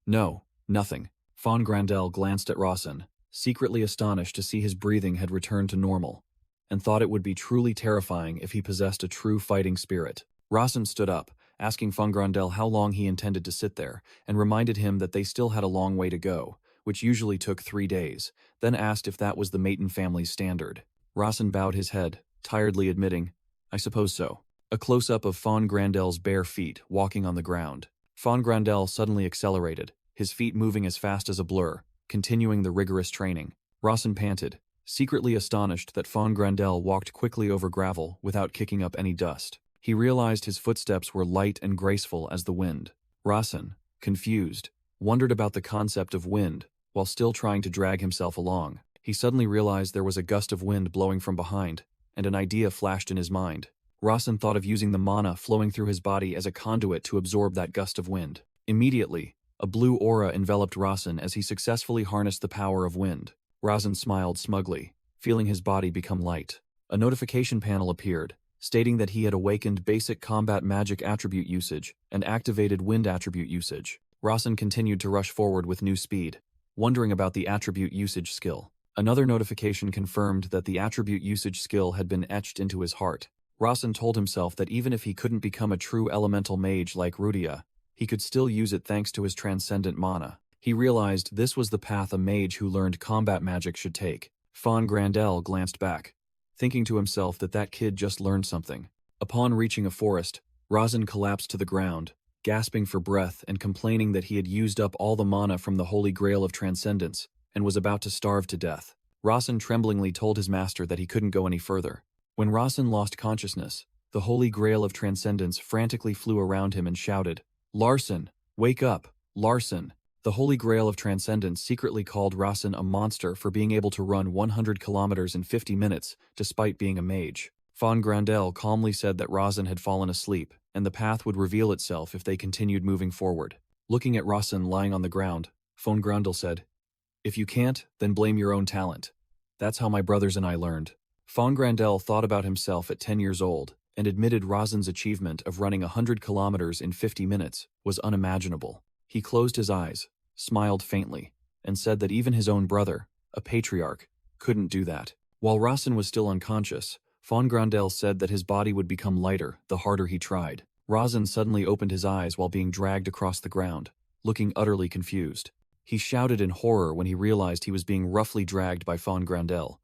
No, nothing. Von Grandel glanced at Razin, secretly astonished to see his breathing had returned to normal, and thought it would be truly terrifying if he possessed a true fighting spirit. Razin stood up, asking Von Grandel how long he intended to sit there, and reminded him that they still had a long way to go, which usually took 3 days, then asked if that was the Maton family's standard. Razin bowed his head, tiredly admitting, I suppose so. A close-up of Von Grandel's bare feet walking on the ground. Von Grandel suddenly accelerated, his feet moving as fast as a blur, continuing the rigorous training. Razin panted, secretly astonished that Von Grandel walked quickly over gravel without kicking up any dust. He realized his footsteps were light and graceful as the wind. Razin, confused, wondered about the concept of wind while still trying to drag himself along. He suddenly realized there was a gust of wind blowing from behind, and an idea flashed in his mind. Razin thought of using the mana flowing through his body as a conduit to absorb that gust of wind. Immediately, a blue aura enveloped Razin as he successfully harnessed the power of wind. Razin smiled smugly, feeling his body become light. A notification panel appeared, stating that he had awakened basic combat magic attribute usage and activated wind attribute usage. Razin continued to rush forward with new speed, wondering about the attribute usage skill. Another notification confirmed that the attribute usage skill had been etched into his heart. Razin told himself that even if he couldn't become a true elemental mage like Rudia, he could still use it thanks to his transcendent mana. He realized this was the path a mage who learned combat magic should take. Von Grandel glanced back, thinking to himself that that kid just learned something. Upon reaching a forest, Razin collapsed to the ground, gasping for breath and complaining that he had used up all the mana from the Holy Grail of Transcendence and was about to starve to death. Razin tremblingly told his master that he couldn't go any further. When Razin lost consciousness, the Holy Grail of Transcendence frantically flew around him and shouted, Larson, wake up, Larson. The Holy Grail of Transcendence secretly called Razin a monster for being able to run 100 kilometers in 50 minutes despite being a mage. Von Grandel calmly said that Razin had fallen asleep and the path would reveal itself if they continued moving forward. Looking at Razin lying on the ground, Von Grundle said. If you can't, then blame your own talent. That's how my brothers and I learned. Von Grundle thought about himself at 10 years old and admitted Rasen's achievement of running 100 kilometers in 50 minutes was unimaginable. He closed his eyes, smiled faintly, and said that even his own brother, a patriarch, couldn't do that. While Rasen was still unconscious, Von Grundle said that his body would become lighter the harder he tried. Rasen suddenly opened his eyes while being dragged across the ground, looking utterly confused. He shouted in horror when he realized he was being roughly dragged by Von Grundle.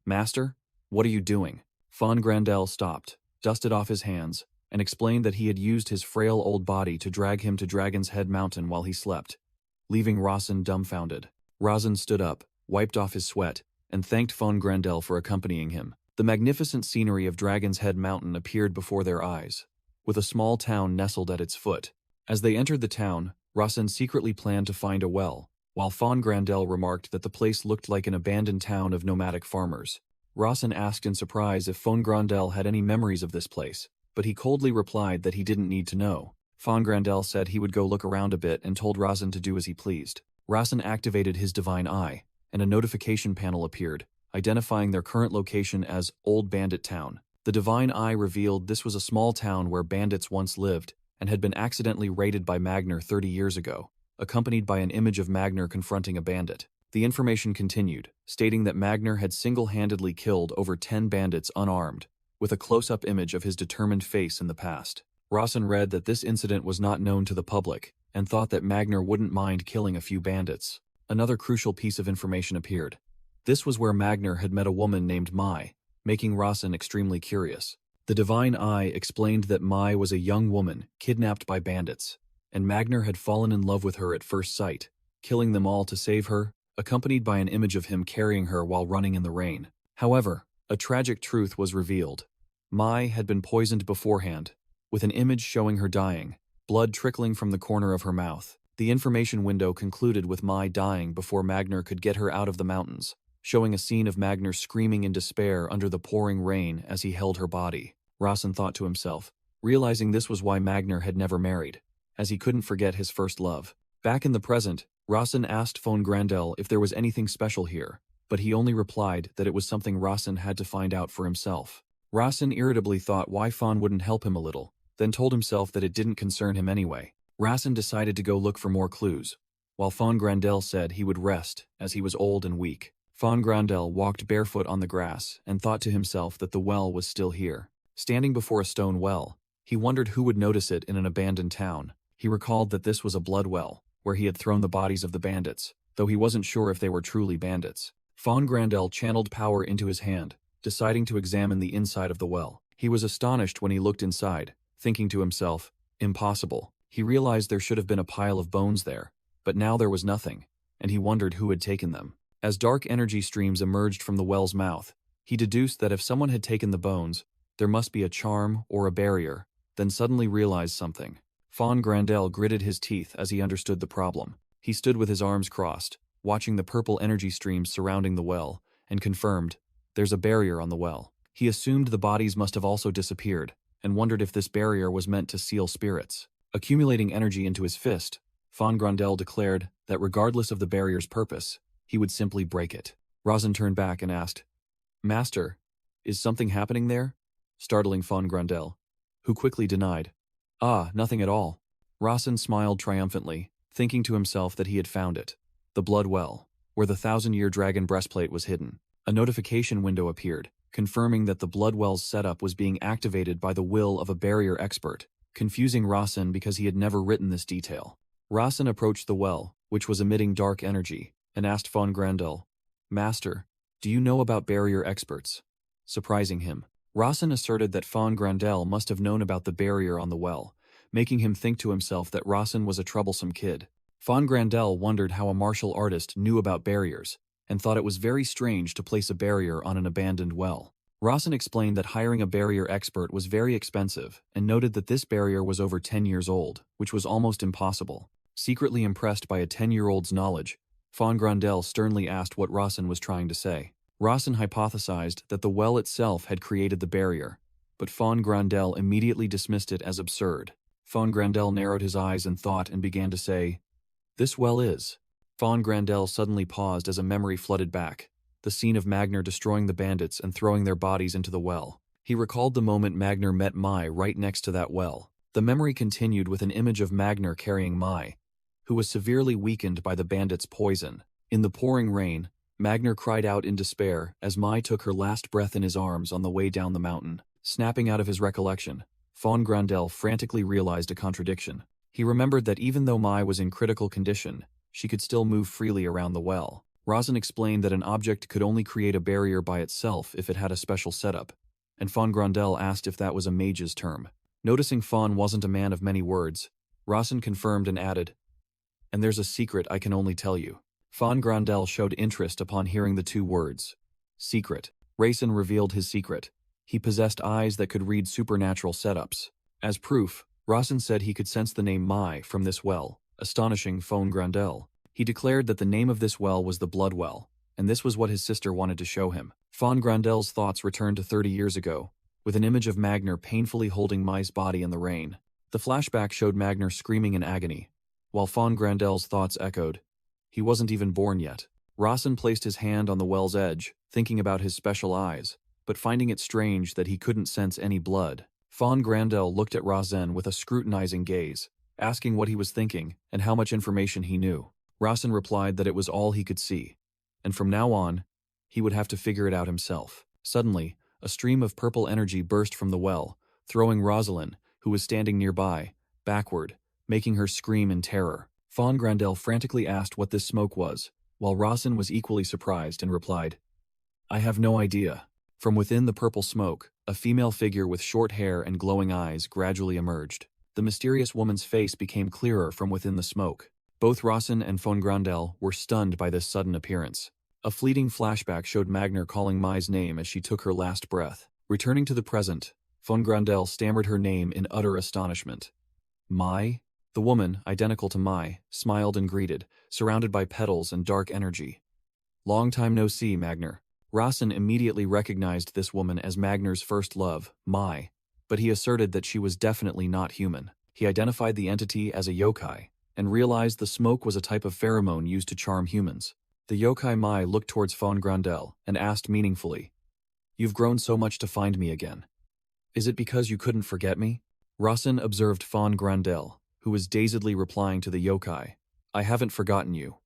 Master, what are you doing? Von Grundle stopped, dusted off his hands, and explained that he had used his frail old body to drag him to Dragon's Head Mountain while he slept, leaving Rasen dumbfounded. Rasen stood up, wiped off his sweat, and thanked Von Grundle for accompanying him. The magnificent scenery of Dragon's Head Mountain appeared before their eyes, with a small town nestled at its foot. As they entered the town, Rasen secretly planned to find a well, while Von Grundle remarked that the place looked like an abandoned town of nomadic farmers. Rasen asked in surprise if Von Grundle had any memories of this place, but he coldly replied that he didn't need to know. Von Grundle said he would go look around a bit and told Rasen to do as he pleased. Rasen activated his divine eye, and a notification panel appeared, identifying their current location as Old Bandit Town. The divine eye revealed this was a small town where bandits once lived and had been accidentally raided by Magner 30 years ago, accompanied by an image of Magner confronting a bandit. The information continued, stating that Magner had single-handedly killed over 10 bandits unarmed, with a close-up image of his determined face in the past. Rasen read that this incident was not known to the public and thought that Magner wouldn't mind killing a few bandits. Another crucial piece of information appeared. This was where Magner had met a woman named Mai, making Rasen extremely curious. The divine eye explained that Mai was a young woman kidnapped by bandits, and Magner had fallen in love with her at first sight, killing them all to save her, accompanied by an image of him carrying her while running in the rain. However, a tragic truth was revealed. Mai had been poisoned beforehand, with an image showing her dying, blood trickling from the corner of her mouth. The information window concluded with Mai dying before Magner could get her out of the mountains, showing a scene of Magner screaming in despair under the pouring rain as he held her body. Rasen thought to himself, realizing this was why Magner had never married, as he couldn't forget his first love. Back in the present, Rasen asked Von Grundle if there was anything special here, but he only replied that it was something Rasen had to find out for himself. Rasen irritably thought why Von wouldn't help him a little, then told himself that it didn't concern him anyway. Rasen decided to go look for more clues, while Von Grundle said he would rest as he was old and weak. Von Grundle walked barefoot on the grass and thought to himself that the well was still here. Standing before a stone well, he wondered who would notice it in an abandoned town. He recalled that this was a blood well, where he had thrown the bodies of the bandits, though he wasn't sure if they were truly bandits. Von Grundle channeled power into his hand, deciding to examine the inside of the well. He was astonished when he looked inside, thinking to himself, impossible. He realized there should have been a pile of bones there, but now there was nothing, and he wondered who had taken them. As dark energy streams emerged from the well's mouth, he deduced that if someone had taken the bones, there must be a charm or a barrier, then suddenly realized something. Von Grundle gritted his teeth as he understood the problem. He stood with his arms crossed, watching the purple energy streams surrounding the well, and confirmed, there's a barrier on the well. He assumed the bodies must have also disappeared, and wondered if this barrier was meant to seal spirits. Accumulating energy into his fist, Von Grundle declared that regardless of the barrier's purpose, he would simply break it. Rasen turned back and asked, Master, is something happening there? Startling Von Grundle, who quickly denied, nothing at all. Rasen smiled triumphantly, thinking to himself that he had found it. The blood well, where the 1,000-year dragon breastplate was hidden. A notification window appeared, confirming that the blood well's setup was being activated by the will of a barrier expert, confusing Rasen because he had never written this detail. Rasen approached the well, which was emitting dark energy, and asked Von Grundle, Master, do you know about barrier experts? Surprising him, Rasen asserted that Von Grundle must have known about the barrier on the well, making him think to himself that Rasen was a troublesome kid. Von Grundle wondered how a martial artist knew about barriers, and thought it was very strange to place a barrier on an abandoned well. Rasen explained that hiring a barrier expert was very expensive, and noted that this barrier was over 10 years old, which was almost impossible. Secretly impressed by a 10-year-old's knowledge, Von Grundle sternly asked what Rasen was trying to say. Rasen hypothesized that the well itself had created the barrier, but Von Grundle immediately dismissed it as absurd. Von Grundle narrowed his eyes in thought and began to say, This well is. Fawn Grandel suddenly paused as a memory flooded back, the scene of Magner destroying the bandits and throwing their bodies into the well. He recalled the moment Magner met Mai right next to that well. The memory continued with an image of Magner carrying Mai, who was severely weakened by the bandits' poison. In the pouring rain, Magner cried out in despair as Mai took her last breath in his arms on the way down the mountain. Snapping out of his recollection, Fawn Grandel frantically realized a contradiction. He remembered that even though Mai was in critical condition, she could still move freely around the well. Rosin explained that an object could only create a barrier by itself if it had a special setup, and Fawn Grandel asked if that was a mage's term. Noticing Fawn wasn't a man of many words, Rosin confirmed and added, "And there's a secret I can only tell you." Fawn Grandel showed interest upon hearing the two words. Secret. Raisin revealed his secret. He possessed eyes that could read supernatural setups. As proof, Rosin said he could sense the name Mai from this well, astonishing Fawn Grandel. He declared that the name of this well was the Blood Well, and this was what his sister wanted to show him. Fawn Grandel's thoughts returned to 30 years ago, with an image of Magner painfully holding Mai's body in the rain. The flashback showed Magner screaming in agony, while Fawn Grandel's thoughts echoed, "He wasn't even born yet." Rosin placed his hand on the well's edge, thinking about his special eyes, but finding it strange that he couldn't sense any blood. Fawn Grandel looked at Rosin with a scrutinizing gaze, asking what he was thinking and how much information he knew. Rosin replied that it was all he could see, and from now on, he would have to figure it out himself. Suddenly, a stream of purple energy burst from the well, throwing Rosalind, who was standing nearby, backward, making her scream in terror. Fawn Grandel frantically asked what this smoke was, while Rosin was equally surprised and replied, "I have no idea." From within the purple smoke, a female figure with short hair and glowing eyes gradually emerged. The mysterious woman's face became clearer from within the smoke. Both Rosin and Fawn Grandel were stunned by this sudden appearance. A fleeting flashback showed Magner calling Mai's name as she took her last breath. Returning to the present, Fawn Grandel stammered her name in utter astonishment. Mai? The woman, identical to Mai, smiled and greeted, surrounded by petals and dark energy. "Long time no see, Magner." Rosin immediately recognized this woman as Magner's first love, Mai, but he asserted that she was definitely not human. He identified the entity as a yokai, and realized the smoke was a type of pheromone used to charm humans. The yokai Mai looked towards Fawn Grandel and asked meaningfully, "You've grown so much to find me again. Is it because you couldn't forget me?" Rosin observed Fawn Grandel, who was dazedly replying to the yokai, "I haven't forgotten you."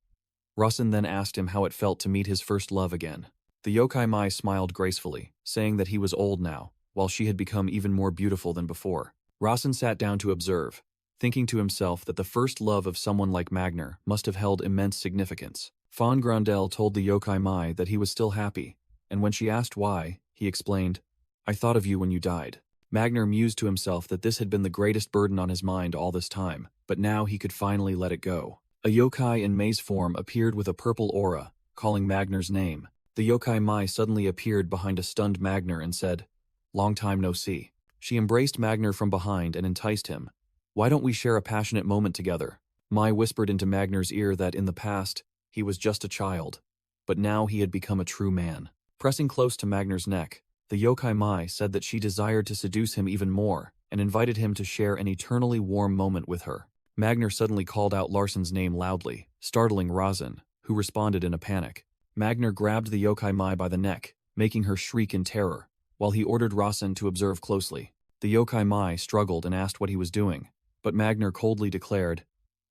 Rosin then asked him how it felt to meet his first love again. The yokai Mai smiled gracefully, saying that he was old now, while she had become even more beautiful than before. Rosin sat down to observe, thinking to himself that the first love of someone like Magner must have held immense significance. Fawn Grandel told the yokai Mai that he was still happy, and when she asked why, he explained, "I thought of you when you died." Magner mused to himself that this had been the greatest burden on his mind all this time, but now he could finally let it go. A yokai in Mai's form appeared with a purple aura, calling Magner's name. The yokai Mai suddenly appeared behind a stunned Magner and said, "Long time no see." She embraced Magner from behind and enticed him. "Why don't we share a passionate moment together?" Mai whispered into Magner's ear that in the past, he was just a child, but now he had become a true man. Pressing close to Magner's neck, the yokai Mai said that she desired to seduce him even more and invited him to share an eternally warm moment with her. Magner suddenly called out Larsen's name loudly, startling Rosin, who responded in a panic. Magner grabbed the yokai Mai by the neck, making her shriek in terror, while he ordered Rosin to observe closely. The yokai Mai struggled and asked what he was doing, but Magner coldly declared,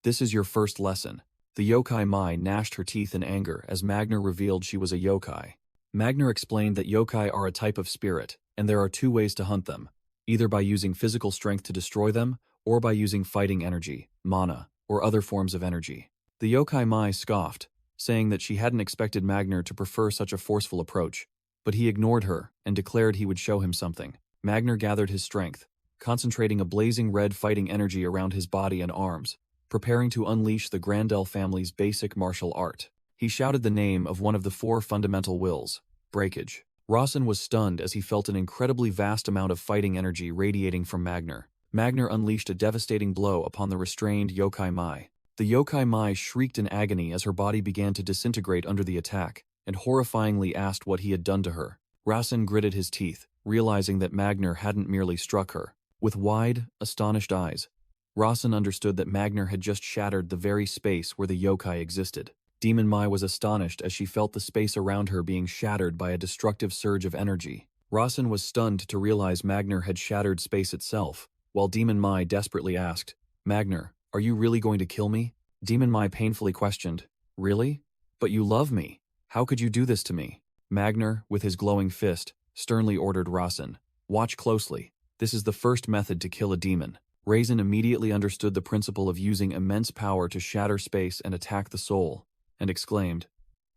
"This is your first lesson." The yokai Mai gnashed her teeth in anger as Magner revealed she was a yokai. Magner explained that yokai are a type of spirit, and there are two ways to hunt them, either by using physical strength to destroy them, or by using fighting energy, mana, or other forms of energy. The yokai Mai scoffed, saying that she hadn't expected Magner to prefer such a forceful approach, but he ignored her and declared he would show him something. Magner gathered his strength, concentrating a blazing red fighting energy around his body and arms, preparing to unleash the Grandel family's basic martial art. He shouted the name of one of the four fundamental wills, Breakage. Rosin was stunned as he felt an incredibly vast amount of fighting energy radiating from Magner. Magner unleashed a devastating blow upon the restrained yokai Mai. The yokai Mai shrieked in agony as her body began to disintegrate under the attack, and horrifyingly asked what he had done to her. Rosin gritted his teeth, realizing that Magner hadn't merely struck her. With wide, astonished eyes, Rosin understood that Magner had just shattered the very space where the yokai existed. Demon Mai was astonished as she felt the space around her being shattered by a destructive surge of energy. Rasen was stunned to realize Magner had shattered space itself, while Demon Mai desperately asked, "Magner, are you really going to kill me?" Demon Mai painfully questioned, "Really? But you love me. How could you do this to me?" Magner, with his glowing fist, sternly ordered Rasen, "Watch closely. This is the first method to kill a demon." Rasen immediately understood the principle of using immense power to shatter space and attack the soul, and exclaimed,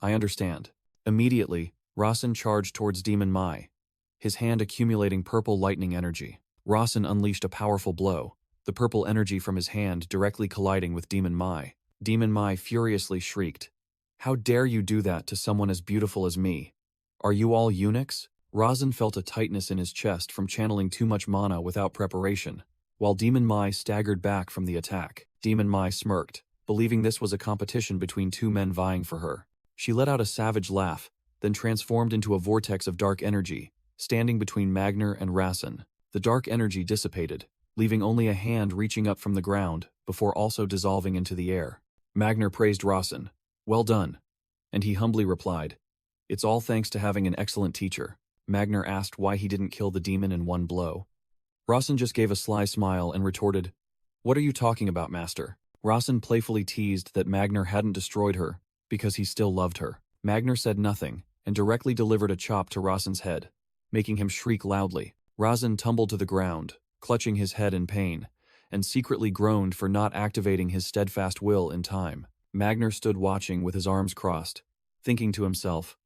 "I understand." Immediately, Rasen charged towards Demon Mai, his hand accumulating purple lightning energy. Rasen unleashed a powerful blow, the purple energy from his hand directly colliding with Demon Mai. Demon Mai furiously shrieked, "How dare you do that to someone as beautiful as me? Are you all eunuchs?" Rasen felt a tightness in his chest from channeling too much mana without preparation, while Demon Mai staggered back from the attack. Demon Mai smirked, believing this was a competition between two men vying for her. She let out a savage laugh, then transformed into a vortex of dark energy, standing between Magner and Rasen. The dark energy dissipated, leaving only a hand reaching up from the ground, before also dissolving into the air. Magner praised Rasen, "Well done," and he humbly replied, "It's all thanks to having an excellent teacher." Magner asked why he didn't kill the demon in one blow. Rasen just gave a sly smile and retorted, "What are you talking about, master?" Rasen playfully teased that Magner hadn't destroyed her, because he still loved her. Magner said nothing, and directly delivered a chop to Rasen's head, making him shriek loudly. Rasen tumbled to the ground, clutching his head in pain, and secretly groaned for not activating his steadfast will in time. Magner stood watching with his arms crossed, thinking to himself,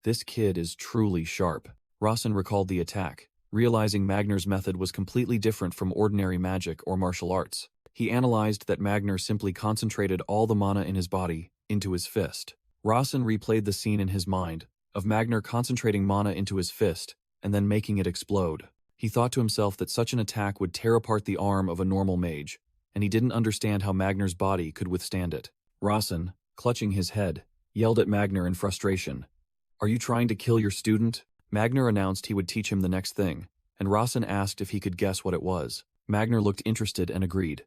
"This kid is truly sharp." Rasen recalled the attack, realizing Magner's method was completely different from ordinary magic or martial arts. He analyzed that Magner simply concentrated all the mana in his body into his fist. Rasen replayed the scene in his mind, of Magner concentrating mana into his fist and then making it explode. He thought to himself that such an attack would tear apart the arm of a normal mage, and he didn't understand how Magner's body could withstand it. Rasen, clutching his head, yelled at Magner in frustration, "Are you trying to kill your student?" Magner announced he would teach him the next thing, and Rasen asked if he could guess what it was. Magner looked interested and agreed.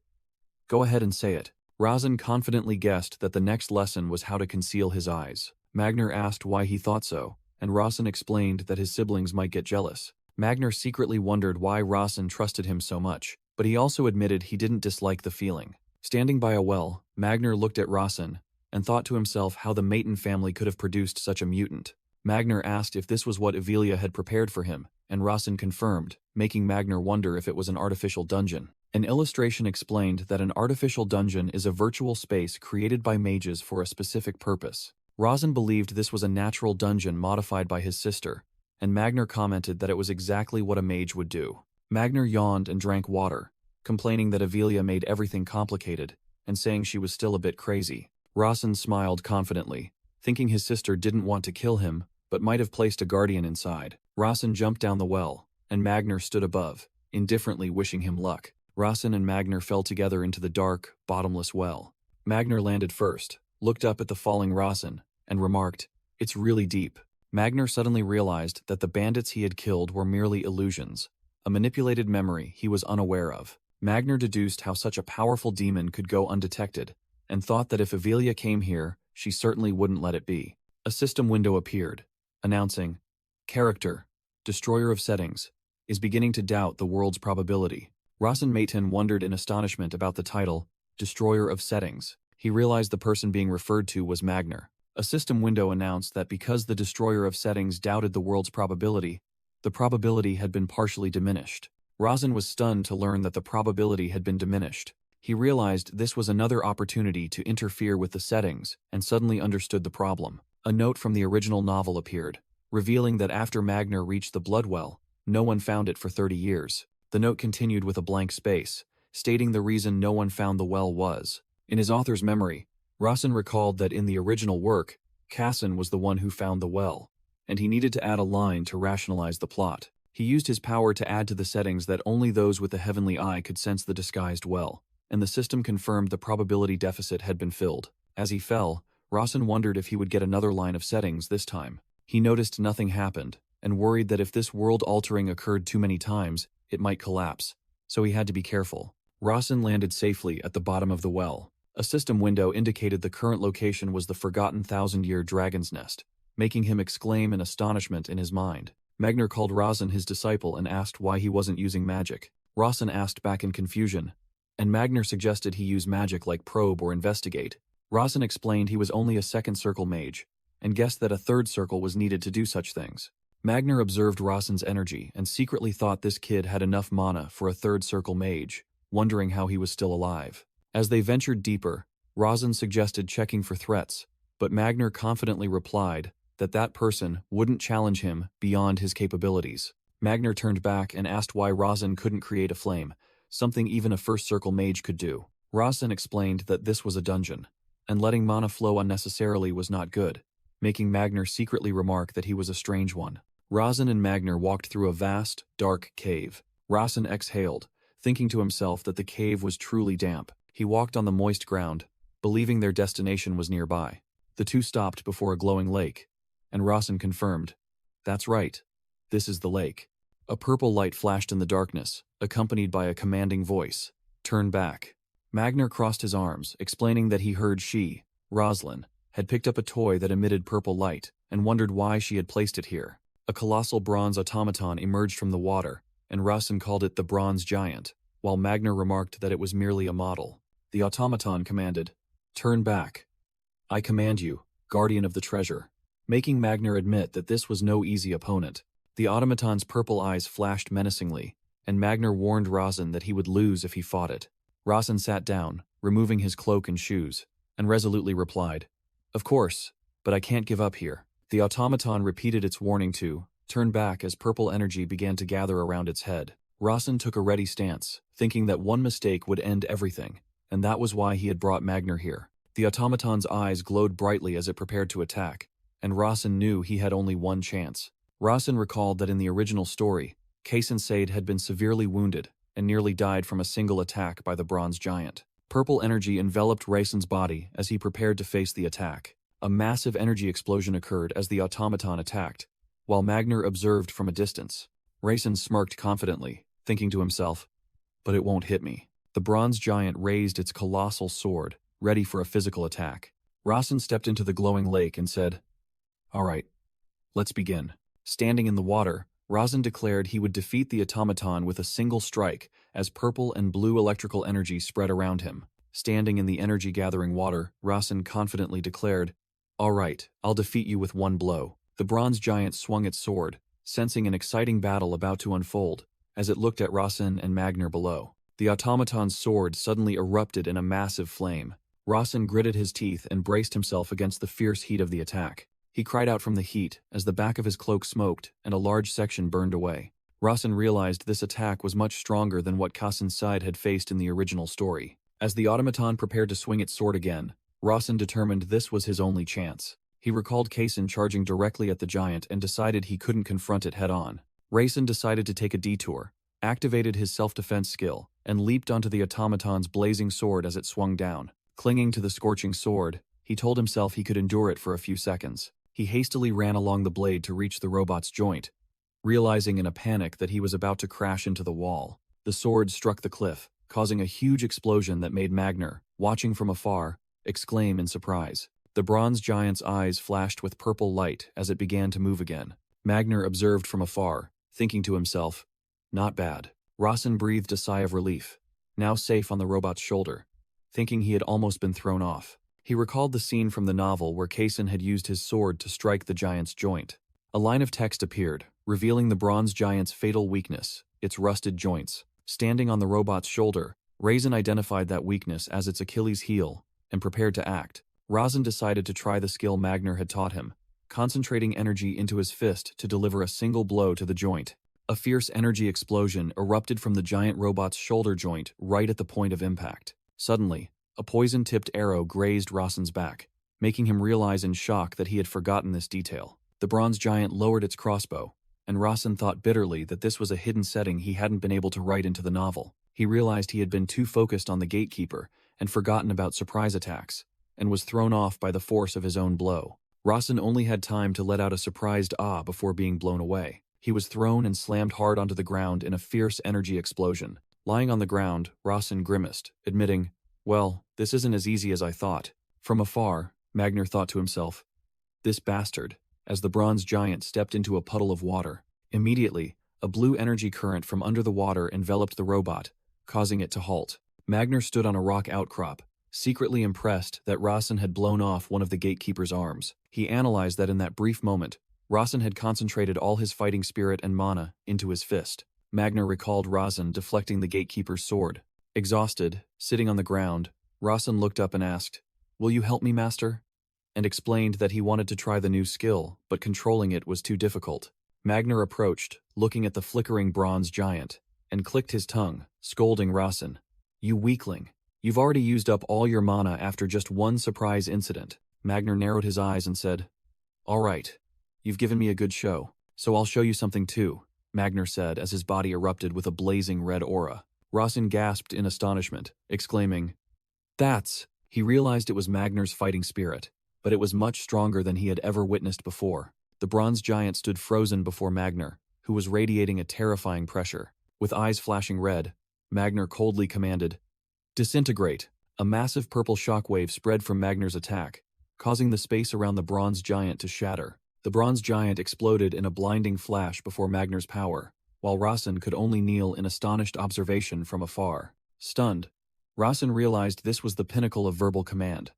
"Go ahead and say it." Rasen confidently guessed that the next lesson was how to conceal his eyes. Magner asked why he thought so, and Rasen explained that his siblings might get jealous. Magner secretly wondered why Rasen trusted him so much, but he also admitted he didn't dislike the feeling. Standing by a well, Magner looked at Rasen and thought to himself how the Maton family could have produced such a mutant. Magner asked if this was what Evelia had prepared for him, and Rasen confirmed, making Magner wonder if it was an artificial dungeon. An illustration explained that an artificial dungeon is a virtual space created by mages for a specific purpose. Rasen believed this was a natural dungeon modified by his sister, and Magner commented that it was exactly what a mage would do. Magner yawned and drank water, complaining that Evelia made everything complicated, and saying she was still a bit crazy. Rasen smiled confidently, thinking his sister didn't want to kill him, but might have placed a guardian inside. Rasen jumped down the well, and Magner stood above, indifferently wishing him luck. Rasen and Magner fell together into the dark, bottomless well. Magner landed first, looked up at the falling Rasen, and remarked, "It's really deep." Magner suddenly realized that the bandits he had killed were merely illusions, a manipulated memory he was unaware of. Magner deduced how such a powerful demon could go undetected, and thought that if Evelia came here, she certainly wouldn't let it be. A system window appeared, announcing, "Character, Destroyer of Settings, is beginning to doubt the world's probability." Rasen Maton wondered in astonishment about the title, Destroyer of Settings. He realized the person being referred to was Magner. A system window announced that because the Destroyer of Settings doubted the world's probability, the probability had been partially diminished. Rasen was stunned to learn that the probability had been diminished. He realized this was another opportunity to interfere with the settings, and suddenly understood the problem. A note from the original novel appeared, revealing that after Magner reached the Bloodwell, no one found it for 30 years. The note continued with a blank space, stating the reason no one found the well was. In his author's memory, Rasen recalled that in the original work, Casson was the one who found the well, and he needed to add a line to rationalize the plot. He used his power to add to the settings that only those with the heavenly eye could sense the disguised well, and the system confirmed the probability deficit had been filled. As he fell, Rasen wondered if he would get another line of settings this time. He noticed nothing happened, and worried that if this world-altering occurred too many times, it might collapse, so he had to be careful. Rasen landed safely at the bottom of the well. A system window indicated the current location was the forgotten thousand-year dragon's nest, making him exclaim in astonishment in his mind. Magner called Razin his disciple and asked why he wasn't using magic. Razin asked back in confusion, and Magner suggested he use magic like probe or investigate. Razin explained he was only a second circle mage, and guessed that a third circle was needed to do such things. Magner observed Razin's energy and secretly thought this kid had enough mana for a third circle mage, wondering how he was still alive. As they ventured deeper, Razin suggested checking for threats, but Magner confidently replied that that person wouldn't challenge him beyond his capabilities. Magner turned back and asked why Razin couldn't create a flame, something even a first circle mage could do. Razin explained that this was a dungeon, and letting mana flow unnecessarily was not good, making Magner secretly remark that he was a strange one. Razin and Magner walked through a vast, dark cave. Razin exhaled, thinking to himself that the cave was truly damp. He walked on the moist ground, believing their destination was nearby. The two stopped before a glowing lake, and Razin confirmed, "That's right, this is the lake." A purple light flashed in the darkness, accompanied by a commanding voice, "Turn back." Magner crossed his arms, explaining that he heard she, Roslyn, had picked up a toy that emitted purple light, and wondered why she had placed it here. A colossal bronze automaton emerged from the water, and Razin called it the Bronze Giant, while Magner remarked that it was merely a model. The automaton commanded, "Turn back. I command you, guardian of the treasure," making Magner admit that this was no easy opponent. The automaton's purple eyes flashed menacingly, and Magner warned Razin that he would lose if he fought it. Razin sat down, removing his cloak and shoes, and resolutely replied, "Of course, but I can't give up here." The automaton repeated its warning to turn back as purple energy began to gather around its head. Razin took a ready stance, thinking that one mistake would end everything, and that was why he had brought Magner here. The automaton's eyes glowed brightly as it prepared to attack, and Razin knew he had only one chance. Razin recalled that in the original story, Kaysen Sade had been severely wounded and nearly died from a single attack by the Bronze Giant. Purple energy enveloped Razin's body as he prepared to face the attack. A massive energy explosion occurred as the automaton attacked, while Magner observed from a distance. Razin smirked confidently, thinking to himself, "But it won't hit me." The Bronze Giant raised its colossal sword, ready for a physical attack. Razin stepped into the glowing lake and said, "All right, let's begin." Standing in the water, Razin declared he would defeat the automaton with a single strike as purple and blue electrical energy spread around him. Standing in the energy-gathering water, Razin confidently declared, "All right, I'll defeat you with one blow." The Bronze Giant swung its sword, sensing an exciting battle about to unfold, as it looked at Razin and Magner below. The automaton's sword suddenly erupted in a massive flame. Razin gritted his teeth and braced himself against the fierce heat of the attack. He cried out from the heat as the back of his cloak smoked and a large section burned away. Razin realized this attack was much stronger than what Kaysen Sade had faced in the original story. As the automaton prepared to swing its sword again, Razin determined this was his only chance. He recalled Kaysen charging directly at the giant and decided he couldn't confront it head-on. Razin decided to take a detour, activated his self-defense skill, and leaped onto the automaton's blazing sword as it swung down. Clinging to the scorching sword, he told himself he could endure it for a few seconds. He hastily ran along the blade to reach the robot's joint, realizing in a panic that he was about to crash into the wall. The sword struck the cliff, causing a huge explosion that made Magner, watching from afar, exclaim in surprise. The Bronze Giant's eyes flashed with purple light as it began to move again. Magner observed from afar, thinking to himself, "Not bad." Razin breathed a sigh of relief, now safe on the robot's shoulder, thinking he had almost been thrown off. He recalled the scene from the novel where Kaysen had used his sword to strike the giant's joint. A line of text appeared, revealing the Bronze Giant's fatal weakness, its rusted joints. Standing on the robot's shoulder, Razin identified that weakness as its Achilles heel and prepared to act. Razin decided to try the skill Magner had taught him, concentrating energy into his fist to deliver a single blow to the joint. A fierce energy explosion erupted from the giant robot's shoulder joint right at the point of impact. Suddenly, a poison-tipped arrow grazed Razin's back, making him realize in shock that he had forgotten this detail. The Bronze Giant lowered its crossbow, and Razin thought bitterly that this was a hidden setting he hadn't been able to write into the novel. He realized he had been too focused on the gatekeeper and forgotten about surprise attacks, and was thrown off by the force of his own blow. Razin only had time to let out a surprised ah before being blown away. He was thrown and slammed hard onto the ground in a fierce energy explosion. Lying on the ground, Razin grimaced, admitting, Well, this isn't as easy as I thought. From afar, Magner thought to himself, this bastard, as the bronze giant stepped into a puddle of water. Immediately, a blue energy current from under the water enveloped the robot, causing it to halt. Magner stood on a rock outcrop, secretly impressed that Rasen had blown off one of the gatekeeper's arms. He analyzed that in that brief moment, Rasen had concentrated all his fighting spirit and mana into his fist. Magner recalled Rasen deflecting the gatekeeper's sword. Exhausted, sitting on the ground, Rasen looked up and asked, "Will you help me, master?" and explained that he wanted to try the new skill, but controlling it was too difficult. Magner approached, looking at the flickering bronze giant, and clicked his tongue, scolding Rasen. "You weakling. You've already used up all your mana after just one surprise incident." Magner narrowed his eyes and said, "All right. You've given me a good show, so I'll show you something too," Magner said as his body erupted with a blazing red aura. Rasen gasped in astonishment, exclaiming, "That's..." He realized it was Magner's fighting spirit, but it was much stronger than he had ever witnessed before. The bronze giant stood frozen before Magner, who was radiating a terrifying pressure. With eyes flashing red, Magner coldly commanded, "Disintegrate." A massive purple shockwave spread from Magner's attack, causing the space around the bronze giant to shatter. The bronze giant exploded in a blinding flash before Magner's power, while Rasen could only kneel in astonished observation from afar. Stunned, Rasen realized this was the pinnacle of verbal command,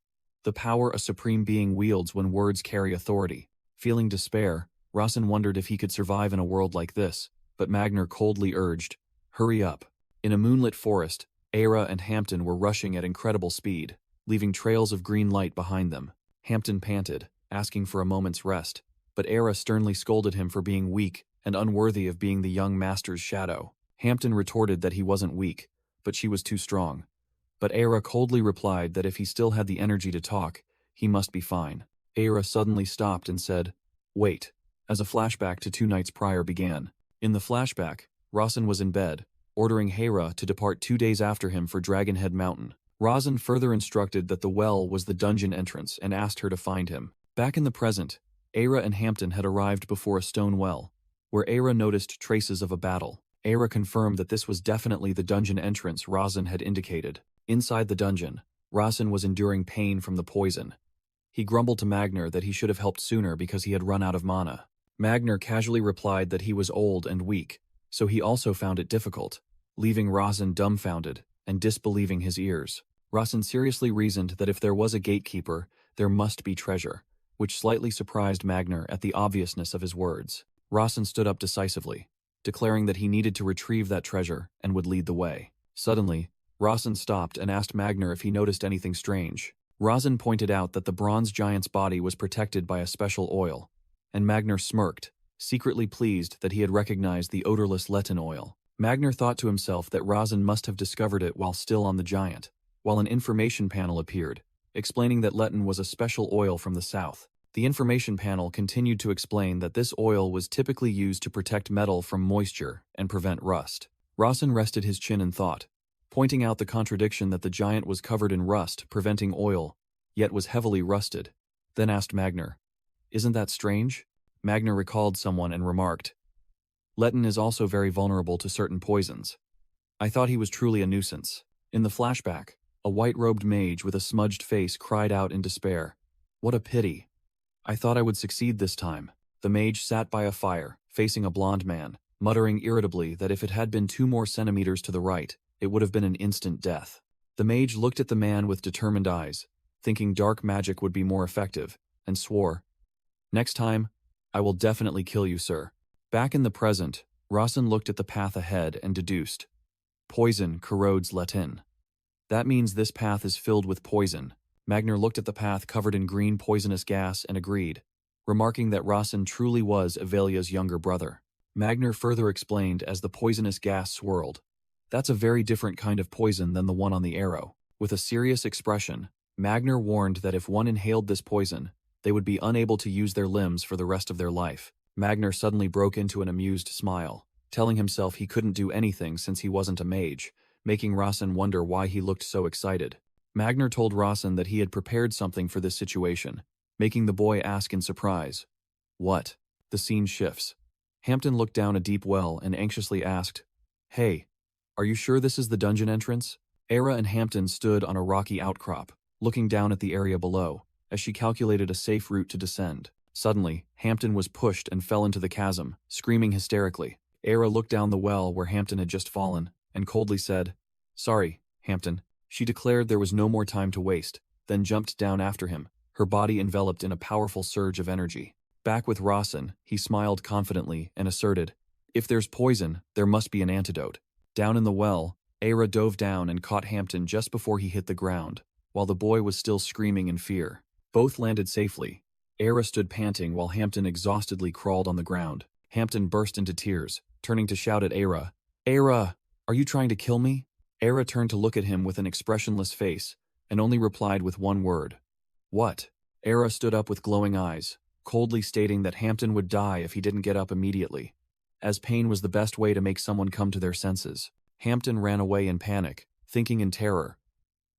the power a supreme being wields when words carry authority. Feeling despair, Rasen wondered if he could survive in a world like this, but Magner coldly urged, "Hurry up." In a moonlit forest, Era and Hampton were rushing at incredible speed, leaving trails of green light behind them. Hampton panted, asking for a moment's rest, but Era sternly scolded him for being weak and unworthy of being the young master's shadow. Hampton retorted that he wasn't weak, but she was too strong. But Era coldly replied that if he still had the energy to talk, he must be fine. Era suddenly stopped and said, "Wait," as a flashback to 2 nights prior began. In the flashback, Rasen was in bed, ordering Hera to depart 2 days after him for Dragonhead Mountain. Rasen further instructed that the well was the dungeon entrance and asked her to find him. Back in the present, Era and Hampton had arrived before a stone well, where Era noticed traces of a battle. Era confirmed that this was definitely the dungeon entrance Rasen had indicated. Inside the dungeon, Rasen was enduring pain from the poison. He grumbled to Magner that he should have helped sooner because he had run out of mana. Magner casually replied that he was old and weak, so he also found it difficult, leaving Rasen dumbfounded and disbelieving his ears. Rasen seriously reasoned that if there was a gatekeeper, there must be treasure, which slightly surprised Magner at the obviousness of his words. Rasen stood up decisively, declaring that he needed to retrieve that treasure and would lead the way. Suddenly, Rasen stopped and asked Magner if he noticed anything strange. Rasen pointed out that the bronze giant's body was protected by a special oil, and Magner smirked, secretly pleased that he had recognized the odorless Letin oil. Magner thought to himself that Rasen must have discovered it while still on the giant, while an information panel appeared, explaining that Letin was a special oil from the south. The information panel continued to explain that this oil was typically used to protect metal from moisture and prevent rust. Rasen rested his chin in thought, pointing out the contradiction that the giant was covered in rust, preventing oil, yet was heavily rusted, then asked Magner, "Isn't that strange?" Magner recalled someone and remarked, "Letin is also very vulnerable to certain poisons. I thought he was truly a nuisance." In the flashback, a white-robed mage with a smudged face cried out in despair, "What a pity. I thought I would succeed this time." The mage sat by a fire, facing a blond man, muttering irritably that if it had been 2 more centimeters to the right, it would have been an instant death. The mage looked at the man with determined eyes, thinking dark magic would be more effective, and swore, "Next time, I will definitely kill you, sir." Back in the present, Rasen looked at the path ahead and deduced, "Poison corrodes Letin. That means this path is filled with poison." Magner looked at the path covered in green poisonous gas and agreed, remarking that Rasen truly was Avelia's younger brother. Magner further explained as the poisonous gas swirled, "That's a very different kind of poison than the one on the arrow." With a serious expression, Magner warned that if one inhaled this poison, they would be unable to use their limbs for the rest of their life. Magner suddenly broke into an amused smile, telling himself he couldn't do anything since he wasn't a mage, making Rasen wonder why he looked so excited. Magner told Rasen that he had prepared something for this situation, making the boy ask in surprise, "What?" The scene shifts. Hampton looked down a deep well and anxiously asked, "Hey, are you sure this is the dungeon entrance?" Era and Hampton stood on a rocky outcrop, looking down at the area below, as she calculated a safe route to descend. Suddenly, Hampton was pushed and fell into the chasm, screaming hysterically. Era looked down the well where Hampton had just fallen, and coldly said, "Sorry, Hampton." She declared there was no more time to waste, then jumped down after him, her body enveloped in a powerful surge of energy. Back with Rawson, he smiled confidently and asserted, "If there's poison, there must be an antidote." Down in the well, Era dove down and caught Hampton just before he hit the ground, while the boy was still screaming in fear. Both landed safely. Era stood panting while Hampton exhaustedly crawled on the ground. Hampton burst into tears, turning to shout at Era, "Era, are you trying to kill me?" Era turned to look at him with an expressionless face, and only replied with one word, "What?" Era stood up with glowing eyes, coldly stating that Hampton would die if he didn't get up immediately, as pain was the best way to make someone come to their senses. Hampton ran away in panic, thinking in terror,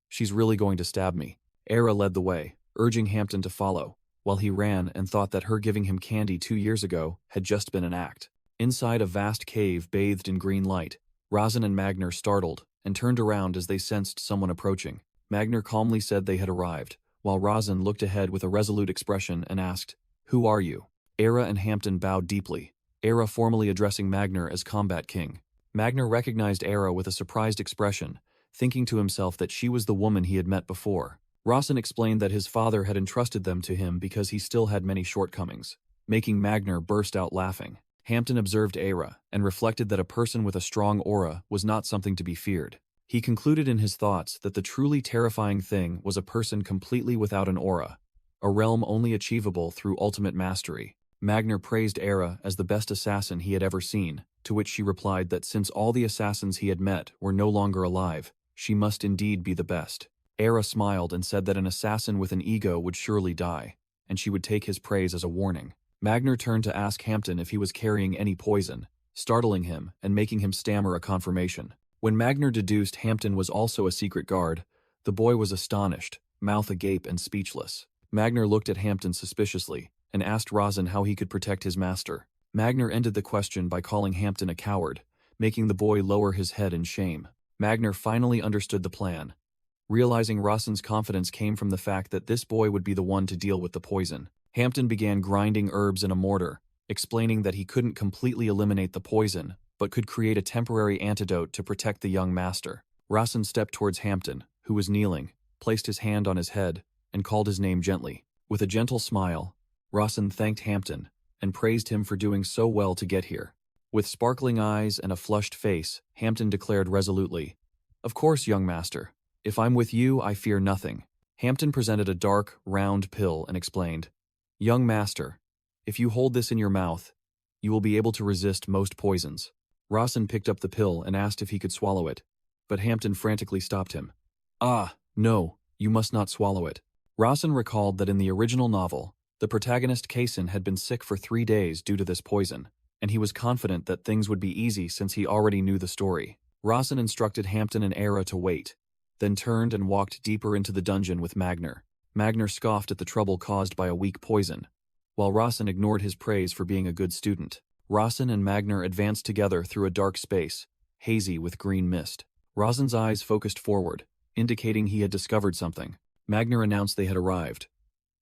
"She's really going to stab me." Era led the way, urging Hampton to follow, while he ran and thought that her giving him candy 2 years ago had just been an act. Inside a vast cave bathed in green light, Rawson and Magner startled and turned around as they sensed someone approaching. Magner calmly said they had arrived, while Rawson looked ahead with a resolute expression and asked, "Who are you?" Era and Hampton bowed deeply, Era formally addressing Magner as Combat King. Magner recognized Era with a surprised expression, thinking to himself that she was the woman he had met before. Rawson explained that his father had entrusted them to him because he still had many shortcomings, making Magner burst out laughing. Hampton observed Era and reflected that a person with a strong aura was not something to be feared. He concluded in his thoughts that the truly terrifying thing was a person completely without an aura, a realm only achievable through ultimate mastery. Magner praised Era as the best assassin he had ever seen, to which she replied that since all the assassins he had met were no longer alive, she must indeed be the best. Era smiled and said that an assassin with an ego would surely die, and she would take his praise as a warning. Magner turned to ask Hampton if he was carrying any poison, startling him and making him stammer a confirmation. When Magner deduced Hampton was also a secret guard, the boy was astonished, mouth agape and speechless. Magner looked at Hampton suspiciously and asked Rawson how he could protect his master. Magner ended the question by calling Hampton a coward, making the boy lower his head in shame. Magner finally understood the plan. Realizing Rawson's confidence came from the fact that this boy would be the one to deal with the poison. Hampton began grinding herbs in a mortar, explaining that he couldn't completely eliminate the poison, but could create a temporary antidote to protect the young master. Rawson stepped towards Hampton, who was kneeling, placed his hand on his head, and called his name gently. With a gentle smile, Rawson thanked Hampton and praised him for doing so well to get here. With sparkling eyes and a flushed face, Hampton declared resolutely, "Of course, young master. If I'm with you, I fear nothing." Hampton presented a dark, round pill and explained, "Young master, if you hold this in your mouth, you will be able to resist most poisons." Rawson picked up the pill and asked if he could swallow it, but Hampton frantically stopped him. "Ah, no, you must not swallow it." Rawson recalled that in the original novel, the protagonist Kaysen had been sick for 3 days due to this poison, and he was confident that things would be easy since he already knew the story. Rawson instructed Hampton and Era to wait, then turned and walked deeper into the dungeon with Magner. Magner scoffed at the trouble caused by a weak poison, while Rawson ignored his praise for being a good student. Rawson and Magner advanced together through a dark space, hazy with green mist. Rawson's eyes focused forward, indicating he had discovered something. Magner announced they had arrived.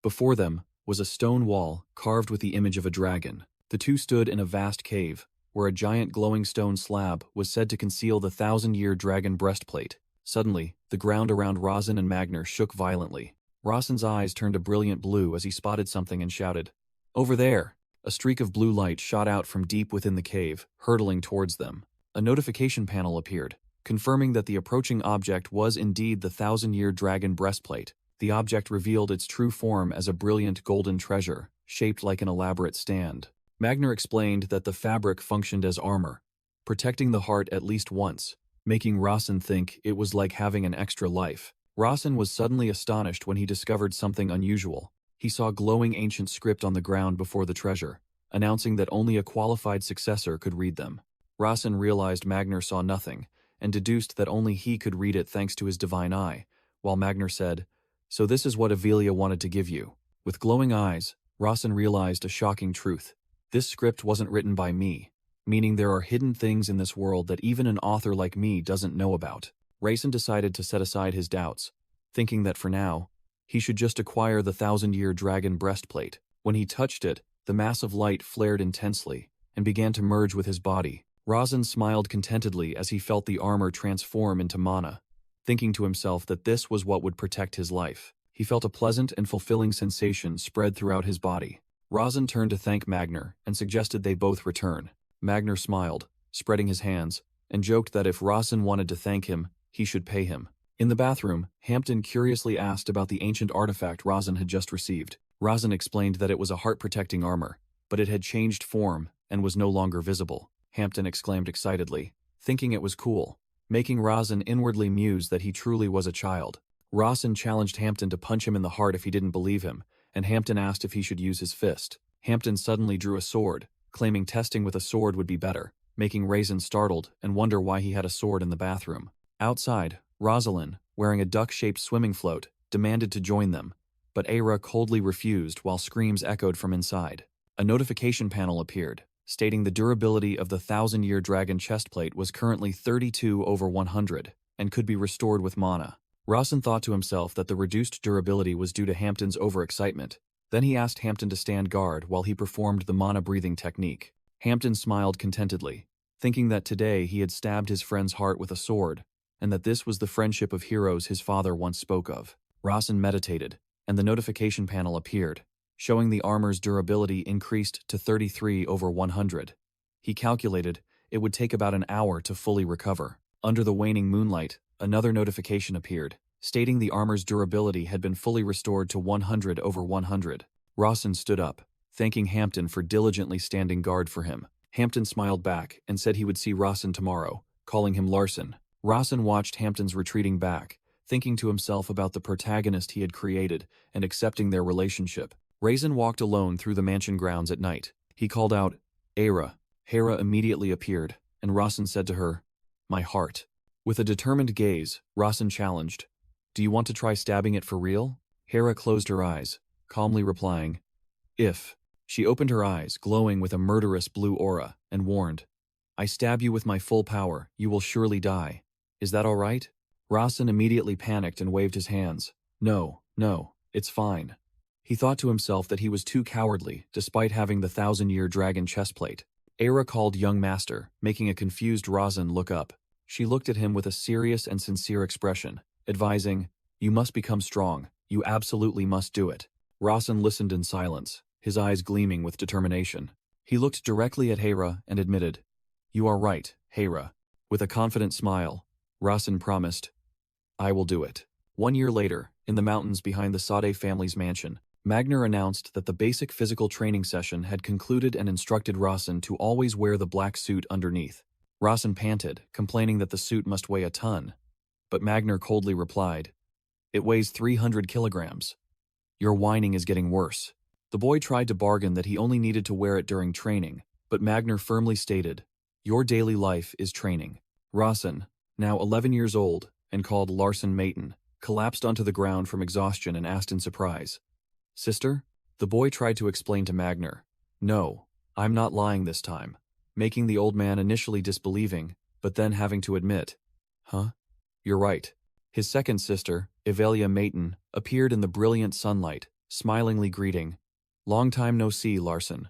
Before them was a stone wall carved with the image of a dragon. The two stood in a vast cave, where a giant glowing stone slab was said to conceal the 1,000-year dragon breastplate. Suddenly, the ground around Rawson and Magner shook violently. Rawson's eyes turned a brilliant blue as he spotted something and shouted, "Over there!" A streak of blue light shot out from deep within the cave, hurtling towards them. A notification panel appeared, confirming that the approaching object was indeed the 1,000-year dragon breastplate. The object revealed its true form as a brilliant golden treasure, shaped like an elaborate stand. Magner explained that the fabric functioned as armor, protecting the heart at least once, making Rawson think it was like having an extra life. Rawson was suddenly astonished when he discovered something unusual. He saw glowing ancient script on the ground before the treasure, announcing that only a qualified successor could read them. Rawson realized Magner saw nothing, and deduced that only he could read it thanks to his divine eye, while Magner said, "So this is what Avelia wanted to give you." With glowing eyes, Rawson realized a shocking truth. This script wasn't written by me, meaning there are hidden things in this world that even an author like me doesn't know about. Raisin decided to set aside his doubts, thinking that for now, he should just acquire the 1,000-year dragon breastplate. When he touched it, the mass of light flared intensely and began to merge with his body. Raisin smiled contentedly as he felt the armor transform into mana, thinking to himself that this was what would protect his life. He felt a pleasant and fulfilling sensation spread throughout his body. Raisin turned to thank Magner and suggested they both return. Magner smiled, spreading his hands, and joked that if Raisin wanted to thank him, he should pay him. In the bathroom, Hampton curiously asked about the ancient artifact Raisin had just received. Raisin explained that it was a heart-protecting armor, but it had changed form and was no longer visible. Hampton exclaimed excitedly, thinking it was cool, making Raisin inwardly muse that he truly was a child. Raisin challenged Hampton to punch him in the heart if he didn't believe him, and Hampton asked if he should use his fist. Hampton suddenly drew a sword, claiming testing with a sword would be better, making Raisin startled and wonder why he had a sword in the bathroom. Outside, Rosalind, wearing a duck-shaped swimming float, demanded to join them, but Aira coldly refused while screams echoed from inside. A notification panel appeared, stating the durability of the 1,000-year dragon chestplate was currently 32/100 and could be restored with mana. Raisin thought to himself that the reduced durability was due to Hampton's overexcitement. Then he asked Hampton to stand guard while he performed the mana-breathing technique. Hampton smiled contentedly, thinking that today he had stabbed his friend's heart with a sword, and that this was the friendship of heroes his father once spoke of. Raisin meditated, and the notification panel appeared, showing the armor's durability increased to 33/100. He calculated it would take about an hour to fully recover. Under the waning moonlight, another notification appeared, stating the armor's durability had been fully restored to 100/100. Raisin stood up, thanking Hampton for diligently standing guard for him. Hampton smiled back and said he would see Raisin tomorrow, calling him Larson. Raisin watched Hampton's retreating back, thinking to himself about the protagonist he had created and accepting their relationship. Raisin walked alone through the mansion grounds at night. He called out, Aira. Hera immediately appeared, and Raisin said to her, My heart. With a determined gaze, Raisin challenged, Do you want to try stabbing it for real? Hera closed her eyes, calmly replying, If. She opened her eyes, glowing with a murderous blue aura, and warned, I stab you with my full power, you will surely die. Is that all right? Raisin immediately panicked and waved his hands. No, it's fine. He thought to himself that he was too cowardly, despite having the 1,000-year dragon chestplate. Aira called young master, making a confused Raisin look up. She looked at him with a serious and sincere expression, advising, You must become strong. You absolutely must do it. Raisin listened in silence, his eyes gleaming with determination. He looked directly at Hera and admitted, You are right, Hera. With a confident smile, Raisin promised, I will do it. 1 year later, in the mountains behind the Sade family's mansion, Magner announced that the basic physical training session had concluded and instructed Raisin to always wear the black suit underneath. Raisin panted, complaining that the suit must weigh a ton, but Magner coldly replied, It weighs 300 kilograms. Your whining is getting worse. The boy tried to bargain that he only needed to wear it during training, but Magner firmly stated, Your daily life is training. Raisin, now 11 years old and called Larson Mayton, collapsed onto the ground from exhaustion and asked in surprise, Sister? The boy tried to explain to Magner, No, I'm not lying this time, making the old man initially disbelieving, but then having to admit, Huh? You're right. His second sister, Evelia Mayton, appeared in the brilliant sunlight, smilingly greeting, Long time no see, Larson.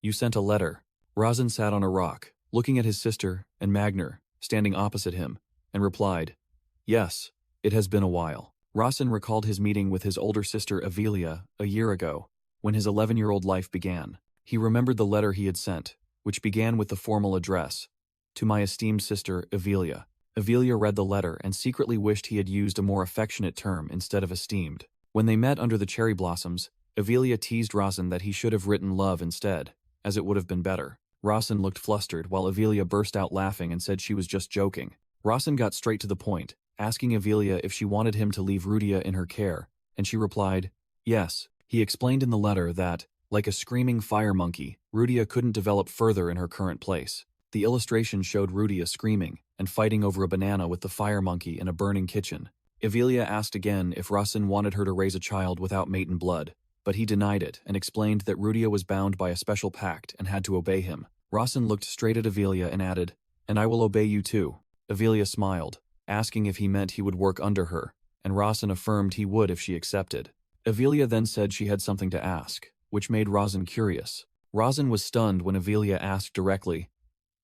You sent a letter. Raisin sat on a rock, looking at his sister and Magner, standing opposite him, and replied, Yes, it has been a while. Raisin recalled his meeting with his older sister Evelia a year ago, when his 11-year-old life began. He remembered the letter he had sent, which began with the formal address, To my esteemed sister Evelia. Evelia read the letter and secretly wished he had used a more affectionate term instead of esteemed. When they met under the cherry blossoms, Evelia teased Raisin that he should have written love instead, as it would have been better. Raisin looked flustered while Evelia burst out laughing and said she was just joking. Raisin got straight to the point, asking Evelia if she wanted him to leave Rudia in her care, and she replied, Yes. He explained in the letter that, like a screaming fire monkey, Rudia couldn't develop further in her current place. The illustration showed Rudia screaming and fighting over a banana with the fire monkey in a burning kitchen. Evelia asked again if Raisin wanted her to raise a child without Mayton blood, but he denied it and explained that Rudia was bound by a special pact and had to obey him. Raisin looked straight at Evelia and added, And I will obey you too. Evelia smiled, asking if he meant he would work under her, and Rasen affirmed he would if she accepted. Avelia then said she had something to ask, which made Rasen curious. Rasen was stunned when Avelia asked directly,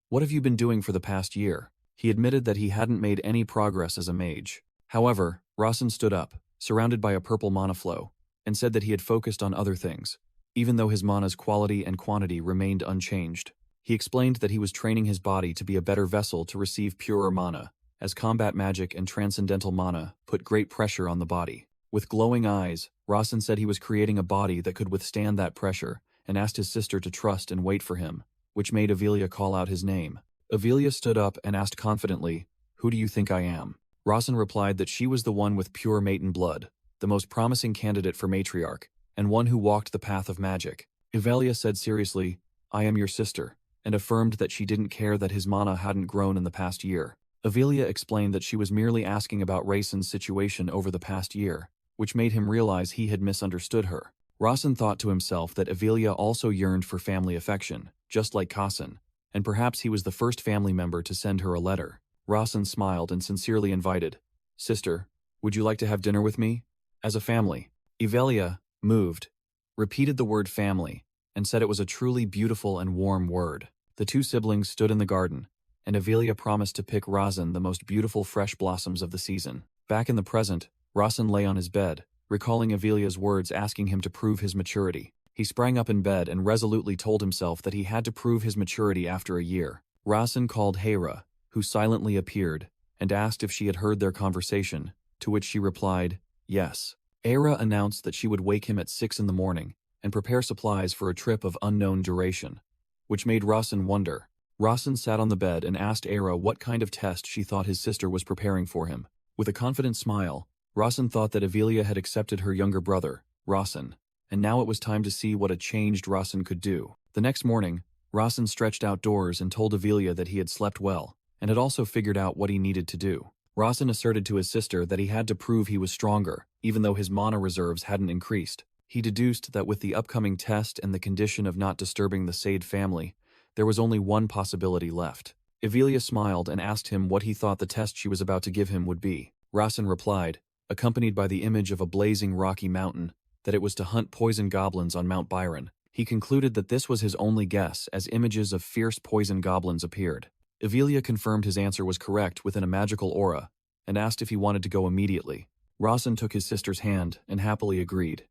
"What have you been doing for the past year?" He admitted that he hadn't made any progress as a mage. However, Rasen stood up, surrounded by a purple mana flow, and said that he had focused on other things, even though his mana's quality and quantity remained unchanged. He explained that he was training his body to be a better vessel to receive purer mana, as combat magic and transcendental mana put great pressure on the body. With glowing eyes, Rasen said he was creating a body that could withstand that pressure and asked his sister to trust and wait for him, which made Avelia call out his name. Avelia stood up and asked confidently, "Who do you think I am?" Rasen replied that she was the one with pure maiden blood, the most promising candidate for matriarch, and one who walked the path of magic. Avelia said seriously, "I am your sister," and affirmed that she didn't care that his mana hadn't grown in the past year. Avelia explained that she was merely asking about Rasen's situation over the past year, which made him realize he had misunderstood her. Rasen thought to himself that Avelia also yearned for family affection, just like Kassen, and perhaps he was the first family member to send her a letter. Rasen smiled and sincerely invited, "Sister, would you like to have dinner with me? As a family." Avelia, moved, repeated the word family, and said it was a truly beautiful and warm word. The two siblings stood in the garden, and Avelia promised to pick Rasen the most beautiful fresh blossoms of the season. Back in the present, Rasen lay on his bed, recalling Avelia's words asking him to prove his maturity. He sprang up in bed and resolutely told himself that he had to prove his maturity after a year. Rasen called Hera, who silently appeared, and asked if she had heard their conversation, to which she replied, yes. Hera announced that she would wake him at 6 in the morning and prepare supplies for a trip of unknown duration, which made Rasen wonder. Rasen sat on the bed and asked Hera what kind of test she thought his sister was preparing for him. With a confident smile, Rasen thought that Avelia had accepted her younger brother, Rasen, and now it was time to see what a changed Rasen could do. The next morning, Rasen stretched outdoors and told Avelia that he had slept well, and had also figured out what he needed to do. Rasen asserted to his sister that he had to prove he was stronger, even though his mana reserves hadn't increased. He deduced that with the upcoming test and the condition of not disturbing the Sade family, there was only one possibility left. Avelia smiled and asked him what he thought the test she was about to give him would be. Rasen replied, accompanied by the image of a blazing rocky mountain, that it was to hunt poison goblins on Mount Byron. He concluded that this was his only guess as images of fierce poison goblins appeared. Avelia confirmed his answer was correct within a magical aura, and asked if he wanted to go immediately. Rasen took his sister's hand and happily agreed.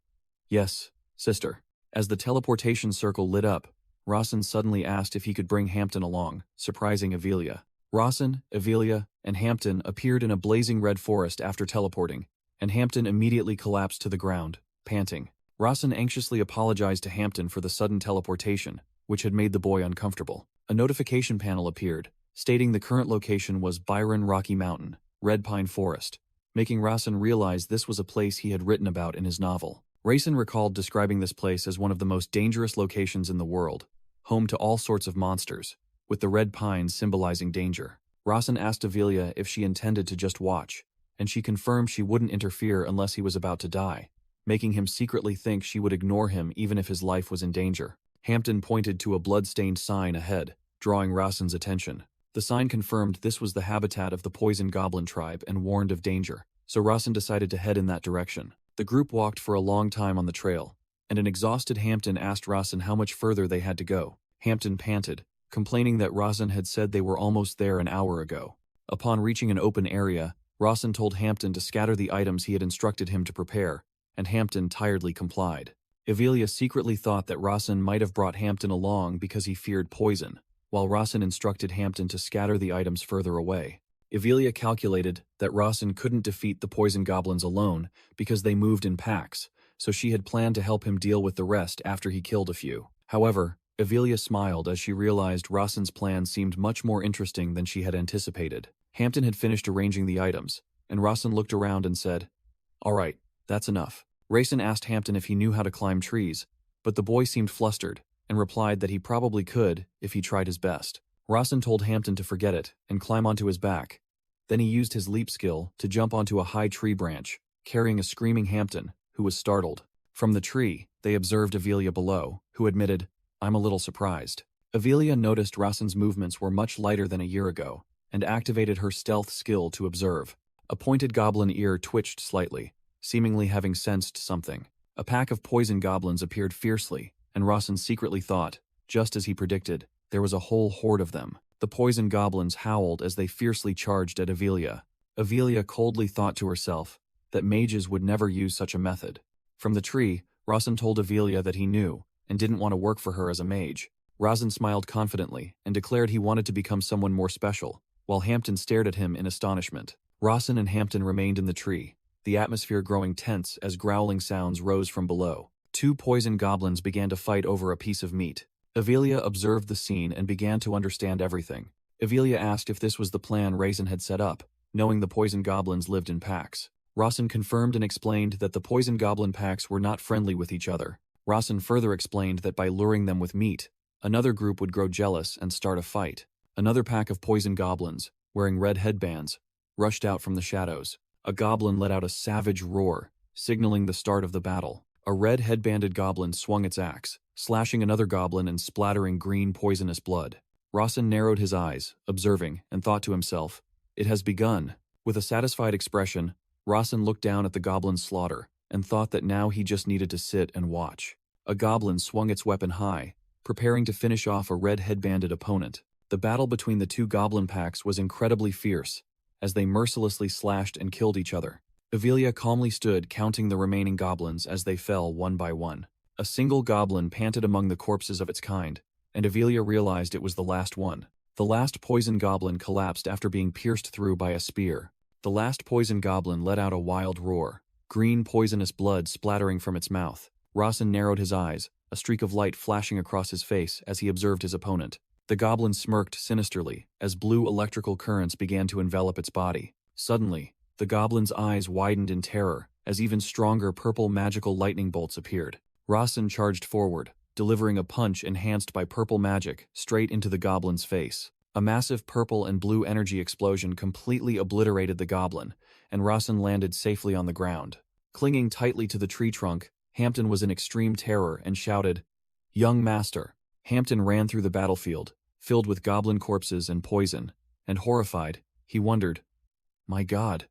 Yes, sister. As the teleportation circle lit up, Rasen suddenly asked if he could bring Hampton along, surprising Avelia. Rasen, Avelia, and Hampton appeared in a blazing red forest after teleporting, and Hampton immediately collapsed to the ground, panting. Rasen anxiously apologized to Hampton for the sudden teleportation, which had made the boy uncomfortable. A notification panel appeared, stating the current location was Byron Rocky Mountain, Red Pine Forest, making Rasen realize this was a place he had written about in his novel. Rasen recalled describing this place as one of the most dangerous locations in the world, home to all sorts of monsters, with the red pines symbolizing danger. Rasen asked Avelia if she intended to just watch, and she confirmed she wouldn't interfere unless he was about to die, making him secretly think she would ignore him even if his life was in danger. Hampton pointed to a blood-stained sign ahead, drawing Rasen's attention. The sign confirmed this was the habitat of the poison goblin tribe and warned of danger, so Rasen decided to head in that direction. The group walked for a long time on the trail, and an exhausted Hampton asked Rasen how much further they had to go. Hampton panted, complaining that Rasen had said they were almost there an hour ago. Upon reaching an open area, Rasen told Hampton to scatter the items he had instructed him to prepare, and Hampton tiredly complied. Avelia secretly thought that Rasen might have brought Hampton along because he feared poison, while Rasen instructed Hampton to scatter the items further away. Avelia calculated that Rasen couldn't defeat the poison goblins alone because they moved in packs, so she had planned to help him deal with the rest after he killed a few. However, Avelia smiled as she realized Rasen's plan seemed much more interesting than she had anticipated. Hampton had finished arranging the items, and Rasen looked around and said, "All right, that's enough." Rasen asked Hampton if he knew how to climb trees, but the boy seemed flustered and replied that he probably could if he tried his best. Rasen told Hampton to forget it and climb onto his back. Then he used his leap skill to jump onto a high tree branch, carrying a screaming Hampton, who was startled. From the tree, they observed Avelia below, who admitted, "I'm a little surprised." Avelia noticed Rasen's movements were much lighter than a year ago, and activated her stealth skill to observe. A pointed goblin ear twitched slightly, seemingly having sensed something. A pack of poison goblins appeared fiercely, and Rawson secretly thought, just as he predicted, there was a whole horde of them. The poison goblins howled as they fiercely charged at Avelia. Avelia coldly thought to herself that mages would never use such a method. From the tree, Rawson told Avelia that he knew and didn't want to work for her as a mage. Rawson smiled confidently and declared he wanted to become someone more special, while Hampton stared at him in astonishment. Rawson and Hampton remained in the tree, the atmosphere growing tense as growling sounds rose from below. Two poison goblins began to fight over a piece of meat. Avelia observed the scene and began to understand everything. Avelia asked if this was the plan Raisin had set up, knowing the poison goblins lived in packs. Rawson confirmed and explained that the poison goblin packs were not friendly with each other. Rawson further explained that by luring them with meat, another group would grow jealous and start a fight. Another pack of poison goblins, wearing red headbands, rushed out from the shadows. A goblin let out a savage roar, signaling the start of the battle. A red headbanded goblin swung its axe, slashing another goblin and splattering green poisonous blood. Rawson narrowed his eyes, observing, and thought to himself, "It has begun." With a satisfied expression, Rawson looked down at the goblin's slaughter and thought that now he just needed to sit and watch. A goblin swung its weapon high, preparing to finish off a red headbanded opponent. The battle between the two goblin packs was incredibly fierce, as they mercilessly slashed and killed each other. Avelia calmly stood counting the remaining goblins as they fell one by one. A single goblin panted among the corpses of its kind, and Avelia realized it was the last one. The last poison goblin collapsed after being pierced through by a spear. The last poison goblin let out a wild roar, green poisonous blood splattering from its mouth. Rawson narrowed his eyes, a streak of light flashing across his face as he observed his opponent. The goblin smirked sinisterly as blue electrical currents began to envelop its body. Suddenly, the goblin's eyes widened in terror as even stronger purple magical lightning bolts appeared. Rawson charged forward, delivering a punch enhanced by purple magic straight into the goblin's face. A massive purple and blue energy explosion completely obliterated the goblin, and Rawson landed safely on the ground. Clinging tightly to the tree trunk, Hampton was in extreme terror and shouted, "Young master!" Hampton ran through the battlefield, filled with goblin corpses and poison, and horrified, he wondered, "My God,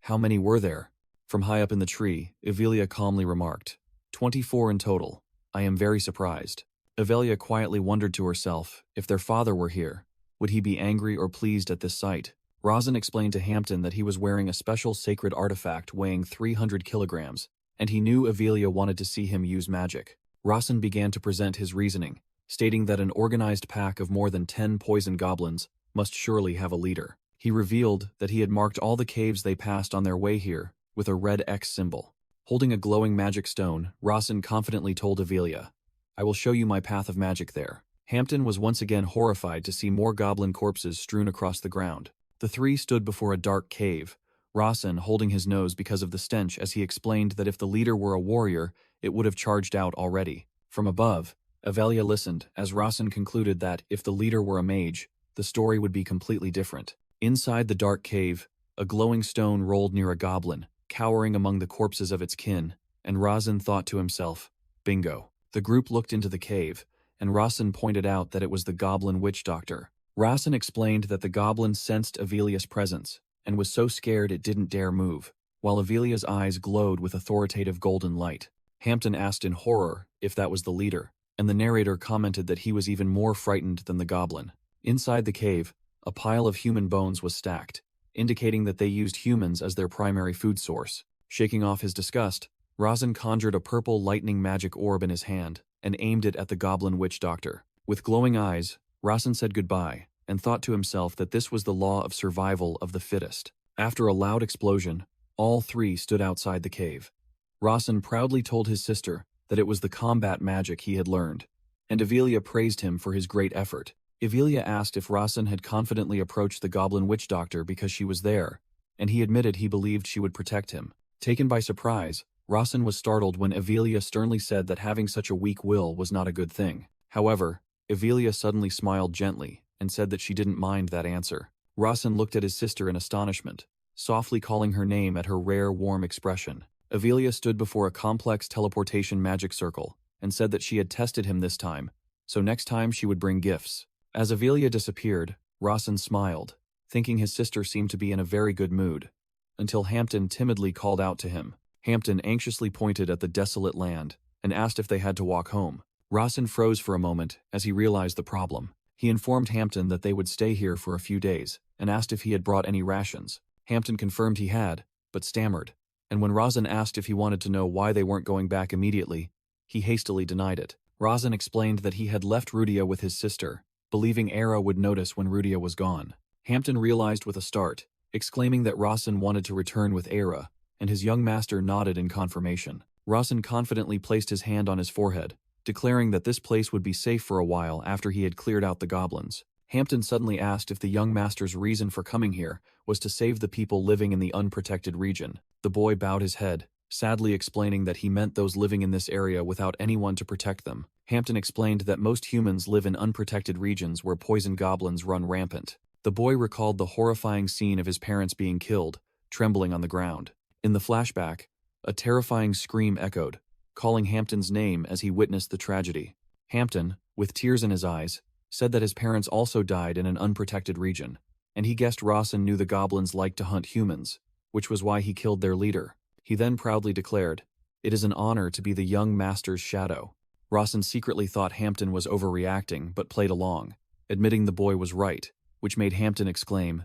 how many were there?" From high up in the tree, Avelia calmly remarked, 24 in total. I am very surprised." Avelia quietly wondered to herself, if their father were here, would he be angry or pleased at this sight? Rawson explained to Hampton that he was wearing a special sacred artifact weighing 300 kilograms, and he knew Avelia wanted to see him use magic. Rawson began to present his reasoning, stating that an organized pack of more than 10 poison goblins must surely have a leader. He revealed that he had marked all the caves they passed on their way here with a red X symbol. Holding a glowing magic stone, Rawson confidently told Avelia, "I will show you my path of magic there." Hampton was once again horrified to see more goblin corpses strewn across the ground. The three stood before a dark cave, Rawson holding his nose because of the stench as he explained that if the leader were a warrior, it would have charged out already. From above, Avelia listened as Rawson concluded that, if the leader were a mage, the story would be completely different. Inside the dark cave, a glowing stone rolled near a goblin, cowering among the corpses of its kin, and Rawson thought to himself, "Bingo." The group looked into the cave, and Rawson pointed out that it was the goblin witch doctor. Rawson explained that the goblin sensed Avelia's presence, and was so scared it didn't dare move, while Avelia's eyes glowed with authoritative golden light. Hampton asked in horror if that was the leader, and the narrator commented that he was even more frightened than the goblin. Inside the cave, a pile of human bones was stacked, indicating that they used humans as their primary food source. Shaking off his disgust, Rawson conjured a purple lightning magic orb in his hand and aimed it at the goblin witch doctor. With glowing eyes, Rawson said goodbye and thought to himself that this was the law of survival of the fittest. After a loud explosion, all three stood outside the cave. Rawson proudly told his sister that it was the combat magic he had learned, and Avelia praised him for his great effort. Avelia asked if Rawson had confidently approached the goblin witch doctor because she was there, and he admitted he believed she would protect him. Taken by surprise, Rawson was startled when Avelia sternly said that having such a weak will was not a good thing. However, Avelia suddenly smiled gently and said that she didn't mind that answer. Rawson looked at his sister in astonishment, softly calling her name at her rare warm expression. Avelia stood before a complex teleportation magic circle and said that she had tested him this time, so next time she would bring gifts. As Avelia disappeared, Rawson smiled, thinking his sister seemed to be in a very good mood, until Hampton timidly called out to him. Hampton anxiously pointed at the desolate land and asked if they had to walk home. Rawson froze for a moment as he realized the problem. He informed Hampton that they would stay here for a few days and asked if he had brought any rations. Hampton confirmed he had, but stammered, and when Rawson asked if he wanted to know why they weren't going back immediately, he hastily denied it. Rawson explained that he had left Rudia with his sister, believing Era would notice when Rudia was gone. Hampton realized with a start, exclaiming that Rawson wanted to return with Era, and his young master nodded in confirmation. Rawson confidently placed his hand on his forehead, declaring that this place would be safe for a while after he had cleared out the goblins. Hampton suddenly asked if the young master's reason for coming here was to save the people living in the unprotected region. The boy bowed his head, sadly explaining that he meant those living in this area without anyone to protect them. Hampton explained that most humans live in unprotected regions where poison goblins run rampant. The boy recalled the horrifying scene of his parents being killed, trembling on the ground. In the flashback, a terrifying scream echoed, calling Hampton's name as he witnessed the tragedy. Hampton, with tears in his eyes, said that his parents also died in an unprotected region, and he guessed Rawson knew the goblins liked to hunt humans, which was why he killed their leader. He then proudly declared, "It is an honor to be the young master's shadow." Rawson secretly thought Hampton was overreacting but played along, admitting the boy was right, which made Hampton exclaim,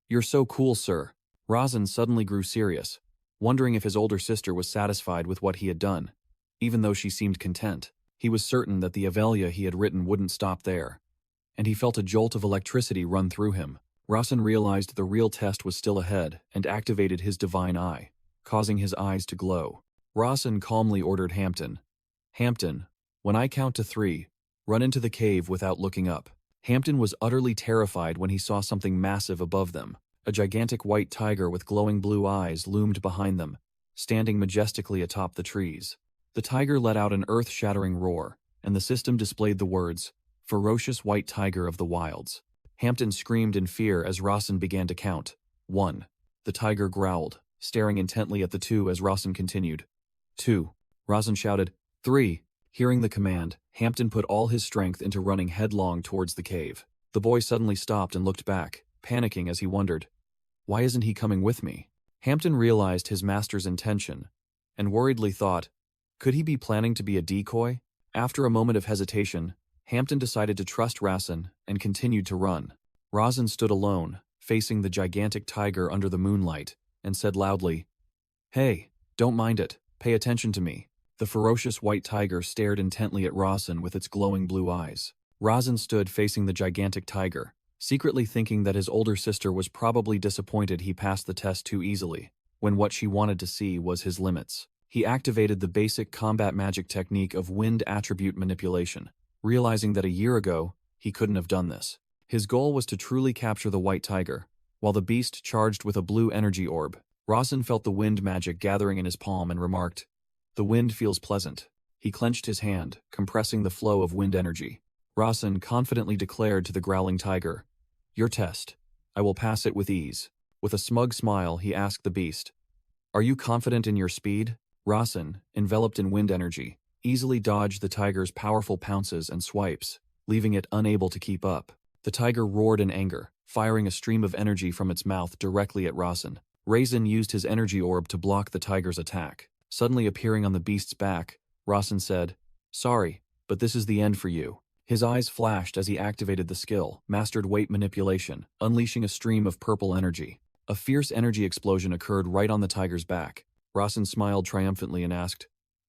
"You're so cool, sir." Rawson suddenly grew serious, wondering if his older sister was satisfied with what he had done, even though she seemed content. He was certain that the Avelia he had written wouldn't stop there, and he felt a jolt of electricity run through him. Rawson realized the real test was still ahead and activated his divine eye, causing his eyes to glow. Rawson calmly ordered Hampton, "Hampton, when I count to 3, run into the cave without looking up." Hampton was utterly terrified when he saw something massive above them. A gigantic white tiger with glowing blue eyes loomed behind them, standing majestically atop the trees. The tiger let out an earth-shattering roar, and the system displayed the words, "Ferocious white tiger of the wilds." Hampton screamed in fear as Rawson began to count. 1. The tiger growled, staring intently at the 2 as Rawson continued. 2. Rawson shouted, 3. Hearing the command, Hampton put all his strength into running headlong towards the cave. The boy suddenly stopped and looked back, panicking as he wondered, "Why isn't he coming with me?" Hampton realized his master's intention, and worriedly thought, could he be planning to be a decoy? After a moment of hesitation, Hampton decided to trust Rawson and continued to run. Rawson stood alone, facing the gigantic tiger under the moonlight, and said loudly, "Hey, don't mind it, pay attention to me." The ferocious white tiger stared intently at Rawson with its glowing blue eyes. Rawson stood facing the gigantic tiger, secretly thinking that his older sister was probably disappointed he passed the test too easily, when what she wanted to see was his limits. He activated the basic combat magic technique of wind attribute manipulation, realizing that a year ago, he couldn't have done this. His goal was to truly capture the white tiger, while the beast charged with a blue energy orb. Rawson felt the wind magic gathering in his palm and remarked, "The wind feels pleasant." He clenched his hand, compressing the flow of wind energy. Rawson confidently declared to the growling tiger, "Your test. I will pass it with ease." With a smug smile, he asked the beast, "Are you confident in your speed?" Rawson, enveloped in wind energy, easily dodged the tiger's powerful pounces and swipes, leaving it unable to keep up. The tiger roared in anger, firing a stream of energy from its mouth directly at Rawson. Raisin used his energy orb to block the tiger's attack. Suddenly appearing on the beast's back, Rawson said, "Sorry, but this is the end for you." His eyes flashed as he activated the skill, Mastered Weight Manipulation, unleashing a stream of purple energy. A fierce energy explosion occurred right on the tiger's back. Rawson smiled triumphantly and asked,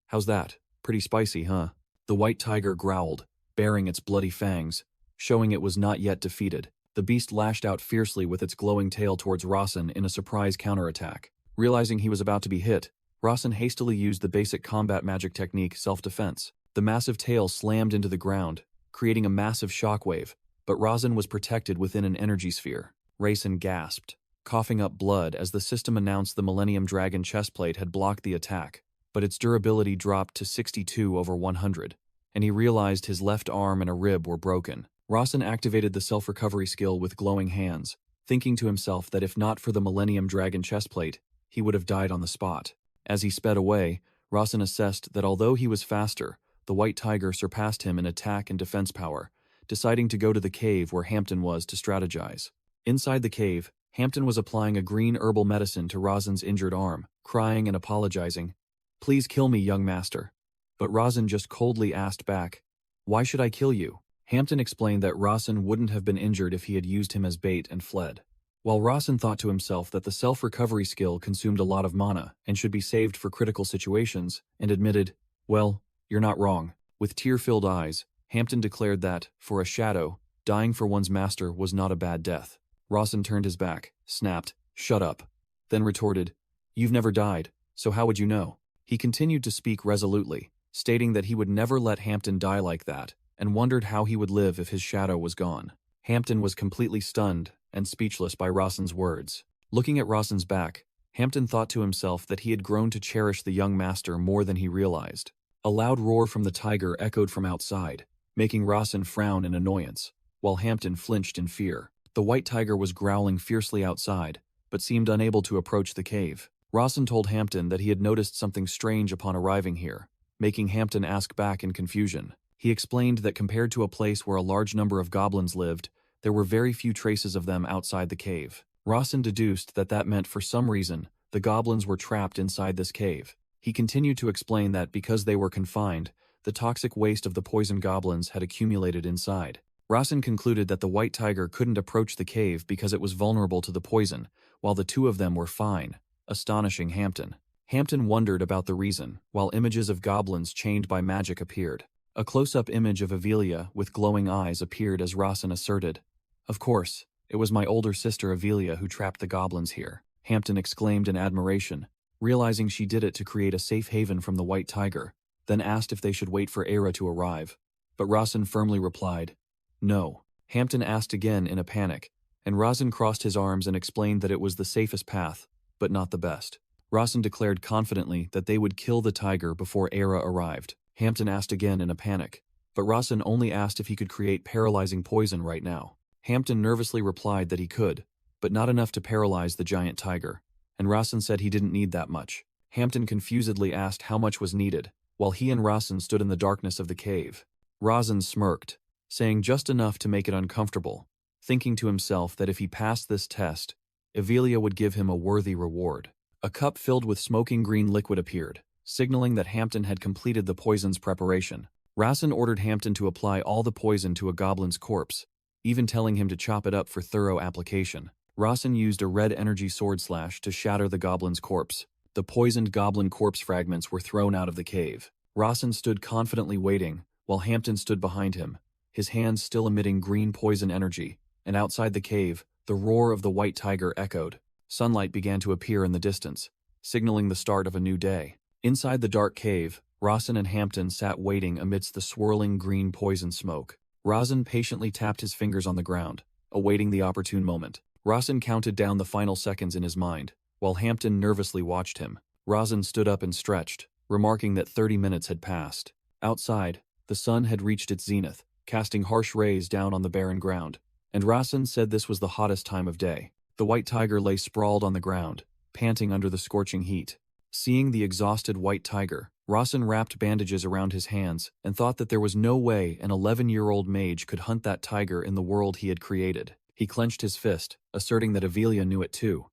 "How's that? Pretty spicy, huh?" The white tiger growled, baring its bloody fangs, showing it was not yet defeated. The beast lashed out fiercely with its glowing tail towards Rawson in a surprise counterattack. Realizing he was about to be hit, Rawson hastily used the basic combat magic technique, self-defense. The massive tail slammed into the ground, creating a massive shockwave, but Rawson was protected within an energy sphere. Raisin gasped, coughing up blood as the system announced the Millennium Dragon chestplate had blocked the attack, but its durability dropped to 62/100, and he realized his left arm and a rib were broken. Rawson activated the self-recovery skill with glowing hands, thinking to himself that if not for the Millennium Dragon chestplate, he would have died on the spot. As he sped away, Rawson assessed that although he was faster, the white tiger surpassed him in attack and defense power, deciding to go to the cave where Hampton was to strategize. Inside the cave, Hampton was applying a green herbal medicine to Rosin's injured arm, crying and apologizing. "Please kill me, young master." But Rosin just coldly asked back, "Why should I kill you?" Hampton explained that Rosin wouldn't have been injured if he had used him as bait and fled. While Rosin thought to himself that the self-recovery skill consumed a lot of mana and should be saved for critical situations, and admitted, "Well, you're not wrong." With tear-filled eyes, Hampton declared that, for a shadow, dying for one's master was not a bad death. Rosin turned his back, snapped, "Shut up," then retorted, "You've never died, so how would you know?" He continued to speak resolutely, stating that he would never let Hampton die like that, and wondered how he would live if his shadow was gone. Hampton was completely stunned and speechless by Rosin's words. Looking at Rosin's back, Hampton thought to himself that he had grown to cherish the young master more than he realized. A loud roar from the tiger echoed from outside, making Rosin frown in annoyance, while Hampton flinched in fear. The white tiger was growling fiercely outside, but seemed unable to approach the cave. Rosin told Hampton that he had noticed something strange upon arriving here, making Hampton ask back in confusion. He explained that compared to a place where a large number of goblins lived, there were very few traces of them outside the cave. Rosin deduced that that meant for some reason the goblins were trapped inside this cave. He continued to explain that because they were confined, the toxic waste of the poison goblins had accumulated inside. Rosin concluded that the white tiger couldn't approach the cave because it was vulnerable to the poison, while the two of them were fine, astonishing Hampton. Hampton wondered about the reason, while images of goblins chained by magic appeared. A close-up image of Avelia with glowing eyes appeared as Rosin asserted, "Of course, it was my older sister Avelia who trapped the goblins here." Hampton exclaimed in admiration, realizing she did it to create a safe haven from the white tiger, then asked if they should wait for Era to arrive. But Rosin firmly replied, "No." Hampton asked again in a panic, and Rosin crossed his arms and explained that it was the safest path, but not the best. Rosin declared confidently that they would kill the tiger before Era arrived. Hampton asked again in a panic, but Rosin only asked if he could create paralyzing poison right now. Hampton nervously replied that he could, but not enough to paralyze the giant tiger, and Rosin said he didn't need that much. Hampton confusedly asked how much was needed, while he and Rosin stood in the darkness of the cave. Rosin smirked, saying just enough to make it uncomfortable, thinking to himself that if he passed this test, Avelia would give him a worthy reward. A cup filled with smoking green liquid appeared, signaling that Hampton had completed the poison's preparation. Rosin ordered Hampton to apply all the poison to a goblin's corpse, even telling him to chop it up for thorough application. Rosin used a red energy sword slash to shatter the goblin's corpse. The poisoned goblin corpse fragments were thrown out of the cave. Rosin stood confidently waiting, while Hampton stood behind him, his hands still emitting green poison energy, and outside the cave, the roar of the white tiger echoed. Sunlight began to appear in the distance, signaling the start of a new day. Inside the dark cave, Rosin and Hampton sat waiting amidst the swirling green poison smoke. Rosin patiently tapped his fingers on the ground, awaiting the opportune moment. Rosin counted down the final seconds in his mind, while Hampton nervously watched him. Rosin stood up and stretched, remarking that 30 minutes had passed. Outside, the sun had reached its zenith, casting harsh rays down on the barren ground, and Rosin said this was the hottest time of day. The white tiger lay sprawled on the ground, panting under the scorching heat. Seeing the exhausted white tiger, Rosin wrapped bandages around his hands and thought that there was no way an 11-year-old mage could hunt that tiger in the world he had created. He clenched his fist, asserting that Avelia knew it too,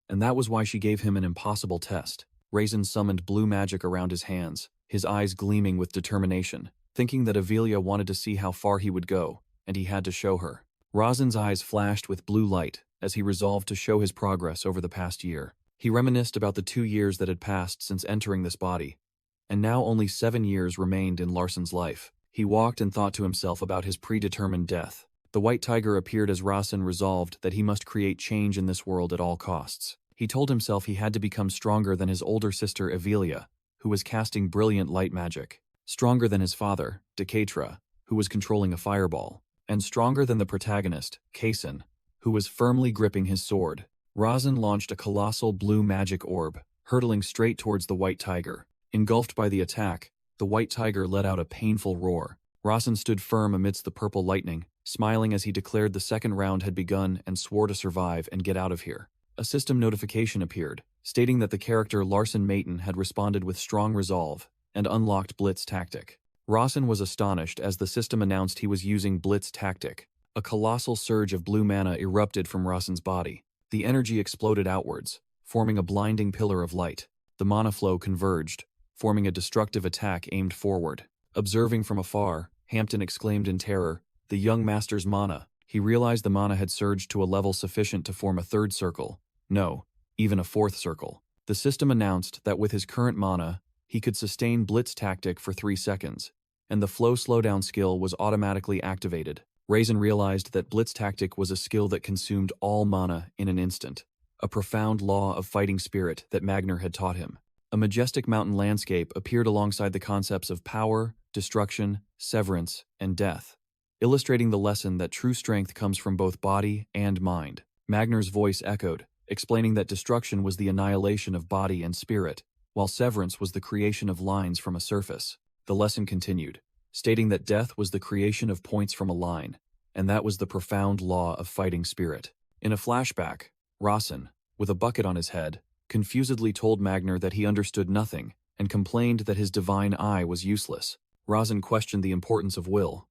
and that was why she gave him an impossible test. Raisin summoned blue magic around his hands, his eyes gleaming with determination, thinking that Avelia wanted to see how far he would go, and he had to show her. Rosin's eyes flashed with blue light as he resolved to show his progress over the past year. He reminisced about the 2 years that had passed since entering this body, and now only 7 years remained in Larsen's life. He walked and thought to himself about his predetermined death. The white tiger appeared as Rosin resolved that he must create change in this world at all costs. He told himself he had to become stronger than his older sister Avelia, who was casting brilliant light magic, stronger than his father, Decatra, who was controlling a fireball, and stronger than the protagonist, Kaysen, who was firmly gripping his sword. Rosin launched a colossal blue magic orb, hurtling straight towards the white tiger. Engulfed by the attack, the white tiger let out a painful roar. Rosin stood firm amidst the purple lightning, smiling as he declared the second round had begun and swore to survive and get out of here. A system notification appeared, stating that the character Larsen Mayton had responded with strong resolve and unlocked Blitz Tactic. Rosin was astonished as the system announced he was using Blitz Tactic, A colossal surge of blue mana erupted from Rasen's body. The energy exploded outwards, forming a blinding pillar of light. The mana flow converged, forming a destructive attack aimed forward. Observing from afar, Hampton exclaimed in terror, "The young master's mana." He realized the mana had surged to a level sufficient to form a third circle. No, even a fourth circle. The system announced that with his current mana, he could sustain Blitz Tactic for 3 seconds, and the flow slowdown skill was automatically activated. Raisin realized that Blitz Tactic was a skill that consumed all mana in an instant, a profound law of fighting spirit that Magner had taught him. A majestic mountain landscape appeared alongside the concepts of power, destruction, severance, and death, illustrating the lesson that true strength comes from both body and mind. Magner's voice echoed, explaining that destruction was the annihilation of body and spirit, while severance was the creation of lines from a surface. The lesson continued, stating that death was the creation of points from a line, and that was the profound law of fighting spirit. In a flashback, Rasen, with a bucket on his head, confusedly told Magner that he understood nothing and complained that his divine eye was useless. Rasen questioned the importance of will,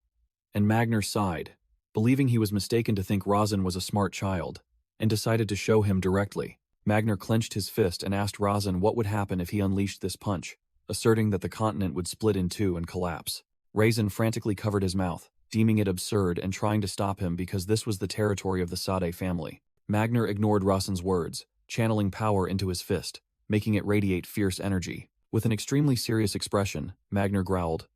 and Magner sighed, believing he was mistaken to think Rasen was a smart child, and decided to show him directly. Magner clenched his fist and asked Rasen what would happen if he unleashed this punch, asserting that the continent would split in two and collapse. Raisin frantically covered his mouth, deeming it absurd and trying to stop him because this was the territory of the Sade family. Magner ignored Rasen's words, channeling power into his fist, making it radiate fierce energy. With an extremely serious expression, Magner growled,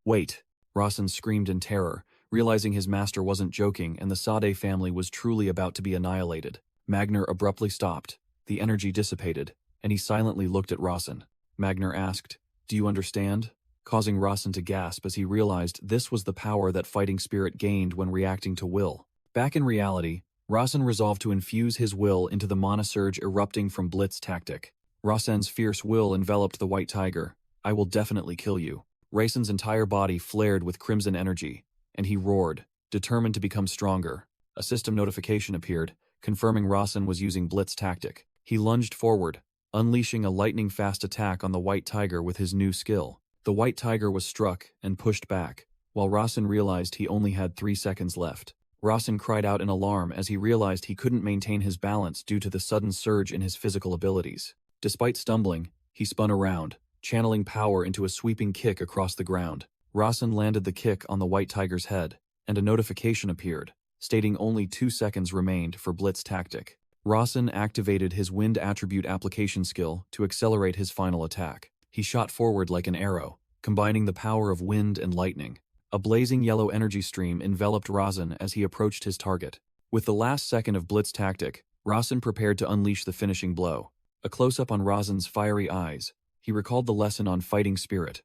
"Wait!" Rasen screamed in terror, realizing his master wasn't joking and the Sade family was truly about to be annihilated. Magner abruptly stopped, the energy dissipated, and he silently looked at Rasen. Magner asked, "Do you understand?" causing Rasen to gasp as he realized this was the power that fighting spirit gained when reacting to will. Back in reality, Rasen resolved to infuse his will into the mana surge erupting from Blitz Tactic. Rasen's fierce will enveloped the white tiger. "I will definitely kill you." Rasen's entire body flared with crimson energy, and he roared, determined to become stronger. A system notification appeared, confirming Rasen was using Blitz Tactic. He lunged forward, unleashing a lightning-fast attack on the white tiger with his new skill. The white tiger was struck and pushed back, while Rasen realized he only had 3 seconds left. Rasen cried out in alarm as he realized he couldn't maintain his balance due to the sudden surge in his physical abilities. Despite stumbling, he spun around, channeling power into a sweeping kick across the ground. Rasen landed the kick on the white tiger's head, and a notification appeared, stating only 2 seconds remained for Blitz Tactic. Rasen activated his wind attribute application skill to accelerate his final attack. He shot forward like an arrow, combining the power of wind and lightning. A blazing yellow energy stream enveloped Rasen as he approached his target. With the last second of Blitz Tactic, Rasen prepared to unleash the finishing blow. A close-up on Rasen's fiery eyes, he recalled the lesson on fighting spirit.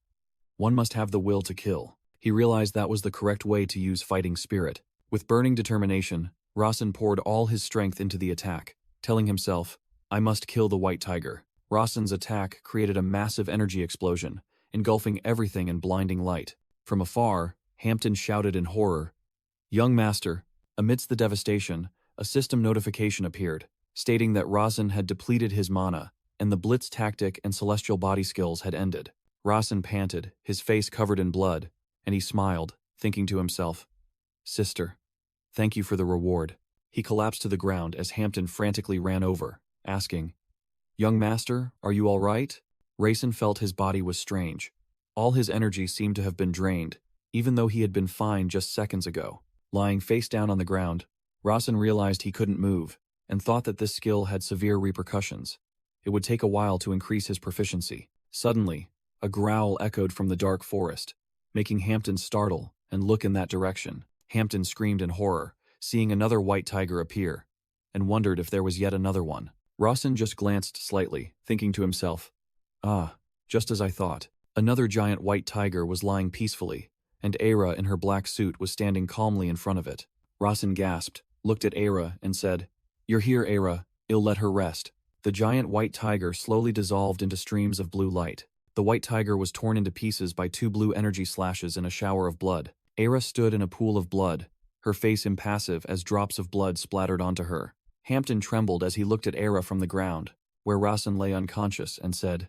One must have the will to kill. He realized that was the correct way to use fighting spirit. With burning determination, Rasen poured all his strength into the attack, telling himself, "I must kill the white tiger." Rasen's attack created a massive energy explosion, engulfing everything in blinding light. From afar, Hampton shouted in horror, "Young master!" Amidst the devastation, a system notification appeared, stating that Rasen had depleted his mana, and the Blitz Tactic and Celestial Body skills had ended. Rasen panted, his face covered in blood, and he smiled, thinking to himself, "Sister, thank you for the reward." He collapsed to the ground as Hampton frantically ran over, asking, "Young master, are you all right?" Rasen felt his body was strange. All his energy seemed to have been drained, even though he had been fine just seconds ago. Lying face down on the ground, Rasen realized he couldn't move, and thought that this skill had severe repercussions. It would take a while to increase his proficiency. Suddenly, a growl echoed from the dark forest, making Hampton startle and look in that direction. Hampton screamed in horror, seeing another white tiger appear, and wondered if there was yet another one. Rasen just glanced slightly, thinking to himself, "Ah, just as I thought." Another giant white tiger was lying peacefully, and Aira in her black suit was standing calmly in front of it. Rasen gasped, looked at Aira, and said, "You're here, Aira. I'll let her rest." The giant white tiger slowly dissolved into streams of blue light. The white tiger was torn into pieces by 2 blue energy slashes in a shower of blood. Aira stood in a pool of blood, her face impassive as drops of blood splattered onto her. Hampton trembled as he looked at Aira from the ground, where Rasen lay unconscious, and said,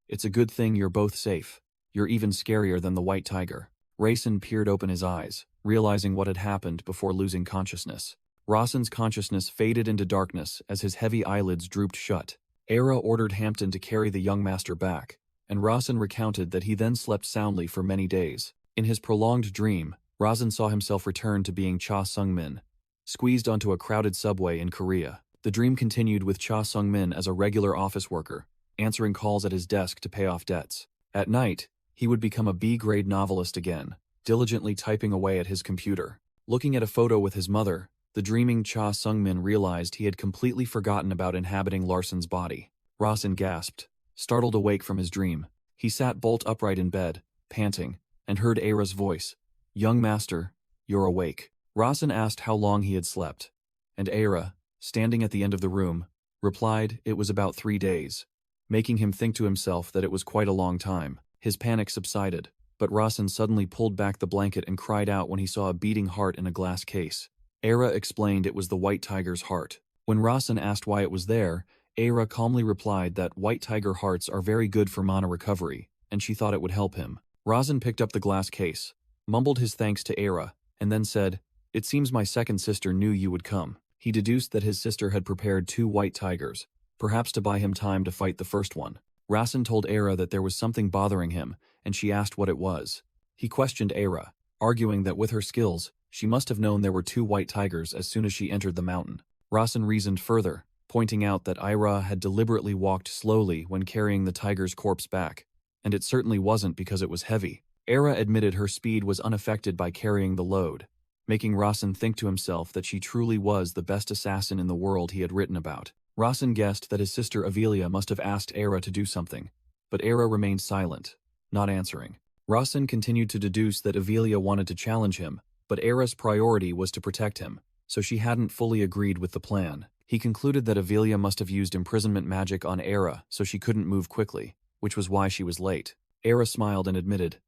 "It's a good thing you're both safe. You're even scarier than the white tiger." Raisin peered open his eyes, realizing what had happened before losing consciousness. Rawson's consciousness faded into darkness as his heavy eyelids drooped shut. Era ordered Hampton to carry the young master back, and Rawson recounted that he then slept soundly for many days. In his prolonged dream, Rawson saw himself return to being Cha Sung-min, squeezed onto a crowded subway in Korea. The dream continued with Cha Sung-min as a regular office worker, answering calls at his desk to pay off debts. At night, he would become a B-grade novelist again, diligently typing away at his computer. Looking at a photo with his mother, the dreaming Cha Sung-min realized he had completely forgotten about inhabiting Larson's body. Rawson gasped, startled awake from his dream. He sat bolt upright in bed, panting, and heard Era's voice. "Young master, you're awake." Rawson asked how long he had slept, and Era, standing at the end of the room, replied it was about 3 days, making him think to himself that it was quite a long time. His panic subsided, but Rawson suddenly pulled back the blanket and cried out when he saw a beating heart in a glass case. Era explained it was the white tiger's heart. When Rawson asked why it was there, Era calmly replied that white tiger hearts are very good for mana recovery, and she thought it would help him. Rawson picked up the glass case, mumbled his thanks to Era, and then said, "It seems my second sister knew you would come." He deduced that his sister had prepared 2 white tigers, perhaps to buy him time to fight the first one. Rawson told Era that there was something bothering him, and she asked what it was. He questioned Era, arguing that with her skills, she must have known there were 2 white tigers as soon as she entered the mountain. Rawson reasoned further, pointing out that Ira had deliberately walked slowly when carrying the tiger's corpse back, and it certainly wasn't because it was heavy. Era admitted her speed was unaffected by carrying the load, making Rawson think to himself that she truly was the best assassin in the world he had written about. Rawson guessed that his sister Avelia must have asked Era to do something, but Era remained silent, not answering. Rawson continued to deduce that Avelia wanted to challenge him, but Era's priority was to protect him, so she hadn't fully agreed with the plan. He concluded that Avelia must have used imprisonment magic on Era so she couldn't move quickly, which was why she was late. Era smiled and admitted,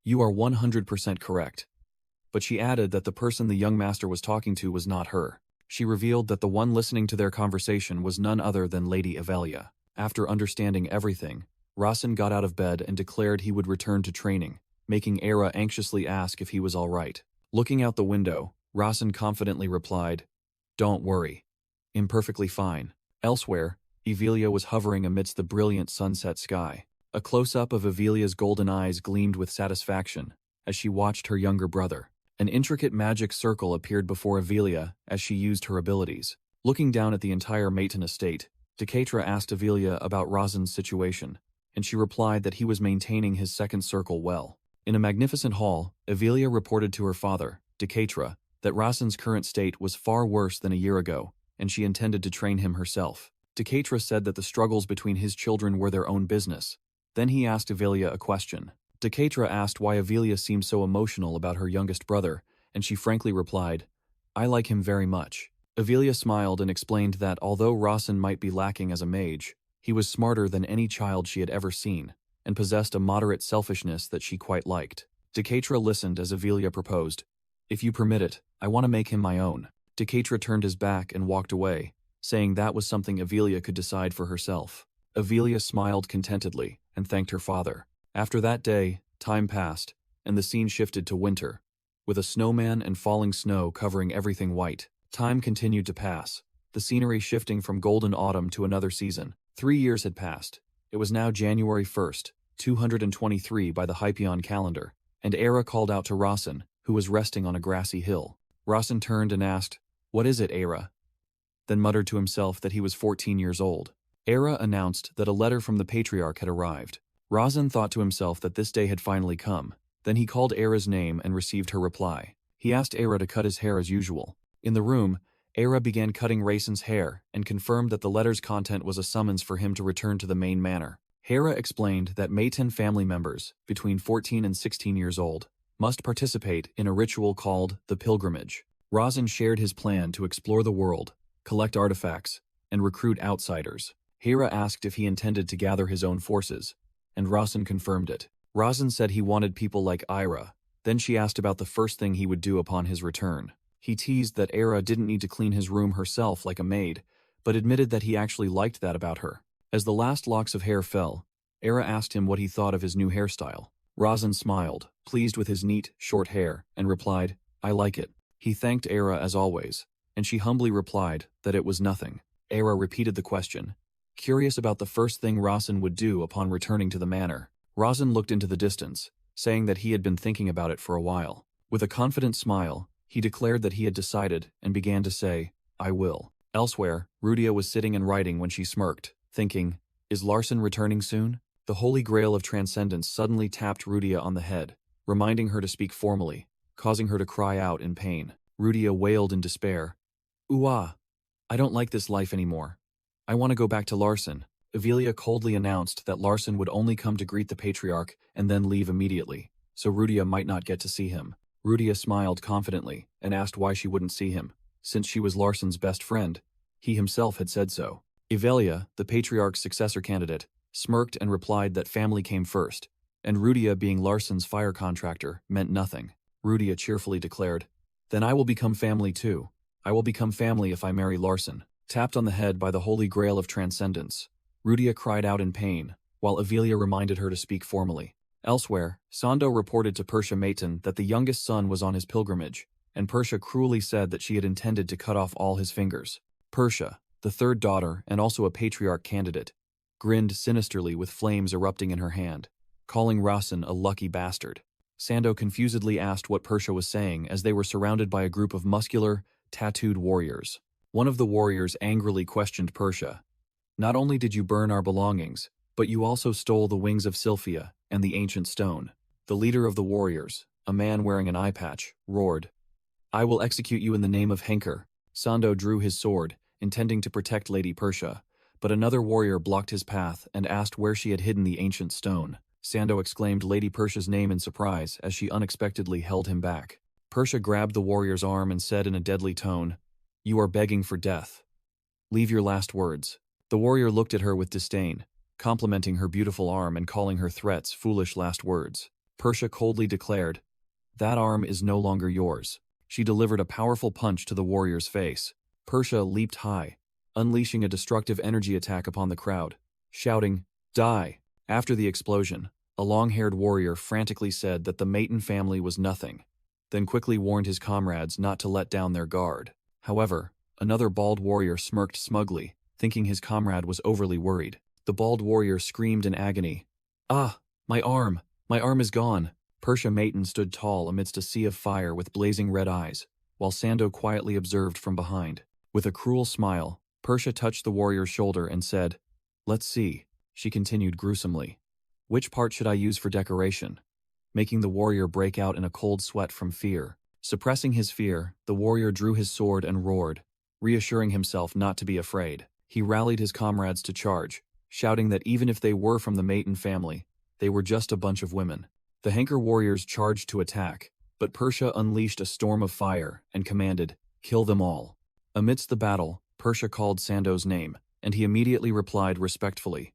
"You are 100% correct." But she added that the person the young master was talking to was not her. She revealed that the one listening to their conversation was none other than Lady Avelia. After understanding everything, Rawson got out of bed and declared he would return to training, making Era anxiously ask if he was all right. Looking out the window, Rawson confidently replied, "Don't worry. I'm perfectly fine." Elsewhere, Avelia was hovering amidst the brilliant sunset sky. A close-up of Avelia's golden eyes gleamed with satisfaction as she watched her younger brother. An intricate magic circle appeared before Avelia as she used her abilities. Looking down at the entire Mayton estate, Decatra asked Avelia about Rawson's situation, and she replied that he was maintaining his second circle well. In a magnificent hall, Avelia reported to her father, Decatra, that Rawson's current state was far worse than a year ago, and she intended to train him herself. Decatra said that the struggles between his children were their own business. Then he asked Avelia a question. Decatra asked why Avelia seemed so emotional about her youngest brother, and she frankly replied, "I like him very much." Avelia smiled and explained that although Rawson might be lacking as a mage, he was smarter than any child she had ever seen, and possessed a moderate selfishness that she quite liked. Decatra listened as Avelia proposed, "If you permit it, I want to make him my own." Decatra turned his back and walked away, saying that was something Avelia could decide for herself. Avelia smiled contentedly and thanked her father. After that day, time passed, and the scene shifted to winter, with a snowman and falling snow covering everything white. Time continued to pass, the scenery shifting from golden autumn to another season. 3 years had passed. It was now January 1st, 223 by the Hyperion calendar, and Era called out to Rawson, who was resting on a grassy hill. Rawson turned and asked, "What is it, Era?" Then muttered to himself that he was 14 years old. Era announced that a letter from the Patriarch had arrived. Rawson thought to himself that this day had finally come. Then he called Era's name and received her reply. He asked Era to cut his hair as usual. In the room, Era began cutting Rayson's hair and confirmed that the letter's content was a summons for him to return to the main manor. Hera explained that Mayton family members, between 14 and 16 years old, must participate in a ritual called the Pilgramage. Rawson shared his plan to explore the world, collect artifacts, and recruit outsiders. Hera asked if he intended to gather his own forces, and Rawson confirmed it. Rawson said he wanted people like Ira. Then she asked about the first thing he would do upon his return. He teased that Era didn't need to clean his room herself like a maid, but admitted that he actually liked that about her. As the last locks of hair fell, Era asked him what he thought of his new hairstyle. Rawson smiled, pleased with his neat, short hair, and replied, "I like it." He thanked Era as always, and she humbly replied that it was nothing. Era repeated the question, curious about the first thing Rasen would do upon returning to the manor. Rasen looked into the distance, saying that he had been thinking about it for a while. With a confident smile, he declared that he had decided and began to say, "I will." Elsewhere, Rudia was sitting and writing when she smirked, thinking, is Larsen returning soon? The holy grail of transcendence suddenly tapped Rudia on the head, reminding her to speak formally, causing her to cry out in pain. Rudia wailed in despair. "Ooh, I don't like this life anymore. I want to go back to Larsen." Evelia coldly announced that Larsen would only come to greet the patriarch and then leave immediately, so Rudia might not get to see him. Rudia smiled confidently and asked why she wouldn't see him, since she was Larsen's best friend. He himself had said so. Evelia, the patriarch's successor candidate, smirked and replied that family came first, and Rudia being Larsen's fire contractor meant nothing. Rudia cheerfully declared, "Then I will become family too. I will become family if I marry Larsen." Tapped on the head by the holy grail of transcendence, Rudia cried out in pain, while Evelia reminded her to speak formally. Elsewhere, Sando reported to Persia Maton that the youngest son was on his pilgrimage, and Persia cruelly said that she had intended to cut off all his fingers. Persia, the third daughter and also a patriarch candidate, grinned sinisterly with flames erupting in her hand, calling Rasen a lucky bastard. Sando confusedly asked what Persia was saying as they were surrounded by a group of muscular, tattooed warriors. One of the warriors angrily questioned Persia. "Not only did you burn our belongings, but you also stole the wings of Sylphia and the ancient stone." The leader of the warriors, a man wearing an eye patch, roared, "I will execute you in the name of Henker." Sando drew his sword, intending to protect Lady Persia, but another warrior blocked his path and asked where she had hidden the ancient stone. Sando exclaimed Lady Persia's name in surprise as she unexpectedly held him back. Persia grabbed the warrior's arm and said in a deadly tone, "You are begging for death. Leave your last words." The warrior looked at her with disdain, complimenting her beautiful arm and calling her threats foolish last words. Persia coldly declared, "That arm is no longer yours." She delivered a powerful punch to the warrior's face. Persia leaped high, unleashing a destructive energy attack upon the crowd, shouting, "Die!" After the explosion, a long-haired warrior frantically said that the Maton family was nothing, then quickly warned his comrades not to let down their guard. However, another bald warrior smirked smugly, thinking his comrade was overly worried. The bald warrior screamed in agony, "Ah, my arm! My arm is gone!" Persia Maton stood tall amidst a sea of fire with blazing red eyes, while Sando quietly observed from behind. With a cruel smile, Persia touched the warrior's shoulder and said, "Let's see." She continued gruesomely, "Which part should I use for decoration?" Making the warrior break out in a cold sweat from fear. Suppressing his fear, the warrior drew his sword and roared, reassuring himself not to be afraid. He rallied his comrades to charge, shouting that even if they were from the Maton family, they were just a bunch of women. The Henker warriors charged to attack, but Persia unleashed a storm of fire and commanded, "Kill them all." Amidst the battle, Persia called Sando's name, and he immediately replied respectfully,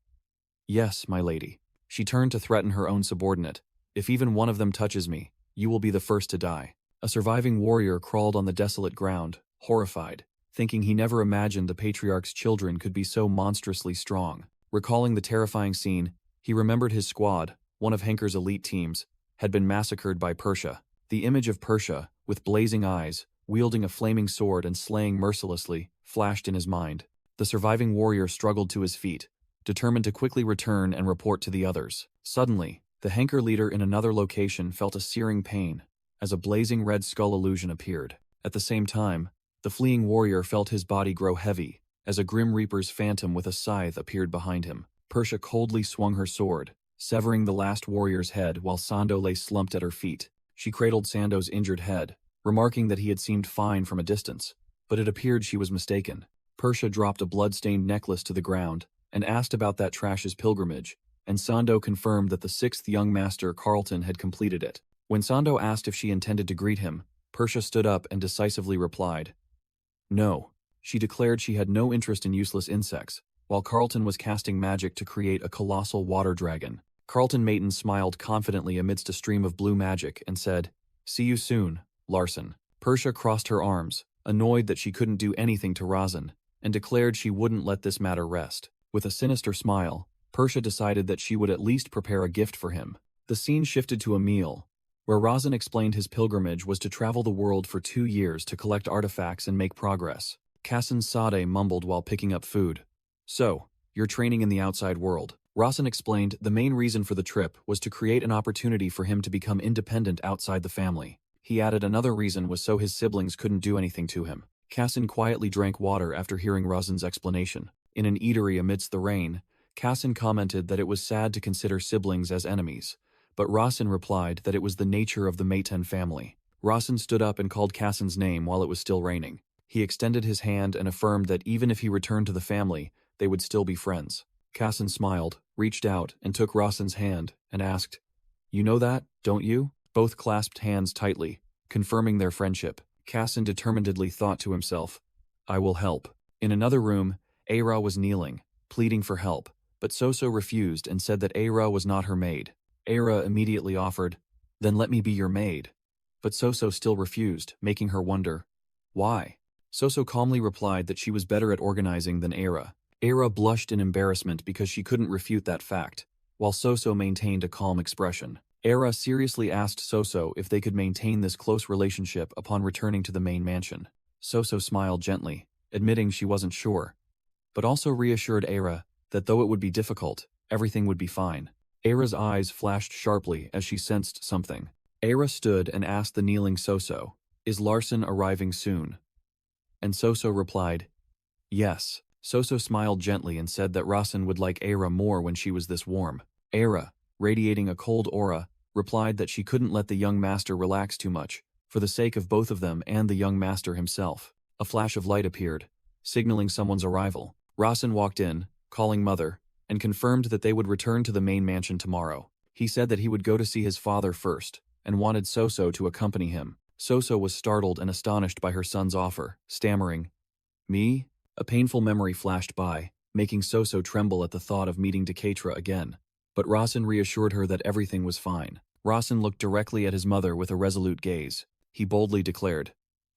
"Yes, my lady." She turned to threaten her own subordinate, "If even one of them touches me, you will be the first to die." A surviving warrior crawled on the desolate ground, horrified, thinking he never imagined the patriarch's children could be so monstrously strong. Recalling the terrifying scene, he remembered his squad, one of Henker's elite teams, had been massacred by Persia. The image of Persia, with blazing eyes, wielding a flaming sword and slaying mercilessly, flashed in his mind. The surviving warrior struggled to his feet, determined to quickly return and report to the others. Suddenly, the Henker leader in another location felt a searing pain, as a blazing red skull illusion appeared. At the same time, the fleeing warrior felt his body grow heavy, as a Grim Reaper's phantom with a scythe appeared behind him. Persia coldly swung her sword, severing the last warrior's head while Sando lay slumped at her feet. She cradled Sando's injured head, remarking that he had seemed fine from a distance, but it appeared she was mistaken. Persia dropped a blood-stained necklace to the ground and asked about that trash's pilgrimage, and Sando confirmed that the sixth young master, Carlton, had completed it. When Sando asked if she intended to greet him, Persia stood up and decisively replied, "No." She declared she had no interest in useless insects, while Carlton was casting magic to create a colossal water dragon. Carlton Maton smiled confidently amidst a stream of blue magic and said, "See you soon, Larsen." Persia crossed her arms, annoyed that she couldn't do anything to Rasen, and declared she wouldn't let this matter rest. With a sinister smile, Persia decided that she would at least prepare a gift for him. The scene shifted to a meal, where Razin explained his pilgrimage was to travel the world for 2 years to collect artifacts and make progress. Kassan Sade mumbled while picking up food. So, you're training in the outside world. Razin explained the main reason for the trip was to create an opportunity for him to become independent outside the family. He added another reason was so his siblings couldn't do anything to him. Kassan quietly drank water after hearing Razin's explanation. In an eatery amidst the rain, Kassan commented that it was sad to consider siblings as enemies, but Razin replied that it was the nature of the Meiten family. Razin stood up and called Kassan's name while it was still raining. He extended his hand and affirmed that even if he returned to the family, they would still be friends. Kassan smiled, reached out, and took Razin's hand, and asked, "You know that, don't you?" Both clasped hands tightly, confirming their friendship. Kassan determinedly thought to himself, "I will help." In another room, Aira was kneeling, pleading for help, but Soso refused and said that Aira was not her maid. Aira immediately offered, "Then let me be your maid." But Soso still refused, making her wonder, why? Soso calmly replied that she was better at organizing than Aira. Aira blushed in embarrassment because she couldn't refute that fact, while Soso maintained a calm expression. Aira seriously asked Soso if they could maintain this close relationship upon returning to the main mansion. Soso smiled gently, admitting she wasn't sure, but also reassured Aira that though it would be difficult, everything would be fine. Aira's eyes flashed sharply as she sensed something. Aira stood and asked the kneeling Soso, "Is Larson arriving soon?" And Soso replied, "Yes." Soso smiled gently and said that Razin would like Aira more when she was this warm. Aira, radiating a cold aura, replied that she couldn't let the young master relax too much, for the sake of both of them and the young master himself. A flash of light appeared, signaling someone's arrival. Razin walked in, calling Mother, and confirmed that they would return to the main mansion tomorrow. He said that he would go to see his father first, and wanted Soso to accompany him. Soso was startled and astonished by her son's offer, stammering, "Me?" A painful memory flashed by, making Soso tremble at the thought of meeting Decatra again. But Razin reassured her that everything was fine. Razin looked directly at his mother with a resolute gaze. He boldly declared,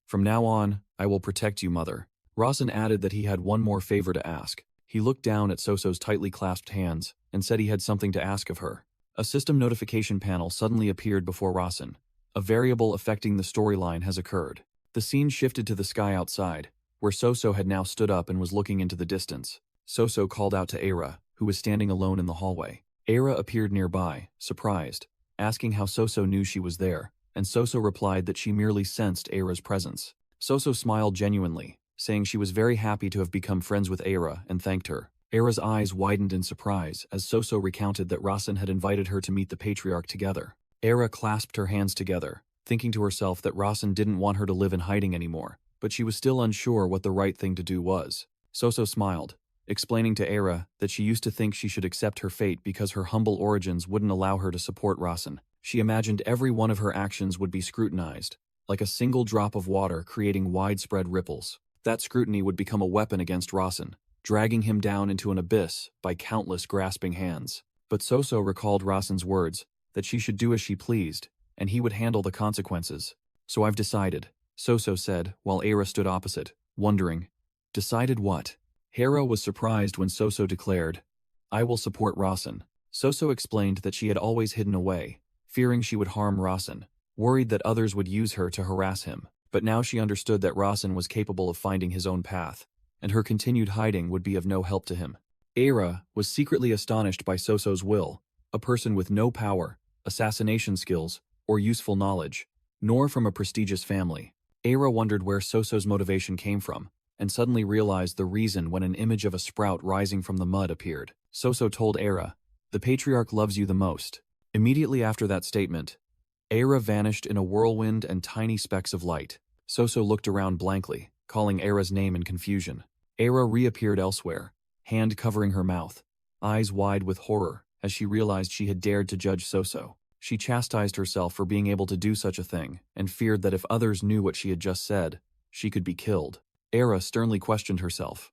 "From now on, I will protect you, Mother." Razin added that he had one more favor to ask. He looked down at Soso's tightly clasped hands and said he had something to ask of her. A system notification panel suddenly appeared before Razin. A variable affecting the storyline has occurred. The scene shifted to the sky outside, where Soso had now stood up and was looking into the distance. Soso called out to Aira, who was standing alone in the hallway. Aira appeared nearby, surprised, asking how Soso knew she was there, and Soso replied that she merely sensed Aira's presence. Soso smiled genuinely, saying she was very happy to have become friends with Aira and thanked her. Aira's eyes widened in surprise as Soso recounted that Razin had invited her to meet the patriarch together. Aira clasped her hands together, thinking to herself that Razin didn't want her to live in hiding anymore, but she was still unsure what the right thing to do was. Soso smiled, explaining to Aira that she used to think she should accept her fate because her humble origins wouldn't allow her to support Razin. She imagined every one of her actions would be scrutinized, like a single drop of water creating widespread ripples. That scrutiny would become a weapon against Razin, dragging him down into an abyss by countless grasping hands. But Soso recalled Razin's words that she should do as she pleased, and he would handle the consequences. "So I've decided," Soso said while Aira stood opposite, wondering, "Decided what?" Hera was surprised when Soso declared, "I will support Razin." Soso explained that she had always hidden away, fearing she would harm Razin, worried that others would use her to harass him. But now she understood that Razin was capable of finding his own path, and her continued hiding would be of no help to him. Aira was secretly astonished by Soso's will, a person with no power, assassination skills, or useful knowledge, nor from a prestigious family. Aira wondered where Soso's motivation came from, and suddenly realized the reason when an image of a sprout rising from the mud appeared. Soso told Aira, "The patriarch loves you the most." Immediately after that statement, Aira vanished in a whirlwind and tiny specks of light. Soso looked around blankly, calling Aira's name in confusion. Aira reappeared elsewhere, hand covering her mouth, eyes wide with horror as she realized she had dared to judge Soso. She chastised herself for being able to do such a thing and feared that if others knew what she had just said, she could be killed. Aira sternly questioned herself.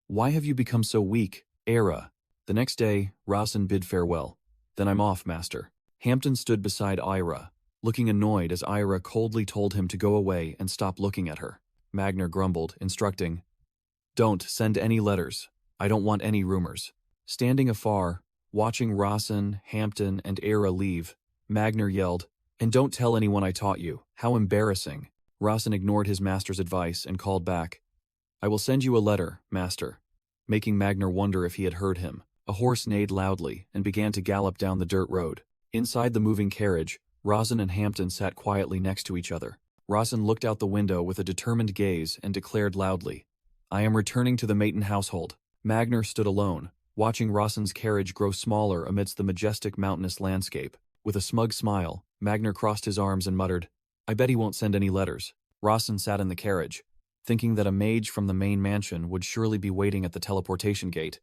"Why have you become so weak, Aira?" The next day, Razin bid farewell. "Then I'm off, master." Hampton stood beside Aira, looking annoyed as Aira coldly told him to go away and stop looking at her. Magner grumbled, instructing, "Don't send any letters. I don't want any rumors." Standing afar, watching Razin, Hampton, and Aira leave, Magner yelled, And don't tell anyone I taught you. How embarrassing. Rasen ignored his master's advice and called back. I will send you a letter, master. Making Magner wonder if he had heard him. A horse neighed loudly and began to gallop down the dirt road. Inside the moving carriage, Rasen and Hampton sat quietly next to each other. Rasen looked out the window with a determined gaze and declared loudly, I am returning to the Maton household. Magner stood alone, watching Rasen's carriage grow smaller amidst the majestic mountainous landscape. With a smug smile, Magner crossed his arms and muttered, I bet he won't send any letters. Rasen sat in the carriage, thinking that a mage from the main mansion would surely be waiting at the teleportation gate.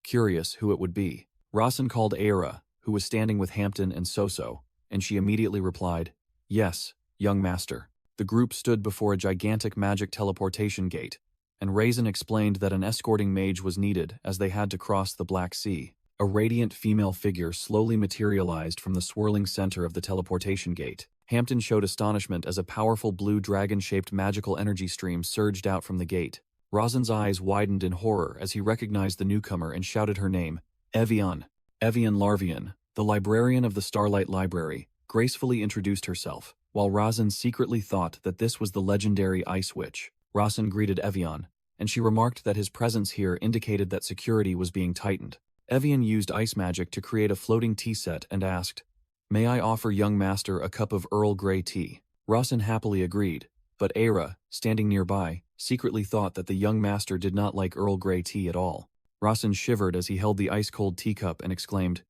Curious who it would be. Rasen called Aira, who was standing with Hampton and Soso, and she immediately replied, Yes, young master. The group stood before a gigantic magic teleportation gate, and Rasen explained that an escorting mage was needed as they had to cross the Black Sea. A radiant female figure slowly materialized from the swirling center of the teleportation gate. Hampton showed astonishment as a powerful blue dragon-shaped magical energy stream surged out from the gate. Rasen's eyes widened in horror as he recognized the newcomer and shouted her name, Evian. Evian Larvian, the librarian of the Starlight Library, gracefully introduced herself, while Rasen secretly thought that this was the legendary Ice Witch. Rasen greeted Evian, and she remarked that his presence here indicated that security was being tightened. Evian used ice magic to create a floating tea set and asked, May I offer young master a cup of Earl Grey tea? Rasen happily agreed, but Aira, standing nearby, secretly thought that the young master did not like Earl Grey tea at all. Rasen shivered as he held the ice-cold teacup and exclaimed,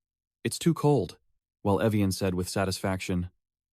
It's too cold, while Evian said with satisfaction,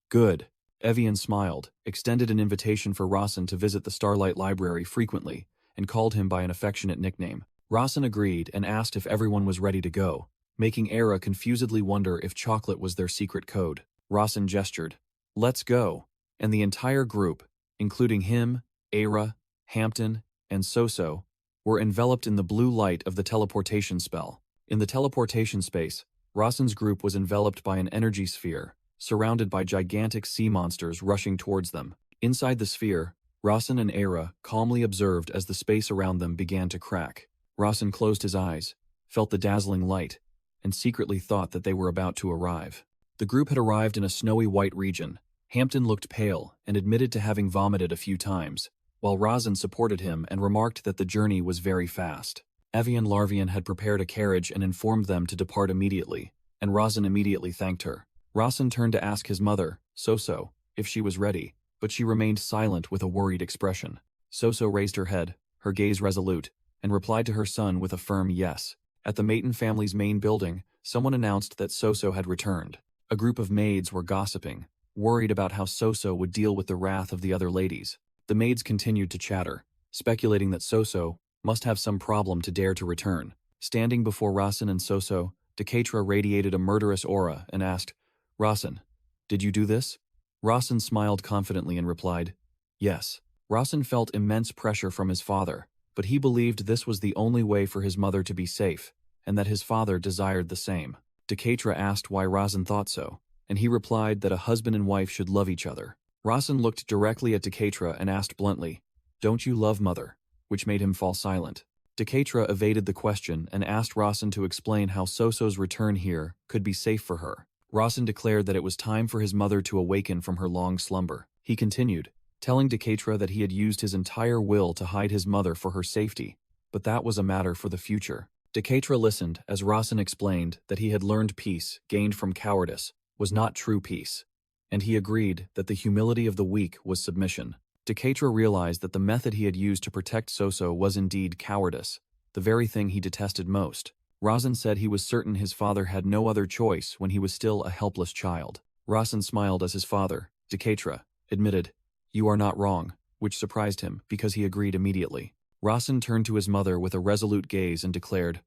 Good. Evian smiled, extended an invitation for Rasen to visit the Starlight Library frequently, and called him by an affectionate nickname. Rasen agreed and asked if everyone was ready to go, making Aira confusedly wonder if chocolate was their secret code. Rasen gestured, Let's go, and the entire group, including him, Aira, Hampton, and Soso, were enveloped in the blue light of the teleportation spell. In the teleportation space, Rasen's group was enveloped by an energy sphere, surrounded by gigantic sea monsters rushing towards them. Inside the sphere, Rasen and Aira calmly observed as the space around them began to crack. Rasen closed his eyes, felt the dazzling light, and secretly thought that they were about to arrive. The group had arrived in a snowy white region. Hampton looked pale and admitted to having vomited a few times, while Rasen supported him and remarked that the journey was very fast. Evian Larvian had prepared a carriage and informed them to depart immediately, and Rasen immediately thanked her. Rasen turned to ask his mother, Soso, if she was ready, but she remained silent with a worried expression. Soso raised her head, her gaze resolute, and replied to her son with a firm yes. At the Maton family's main building, someone announced that Soso had returned. A group of maids were gossiping, worried about how Soso would deal with the wrath of the other ladies. The maids continued to chatter, speculating that Soso must have some problem to dare to return. Standing before Rasen and Soso, Decatra radiated a murderous aura and asked, Rasen, did you do this? Rasen smiled confidently and replied, Yes. Rasen felt immense pressure from his father, but he believed this was the only way for his mother to be safe, and that his father desired the same. Decatra asked why Rasen thought so, and he replied that a husband and wife should love each other. Rasen looked directly at Decatra and asked bluntly, Don't you love mother? Which made him fall silent. Decatra evaded the question and asked Rasen to explain how Soso's return here could be safe for her. Rasen declared that it was time for his mother to awaken from her long slumber. He continued, telling Decatra that he had used his entire will to hide his mother for her safety, but that was a matter for the future. Decatra listened as Rasen explained that he had learned peace, gained from cowardice, was not true peace, and he agreed that the humility of the weak was submission. Decatra realized that the method he had used to protect Soso was indeed cowardice, the very thing he detested most. Rasen said he was certain his father had no other choice when he was still a helpless child. Rasen smiled as his father, Decatra, admitted, You are not wrong, which surprised him because he agreed immediately. Rasen turned to his mother with a resolute gaze and declared,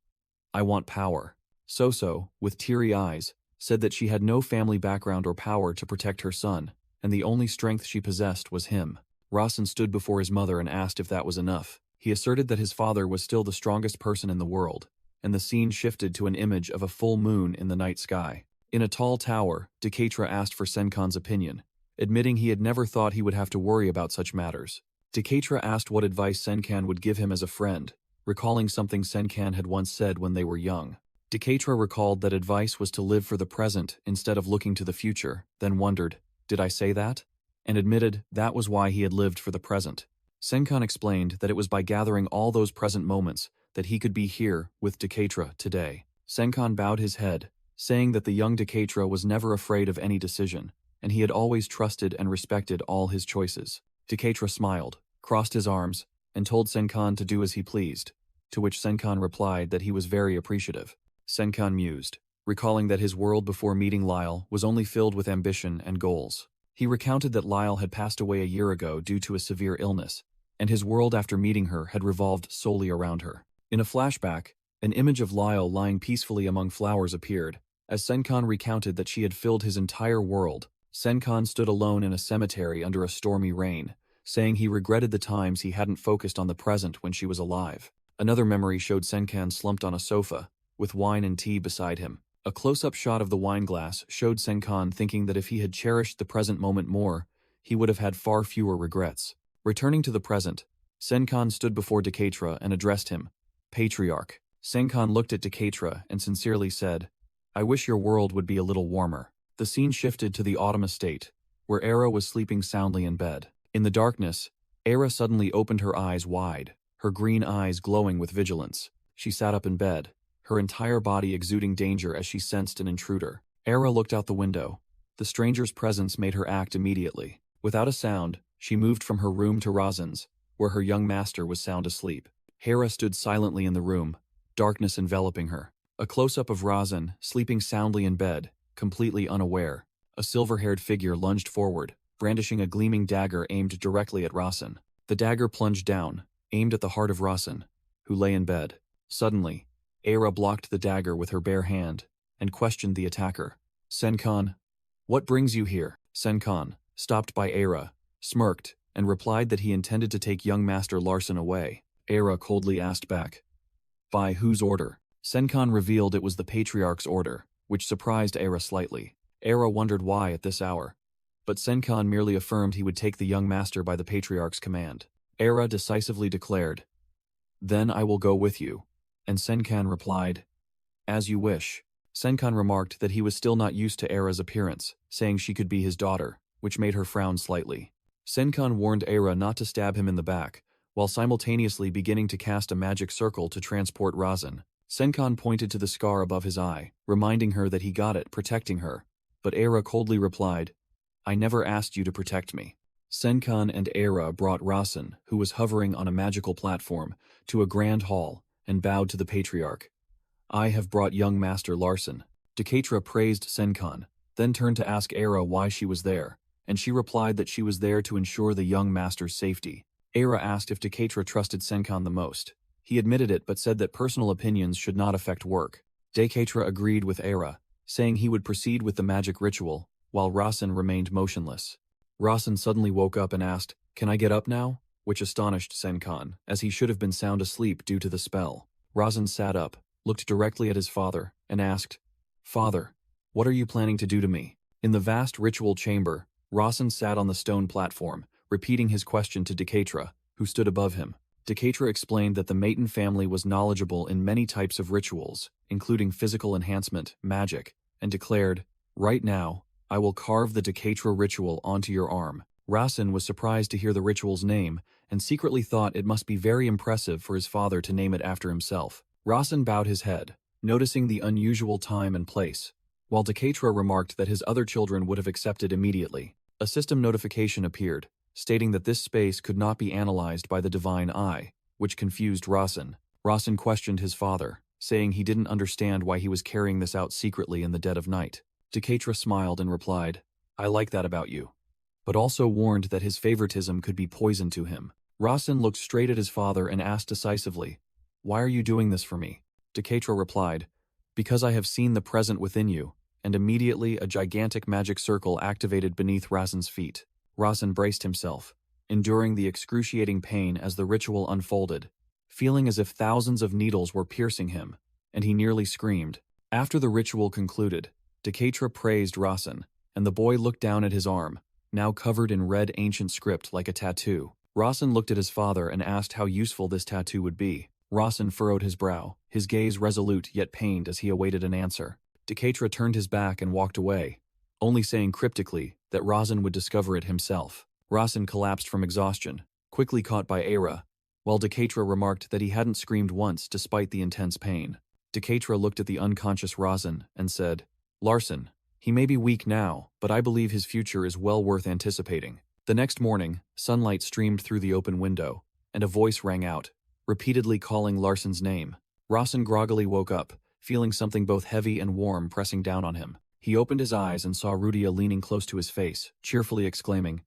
I want power. Soso, with teary eyes, said that she had no family background or power to protect her son, and the only strength she possessed was him. Rasen stood before his mother and asked if that was enough. He asserted that his father was still the strongest person in the world, and the scene shifted to an image of a full moon in the night sky. In a tall tower, Decatra asked for Senkan's opinion, admitting he had never thought he would have to worry about such matters. Decatra asked what advice Senkan would give him as a friend, recalling something Senkan had once said when they were young. Decatra recalled that advice was to live for the present instead of looking to the future, then wondered, Did I say that? And admitted that was why he had lived for the present. Senkan explained that it was by gathering all those present moments that he could be here with Decatra today. Senkan bowed his head, saying that the young Decatra was never afraid of any decision, and he had always trusted and respected all his choices. Decatra smiled, crossed his arms, and told Senkan to do as he pleased, to which Senkan replied that he was very appreciative. Senkan mused, recalling that his world before meeting Lyle was only filled with ambition and goals. He recounted that Lyle had passed away a year ago due to a severe illness, and his world after meeting her had revolved solely around her. In a flashback, an image of Lyle lying peacefully among flowers appeared. As Senkan recounted that she had filled his entire world, Senkan stood alone in a cemetery under a stormy rain, saying he regretted the times he hadn't focused on the present when she was alive. Another memory showed Senkan slumped on a sofa, with wine and tea beside him. A close-up shot of the wine glass showed Senkan thinking that if he had cherished the present moment more, he would have had far fewer regrets. Returning to the present, Senkan stood before Decatra and addressed him. Patriarch. Senkan looked at Decatra and sincerely said, I wish your world would be a little warmer. The scene shifted to the autumn estate, where Era was sleeping soundly in bed. In the darkness, Era suddenly opened her eyes wide, her green eyes glowing with vigilance. She sat up in bed, her entire body exuding danger as she sensed an intruder. Era looked out the window. The stranger's presence made her act immediately. Without a sound, she moved from her room to Razin's, where her young master was sound asleep. Hera stood silently in the room, darkness enveloping her. A close-up of Razin, sleeping soundly in bed, completely unaware. A silver-haired figure lunged forward, brandishing a gleaming dagger aimed directly at Rasin. The dagger plunged down, aimed at the heart of Rasin, who lay in bed. Suddenly, Era blocked the dagger with her bare hand and questioned the attacker. Senkan, what brings you here? Senkan, stopped by Era, smirked, and replied that he intended to take young Master Larson away. Era coldly asked back, by whose order? Senkan revealed it was the Patriarch's order, which surprised Era slightly. Era wondered why at this hour, but Senkan merely affirmed he would take the young master by the Patriarch's command. Era decisively declared, then I will go with you, and Senkan replied, as you wish. Senkan remarked that he was still not used to Era's appearance, saying she could be his daughter, which made her frown slightly. Senkan warned Era not to stab him in the back, while simultaneously beginning to cast a magic circle to transport Razin. Senkan pointed to the scar above his eye, reminding her that he got it, protecting her, but Era coldly replied, I never asked you to protect me. Senkan and Era brought Rasin, who was hovering on a magical platform, to a grand hall, and bowed to the Patriarch. I have brought young Master Larson. Decatra praised Senkan, then turned to ask Era why she was there, and she replied that she was there to ensure the young master's safety. Era asked if Decatra trusted Senkan the most. He admitted it but said that personal opinions should not affect work. Decatra agreed with Era, saying he would proceed with the magic ritual, while Rasin remained motionless. Rasin suddenly woke up and asked, can I get up now? Which astonished Senkan, as he should have been sound asleep due to the spell. Rasin sat up, looked directly at his father, and asked, Father, what are you planning to do to me? In the vast ritual chamber, Rasin sat on the stone platform, repeating his question to Decatra, who stood above him. Decatra explained that the Maton family was knowledgeable in many types of rituals, including physical enhancement, magic, and declared, right now, I will carve the Decatra ritual onto your arm. Rasin was surprised to hear the ritual's name, and secretly thought it must be very impressive for his father to name it after himself. Rasin bowed his head, noticing the unusual time and place, while Decatra remarked that his other children would have accepted immediately. A system notification appeared, stating that this space could not be analyzed by the divine eye, which confused Rasin. Rasin questioned his father, saying he didn't understand why he was carrying this out secretly in the dead of night. Decatra smiled and replied, I like that about you, but also warned that his favoritism could be poison to him. Rasin looked straight at his father and asked decisively, why are you doing this for me? Decatra replied, because I have seen the present within you, and immediately a gigantic magic circle activated beneath Rasin's feet. Rasin braced himself, enduring the excruciating pain as the ritual unfolded, feeling as if thousands of needles were piercing him, and he nearly screamed. After the ritual concluded, Decatra praised Rasin, and the boy looked down at his arm, now covered in red ancient script like a tattoo. Rasin looked at his father and asked how useful this tattoo would be. Rasin furrowed his brow, his gaze resolute yet pained as he awaited an answer. Decatra turned his back and walked away, only saying cryptically that Razin would discover it himself. Razin collapsed from exhaustion, quickly caught by Era, while Decatra remarked that he hadn't screamed once despite the intense pain. Decatra looked at the unconscious Razin and said, "Larson, he may be weak now, but I believe his future is well worth anticipating." The next morning, sunlight streamed through the open window, and a voice rang out, repeatedly calling Larson's name. Razin groggily woke up, feeling something both heavy and warm pressing down on him. He opened his eyes and saw Rudia leaning close to his face, cheerfully exclaiming,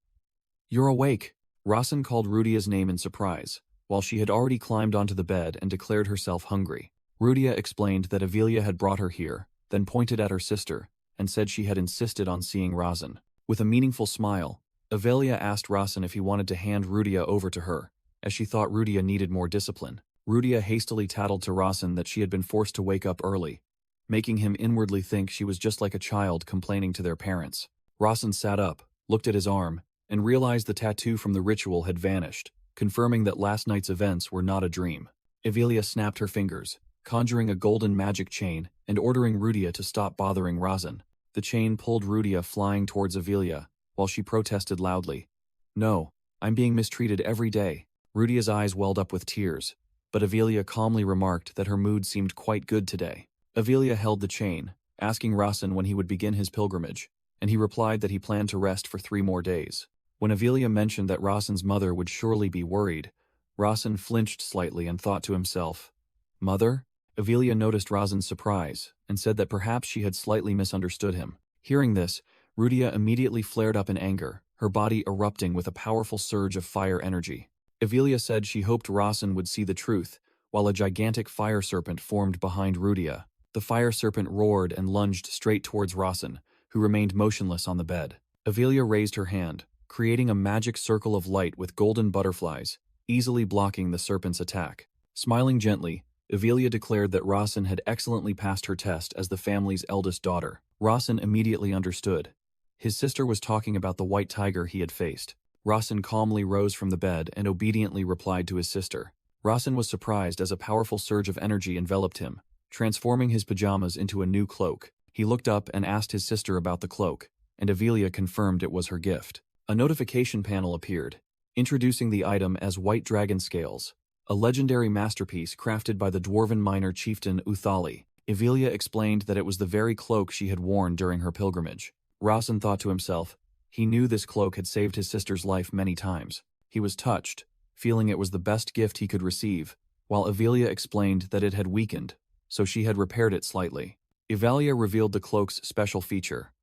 "You're awake!" Razin called Rudia's name in surprise, while she had already climbed onto the bed and declared herself hungry. Rudia explained that Avelia had brought her here, then pointed at her sister, and said she had insisted on seeing Razin. With a meaningful smile, Avelia asked Razin if he wanted to hand Rudia over to her, as she thought Rudia needed more discipline. Rudia hastily tattled to Razin that she had been forced to wake up early, making him inwardly think she was just like a child complaining to their parents. Razin sat up, looked at his arm, and realized the tattoo from the ritual had vanished, confirming that last night's events were not a dream. Avelia snapped her fingers, conjuring a golden magic chain and ordering Rudia to stop bothering Razin. The chain pulled Rudia flying towards Avelia, while she protested loudly, "No, I'm being mistreated every day." Rudia's eyes welled up with tears, but Avelia calmly remarked that her mood seemed quite good today. Avelia held the chain, asking Razin when he would begin his pilgrimage, and he replied that he planned to rest for 3 more days. When Avelia mentioned that Razin's mother would surely be worried, Razin flinched slightly and thought to himself, "Mother?" Avelia noticed Razin's surprise and said that perhaps she had slightly misunderstood him. Hearing this, Rudia immediately flared up in anger, her body erupting with a powerful surge of fire energy. Avelia said she hoped Razin would see the truth, while a gigantic fire serpent formed behind Rudia. The fire serpent roared and lunged straight towards Razin, who remained motionless on the bed. Avelia raised her hand, creating a magic circle of light with golden butterflies, easily blocking the serpent's attack. Smiling gently, Avelia declared that Razin had excellently passed her test as the family's eldest daughter. Razin immediately understood. His sister was talking about the white tiger he had faced. Razin calmly rose from the bed and obediently replied to his sister. Razin was surprised as a powerful surge of energy enveloped him, transforming his pajamas into a new cloak. He looked up and asked his sister about the cloak, and Avelia confirmed it was her gift. A notification panel appeared, introducing the item as White Dragon Scales, a legendary masterpiece crafted by the dwarven miner chieftain Uthali. Avelia explained that it was the very cloak she had worn during her pilgrimage. Razin thought to himself, he knew this cloak had saved his sister's life many times. He was touched, feeling it was the best gift he could receive, while Avelia explained that it had weakened, so she had repaired it slightly. Avelia revealed the cloak's special feature.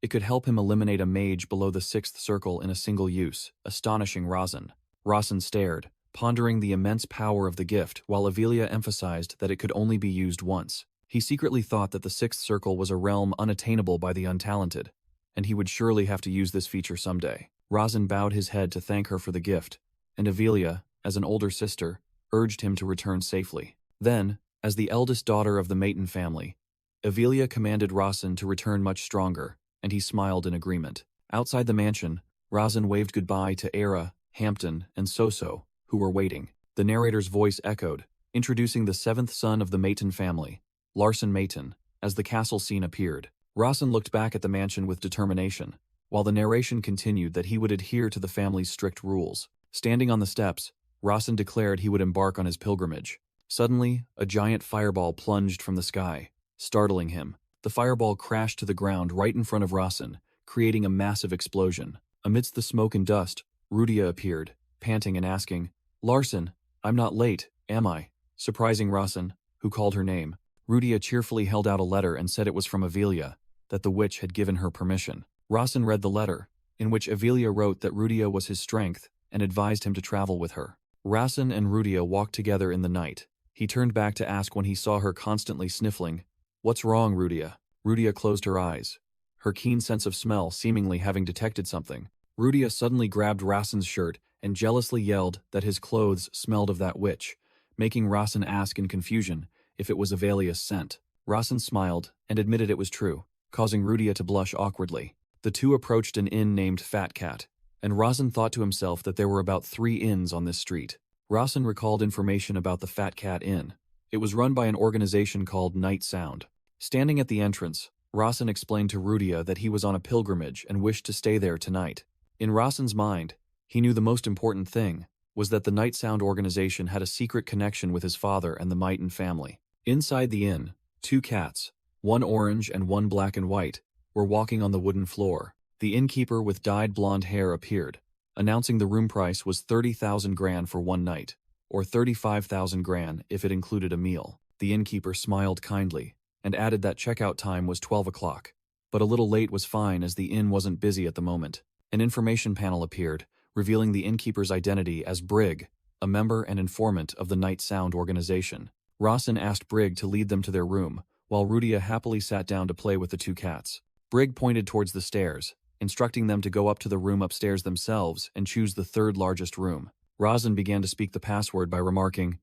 It could help him eliminate a mage below the 6th circle in a single use, astonishing Razin. Razin stared, pondering the immense power of the gift, while Avelia emphasized that it could only be used once. He secretly thought that the 6th circle was a realm unattainable by the untalented, and he would surely have to use this feature someday. Razin bowed his head to thank her for the gift, and Avelia, as an older sister, urged him to return safely. Then, as the eldest daughter of the Maton family, Avelia commanded Razin to return much stronger, and he smiled in agreement. Outside the mansion, Razin waved goodbye to Era, Hampton, and Soso, who were waiting. The narrator's voice echoed, introducing the 7th son of the Maton family, Larson Maton, as the castle scene appeared. Razin looked back at the mansion with determination, while the narration continued that he would adhere to the family's strict rules. Standing on the steps, Razin declared he would embark on his pilgrimage. Suddenly, a giant fireball plunged from the sky, startling him. The fireball crashed to the ground right in front of Razin, creating a massive explosion. Amidst the smoke and dust, Rudia appeared, panting and asking, "Larson, I'm not late, am I?" Surprising Razin, who called her name, Rudia cheerfully held out a letter and said it was from Avelia, that the witch had given her permission. Razin read the letter, in which Avelia wrote that Rudia was his strength and advised him to travel with her. Razin and Rudia walked together in the night. He turned back to ask when he saw her constantly sniffling, "What's wrong, Rudia?" Rudia closed her eyes, her keen sense of smell seemingly having detected something. Rudia suddenly grabbed Razin's shirt and jealously yelled that his clothes smelled of that witch, making Razin ask in confusion if it was Avelia's scent. Razin smiled and admitted it was true, causing Rudia to blush awkwardly. The two approached an inn named Fat Cat, and Razin thought to himself that there were about 3 inns on this street. Razin recalled information about the Fat Cat Inn. It was run by an organization called Night Sound. Standing at the entrance, Rasen explained to Rudia that he was on a pilgrimage and wished to stay there tonight. In Rasen's mind, he knew the most important thing was that the Night Sound organization had a secret connection with his father and the Mighton family. Inside the inn, 2 cats, one orange and one black and white, were walking on the wooden floor. The innkeeper with dyed blonde hair appeared, announcing the room price was 30,000 gran for one night, or 35,000 gran if it included a meal. The innkeeper smiled kindly, and added that checkout time was 12 o'clock. But a little late was fine as the inn wasn't busy at the moment. An information panel appeared, revealing the innkeeper's identity as Brig, a member and informant of the Night Sound organization. Rasen asked Brig to lead them to their room, while Rudia happily sat down to play with the 2 cats. Brig pointed towards the stairs, instructing them to go up to the room upstairs themselves and choose the 3rd largest room. Rasen began to speak the password by remarking,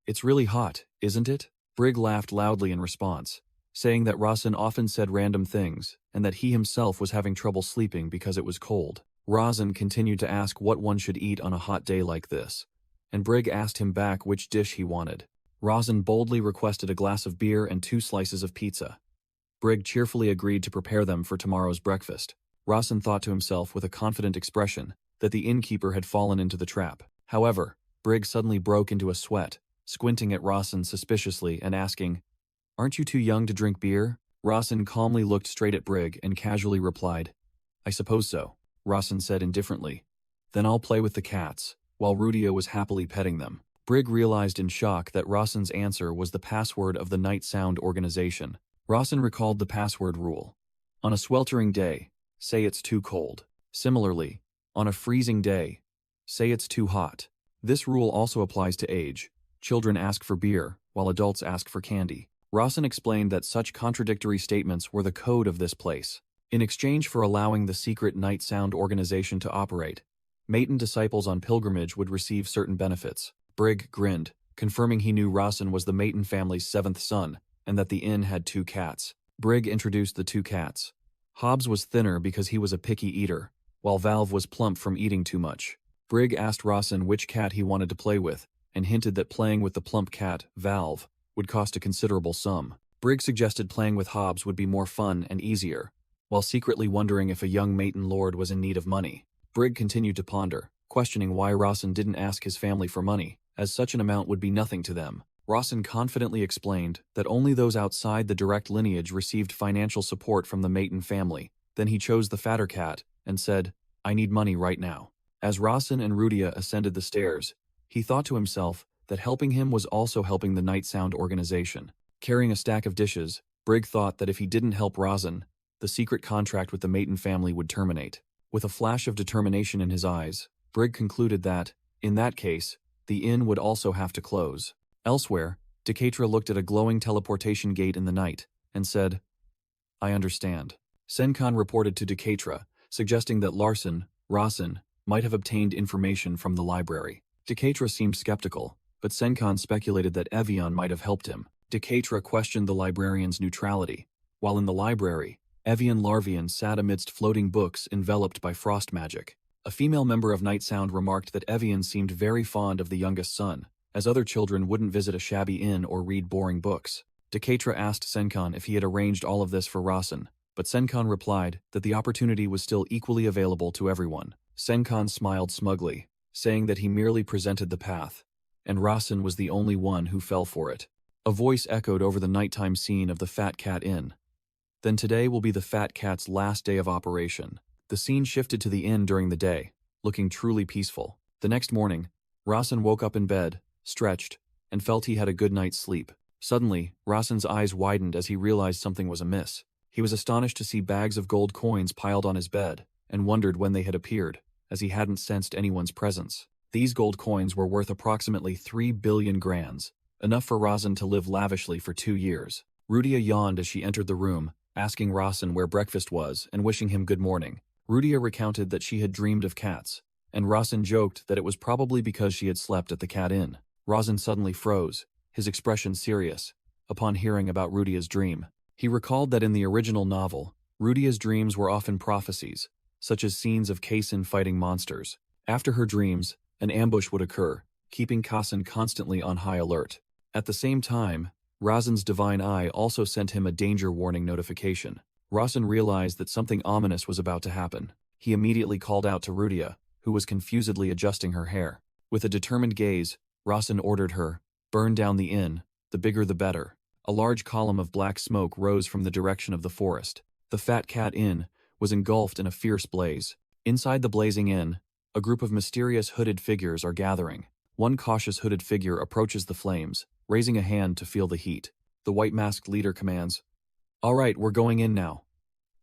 "It's really hot, isn't it?" Brig laughed loudly in response, saying that Rasen often said random things and that he himself was having trouble sleeping because it was cold. Rasen continued to ask what one should eat on a hot day like this, and Brig asked him back which dish he wanted. Rasen boldly requested a glass of beer and 2 slices of pizza. Brig cheerfully agreed to prepare them for tomorrow's breakfast. Rasen thought to himself with a confident expression that the innkeeper had fallen into the trap. However, Brig suddenly broke into a sweat, squinting at Rasen suspiciously and asking, "Aren't you too young to drink beer?" Rasen calmly looked straight at Brig and casually replied, "I suppose so," Rasen said indifferently. "Then I'll play with the cats," while Rudia was happily petting them. Brig realized in shock that Rasen's answer was the password of the Night Sound organization. Rasen recalled the password rule. On a sweltering day, say it's too cold. Similarly, on a freezing day, say it's too hot. This rule also applies to age. Children ask for beer, while adults ask for candy. Rasen explained that such contradictory statements were the code of this place. In exchange for allowing the secret Night Sound organization to operate, Maiden disciples on pilgrimage would receive certain benefits. Brig grinned, confirming he knew Rasen was the Maiden family's 7th son, and that the inn had 2 cats. Brig introduced the 2 cats. Hobbs was thinner because he was a picky eater, while Valve was plump from eating too much. Brig asked Rasen which cat he wanted to play with, and hinted that playing with the plump cat, Valve, would cost a considerable sum. Brig suggested playing with Hobbs would be more fun and easier, while secretly wondering if a young Maiden lord was in need of money. Brig continued to ponder, questioning why Rasen didn't ask his family for money, as such an amount would be nothing to them. Rasen confidently explained that only those outside the direct lineage received financial support from the Maiden family. Then he chose the fatter cat and said, "I need money right now." As Rasen and Rudia ascended the stairs, he thought to himself that helping him was also helping the Night Sound organization. Carrying a stack of dishes, Brig thought that if he didn't help Rasen, the secret contract with the Maiden family would terminate. With a flash of determination in his eyes, Brig concluded that, in that case, the inn would also have to close. Elsewhere, Decatra looked at a glowing teleportation gate in the night and said, "I understand." Senkan reported to Decatra, suggesting that Rasen, might have obtained information from the library. Decatra seemed skeptical, but Senkan speculated that Evian might have helped him. Decatra questioned the librarian's neutrality. While in the library, Evian Larvian sat amidst floating books enveloped by frost magic. A female member of Night Sound remarked that Evian seemed very fond of the youngest son, as other children wouldn't visit a shabby inn or read boring books. Decatra asked Senkan if he had arranged all of this for Rasen, but Senkan replied that the opportunity was still equally available to everyone. Senkan smiled smugly, saying that he merely presented the path, and Rasen was the only one who fell for it. A voice echoed over the nighttime scene of the Fat Cat Inn. Then today will be the Fat Cat's last day of operation. The scene shifted to the inn during the day, looking truly peaceful. The next morning, Rasen woke up in bed, stretched, and felt he had a good night's sleep. Suddenly, Rasen's eyes widened as he realized something was amiss. He was astonished to see bags of gold coins piled on his bed, and wondered when they had appeared, as he hadn't sensed anyone's presence. These gold coins were worth approximately 3 billion grans, enough for Rasen to live lavishly for 2 years. Rudia yawned as she entered the room, asking Rasen where breakfast was and wishing him good morning. Rudia recounted that she had dreamed of cats, and Rasen joked that it was probably because she had slept at the Cat Inn. Rasen suddenly froze, his expression serious, upon hearing about Rudia's dream. He recalled that in the original novel, Rudia's dreams were often prophecies, such as scenes of Kaisin fighting monsters. After her dreams, an ambush would occur, keeping Kaisin constantly on high alert. At the same time, Rasen's divine eye also sent him a danger warning notification. Rasen realized that something ominous was about to happen. He immediately called out to Rudia, who was confusedly adjusting her hair. With a determined gaze, Rasen ordered her, "Burn down the inn, the bigger the better." A large column of black smoke rose from the direction of the forest. The Fat Cat Inn was engulfed in a fierce blaze. Inside the blazing inn, a group of mysterious hooded figures are gathering. One cautious hooded figure approaches the flames, raising a hand to feel the heat. The white-masked leader commands, "All right, we're going in now,"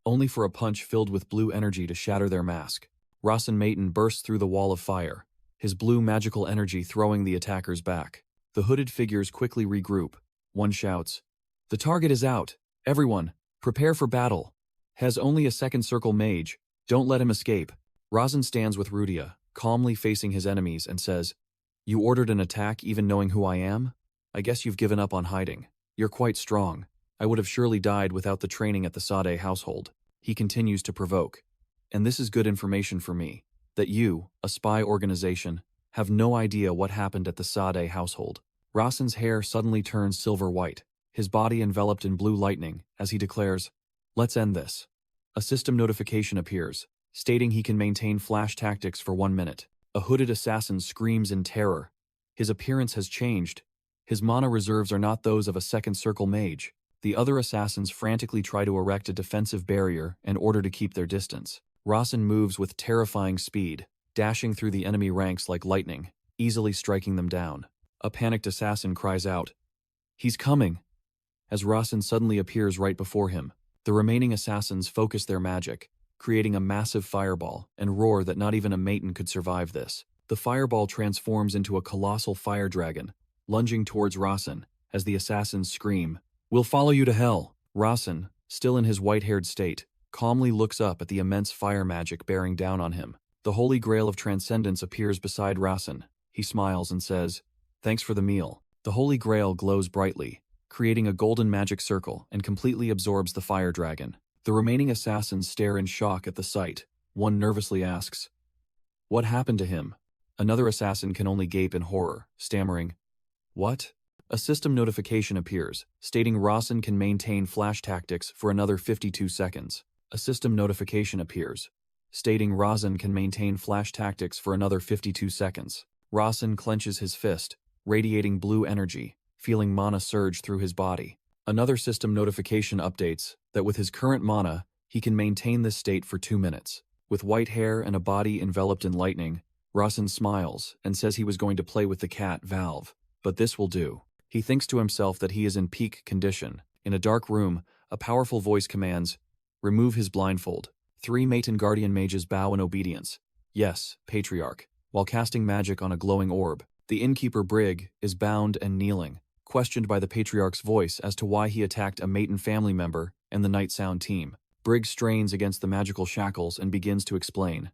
only for a punch filled with blue energy to shatter their mask. Rasen Maton bursts through the wall of fire, his blue magical energy throwing the attackers back. The hooded figures quickly regroup. One shouts, "The target is out! Everyone, prepare for battle! Has only a second circle mage, don't let him escape." Rasen stands with Rudia, calmly facing his enemies, and says, "You ordered an attack even knowing who I am? I guess you've given up on hiding. You're quite strong. I would have surely died without the training at the Sade household." He continues to provoke. "And this is good information for me, that you, a spy organization, have no idea what happened at the Sade household." Rasen's hair suddenly turns silver white, his body enveloped in blue lightning, as he declares, "Let's end this." A system notification appears, stating he can maintain flash tactics for 1 minute. A hooded assassin screams in terror. His appearance has changed. His mana reserves are not those of a second circle mage. The other assassins frantically try to erect a defensive barrier in order to keep their distance. Rasen moves with terrifying speed, dashing through the enemy ranks like lightning, easily striking them down. A panicked assassin cries out, "He's coming!" as Rasen suddenly appears right before him. The remaining assassins focus their magic, creating a massive fireball, and roar that not even a Maton could survive this. The fireball transforms into a colossal fire dragon, lunging towards Rasen, as the assassins scream, "We'll follow you to hell!" Rasen, still in his white-haired state, calmly looks up at the immense fire magic bearing down on him. The Holy Grail of Transcendence appears beside Rasen. He smiles and says, "Thanks for the meal." The Holy Grail glows brightly, creating a golden magic circle, and completely absorbs the fire dragon. The remaining assassins stare in shock at the sight. One nervously asks, "What happened to him?" Another assassin can only gape in horror, stammering, "What?" A system notification appears, stating Rasen can maintain flash tactics for another 52 seconds. A system notification appears, stating Rasen can maintain flash tactics for another 52 seconds. Rasen clenches his fist, radiating blue energy, feeling mana surge through his body. Another system notification updates that with his current mana, he can maintain this state for 2 minutes. With white hair and a body enveloped in lightning, Rasen smiles and says he was going to play with the cat Valve, but this will do. He thinks to himself that he is in peak condition. In a dark room, a powerful voice commands, "Remove his blindfold." 3 Maton Guardian mages bow in obedience. "Yes, Patriarch," while casting magic on a glowing orb. The innkeeper Brig is bound and kneeling, questioned by the Patriarch's voice as to why he attacked a Maton family member and the Night Sound team. Brig strains against the magical shackles and begins to explain.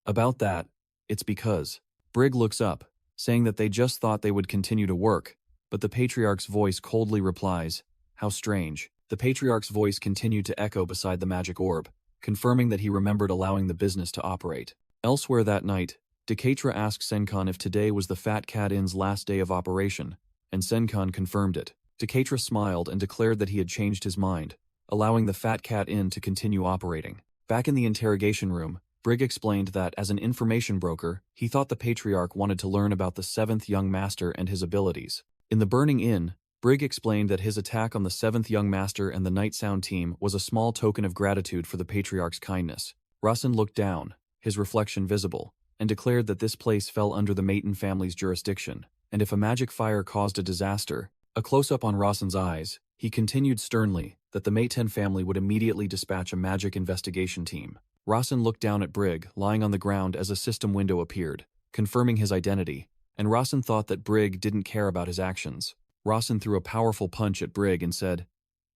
"About that, it's because." Brig looks up, saying that they just thought they would continue to work, but the Patriarch's voice coldly replies, "How strange." The Patriarch's voice continued to echo beside the magic orb, confirming that he remembered allowing the business to operate. Elsewhere that night, Decatra asked Senkan if today was the Fat Cat Inn's last day of operation, and Senkan confirmed it. Decatra smiled and declared that he had changed his mind, allowing the Fat Cat Inn to continue operating. Back in the interrogation room, Brig explained that, as an information broker, he thought the Patriarch wanted to learn about the 7th Young Master and his abilities. In the Burning Inn, Brig explained that his attack on the 7th Young Master and the Night Sound team was a small token of gratitude for the Patriarch's kindness. Rasen looked down, his reflection visible, and declared that this place fell under the Maton family's jurisdiction, and if a magic fire caused a disaster, a close-up on Rasen's eyes, he continued sternly that the Maton family would immediately dispatch a magic investigation team. Rasen looked down at Brig, lying on the ground as a system window appeared, confirming his identity, and Rasen thought that Brig didn't care about his actions. Rasen threw a powerful punch at Brig and said,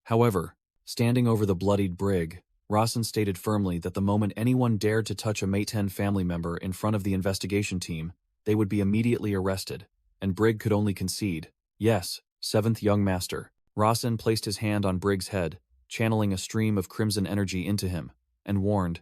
"However," standing over the bloodied Brig, Rasen stated firmly that the moment anyone dared to touch a Maton family member in front of the investigation team, they would be immediately arrested, and Brig could only concede, "Yes, 7th Young Master." Rasen placed his hand on Brig's head, channeling a stream of crimson energy into him, and warned,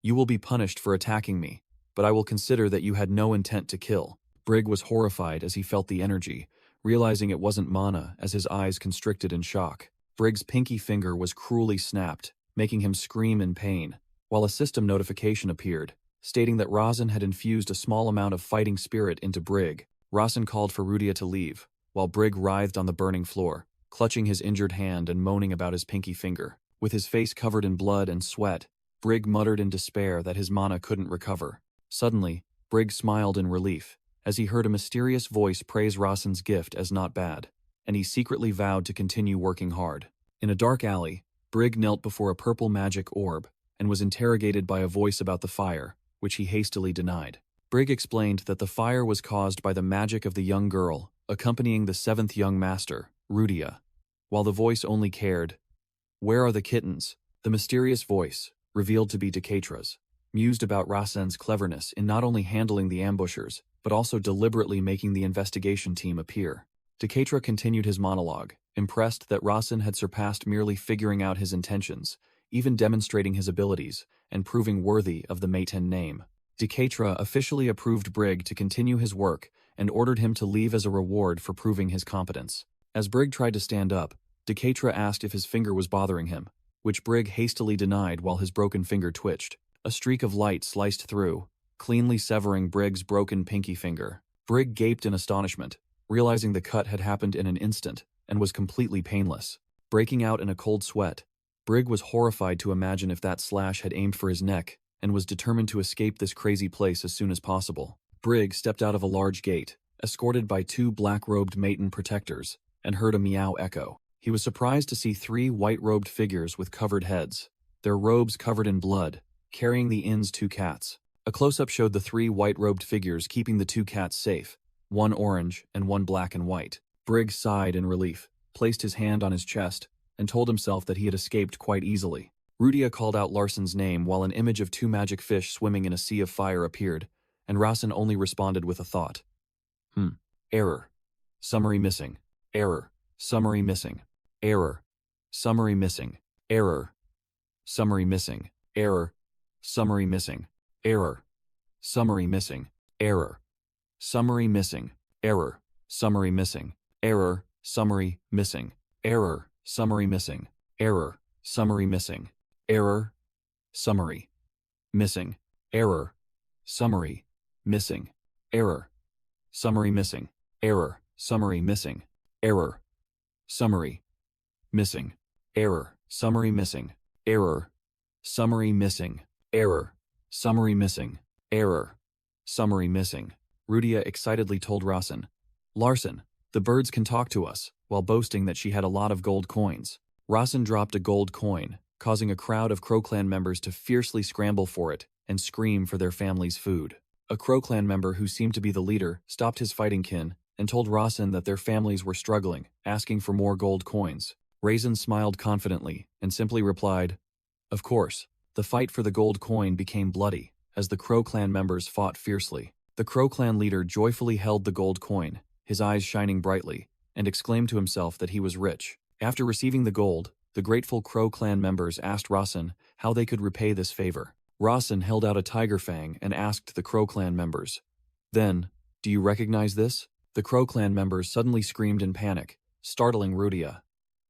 "You will be punished for attacking me, but I will consider that you had no intent to kill." Brig was horrified as he felt the energy, realizing it wasn't mana as his eyes constricted in shock. Brig's pinky finger was cruelly snapped, making him scream in pain, while a system notification appeared, stating that Razin had infused a small amount of fighting spirit into Brig. Razin called for Rudia to leave, while Brig writhed on the burning floor, clutching his injured hand and moaning about his pinky finger. With his face covered in blood and sweat, Brig muttered in despair that his mana couldn't recover. Suddenly, Brig smiled in relief, as he heard a mysterious voice praise Razin's gift as not bad, and he secretly vowed to continue working hard. In a dark alley, Brig knelt before a purple magic orb, and was interrogated by a voice about the fire, which he hastily denied. Brig explained that the fire was caused by the magic of the young girl, accompanying the seventh young master, Rudia. While the voice only cared, "Where are the kittens?" The mysterious voice, revealed to be Decatra's, mused about Razin's cleverness in not only handling the ambushers, but also deliberately making the investigation team appear. Decatra continued his monologue, impressed that Razin had surpassed merely figuring out his intentions, even demonstrating his abilities, and proving worthy of the Maiten name. Decatra officially approved Brig to continue his work and ordered him to leave as a reward for proving his competence. As Brig tried to stand up, Decatra asked if his finger was bothering him, which Brig hastily denied while his broken finger twitched. A streak of light sliced through, cleanly severing Brig's broken pinky finger. Brig gaped in astonishment, realizing the cut had happened in an instant and was completely painless. Breaking out in a cold sweat, Brig was horrified to imagine if that slash had aimed for his neck and was determined to escape this crazy place as soon as possible. Brig stepped out of a large gate, escorted by two black-robed Maiten protectors, and heard a meow echo. He was surprised to see three white-robed figures with covered heads, their robes covered in blood, carrying the inn's two cats. A close-up showed the three white-robed figures keeping the two cats safe, one orange and one black and white. Brig sighed in relief, placed his hand on his chest, and told himself that he had escaped quite easily. Rudia called out Larsen's name while an image of two magic fish swimming in a sea of fire appeared, and Razin only responded with a thought. Error. Summary missing. Error. Summary missing. Error. Summary missing. Error. Summary missing. Error. Summary missing. Error. Summary missing. Error. Summary missing. Error. Summary missing. Error. Summary missing. Error. Summary missing. Error. Summary missing. Error. Summary. Missing. Error. Summary. Missing. Error. Summary missing. Error. Summary missing. Error. Summary. Missing. Error. Summary missing. Error. Summary missing. Error. Summary missing. Error. Summary missing. Rudia excitedly told Razin, "Larsen, the birds can talk to us," while boasting that she had a lot of gold coins. Razin dropped a gold coin, causing a crowd of Crow Clan members to fiercely scramble for it and scream for their family's food. A Crow Clan member who seemed to be the leader stopped his fighting kin and told Razin that their families were struggling, asking for more gold coins. Razin smiled confidently and simply replied, "Of course." The fight for the gold coin became bloody, as the Crow Clan members fought fiercely. The Crow Clan leader joyfully held the gold coin, his eyes shining brightly, and exclaimed to himself that he was rich. After receiving the gold, the grateful Crow Clan members asked Razin how they could repay this favor. Razin held out a tiger fang and asked the Crow Clan members, "Then, do you recognize this?" The Crow Clan members suddenly screamed in panic, startling Rudia.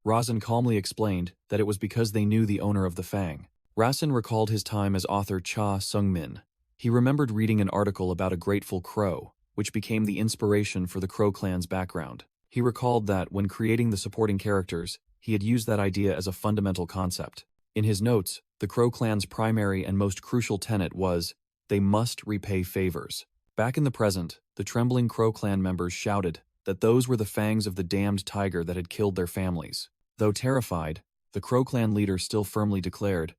Razin calmly explained that it was because they knew the owner of the fang. Razin recalled his time as author Cha Sung-min. He remembered reading an article about a grateful crow, which became the inspiration for the Crow Clan's background. He recalled that, when creating the supporting characters, he had used that idea as a fundamental concept. In his notes, the Crow Clan's primary and most crucial tenet was, they must repay favors. Back in the present, the trembling Crow Clan members shouted that those were the fangs of the damned tiger that had killed their families. Though terrified, the Crow Clan leader still firmly declared,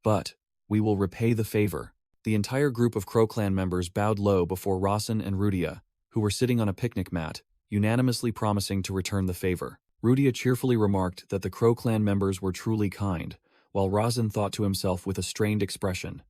"But we will repay the favor." The entire group of Crow Clan members bowed low before Razin and Rudia, who were sitting on a picnic mat, unanimously promising to return the favor. Rudia cheerfully remarked that the Crow Clan members were truly kind, while Razin thought to himself with a strained expression,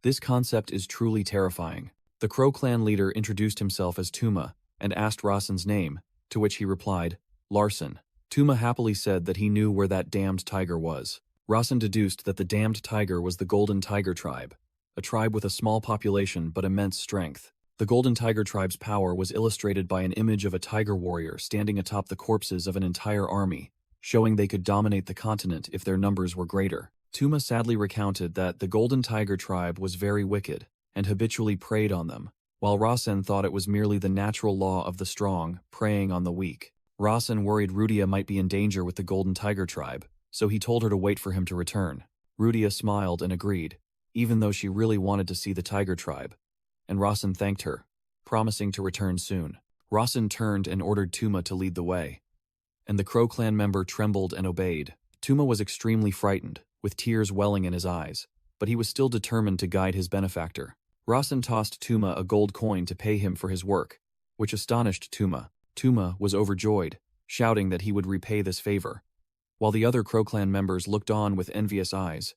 "This concept is truly terrifying." The Crow Clan leader introduced himself as Tuma and asked Razin's name, to which he replied, "Larsen." Tuma happily said that he knew where that damned tiger was. Razin deduced that the damned tiger was the Golden Tiger tribe, a tribe with a small population but immense strength. The Golden Tiger tribe's power was illustrated by an image of a tiger warrior standing atop the corpses of an entire army, showing they could dominate the continent if their numbers were greater. Tuma sadly recounted that the Golden Tiger tribe was very wicked and habitually preyed on them, while Rasen thought it was merely the natural law of the strong preying on the weak. Rasen worried Rudia might be in danger with the Golden Tiger tribe, so he told her to wait for him to return. Rudia smiled and agreed, even though she really wanted to see the Tiger tribe, and Rasen thanked her, promising to return soon. Rasen turned and ordered Tuma to lead the way, and the Crow clan member trembled and obeyed. Tuma was extremely frightened, with tears welling in his eyes, but he was still determined to guide his benefactor. Rasen tossed Tuma a gold coin to pay him for his work, which astonished Tuma. Tuma was overjoyed, shouting that he would repay this favor, while the other Crow clan members looked on with envious eyes,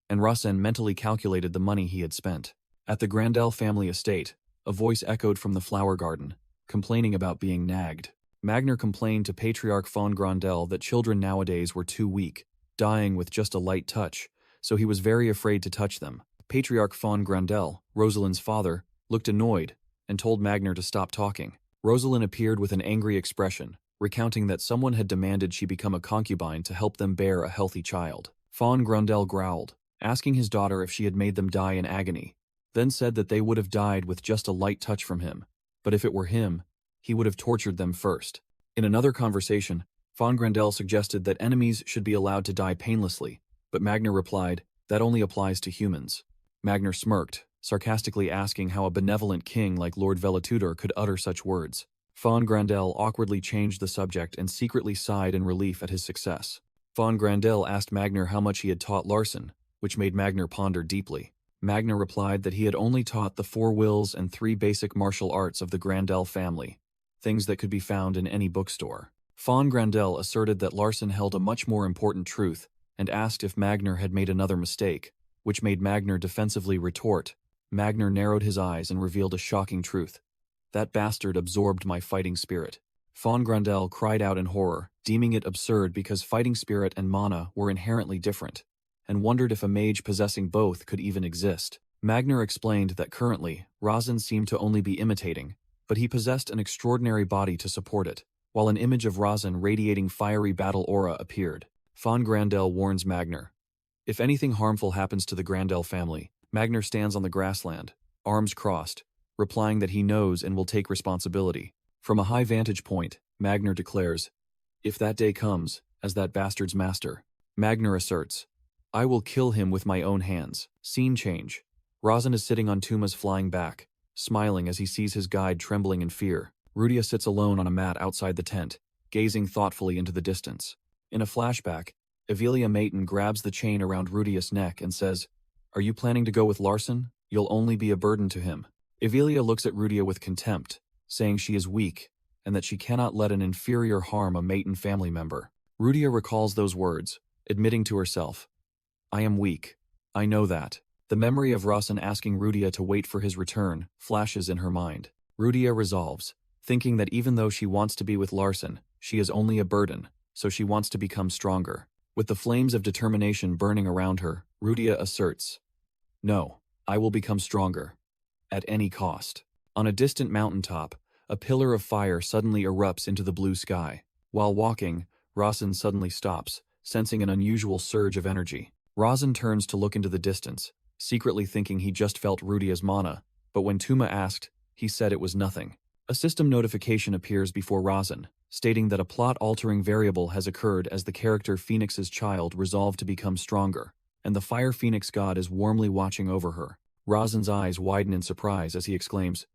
and Rasen mentally calculated the money he had spent. At the Grandel family estate, a voice echoed from the flower garden, complaining about being nagged. Magner complained to Patriarch von Grandel that children nowadays were too weak, dying with just a light touch, so he was very afraid to touch them. Patriarch von Grandel, Rosalind's father, looked annoyed and told Magner to stop talking. Rosalind appeared with an angry expression, recounting that someone had demanded she become a concubine to help them bear a healthy child. Von Grandel growled, asking his daughter if she had made them die in agony, then said that they would have died with just a light touch from him, but if it were him, he would have tortured them first. In another conversation, von Grandel suggested that enemies should be allowed to die painlessly, but Magner replied, that only applies to humans. Magner smirked, sarcastically asking how a benevolent king like Lord Velatudor could utter such words. Von Grandel awkwardly changed the subject and secretly sighed in relief at his success. Von Grandel asked Magner how much he had taught Larsen, which made Magner ponder deeply. Magner replied that he had only taught the 4 wills and 3 basic martial arts of the Grandel family, things that could be found in any bookstore. Von Grandel asserted that Larsen held a much more important truth and asked if Magner had made another mistake, which made Magner defensively retort. Magner narrowed his eyes and revealed a shocking truth. That bastard absorbed my fighting spirit. Von Grandel cried out in horror, deeming it absurd because fighting spirit and mana were inherently different, and wondered if a mage possessing both could even exist. Magner explained that currently, Rasen seemed to only be imitating, but he possessed an extraordinary body to support it, while an image of Rasen radiating fiery battle aura appeared. Von Grandel warns Magner. If anything harmful happens to the Grandel family, Magner stands on the grassland, arms crossed, replying that he knows and will take responsibility. From a high vantage point, Magner declares, if that day comes, as that bastard's master, Magner asserts, I will kill him with my own hands. Scene change. Rasen is sitting on Tuma's flying back, smiling as he sees his guide trembling in fear. Rudia sits alone on a mat outside the tent, gazing thoughtfully into the distance. In a flashback, Evelia Maton grabs the chain around Rudia's neck and says, are you planning to go with Larsen? You'll only be a burden to him. Evelia looks at Rudia with contempt, saying she is weak and that she cannot let an inferior harm a Maton family member. Rudia recalls those words, admitting to herself, I am weak. I know that. The memory of Rasen asking Rudia to wait for his return flashes in her mind. Rudia resolves, thinking that even though she wants to be with Larsen, she is only a burden, so she wants to become stronger. With the flames of determination burning around her, Rudia asserts, no, I will become stronger. At any cost. On a distant mountaintop, a pillar of fire suddenly erupts into the blue sky. While walking, Rasen suddenly stops, sensing an unusual surge of energy. Rasen turns to look into the distance, secretly thinking he just felt Rudia's mana, but when Tuma asked, he said it was nothing. A system notification appears before Rasen, stating that a plot-altering variable has occurred as the character Phoenix's child resolved to become stronger, and the Fire Phoenix god is warmly watching over her. Rasen's eyes widen in surprise as he exclaims,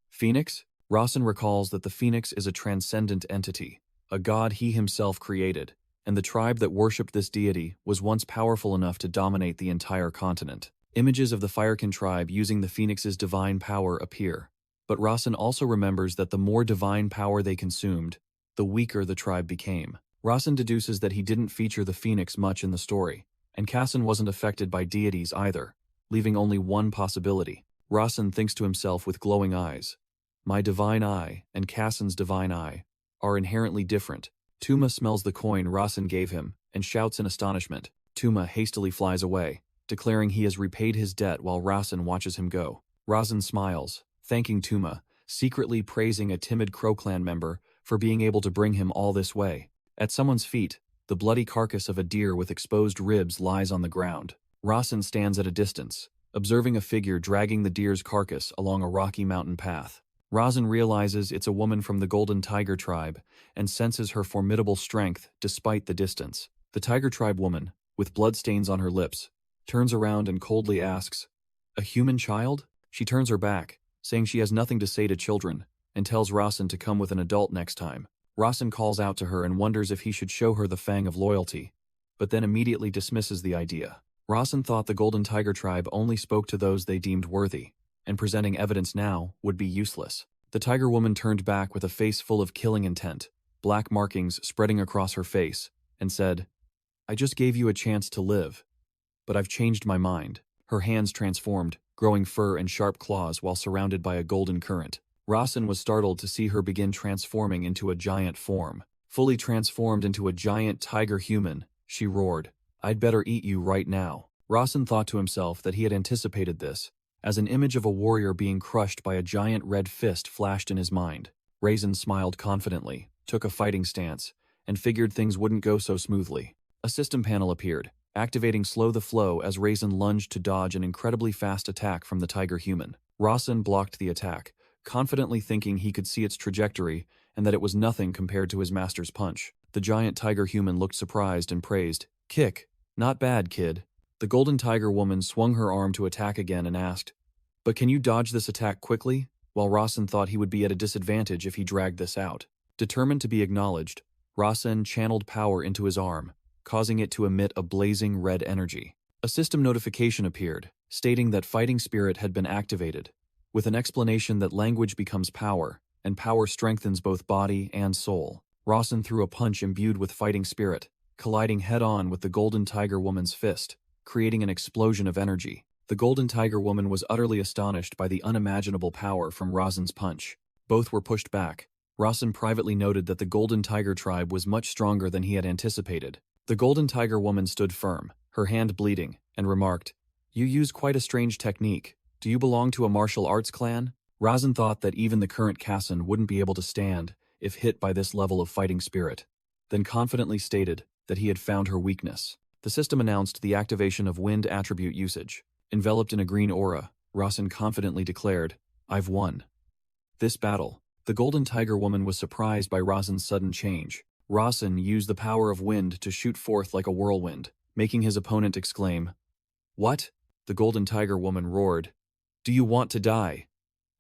Phoenix? Rasen recalls that the Phoenix is a transcendent entity, a god he himself created, and the tribe that worshipped this deity was once powerful enough to dominate the entire continent. Images of the Firekin tribe using the Phoenix's divine power appear, but Rasen also remembers that the more divine power they consumed, the weaker the tribe became. Rasen deduces that he didn't feature the Phoenix much in the story, and Casson wasn't affected by deities either, leaving only one possibility. Rasen thinks to himself with glowing eyes, my divine eye and Casson's divine eye are inherently different. Tuma smells the coin Rasen gave him and shouts in astonishment. Tuma hastily flies away, declaring he has repaid his debt while Rasen watches him go. Rasen smiles, thanking Tuma, secretly praising a timid Crow clan member for being able to bring him all this way. At someone's feet, The bloody carcass of a deer with exposed ribs lies on the ground. Rasen stands at a distance, observing a figure dragging the deer's carcass along a rocky mountain path. Rasen realizes it's a woman from the Golden Tiger tribe and senses her formidable strength despite the distance. The Tiger tribe woman, with bloodstains on her lips, turns around and coldly asks, "A human child?" She turns her back, saying she has nothing to say to children, and tells Rasen to come with an adult next time. Rasen calls out to her and wonders if he should show her the fang of loyalty, but then immediately dismisses the idea. Rasen thought the Golden Tiger tribe only spoke to those they deemed worthy, and presenting evidence now would be useless. The tiger woman turned back with a face full of killing intent, black markings spreading across her face, and said, "I just gave you a chance to live, but I've changed my mind." Her hands transformed, growing fur and sharp claws while surrounded by a golden current. Rasen was startled to see her begin transforming into a giant form. Fully transformed into a giant tiger human, she roared, "I'd better eat you right now." Rasen thought to himself that he had anticipated this, as an image of a warrior being crushed by a giant red fist flashed in his mind. Rasen smiled confidently, took a fighting stance, and figured things wouldn't go so smoothly. A system panel appeared, activating Slow the Flow as Rasen lunged to dodge an incredibly fast attack from the tiger human. Rasen blocked the attack, confidently thinking he could see its trajectory and that it was nothing compared to his master's punch. The giant tiger human looked surprised and praised, "Kick, not bad, kid." The Golden Tiger woman swung her arm to attack again and asked, "But can you dodge this attack quickly?" While Rasen thought he would be at a disadvantage if he dragged this out. Determined to be acknowledged, Rasen channeled power into his arm, causing it to emit a blazing red energy. A system notification appeared, stating that fighting spirit had been activated, with an explanation that language becomes power, and power strengthens both body and soul. Rasen threw a punch imbued with fighting spirit, colliding head-on with the Golden Tiger woman's fist, creating an explosion of energy. The Golden Tiger woman was utterly astonished by the unimaginable power from Rasen's punch. Both were pushed back. Rasen privately noted that the Golden Tiger tribe was much stronger than he had anticipated. The Golden Tiger woman stood firm, her hand bleeding, and remarked, "You use quite a strange technique. Do you belong to a martial arts clan?" Rasen thought that even the current Kassan wouldn't be able to stand if hit by this level of fighting spirit, then confidently stated that he had found her weakness. The system announced the activation of wind attribute usage. Enveloped in a green aura, Rasen confidently declared, "I've won." This battle, the Golden Tiger woman was surprised by Rasen's sudden change. Rasen used the power of wind to shoot forth like a whirlwind, making his opponent exclaim, "What?" The Golden Tiger woman roared, "Do you want to die?"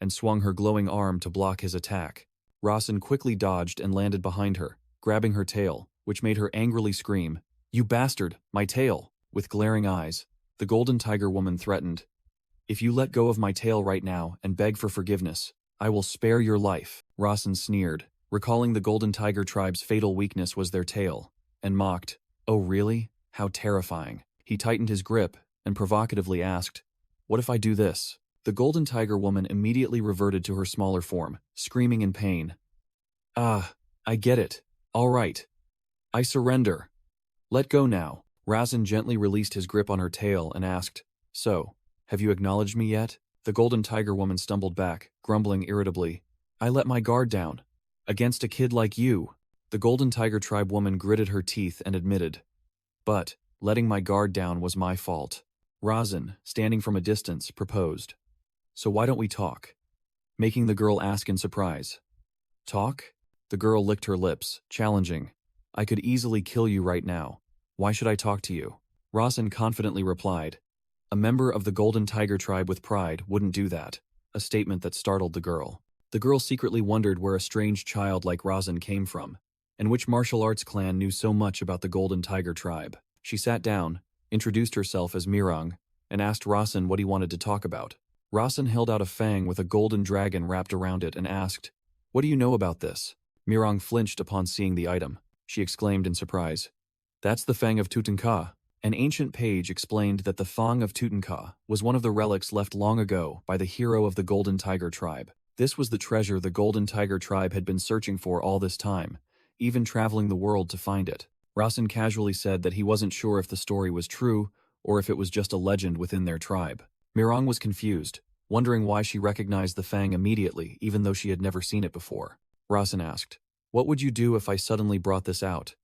and swung her glowing arm to block his attack. Rasen quickly dodged and landed behind her, grabbing her tail, which made her angrily scream, "You bastard, my tail!" With glaring eyes, the Golden Tiger woman threatened, "If you let go of my tail right now and beg for forgiveness, I will spare your life." Rasen sneered, recalling the Golden Tiger tribe's fatal weakness was their tail, and mocked, "Oh really? How terrifying." He tightened his grip and provocatively asked, "What if I do this?" The Golden Tiger woman immediately reverted to her smaller form, screaming in pain. "Ah, I get it. All right. I surrender. Let go now." Rasen gently released his grip on her tail and asked, "So, have you acknowledged me yet?" The Golden Tiger woman stumbled back, grumbling irritably, "I let my guard down. Against a kid like you." The Golden Tiger tribe woman gritted her teeth and admitted, "But, letting my guard down was my fault." Rasen, standing from a distance, proposed, "So why don't we talk?" Making the girl ask in surprise, "Talk?" The girl licked her lips, challenging, "I could easily kill you right now. Why should I talk to you?" Rasen confidently replied, "A member of the Golden Tiger tribe with pride wouldn't do that," a statement that startled the girl. The girl secretly wondered where a strange child like Rasen came from, and which martial arts clan knew so much about the Golden Tiger tribe. She sat down, introduced herself as Mirang, and asked Rasen what he wanted to talk about. Rasen held out a fang with a golden dragon wrapped around it and asked, "What do you know about this?" Mirang flinched upon seeing the item. She exclaimed in surprise, "That's the Fang of Tutankha." An ancient page explained that the Fang of Tutankha was one of the relics left long ago by the hero of the Golden Tiger tribe. This was the treasure the Golden Tiger tribe had been searching for all this time, even traveling the world to find it. Rasen casually said that he wasn't sure if the story was true or if it was just a legend within their tribe. Mirang was confused, wondering why she recognized the Fang immediately even though she had never seen it before. Rasen asked, "What would you do if I suddenly brought this out?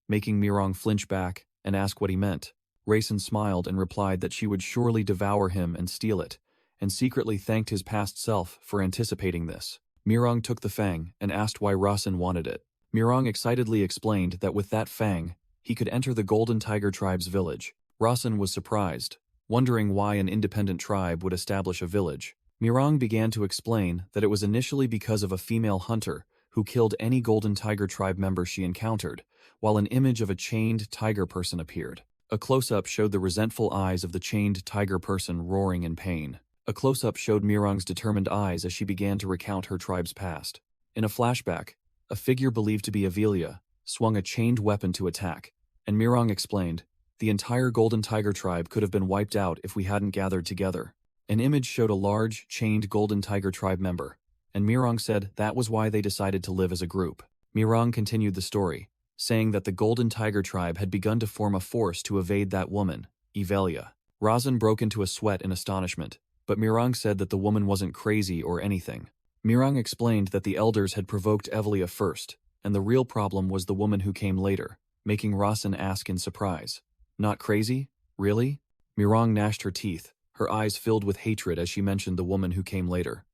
making Mirong flinch back and ask what he meant. Raisin smiled and replied that she would surely devour him and steal it, and secretly thanked his past self for anticipating this. Mirong took the fang and asked why Raisin wanted it. Mirong excitedly explained that with that fang, he could enter the Golden Tiger tribe's village. Raisin was surprised, wondering why an independent tribe would establish a village. Mirong began to explain that it was initially because of a female hunter who killed any Golden Tiger tribe member she encountered, while an image of a chained tiger person appeared. A close-up showed the resentful eyes of the chained tiger person roaring in pain. A close-up showed Mirong's determined eyes as she began to recount her tribe's past. In a flashback, a figure believed to be Avelia swung a chained weapon to attack, and Mirong explained, "The entire Golden Tiger tribe could have been wiped out if we hadn't gathered together." An image showed a large, chained Golden Tiger tribe member, and Mirong said that was why they decided to live as a group. Mirong continued the story, saying that the Golden Tiger tribe had begun to form a force to evade that woman, Avelia. Raisin broke into a sweat in astonishment, but Mirong said that the woman wasn't crazy or anything. Mirong explained that the elders had provoked Avelia first, and the real problem was the woman who came later, making Raisin ask in surprise, "Not crazy? Really?" Mirong gnashed her teeth, her eyes filled with hatred as she mentioned the woman who came later.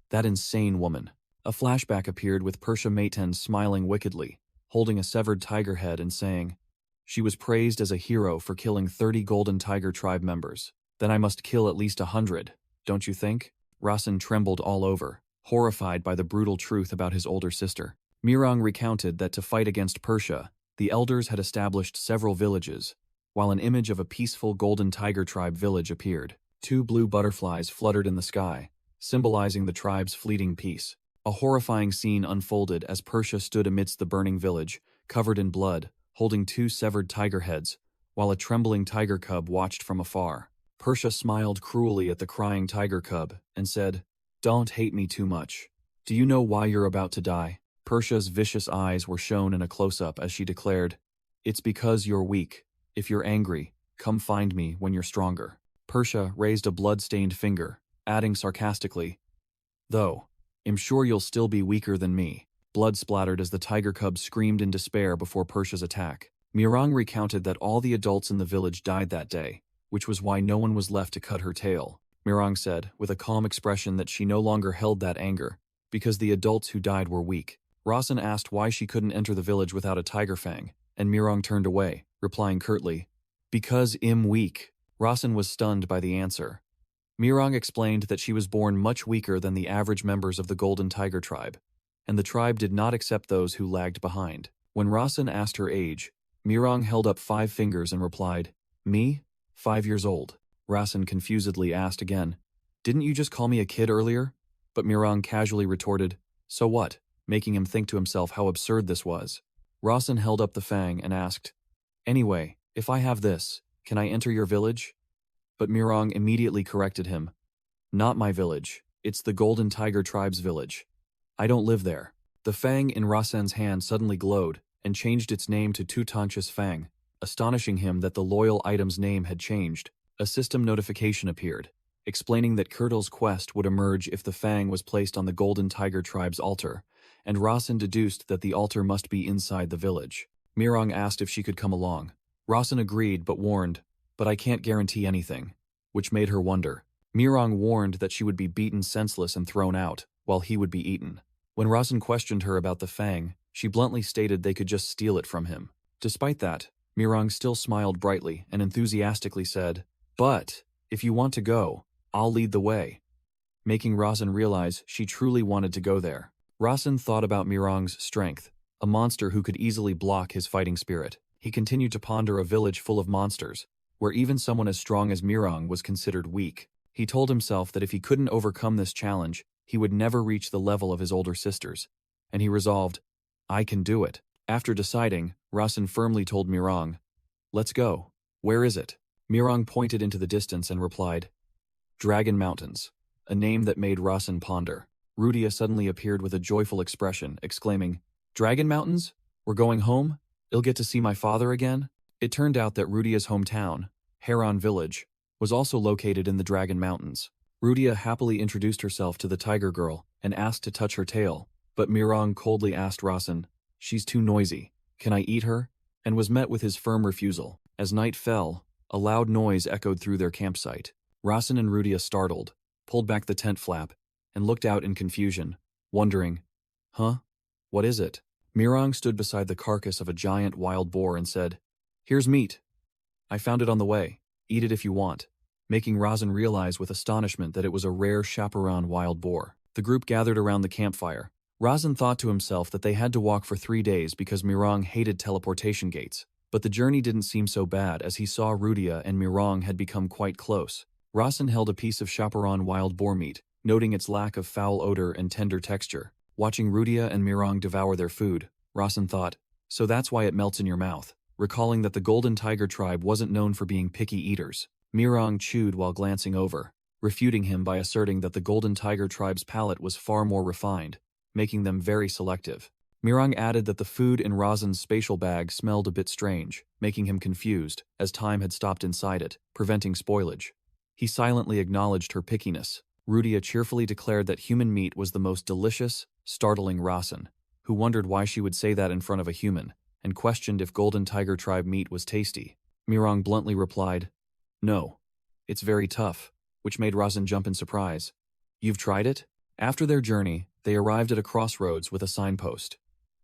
That insane woman. A flashback appeared with Persia Maiten smiling wickedly, holding a severed tiger head and saying, "She was praised as a hero for killing 30 Golden Tiger tribe members. Then I must kill at least 100, don't you think?" Raisin trembled all over, horrified by the brutal truth about his older sister. Mirong recounted that to fight against Persia, the elders had established several villages, while an image of a peaceful Golden Tiger tribe village appeared. 2 blue butterflies fluttered in the sky, symbolizing the tribe's fleeting peace. A horrifying scene unfolded as Persia stood amidst the burning village, covered in blood, holding 2 severed tiger heads, while a trembling tiger cub watched from afar. Persia smiled cruelly at the crying tiger cub and said, "Don't hate me too much. Do you know why you're about to die?" Persia's vicious eyes were shown in a close-up as she declared, "It's because you're weak. If you're angry, come find me when you're stronger." Persia raised a blood-stained finger, adding sarcastically, "Though, I'm sure you'll still be weaker than me." Blood splattered as the tiger cub screamed in despair before Persia's attack. Mirong recounted that all the adults in the village died that day, which was why no one was left to cut her tail. Mirong said, with a calm expression, that she no longer held that anger, because the adults who died were weak. Raisin asked why she couldn't enter the village without a tiger fang, and Mirong turned away, replying curtly, "Because I'm weak." Raisin was stunned by the answer. Mirong explained that she was born much weaker than the average members of the Golden Tiger tribe, and the tribe did not accept those who lagged behind. When Raisin asked her age, Mirong held up 5 fingers and replied, "Me? 5 years old." Raisin confusedly asked again, "Didn't you just call me a kid earlier?" But Mirong casually retorted, "So what?" making him think to himself how absurd this was. Raisin held up the fang and asked, "Anyway, if I have this, can I enter your village?" But Mirong immediately corrected him, "Not my village, it's the Golden Tiger tribe's village. I don't live there." The fang in Raisin's hand suddenly glowed and changed its name to Tutanch's Fang, astonishing him that the loyal item's name had changed. A system notification appeared, explaining that Kurtle's quest would emerge if the fang was placed on the Golden Tiger tribe's altar, and Raisin deduced that the altar must be inside the village. Mirong asked if she could come along. Raisin agreed but warned, "But I can't guarantee anything," which made her wonder. Mirong warned that she would be beaten senseless and thrown out, while he would be eaten. When Raisin questioned her about the fang, she bluntly stated they could just steal it from him. Despite that, Mirong still smiled brightly and enthusiastically said, "But, if you want to go, I'll lead the way," making Raisin realize she truly wanted to go there. Raisin thought about Mirong's strength, a monster who could easily block his fighting spirit. He continued to ponder a village full of monsters, where even someone as strong as Mirong was considered weak. He told himself that if he couldn't overcome this challenge, he would never reach the level of his older sisters, and he resolved, "I can do it." After deciding, Raisin firmly told Mirong, "Let's go. Where is it?" Mirong pointed into the distance and replied, "Dragon Mountains," a name that made Raisin ponder. Rudia suddenly appeared with a joyful expression, exclaiming, "Dragon Mountains? We're going home? I'll get to see my father again?" It turned out that Rudia's hometown, Heron Village, was also located in the Dragon Mountains. Rudia happily introduced herself to the tiger girl and asked to touch her tail, but Mirong coldly asked Raisin, "She's too noisy. Can I eat her?" and was met with his firm refusal. As night fell, a loud noise echoed through their campsite. Rasen and Rudia, startled, pulled back the tent flap, and looked out in confusion, wondering, "Huh? What is it?" Mirang stood beside the carcass of a giant wild boar and said, "Here's meat. I found it on the way. Eat it if you want," making Rasen realize with astonishment that it was a rare chaperon wild boar. The group gathered around the campfire. Rasen thought to himself that they had to walk for 3 days because Mirang hated teleportation gates, but the journey didn't seem so bad as he saw Rudia and Mirang had become quite close. Rasen held a piece of chaperon wild boar meat, noting its lack of foul odor and tender texture. Watching Rudia and Mirang devour their food, Rasen thought, "So that's why it melts in your mouth," recalling that the Golden Tiger tribe wasn't known for being picky eaters. Mirang chewed while glancing over, refuting him by asserting that the Golden Tiger tribe's palate was far more refined, making them very selective. Mirang added that the food in Rasen's spatial bag smelled a bit strange, making him confused, as time had stopped inside it, preventing spoilage. He silently acknowledged her pickiness. Rudia cheerfully declared that human meat was the most delicious, startling Rasen, who wondered why she would say that in front of a human, and questioned if Golden Tiger tribe meat was tasty. Mirang bluntly replied, "No. It's very tough," which made Rasen jump in surprise. "You've tried it?" After their journey, they arrived at a crossroads with a signpost.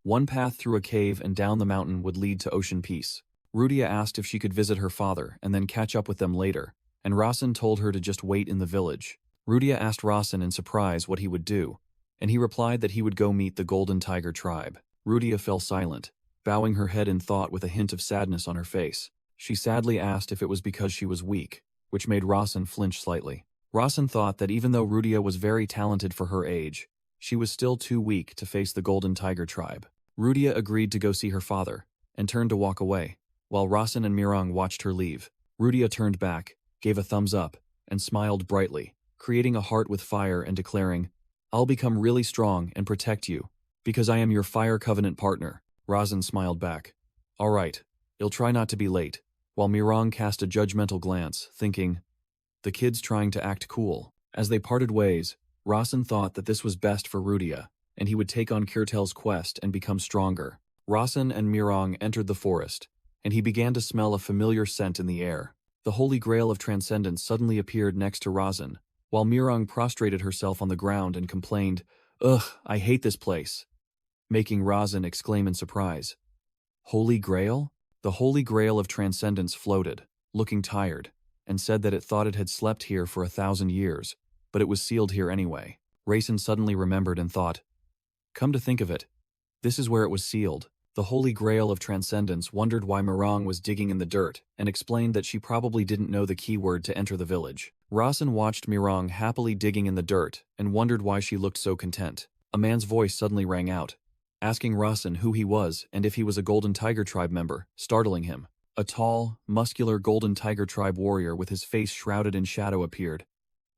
One path through a cave and down the mountain would lead to Ocean Peace. Rudia asked if she could visit her father and then catch up with them later, and Rasen told her to just wait in the village. Rudia asked Rasen in surprise what he would do, and he replied that he would go meet the Golden Tiger tribe. Rudia fell silent, bowing her head in thought with a hint of sadness on her face. She sadly asked if it was because she was weak, which made Rasen flinch slightly. Rasen thought that even though Rudia was very talented for her age, she was still too weak to face the Golden Tiger tribe. Rudia agreed to go see her father, and turned to walk away, while Rasen and Mirang watched her leave. Rudia turned back, gave a thumbs up, and smiled brightly, creating a heart with fire and declaring, "I'll become really strong and protect you, because I am your Fire Covenant partner." Rasen smiled back. "All right, you'll try not to be late," while Mirang cast a judgmental glance, thinking, "The kid's trying to act cool." As they parted ways, Rasen thought that this was best for Rudia, and he would take on Kirtel's quest and become stronger. Rasen and Mirang entered the forest, and he began to smell a familiar scent in the air. The Holy Grail of Transcendence suddenly appeared next to Rasen, while Mirang prostrated herself on the ground and complained, "Ugh, I hate this place," making Rasen exclaim in surprise, "Holy Grail?" The Holy Grail of Transcendence floated, looking tired, and said that it thought it had slept here for 1,000 years, but it was sealed here anyway. Rasen suddenly remembered and thought, "Come to think of it, this is where it was sealed." The Holy Grail of Transcendence wondered why Mirang was digging in the dirt, and explained that she probably didn't know the keyword to enter the village. Rasen watched Mirang happily digging in the dirt, and wondered why she looked so content. A man's voice suddenly rang out, asking Rasen who he was and if he was a Golden Tiger tribe member, startling him. A tall, muscular Golden Tiger tribe warrior with his face shrouded in shadow appeared,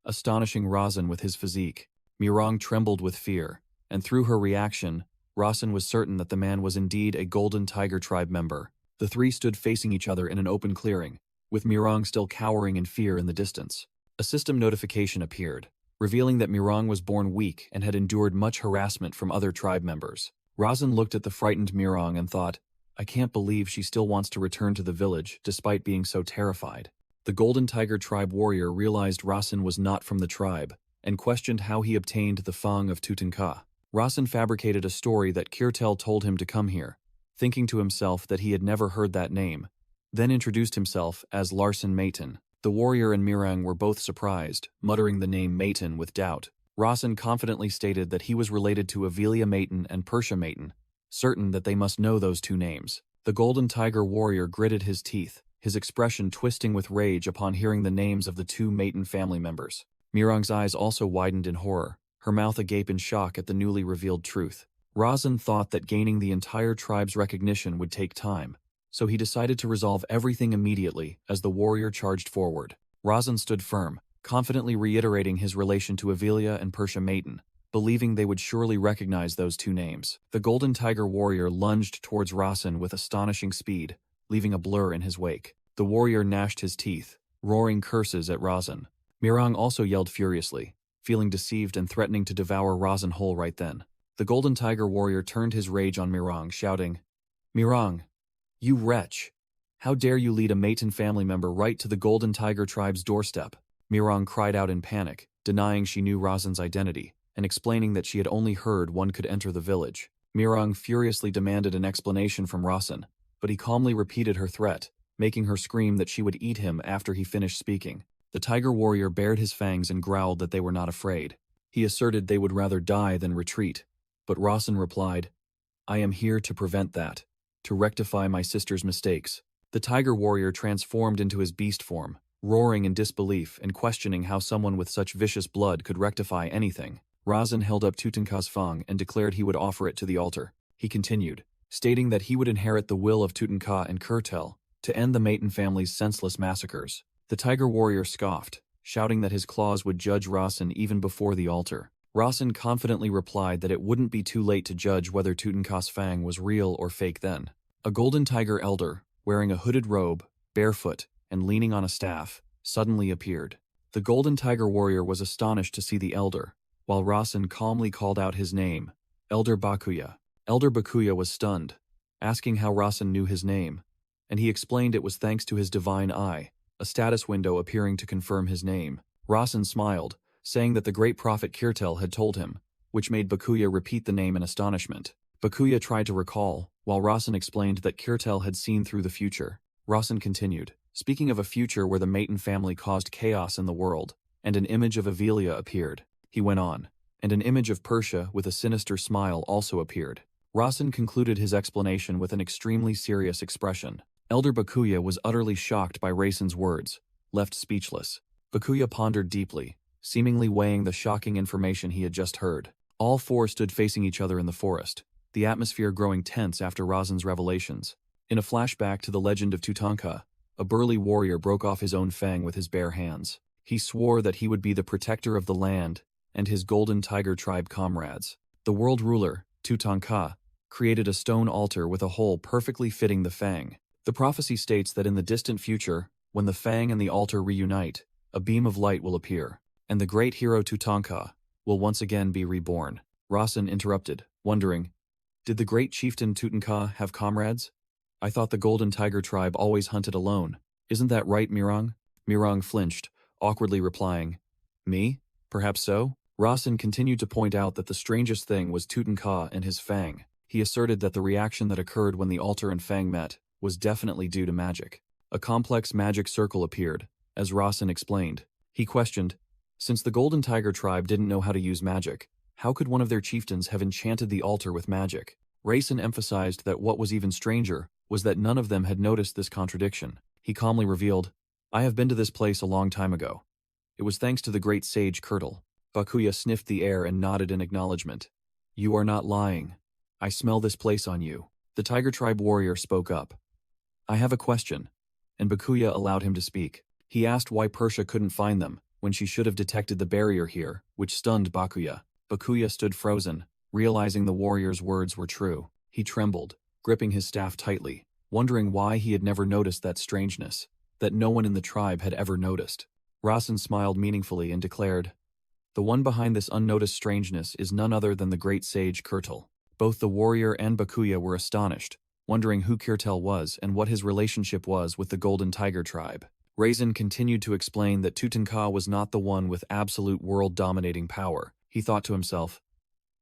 astonishing Rasen with his physique. Mirang trembled with fear, and through her reaction, Rasen was certain that the man was indeed a Golden Tiger tribe member. The three stood facing each other in an open clearing, with Mirang still cowering in fear in the distance. A system notification appeared, revealing that Mirang was born weak and had endured much harassment from other tribe members. Rasen looked at the frightened Mirang and thought, "I can't believe she still wants to return to the village despite being so terrified." The Golden Tiger tribe warrior realized Rasen was not from the tribe, and questioned how he obtained the Fang of Tutanka. Rasen fabricated a story that Kirtel told him to come here, thinking to himself that he had never heard that name, then introduced himself as Larsen Maton. The warrior and Mirang were both surprised, muttering the name Maton with doubt. Rasen confidently stated that he was related to Avelia Maton and Persia Maton, certain that they must know those two names. The Golden Tiger warrior gritted his teeth, his expression twisting with rage upon hearing the names of the two Maton family members. Mirang's eyes also widened in horror, her mouth agape in shock at the newly revealed truth. Rasen thought that gaining the entire tribe's recognition would take time, so he decided to resolve everything immediately as the warrior charged forward. Rasen stood firm, confidently reiterating his relation to Avelia and Persia Maton, believing they would surely recognize those two names. The Golden Tiger warrior lunged towards Rasen with astonishing speed, leaving a blur in his wake. The warrior gnashed his teeth, roaring curses at Rasen. Mirang also yelled furiously, feeling deceived and threatening to devour Rasen whole right then. The Golden Tiger warrior turned his rage on Mirang, shouting, "Mirang, "You wretch! How dare you lead a Maton family member right to the Golden Tiger tribe's doorstep?" Mirang cried out in panic, denying she knew Razan's identity, and explaining that she had only heard one could enter the village. Mirang furiously demanded an explanation from Razan, but he calmly repeated her threat, making her scream that she would eat him after he finished speaking. The tiger warrior bared his fangs and growled that they were not afraid. He asserted they would rather die than retreat, but Razan replied, "I am here to prevent that, to rectify my sister's mistakes." The tiger warrior transformed into his beast form, roaring in disbelief and questioning how someone with such vicious blood could rectify anything. Razan held up Tutanka's fang and declared he would offer it to the altar. He continued, stating that he would inherit the will of Tutanka and Kurtel to end the Maton family's senseless massacres. The tiger warrior scoffed, shouting that his claws would judge Razan even before the altar. Razan confidently replied that it wouldn't be too late to judge whether Tutanka's fang was real or fake then. A golden tiger elder, wearing a hooded robe, barefoot, and leaning on a staff, suddenly appeared. The golden tiger warrior was astonished to see the elder, while Razan calmly called out his name, Elder Bakuya. Elder Bakuya was stunned, asking how Razan knew his name, and he explained it was thanks to his divine eye, a status window appearing to confirm his name. Razan smiled, saying that the great prophet Kirtel had told him, which made Bakuya repeat the name in astonishment. Bakuya tried to recall, while Razan explained that Kirtel had seen through the future. Razan continued, speaking of a future where the Maton family caused chaos in the world, and an image of Avelia appeared. He went on, and an image of Persia with a sinister smile also appeared. Razan concluded his explanation with an extremely serious expression. Elder Bakuya was utterly shocked by Razan's words, left speechless. Bakuya pondered deeply, seemingly weighing the shocking information he had just heard. All four stood facing each other in the forest, the atmosphere growing tense after Razan's revelations. In a flashback to the legend of Tutanka, a burly warrior broke off his own fang with his bare hands. He swore that he would be the protector of the land and his golden tiger tribe comrades. The world ruler, Tutanka, created a stone altar with a hole perfectly fitting the fang. The prophecy states that in the distant future, when the fang and the altar reunite, a beam of light will appear, and the great hero Tutanka will once again be reborn. Razan interrupted, wondering, did the great chieftain Tutanka have comrades? I thought the golden tiger tribe always hunted alone. Isn't that right, Mirang? Mirang flinched, awkwardly replying, "Me? Perhaps so?" Razan continued to point out that the strangest thing was Tutanka and his fang. He asserted that the reaction that occurred when the altar and fang met was definitely due to magic. A complex magic circle appeared, as Razan explained. He questioned, since the golden tiger tribe didn't know how to use magic, how could one of their chieftains have enchanted the altar with magic? Razan emphasized that what was even stranger was that none of them had noticed this contradiction. He calmly revealed, I have been to this place a long time ago. It was thanks to the great sage Kurtel. Bakuya sniffed the air and nodded in acknowledgement. You are not lying. I smell this place on you. The tiger tribe warrior spoke up. I have a question, and Bakuya allowed him to speak. He asked why Persia couldn't find them, when she should have detected the barrier here, which stunned Bakuya. Bakuya stood frozen, realizing the warrior's words were true. He trembled, gripping his staff tightly, wondering why he had never noticed that strangeness, that no one in the tribe had ever noticed. Razan smiled meaningfully and declared, the one behind this unnoticed strangeness is none other than the great sage Kurtel. Both the warrior and Bakuya were astonished, wondering who Kurtel was and what his relationship was with the Golden Tiger tribe. Razan continued to explain that Tutanka was not the one with absolute world-dominating power. He thought to himself,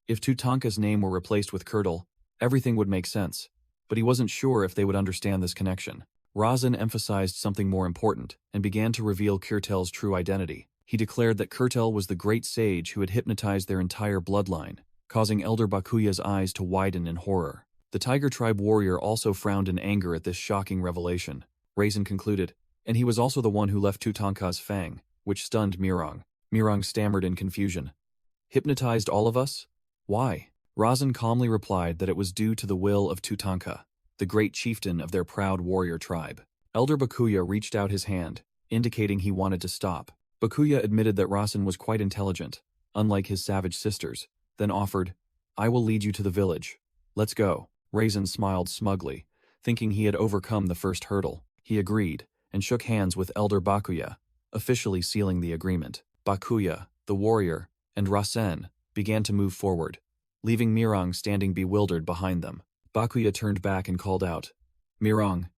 if Tutanka's name were replaced with Kurtel, everything would make sense, but he wasn't sure if they would understand this connection. Razan emphasized something more important and began to reveal Kurtel's true identity. He declared that Kurtel was the great sage who had hypnotized their entire bloodline, causing Elder Bakuya's eyes to widen in horror. The Tiger Tribe warrior also frowned in anger at this shocking revelation. Razan concluded, and he was also the one who left Tutanka's fang, which stunned Mirang. Mirang stammered in confusion. Hypnotized all of us? Why? Razan calmly replied that it was due to the will of Tutanka, the great chieftain of their proud warrior tribe. Elder Bakuya reached out his hand, indicating he wanted to stop. Bakuya admitted that Razan was quite intelligent, unlike his savage sisters, then offered, I will lead you to the village. Let's go. Razan smiled smugly, thinking he had overcome the first hurdle. He agreed, and shook hands with Elder Bakuya, officially sealing the agreement. Bakuya, the warrior, and Razan began to move forward, leaving Mirang standing bewildered behind them. Bakuya turned back and called out, Mirang,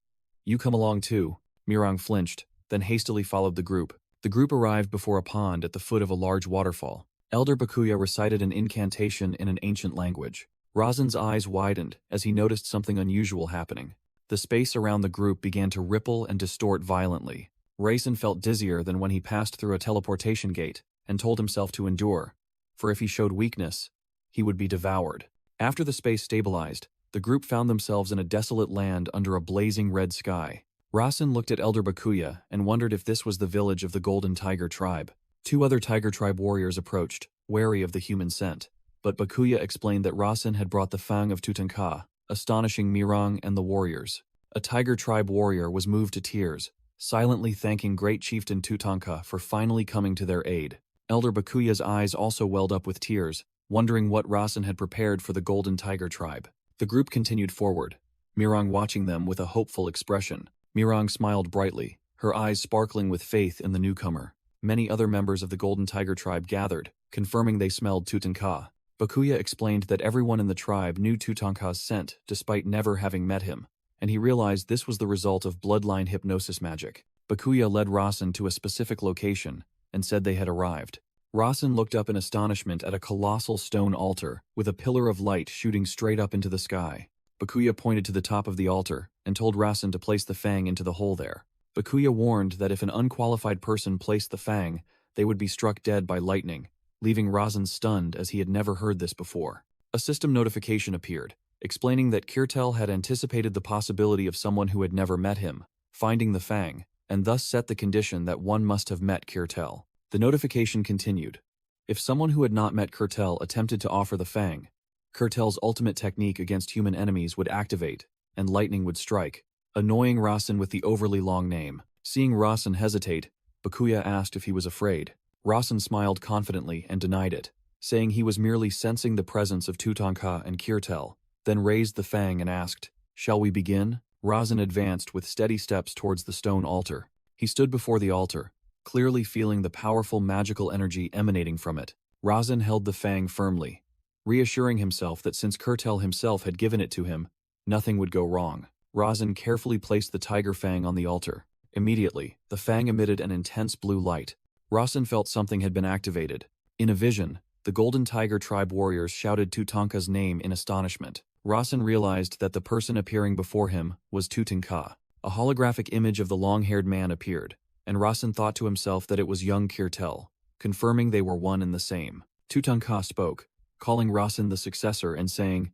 you come along too. Mirang flinched, then hastily followed the group. The group arrived before a pond at the foot of a large waterfall. Elder Bakuya recited an incantation in an ancient language. Rasen's eyes widened as he noticed something unusual happening. The space around the group began to ripple and distort violently. Rasen felt dizzier than when he passed through a teleportation gate and told himself to endure, for if he showed weakness, he would be devoured. After the space stabilized, the group found themselves in a desolate land under a blazing red sky. Rasen looked at Elder Bakuya and wondered if this was the village of the Golden Tiger tribe. 2 other Tiger tribe warriors approached, wary of the human scent. But Bakuya explained that Rasen had brought the Fang of Tutankha, astonishing Mirang and the warriors. A Tiger tribe warrior was moved to tears, silently thanking Great Chieftain Tutankha for finally coming to their aid. Elder Bakuya's eyes also welled up with tears, wondering what Rasen had prepared for the Golden Tiger tribe. The group continued forward, Mirang watching them with a hopeful expression. Mirang smiled brightly, her eyes sparkling with faith in the newcomer. Many other members of the Golden Tiger tribe gathered, confirming they smelled Tutankha. Bakuya explained that everyone in the tribe knew Tutankha's scent despite never having met him, and he realized this was the result of bloodline hypnosis magic. Bakuya led Rasen to a specific location and said they had arrived. Rasen looked up in astonishment at a colossal stone altar with a pillar of light shooting straight up into the sky. Bakuya pointed to the top of the altar and told Rasen to place the fang into the hole there. Bakuya warned that if an unqualified person placed the fang, they would be struck dead by lightning, leaving Rasen stunned as he had never heard this before. A system notification appeared, explaining that Kirtel had anticipated the possibility of someone who had never met him finding the fang, and thus set the condition that one must have met Kirtel. The notification continued. If someone who had not met Kirtel attempted to offer the fang, Kirtel's ultimate technique against human enemies would activate, and lightning would strike, annoying Rasen with the overly long name. Seeing Rasen hesitate, Bakuya asked if he was afraid. Rasen smiled confidently and denied it, saying he was merely sensing the presence of Tutankha and Kirtel, then raised the fang and asked, "Shall we begin?" Rasen advanced with steady steps towards the stone altar. He stood before the altar, clearly feeling the powerful magical energy emanating from it. Rasen held the fang firmly, reassuring himself that since Kirtel himself had given it to him, nothing would go wrong. Rasen carefully placed the tiger fang on the altar. Immediately, the fang emitted an intense blue light. Rasen felt something had been activated. In a vision, the Golden Tiger tribe warriors shouted Tutankha's name in astonishment. Rasen realized that the person appearing before him was Tutankha. A holographic image of the long-haired man appeared, and Rasen thought to himself that it was young Kirtel, confirming they were one and the same. Tutankha spoke, calling Rasen the successor and saying,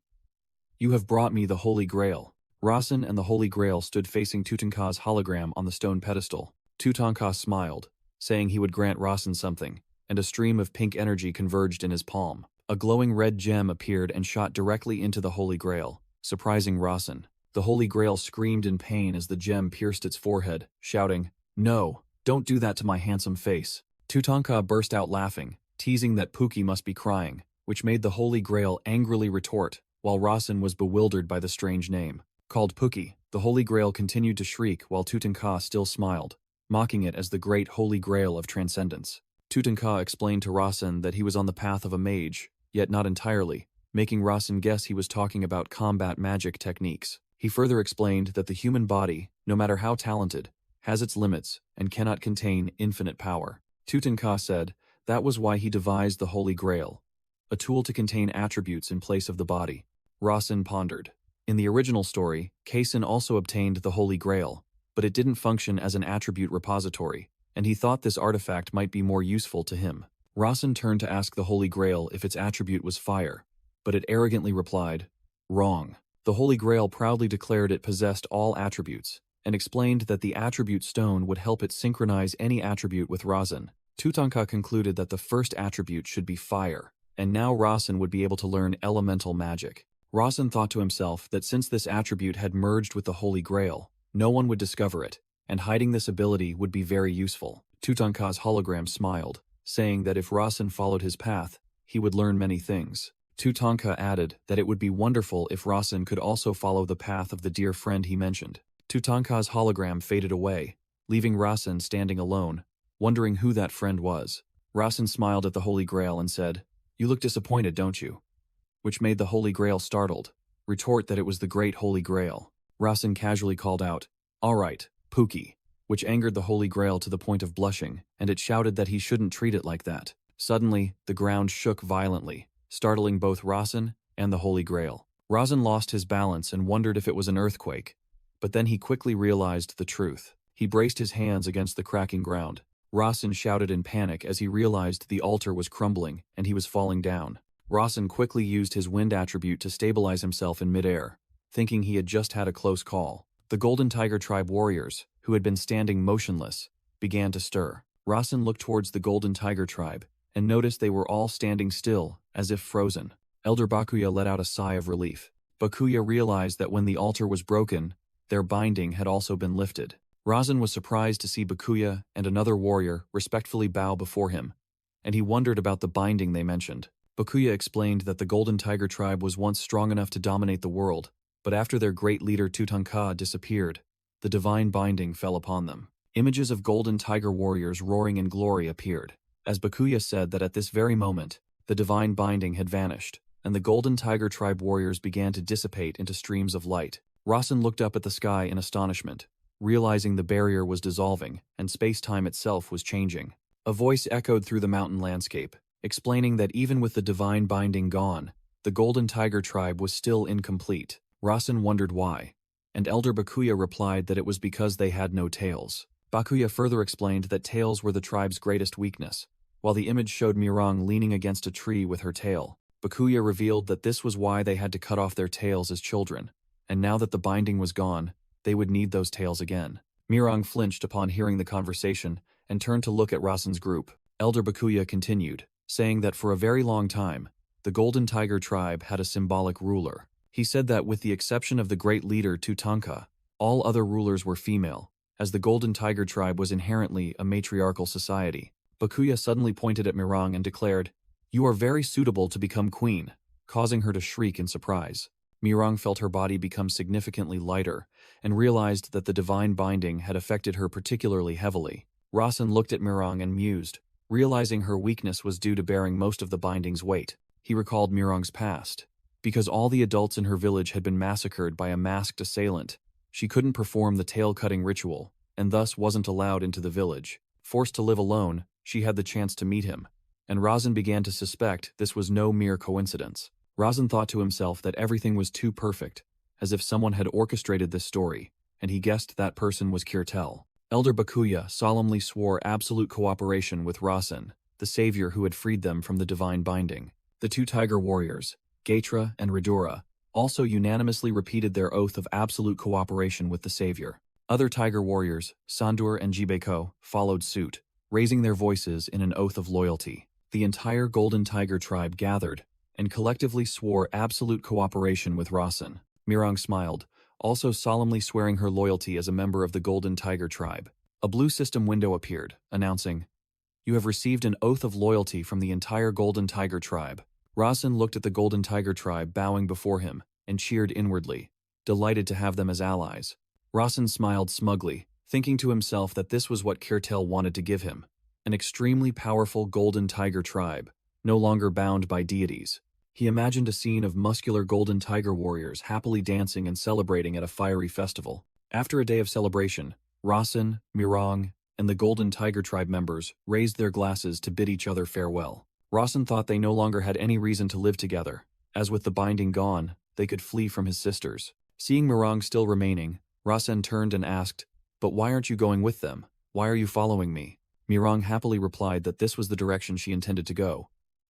"You have brought me the Holy Grail." Rasen and the Holy Grail stood facing Tutankha's hologram on the stone pedestal. Tutankha smiled, saying he would grant Rasen something, and a stream of pink energy converged in his palm. A glowing red gem appeared and shot directly into the Holy Grail, surprising Rasen. The Holy Grail screamed in pain as the gem pierced its forehead, shouting, "No, don't do that to my handsome face." Tutankha burst out laughing, teasing that Pookie must be crying, which made the Holy Grail angrily retort, while Rasen was bewildered by the strange name. Called Pookie, the Holy Grail continued to shriek while Tutankha still smiled, mocking it as the great Holy Grail of transcendence. Tutankha explained to Rasen that he was on the path of a mage, yet not entirely, making Rasen guess he was talking about combat magic techniques. He further explained that the human body, no matter how talented, has its limits and cannot contain infinite power. Tutankha said that was why he devised the Holy Grail, a tool to contain attributes in place of the body. Rasen pondered. In the original story, Kaysen also obtained the Holy Grail, but it didn't function as an attribute repository, and he thought this artifact might be more useful to him. Rasen turned to ask the Holy Grail if its attribute was fire, but it arrogantly replied, "Wrong." The Holy Grail proudly declared it possessed all attributes, and explained that the attribute stone would help it synchronize any attribute with Rasen. Tutankha concluded that the first attribute should be fire, and now Rasen would be able to learn elemental magic. Rasen thought to himself that since this attribute had merged with the Holy Grail, no one would discover it, and hiding this ability would be very useful. Tutankha's hologram smiled, saying that if Rasen followed his path, he would learn many things. Tutankha added that it would be wonderful if Rasen could also follow the path of the dear friend he mentioned. Tutankha's hologram faded away, leaving Rasen standing alone, wondering who that friend was. Rasen smiled at the Holy Grail and said, "You look disappointed, don't you?" Which made the Holy Grail startled, retort that it was the Great Holy Grail. Rasen casually called out, "All right, Pookie," which angered the Holy Grail to the point of blushing, and it shouted that he shouldn't treat it like that. Suddenly, the ground shook violently, startling both Rasen and the Holy Grail. Rasen lost his balance and wondered if it was an earthquake, but then he quickly realized the truth. He braced his hands against the cracking ground. Rasen shouted in panic as he realized the altar was crumbling and he was falling down. Rasen quickly used his wind attribute to stabilize himself in midair, thinking he had just had a close call. The Golden Tiger Tribe warriors, who had been standing motionless, began to stir. Rasen looked towards the Golden Tiger Tribe and noticed they were all standing still, as if frozen. Elder Bakuya let out a sigh of relief. Bakuya realized that when the altar was broken, their binding had also been lifted. Rasen was surprised to see Bakuya and another warrior respectfully bow before him, and he wondered about the binding they mentioned. Bakuya explained that the Golden Tiger Tribe was once strong enough to dominate the world, but after their great leader Tutankha disappeared, the divine binding fell upon them. Images of Golden Tiger warriors roaring in glory appeared. As Bakuya said that at this very moment, the divine binding had vanished, and the Golden Tiger Tribe warriors began to dissipate into streams of light. Rasen looked up at the sky in astonishment, realizing the barrier was dissolving and space-time itself was changing. A voice echoed through the mountain landscape, explaining that even with the divine binding gone, the Golden Tiger Tribe was still incomplete. Rasen wondered why, and Elder Bakuya replied that it was because they had no tails. Bakuya further explained that tails were the tribe's greatest weakness. While the image showed Mirang leaning against a tree with her tail, Bakuya revealed that this was why they had to cut off their tails as children, and now that the binding was gone, they would need those tails again. Mirang flinched upon hearing the conversation and turned to look at Rasen's group. Elder Bakuya continued, saying that for a very long time, the Golden Tiger Tribe had a symbolic ruler. He said that with the exception of the great leader Tutankha, all other rulers were female, as the Golden Tiger Tribe was inherently a matriarchal society. Bakuya suddenly pointed at Mirang and declared, "You are very suitable to become queen," causing her to shriek in surprise. Mirang felt her body become significantly lighter and realized that the divine binding had affected her particularly heavily. Rasen looked at Mirang and mused, realizing her weakness was due to bearing most of the binding's weight. He recalled Mirang's past. Because all the adults in her village had been massacred by a masked assailant, she couldn't perform the tail-cutting ritual, and thus wasn't allowed into the village. Forced to live alone, she had the chance to meet him, and Rasen began to suspect this was no mere coincidence. Rasen thought to himself that everything was too perfect, as if someone had orchestrated this story, and he guessed that person was Kirtel. Elder Bakuya solemnly swore absolute cooperation with Rasen, the savior who had freed them from the divine binding. The two tiger warriors, Gaitra and Radura, also unanimously repeated their oath of absolute cooperation with the savior. Other tiger warriors, Sandur and Jibeko, followed suit, raising their voices in an oath of loyalty. The entire Golden Tiger Tribe gathered and collectively swore absolute cooperation with Rasen. Mirang smiled, also solemnly swearing her loyalty as a member of the Golden Tiger Tribe. A blue system window appeared, announcing, "You have received an oath of loyalty from the entire Golden Tiger Tribe." Rasen looked at the Golden Tiger Tribe bowing before him and cheered inwardly, delighted to have them as allies. Rasen smiled smugly, thinking to himself that this was what Kirtel wanted to give him, an extremely powerful Golden Tiger Tribe, no longer bound by deities. He imagined a scene of muscular Golden Tiger warriors happily dancing and celebrating at a fiery festival. After a day of celebration, Rasen, Mirang, and the Golden Tiger Tribe members raised their glasses to bid each other farewell. Rasen thought they no longer had any reason to live together, as with the binding gone, they could flee from his sisters. Seeing Mirang still remaining, Rasen turned and asked, "But why aren't you going with them? Why are you following me?" Mirang happily replied that this was the direction she intended to go,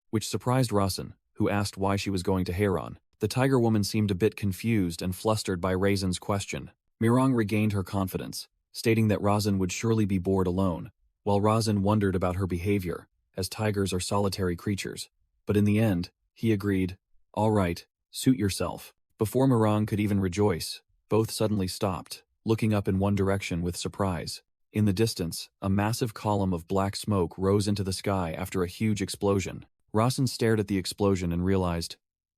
which surprised Rasen, who asked why she was going to Heron. The tiger woman seemed a bit confused and flustered by Rasen's question. Mirang regained her confidence, stating that Rasen would surely be bored alone, while Rasen wondered about her behavior, as tigers are solitary creatures. But in the end, he agreed, "All right, suit yourself." Before Mirang could even rejoice, both suddenly stopped, looking up in one direction with surprise. In the distance, a massive column of black smoke rose into the sky after a huge explosion. Rasen stared at the explosion and realized,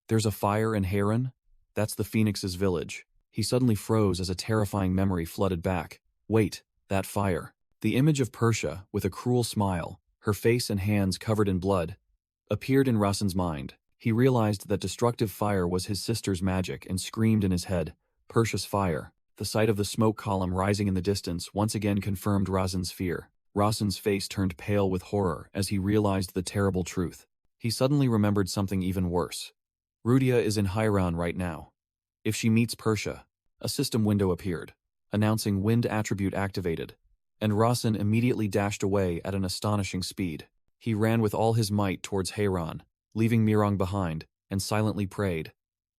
"There's a fire in Heron? That's the Phoenix's village." He suddenly froze as a terrifying memory flooded back. Wait, that fire. The image of Persia, with a cruel smile, her face and hands covered in blood, appeared in Rasen's mind. He realized that destructive fire was his sister's magic and screamed in his head, "Persia's fire." The sight of the smoke column rising in the distance once again confirmed Razan's fear. Razan's face turned pale with horror as he realized the terrible truth. He suddenly remembered something even worse. Rudia is in Hairan right now. If she meets Persia, a system window appeared, announcing wind attribute activated, and Razan immediately dashed away at an astonishing speed. He ran with all his might towards Hairan, leaving Mirang behind, and silently prayed,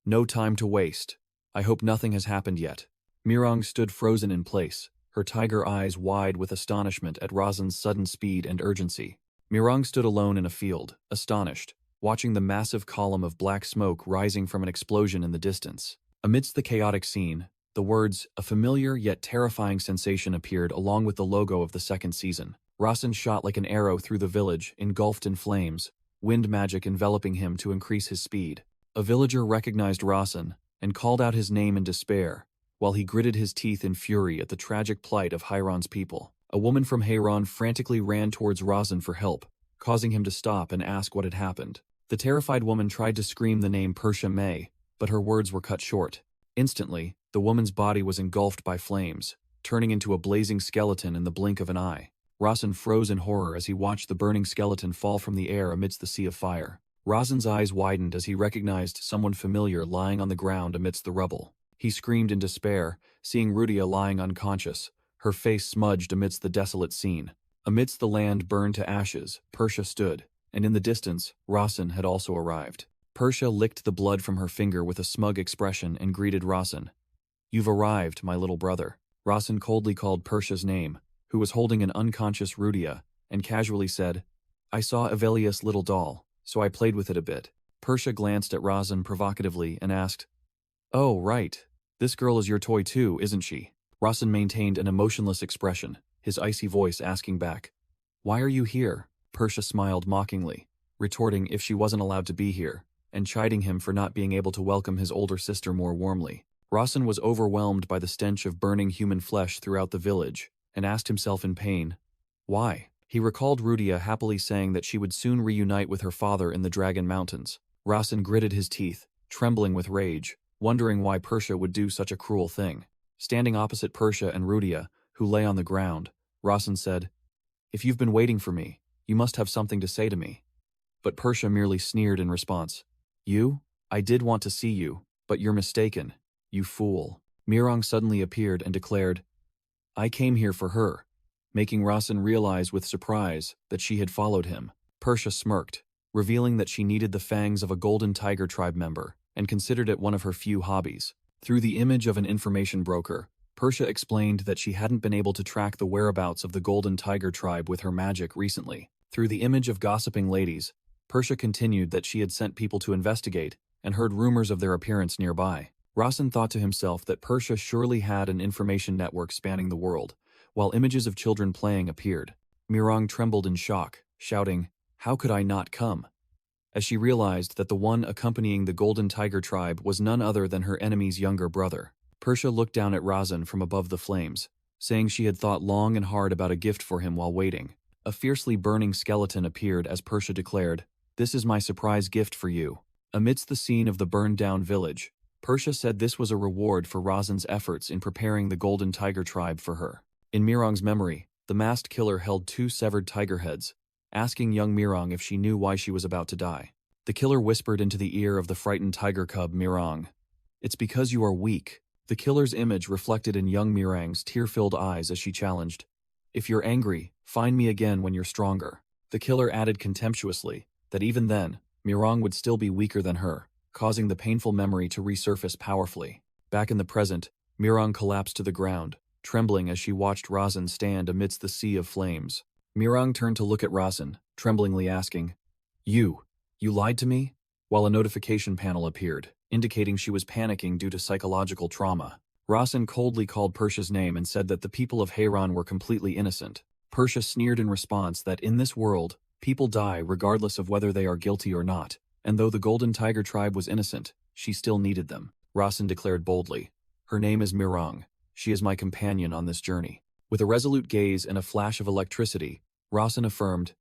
"No time to waste. I hope nothing has happened yet." Mirang stood frozen in place, her tiger eyes wide with astonishment at Razan's sudden speed and urgency. Mirang stood alone in a field, astonished, watching the massive column of black smoke rising from an explosion in the distance. Amidst the chaotic scene, the words, "a familiar yet terrifying sensation," appeared along with the logo of the second season. Razan shot like an arrow through the village, engulfed in flames, wind magic enveloping him to increase his speed. A villager recognized Razan and called out his name in despair, while he gritted his teeth in fury at the tragic plight of Hairan's people. A woman from Hairan frantically ran towards Razan for help, causing him to stop and ask what had happened. The terrified woman tried to scream the name Persia May, but her words were cut short. Instantly, the woman's body was engulfed by flames, turning into a blazing skeleton in the blink of an eye. Razan froze in horror as he watched the burning skeleton fall from the air amidst the sea of fire. Razan's eyes widened as he recognized someone familiar lying on the ground amidst the rubble. He screamed in despair, seeing Rudia lying unconscious, her face smudged amidst the desolate scene. Amidst the land burned to ashes, Persia stood, and in the distance, Razan had also arrived. Persia licked the blood from her finger with a smug expression and greeted Razan. "You've arrived, my little brother." Razan coldly called Persia's name, who was holding an unconscious Rudia, and casually said, "I saw Avelius' little doll, so I played with it a bit." Persia glanced at Razan provocatively and asked, "Oh, right. This girl is your toy too, isn't she?" Razan maintained an emotionless expression, his icy voice asking back, "Why are you here?" Persia smiled mockingly, retorting if she wasn't allowed to be here, and chiding him for not being able to welcome his older sister more warmly. Razan was overwhelmed by the stench of burning human flesh throughout the village, and asked himself in pain, why? He recalled Rudia happily saying that she would soon reunite with her father in the Dragon Mountains. Razan gritted his teeth, trembling with rage, wondering why Persia would do such a cruel thing. Standing opposite Persia and Rudia, who lay on the ground, Razan said, "If you've been waiting for me, you must have something to say to me." But Persia merely sneered in response. "You? I did want to see you, but you're mistaken, you fool." Mirang suddenly appeared and declared, "I came here for her," making Razan realize with surprise that she had followed him. Persia smirked, revealing that she needed the fangs of a Golden Tiger tribe member, and considered it one of her few hobbies. Through the image of an information broker, Persia explained that she hadn't been able to track the whereabouts of the Golden Tiger tribe with her magic recently. Through the image of gossiping ladies, Persia continued that she had sent people to investigate and heard rumors of their appearance nearby. Razan thought to himself that Persia surely had an information network spanning the world, while images of children playing appeared. Mirang trembled in shock, shouting, "How could I not come?" as she realized that the one accompanying the Golden Tiger tribe was none other than her enemy's younger brother. Persia looked down at Razan from above the flames, saying she had thought long and hard about a gift for him while waiting. A fiercely burning skeleton appeared as Persia declared, "This is my surprise gift for you." Amidst the scene of the burned-down village, Persia said this was a reward for Razan's efforts in preparing the Golden Tiger tribe for her. In Mirang's memory, the masked killer held 2 severed tiger heads, asking young Mirang if she knew why she was about to die. The killer whispered into the ear of the frightened tiger cub Mirang, "It's because you are weak." The killer's image reflected in young Mirang's tear-filled eyes as she challenged, "If you're angry, find me again when you're stronger." The killer added contemptuously that even then, Mirang would still be weaker than her, causing the painful memory to resurface powerfully. Back in the present, Mirang collapsed to the ground, trembling as she watched Razan stand amidst the sea of flames. Mirang turned to look at Razan, tremblingly asking, You lied to me?" While a notification panel appeared, indicating she was panicking due to psychological trauma. Razan coldly called Persia's name and said that the people of Hairan were completely innocent. Persia sneered in response that in this world, people die regardless of whether they are guilty or not, and though the Golden Tiger tribe was innocent, she still needed them. Razan declared boldly, "Her name is Mirang. She is my companion on this journey." With a resolute gaze and a flash of electricity, Razan affirmed,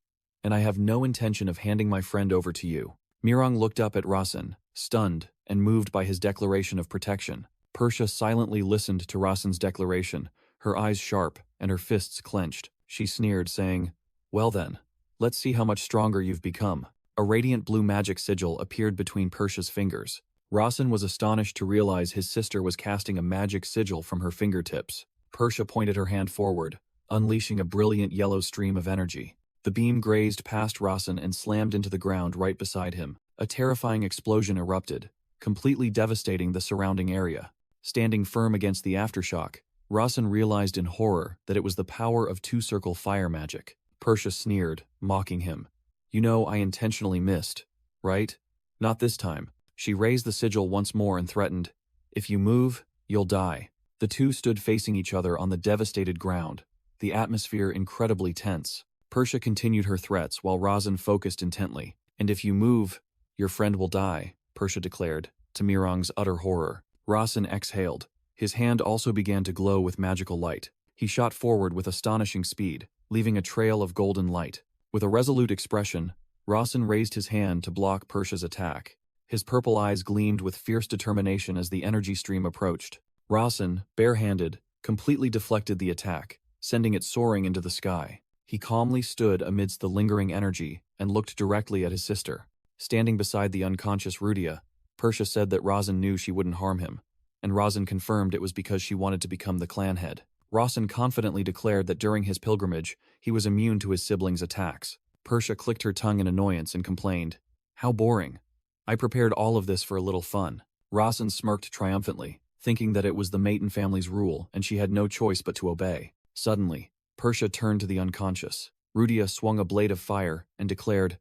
"And I have no intention of handing my friend over to you." Mirang looked up at Razan, stunned and moved by his declaration of protection. Persia silently listened to Rasen's declaration, her eyes sharp and her fists clenched. She sneered, saying, "Well then, let's see how much stronger you've become." A radiant blue magic sigil appeared between Persia's fingers. Rasen was astonished to realize his sister was casting a magic sigil from her fingertips. Persia pointed her hand forward, unleashing a brilliant yellow stream of energy. The beam grazed past Rasen and slammed into the ground right beside him. A terrifying explosion erupted, completely devastating the surrounding area. Standing firm against the aftershock, Rasen realized in horror that it was the power of two-circle fire magic. Persia sneered, mocking him. "You know I intentionally missed, right? Not this time." She raised the sigil once more and threatened, "If you move, you'll die." The two stood facing each other on the devastated ground, the atmosphere incredibly tense. Persia continued her threats while Rasen focused intently. "And if you move, your friend will die," Persia declared, to Mirong's utter horror. Rasen exhaled. His hand also began to glow with magical light. He shot forward with astonishing speed, leaving a trail of golden light. With a resolute expression, Rasen raised his hand to block Persia's attack. His purple eyes gleamed with fierce determination as the energy stream approached. Rasen, barehanded, completely deflected the attack, sending it soaring into the sky. He calmly stood amidst the lingering energy and looked directly at his sister. Standing beside the unconscious Rudia, Persia said that Rasen knew she wouldn't harm him, and Rasen confirmed it was because she wanted to become the clan head. Rasen confidently declared that during his pilgrimage, he was immune to his siblings' attacks. Persia clicked her tongue in annoyance and complained, "How boring. I prepared all of this for a little fun." Rasen smirked triumphantly, thinking that it was the Maiden family's rule and she had no choice but to obey. Suddenly, Persia turned to the unconscious. Rudia swung a blade of fire and declared,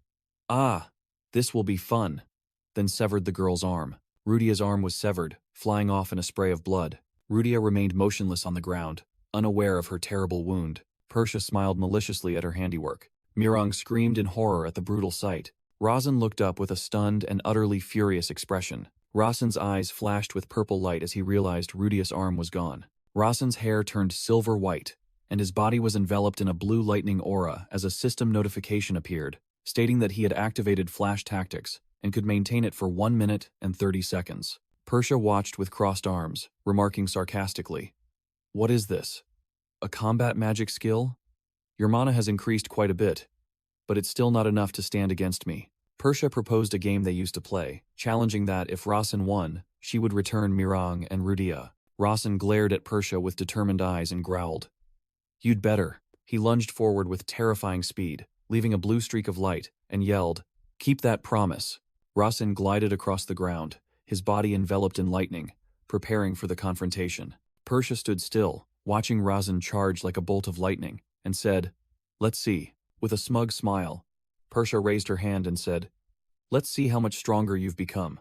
"Ah, this will be fun," then severed the girl's arm. Rudia's arm was severed, flying off in a spray of blood. Rudia remained motionless on the ground, unaware of her terrible wound. Persia smiled maliciously at her handiwork. Mirong screamed in horror at the brutal sight. Rasen looked up with a stunned and utterly furious expression. Rasen's eyes flashed with purple light as he realized Rudia's arm was gone. Rasen's hair turned silver white, and his body was enveloped in a blue lightning aura as a system notification appeared, stating that he had activated flash tactics and could maintain it for 1 minute and 30 seconds. Persia watched with crossed arms, remarking sarcastically, "What is this? A combat magic skill? Your mana has increased quite a bit, but it's still not enough to stand against me." Persia proposed a game they used to play, challenging that if Rasen won, she would return Mirong and Rudia. Rasen glared at Persia with determined eyes and growled, "You'd better." He lunged forward with terrifying speed, leaving a blue streak of light, and yelled, "Keep that promise." Rasen glided across the ground, his body enveloped in lightning, preparing for the confrontation. Persia stood still, watching Rasen charge like a bolt of lightning, and said, "Let's see." With a smug smile, Persia raised her hand and said, "Let's see how much stronger you've become,"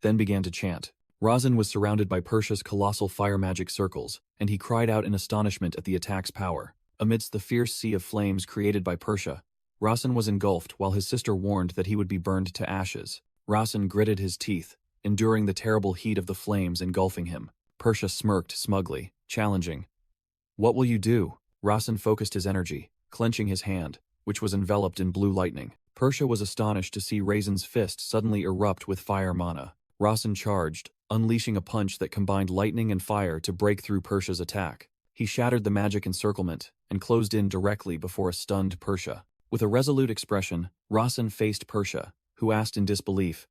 then began to chant. Rasen was surrounded by Persia's colossal fire magic circles, and he cried out in astonishment at the attack's power. Amidst the fierce sea of flames created by Persia, Rasen was engulfed while his sister warned that he would be burned to ashes. Rasen gritted his teeth, enduring the terrible heat of the flames engulfing him. Persia smirked smugly, challenging, "What will you do?" Rasen focused his energy, clenching his hand, which was enveloped in blue lightning. Persia was astonished to see Rasen's fist suddenly erupt with fire mana. Rasen charged, unleashing a punch that combined lightning and fire to break through Persia's attack. He shattered the magic encirclement and closed in directly before a stunned Persia. With a resolute expression, Rasen faced Persia, who asked in disbelief,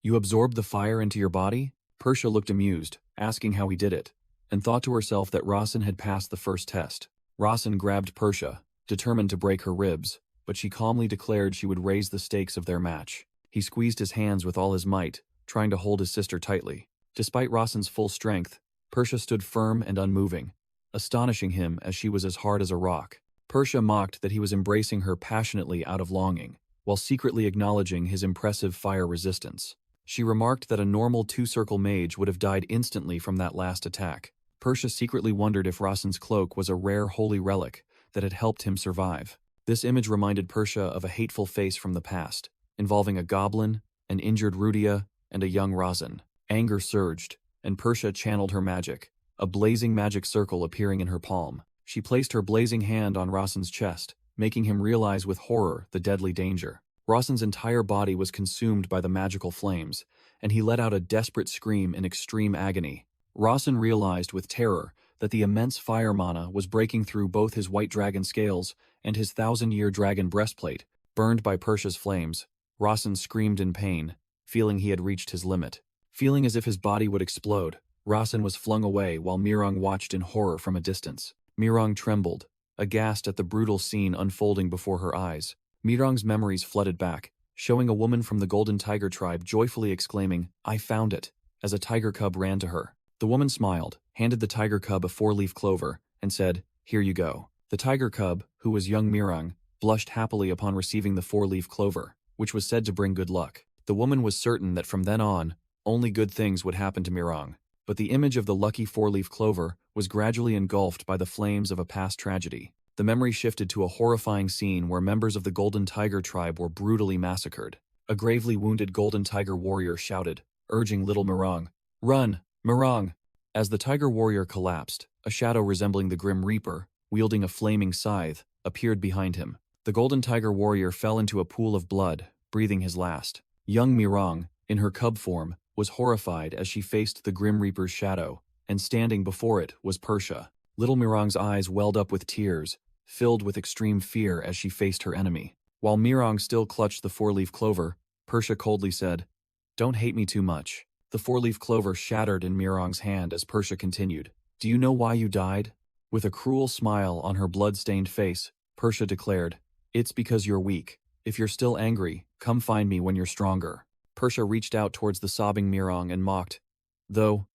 "You absorbed the fire into your body?" Persia looked amused, asking how he did it, and thought to herself that Rasen had passed the first test. Rasen grabbed Persia, determined to break her ribs, but she calmly declared she would raise the stakes of their match. He squeezed his hands with all his might, trying to hold his sister tightly. Despite Rasen's full strength, Persia stood firm and unmoving, astonishing him as she was as hard as a rock. Persia mocked that he was embracing her passionately out of longing, while secretly acknowledging his impressive fire resistance. She remarked that a normal two-circle mage would have died instantly from that last attack. Persia secretly wondered if Rasen's cloak was a rare holy relic that had helped him survive. This image reminded Persia of a hateful face from the past, involving a goblin, an injured Rudia, and a young Rasen. Anger surged, and Persia channeled her magic, a blazing magic circle appearing in her palm. She placed her blazing hand on Rasen's chest, making him realize with horror the deadly danger. Rasen's entire body was consumed by the magical flames, and he let out a desperate scream in extreme agony. Rawson realized with terror that the immense fire mana was breaking through both his white dragon scales and his 1,000-year dragon breastplate. Burned by Persia's flames, Rawson screamed in pain, feeling he had reached his limit. Feeling as if his body would explode, Rawson was flung away while Mirang watched in horror from a distance. Mirang trembled, aghast at the brutal scene unfolding before her eyes. Mirang's memories flooded back, showing a woman from the Golden Tiger tribe joyfully exclaiming, "I found it," as a tiger cub ran to her. The woman smiled, handed the tiger cub a 4-leaf clover, and said, "Here you go." The tiger cub, who was young Mirang, blushed happily upon receiving the 4-leaf clover, which was said to bring good luck. The woman was certain that from then on, only good things would happen to Mirang. But the image of the lucky 4-leaf clover was gradually engulfed by the flames of a past tragedy. The memory shifted to a horrifying scene where members of the Golden Tiger tribe were brutally massacred. A gravely wounded Golden Tiger warrior shouted, urging little Mirang, "Run, Mirang!" As the tiger warrior collapsed, a shadow resembling the Grim Reaper, wielding a flaming scythe, appeared behind him. The Golden Tiger warrior fell into a pool of blood, breathing his last. Young Mirang, in her cub form, was horrified as she faced the Grim Reaper's shadow, and standing before it was Persia. Little Mirang's eyes welled up with tears, filled with extreme fear as she faced her enemy. While Mirang still clutched the 4-leaf clover, Persia coldly said, "Don't hate me too much." The 4-leaf clover shattered in Mirang's hand as Persia continued, "Do you know why you died?" With a cruel smile on her blood-stained face, Persia declared, "It's because you're weak. If you're still angry, come find me when you're stronger." Persia reached out towards the sobbing Mirang and mocked, "Though,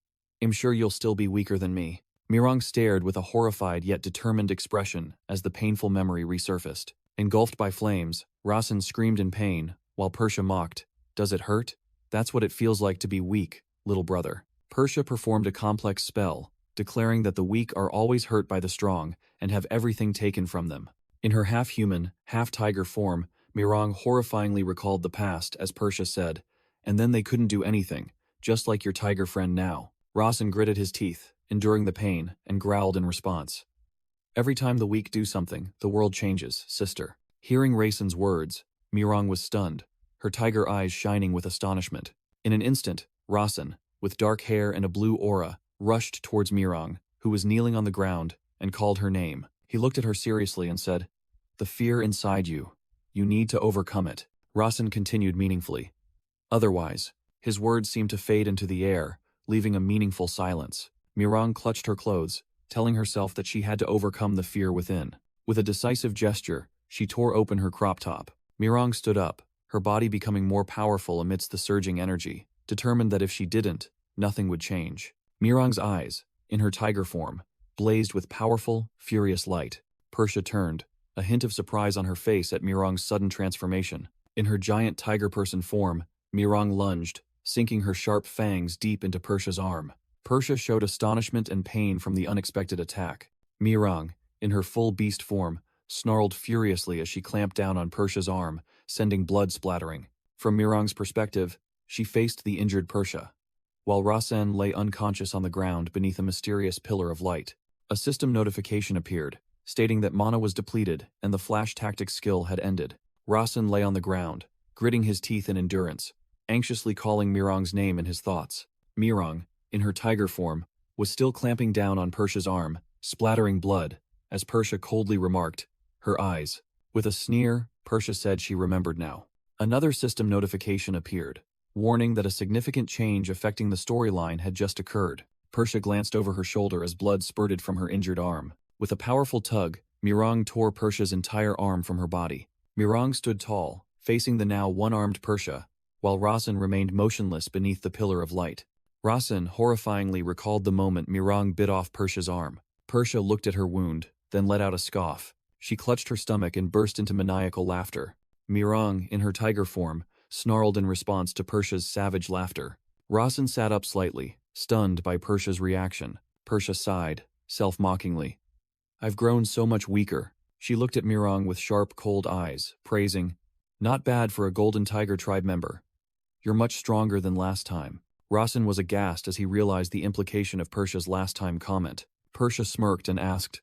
I'm sure you'll still be weaker than me." Mirang stared with a horrified yet determined expression as the painful memory resurfaced. Engulfed by flames, Rawson screamed in pain, while Persia mocked, "Does it hurt? That's what it feels like to be weak, little brother." Persia performed a complex spell, declaring that the weak are always hurt by the strong and have everything taken from them. In her half-human, half-tiger form, Mirang horrifyingly recalled the past as Persia said, "And then they couldn't do anything, just like your tiger friend now." Rawson gritted his teeth, enduring the pain, and growled in response. "Every time the weak do something, the world changes, sister." Hearing Rayson's words, Mirang was stunned, her tiger eyes shining with astonishment. In an instant, Rawson, with dark hair and a blue aura, rushed towards Mirang, who was kneeling on the ground, and called her name. He looked at her seriously and said, "The fear inside you. You need to overcome it." Rawson continued meaningfully. Otherwise, his words seemed to fade into the air, leaving a meaningful silence. Mirang clutched her clothes, telling herself that she had to overcome the fear within. With a decisive gesture, she tore open her crop top. Mirang stood up, her body becoming more powerful amidst the surging energy, determined that if she didn't, nothing would change. Mirang's eyes, in her tiger form, blazed with powerful, furious light. Persia turned, a hint of surprise on her face at Mirang's sudden transformation. In her giant tiger person form, Mirang lunged, sinking her sharp fangs deep into Persia's arm. Persia showed astonishment and pain from the unexpected attack. Mirang, in her full beast form, snarled furiously as she clamped down on Persia's arm, sending blood splattering. From Mirang's perspective, she faced the injured Persia, while Rawson lay unconscious on the ground beneath a mysterious pillar of light. A system notification appeared, stating that mana was depleted and the flash tactics skill had ended. Rawson lay on the ground, gritting his teeth in endurance, anxiously calling Mirang's name in his thoughts. Mirang, in her tiger form, was still clamping down on Persia's arm, splattering blood, as Persia coldly remarked, her eyes. With a sneer, Persia said she remembered now. Another system notification appeared, warning that a significant change affecting the storyline had just occurred. Persia glanced over her shoulder as blood spurted from her injured arm. With a powerful tug, Mirang tore Persia's entire arm from her body. Mirang stood tall, facing the now one-armed Persia, while Rawson remained motionless beneath the pillar of light. Rawson horrifyingly recalled the moment Mirang bit off Persia's arm. Persia looked at her wound, then let out a scoff. She clutched her stomach and burst into maniacal laughter. Mirang, in her tiger form, snarled in response to Persia's savage laughter. Rawson sat up slightly, stunned by Persia's reaction. Persia sighed, self-mockingly. "I've grown so much weaker." She looked at Mirang with sharp, cold eyes, praising, "Not bad for a Golden Tiger tribe member. You're much stronger than last time." Rawson was aghast as he realized the implication of Persia's last-time comment. Persia smirked and asked,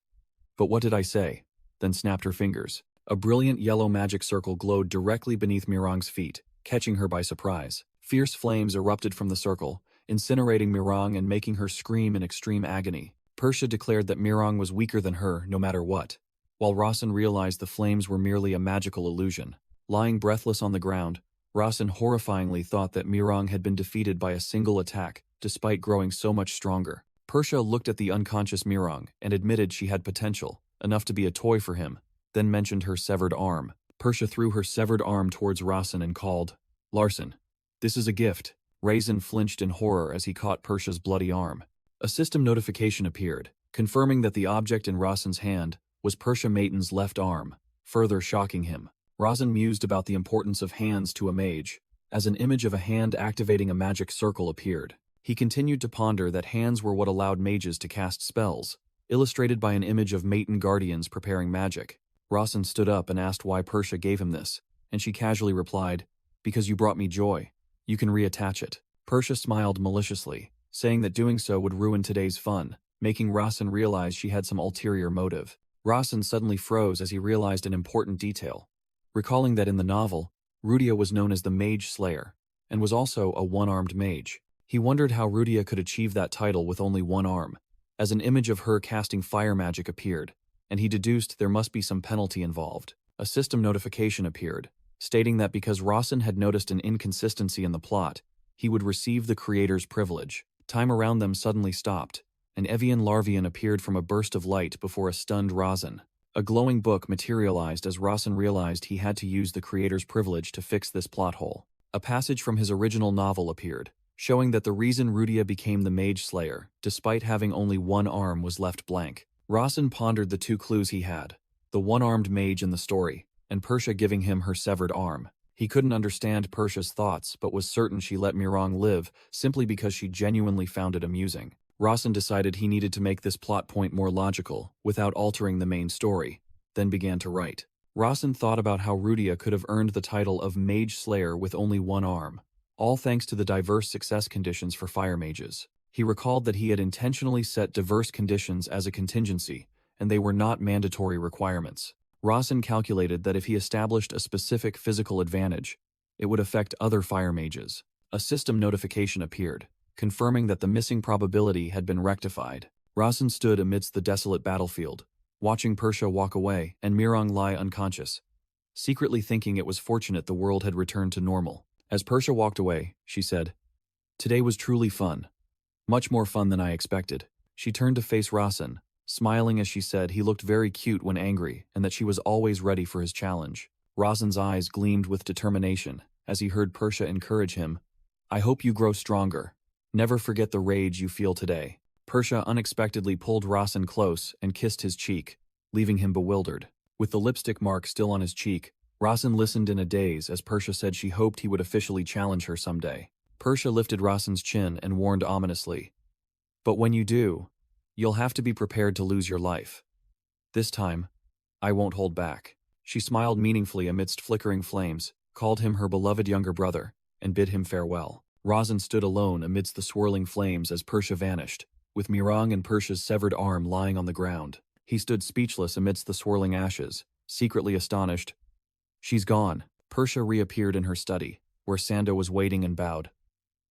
"But what did I say?" Then snapped her fingers. A brilliant yellow magic circle glowed directly beneath Mirang's feet, catching her by surprise. Fierce flames erupted from the circle, incinerating Mirang and making her scream in extreme agony. Persia declared that Mirang was weaker than her no matter what, while Rasen realized the flames were merely a magical illusion. Lying breathless on the ground, Rasen horrifyingly thought that Mirang had been defeated by a single attack, despite growing so much stronger. Persia looked at the unconscious Mirang and admitted she had potential, enough to be a toy for him, then mentioned her severed arm. Persia threw her severed arm towards Rasen and called, "Larsen, this is a gift." Rasen flinched in horror as he caught Persia's bloody arm. A system notification appeared, confirming that the object in Rasen's hand was Persia Maiden's left arm, further shocking him. Rasen mused about the importance of hands to a mage, as an image of a hand activating a magic circle appeared. He continued to ponder that hands were what allowed mages to cast spells, illustrated by an image of Maiden guardians preparing magic. Rasen stood up and asked why Persia gave him this, and she casually replied, "Because you brought me joy. You can reattach it." Persia smiled maliciously, saying that doing so would ruin today's fun, making Rasen realize she had some ulterior motive. Rasen suddenly froze as he realized an important detail, recalling that in the novel, Rudia was known as the Mage Slayer, and was also a one-armed mage. He wondered how Rudia could achieve that title with only one arm, as an image of her casting fire magic appeared, and he deduced there must be some penalty involved. A system notification appeared, stating that because Rasen had noticed an inconsistency in the plot, he would receive the creator's privilege. Time around them suddenly stopped. An Evian Larvian appeared from a burst of light before a stunned Rasen. A glowing book materialized as Rasen realized he had to use the creator's privilege to fix this plot hole. A passage from his original novel appeared, showing that the reason Rudia became the Mage Slayer, despite having only one arm, was left blank. Rasen pondered the two clues he had, the one-armed mage in the story, and Persia giving him her severed arm. He couldn't understand Persia's thoughts, but was certain she let Mirang live simply because she genuinely found it amusing. Rasen decided he needed to make this plot point more logical, without altering the main story, then began to write. Rasen thought about how Rudia could have earned the title of Mage Slayer with only one arm, all thanks to the diverse success conditions for fire mages. He recalled that he had intentionally set diverse conditions as a contingency, and they were not mandatory requirements. Rasen calculated that if he established a specific physical advantage, it would affect other fire mages. A system notification appeared, confirming that the missing probability had been rectified. Rasen stood amidst the desolate battlefield, watching Persia walk away and Mirang lie unconscious, secretly thinking it was fortunate the world had returned to normal. As Persia walked away, she said, "Today was truly fun. Much more fun than I expected." She turned to face Rasen, smiling as she said he looked very cute when angry and that she was always ready for his challenge. Rasen's eyes gleamed with determination as he heard Persia encourage him, "I hope you grow stronger. Never forget the rage you feel today." Persia unexpectedly pulled Rasen close and kissed his cheek, leaving him bewildered. With the lipstick mark still on his cheek, Rasen listened in a daze as Persia said she hoped he would officially challenge her someday. Persia lifted Rasen's chin and warned ominously, "But when you do, you'll have to be prepared to lose your life. This time, I won't hold back." She smiled meaningfully amidst flickering flames, called him her beloved younger brother, and bid him farewell. Rasen stood alone amidst the swirling flames as Persia vanished, with Mirang and Persia's severed arm lying on the ground. He stood speechless amidst the swirling ashes, secretly astonished. "She's gone." Persia reappeared in her study, where Sando was waiting and bowed.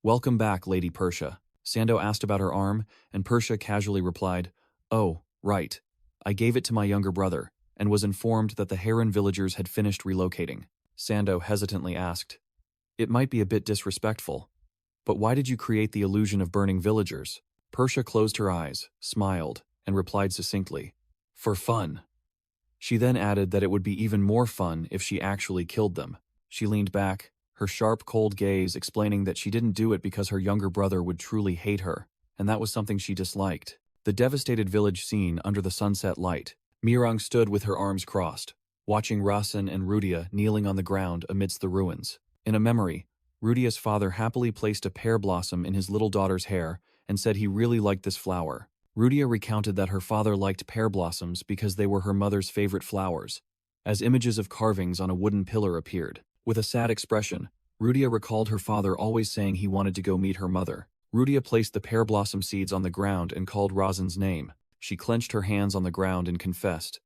"Welcome back, Lady Persia." Sando asked about her arm, and Persia casually replied, "Oh, right. I gave it to my younger brother, and was informed that the Heron villagers had finished relocating." Sando hesitantly asked, "It might be a bit disrespectful, but why did you create the illusion of burning villagers?" Persia closed her eyes, smiled, and replied succinctly, "For fun." She then added that it would be even more fun if she actually killed them. She leaned back, her sharp, cold gaze explaining that she didn't do it because her younger brother would truly hate her, and that was something she disliked. The devastated village scene under the sunset light. Mirang stood with her arms crossed, watching Rasen and Rudia kneeling on the ground amidst the ruins. In a memory, Rudia's father happily placed a pear blossom in his little daughter's hair and said he really liked this flower. Rudia recounted that her father liked pear blossoms because they were her mother's favorite flowers, as images of carvings on a wooden pillar appeared. With a sad expression, Rudia recalled her father always saying he wanted to go meet her mother. Rudia placed the pear blossom seeds on the ground and called Rasen's name. She clenched her hands on the ground and confessed,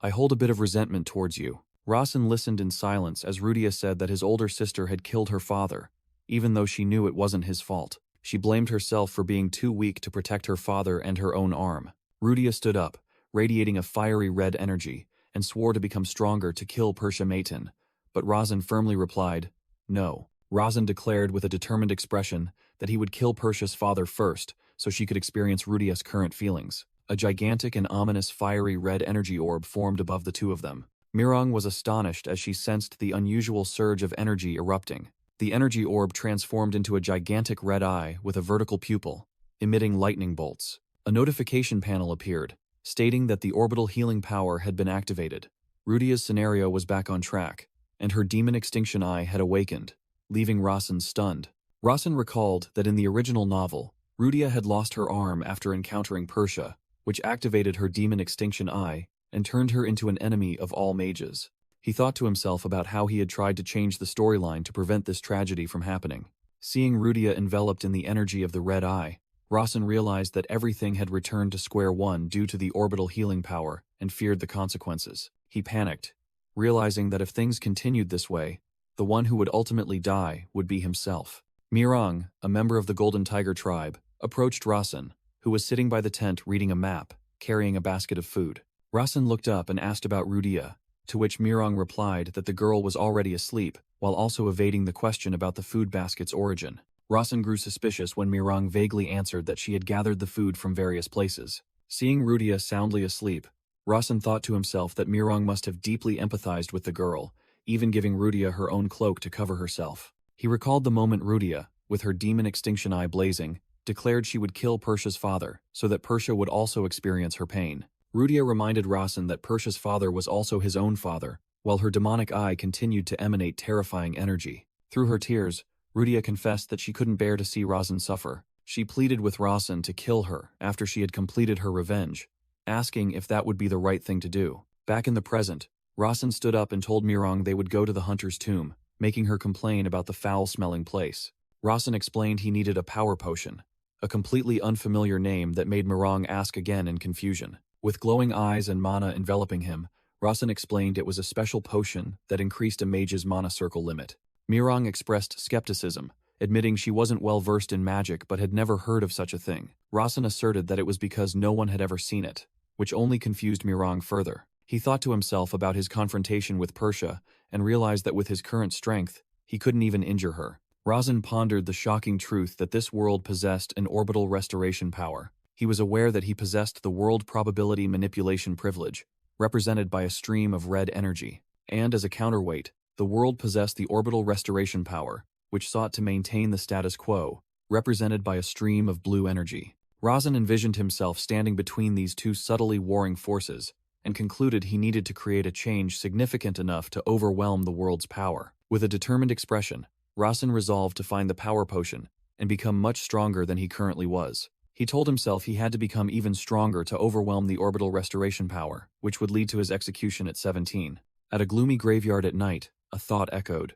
"I hold a bit of resentment towards you." Rasen listened in silence as Rudia said that his older sister had killed her father, even though she knew it wasn't his fault. She blamed herself for being too weak to protect her father and her own arm. Rudia stood up, radiating a fiery red energy, and swore to become stronger to kill Persia Matin. But Razan firmly replied, no. Razan declared with a determined expression that he would kill Persia's father first so she could experience Rudia's current feelings. A gigantic and ominous fiery red energy orb formed above the two of them. Mirang was astonished as she sensed the unusual surge of energy erupting. The energy orb transformed into a gigantic red eye with a vertical pupil, emitting lightning bolts. A notification panel appeared, stating that the orbital healing power had been activated. Rudia's scenario was back on track, and her demon extinction eye had awakened, leaving Rasen stunned. Rasen recalled that in the original novel, Rudia had lost her arm after encountering Persia, which activated her demon extinction eye and turned her into an enemy of all mages. He thought to himself about how he had tried to change the storyline to prevent this tragedy from happening. Seeing Rudia enveloped in the energy of the red eye, Rasen realized that everything had returned to square one due to the orbital healing power and feared the consequences. He panicked, realizing that if things continued this way, the one who would ultimately die would be himself. Mirang, a member of the Golden Tiger tribe, approached Rasen, who was sitting by the tent reading a map, carrying a basket of food. Rasen looked up and asked about Rudia, to which Mirang replied that the girl was already asleep, while also evading the question about the food basket's origin. Rasen grew suspicious when Mirang vaguely answered that she had gathered the food from various places. Seeing Rudia soundly asleep, Rasen thought to himself that Mirang must have deeply empathized with the girl, even giving Rudia her own cloak to cover herself. He recalled the moment Rudia, with her demon extinction eye blazing, declared she would kill Persia's father, so that Persia would also experience her pain. Rudia reminded Rasen that Persia's father was also his own father, while her demonic eye continued to emanate terrifying energy. Through her tears, Rudia confessed that she couldn't bear to see Rasen suffer. She pleaded with Rasen to kill her after she had completed her revenge, asking if that would be the right thing to do. Back in the present, Rasen stood up and told Mirang they would go to the hunter's tomb, making her complain about the foul-smelling place. Rasen explained he needed a power potion, a completely unfamiliar name that made Mirang ask again in confusion. With glowing eyes and mana enveloping him, Rasen explained it was a special potion that increased a mage's mana circle limit. Mirang expressed skepticism, admitting she wasn't well versed in magic but had never heard of such a thing. Rasen asserted that it was because no one had ever seen it, which only confused Mirang further. He thought to himself about his confrontation with Persia and realized that with his current strength, he couldn't even injure her. Rasen pondered the shocking truth that this world possessed an orbital restoration power. He was aware that he possessed the world probability manipulation privilege, represented by a stream of red energy. And as a counterweight, the world possessed the orbital restoration power, which sought to maintain the status quo, represented by a stream of blue energy. Rasen envisioned himself standing between these two subtly warring forces, and concluded he needed to create a change significant enough to overwhelm the world's power. With a determined expression, Rasen resolved to find the power potion and become much stronger than he currently was. He told himself he had to become even stronger to overwhelm the orbital restoration power, which would lead to his execution at 17. At a gloomy graveyard at night, a thought echoed.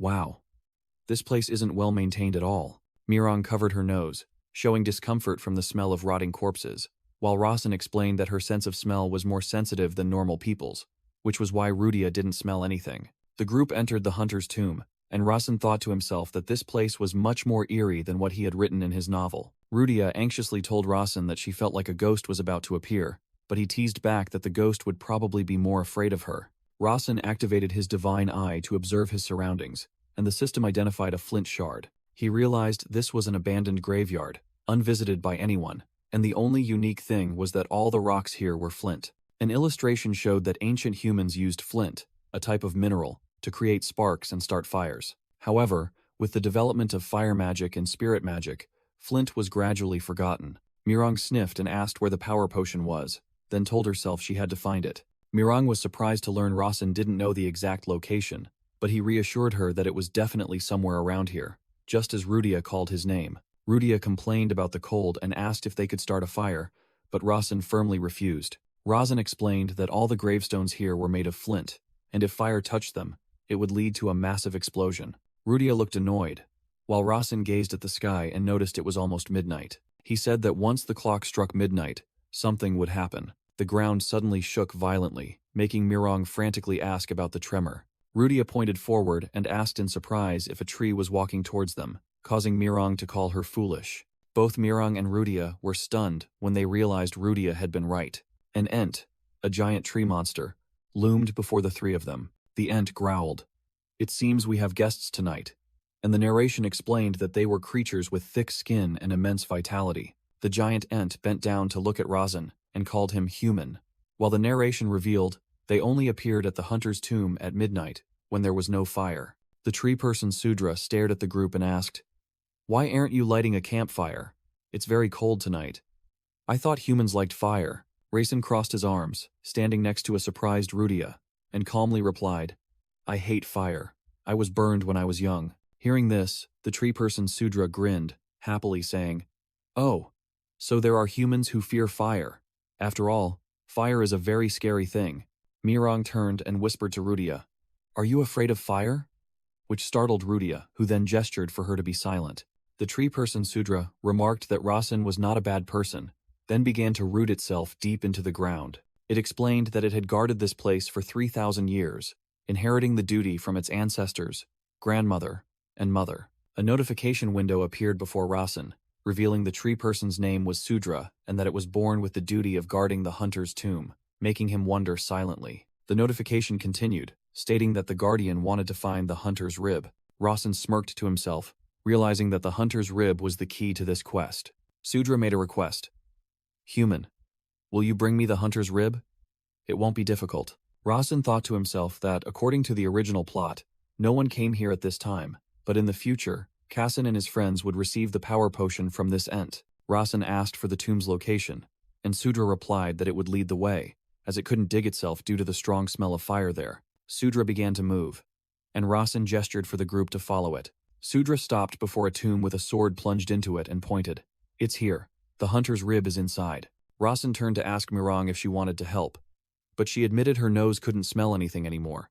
Wow. This place isn't well maintained at all. Mirang covered her nose, showing discomfort from the smell of rotting corpses, while Rasen explained that her sense of smell was more sensitive than normal people's, which was why Rudia didn't smell anything. The group entered the hunter's tomb, and Rasen thought to himself that this place was much more eerie than what he had written in his novel. Rudia anxiously told Rasen that she felt like a ghost was about to appear, but he teased back that the ghost would probably be more afraid of her. Rasen activated his divine eye to observe his surroundings, and the system identified a flint shard. He realized this was an abandoned graveyard, unvisited by anyone, and the only unique thing was that all the rocks here were flint. An illustration showed that ancient humans used flint, a type of mineral, to create sparks and start fires. However, with the development of fire magic and spirit magic, flint was gradually forgotten. Mirang sniffed and asked where the power potion was, then told herself she had to find it. Mirang was surprised to learn Rasen didn't know the exact location, but he reassured her that it was definitely somewhere around here, just as Rudia called his name. Rudia complained about the cold and asked if they could start a fire, but Rasen firmly refused. Rasen explained that all the gravestones here were made of flint, and if fire touched them, it would lead to a massive explosion. Rudia looked annoyed, while Rasen gazed at the sky and noticed it was almost midnight. He said that once the clock struck midnight, something would happen. The ground suddenly shook violently, making Mirang frantically ask about the tremor. Rudia pointed forward and asked in surprise if a tree was walking towards them, causing Mirang to call her foolish. Both Mirang and Rudia were stunned when they realized Rudia had been right. An Ent, a giant tree monster, loomed before the three of them. The Ent growled. "It seems we have guests tonight." And the narration explained that they were creatures with thick skin and immense vitality. The giant Ent bent down to look at Razan and called him human. While the narration revealed they only appeared at the hunter's tomb at midnight when there was no fire. The tree person Sudra stared at the group and asked, "Why aren't you lighting a campfire? It's very cold tonight." "I thought humans liked fire." Rayson crossed his arms, standing next to a surprised Rudia, and calmly replied, "I hate fire. I was burned when I was young." Hearing this, the tree person Sudra grinned, happily saying, "Oh, so there are humans who fear fire. After all, fire is a very scary thing." Mirang turned and whispered to Rudia, "Are you afraid of fire?" Which startled Rudia, who then gestured for her to be silent. The tree person Sudra remarked that Rasen was not a bad person, then began to root itself deep into the ground. It explained that it had guarded this place for 3,000 years, inheriting the duty from its ancestors, grandmother, and mother. A notification window appeared before Rasen, revealing the tree person's name was Sudra and that it was born with the duty of guarding the hunter's tomb, making him wonder silently. The notification continued, stating that the guardian wanted to find the hunter's rib. Rasen smirked to himself, realizing that the hunter's rib was the key to this quest. Sudra made a request. "Human, will you bring me the hunter's rib? It won't be difficult." Rasen thought to himself that, according to the original plot, no one came here at this time, but in the future, Kassan and his friends would receive the power potion from this Ent. Rasen asked for the tomb's location, and Sudra replied that it would lead the way, as it couldn't dig itself due to the strong smell of fire there. Sudra began to move, and Rasen gestured for the group to follow it. Sudra stopped before a tomb with a sword plunged into it and pointed. "It's here. The hunter's rib is inside." Rasen turned to ask Mirang if she wanted to help, but she admitted her nose couldn't smell anything anymore,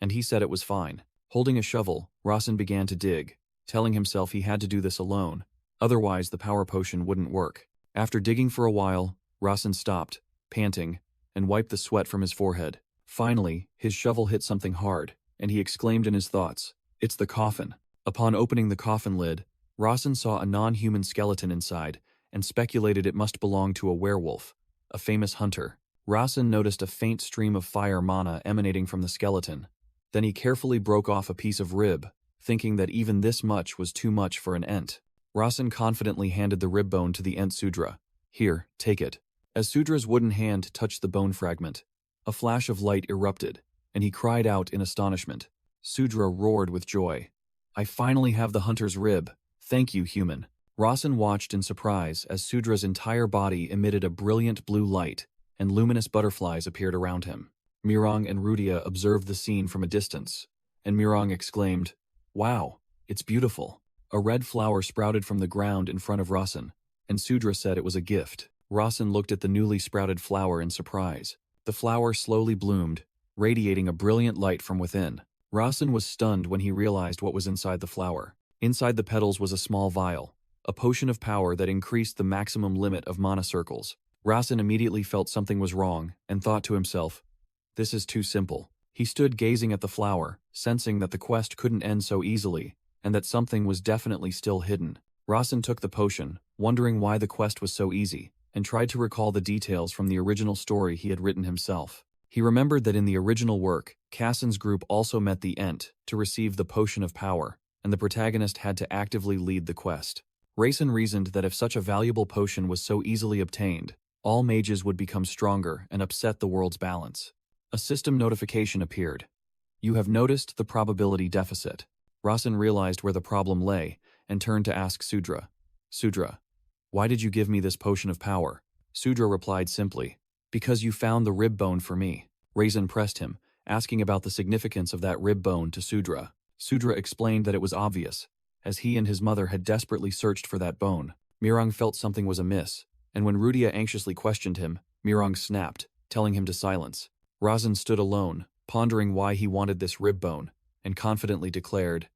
and he said it was fine. Holding a shovel, Rasen began to dig, telling himself he had to do this alone, otherwise the power potion wouldn't work. After digging for a while, Rasen stopped, panting, and wiped the sweat from his forehead. Finally, his shovel hit something hard, and he exclaimed in his thoughts, "It's the coffin." Upon opening the coffin lid, Rasen saw a non-human skeleton inside and speculated it must belong to a werewolf, a famous hunter. Rasen noticed a faint stream of fire mana emanating from the skeleton. Then he carefully broke off a piece of rib, thinking that even this much was too much for an Ent. Rasen confidently handed the rib bone to the Ent Sudra. "Here, take it." As Sudra's wooden hand touched the bone fragment, a flash of light erupted, and he cried out in astonishment. Sudra roared with joy. "I finally have the hunter's rib. Thank you, human." Rasen watched in surprise as Sudra's entire body emitted a brilliant blue light, and luminous butterflies appeared around him. Mirang and Rudia observed the scene from a distance, and Mirang exclaimed, "Wow, it's beautiful." A red flower sprouted from the ground in front of Rasen, and Sudra said it was a gift. Rasen looked at the newly sprouted flower in surprise. The flower slowly bloomed, radiating a brilliant light from within. Rasen was stunned when he realized what was inside the flower. Inside the petals was a small vial, a potion of power that increased the maximum limit of mana circles. Rasen immediately felt something was wrong and thought to himself, "This is too simple." He stood gazing at the flower, sensing that the quest couldn't end so easily, and that something was definitely still hidden. Rasen took the potion, wondering why the quest was so easy, and tried to recall the details from the original story he had written himself. He remembered that in the original work, Kassan's group also met the Ent to receive the potion of power, and the protagonist had to actively lead the quest. Rasen reasoned that if such a valuable potion was so easily obtained, all mages would become stronger and upset the world's balance. A system notification appeared. "You have noticed the probability deficit." Rasen realized where the problem lay and turned to ask Sudra. "Sudra, why did you give me this potion of power?" Sudra replied simply, "Because you found the rib bone for me." Rasen pressed him, asking about the significance of that rib bone to Sudra. Sudra explained that it was obvious, as he and his mother had desperately searched for that bone. Mirang felt something was amiss, and when Rudia anxiously questioned him, Mirang snapped, telling him to silence. Rasen stood alone, pondering why he wanted this rib bone, and confidently declared,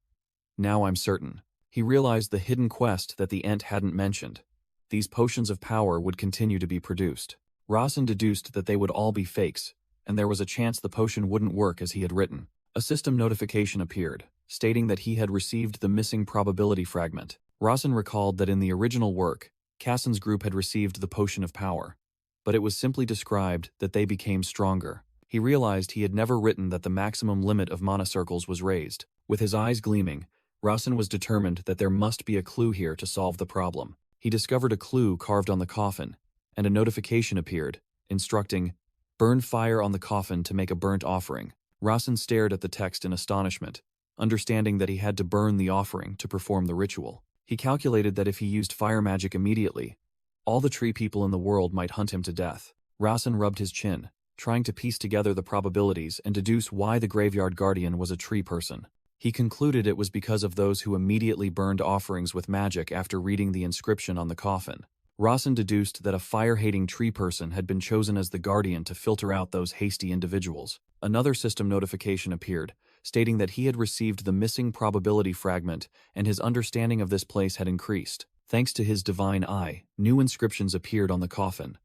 "Now I'm certain." He realized the hidden quest that the Ent hadn't mentioned. These potions of power would continue to be produced. Rasen deduced that they would all be fakes, and there was a chance the potion wouldn't work as he had written. A system notification appeared, stating that he had received the missing probability fragment. Rasen recalled that in the original work, Cassin's group had received the potion of power, but it was simply described that they became stronger. He realized he had never written that the maximum limit of mana circles was raised. With his eyes gleaming, Rasen was determined that there must be a clue here to solve the problem. He discovered a clue carved on the coffin, and a notification appeared, instructing, "Burn fire on the coffin to make a burnt offering." Rasen stared at the text in astonishment, understanding that he had to burn the offering to perform the ritual. He calculated that if he used fire magic immediately, all the tree people in the world might hunt him to death. Rasen rubbed his chin, trying to piece together the probabilities and deduce why the graveyard guardian was a tree person. He concluded it was because of those who immediately burned offerings with magic after reading the inscription on the coffin. Rasen deduced that a fire-hating tree person had been chosen as the guardian to filter out those hasty individuals. Another system notification appeared, stating that he had received the missing probability fragment and his understanding of this place had increased. Thanks to his divine eye, new inscriptions appeared on the coffin.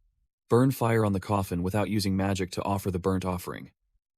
Burn fire on the coffin without using magic to offer the burnt offering.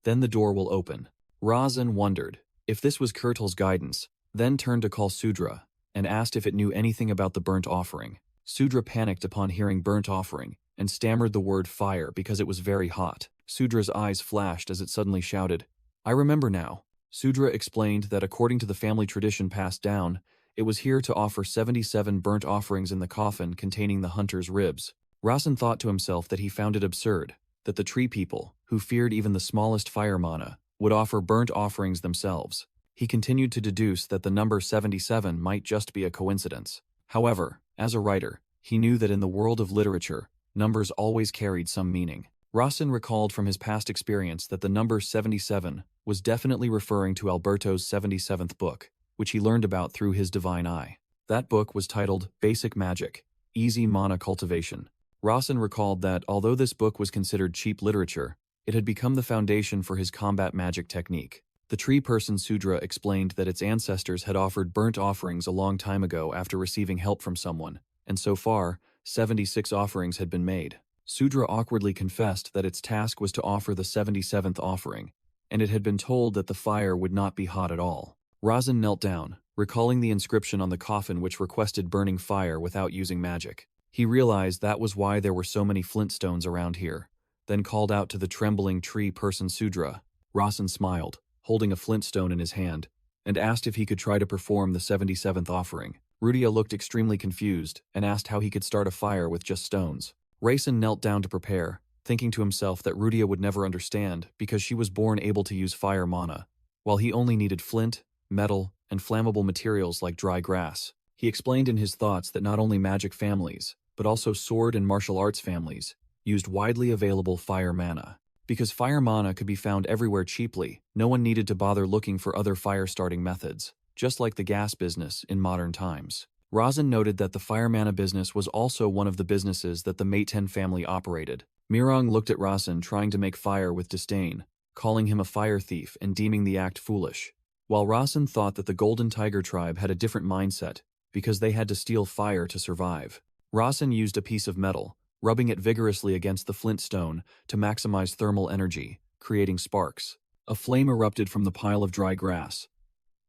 Then the door will open. Rasen wondered if this was Kurtul's guidance, then turned to call Sudra and asked if it knew anything about the burnt offering. Sudra panicked upon hearing burnt offering and stammered the word fire because it was very hot. Sudra's eyes flashed as it suddenly shouted, "I remember now." Sudra explained that according to the family tradition passed down, it was here to offer 77 burnt offerings in the coffin containing the hunter's ribs. Rasen thought to himself that he found it absurd that the tree people, who feared even the smallest fire mana, would offer burnt offerings themselves. He continued to deduce that the number 77 might just be a coincidence. However, as a writer, he knew that in the world of literature, numbers always carried some meaning. Rasen recalled from his past experience that the number 77 was definitely referring to Alberto's 77th book, which he learned about through his divine eye. That book was titled Basic Magic, Easy Mana Cultivation. Rasen recalled that although this book was considered cheap literature, it had become the foundation for his combat magic technique. The tree person Sudra explained that its ancestors had offered burnt offerings a long time ago after receiving help from someone, and so far, 76 offerings had been made. Sudra awkwardly confessed that its task was to offer the 77th offering, and it had been told that the fire would not be hot at all. Rasen knelt down, recalling the inscription on the coffin which requested burning fire without using magic. He realized that was why there were so many flintstones around here, then called out to the trembling tree person Sudra. Rasen smiled, holding a flintstone in his hand, and asked if he could try to perform the 77th offering. Rudia looked extremely confused and asked how he could start a fire with just stones. Rasen knelt down to prepare, thinking to himself that Rudia would never understand because she was born able to use fire mana, while he only needed flint, metal, and flammable materials like dry grass. He explained in his thoughts that not only magic families, but also sword and martial arts families, used widely available fire mana. Because fire mana could be found everywhere cheaply, no one needed to bother looking for other fire-starting methods, just like the gas business in modern times. Rasen noted that the fire mana business was also one of the businesses that the Meiten family operated. Mirong looked at Rasen trying to make fire with disdain, calling him a fire thief and deeming the act foolish. While Rasen thought that the Golden Tiger tribe had a different mindset, because they had to steal fire to survive. Rasen used a piece of metal, rubbing it vigorously against the flint stone to maximize thermal energy, creating sparks. A flame erupted from the pile of dry grass.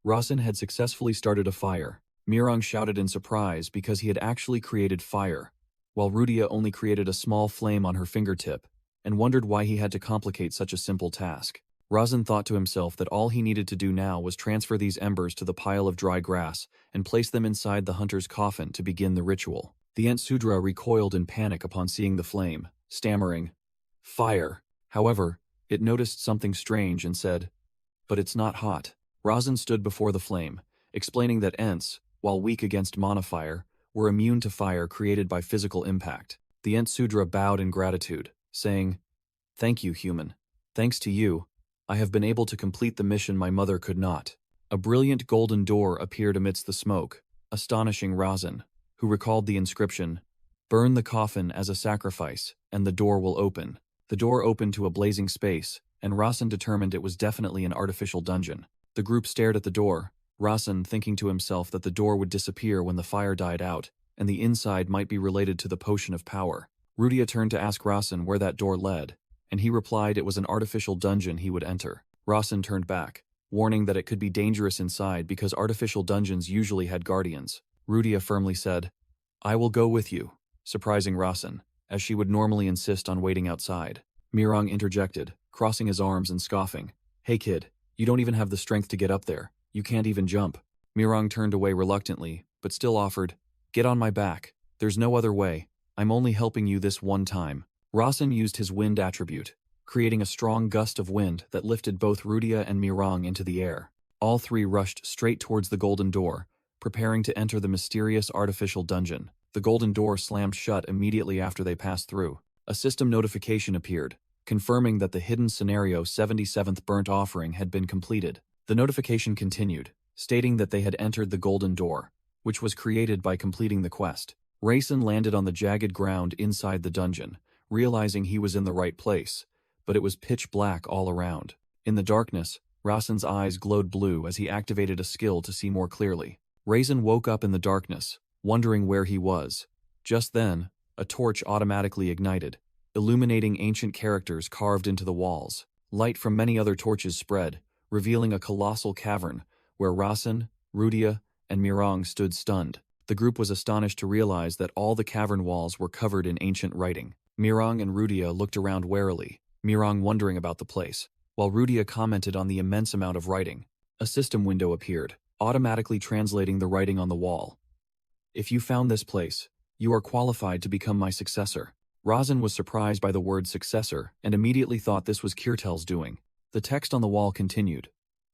Rasen had successfully started a fire. Mirong shouted in surprise because he had actually created fire, while Rudia only created a small flame on her fingertip, and wondered why he had to complicate such a simple task. Rasen thought to himself that all he needed to do now was transfer these embers to the pile of dry grass and place them inside the hunter's coffin to begin the ritual. The Ent Sudra recoiled in panic upon seeing the flame, stammering, "Fire." However, it noticed something strange and said, "But it's not hot." Rasen stood before the flame, explaining that Ents, while weak against mana fire, were immune to fire created by physical impact. The Ent Sudra bowed in gratitude, saying, "Thank you, human. Thanks to you, I have been able to complete the mission my mother could not." A brilliant golden door appeared amidst the smoke, astonishing Rasen, who recalled the inscription, "Burn the coffin as a sacrifice, and the door will open." The door opened to a blazing space, and Rasen determined it was definitely an artificial dungeon. The group stared at the door, Rasen thinking to himself that the door would disappear when the fire died out, and the inside might be related to the potion of power. Rudia turned to ask Rasen where that door led, and he replied it was an artificial dungeon he would enter. Rasen turned back, warning that it could be dangerous inside because artificial dungeons usually had guardians. Rudia firmly said, "I will go with you," surprising Rasen, as she would normally insist on waiting outside. Mirong interjected, crossing his arms and scoffing. "Hey kid, you don't even have the strength to get up there. You can't even jump." Mirong turned away reluctantly, but still offered, "Get on my back. There's no other way. I'm only helping you this one time." Rasen used his wind attribute, creating a strong gust of wind that lifted both Rudia and Mirong into the air. All three rushed straight towards the golden door, preparing to enter the mysterious artificial dungeon. The golden door slammed shut immediately after they passed through. A system notification appeared, confirming that the hidden scenario 77th Burnt Offering had been completed. The notification continued, stating that they had entered the golden door, which was created by completing the quest. Rasen landed on the jagged ground inside the dungeon, realizing he was in the right place, but it was pitch black all around. In the darkness, Rasen's eyes glowed blue as he activated a skill to see more clearly. Rasen woke up in the darkness, wondering where he was. Just then, a torch automatically ignited, illuminating ancient characters carved into the walls. Light from many other torches spread, revealing a colossal cavern where Rasen, Rudia, and Mirong stood stunned. The group was astonished to realize that all the cavern walls were covered in ancient writing. Mirong and Rudia looked around warily, Mirong wondering about the place, while Rudia commented on the immense amount of writing. A system window appeared, automatically translating the writing on the wall. "If you found this place, you are qualified to become my successor." Rasen was surprised by the word successor and immediately thought this was Kirtel's doing. The text on the wall continued,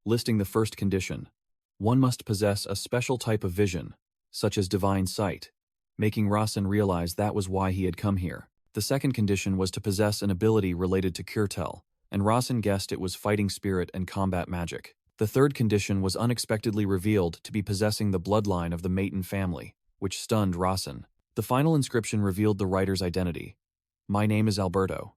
listing the first condition. One must possess a special type of vision, such as divine sight, making Rasen realize that was why he had come here. The second condition was to possess an ability related to Kirtel, and Rasen guessed it was fighting spirit and combat magic. The third condition was unexpectedly revealed to be possessing the bloodline of the Maton family, which stunned Rasen. The final inscription revealed the writer's identity. "My name is Alberto.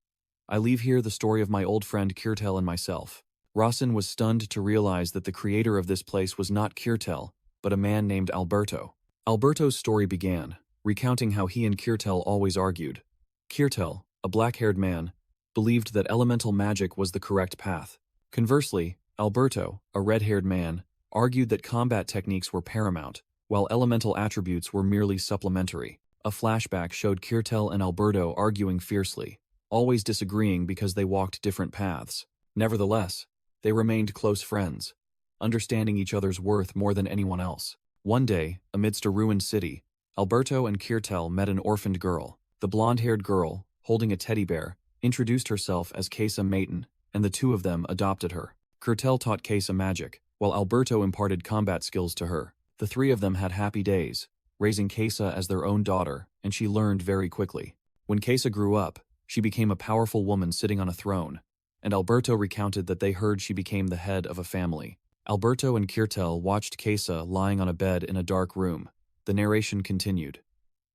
I leave here the story of my old friend Kirtel and myself." Rasen was stunned to realize that the creator of this place was not Kirtel, but a man named Alberto. Alberto's story began, recounting how he and Kirtel always argued. Kirtel, a black-haired man, believed that elemental magic was the correct path. Conversely, Alberto, a red-haired man, argued that combat techniques were paramount, while elemental attributes were merely supplementary. A flashback showed Kirtel and Alberto arguing fiercely, always disagreeing because they walked different paths. Nevertheless, they remained close friends, understanding each other's worth more than anyone else. One day, amidst a ruined city, Alberto and Kirtel met an orphaned girl. The blonde-haired girl, holding a teddy bear, introduced herself as Kesa Maton, and the two of them adopted her. Kirtel taught Kesa magic, while Alberto imparted combat skills to her. The three of them had happy days, raising Kesa as their own daughter, and she learned very quickly. When Kesa grew up, she became a powerful woman sitting on a throne, and Alberto recounted that they heard she became the head of a family. Alberto and Kirtel watched Kesa lying on a bed in a dark room. The narration continued.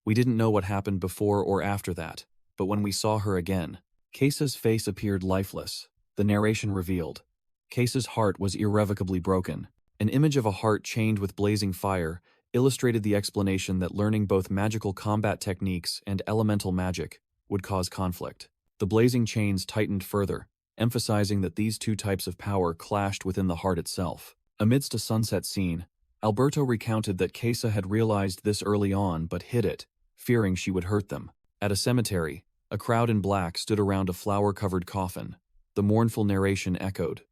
"We didn't know what happened before or after that, but when we saw her again, Kesa's face appeared lifeless." The narration revealed. Kesa's heart was irrevocably broken. An image of a heart chained with blazing fire illustrated the explanation that learning both magical combat techniques and elemental magic would cause conflict. The blazing chains tightened further, emphasizing that these two types of power clashed within the heart itself. Amidst a sunset scene, Alberto recounted that Kesa had realized this early on but hid it, fearing she would hurt them. At a cemetery, a crowd in black stood around a flower-covered coffin. The mournful narration echoed.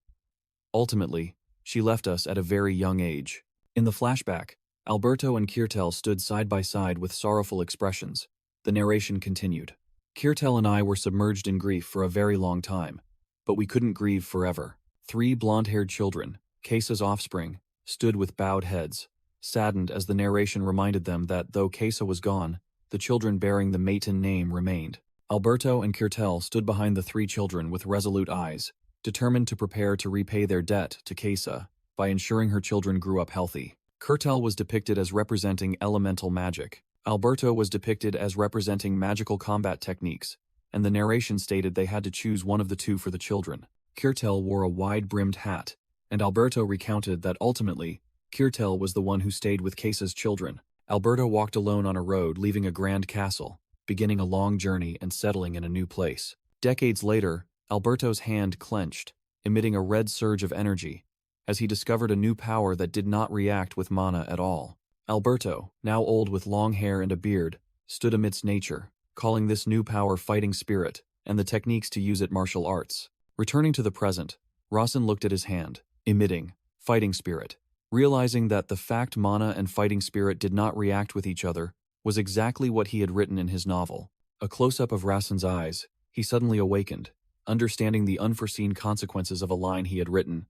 "Ultimately, she left us at a very young age." In the flashback, Alberto and Kirtel stood side by side with sorrowful expressions. The narration continued. "Kirtel and I were submerged in grief for a very long time, but we couldn't grieve forever." Three blonde-haired children, Kesa's offspring, stood with bowed heads, saddened as the narration reminded them that though Kesa was gone, the children bearing the Maton name remained. Alberto and Kirtel stood behind the three children with resolute eyes, determined to prepare to repay their debt to Kesa by ensuring her children grew up healthy. Kirtel was depicted as representing elemental magic. Alberto was depicted as representing magical combat techniques, and the narration stated they had to choose one of the two for the children. Kirtel wore a wide-brimmed hat, and Alberto recounted that ultimately, Kirtel was the one who stayed with Kesa's children. Alberto walked alone on a road leaving a grand castle, beginning a long journey and settling in a new place. Decades later, Alberto's hand clenched, emitting a red surge of energy, as he discovered a new power that did not react with mana at all. Alberto, now old with long hair and a beard, stood amidst nature, calling this new power Fighting Spirit, and the techniques to use it martial arts. Returning to the present, Rasen looked at his hand, emitting Fighting Spirit. Realizing that the fact mana and Fighting Spirit did not react with each other was exactly what he had written in his novel. A close-up of Rasen's eyes, he suddenly awakened, understanding the unforeseen consequences of a line he had written.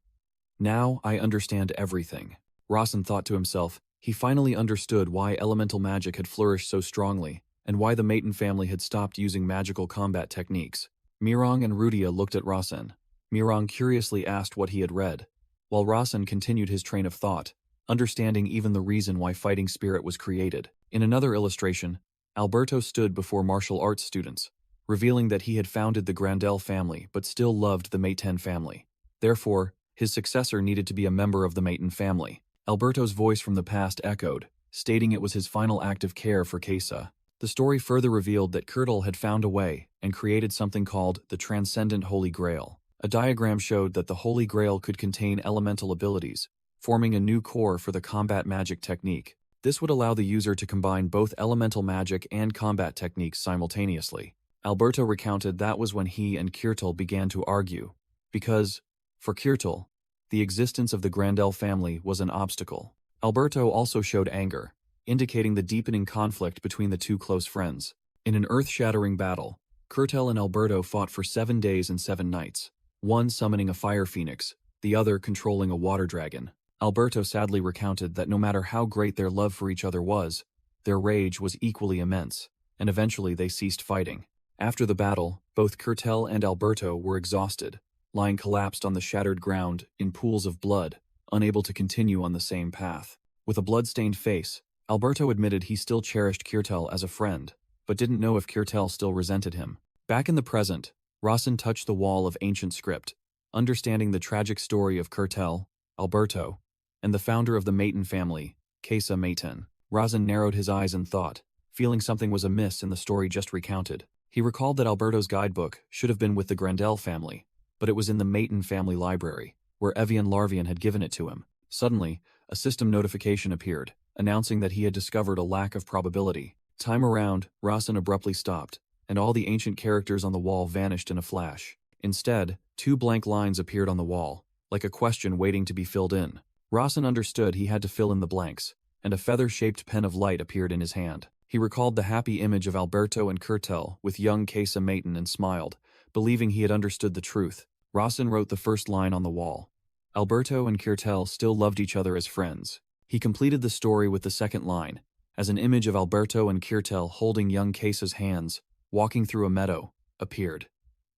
Now I understand everything. Rasen thought to himself. He finally understood why elemental magic had flourished so strongly, and why the Maton family had stopped using magical combat techniques. Mirong and Rudia looked at Rasen. Mirong curiously asked what he had read, while Rasen continued his train of thought, understanding even the reason why Fighting Spirit was created. In another illustration, Alberto stood before martial arts students, revealing that he had founded the Grandel family but still loved the Maten family. Therefore, his successor needed to be a member of the Maton family. Alberto's voice from the past echoed, stating it was his final act of care for Kesa. The story further revealed that Kurtal had found a way and created something called the Transcendent Holy Grail. A diagram showed that the Holy Grail could contain elemental abilities, forming a new core for the combat magic technique. This would allow the user to combine both elemental magic and combat techniques simultaneously. Alberto recounted that was when he and Kurtal began to argue, because, for Kurtal, the existence of the Grandel family was an obstacle. Alberto also showed anger, indicating the deepening conflict between the two close friends. In an earth-shattering battle, Kurtal and Alberto fought for 7 days and 7 nights, one summoning a fire phoenix, the other controlling a water dragon. Alberto sadly recounted that no matter how great their love for each other was, their rage was equally immense, and eventually they ceased fighting. After the battle, both Kurtal and Alberto were exhausted, lying collapsed on the shattered ground in pools of blood, unable to continue on the same path. With a blood-stained face, Alberto admitted he still cherished Kurtal as a friend, but didn't know if Kurtal still resented him. Back in the present, Rasen touched the wall of ancient script, understanding the tragic story of Kurtal, Alberto, and the founder of the Maton family, Kesa Maton. Rasen narrowed his eyes in thought, feeling something was amiss in the story just recounted. He recalled that Alberto's guidebook should have been with the Grandel family, but it was in the Maton family library, where Evian Larvian had given it to him. Suddenly, a system notification appeared, announcing that he had discovered a lack of probability. Time around, Rasen abruptly stopped, and all the ancient characters on the wall vanished in a flash. Instead, 2 blank lines appeared on the wall, like a question waiting to be filled in. Rasen understood he had to fill in the blanks, and a feather-shaped pen of light appeared in his hand. He recalled the happy image of Alberto and Kurtal with young Kesa Maton and smiled, believing he had understood the truth. Rasen wrote the first line on the wall. Alberto and Kurtal still loved each other as friends. He completed the story with the second line, as an image of Alberto and Kurtal holding young Kesa's hands, walking through a meadow, appeared.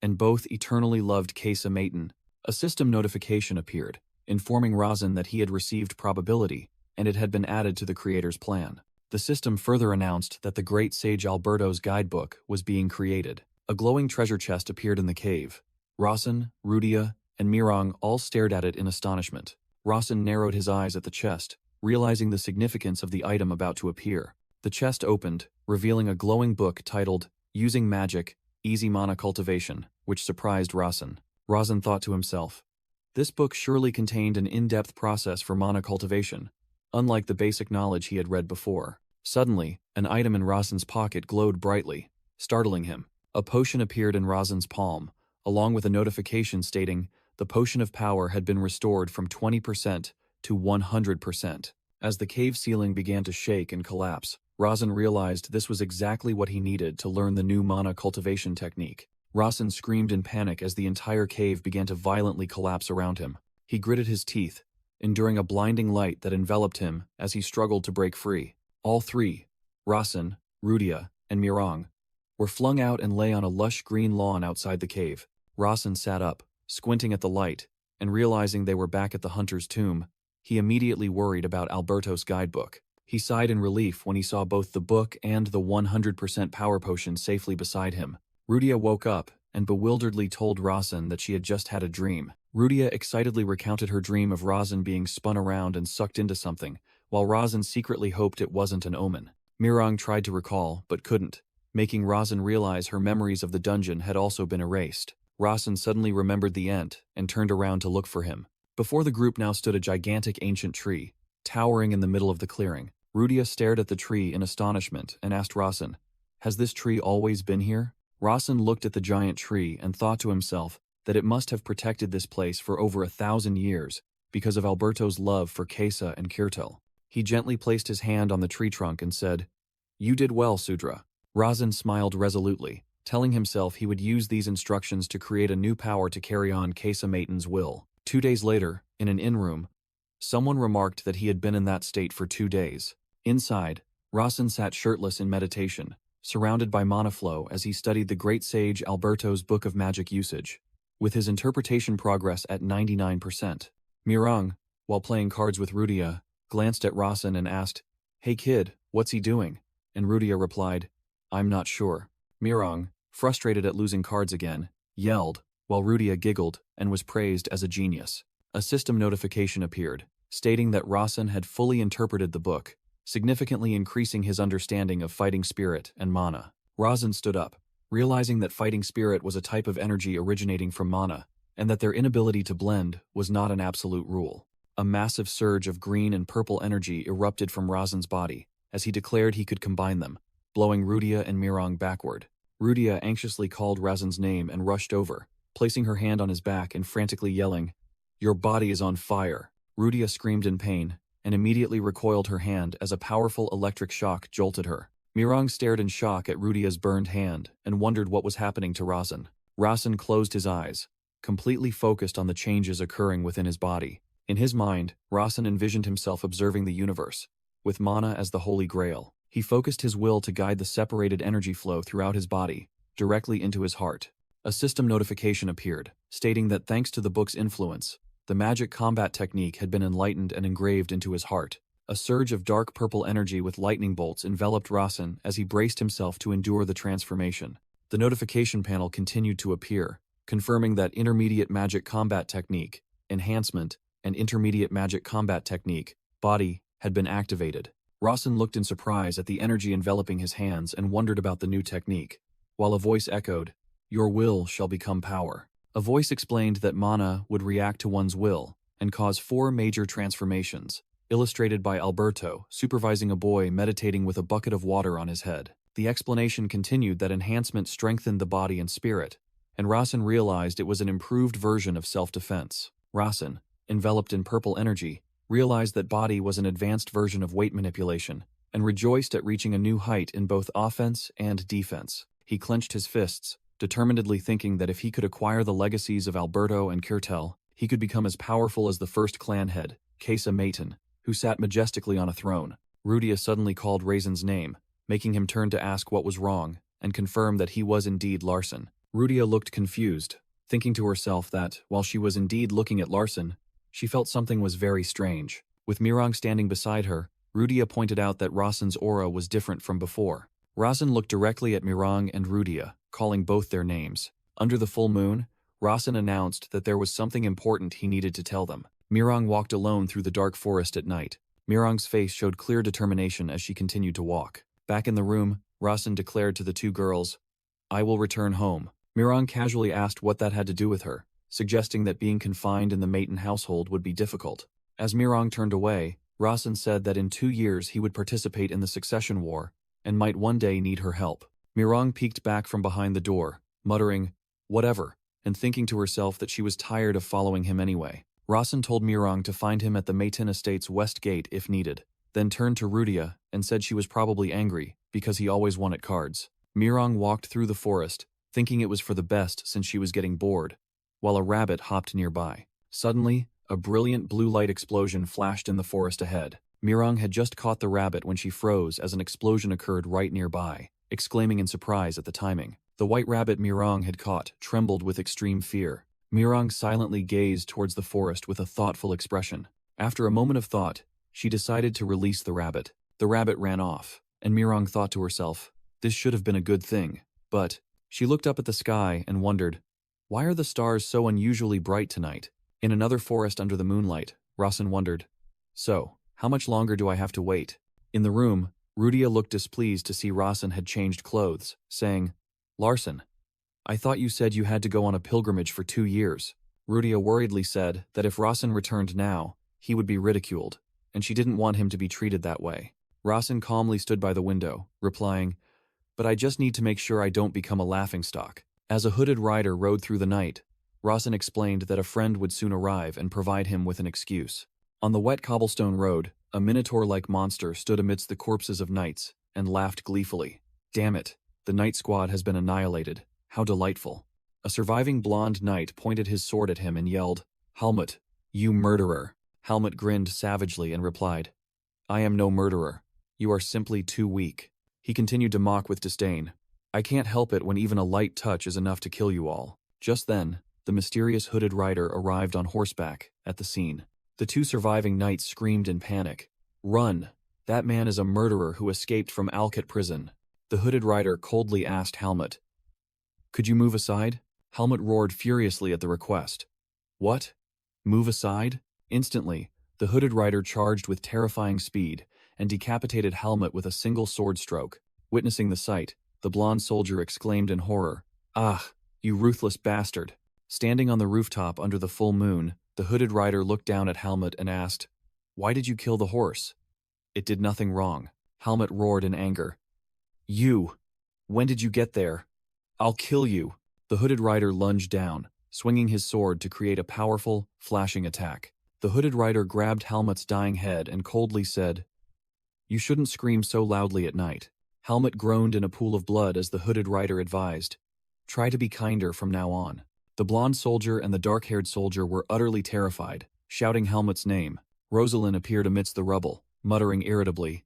And both eternally loved Kesa Maton. A system notification appeared, informing Rasen that he had received probability, and it had been added to the creator's plan. The system further announced that the great sage Alberto's guidebook was being created. A glowing treasure chest appeared in the cave. Rasen, Rudia, and Mirong all stared at it in astonishment. Rasen narrowed his eyes at the chest, realizing the significance of the item about to appear. The chest opened, revealing a glowing book titled Using Magic, Easy Mana Cultivation, which surprised Rasen. Rasen thought to himself, this book surely contained an in-depth process for mana cultivation, unlike the basic knowledge he had read before. Suddenly, an item in Rasen's pocket glowed brightly, startling him. A potion appeared in Rasen's palm, along with a notification stating the potion of power had been restored from 20% to 100%. As the cave ceiling began to shake and collapse, Rasen realized this was exactly what he needed to learn the new mana cultivation technique. Rasen screamed in panic as the entire cave began to violently collapse around him. He gritted his teeth, enduring a blinding light that enveloped him as he struggled to break free. All three, Rasen, Rudia, and Mirong, were flung out and lay on a lush green lawn outside the cave. Rasen sat up, squinting at the light, and realizing they were back at the hunter's tomb, he immediately worried about Alberto's guidebook. He sighed in relief when he saw both the book and the 100% power potion safely beside him. Rudia woke up and bewilderedly told Rasen that she had just had a dream. Rudia excitedly recounted her dream of Rasen being spun around and sucked into something, while Rasen secretly hoped it wasn't an omen. Mirong tried to recall, but couldn't, making Rasen realize her memories of the dungeon had also been erased. Rasen suddenly remembered the Ent and turned around to look for him. Before the group now stood a gigantic ancient tree, towering in the middle of the clearing. Rudia stared at the tree in astonishment and asked Rasen, "Has this tree always been here?" Rasen looked at the giant tree and thought to himself that it must have protected this place for over 1,000 years because of Alberto's love for Kesa and Kirtel. He gently placed his hand on the tree trunk and said, "You did well, Sudra." Rasen smiled resolutely, telling himself he would use these instructions to create a new power to carry on Kesa Maiton's will. 2 days later, in an inn room, someone remarked that he had been in that state for 2 days. Inside, Rasen sat shirtless in meditation, surrounded by mana flow as he studied the great sage Alberto's Book of Magic Usage, with his interpretation progress at 99%. Mirang, while playing cards with Rudia, glanced at Rasen and asked, "Hey kid, what's he doing?" And Rudia replied, "I'm not sure." Mirang, frustrated at losing cards again, yelled, while Rudia giggled and was praised as a genius. A system notification appeared, stating that Rasen had fully interpreted the book, significantly increasing his understanding of fighting spirit and mana. Rasen stood up, realizing that fighting spirit was a type of energy originating from mana, and that their inability to blend was not an absolute rule. A massive surge of green and purple energy erupted from Rasen's body, as he declared he could combine them, blowing Rudia and Mirang backward. Rudia anxiously called Rasen's name and rushed over, placing her hand on his back and frantically yelling, "Your body is on fire." Rudia screamed in pain, and immediately recoiled her hand as a powerful electric shock jolted her. Mirang stared in shock at Rudia's burned hand and wondered what was happening to Rasen. Rasen closed his eyes, completely focused on the changes occurring within his body. In his mind, Rasen envisioned himself observing the universe, with mana as the holy grail. He focused his will to guide the separated energy flow throughout his body, directly into his heart. A system notification appeared, stating that thanks to the book's influence, the magic combat technique had been enlightened and engraved into his heart. A surge of dark purple energy with lightning bolts enveloped Rasen as he braced himself to endure the transformation. The notification panel continued to appear, confirming that intermediate magic combat technique, enhancement, and intermediate magic combat technique, body, had been activated. Rasen looked in surprise at the energy enveloping his hands and wondered about the new technique, while a voice echoed, "Your will shall become power." A voice explained that mana would react to one's will and cause 4 major transformations, illustrated by Alberto, supervising a boy meditating with a bucket of water on his head. The explanation continued that enhancement strengthened the body and spirit, and Rasen realized it was an improved version of self-defense. Rasen, enveloped in purple energy, realized that body was an advanced version of weight manipulation, and rejoiced at reaching a new height in both offense and defense. He clenched his fists, determinedly thinking that if he could acquire the legacies of Alberto and Kirtel, he could become as powerful as the first clan head, Kesa Maiton, who sat majestically on a throne. Rudia suddenly called Rasen's name, making him turn to ask what was wrong, and confirm that he was indeed Larsen. Rudia looked confused, thinking to herself that, while she was indeed looking at Larsen, she felt something was very strange. With Mirang standing beside her, Rudia pointed out that Rasen's aura was different from before. Rasen looked directly at Mirang and Rudia, calling both their names. Under the full moon, Rasen announced that there was something important he needed to tell them. Mirang walked alone through the dark forest at night. Mirang's face showed clear determination as she continued to walk. Back in the room, Rasen declared to the 2 girls, "I will return home." Mirang casually asked what that had to do with her, suggesting that being confined in the Maiton household would be difficult. As Mirang turned away, Rasen said that in 2 years he would participate in the succession war, and might one day need her help. Mirang peeked back from behind the door, muttering, "Whatever," and thinking to herself that she was tired of following him anyway. Rasen told Mirang to find him at the Maiton estate's west gate if needed, then turned to Rudia and said she was probably angry because he always won at cards. Mirang walked through the forest, thinking it was for the best since she was getting bored, while a rabbit hopped nearby. Suddenly, a brilliant blue light explosion flashed in the forest ahead. Mirang had just caught the rabbit when she froze as an explosion occurred right nearby, exclaiming in surprise at the timing. The white rabbit Mirang had caught trembled with extreme fear. Mirang silently gazed towards the forest with a thoughtful expression. After a moment of thought, she decided to release the rabbit. The rabbit ran off, and Mirang thought to herself, this should have been a good thing. But she looked up at the sky and wondered, why are the stars so unusually bright tonight? In another forest under the moonlight, Rasen wondered, so, how much longer do I have to wait? In the room, Rudia looked displeased to see Rasen had changed clothes, saying, Larsen, I thought you said you had to go on a pilgrimage for 2 years. Rudia worriedly said that if Rasen returned now, he would be ridiculed, and she didn't want him to be treated that way. Rasen calmly stood by the window, replying, "But I just need to make sure I don't become a laughingstock." As a hooded rider rode through the night, Rasen explained that a friend would soon arrive and provide him with an excuse. On the wet cobblestone road, a minotaur-like monster stood amidst the corpses of knights and laughed gleefully. "Damn it, the knight squad has been annihilated. How delightful." A surviving blonde knight pointed his sword at him and yelled, "Helmut, you murderer." Helmut grinned savagely and replied, "I am no murderer. You are simply too weak." He continued to mock with disdain, "I can't help it when even a light touch is enough to kill you all." Just then, the mysterious hooded rider arrived on horseback at the scene. The two surviving knights screamed in panic, "Run! That man is a murderer who escaped from Alcat prison." The hooded rider coldly asked Helmut, "Could you move aside?" Helmut roared furiously at the request. "What? Move aside?" Instantly, the hooded rider charged with terrifying speed and decapitated Helmut with a single sword stroke. Witnessing the sight, the blonde soldier exclaimed in horror, "Ah, you ruthless bastard." Standing on the rooftop under the full moon, the hooded rider looked down at Helmut and asked, "Why did you kill the horse?" "It did nothing wrong." Helmut roared in anger. "You! When did you get there? I'll kill you." The hooded rider lunged down, swinging his sword to create a powerful, flashing attack. The hooded rider grabbed Helmut's dying head and coldly said, "You shouldn't scream so loudly at night." Helmut groaned in a pool of blood as the hooded rider advised, "Try to be kinder from now on." The blonde soldier and the dark-haired soldier were utterly terrified, shouting Helmut's name. Rosalind appeared amidst the rubble, muttering irritably,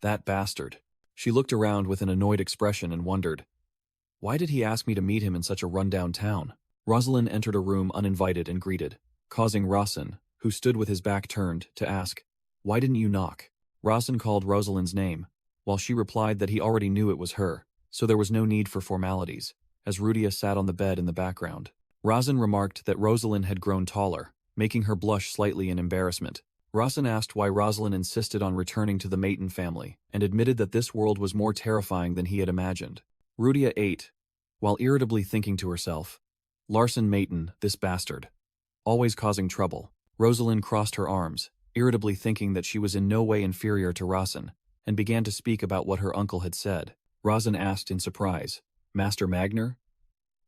"That bastard." She looked around with an annoyed expression and wondered, "Why did he ask me to meet him in such a rundown town?" Rosalind entered a room uninvited and greeted, causing Rasen, who stood with his back turned, to ask, "Why didn't you knock?" Rasen called Rosalind's name, while she replied that he already knew it was her, so there was no need for formalities, as Rudia sat on the bed in the background. Rasen remarked that Rosalind had grown taller, making her blush slightly in embarrassment. Rasen asked why Rosalind insisted on returning to the Maiden family, and admitted that this world was more terrifying than he had imagined. Rudia ate, while irritably thinking to herself, "Larson Maiden, this bastard. Always causing trouble." Rosalind crossed her arms, irritably thinking that she was in no way inferior to Rasen, and began to speak about what her uncle had said. Rasen asked in surprise, "Master Magner?"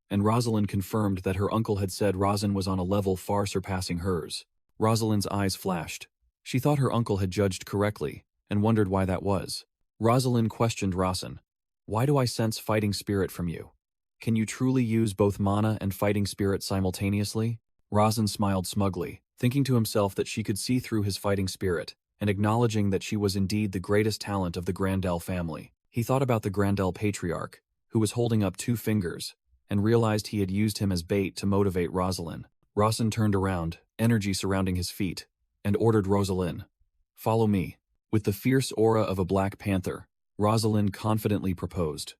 And Rosalind confirmed that her uncle had said Rasen was on a level far surpassing hers. Rosalind's eyes flashed. She thought her uncle had judged correctly, and wondered why that was. Rosalind questioned Rasen, "Why do I sense fighting spirit from you? Can you truly use both mana and fighting spirit simultaneously?" Rasen smiled smugly, thinking to himself that she could see through his fighting spirit, and acknowledging that she was indeed the greatest talent of the Grandel family. He thought about the Grandel patriarch, who was holding up 2 fingers, and realized he had used him as bait to motivate Rosalind. Rasen turned around, energy surrounding his feet, and ordered Rosalind, "Follow me." With the fierce aura of a black panther, Rosalind confidently proposed,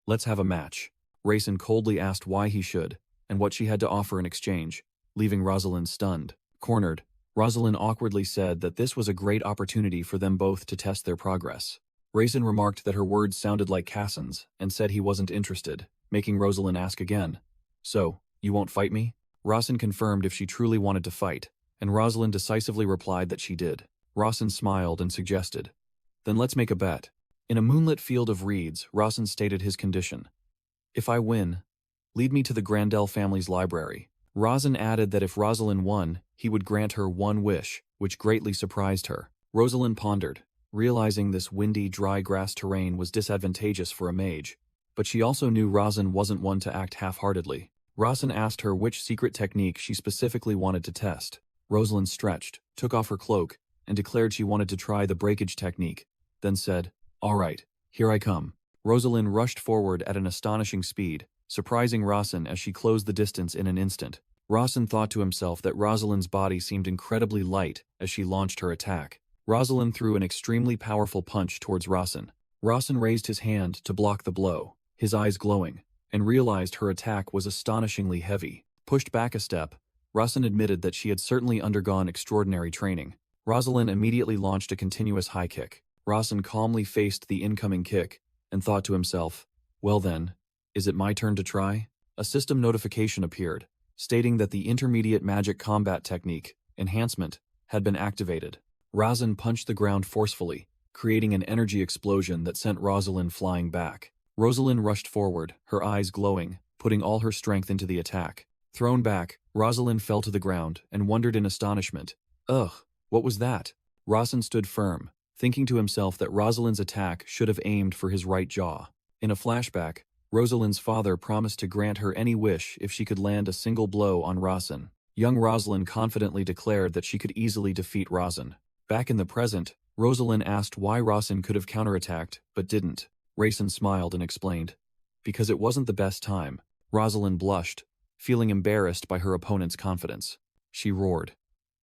"Let's have a match." Rasen coldly asked why he should, and what she had to offer in exchange, leaving Rosalind stunned. Cornered, Rosalind awkwardly said that this was a great opportunity for them both to test their progress. Rasen remarked that her words sounded like Cassin's, and said he wasn't interested, making Rosalind ask again, "So, you won't fight me?" Rasen confirmed if she truly wanted to fight, and Rosalind decisively replied that she did. Rasen smiled and suggested, "Then let's make a bet." In a moonlit field of reeds, Rasen stated his condition, "If I win, lead me to the Grandel family's library." Rasen added that if Rosalind won, he would grant her 1 wish, which greatly surprised her. Rosalind pondered, realizing this windy, dry grass terrain was disadvantageous for a mage, but she also knew Rasen wasn't one to act half-heartedly. Rasen asked her which secret technique she specifically wanted to test. Rosalind stretched, took off her cloak, and declared she wanted to try the breakage technique, then said, "All right, here I come." Rosalind rushed forward at an astonishing speed, surprising Rasen as she closed the distance in an instant. Rasen thought to himself that Rosalind's body seemed incredibly light as she launched her attack. Rosalind threw an extremely powerful punch towards Rasen. Rasen raised his hand to block the blow, his eyes glowing, and realized her attack was astonishingly heavy. Pushed back a step, Rasen admitted that she had certainly undergone extraordinary training. Rosalind immediately launched a continuous high kick. Rasen calmly faced the incoming kick and thought to himself, "Well then, is it my turn to try?" A system notification appeared, stating that the intermediate magic combat technique, enhancement, had been activated. Razan punched the ground forcefully, creating an energy explosion that sent Rosalind flying back. Rosalind rushed forward, her eyes glowing, putting all her strength into the attack. Thrown back, Rosalind fell to the ground and wondered in astonishment. Ugh, what was that? Razan stood firm, thinking to himself that Rosalind's attack should have aimed for his right jaw. In a flashback, Rosalind's father promised to grant her any wish if she could land a single blow on Razan. Young Rosalind confidently declared that she could easily defeat Razan. Back in the present, Rosalind asked why Razan could have counterattacked, but didn't. Razan smiled and explained. Because it wasn't the best time. Rosalind blushed, feeling embarrassed by her opponent's confidence. She roared.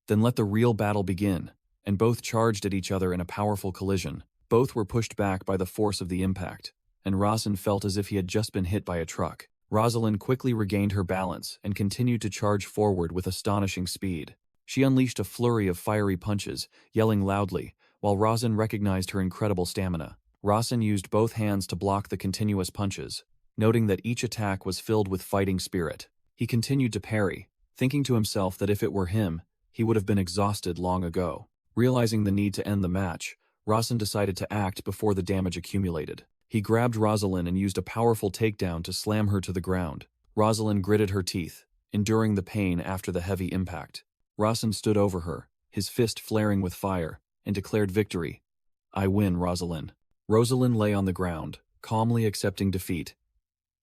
Then let the real battle begin, and both charged at each other in a powerful collision. Both were pushed back by the force of the impact, and Razan felt as if he had just been hit by a truck. Rosalind quickly regained her balance and continued to charge forward with astonishing speed. She unleashed a flurry of fiery punches, yelling loudly, while Razan recognized her incredible stamina. Razan used both hands to block the continuous punches, noting that each attack was filled with fighting spirit. He continued to parry, thinking to himself that if it were him, he would have been exhausted long ago. Realizing the need to end the match, Razan decided to act before the damage accumulated. He grabbed Rosalind and used a powerful takedown to slam her to the ground. Rosalind gritted her teeth, enduring the pain after the heavy impact. Razan stood over her, his fist flaring with fire, and declared victory. I win, Rosalind. Rosalind lay on the ground, calmly accepting defeat.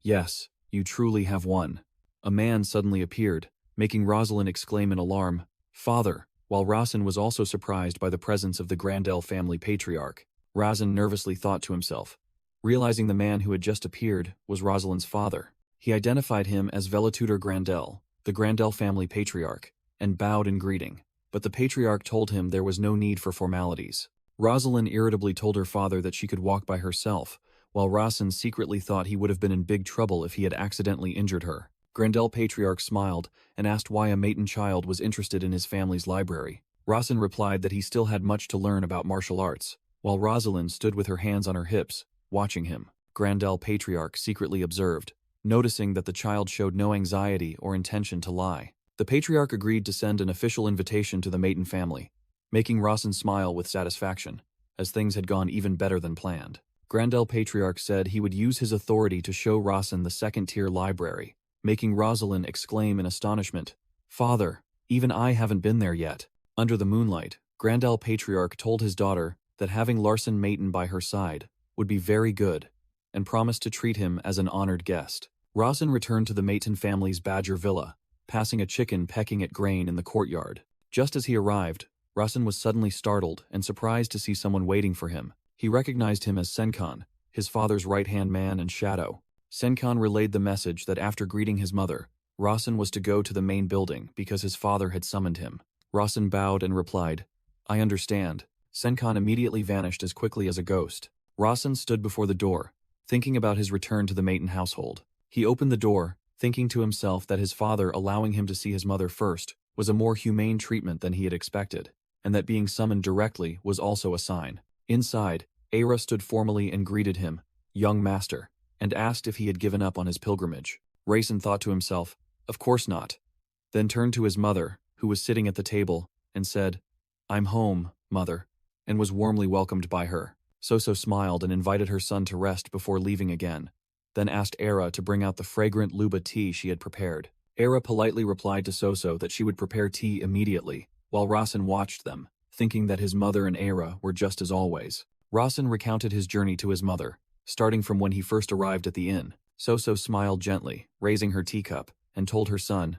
Yes, you truly have won. A man suddenly appeared, making Rosalind exclaim in alarm, Father, while Razan was also surprised by the presence of the Grandel family patriarch. Razan nervously thought to himself, realizing the man who had just appeared was Rosalind's father. He identified him as Velotutor Grandel, the Grandel family patriarch, and bowed in greeting, but the patriarch told him there was no need for formalities. Rosalind irritably told her father that she could walk by herself, while Razan secretly thought he would have been in big trouble if he had accidentally injured her. Grandel patriarch smiled and asked why a maiden child was interested in his family's library. Razan replied that he still had much to learn about martial arts, while Rosalind stood with her hands on her hips, watching him. Grandel patriarch secretly observed, noticing that the child showed no anxiety or intention to lie. The patriarch agreed to send an official invitation to the maiden family, making Razan smile with satisfaction, as things had gone even better than planned. Grandel patriarch said he would use his authority to show Razan the second-tier library, making Rosalind exclaim in astonishment, Father, even I haven't been there yet. Under the moonlight, Grandel patriarch told his daughter that having Larson Maiden by her side would be very good, and promised to treat him as an honored guest. Razan returned to the Maiden family's Badger Villa, passing a chicken pecking at grain in the courtyard. Just as he arrived, Razan was suddenly startled and surprised to see someone waiting for him. He recognized him as Senkan, his father's right-hand man and shadow. Senkan relayed the message that after greeting his mother, Razan was to go to the main building because his father had summoned him. Razan bowed and replied, I understand. Senkan immediately vanished as quickly as a ghost. Razan stood before the door, thinking about his return to the Maiden household. He opened the door, thinking to himself that his father allowing him to see his mother first was a more humane treatment than he had expected, and that being summoned directly was also a sign. Inside, Aira stood formally and greeted him, young master, and asked if he had given up on his pilgrimage. Razan thought to himself, of course not, then turned to his mother, who was sitting at the table, and said, I'm home, mother, and was warmly welcomed by her. Soso smiled and invited her son to rest before leaving again, then asked Aira to bring out the fragrant luba tea she had prepared. Aira politely replied to Soso that she would prepare tea immediately, while Razan watched them, thinking that his mother and Aira were just as always. Razan recounted his journey to his mother, starting from when he first arrived at the inn. Soso smiled gently, raising her teacup, and told her son,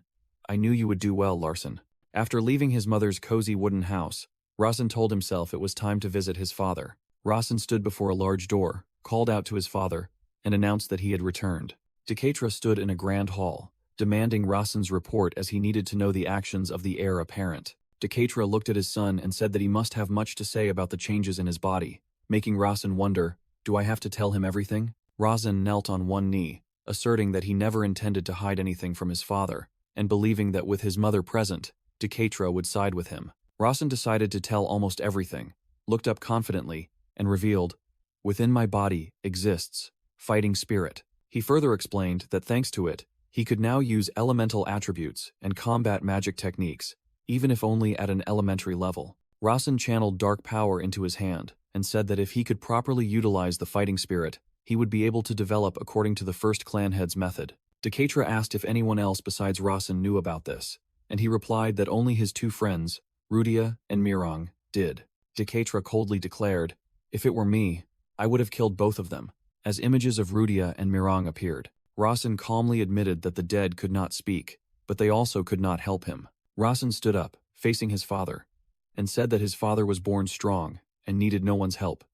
I knew you would do well, Larson. After leaving his mother's cozy wooden house, Razan told himself it was time to visit his father. Razan stood before a large door, called out to his father, and announced that he had returned. Decatra stood in a grand hall, demanding Razan's report as he needed to know the actions of the heir apparent. Decatra looked at his son and said that he must have much to say about the changes in his body, making Razan wonder, do I have to tell him everything? Razan knelt on one knee, asserting that he never intended to hide anything from his father, and believing that with his mother present, Decatra would side with him. Razan decided to tell almost everything, looked up confidently, and revealed, within my body exists fighting spirit. He further explained that thanks to it, He could now use elemental attributes and combat magic techniques, even if only at an elementary level. Rasen channeled dark power into his hand and said that if he could properly utilize the fighting spirit, he would be able to develop according to the first clan head's method. Decatra asked if anyone else besides Rasen knew about this, and he replied that only his two friends, Rudia and Mirang, did. Decatra coldly declared, "If it were me, I would have killed both of them." As images of Rudia and Mirang appeared, Rasen calmly admitted that the dead could not speak, but they also could not help him. Rasen stood up, facing his father, and said that his father was born strong and needed no one's help.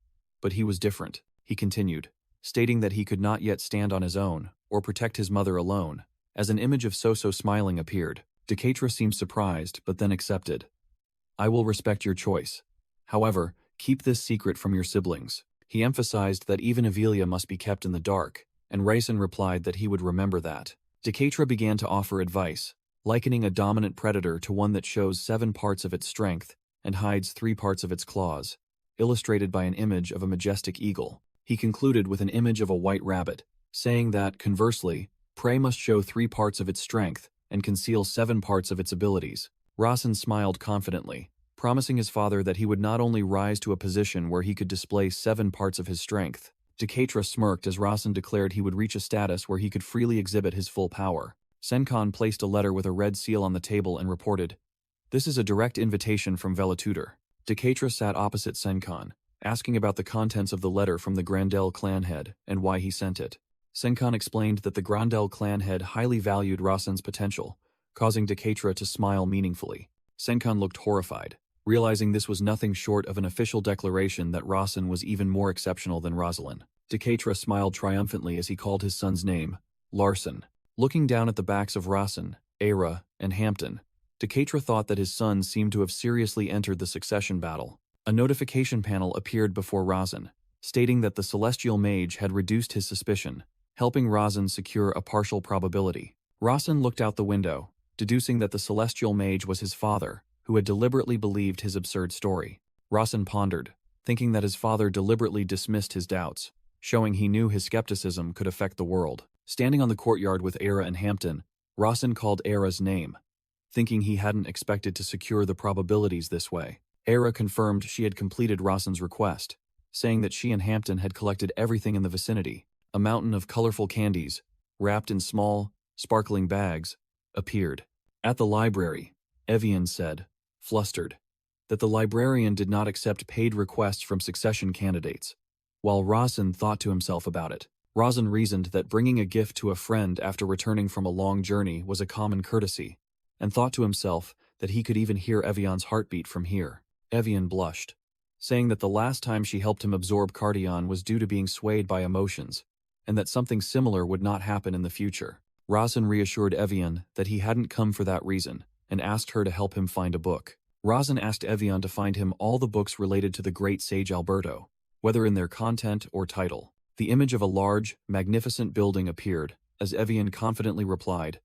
But he was different, he continued, stating that he could not yet stand on his own or protect his mother alone. As an image of Soso smiling appeared, Decatra seemed surprised but then accepted. "I will respect your choice. However, keep this secret from your siblings." He emphasized that even Avelia must be kept in the dark, and Raisen replied that he would remember that. Decatra began to offer advice, likening a dominant predator to one that shows 7 parts of its strength and hides 3 parts of its claws, illustrated by an image of a majestic eagle. He concluded with an image of a white rabbit, saying that, conversely, prey must show 3 parts of its strength and conceal 7 parts of its abilities. Rasen smiled confidently, promising his father that he would not only rise to a position where he could display 7 parts of his strength. Decatra smirked as Rasen declared he would reach a status where he could freely exhibit his full power. Senkan placed a letter with a red seal on the table and reported, "This is a direct invitation from Velatutor." Decatra sat opposite Senkan, asking about the contents of the letter from the Grandel clan head and why he sent it. Senkan explained that the Grandel clan head highly valued Rasen's potential, causing Decatra to smile meaningfully. Senkan looked horrified, realizing this was nothing short of an official declaration that Rasen was even more exceptional than Rosalind. Decatra smiled triumphantly as he called his son's name, Larson. Looking down at the backs of Rasen, Aira, and Hampton, Decatra thought that his son seemed to have seriously entered the succession battle. A notification panel appeared before Rasen, stating that the Celestial Mage had reduced his suspicion, helping Rasen secure a partial probability. Rasen looked out the window, deducing that the Celestial Mage was his father, who had deliberately believed his absurd story. Rasen pondered, thinking that his father deliberately dismissed his doubts, showing he knew his skepticism could affect the world. Standing on the courtyard with Aira and Hampton, Rasen called Aira's name, thinking he hadn't expected to secure the probabilities this way. Aira confirmed she had completed Rasen's request, saying that she and Hampton had collected everything in the vicinity. A mountain of colorful candies, wrapped in small, sparkling bags, appeared. At the library, Evian said, flustered, that the librarian did not accept paid requests from succession candidates. While Rasen thought to himself about it, Rasen reasoned that bringing a gift to a friend after returning from a long journey was a common courtesy, and thought to himself that he could even hear Evian's heartbeat from here. Evian blushed, saying that the last time she helped him absorb Cardion was due to being swayed by emotions, and that something similar would not happen in the future. Rasen reassured Evian that he hadn't come for that reason, and asked her to help him find a book. Rasen asked Evian to find him all the books related to the great sage Alberto, whether in their content or title. The image of a large, magnificent building appeared, as Evian confidently replied,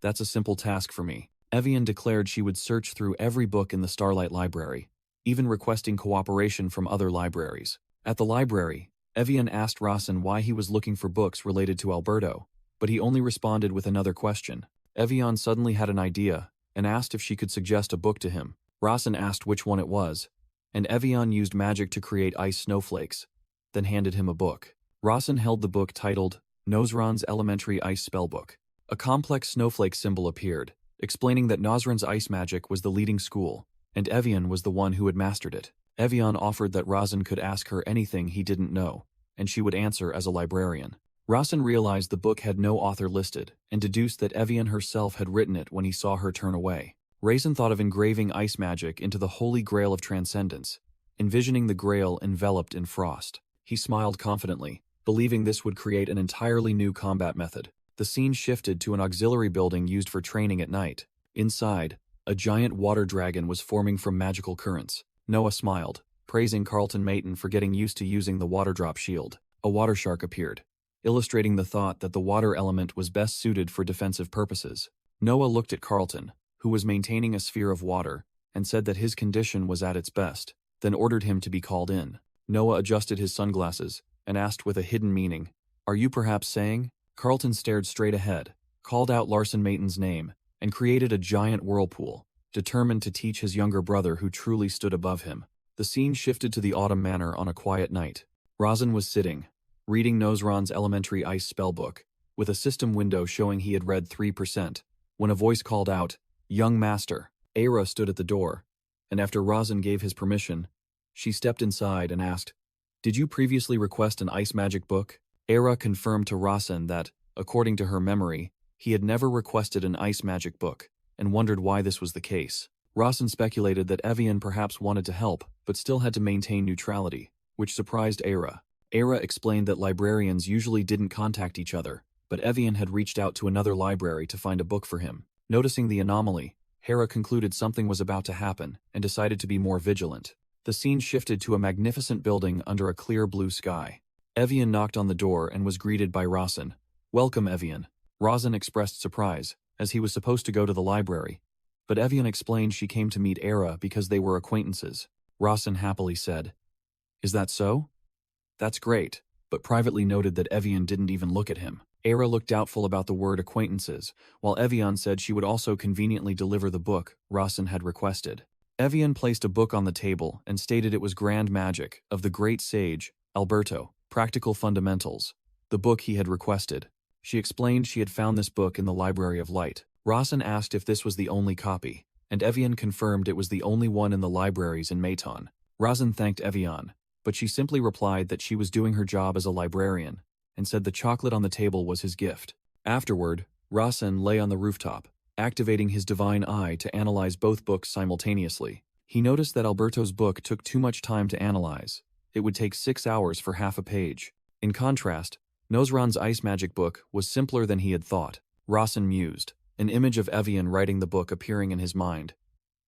"That's a simple task for me." Evian declared she would search through every book in the Starlight Library, even requesting cooperation from other libraries. At the library, Evian asked Rasen why he was looking for books related to Alberto, but he only responded with another question. Evian suddenly had an idea, and asked if she could suggest a book to him. Rasen asked which one it was, and Evian used magic to create ice snowflakes, then handed him a book. Rasen held the book titled Nosran's Elementary Ice Spellbook. A complex snowflake symbol appeared, explaining that Nosran's ice magic was the leading school, and Evian was the one who had mastered it. Evian offered that Rasen could ask her anything he didn't know, and she would answer as a librarian. Rasen realized the book had no author listed, and deduced that Evian herself had written it when he saw her turn away. Rasen thought of engraving ice magic into the Holy Grail of Transcendence, envisioning the Grail enveloped in frost. He smiled confidently, believing this would create an entirely new combat method. The scene shifted to an auxiliary building used for training at night. Inside, a giant water dragon was forming from magical currents. Noah smiled, praising Carlton Mayton for getting used to using the water drop shield. A water shark appeared, illustrating the thought that the water element was best suited for defensive purposes. Noah looked at Carlton, who was maintaining a sphere of water, and said that his condition was at its best, then ordered him to be called in. Noah adjusted his sunglasses, and asked with a hidden meaning, "Are you perhaps saying?" Carlton stared straight ahead, called out Larson Mayton's name, and created a giant whirlpool, determined to teach his younger brother who truly stood above him. The scene shifted to the autumn manor on a quiet night. Razan was sitting, reading Nosran's elementary ice spellbook, with a system window showing he had read 3%, when a voice called out, "Young master." Aira stood at the door, and after Razan gave his permission, she stepped inside and asked, "Did you previously request an ice magic book?" Aira confirmed to Razan that, according to her memory, he had never requested an ice magic book, and wondered why this was the case. Razan speculated that Evian perhaps wanted to help, but still had to maintain neutrality, which surprised Aira. Aira explained that librarians usually didn't contact each other, but Evian had reached out to another library to find a book for him. Noticing the anomaly, Hera concluded something was about to happen and decided to be more vigilant. The scene shifted to a magnificent building under a clear blue sky. Evian knocked on the door and was greeted by Razan. "Welcome, Evian." Razan expressed surprise, as he was supposed to go to the library, but Evian explained she came to meet Aira because they were acquaintances. Razan happily said, "Is that so?" "That's great," but privately noted that Evian didn't even look at him. Aira looked doubtful about the word acquaintances, while Evian said she would also conveniently deliver the book Razan had requested. Evian placed a book on the table and stated it was Grand Magic of the great sage, Alberto, Practical Fundamentals, the book he had requested. She explained she had found this book in the Library of Light. Razan asked if this was the only copy, and Evian confirmed it was the only one in the libraries in Mayton. Razan thanked Evian, but she simply replied that she was doing her job as a librarian, and said the chocolate on the table was his gift. Afterward, Razan lay on the rooftop, activating his divine eye to analyze both books simultaneously. He noticed that Alberto's book took too much time to analyze. It would take 6 hours for half a page. In contrast, Nosran's ice magic book was simpler than he had thought. Razan mused, an image of Evian writing the book appearing in his mind,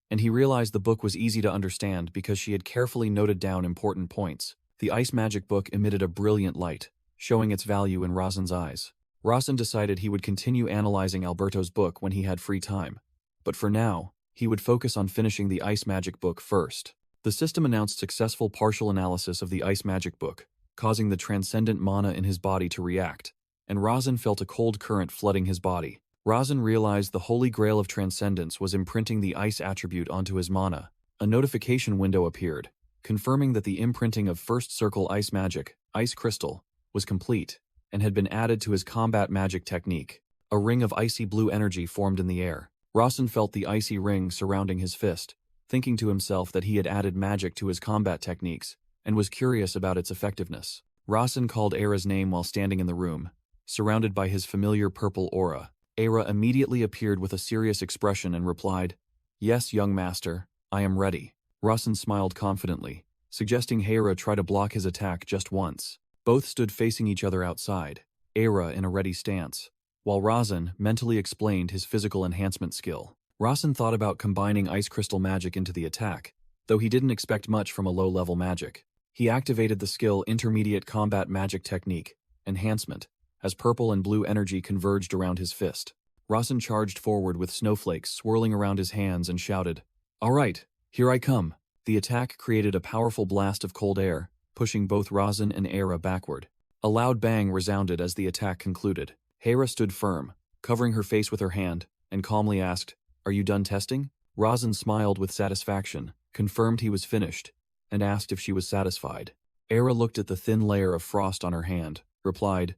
and he realized the book was easy to understand because she had carefully noted down important points. The ice magic book emitted a brilliant light, showing its value in Razan's eyes. Razan decided he would continue analyzing Alberto's book when he had free time, but for now, he would focus on finishing the ice magic book first. The system announced successful partial analysis of the ice magic book, causing the transcendent mana in his body to react, and Razan felt a cold current flooding his body. Razan realized the holy grail of transcendence was imprinting the ice attribute onto his mana. A notification window appeared, confirming that the imprinting of first circle ice magic, ice crystal, was complete, and had been added to his combat magic technique. A ring of icy blue energy formed in the air. Razan felt the icy ring surrounding his fist, thinking to himself that he had added magic to his combat techniques, and was curious about its effectiveness. Razan called Aira's name while standing in the room, surrounded by his familiar purple aura. Aira immediately appeared with a serious expression and replied, "Yes, young master, I am ready." Razan smiled confidently, suggesting Hera try to block his attack just once. Both stood facing each other outside, Aira in a ready stance, while Razan mentally explained his physical enhancement skill. Razan thought about combining ice crystal magic into the attack, though he didn't expect much from a low-level magic. He activated the skill Intermediate Combat Magic Technique, Enhancement, as purple and blue energy converged around his fist. Razan charged forward with snowflakes swirling around his hands and shouted, "All right, here I come." The attack created a powerful blast of cold air, pushing both Razan and Aira backward. A loud bang resounded as the attack concluded. Hera stood firm, covering her face with her hand, and calmly asked, "Are you done testing?" Razan smiled with satisfaction, confirmed he was finished, and asked if she was satisfied. Aira looked at the thin layer of frost on her hand, replied,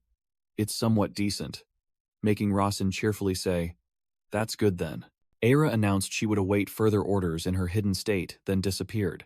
"It's somewhat decent," making Razan cheerfully say, "That's good then." Aira announced she would await further orders in her hidden state, then disappeared,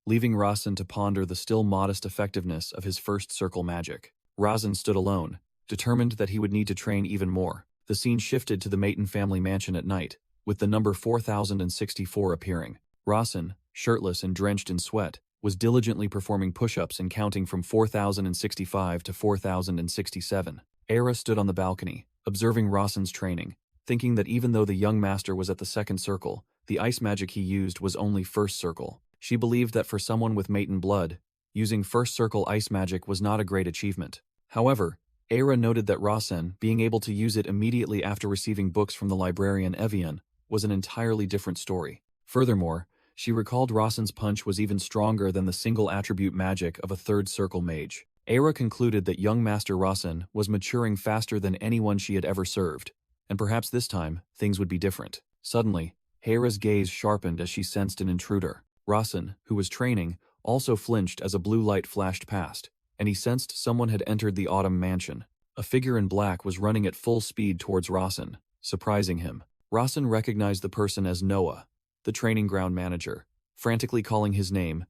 leaving Razan to ponder the still modest effectiveness of his first circle magic. Razan stood alone, determined that he would need to train even more. The scene shifted to the Mayton family mansion at night, with the number 4064 appearing. Razan, shirtless and drenched in sweat, was diligently performing push-ups and counting from 4065 to 4067. Aira stood on the balcony, observing Razan's training, thinking that even though the young master was at the second circle, the ice magic he used was only first circle. She believed that for someone with Mayton blood, using first circle ice magic was not a great achievement. However, Aira noted that Razan, being able to use it immediately after receiving books from the librarian Evian, was an entirely different story. Furthermore, she recalled Razan's punch was even stronger than the single attribute magic of a third circle mage. Aira concluded that young Master Razan was maturing faster than anyone she had ever served, and perhaps this time, things would be different. Suddenly, Hera's gaze sharpened as she sensed an intruder. Rasen, who was training, also flinched as a blue light flashed past, and he sensed someone had entered the Autumn Mansion. A figure in black was running at full speed towards Rasen, surprising him. Rasen recognized the person as Noah, the training ground manager, frantically calling his name,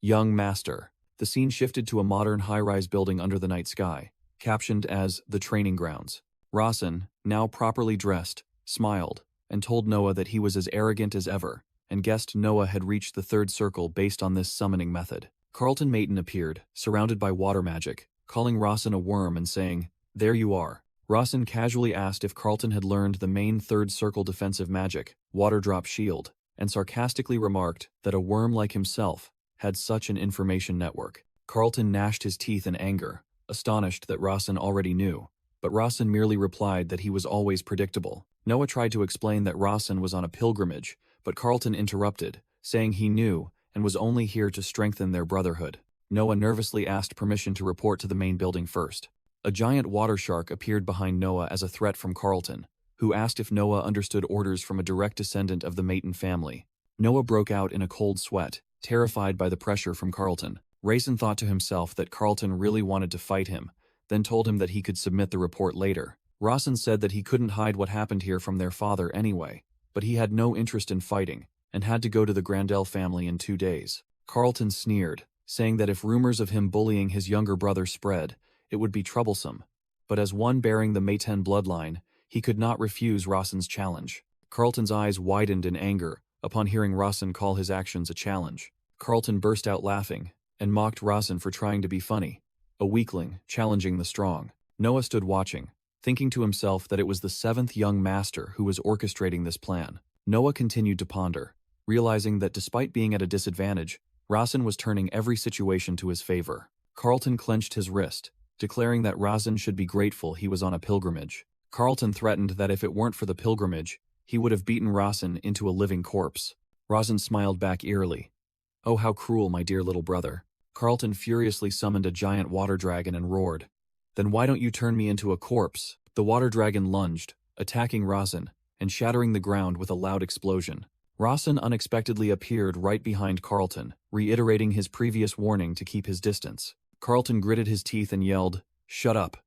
"Young Master." The scene shifted to a modern high-rise building under the night sky, captioned as "The Training Grounds." Rasen, now properly dressed, smiled, and told Noah that he was as arrogant as ever, and guessed Noah had reached the third circle based on this summoning method. Carlton Mayton appeared, surrounded by water magic, calling Rasen a worm and saying, "There you are." Rasen casually asked if Carlton had learned the main third circle defensive magic, Water Drop Shield, and sarcastically remarked that a worm like himself had such an information network. Carlton gnashed his teeth in anger, astonished that Rasen already knew, but Rasen merely replied that he was always predictable. Noah tried to explain that Rasen was on a pilgrimage, but Carlton interrupted, saying he knew and was only here to strengthen their brotherhood. Noah nervously asked permission to report to the main building first. A giant water shark appeared behind Noah as a threat from Carlton, who asked if Noah understood orders from a direct descendant of the Mayton family. Noah broke out in a cold sweat, terrified by the pressure from Carlton. Rasen thought to himself that Carlton really wanted to fight him, then told him that he could submit the report later. Rasen said that he couldn't hide what happened here from their father anyway, but he had no interest in fighting, and had to go to the Grandel family in 2 days. Carlton sneered, saying that if rumors of him bullying his younger brother spread, it would be troublesome, but as one bearing the Mayten bloodline, he could not refuse Rasen's challenge. Carlton's eyes widened in anger upon hearing Rasen call his actions a challenge. Carlton burst out laughing, and mocked Rasen for trying to be funny, a weakling challenging the strong. Noah stood watching, thinking to himself that it was the 7th young master who was orchestrating this plan. Noah continued to ponder, realizing that despite being at a disadvantage, Rasen was turning every situation to his favor. Carlton clenched his wrist, declaring that Rasen should be grateful he was on a pilgrimage. Carlton threatened that if it weren't for the pilgrimage, he would have beaten Rasen into a living corpse. Rasen smiled back eerily. "Oh, how cruel, my dear little brother." Carlton furiously summoned a giant water dragon and roared, "Then why don't you turn me into a corpse?" The water dragon lunged, attacking Rasen, and shattering the ground with a loud explosion. Rasen unexpectedly appeared right behind Carlton, reiterating his previous warning to keep his distance. Carlton gritted his teeth and yelled, "Shut up,"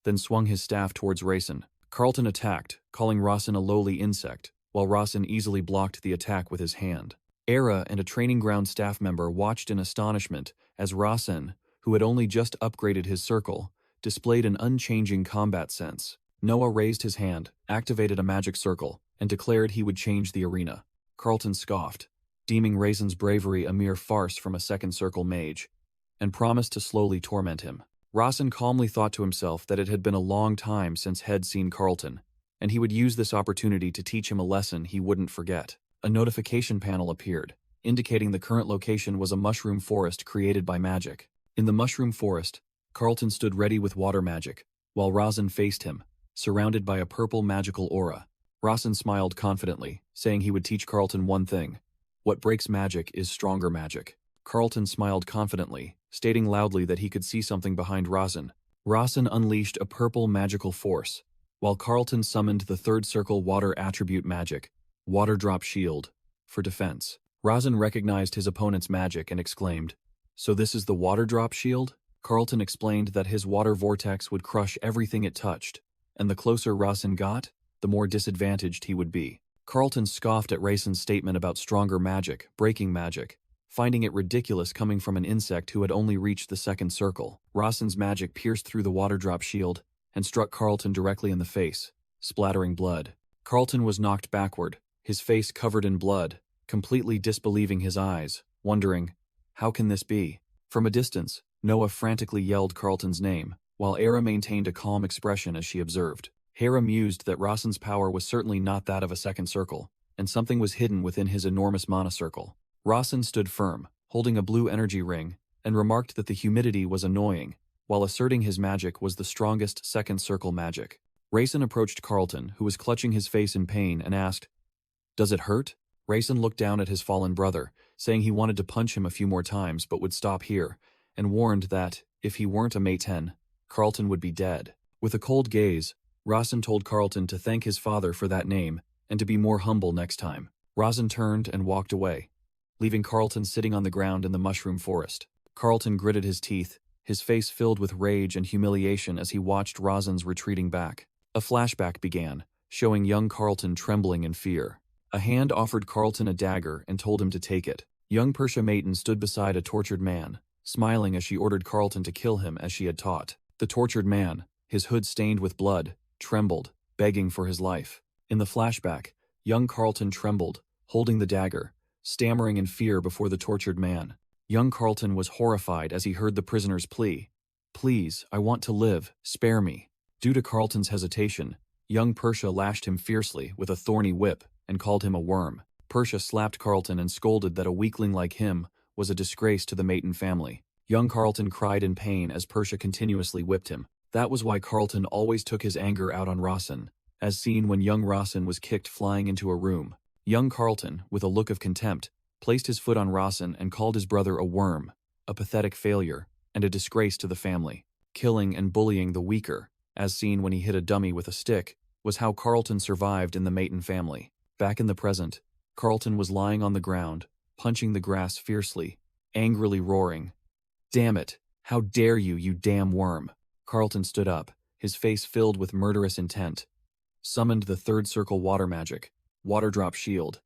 then swung his staff towards Rasen. Carlton attacked, calling Rasen a lowly insect, while Rasen easily blocked the attack with his hand. Era and a training ground staff member watched in astonishment as Rasen, who had only just upgraded his circle, displayed an unchanging combat sense. Noah raised his hand, activated a magic circle, and declared he would change the arena. Carlton scoffed, deeming Rasen's bravery a mere farce from a second circle mage, and promised to slowly torment him. Rasen calmly thought to himself that it had been a long time since he'd seen Carlton, and he would use this opportunity to teach him a lesson he wouldn't forget. A notification panel appeared, indicating the current location was a mushroom forest created by magic. In the mushroom forest, Carlton stood ready with water magic, while Rasen faced him, surrounded by a purple magical aura. Rasen smiled confidently, saying he would teach Carlton one thing: what breaks magic is stronger magic. Carlton smiled confidently, stating loudly that he could see something behind Rasen. Rasen unleashed a purple magical force, while Carlton summoned the third circle water attribute magic, Water Drop Shield, for defense. Rasen recognized his opponent's magic and exclaimed, "So this is the Water Drop Shield?" Carlton explained that his water vortex would crush everything it touched, and the closer Rasen got, the more disadvantaged he would be. Carlton scoffed at Rasen's statement about stronger magic, breaking magic, finding it ridiculous coming from an insect who had only reached the second circle. Rasen's magic pierced through the water drop shield and struck Carlton directly in the face, splattering blood. Carlton was knocked backward, his face covered in blood, completely disbelieving his eyes, wondering, how can this be? From a distance, Noah frantically yelled Carlton's name, while Era maintained a calm expression as she observed. Hera mused that Rasen's power was certainly not that of a second circle, and something was hidden within his enormous mana circle. Rasen stood firm, holding a blue energy ring, and remarked that the humidity was annoying, while asserting his magic was the strongest second circle magic. Rasen approached Carlton, who was clutching his face in pain, and asked, "Does it hurt?" Rasen looked down at his fallen brother, saying he wanted to punch him a few more times but would stop here, and warned that, if he weren't a Mayten, Carlton would be dead. With a cold gaze, Rasen told Carlton to thank his father for that name and to be more humble next time. Rasen turned and walked away, leaving Carlton sitting on the ground in the mushroom forest. Carlton gritted his teeth, his face filled with rage and humiliation as he watched Rasen's retreating back. A flashback began, showing young Carlton trembling in fear. A hand offered Carlton a dagger and told him to take it. Young Persia Maiden stood beside a tortured man, smiling as she ordered Carlton to kill him as she had taught. The tortured man, his hood stained with blood, trembled, begging for his life. In the flashback, young Carlton trembled, holding the dagger, stammering in fear before the tortured man. Young Carlton was horrified as he heard the prisoner's plea. "Please, I want to live, spare me." Due to Carlton's hesitation, young Persia lashed him fiercely with a thorny whip and called him a worm. Persia slapped Carlton and scolded that a weakling like him was a disgrace to the Maiden family. Young Carlton cried in pain as Persia continuously whipped him. That was why Carlton always took his anger out on Rasen, as seen when young Rasen was kicked flying into a room. Young Carlton, with a look of contempt, placed his foot on Rasen and called his brother a worm, a pathetic failure, and a disgrace to the family. Killing and bullying the weaker, as seen when he hit a dummy with a stick, was how Carlton survived in the Maiden family. Back in the present, Carlton was lying on the ground, punching the grass fiercely, angrily roaring, "Damn it! How dare you, you damn worm!" Carlton stood up, his face filled with murderous intent, summoned the third circle water magic, water drop shield,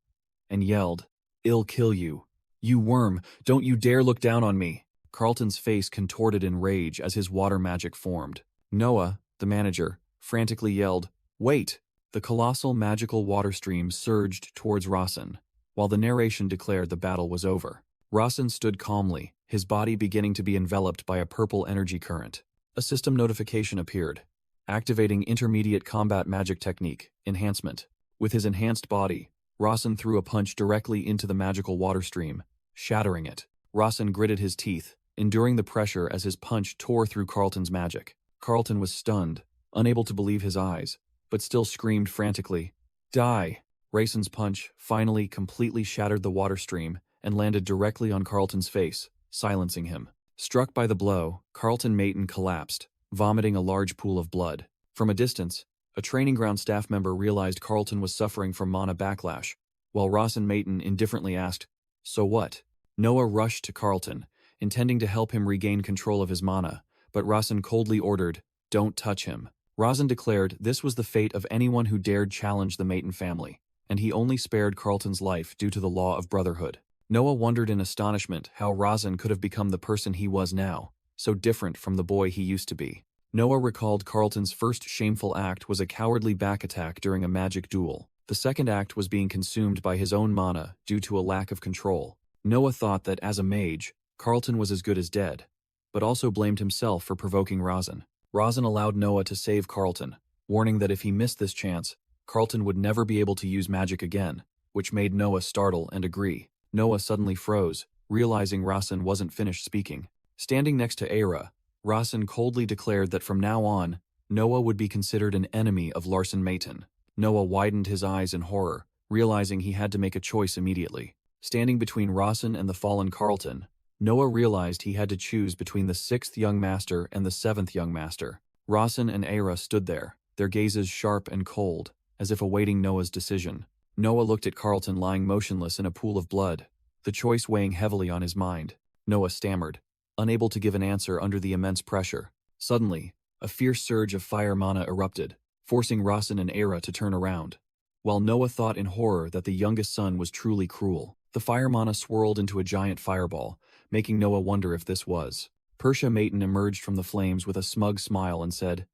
and yelled, "I'll kill you. You worm, don't you dare look down on me." Carlton's face contorted in rage as his water magic formed. Noah, the manager, frantically yelled, "Wait!" The colossal magical water stream surged towards Rasen, while the narration declared the battle was over. Rasen stood calmly, his body beginning to be enveloped by a purple energy current. A system notification appeared, activating intermediate combat magic technique, enhancement. With his enhanced body, Rasen threw a punch directly into the magical water stream, shattering it. Rasen gritted his teeth, enduring the pressure as his punch tore through Carlton's magic. Carlton was stunned, unable to believe his eyes, but still screamed frantically, "Die!" Rasen's punch finally completely shattered the water stream and landed directly on Carlton's face, silencing him. Struck by the blow, Carlton Maiden collapsed, vomiting a large pool of blood. From a distance, a training ground staff member realized Carlton was suffering from mana backlash, while Rasen Maiden indifferently asked, "So what?" Noah rushed to Carlton, intending to help him regain control of his mana, but Rasen coldly ordered, "Don't touch him." Rasen declared this was the fate of anyone who dared challenge the Maiden family, and he only spared Carlton's life due to the law of brotherhood. Noah wondered in astonishment how Rasen could have become the person he was now, so different from the boy he used to be. Noah recalled Carlton's first shameful act was a cowardly back attack during a magic duel. The second act was being consumed by his own mana due to a lack of control. Noah thought that as a mage, Carlton was as good as dead, but also blamed himself for provoking Rasen. Rasen allowed Noah to save Carlton, warning that if he missed this chance, Carlton would never be able to use magic again, which made Noah startle and agree. Noah suddenly froze, realizing Rasen wasn't finished speaking. Standing next to Era, Rasen coldly declared that from now on, Noah would be considered an enemy of Larsen Maiden. Noah widened his eyes in horror, realizing he had to make a choice immediately. Standing between Rasen and the fallen Carlton, Noah realized he had to choose between the 6th young master and the 7th young master. Rasen and Era stood there, their gazes sharp and cold, as if awaiting Noah's decision. Noah looked at Carlton lying motionless in a pool of blood, the choice weighing heavily on his mind. Noah stammered, unable to give an answer under the immense pressure. Suddenly, a fierce surge of fire mana erupted, forcing Rasen and Era to turn around. While Noah thought in horror that the youngest son was truly cruel, the fire mana swirled into a giant fireball, making Noah wonder if this was. Persia Maiden emerged from the flames with a smug smile and said,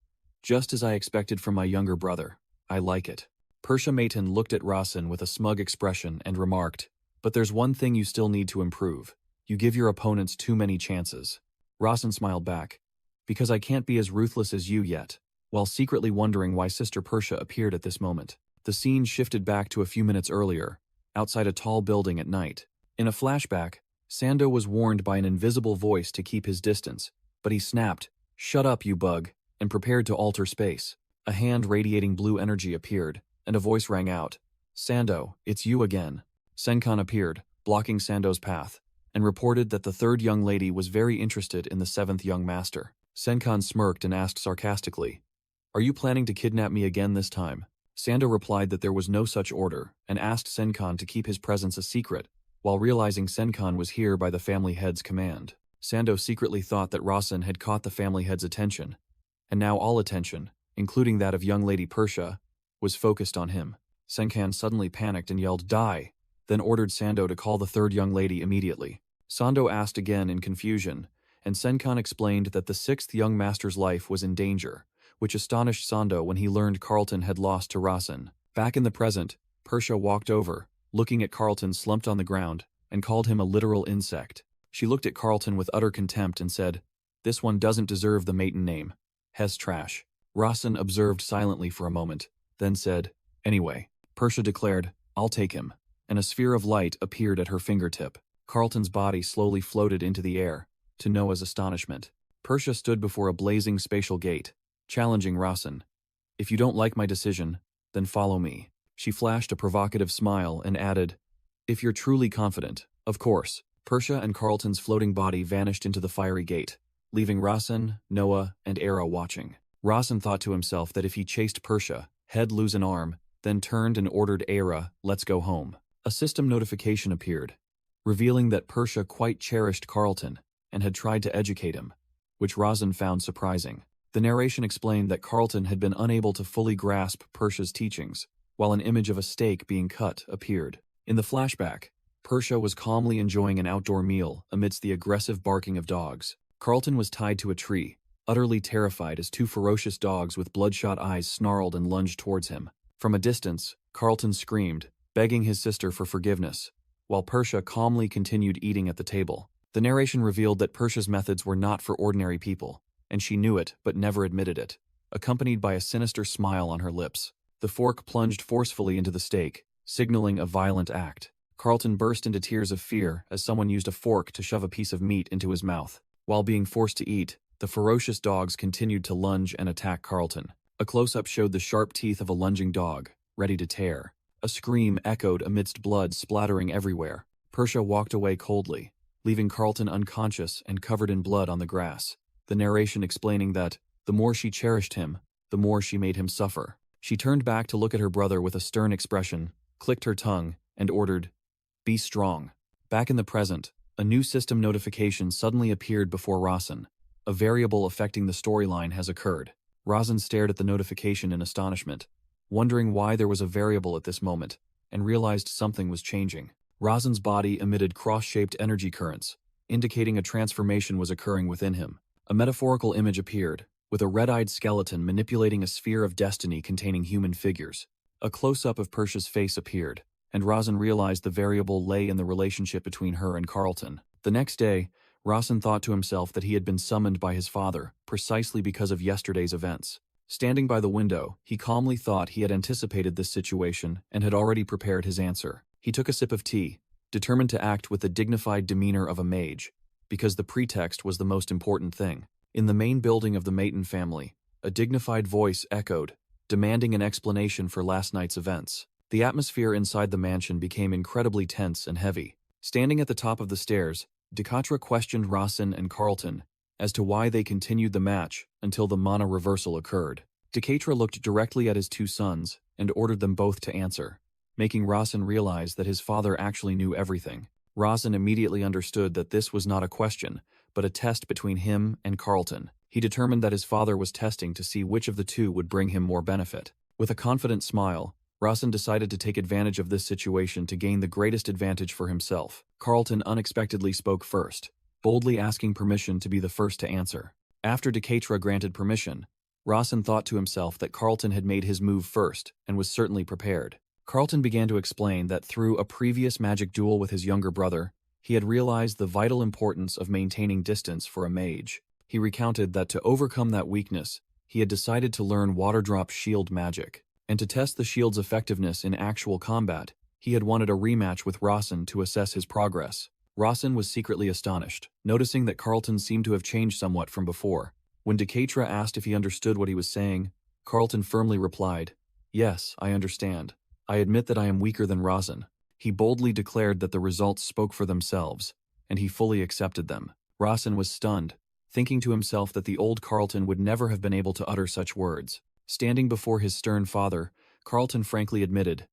"Just as I expected from my younger brother. I like it." Persia Maiden looked at Rasen with a smug expression and remarked, "But there's one thing you still need to improve. You give your opponents too many chances." Rasen smiled back, "Because I can't be as ruthless as you yet," while secretly wondering why Sister Persia appeared at this moment. The scene shifted back to a few minutes earlier, outside a tall building at night. In a flashback, Sando was warned by an invisible voice to keep his distance, but he snapped, "Shut up, you bug," and prepared to alter space. A hand radiating blue energy appeared, and a voice rang out, "Sando, it's you again." Senkan appeared, blocking Sando's path, and reported that the 3rd young lady was very interested in the 7th young master. Senkan smirked and asked sarcastically, Are you planning to kidnap me again this time? Sando replied that there was no such order and asked Senkan to keep his presence a secret, while realizing Senkan was here by the family head's command. Sando secretly thought that Rasen had caught the family head's attention, and now all attention, including that of young lady Persha, was focused on him. Senkan suddenly panicked and yelled, "Die!" then ordered Sando to call the third young lady immediately. Sando asked again in confusion, and Senkan explained that the sixth young master's life was in danger, which astonished Sando when he learned Carlton had lost to Rasen. Back in the present, Persha walked over, looking at Carlton slumped on the ground, and called him a literal insect. She looked at Carlton with utter contempt and said, "This one doesn't deserve the maiden name. Hes trash." Rasen observed silently for a moment, then said, "Anyway," Persha declared, "I'll take him." And a sphere of light appeared at her fingertip. Carlton's body slowly floated into the air, to Noah's astonishment. Persha stood before a blazing spatial gate, challenging Rasen. "If you don't like my decision, then follow me." She flashed a provocative smile and added, "If you're truly confident, of course." Persha and Carlton's floating body vanished into the fiery gate, leaving Rasen, Noah, and Era watching. Rasen thought to himself that if he chased Persha, he'd lose an arm, then turned and ordered Era, "Let's go home." A system notification appeared, revealing that Persha quite cherished Carlton and had tried to educate him, which Rasen found surprising. The narration explained that Carlton had been unable to fully grasp Persha's teachings, while an image of a steak being cut appeared. In the flashback, Persha was calmly enjoying an outdoor meal amidst the aggressive barking of dogs. Carlton was tied to a tree, utterly terrified as two ferocious dogs with bloodshot eyes snarled and lunged towards him. From a distance, Carlton screamed, begging his sister for forgiveness, while Persha calmly continued eating at the table. The narration revealed that Persha's methods were not for ordinary people, and she knew it but never admitted it, accompanied by a sinister smile on her lips. The fork plunged forcefully into the steak, signaling a violent act. Carlton burst into tears of fear as someone used a fork to shove a piece of meat into his mouth. While being forced to eat, the ferocious dogs continued to lunge and attack Carlton. A close-up showed the sharp teeth of a lunging dog, ready to tear. A scream echoed amidst blood splattering everywhere. Persha walked away coldly, leaving Carlton unconscious and covered in blood on the grass, the narration explaining that, the more she cherished him, the more she made him suffer. She turned back to look at her brother with a stern expression, clicked her tongue, and ordered, "Be strong." Back in the present, a new system notification suddenly appeared before Rasen. A variable affecting the storyline has occurred. Rasen stared at the notification in astonishment, wondering why there was a variable at this moment, and realized something was changing. Rasen's body emitted cross-shaped energy currents, indicating a transformation was occurring within him. A metaphorical image appeared, with a red-eyed skeleton manipulating a sphere of destiny containing human figures. A close-up of Persha's face appeared, and Rasen realized the variable lay in the relationship between her and Carlton. The next day, Rasen thought to himself that he had been summoned by his father, precisely because of yesterday's events. Standing by the window, he calmly thought he had anticipated this situation and had already prepared his answer. He took a sip of tea, determined to act with the dignified demeanor of a mage, because the pretext was the most important thing. In the main building of the Maton family, a dignified voice echoed, demanding an explanation for last night's events. The atmosphere inside the mansion became incredibly tense and heavy. Standing at the top of the stairs, Decatra questioned Rasen and Carlton as to why they continued the match until the mana reversal occurred. Decatra looked directly at his two sons and ordered them both to answer, making Rasen realize that his father actually knew everything. Rasen immediately understood that this was not a question, but a test between him and Carlton. He determined that his father was testing to see which of the two would bring him more benefit. With a confident smile, Rasen decided to take advantage of this situation to gain the greatest advantage for himself. Carlton unexpectedly spoke first, boldly asking permission to be the first to answer. After Decatra granted permission, Rasen thought to himself that Carlton had made his move first and was certainly prepared. Carlton began to explain that through a previous magic duel with his younger brother, he had realized the vital importance of maintaining distance for a mage. He recounted that to overcome that weakness, he had decided to learn Waterdrop shield magic. And to test the shield's effectiveness in actual combat, he had wanted a rematch with Rasen to assess his progress. Rasen was secretly astonished, noticing that Carlton seemed to have changed somewhat from before. When Decatra asked if he understood what he was saying, Carlton firmly replied, "Yes, I understand. I admit that I am weaker than Rasen." He boldly declared that the results spoke for themselves, and he fully accepted them. Rasen was stunned, thinking to himself that the old Carlton would never have been able to utter such words. Standing before his stern father, Carlton frankly admitted,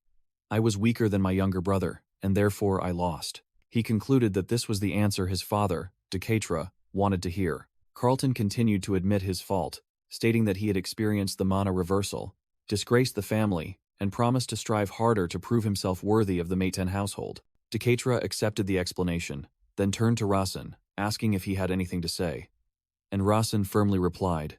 "I was weaker than my younger brother, and therefore I lost." He concluded that this was the answer his father, Decatra, wanted to hear. Carlton continued to admit his fault, stating that he had experienced the mana reversal, disgraced the family, and promised to strive harder to prove himself worthy of the Meiten household. Decatra accepted the explanation, then turned to Rasen, asking if he had anything to say. And Rasen firmly replied,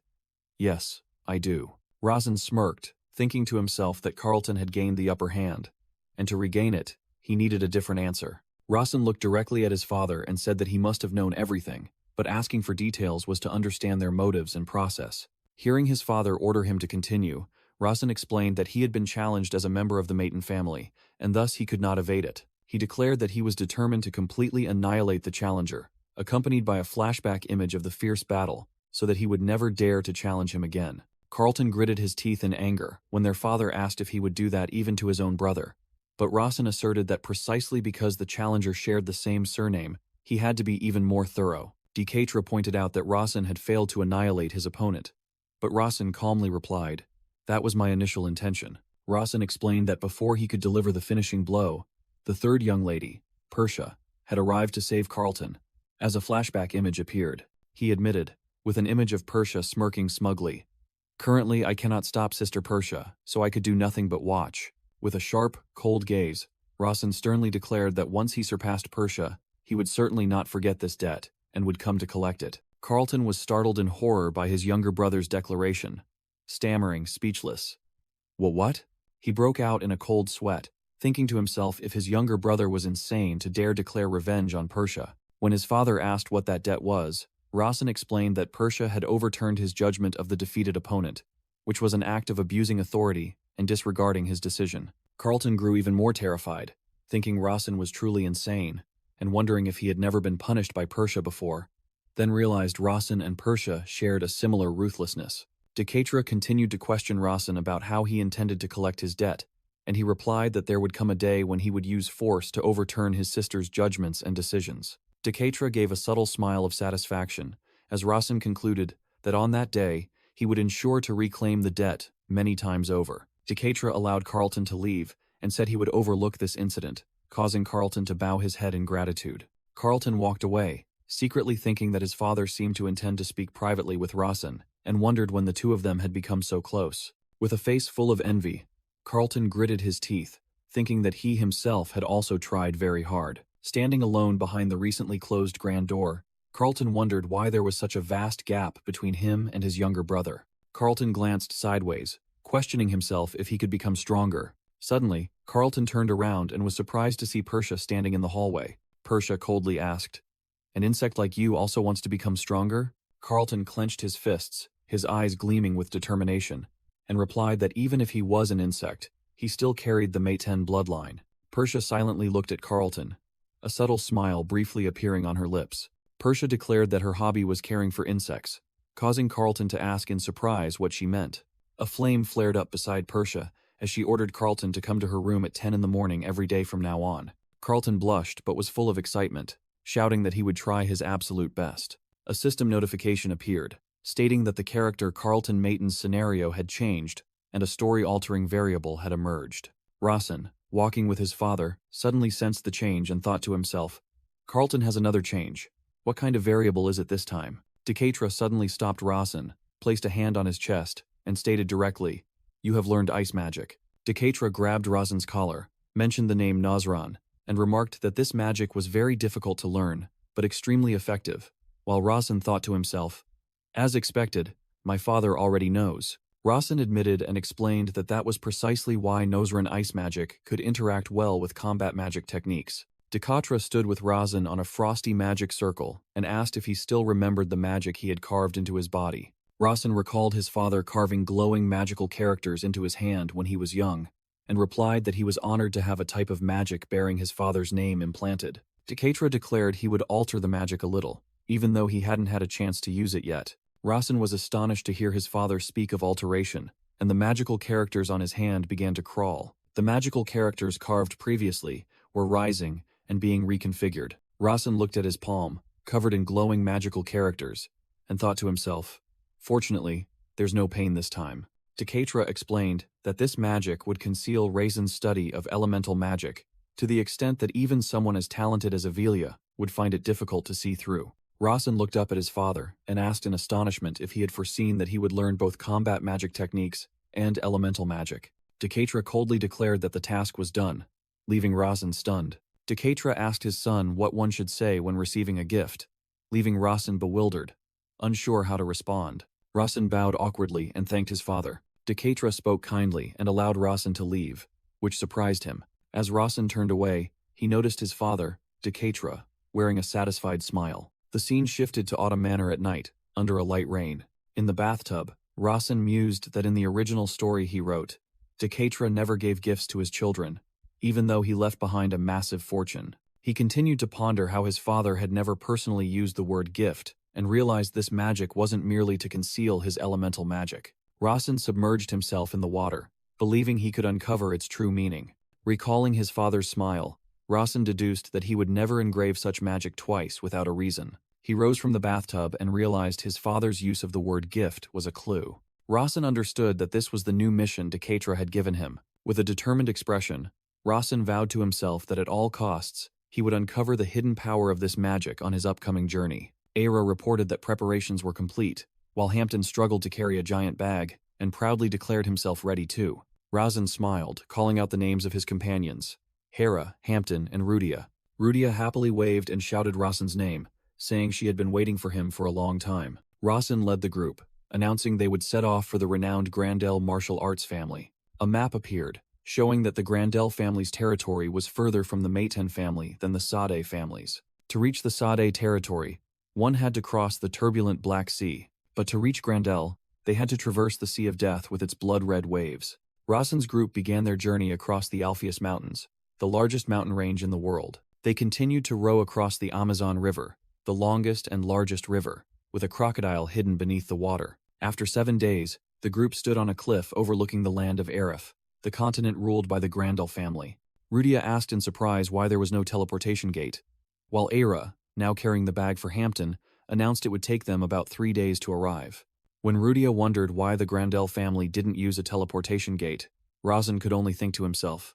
"Yes, I do." Rasen smirked, thinking to himself that Carlton had gained the upper hand, and to regain it, he needed a different answer. Rasen looked directly at his father and said that he must have known everything, but asking for details was to understand their motives and process. Hearing his father order him to continue, Rasen explained that he had been challenged as a member of the Meiten family, and thus he could not evade it. He declared that he was determined to completely annihilate the challenger, accompanied by a flashback image of the fierce battle, so that he would never dare to challenge him again. Carlton gritted his teeth in anger when their father asked if he would do that even to his own brother. But Rasen asserted that precisely because the challenger shared the same surname, he had to be even more thorough. Decatra pointed out that Rasen had failed to annihilate his opponent, but Rasen calmly replied, "That was my initial intention." Rasen explained that before he could deliver the finishing blow, the third young lady, Persia, had arrived to save Carlton. As a flashback image appeared, he admitted, with an image of Persia smirking smugly, "Currently I cannot stop Sister Persia, so I could do nothing but watch." With a sharp, cold gaze, Rasen sternly declared that once he surpassed Persia, he would certainly not forget this debt, and would come to collect it. Carlton was startled in horror by his younger brother's declaration, stammering, speechless. What? He broke out in a cold sweat, thinking to himself if his younger brother was insane to dare declare revenge on Persia. When his father asked what that debt was, Rasen explained that Persia had overturned his judgment of the defeated opponent, which was an act of abusing authority and disregarding his decision. Carlton grew even more terrified, thinking Rasen was truly insane, and wondering if he had never been punished by Persia before, then realized Rasen and Persia shared a similar ruthlessness. Decatra continued to question Rasen about how he intended to collect his debt, and he replied that there would come a day when he would use force to overturn his sister's judgments and decisions. Decatra gave a subtle smile of satisfaction, as Rasen concluded that on that day, he would ensure to reclaim the debt many times over. Decatra allowed Carlton to leave and said he would overlook this incident, causing Carlton to bow his head in gratitude. Carlton walked away, secretly thinking that his father seemed to intend to speak privately with Rasen, and wondered when the two of them had become so close. With a face full of envy, Carlton gritted his teeth, thinking that he himself had also tried very hard. Standing alone behind the recently closed grand door, Carlton wondered why there was such a vast gap between him and his younger brother. Carlton glanced sideways, questioning himself if he could become stronger. Suddenly, Carlton turned around and was surprised to see Persia standing in the hallway. Persia coldly asked, "An insect like you also wants to become stronger?" Carlton clenched his fists, his eyes gleaming with determination, and replied that even if he was an insect, he still carried the Meiten bloodline. Persia silently looked at Carlton, a subtle smile briefly appearing on her lips. Persia declared that her hobby was caring for insects, causing Carlton to ask in surprise what she meant. A flame flared up beside Persia as she ordered Carlton to come to her room at 10 in the morning every day from now on. Carlton blushed but was full of excitement, shouting that he would try his absolute best. A system notification appeared, stating that the character Carlton Meiten's scenario had changed and a story-altering variable had emerged. Rasen, walking with his father, suddenly sensed the change and thought to himself, "Carlton has another change. What kind of variable is it this time?" Decatra suddenly stopped Rasen, placed a hand on his chest, and stated directly, "You have learned ice magic." Decatra grabbed Rasen's collar, mentioned the name Nazran, and remarked that this magic was very difficult to learn, but extremely effective, while Rasen thought to himself, "As expected, my father already knows." Rasen admitted and explained that that was precisely why Nazran ice magic could interact well with combat magic techniques. Decatra stood with Rasen on a frosty magic circle and asked if he still remembered the magic he had carved into his body. Rasen recalled his father carving glowing magical characters into his hand when he was young, and replied that he was honored to have a type of magic bearing his father's name implanted. Decatra declared he would alter the magic a little, even though he hadn't had a chance to use it yet. Rasen was astonished to hear his father speak of alteration, and the magical characters on his hand began to crawl. The magical characters carved previously were rising and being reconfigured. Rasen looked at his palm, covered in glowing magical characters, and thought to himself, "Fortunately, there's no pain this time." Decatra explained that this magic would conceal Raisin's study of elemental magic, to the extent that even someone as talented as Avelia would find it difficult to see through. Raisin looked up at his father and asked in astonishment if he had foreseen that he would learn both combat magic techniques and elemental magic. Decatra coldly declared that the task was done, leaving Raisin stunned. Decatra asked his son what one should say when receiving a gift, leaving Raisin bewildered, unsure how to respond. Raisin bowed awkwardly and thanked his father. Decatra spoke kindly and allowed Raisin to leave, which surprised him. As Raisin turned away, he noticed his father, Decatra, wearing a satisfied smile. The scene shifted to Autumn Manor at night, under a light rain. In the bathtub, Raisin mused that in the original story he wrote, Decatra never gave gifts to his children, even though he left behind a massive fortune. He continued to ponder how his father had never personally used the word gift, and realized this magic wasn't merely to conceal his elemental magic. Raisin submerged himself in the water, believing he could uncover its true meaning. Recalling his father's smile, Raisin deduced that he would never engrave such magic twice without a reason. He rose from the bathtub and realized his father's use of the word gift was a clue. Raisin understood that this was the new mission Decatra had given him. With a determined expression, Raisin vowed to himself that at all costs, he would uncover the hidden power of this magic on his upcoming journey. Aira reported that preparations were complete, while Hampton struggled to carry a giant bag, and proudly declared himself ready too. Raisin smiled, calling out the names of his companions, Hera, Hampton, and Rudia. Rudia happily waved and shouted Raisin's name, saying she had been waiting for him for a long time. Raisin led the group, announcing they would set off for the renowned Grandel martial arts family. A map appeared, showing that the Grandel family's territory was further from the Maiten family than the Sade families. To reach the Sade territory, one had to cross the turbulent Black Sea, but to reach Grandel, they had to traverse the Sea of Death with its blood-red waves. Raisin's group began their journey across the Alpheus Mountains, the largest mountain range in the world. They continued to row across the Amazon River, the longest and largest river, with a crocodile hidden beneath the water. After 7 days, the group stood on a cliff overlooking the land of Arif, the continent ruled by the Grandel family. Rudia asked in surprise why there was no teleportation gate, while Aira, now carrying the bag for Hampton, announced it would take them about 3 days to arrive. When Rudia wondered why the Grandel family didn't use a teleportation gate, Raisin could only think to himself,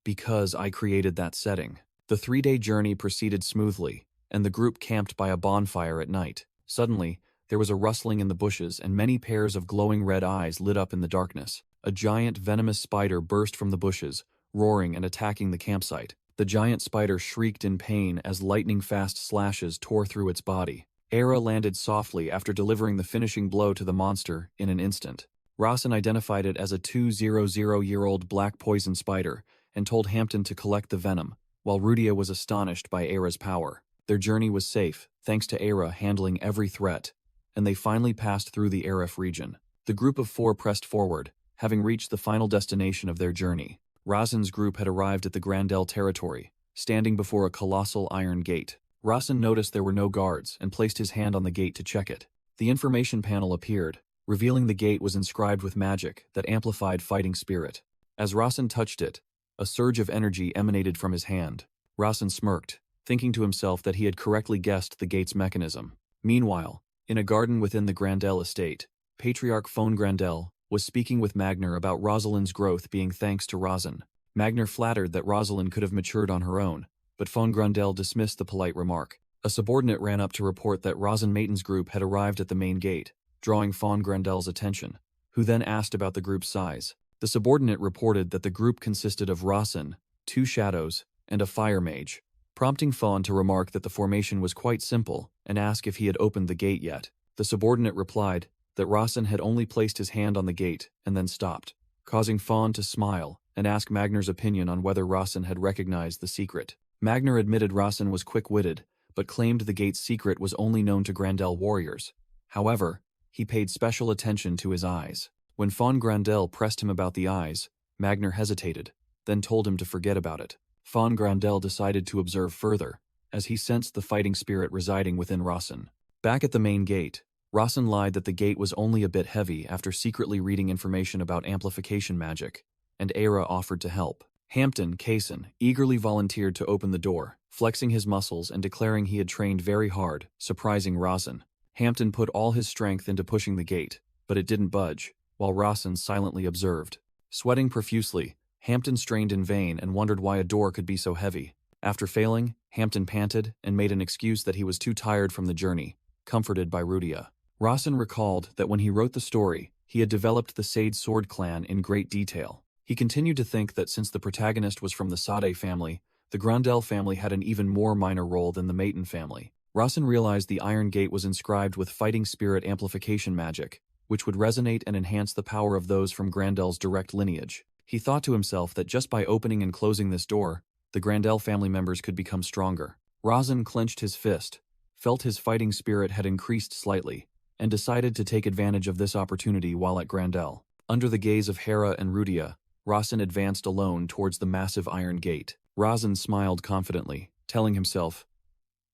because I created that setting. The 3-day journey proceeded smoothly, and the group camped by a bonfire at night. Suddenly, there was a rustling in the bushes and many pairs of glowing red eyes lit up in the darkness. A giant venomous spider burst from the bushes, roaring and attacking the campsite. The giant spider shrieked in pain as lightning-fast slashes tore through its body. Aira landed softly after delivering the finishing blow to the monster in an instant. Raisin identified it as a 200-year-old black poison spider and told Hampton to collect the venom, while Rudia was astonished by Aira's power. Their journey was safe, thanks to Aira handling every threat, and they finally passed through the Arif region. The group of 4 pressed forward, having reached the final destination of their journey. Raisin's group had arrived at the Grandel territory, standing before a colossal iron gate. Raisin noticed there were no guards and placed his hand on the gate to check it. The information panel appeared, revealing the gate was inscribed with magic that amplified fighting spirit. As Raisin touched it, a surge of energy emanated from his hand. Raisin smirked, thinking to himself that he had correctly guessed the gate's mechanism. Meanwhile, in a garden within the Grandel estate, Patriarch Phone Grandel was speaking with Magner about Rosalind's growth being thanks to Raisin. Magner flattered that Rosalind could have matured on her own, but Phone Grandel dismissed the polite remark. A subordinate ran up to report that Raisin Maiton's group had arrived at the main gate, drawing Phone Grandel's attention, who then asked about the group's size. The subordinate reported that the group consisted of Raisin, 2 shadows, and a fire mage, prompting Fawn to remark that the formation was quite simple and ask if he had opened the gate yet. The subordinate replied that Raisin had only placed his hand on the gate and then stopped, causing Fawn to smile and ask Magner's opinion on whether Raisin had recognized the secret. Magner admitted Raisin was quick-witted, but claimed the gate's secret was only known to Grandel warriors. However, he paid special attention to his eyes. When Fawn Grandel pressed him about the eyes, Magner hesitated, then told him to forget about it. Fawn Grandel decided to observe further, as he sensed the fighting spirit residing within Raisin. Back at the main gate, Raisin lied that the gate was only a bit heavy after secretly reading information about amplification magic, and Aira offered to help. Hampton, Kaysen, eagerly volunteered to open the door, flexing his muscles and declaring he had trained very hard, surprising Raisin. Hampton put all his strength into pushing the gate, but it didn't budge, while Rawson silently observed. Sweating profusely, Hampton strained in vain and wondered why a door could be so heavy. After failing, Hampton panted and made an excuse that he was too tired from the journey, comforted by Rudia. Rawson recalled that when he wrote the story, he had developed the Sade Sword clan in great detail. He continued to think that since the protagonist was from the Sade family, the Grandel family had an even more minor role than the Maton family. Rawson realized the Iron Gate was inscribed with fighting spirit amplification magic, which would resonate and enhance the power of those from Grandel's direct lineage. He thought to himself that just by opening and closing this door, the Grandel family members could become stronger. Rawson clenched his fist, felt his fighting spirit had increased slightly, and decided to take advantage of this opportunity while at Grandel. Under the gaze of Hera and Rudia, Rawson advanced alone towards the massive Iron Gate. Rawson smiled confidently, telling himself,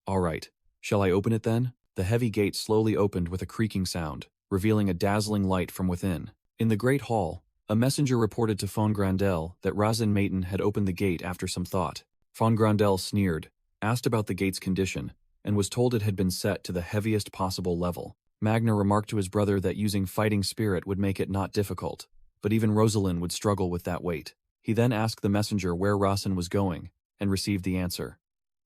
"All right, shall I open it then?" The heavy gate slowly opened with a creaking sound, revealing a dazzling light from within. In the great hall, a messenger reported to Von Grandel that Rawson Maton had opened the gate after some thought. Von Grandel sneered, asked about the gate's condition, and was told it had been set to the heaviest possible level. Magna remarked to his brother that using fighting spirit would make it not difficult, but even Rosalind would struggle with that weight. He then asked the messenger where Rawson was going, and received the answer: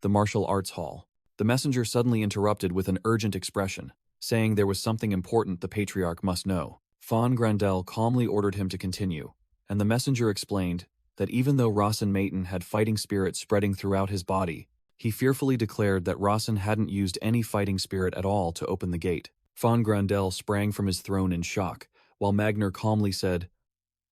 the martial arts hall. The messenger suddenly interrupted with an urgent expression, saying there was something important the Patriarch must know. Von Grandel calmly ordered him to continue, and the messenger explained that even though Rawson Maton had fighting spirit spreading throughout his body, he fearfully declared that Rawson hadn't used any fighting spirit at all to open the gate. Von Grandel sprang from his throne in shock, while Magner calmly said,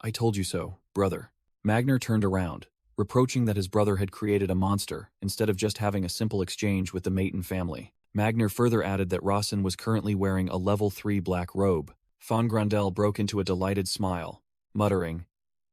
"I told you so, brother." Magner turned around, reproaching that his brother had created a monster instead of just having a simple exchange with the Maton family. Magner further added that Rawson was currently wearing a level 3 black robe. Von Grandel broke into a delighted smile, muttering,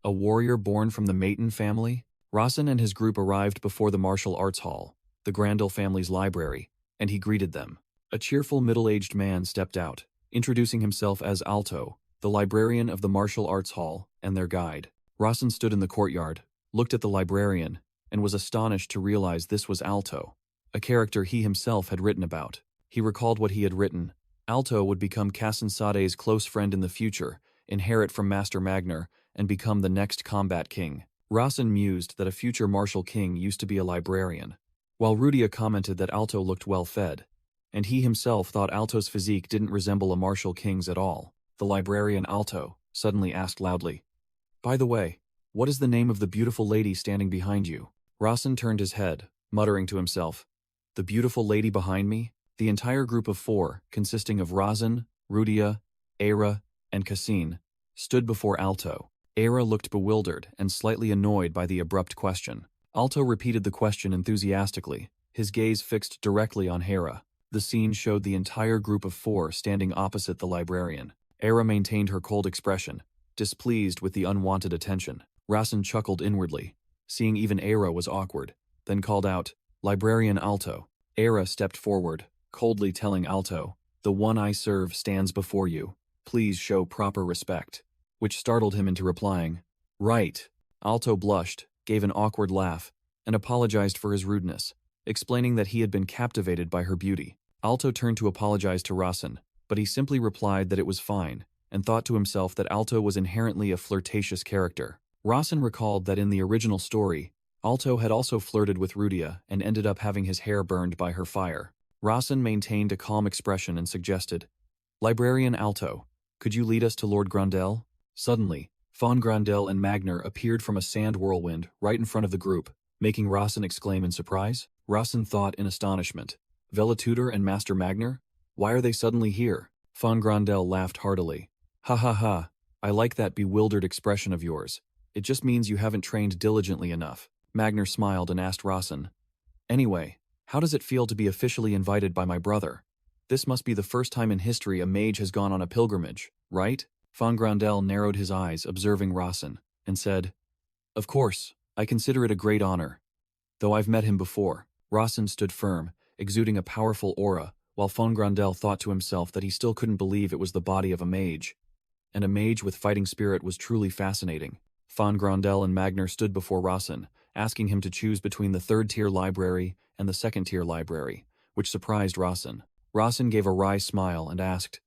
"A warrior born from the Maton family?" Rawson and his group arrived before the martial arts hall, the Grandel family's library, and he greeted them. A cheerful middle-aged man stepped out, introducing himself as Alto, the librarian of the martial arts hall, and their guide. Rawson stood in the courtyard, looked at the librarian, and was astonished to realize this was Alto, a character he himself had written about. He recalled what he had written. Alto would become Kassan Sade's close friend in the future, inherit from Master Magner, and become the next combat king. Rawson mused that a future martial king used to be a librarian, while Rudia commented that Alto looked well-fed, and he himself thought Alto's physique didn't resemble a martial king's at all. The librarian Alto suddenly asked loudly, "By the way, what is the name of the beautiful lady standing behind you?" Rawson turned his head, muttering to himself, "The beautiful lady behind me?" The entire group of 4, consisting of Rawson, Rudia, Era, and Cassin, stood before Alto. Era looked bewildered and slightly annoyed by the abrupt question. Alto repeated the question enthusiastically, his gaze fixed directly on Hera. The scene showed the entire group of 4 standing opposite the librarian. Era maintained her cold expression, displeased with the unwanted attention. Rawson chuckled inwardly, seeing even Era was awkward, then called out, "Librarian Alto." Era stepped forward, coldly telling Alto, "The one I serve stands before you. Please show proper respect," which startled him into replying, "Right." Alto blushed, gave an awkward laugh, and apologized for his rudeness, explaining that he had been captivated by her beauty. Alto turned to apologize to Rawson, but he simply replied that it was fine, and thought to himself that Alto was inherently a flirtatious character. Rawson recalled that in the original story, Alto had also flirted with Rudia and ended up having his hair burned by her fire. Rawson maintained a calm expression and suggested, "Librarian Alto, could you lead us to Lord Grandel?" Suddenly, Von Grandel and Magner appeared from a sand whirlwind right in front of the group, making Rawson exclaim in surprise. Rawson thought in astonishment, "Veletutor and Master Magner? Why are they suddenly here?" Von Grandel laughed heartily. "Ha ha ha, I like that bewildered expression of yours. It just means you haven't trained diligently enough." Magner smiled and asked Rawson, "Anyway, how does it feel to be officially invited by my brother? This must be the first time in history a mage has gone on a pilgrimage, right?" Von Grandel narrowed his eyes, observing Rawson, and said, "Of course, I consider it a great honor. Though I've met him before." Rawson stood firm, exuding a powerful aura, while Von Grandel thought to himself that he still couldn't believe it was the body of a mage. And a mage with fighting spirit was truly fascinating. Von Grandel and Magner stood before Rawson, asking him to choose between the 3rd-tier library and the 2nd-tier library, which surprised Rawson. Rawson gave a wry smile and asked,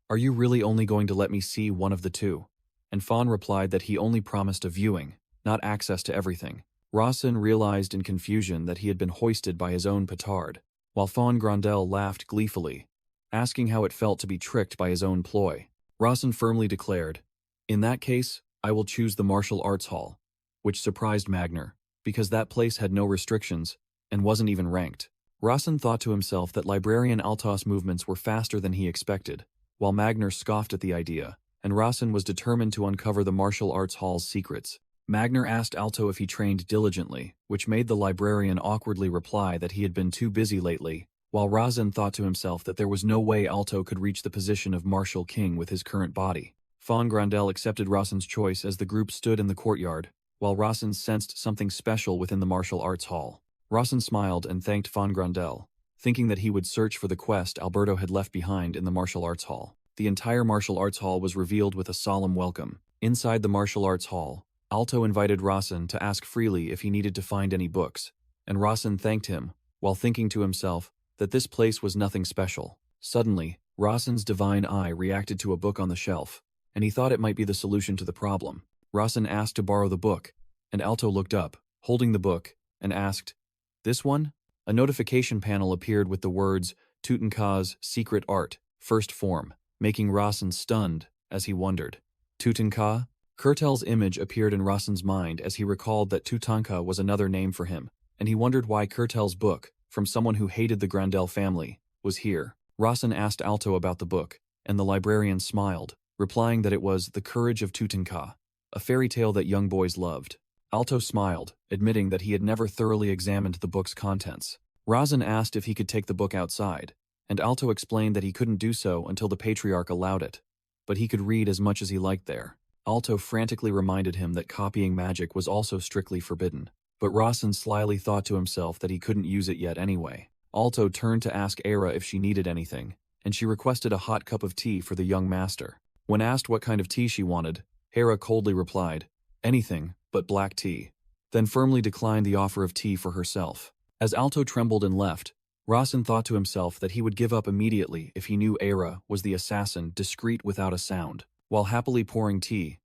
"Are you really only going to let me see one of the two?" and Fawn replied that he only promised a viewing, not access to everything. Rawson realized in confusion that he had been hoisted by his own petard, while Fawn Grandel laughed gleefully, asking how it felt to be tricked by his own ploy. Rawson firmly declared, "In that case, I will choose the martial arts hall," which surprised Magner, because that place had no restrictions and wasn't even ranked. Rawson thought to himself that Librarian Altos' movements were faster than he expected, while Magner scoffed at the idea, and Rawson was determined to uncover the martial arts hall's secrets. Magner asked Alto if he trained diligently, which made the librarian awkwardly reply that he had been too busy lately, while Rawson thought to himself that there was no way Alto could reach the position of martial king with his current body. Fawn Grandel accepted Rawson's choice as the group stood in the courtyard, while Rawson sensed something special within the martial arts hall. Rawson smiled and thanked Fawn Grandel, thinking that he would search for the quest Alberto had left behind in the martial arts hall. The entire martial arts hall was revealed with a solemn welcome. Inside the martial arts hall, Alto invited Rawson to ask freely if he needed to find any books, and Rawson thanked him, while thinking to himself that this place was nothing special. Suddenly, Rawson's divine eye reacted to a book on the shelf, and he thought it might be the solution to the problem. Rawson asked to borrow the book, and Alto looked up, holding the book, and asked, "This one?" A notification panel appeared with the words, "Tutankha's Secret Art, First Form," making Rawson stunned as he wondered. Tutankha? Kurtel's image appeared in Rawson's mind as he recalled that Tutankha was another name for him, and he wondered why Kurtel's book, from someone who hated the Grandel family, was here. Rawson asked Alto about the book, and the librarian smiled, replying that it was The Courage of Tutankha, a fairy tale that young boys loved. Alto smiled, admitting that he had never thoroughly examined the book's contents. Rawson asked if he could take the book outside, and Alto explained that he couldn't do so until the Patriarch allowed it, but he could read as much as he liked there. Alto frantically reminded him that copying magic was also strictly forbidden, but Rawson slyly thought to himself that he couldn't use it yet anyway. Alto turned to ask Era if she needed anything, and she requested a hot cup of tea for the young master. When asked what kind of tea she wanted, Hera coldly replied, "Anything but black tea," then firmly declined the offer of tea for herself. As Alto trembled and left, Rawson thought to himself that he would give up immediately if he knew Era was the assassin discreet without a sound. While happily pouring tea,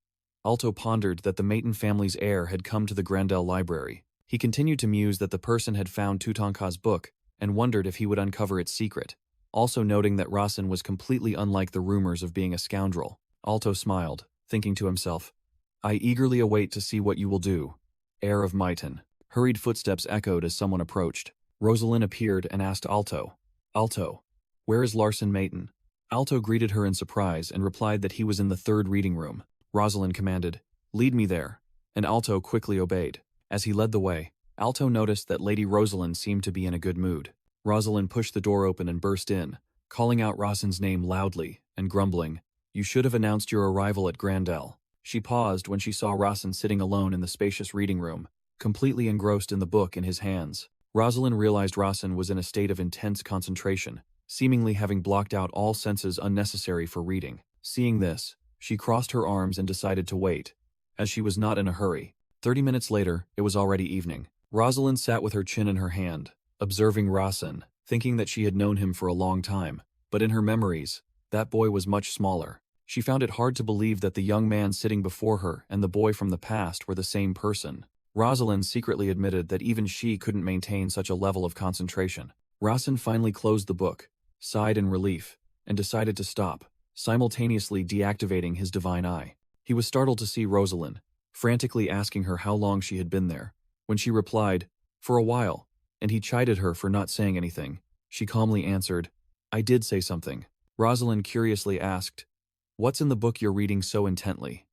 Alto pondered that the Maton family's heir had come to the Grandel library. He continued to muse that the person had found Tutankha's book and wondered if he would uncover its secret, also noting that Rawson was completely unlike the rumors of being a scoundrel. Alto smiled, thinking to himself, "I eagerly await to see what you will do, heir of Maton." Hurried footsteps echoed as someone approached. Rosalind appeared and asked Alto, "Alto, where is Larson Maton?" Alto greeted her in surprise and replied that he was in the third reading room. Rosalind commanded, "Lead me there," and Alto quickly obeyed. As he led the way, Alto noticed that Lady Rosalind seemed to be in a good mood. Rosalind pushed the door open and burst in, calling out Rawson's name loudly and grumbling, "You should have announced your arrival at Grandel." She paused when she saw Rawson sitting alone in the spacious reading room, completely engrossed in the book in his hands. Rosalind realized Rawson was in a state of intense concentration, seemingly having blocked out all senses unnecessary for reading. Seeing this, she crossed her arms and decided to wait, as she was not in a hurry. 30 minutes later, it was already evening. Rosalind sat with her chin in her hand, observing Rawson, thinking that she had known him for a long time, but in her memories, that boy was much smaller. She found it hard to believe that the young man sitting before her and the boy from the past were the same person. Rosalind secretly admitted that even she couldn't maintain such a level of concentration. Rawson finally closed the book, sighed in relief, and decided to stop, simultaneously deactivating his divine eye. He was startled to see Rosalind, frantically asking her how long she had been there. When she replied, "For a while," and he chided her for not saying anything, she calmly answered, "I did say something." Rosalind curiously asked, "What's in the book you're reading so intently?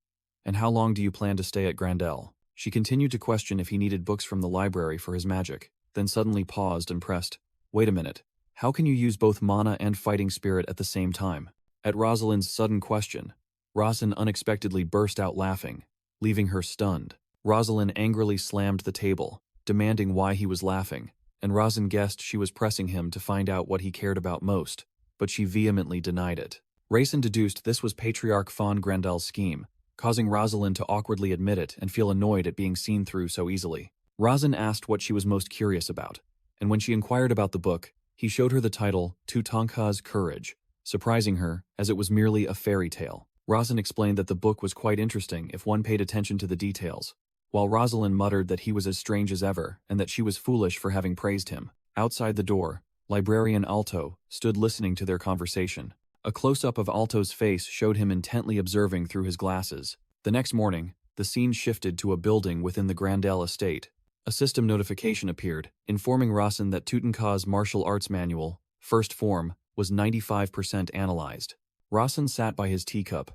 And how long do you plan to stay at Grandel?" She continued to question if he needed books from the library for his magic, then suddenly paused and pressed, "Wait a minute. How can you use both mana and fighting spirit at the same time?" At Rosalind's sudden question, Rawson unexpectedly burst out laughing, leaving her stunned. Rosalind angrily slammed the table, demanding why he was laughing, and Rawson guessed she was pressing him to find out what he cared about most, but she vehemently denied it. Rayson deduced this was Patriarch Fawn Grandel's scheme, causing Rosalind to awkwardly admit it and feel annoyed at being seen through so easily. Rawson asked what she was most curious about, and when she inquired about the book, he showed her the title Tutankha's Courage, surprising her as it was merely a fairy tale. Rosin explained that the book was quite interesting if one paid attention to the details, while Rosalind muttered that he was as strange as ever and that she was foolish for having praised him. Outside the door, librarian Alto stood listening to their conversation. A close-up of Alto's face showed him intently observing through his glasses. The next morning, the scene shifted to a building within the Grandel estate. A system notification appeared, informing Rosin that Tutankhamun's martial arts manual, first form, was 95% analyzed. Rosin sat by his teacup,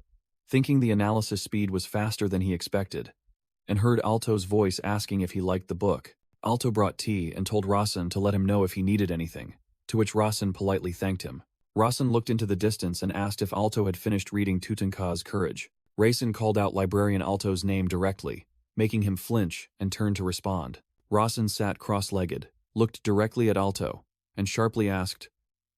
thinking the analysis speed was faster than he expected, and heard Alto's voice asking if he liked the book. Alto brought tea and told Rosin to let him know if he needed anything, to which Rosin politely thanked him. Rosin looked into the distance and asked if Alto had finished reading Tutankhamun's Courage. Rosin called out Librarian Alto's name directly, making him flinch and turn to respond. Rosin sat cross-legged, looked directly at Alto, and sharply asked,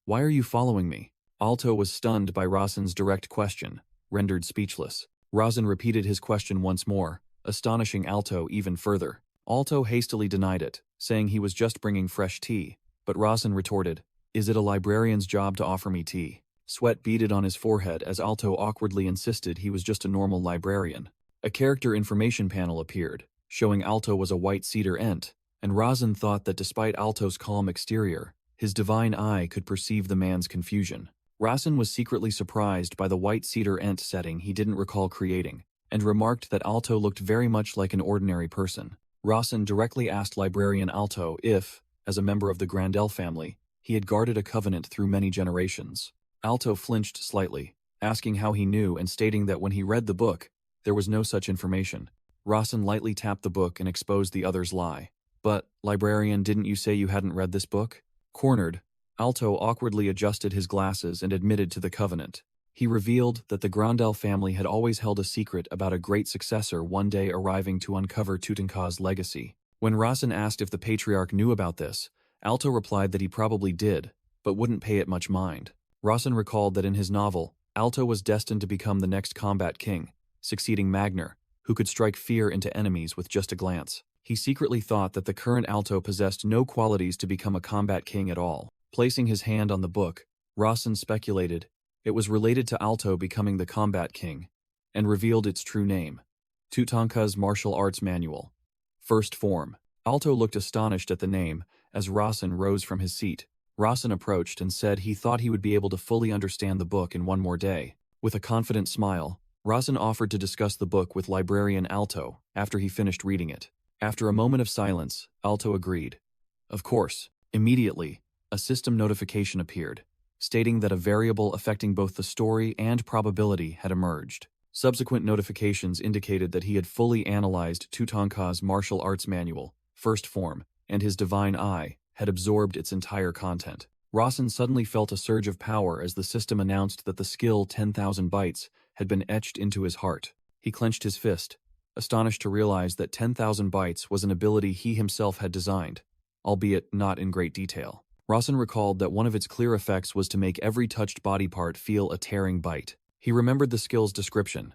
"Why are you following me?" Alto was stunned by Rosin's direct question, rendered speechless. Rosin repeated his question once more, astonishing Alto even further. Alto hastily denied it, saying he was just bringing fresh tea, but Rosin retorted, "Is it a librarian's job to offer me tea?" Sweat beaded on his forehead as Alto awkwardly insisted he was just a normal librarian. A character information panel appeared, showing Alto was a white cedar ent, and Rosin thought that despite Alto's calm exterior, his divine eye could perceive the man's confusion. Rosin was secretly surprised by the white cedar ent setting he didn't recall creating, and remarked that Alto looked very much like an ordinary person. Rosin directly asked Librarian Alto if, as a member of the Grandel family, he had guarded a covenant through many generations. Alto flinched slightly, asking how he knew and stating that when he read the book, there was no such information. Rosin lightly tapped the book and exposed the other's lie. "But, librarian, didn't you say you hadn't read this book?" Cornered, Alto awkwardly adjusted his glasses and admitted to the covenant. He revealed that the Grandel family had always held a secret about a great successor one day arriving to uncover Tutankhamun's legacy. When Rosin asked if the patriarch knew about this, Alto replied that he probably did, but wouldn't pay it much mind. Rosin recalled that in his novel, Alto was destined to become the next combat king, succeeding Magner, who could strike fear into enemies with just a glance. He secretly thought that the current Alto possessed no qualities to become a combat king at all. Placing his hand on the book, Rosin speculated it was related to Alto becoming the combat king, and revealed its true name, Tutankhamun's Martial Arts Manual, First Form. Alto looked astonished at the name as Rosin rose from his seat. Rosin approached and said he thought he would be able to fully understand the book in one more day. With a confident smile, Rosin offered to discuss the book with Librarian Alto after he finished reading it. After a moment of silence, Alto agreed. Of course. Immediately, a system notification appeared, stating that a variable affecting both the story and probability had emerged. Subsequent notifications indicated that he had fully analyzed Tutankhamun's Martial Arts Manual, First Form, and his divine eye had absorbed its entire content. Rosin suddenly felt a surge of power as the system announced that the skill 10,000 bytes had been etched into his heart. He clenched his fist, astonished to realize that 10,000 bytes was an ability he himself had designed, albeit not in great detail. Rosin recalled that one of its clear effects was to make every touched body part feel a tearing bite. He remembered the skill's description.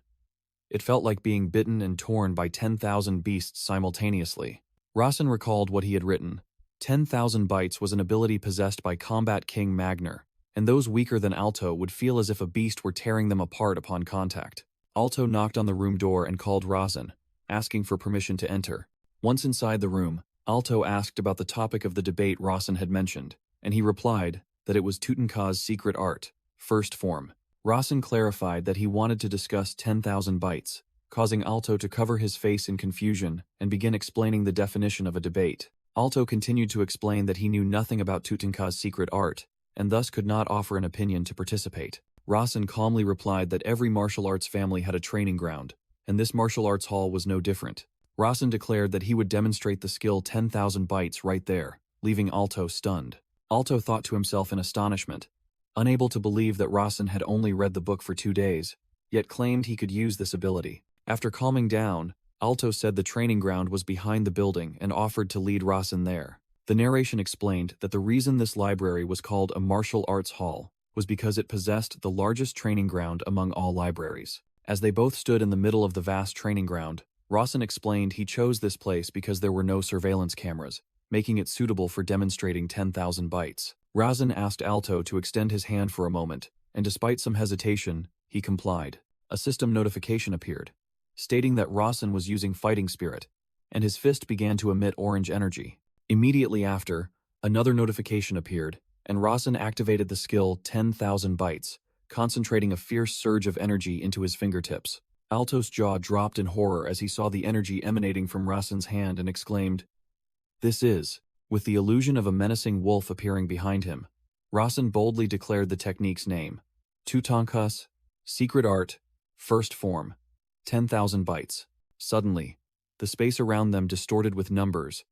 It felt like being bitten and torn by 10,000 beasts simultaneously. Rosin recalled what he had written. 10,000 bytes was an ability possessed by Combat King Magner, and those weaker than Alto would feel as if a beast were tearing them apart upon contact. Alto knocked on the room door and called Rosin, asking for permission to enter. Once inside the room, Alto asked about the topic of the debate Rosin had mentioned, and he replied that it was Tutankhamun's secret art, First Form. Rosin clarified that he wanted to discuss 10,000 bytes, causing Alto to cover his face in confusion and begin explaining the definition of a debate. Alto continued to explain that he knew nothing about Tutankhamun's secret art, and thus could not offer an opinion to participate. Rosin calmly replied that every martial arts family had a training ground, and this martial arts hall was no different. Rosin declared that he would demonstrate the skill 10,000 bytes right there, leaving Alto stunned. Alto thought to himself in astonishment, unable to believe that Rosin had only read the book for 2 days, yet claimed he could use this ability. After calming down, Alto said the training ground was behind the building and offered to lead Rosin there. The narration explained that the reason this library was called a martial arts hall was because it possessed the largest training ground among all libraries. As they both stood in the middle of the vast training ground, Rosin explained he chose this place because there were no surveillance cameras, making it suitable for demonstrating 10,000 bytes. Rosin asked Alto to extend his hand for a moment, and despite some hesitation, he complied. a system notification appeared, stating that Rasen was using fighting spirit, and his fist began to emit orange energy. Immediately after, another notification appeared, and Rasen activated the skill 10,000 bytes, concentrating a fierce surge of energy into his fingertips. Alto's jaw dropped in horror as he saw the energy emanating from Rasen's hand and exclaimed, "This is," with the illusion of a menacing wolf appearing behind him. Rasen boldly declared the technique's name, Tutankas, Secret Art, First Form, 10,000 bytes. Suddenly, the space around them distorted with numbers,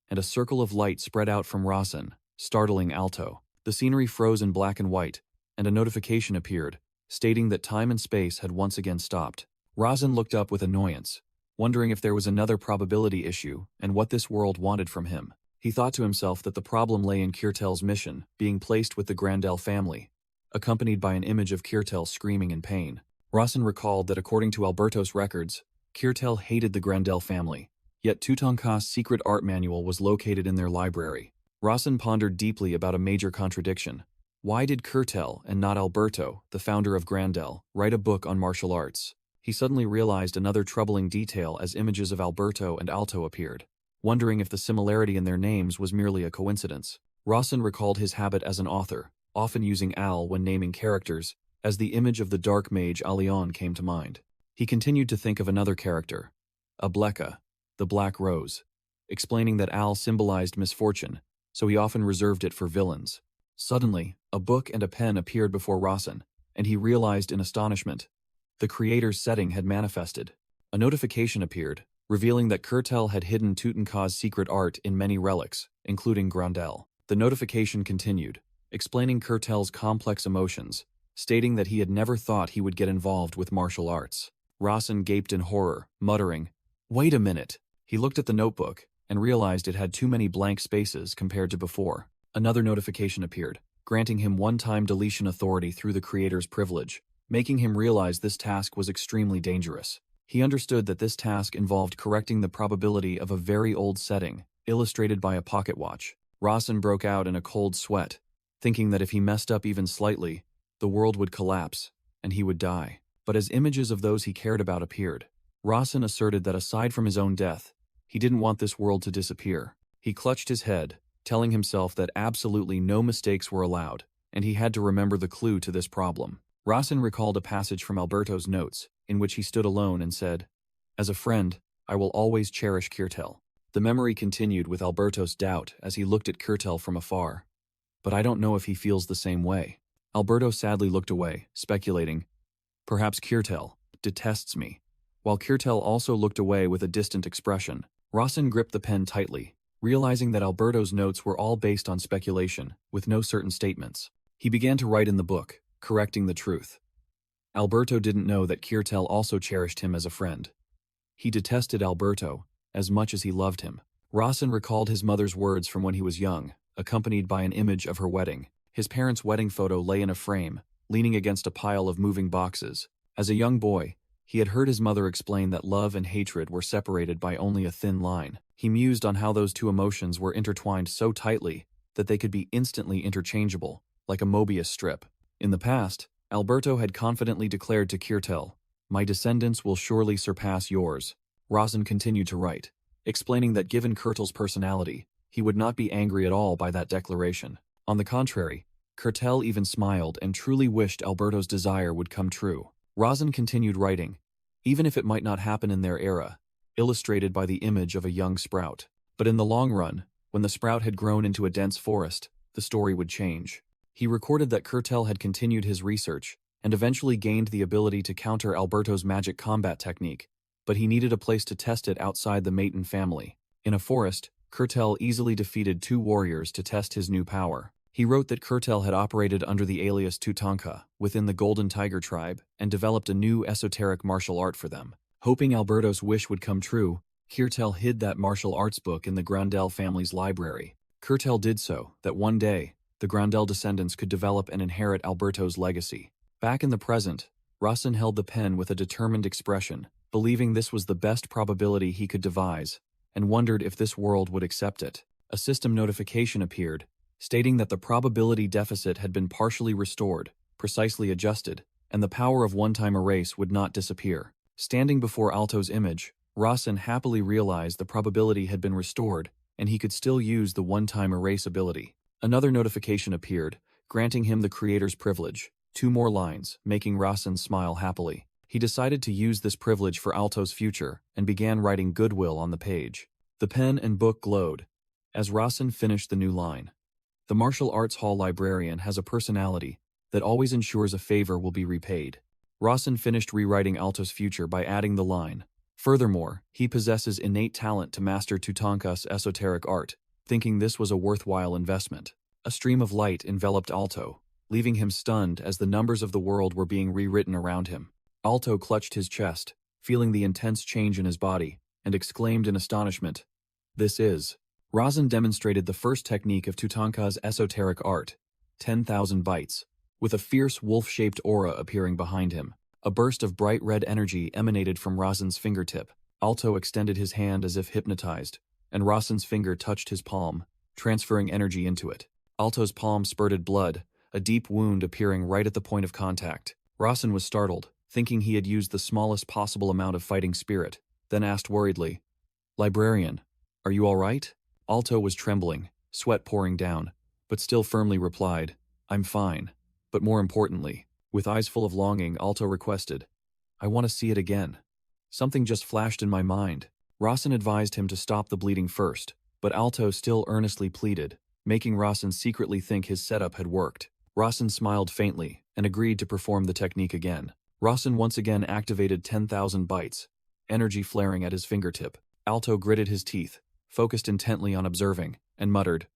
and a circle of light spread out from Rasen, startling Alto. The scenery froze in black and white, and a notification appeared, stating that time and space had once again stopped. Rasen looked up with annoyance, wondering if there was another probability issue and what this world wanted from him. He thought to himself that the problem lay in Kirtel's mission being placed with the Grandel family, accompanied by an image of Kirtel screaming in pain. Rasen recalled that according to Alberto's records, Kirtel hated the Grandel family, yet Tutankas' secret art manual was located in their library. Rasen pondered deeply about a major contradiction. Why did Kirtel and not Alberto, the founder of Grandel, write a book on martial arts? He suddenly realized another troubling detail as images of Alberto and Alto appeared, wondering if the similarity in their names was merely a coincidence. Rasen recalled his habit as an author, often using Al when naming characters, as the image of the dark mage Alion came to mind. He continued to think of another character, Ableka, the Black Rose, explaining that Al symbolized misfortune, so he often reserved it for villains. Suddenly, a book and a pen appeared before Rasen, and he realized in astonishment. The creator's setting had manifested. A notification appeared, revealing that Kirtel had hidden Tutankas' secret art in many relics, including Grandel. The notification continued, explaining Kirtel's complex emotions, stating that he had never thought he would get involved with martial arts. Rasen gaped in horror, muttering, "Wait a minute." He looked at the notebook and realized it had too many blank spaces compared to before. Another notification appeared, granting him one-time deletion authority through the creator's privilege, making him realize this task was extremely dangerous. He understood that this task involved correcting the probability of a very old setting, illustrated by a pocket watch. Rasen broke out in a cold sweat, thinking that if he messed up even slightly, the world would collapse, and he would die. But as images of those he cared about appeared, Rasen asserted that aside from his own death, he didn't want this world to disappear. He clutched his head, telling himself that absolutely no mistakes were allowed, and he had to remember the clue to this problem. Rasen recalled a passage from Alberto's notes, in which he stood alone and said, "As a friend, I will always cherish Kirtel." The memory continued with Alberto's doubt as he looked at Kirtel from afar. "But I don't know if he feels the same way." Alberto sadly looked away, speculating, "Perhaps Kirtel detests me." While Kirtel also looked away with a distant expression, Rasen gripped the pen tightly, realizing that Alberto's notes were all based on speculation, with no certain statements. He began to write in the book, correcting the truth. Alberto didn't know that Kirtel also cherished him as a friend. He detested Alberto as much as he loved him. Rasen recalled his mother's words from when he was young, accompanied by an image of her wedding. His parents' wedding photo lay in a frame, leaning against a pile of moving boxes. As a young boy, he had heard his mother explain that love and hatred were separated by only a thin line. He mused on how those two emotions were intertwined so tightly that they could be instantly interchangeable, like a Mobius strip. In the past, Alberto had confidently declared to Kirtel, "My descendants will surely surpass yours." Rasen continued to write, explaining that given Kirtel's personality, he would not be angry at all by that declaration. On the contrary, Kirtel even smiled and truly wished Alberto's desire would come true. Rasen continued writing, even if it might not happen in their era, illustrated by the image of a young sprout. But in the long run, when the sprout had grown into a dense forest, the story would change. He recorded that Kirtel had continued his research and eventually gained the ability to counter Alberto's magic combat technique, but he needed a place to test it outside the Maton family. In a forest, Kirtel easily defeated 2 warriors to test his new power. He wrote that Kirtel had operated under the alias Tutanka within the Golden Tiger tribe and developed a new esoteric martial art for them. Hoping Alberto's wish would come true, Kirtel hid that martial arts book in the Grandel family's library. Kirtel did so, that one day, the Grandel descendants could develop and inherit Alberto's legacy. Back in the present, Rasen held the pen with a determined expression, believing this was the best probability he could devise, and wondered if this world would accept it. A system notification appeared, stating that the probability deficit had been partially restored, precisely adjusted, and the power of one-time erase would not disappear. Standing before Alto's image, Rasen happily realized the probability had been restored, and he could still use the one-time erase ability. Another notification appeared, granting him the creator's privilege. 2 more lines, making Rasen smile happily. He decided to use this privilege for Alto's future, and began writing goodwill on the page. The pen and book glowed as Rasen finished the new line. The martial arts hall librarian has a personality that always ensures a favor will be repaid. Rasen finished rewriting Alto's future by adding the line. Furthermore, he possesses innate talent to master Tutanka's esoteric art, thinking this was a worthwhile investment. A stream of light enveloped Alto, leaving him stunned as the numbers of the world were being rewritten around him. Alto clutched his chest, feeling the intense change in his body, and exclaimed in astonishment, "This is..." Rasen demonstrated the first technique of Tutanka's esoteric art, 10,000 bytes, with a fierce wolf-shaped aura appearing behind him. A burst of bright red energy emanated from Rasen's fingertip. Alto extended his hand as if hypnotized, and Rasen's finger touched his palm, transferring energy into it. Alto's palm spurted blood, a deep wound appearing right at the point of contact. Rasen was startled, thinking he had used the smallest possible amount of fighting spirit, then asked worriedly, "Librarian, are you all right?" Alto was trembling, sweat pouring down, but still firmly replied, "I'm fine." But more importantly, with eyes full of longing, Alto requested, "I want to see it again." Something just flashed in my mind. Rasen advised him to stop the bleeding first, but Alto still earnestly pleaded, making Rasen secretly think his setup had worked. Rasen smiled faintly and agreed to perform the technique again. Rasen once again activated 10,000 bytes, energy flaring at his fingertip. Alto gritted his teeth, focused intently on observing, and muttered.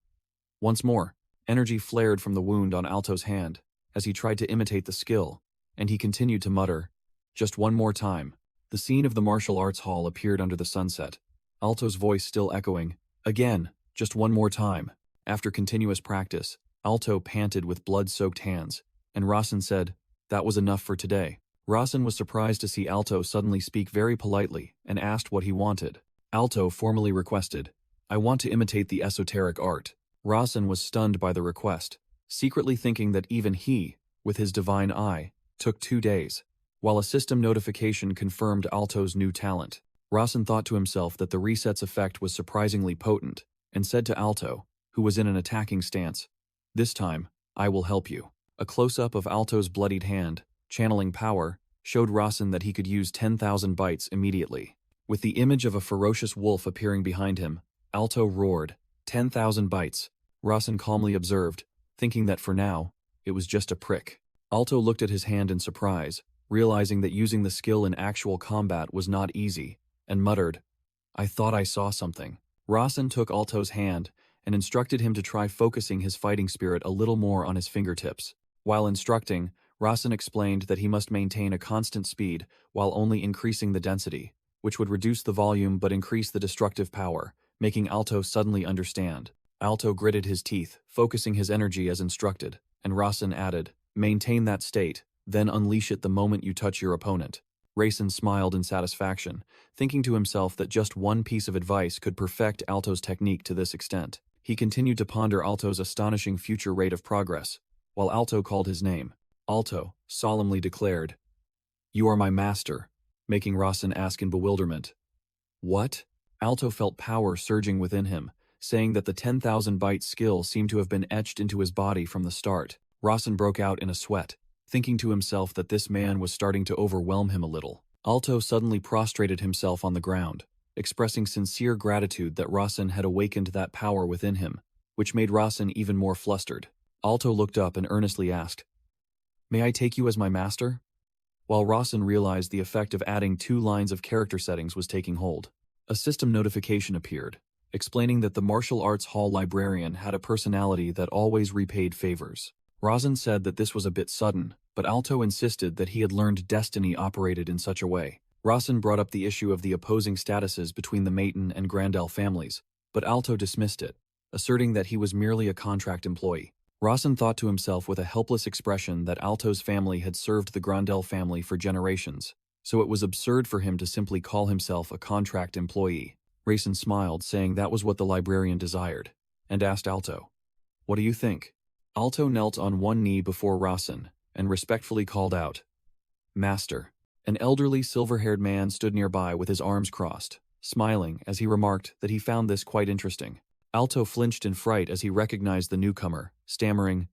Once more, energy flared from the wound on Alto's hand as he tried to imitate the skill, and he continued to mutter, "Just one more time." The scene of the martial arts hall appeared under the sunset, Alto's voice still echoing, "Again, just one more time." After continuous practice, Alto panted with blood-soaked hands, and Rasen said, "That was enough for today." Rasen was surprised to see Alto suddenly speak very politely and asked what he wanted. Alto formally requested, "I want to imitate the esoteric art." Rasen was stunned by the request, secretly thinking that even he, with his divine eye, took 2 days. While a system notification confirmed Alto's new talent, Rasen thought to himself that the reset's effect was surprisingly potent, and said to Alto, who was in an attacking stance, "This time, I will help you." A close-up of Alto's bloodied hand, channeling power, showed Rasen that he could use 10,000 bytes immediately. With the image of a ferocious wolf appearing behind him, Alto roared, 10,000 bytes. Rasen calmly observed, thinking that for now, it was just a prick. Alto looked at his hand in surprise, realizing that using the skill in actual combat was not easy, and muttered, "I thought I saw something." Rasen took Alto's hand and instructed him to try focusing his fighting spirit a little more on his fingertips. While instructing, Rasen explained that he must maintain a constant speed while only increasing the density, which would reduce the volume but increase the destructive power, making Alto suddenly understand. Alto gritted his teeth, focusing his energy as instructed, and Rasen added, "Maintain that state, then unleash it the moment you touch your opponent." Rasen smiled in satisfaction, thinking to himself that just one piece of advice could perfect Alto's technique to this extent. He continued to ponder Alto's astonishing future rate of progress, while Alto called his name. Alto solemnly declared, "You are my master," making Rasen ask in bewilderment, "What?" Alto felt power surging within him, saying that the 10,000 byte skill seemed to have been etched into his body from the start. Rasen broke out in a sweat, thinking to himself that this man was starting to overwhelm him a little. Alto suddenly prostrated himself on the ground, expressing sincere gratitude that Rasen had awakened that power within him, which made Rasen even more flustered. Alto looked up and earnestly asked, "May I take you as my master?" While Rasen realized the effect of adding 2 lines of character settings was taking hold, a system notification appeared, explaining that the martial arts hall librarian had a personality that always repaid favors. Rasen said that this was a bit sudden, but Alto insisted that he had learned Destiny operated in such a way. Rasen brought up the issue of the opposing statuses between the Maiden and Grandel families, but Alto dismissed it, asserting that he was merely a contract employee. Rasen thought to himself with a helpless expression that Alto's family had served the Grandel family for generations, so it was absurd for him to simply call himself a contract employee. Rasen smiled, saying that was what the librarian desired, and asked Alto, "What do you think?" Alto knelt on one knee before Rasen and respectfully called out, Master. An elderly, silver-haired man stood nearby with his arms crossed, smiling as he remarked that he found this quite interesting. Alto flinched in fright as he recognized the newcomer, stammering,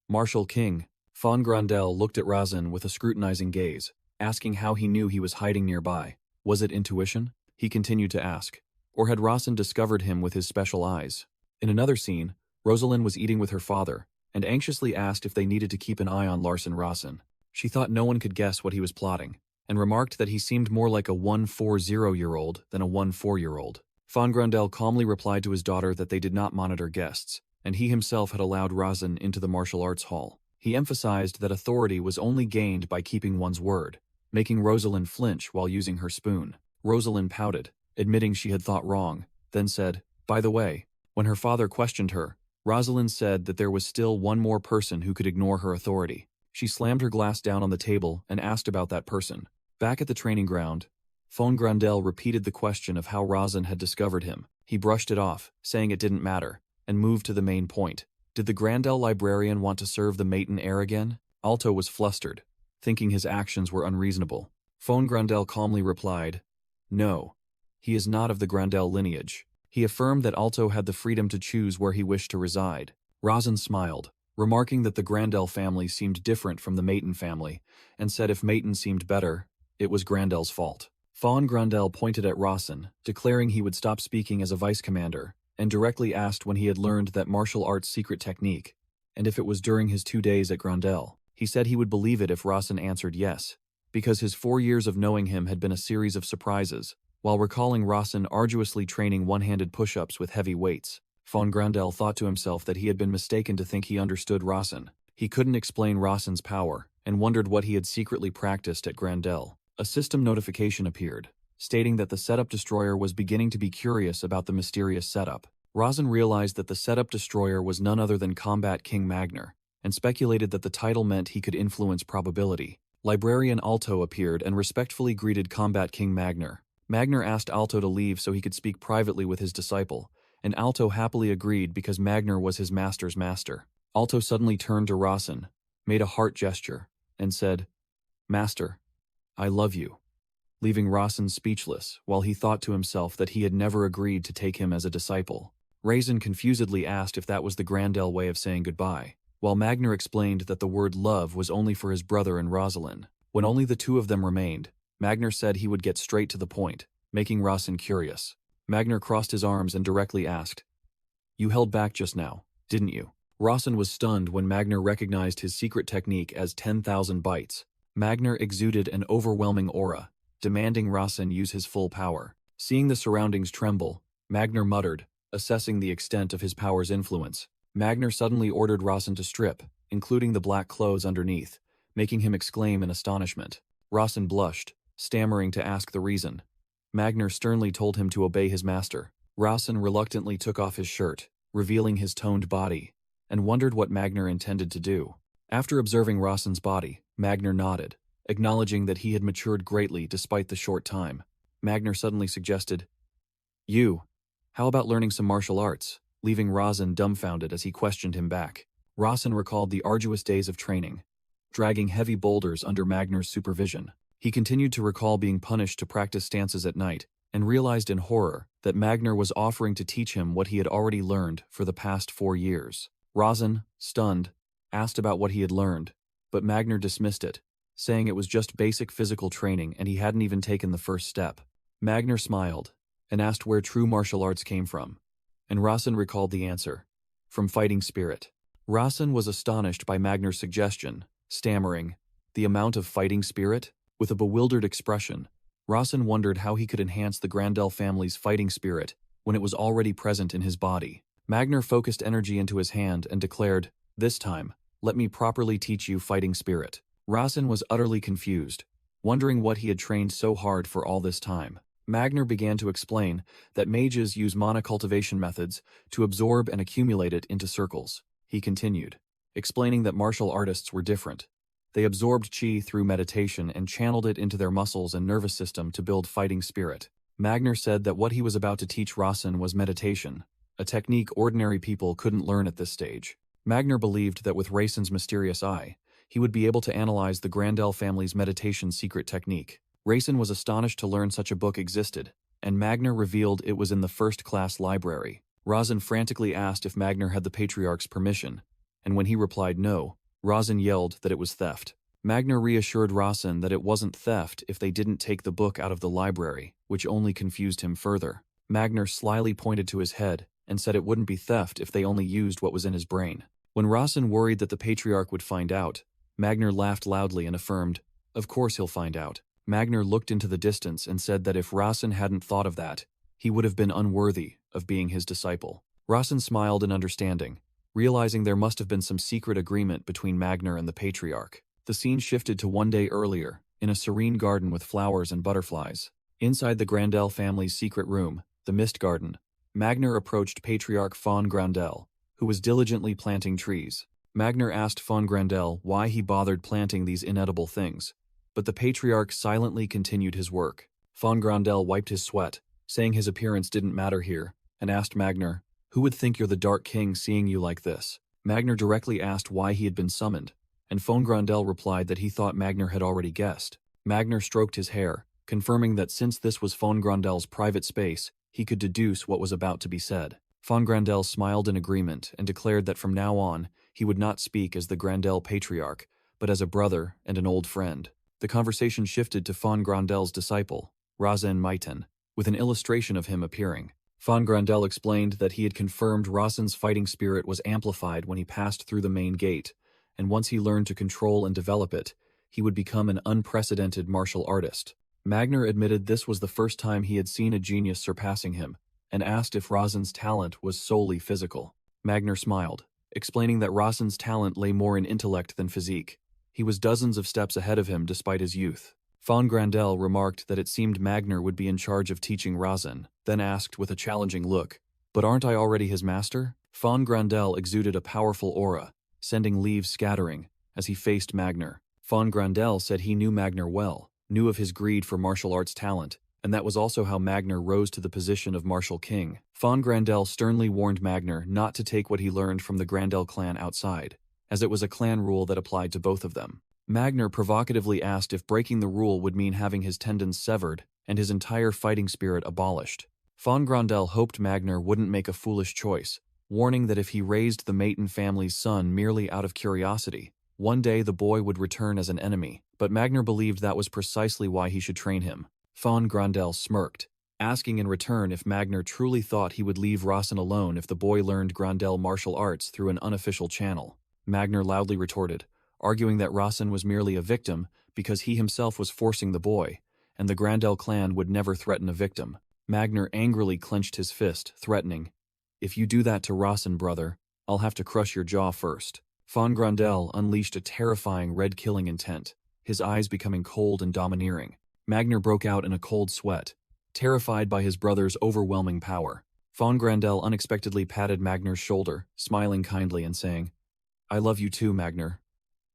"Martial King." Von Grandel looked at Razin with a scrutinizing gaze, asking how he knew he was hiding nearby. Was it intuition? He continued to ask. Or had Razin discovered him with his special eyes? In another scene, Rosalind was eating with her father, and anxiously asked if they needed to keep an eye on Larson Razin. She thought no one could guess what he was plotting, and remarked that he seemed more like a 140-year-old than a 14-year-old. Von Grandel calmly replied to his daughter that they did not monitor guests, and he himself had allowed Razin into the martial arts hall. He emphasized that authority was only gained by keeping one's word, making Rosalind flinch while using her spoon. Rosalind pouted, admitting she had thought wrong, then said, "By the way," when her father questioned her, Rosalind said that there was still one more person who could ignore her authority. She slammed her glass down on the table and asked about that person. Back at the training ground, Von Grandel repeated the question of how Razin had discovered him. He brushed it off, saying it didn't matter, and moved to the main point. Did the Grandel librarian want to serve the Maiden heir again? Alto was flustered, thinking his actions were unreasonable. Von Grandel calmly replied, "No, he is not of the Grandel lineage." He affirmed that Alto had the freedom to choose where he wished to reside. Razin smiled, remarking that the Grandel family seemed different from the Maiden family, and said if Maiden seemed better, it was Grandel's fault. Von Grandel pointed at Razin, declaring he would stop speaking as a vice commander, and directly asked when he had learned that martial arts secret technique, and if it was during his 2 days at Grandel. He said he would believe it if Razin answered yes, because his 4 years of knowing him had been a series of surprises. While recalling Razin arduously training one-handed push-ups with heavy weights, Von Grandel thought to himself that he had been mistaken to think he understood Razin. He couldn't explain Razin's power, and wondered what he had secretly practiced at Grandel. A system notification appeared, stating that the setup destroyer was beginning to be curious about the mysterious setup. Razin realized that the setup destroyer was none other than Combat King Magner, and speculated that the title meant he could influence probability. Librarian Alto appeared and respectfully greeted Combat King Magner. Magner asked Alto to leave so he could speak privately with his disciple, and Alto happily agreed because Magner was his master's master. Alto suddenly turned to Razin, made a heart gesture, and said, "Master, I love you," leaving Razin speechless while he thought to himself that he had never agreed to take him as a disciple. Razin confusedly asked if that was the Grandel way of saying goodbye, while Magner explained that the word love was only for his brother and Rosalind. When only the two of them remained, Magner said he would get straight to the point, making Razin curious. Magner crossed his arms and directly asked, "You held back just now, didn't you?" Razin was stunned when Magner recognized his secret technique as 10,000 bites. Magner exuded an overwhelming aura, demanding Razin use his full power. Seeing the surroundings tremble, Magner muttered, assessing the extent of his power's influence. Magner suddenly ordered Razin to strip, including the black clothes underneath, making him exclaim in astonishment. Razin blushed, stammering to ask the reason. Magner sternly told him to obey his master. Razin reluctantly took off his shirt, revealing his toned body, and wondered what Magner intended to do. After observing Razin's body, Magner nodded, acknowledging that he had matured greatly despite the short time. Magner suddenly suggested, "How about learning some martial arts?" leaving Razin dumbfounded as he questioned him back. Razin recalled the arduous days of training, dragging heavy boulders under Magner's supervision. He continued to recall being punished to practice stances at night, and realized in horror that Magner was offering to teach him what he had already learned for the past 4 years. Razin, stunned, asked about what he had learned, but Magner dismissed it, saying it was just basic physical training and he hadn't even taken the first step. Magner smiled, and asked where true martial arts came from, and Razin recalled the answer, from fighting spirit. Razin was astonished by Magner's suggestion, stammering, "The amount of fighting spirit?" With a bewildered expression, Razin wondered how he could enhance the Grandel family's fighting spirit when it was already present in his body. Magner focused energy into his hand and declared, "This time, let me properly teach you fighting spirit." Razin was utterly confused, wondering what he had trained so hard for all this time. Magner began to explain that mages use mana cultivation methods to absorb and accumulate it into circles. He continued, explaining that martial artists were different. They absorbed chi through meditation and channeled it into their muscles and nervous system to build fighting spirit. Magner said that what he was about to teach Razin was meditation, a technique ordinary people couldn't learn at this stage. Magner believed that with Razin's mysterious eye, he would be able to analyze the Grandel family's meditation secret technique. Raisin was astonished to learn such a book existed, and Magner revealed it was in the first-class library. Rosin frantically asked if Magner had the Patriarch's permission, and when he replied no, Rosin yelled that it was theft. Magner reassured Rosin that it wasn't theft if they didn't take the book out of the library, which only confused him further. Magner slyly pointed to his head and said it wouldn't be theft if they only used what was in his brain. When Rosin worried that the Patriarch would find out, Magner laughed loudly and affirmed, "Of course he'll find out." Magner looked into the distance and said that if Rosin hadn't thought of that, he would have been unworthy of being his disciple. Rosin smiled in understanding, realizing there must have been some secret agreement between Magner and the Patriarch. The scene shifted to one day earlier, in a serene garden with flowers and butterflies. Inside the Grandel family's secret room, the Mist Garden, Magner approached Patriarch Fawn Grandel, who was diligently planting trees. Magner asked Fawn Grandel why he bothered planting these inedible things, but the Patriarch silently continued his work. Fawn Grandel wiped his sweat, saying his appearance didn't matter here, and asked Magner, "Who would think you're the Dark King seeing you like this?" Magner directly asked why he had been summoned, and Fawn Grandel replied that he thought Magner had already guessed. Magner stroked his hair, confirming that since this was Fawn Grandel's private space, he could deduce what was about to be said. Fawn Grandel smiled in agreement and declared that from now on, he would not speak as the Grandel Patriarch, but as a brother and an old friend. The conversation shifted to Fawn Grandel's disciple, Razan Maiten, with an illustration of him appearing. Fawn Grandel explained that he had confirmed Rosin's fighting spirit was amplified when he passed through the main gate, and once he learned to control and develop it, he would become an unprecedented martial artist. Magner admitted this was the first time he had seen a genius surpassing him, and asked if Rosin's talent was solely physical. Magner smiled, explaining that Rosin's talent lay more in intellect than physique. He was dozens of steps ahead of him despite his youth. Fawn Grandel remarked that it seemed Magner would be in charge of teaching Rosin, then asked with a challenging look, "But aren't I already his master?" Fawn Grandel exuded a powerful aura, sending leaves scattering, as he faced Magner. Fawn Grandel said he knew Magner well, knew of his greed for martial arts talent, and that was also how Magner rose to the position of Martial King. Fawn Grandel sternly warned Magner not to take what he learned from the Grandel clan outside, as it was a clan rule that applied to both of them. Magner provocatively asked if breaking the rule would mean having his tendons severed and his entire fighting spirit abolished. Fawn Grandel hoped Magner wouldn't make a foolish choice, warning that if he raised the Maiten family's son merely out of curiosity, one day the boy would return as an enemy, but Magner believed that was precisely why he should train him. Fawn Grandel smirked, asking in return if Magner truly thought he would leave Rosin alone if the boy learned Grandel martial arts through an unofficial channel. Magner loudly retorted, arguing that Rosin was merely a victim because he himself was forcing the boy, and the Grandel clan would never threaten a victim. Magner angrily clenched his fist, threatening, "If you do that to Rosin, brother, I'll have to crush your jaw first." Fawn Grandel unleashed a terrifying red-killing intent, his eyes becoming cold and domineering. Magner broke out in a cold sweat, terrified by his brother's overwhelming power. Fawn Grandel unexpectedly patted Magner's shoulder, smiling kindly and saying, "I love you too, Magner.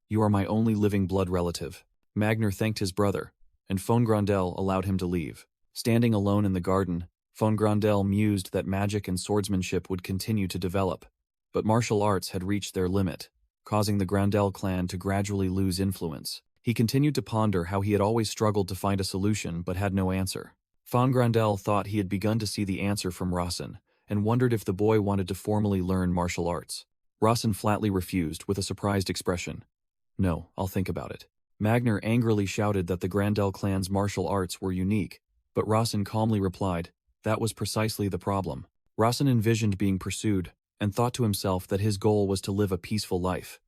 You are my only living blood relative." Magner thanked his brother, and Fawn Grandel allowed him to leave. Standing alone in the garden, Fawn Grandel mused that magic and swordsmanship would continue to develop, but martial arts had reached their limit, causing the Grandel clan to gradually lose influence. He continued to ponder how he had always struggled to find a solution but had no answer. Fawn Grandel thought he had begun to see the answer from Rosin, and wondered if the boy wanted to formally learn martial arts. Rosin flatly refused with a surprised expression. "No, I'll think about it." Magner angrily shouted that the Grandel clan's martial arts were unique, but Rosin calmly replied, that was precisely the problem. Rosin envisioned being pursued, and thought to himself that his goal was to live a peaceful life.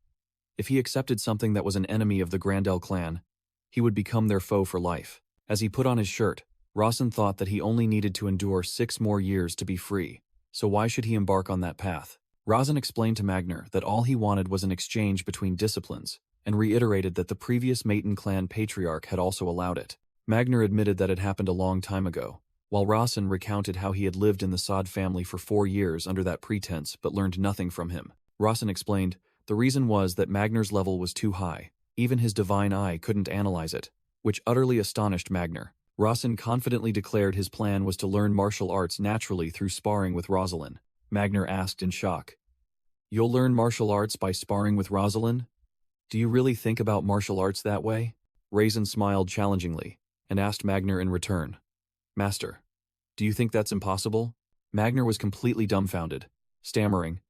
If he accepted something that was an enemy of the Grandel clan, he would become their foe for life. As he put on his shirt, Rosin thought that he only needed to endure 6 more years to be free, so why should he embark on that path? Rosin explained to Magner that all he wanted was an exchange between disciplines, and reiterated that the previous Maiten clan patriarch had also allowed it. Magner admitted that it happened a long time ago, while Rosin recounted how he had lived in the Sod family for 4 years under that pretense but learned nothing from him. Rosin explained, the reason was that Magner's level was too high. Even his divine eye couldn't analyze it, which utterly astonished Magner. Rosin confidently declared his plan was to learn martial arts naturally through sparring with Rosalind. Magner asked in shock, "You'll learn martial arts by sparring with Rosalind?" Do you really think about martial arts that way? Raisin smiled challengingly and asked Magner in return. Master, do you think that's impossible? Magner was completely dumbfounded, stammering,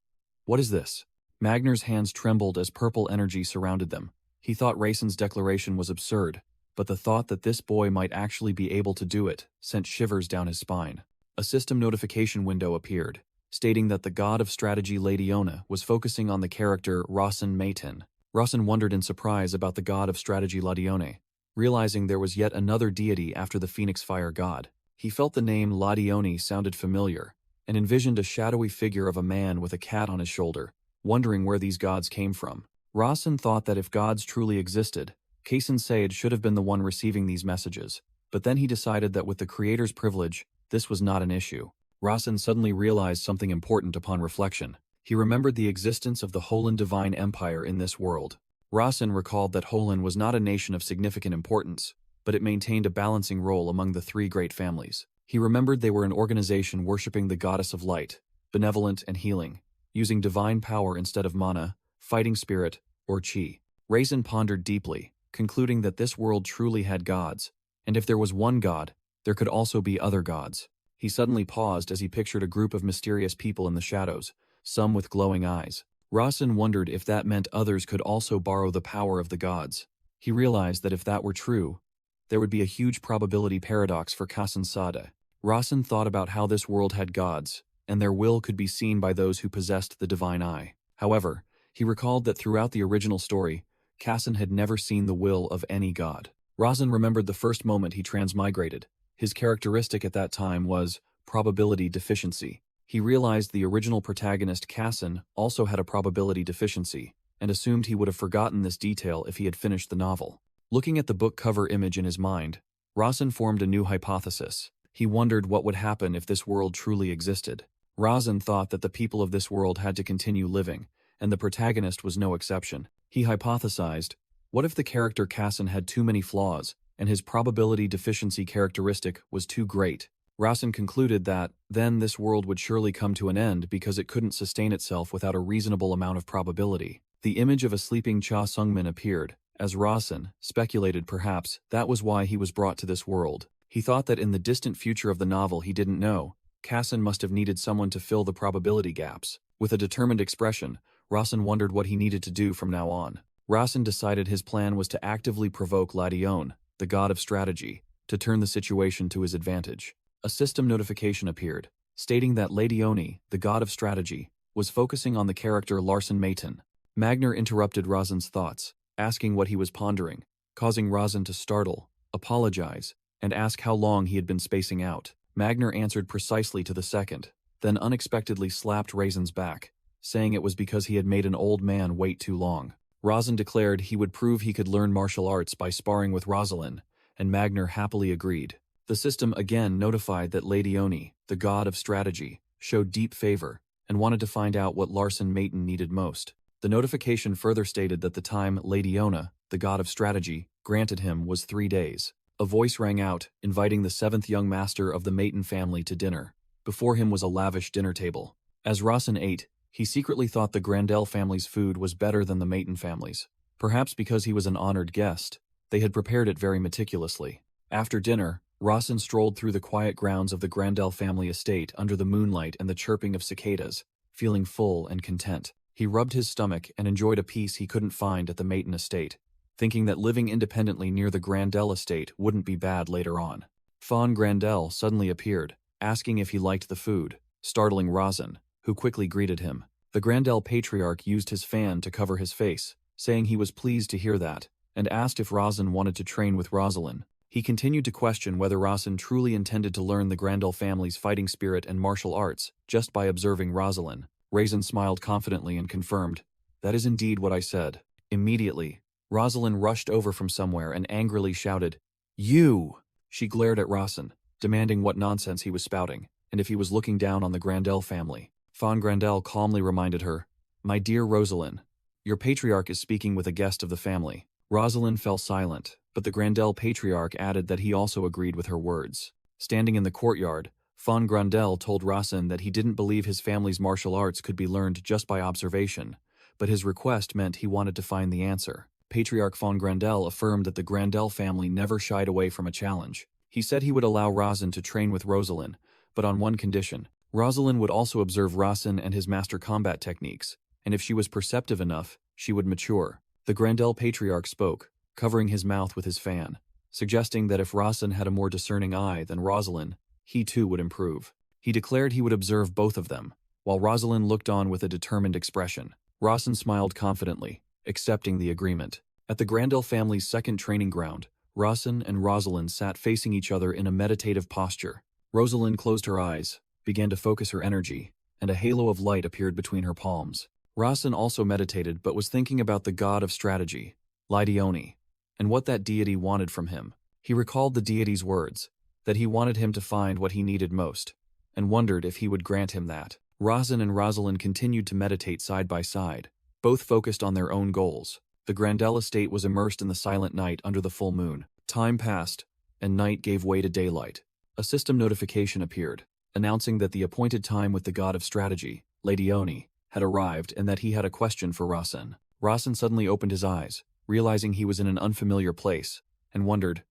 What is this? Magner's hands trembled as purple energy surrounded them. He thought Raisin's declaration was absurd, but the thought that this boy might actually be able to do it sent shivers down his spine. A system notification window appeared, stating that the god of strategy Ladiona was focusing on the character Rasen Maitin. Rasen wondered in surprise about the god of strategy Ladione, realizing there was yet another deity after the Phoenix Fire god. He felt the name Ladione sounded familiar, and envisioned a shadowy figure of a man with a cat on his shoulder, wondering where these gods came from. Rasen thought that if gods truly existed, Kaysen Said should have been the one receiving these messages, but then he decided that with the creator's privilege, this was not an issue. Rasen suddenly realized something important upon reflection. He remembered the existence of the Holan Divine Empire in this world. Rasen recalled that Holan was not a nation of significant importance, but it maintained a balancing role among the three great families. He remembered they were an organization worshipping the goddess of light, benevolent and healing, using divine power instead of mana, fighting spirit, or chi. Raisin pondered deeply, concluding that this world truly had gods, and if there was one god, there could also be other gods. He suddenly paused as he pictured a group of mysterious people in the shadows, some with glowing eyes. Rasen wondered if that meant others could also borrow the power of the gods. He realized that if that were true, there would be a huge probability paradox for Kasen Sada. Rasen thought about how this world had gods, and their will could be seen by those who possessed the divine eye. However, he recalled that throughout the original story, Kasen had never seen the will of any god. Rasen remembered the first moment he transmigrated. His characteristic at that time was probability deficiency. He realized the original protagonist Kasen also had a probability deficiency, and assumed he would have forgotten this detail if he had finished the novel. Looking at the book cover image in his mind, Rasen formed a new hypothesis. He wondered what would happen if this world truly existed. Rasen thought that the people of this world had to continue living, and the protagonist was no exception. He hypothesized, what if the character Kasen had too many flaws, and his probability deficiency characteristic was too great? Rasen concluded that, then this world would surely come to an end because it couldn't sustain itself without a reasonable amount of probability. The image of a sleeping Cha Sungmin appeared, as Rasen speculated perhaps that was why he was brought to this world. He thought that in the distant future of the novel he didn't know, Kasen must have needed someone to fill the probability gaps. With a determined expression, Rasen wondered what he needed to do from now on. Rasen decided his plan was to actively provoke Ladione, the god of strategy, to turn the situation to his advantage. A system notification appeared, stating that Ladione, the god of strategy, was focusing on the character Larsen Maitin. Magner interrupted Rasen's thoughts, asking what he was pondering, causing Rasen to startle, apologize, and ask how long he had been spacing out. Magner answered precisely to the second, then unexpectedly slapped Raisin's back, saying it was because he had made an old man wait too long. Rasen declared he would prove he could learn martial arts by sparring with Rosalind, and Magner happily agreed. The system again notified that Ladione, the god of strategy, showed deep favor, and wanted to find out what Larsen Maitin needed most. The notification further stated that the time Ladiona, the god of strategy, granted him was 3 days. A voice rang out, inviting the 7th young master of the Maitin family to dinner. Before him was a lavish dinner table. As Rasen ate, he secretly thought the Grandel family's food was better than the Maitin family's. Perhaps because he was an honored guest, they had prepared it very meticulously. After dinner, Rasen strolled through the quiet grounds of the Grandel family estate under the moonlight and the chirping of cicadas, feeling full and content. He rubbed his stomach and enjoyed a peace he couldn't find at the Maitin estate, thinking that living independently near the Grandel estate wouldn't be bad later on. Fawn Grandel suddenly appeared, asking if he liked the food, startling Rasen, who quickly greeted him. The Grandel patriarch used his fan to cover his face, saying he was pleased to hear that, and asked if Rasen wanted to train with Rosalind. He continued to question whether Rasen truly intended to learn the Grandel family's fighting spirit and martial arts just by observing Rosalind. Raisin smiled confidently and confirmed, "That is indeed what I said." Immediately, Rosalind rushed over from somewhere and angrily shouted, "You!" She glared at Rasen, demanding what nonsense he was spouting, and if he was looking down on the Grandel family. Fawn Grandel calmly reminded her, "My dear Rosalind, your patriarch is speaking with a guest of the family." Rosalind fell silent, but the Grandel patriarch added that he also agreed with her words. Standing in the courtyard, Fawn Grandel told Rasen that he didn't believe his family's martial arts could be learned just by observation, but his request meant he wanted to find the answer. Patriarch von Grandel affirmed that the Grandel family never shied away from a challenge. He said he would allow Rasen to train with Rosalind, but on one condition. Rosalind would also observe Rasen and his master combat techniques, and if she was perceptive enough, she would mature. The Grandel Patriarch spoke, covering his mouth with his fan, suggesting that if Rasen had a more discerning eye than Rosalind, he too would improve. He declared he would observe both of them, while Rosalind looked on with a determined expression. Rasen smiled confidently, accepting the agreement. At the Grandel family's second training ground, Rasen and Rosalind sat facing each other in a meditative posture. Rosalind closed her eyes, began to focus her energy, and a halo of light appeared between her palms. Rasen also meditated but was thinking about the god of strategy, Lydione, and what that deity wanted from him. He recalled the deity's words, that he wanted him to find what he needed most, and wondered if he would grant him that. Rasen and Rosalind continued to meditate side by side, both focused on their own goals. The Grandel estate was immersed in the silent night under the full moon. Time passed, and night gave way to daylight. A system notification appeared, announcing that the appointed time with the god of strategy, Lydione, had arrived and that he had a question for Rasen. Rasen suddenly opened his eyes, realizing he was in an unfamiliar place, and wondered,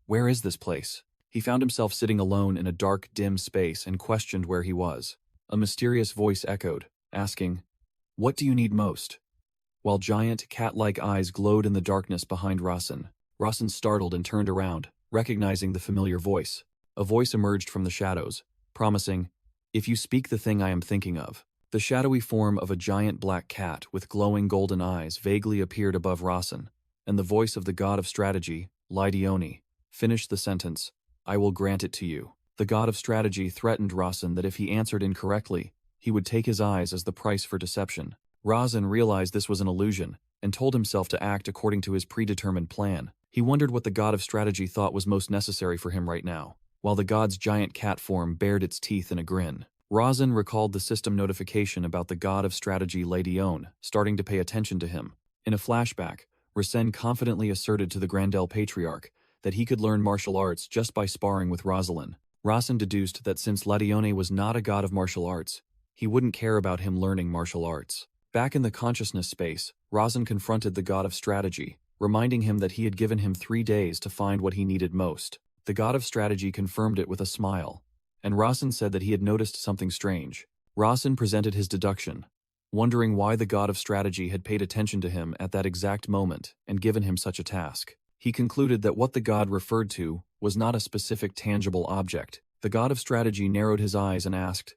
where is this place? He found himself sitting alone in a dark, dim space and questioned where he was. A mysterious voice echoed, asking, "What do you need most?" While giant, cat-like eyes glowed in the darkness behind Rasen, Rasen startled and turned around, recognizing the familiar voice. A voice emerged from the shadows, promising, "If you speak the thing I am thinking of." The shadowy form of a giant black cat with glowing golden eyes vaguely appeared above Rasen, and the voice of the god of strategy, Lydione, finished the sentence, "I will grant it to you." The god of strategy threatened Rasen that if he answered incorrectly, he would take his eyes as the price for deception. Rasen realized this was an illusion, and told himself to act according to his predetermined plan. He wondered what the god of strategy thought was most necessary for him right now, while the god's giant cat form bared its teeth in a grin. Rasen recalled the system notification about the god of strategy Lydione, starting to pay attention to him. In a flashback, Rasen confidently asserted to the Grandel Patriarch that he could learn martial arts just by sparring with Rosalind. Rasen deduced that since Lydione was not a god of martial arts, he wouldn't care about him learning martial arts. Back in the consciousness space, Rasen confronted the god of strategy, reminding him that he had given him 3 days to find what he needed most. The god of strategy confirmed it with a smile, and Rasen said that he had noticed something strange. Rasen presented his deduction, wondering why the god of strategy had paid attention to him at that exact moment and given him such a task. He concluded that what the god referred to was not a specific tangible object. The god of strategy narrowed his eyes and asked,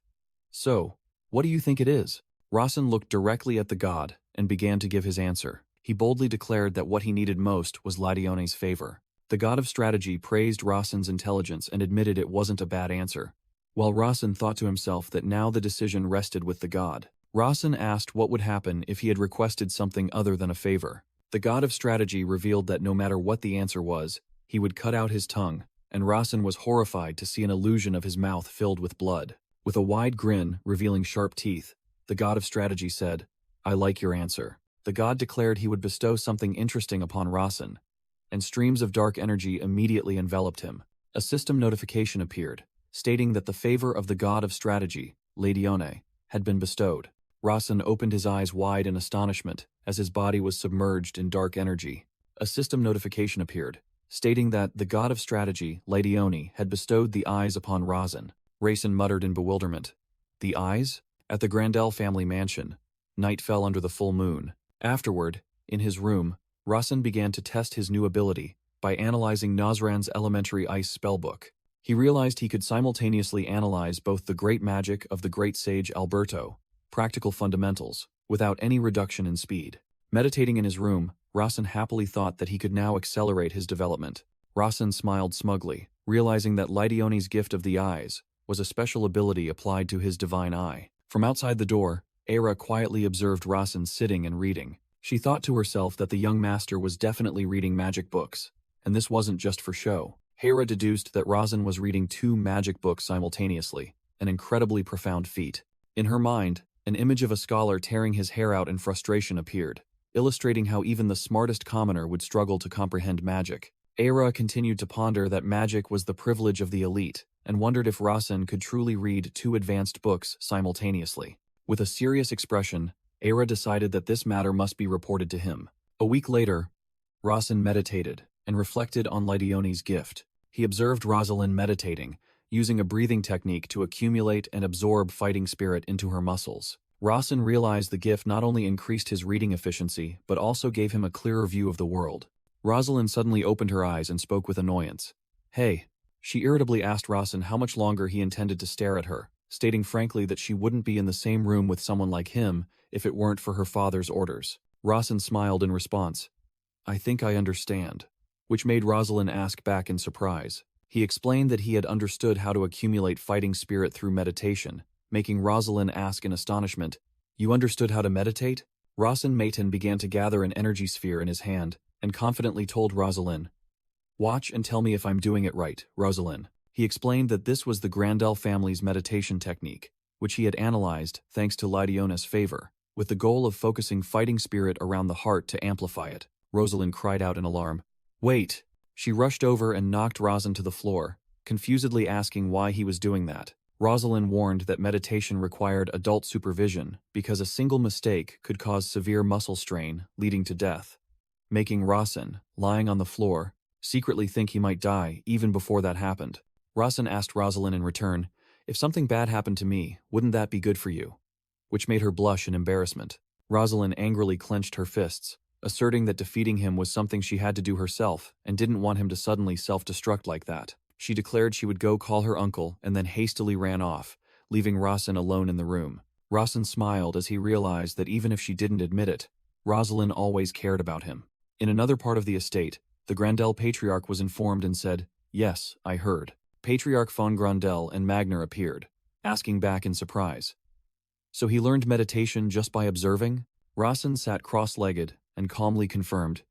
"So, what do you think it is?" Rasen looked directly at the god and began to give his answer. He boldly declared that what he needed most was Lydione's favor. The god of strategy praised Rasen's intelligence and admitted it wasn't a bad answer, while Rasen thought to himself that now the decision rested with the god. Rasen asked what would happen if he had requested something other than a favor. The god of strategy revealed that no matter what the answer was, he would cut out his tongue, and Rasen was horrified to see an illusion of his mouth filled with blood. With a wide grin revealing sharp teeth, the god of strategy said, "I like your answer." The god declared he would bestow something interesting upon Rasen, and streams of dark energy immediately enveloped him. A system notification appeared, stating that the favor of the god of strategy, Lydione, had been bestowed. Rasen opened his eyes wide in astonishment as his body was submerged in dark energy. A system notification appeared, stating that the god of strategy, Lydione, had bestowed the eyes upon Rasen. Rasen muttered in bewilderment. The eyes? At the Grandel family mansion, night fell under the full moon. Afterward, in his room, Rasen began to test his new ability by analyzing Nazran's elementary ice spellbook. He realized he could simultaneously analyze both the great magic of the great sage Alberto, practical fundamentals, without any reduction in speed. Meditating in his room, Rasen happily thought that he could now accelerate his development. Rasen smiled smugly, realizing that Lydione's gift of the eyes was a special ability applied to his divine eye. From outside the door, Era quietly observed Rasen sitting and reading. She thought to herself that the young master was definitely reading magic books, and this wasn't just for show. Hera deduced that Rasen was reading 2 magic books simultaneously, an incredibly profound feat. In her mind, an image of a scholar tearing his hair out in frustration appeared, illustrating how even the smartest commoner would struggle to comprehend magic. Hera continued to ponder that magic was the privilege of the elite, and wondered if Rasen could truly read 2 advanced books simultaneously. With a serious expression, Era decided that this matter must be reported to him. A week later, Rosalind meditated and reflected on Lydione's gift. He observed Rosalind meditating, using a breathing technique to accumulate and absorb fighting spirit into her muscles. Rosalind realized the gift not only increased his reading efficiency, but also gave him a clearer view of the world. Rosalind suddenly opened her eyes and spoke with annoyance. "Hey." She irritably asked Rosalind how much longer he intended to stare at her, stating frankly that she wouldn't be in the same room with someone like him if it weren't for her father's orders. Rosalind smiled in response. "I think I understand," which made Rosalind ask back in surprise. He explained that he had understood how to accumulate fighting spirit through meditation, making Rosalind ask in astonishment, "You understood how to meditate?" Rosalind Mayton began to gather an energy sphere in his hand and confidently told Rosalind, "Watch and tell me if I'm doing it right, Rosalind." He explained that this was the Grandel family's meditation technique, which he had analyzed thanks to Lydione's favor, with the goal of focusing fighting spirit around the heart to amplify it. Rosalind cried out in alarm. "Wait!" She rushed over and knocked Rosalind to the floor, confusedly asking why he was doing that. Rosalind warned that meditation required adult supervision because a single mistake could cause severe muscle strain, leading to death, making Rosalind, lying on the floor, secretly think he might die even before that happened. Rosalind asked Rosalind in return, "If something bad happened to me, wouldn't that be good for you?" Which made her blush in embarrassment. Rosalind angrily clenched her fists, asserting that defeating him was something she had to do herself and didn't want him to suddenly self-destruct like that. She declared she would go call her uncle and then hastily ran off, leaving Rosalind alone in the room. Rosalind smiled as he realized that even if she didn't admit it, Rosalind always cared about him. In another part of the estate, the Grandel Patriarch was informed and said, "Yes, I heard." Patriarch von Grandel and Magner appeared, asking back in surprise. "So he learned meditation just by observing?" Rosalind sat cross-legged and calmly confirmed,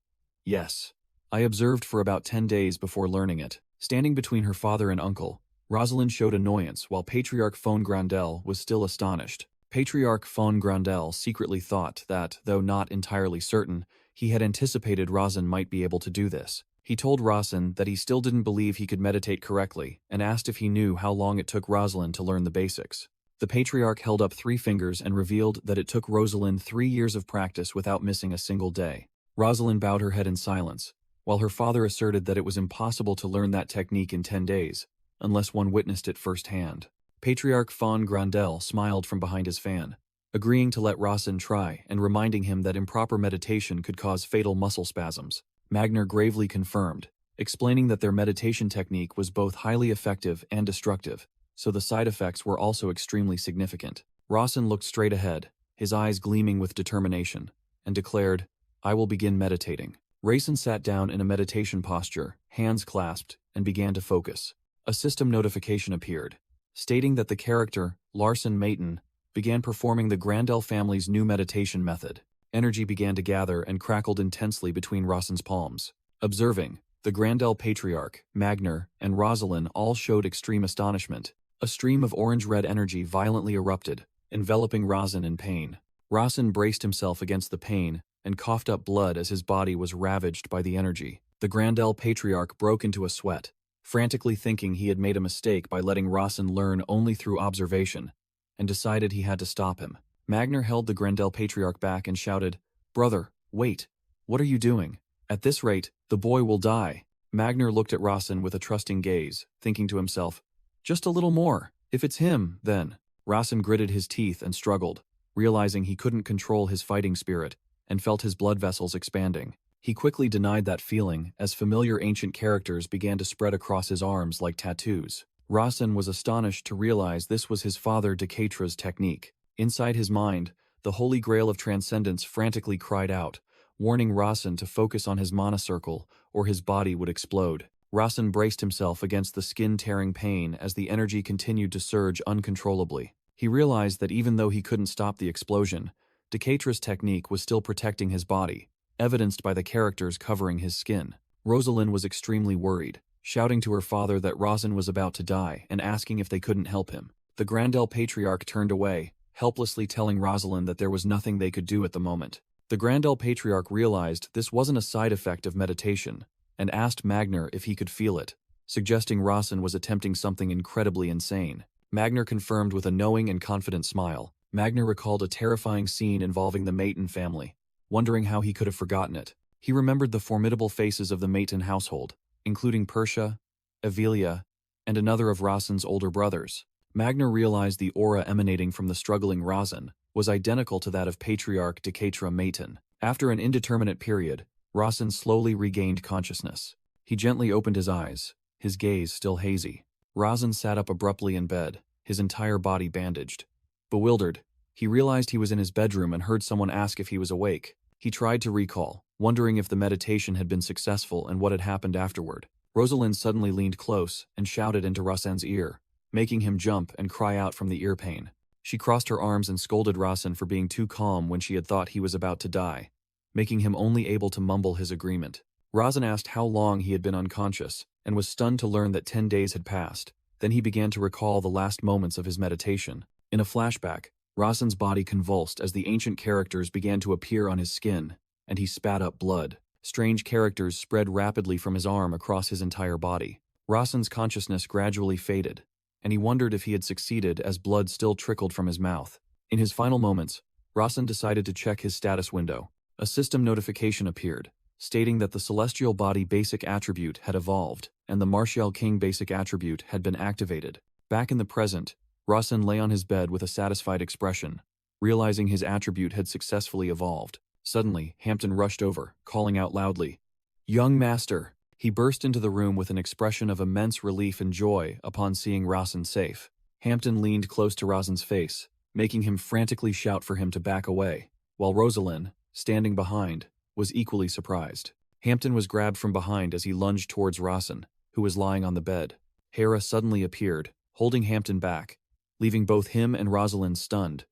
"Yes. I observed for about 10 days before learning it." Standing between her father and uncle, Rosalind showed annoyance while Patriarch von Grandel was still astonished. Patriarch von Grandel secretly thought that, though not entirely certain, he had anticipated Rosalind might be able to do this. He told Rosalind that he still didn't believe he could meditate correctly and asked if he knew how long it took Rosalind to learn the basics. The Patriarch held up 3 fingers and revealed that it took Rosalind 3 years of practice without missing a single day. Rosalind bowed her head in silence, while her father asserted that it was impossible to learn that technique in 10 days, unless one witnessed it firsthand. Patriarch von Grandel smiled from behind his fan, agreeing to let Rosalind try and reminding him that improper meditation could cause fatal muscle spasms. Magner gravely confirmed, explaining that their meditation technique was both highly effective and destructive, so the side effects were also extremely significant. Rosalind looked straight ahead, his eyes gleaming with determination, and declared, "I will begin meditating." Rosalind sat down in a meditation posture, hands clasped, and began to focus. A system notification appeared, stating that the character, Larson Mayton, began performing the Grandel family's new meditation method. Energy began to gather and crackled intensely between Rosalind's palms. Observing, the Grandel Patriarch, Magner, and Rosalind all showed extreme astonishment. A stream of orange-red energy violently erupted, enveloping Rosalind in pain. Rosalind braced himself against the pain and coughed up blood as his body was ravaged by the energy. The Grandel Patriarch broke into a sweat, frantically thinking he had made a mistake by letting Rosalind learn only through observation, and decided he had to stop him. Magner held the Grandel Patriarch back and shouted, "Brother, wait. What are you doing? At this rate, the boy will die." Magner looked at Rosalind with a trusting gaze, thinking to himself, "Just a little more. If it's him, then." Rosalind gritted his teeth and struggled, realizing he couldn't control his fighting spirit, and felt his blood vessels expanding. He quickly denied that feeling as familiar ancient characters began to spread across his arms like tattoos. Rosalind was astonished to realize this was his father Decatra's technique. Inside his mind, the Holy Grail of Transcendence frantically cried out, warning Rosalind to focus on his mana circle or his body would explode. Rosalind braced himself against the skin-tearing pain as the energy continued to surge uncontrollably. He realized that even though he couldn't stop the explosion, Decatra's technique was still protecting his body, evidenced by the characters covering his skin. Rosalind was extremely worried, shouting to her father that Rosalind was about to die and asking if they couldn't help him. The Grandel Patriarch turned away, helplessly telling Rosalind that there was nothing they could do at the moment. The Grandel Patriarch realized this wasn't a side effect of meditation, and asked Magner if he could feel it, suggesting Rosalind was attempting something incredibly insane. Magner confirmed with a knowing and confident smile. Magna recalled a terrifying scene involving the Maton family, wondering how he could have forgotten it. He remembered the formidable faces of the Maton household, including Persia, Avelia, and another of Rasen's older brothers. Magna realized the aura emanating from the struggling Rasen was identical to that of Patriarch Decatra Maton. After an indeterminate period, Rasen slowly regained consciousness. He gently opened his eyes, his gaze still hazy. Rasen sat up abruptly in bed, his entire body bandaged. Bewildered, he realized he was in his bedroom and heard someone ask if he was awake. He tried to recall, wondering if the meditation had been successful and what had happened afterward. Rosalind suddenly leaned close and shouted into Rasen's ear, making him jump and cry out from the ear pain. She crossed her arms and scolded Rasen for being too calm when she had thought he was about to die, making him only able to mumble his agreement. Rasen asked how long he had been unconscious, and was stunned to learn that 10 days had passed. Then he began to recall the last moments of his meditation. In a flashback, Rasen's body convulsed as the ancient characters began to appear on his skin, and he spat up blood. Strange characters spread rapidly from his arm across his entire body. Rasen's consciousness gradually faded, and he wondered if he had succeeded as blood still trickled from his mouth. In his final moments, Rasen decided to check his status window. A system notification appeared, stating that the Celestial Body basic attribute had evolved, and the Martial King basic attribute had been activated. Back in the present, Rasen lay on his bed with a satisfied expression, realizing his attribute had successfully evolved. Suddenly, Hampton rushed over, calling out loudly, "Young Master!" He burst into the room with an expression of immense relief and joy upon seeing Rasen safe. Hampton leaned close to Rasen's face, making him frantically shout for him to back away, while Rosalind, standing behind, was equally surprised. Hampton was grabbed from behind as he lunged towards Rasen, who was lying on the bed. Hera suddenly appeared, holding Hampton back, leaving both him and Rosalind stunned,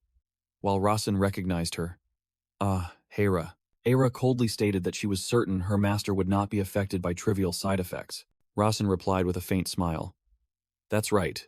while Rasen recognized her. Hera. Hera coldly stated that she was certain her master would not be affected by trivial side effects. Rasen replied with a faint smile. "That's right.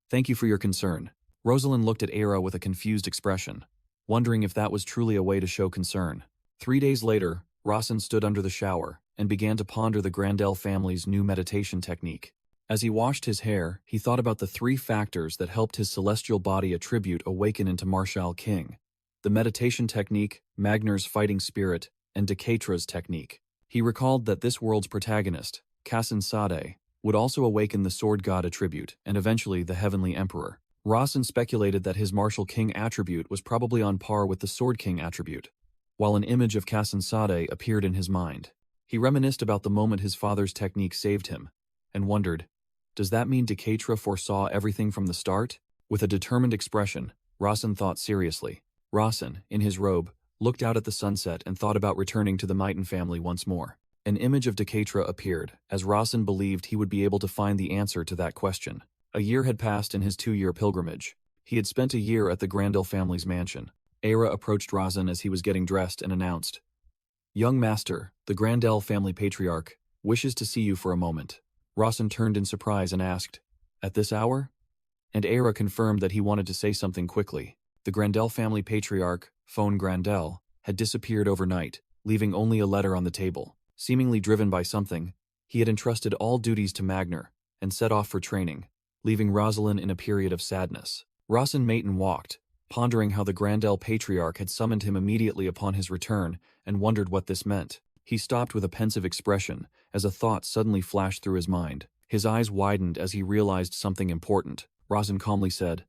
Thank you for your concern." Rosalind looked at Hera with a confused expression, wondering if that was truly a way to show concern. 3 days later, Rasen stood under the shower and began to ponder the Grandel family's new meditation technique. As he washed his hair, he thought about the 3 factors that helped his celestial body attribute awaken into Martial King: the meditation technique, Magnar's fighting spirit, and Decatra's technique. He recalled that this world's protagonist, Kasin Sade, would also awaken the Sword God attribute and eventually the Heavenly Emperor. Rasen speculated that his Martial King attribute was probably on par with the Sword King attribute, while an image of Kasin Sade appeared in his mind. He reminisced about the moment his father's technique saved him, and wondered, does that mean Decatra foresaw everything from the start? With a determined expression, Rasen thought seriously. Rasen, in his robe, looked out at the sunset and thought about returning to the Maton family once more. An image of Decatra appeared, as Rasen believed he would be able to find the answer to that question. A year had passed in his 2-year pilgrimage. He had spent a year at the Grandel family's mansion. Hera approached Rasen as he was getting dressed and announced, "Young Master, the Grandel family patriarch, wishes to see you for a moment." Rasen turned in surprise and asked, "At this hour?" And Hera confirmed that he wanted to say something quickly. The Grandel family patriarch, Phone Grandel, had disappeared overnight, leaving only a letter on the table. Seemingly driven by something, he had entrusted all duties to Magnar and set off for training, leaving Rosalind in a period of sadness. Rasen Maton walked, pondering how the Grandel patriarch had summoned him immediately upon his return and wondered what this meant. He stopped with a pensive expression as a thought suddenly flashed through his mind. His eyes widened as he realized something important. Rasen calmly said,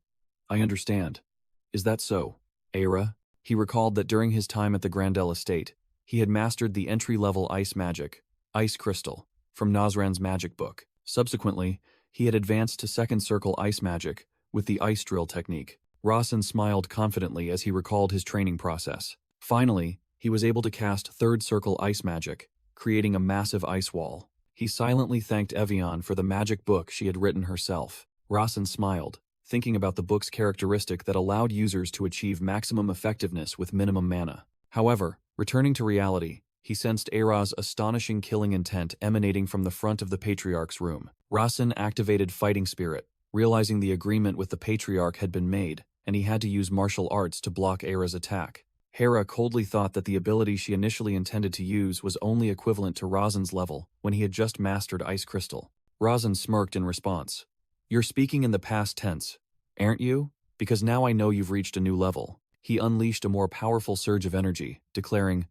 "I understand. Is that so, Hera?" He recalled that during his time at the Grandel estate, he had mastered the entry-level ice magic, Ice Crystal, from Nazran's magic book. Subsequently, he had advanced to second circle ice magic with the ice drill technique. Rasen smiled confidently as he recalled his training process. Finally, he was able to cast third circle ice magic, creating a massive ice wall. He silently thanked Evian for the magic book she had written herself. Rasen smiled, thinking about the book's characteristic that allowed users to achieve maximum effectiveness with minimum mana. However, returning to reality, he sensed Hera's astonishing killing intent emanating from the front of the Patriarch's room. Rasen activated Fighting Spirit, realizing the agreement with the Patriarch had been made, and he had to use martial arts to block Hera's attack. Hera coldly thought that the ability she initially intended to use was only equivalent to Rasen's level when he had just mastered Ice Crystal. Rasen smirked in response. "You're speaking in the past tense, aren't you? because now I know you've reached a new level." He unleashed a more powerful surge of energy, declaring,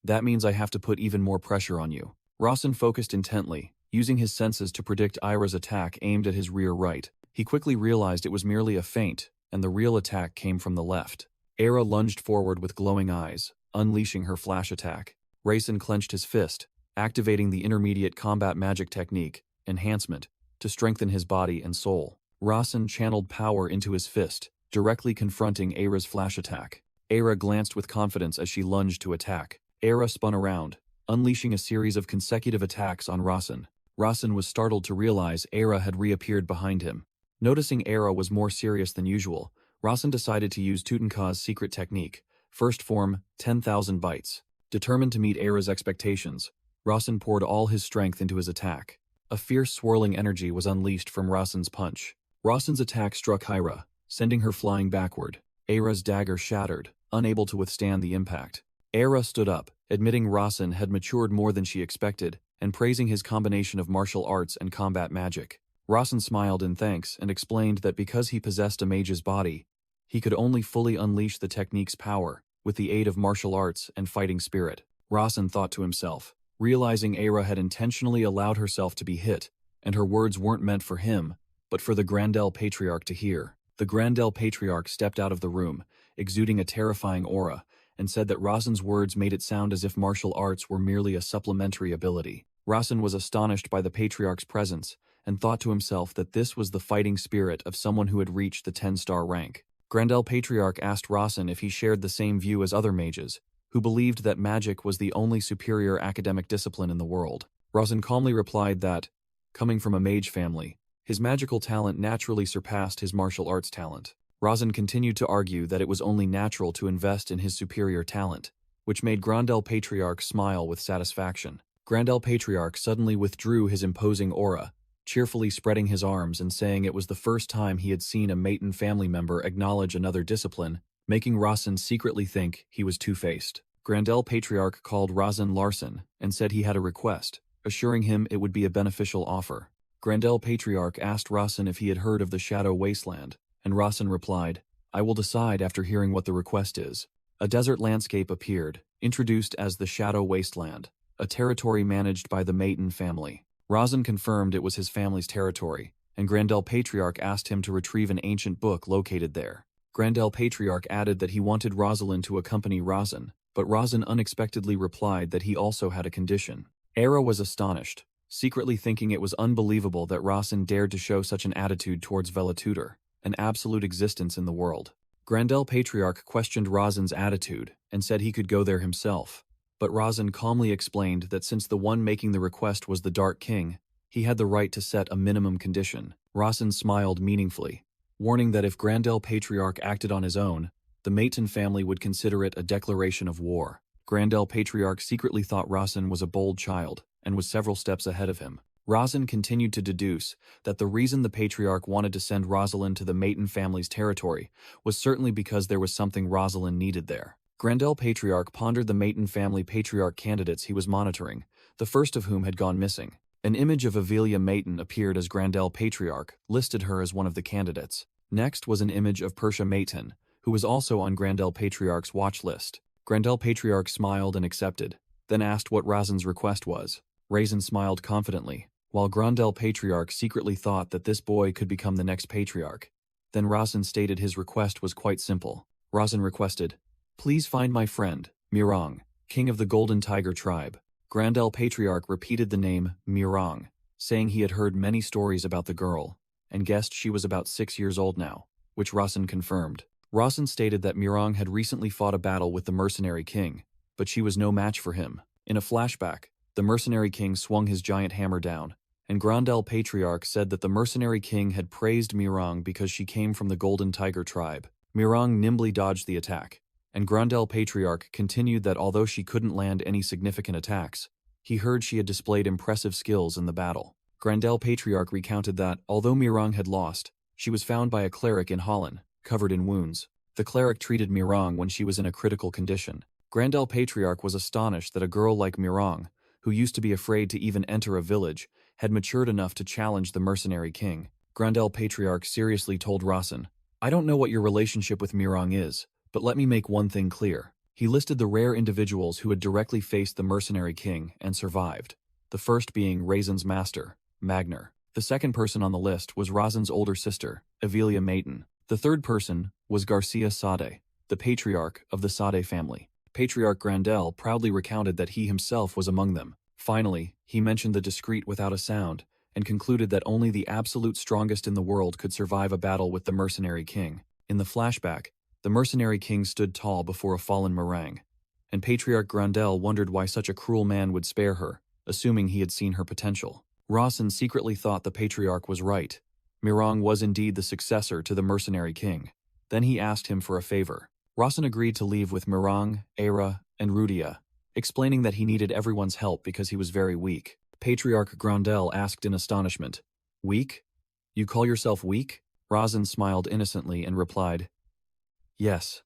"That means I have to put even more pressure on you." Rasen focused intently, using his senses to predict Ira's attack aimed at his rear right. He quickly realized it was merely a feint, and the real attack came from the left. Ira lunged forward with glowing eyes, unleashing her flash attack. Rasen clenched his fist, activating the intermediate combat magic technique, Enhancement, to strengthen his body and soul. Rasen channeled power into his fist, directly confronting Ira's flash attack. Ira glanced with confidence as she lunged to attack. Ira spun around, unleashing a series of consecutive attacks on Rasen. Rasen was startled to realize Ira had reappeared behind him. Noticing Ira was more serious than usual, Rasen decided to use Tutanka's secret technique, first form, 10,000 bites. Determined to meet Ira's expectations, Rasen poured all his strength into his attack. A fierce swirling energy was unleashed from Rasen's punch. Rasen's attack struck Ira, sending her flying backward. Ira's dagger shattered, unable to withstand the impact. Ira stood up, admitting Rasen had matured more than she expected, and praising his combination of martial arts and combat magic. Rasen smiled in thanks and explained that because he possessed a mage's body, he could only fully unleash the technique's power with the aid of martial arts and fighting spirit. Rasen thought to himself, realizing Ira had intentionally allowed herself to be hit, and her words weren't meant for him, but for the Grandel Patriarch to hear. The Grandel Patriarch stepped out of the room, exuding a terrifying aura, and said that Rasen's words made it sound as if martial arts were merely a supplementary ability. Rasen was astonished by the Patriarch's presence, and thought to himself that this was the fighting spirit of someone who had reached the 10-star rank. Grandel Patriarch asked Rasen if he shared the same view as other mages, who believed that magic was the only superior academic discipline in the world. Rasen calmly replied that, coming from a mage family, his magical talent naturally surpassed his martial arts talent. Rasen continued to argue that it was only natural to invest in his superior talent, which made Grandel Patriarch smile with satisfaction. Grandel Patriarch suddenly withdrew his imposing aura, cheerfully spreading his arms and saying it was the first time he had seen a Maton family member acknowledge another discipline, making Rasen secretly think he was two-faced. Grandel Patriarch called Rasen Larsen and said he had a request, assuring him it would be a beneficial offer. Grandel Patriarch asked Rasen if he had heard of the Shadow Wasteland, and Rasen replied, "I will decide after hearing what the request is." A desert landscape appeared, introduced as the Shadow Wasteland, a territory managed by the Maton family. Rasen confirmed it was his family's territory, and Grandel Patriarch asked him to retrieve an ancient book located there. Grandel Patriarch added that he wanted Rosalind to accompany Rasen, but Rasen unexpectedly replied that he also had a condition. Era was astonished, secretly thinking it was unbelievable that Rasen dared to show such an attitude towards Velatutor, an absolute existence in the world. Grandel Patriarch questioned Rasen's attitude and said he could go there himself, but Rasen calmly explained that since the one making the request was the Dark King, he had the right to set a minimum condition. Rasen smiled meaningfully, warning that if Grandel Patriarch acted on his own, the Maton family would consider it a declaration of war. Grandel Patriarch secretly thought Rasen was a bold child and was several steps ahead of him. Rasen continued to deduce that the reason the Patriarch wanted to send Rosalind to the Maton family's territory was certainly because there was something Rosalind needed there. Grandel Patriarch pondered the Maton family Patriarch candidates he was monitoring, the first of whom had gone missing. An image of Avelia Maton appeared as Grandel Patriarch listed her as one of the candidates. Next was an image of Persia Maton, who was also on Grandel Patriarch's watch list. Grandel Patriarch smiled and accepted, then asked what Rasen's request was. Rasen smiled confidently, while Grandel Patriarch secretly thought that this boy could become the next Patriarch. Then Rasen stated his request was quite simple. Rasen requested, "Please find my friend, Mirong, king of the Golden Tiger tribe." Grandel Patriarch repeated the name Mirong, saying he had heard many stories about the girl, and guessed she was about 6 years old now, which Rasen confirmed. Rasen stated that Mirong had recently fought a battle with the mercenary king, but she was no match for him. In a flashback, the mercenary king swung his giant hammer down, and Grandel Patriarch said that the mercenary king had praised Mirong because she came from the Golden Tiger tribe. Mirong nimbly dodged the attack, and Grandel Patriarch continued that although she couldn't land any significant attacks, he heard she had displayed impressive skills in the battle. Grandel Patriarch recounted that, although Mirong had lost, she was found by a cleric in Holland, covered in wounds. The cleric treated Mirong when she was in a critical condition. Grandel Patriarch was astonished that a girl like Mirong, who used to be afraid to even enter a village, had matured enough to challenge the mercenary king. Grandel Patriarch seriously told Rasen, I don't know what your relationship with Mirang is, but let me make one thing clear. He listed the rare individuals who had directly faced the mercenary king and survived, the first being Raisin's master, Magner. The second person on the list was Razin's older sister, Evelia Mayton. The third person was Garcia Sade, the patriarch of the Sade family. Patriarch Grandel proudly recounted that he himself was among them. Finally, he mentioned the discreet without a sound, and concluded that only the absolute strongest in the world could survive a battle with the mercenary king. In the flashback, the mercenary king stood tall before a fallen meringue, and Patriarch Grandel wondered why such a cruel man would spare her, assuming he had seen her potential. Rawson secretly thought the patriarch was right. Mirang was indeed the successor to the mercenary king. Then he asked him for a favor. Rawson agreed to leave with Mirang, Era, and Rudia, explaining that he needed everyone's help because he was very weak. Patriarch Grandel asked in astonishment, "Weak? You call yourself weak?" Rawson smiled innocently and replied, "Yes.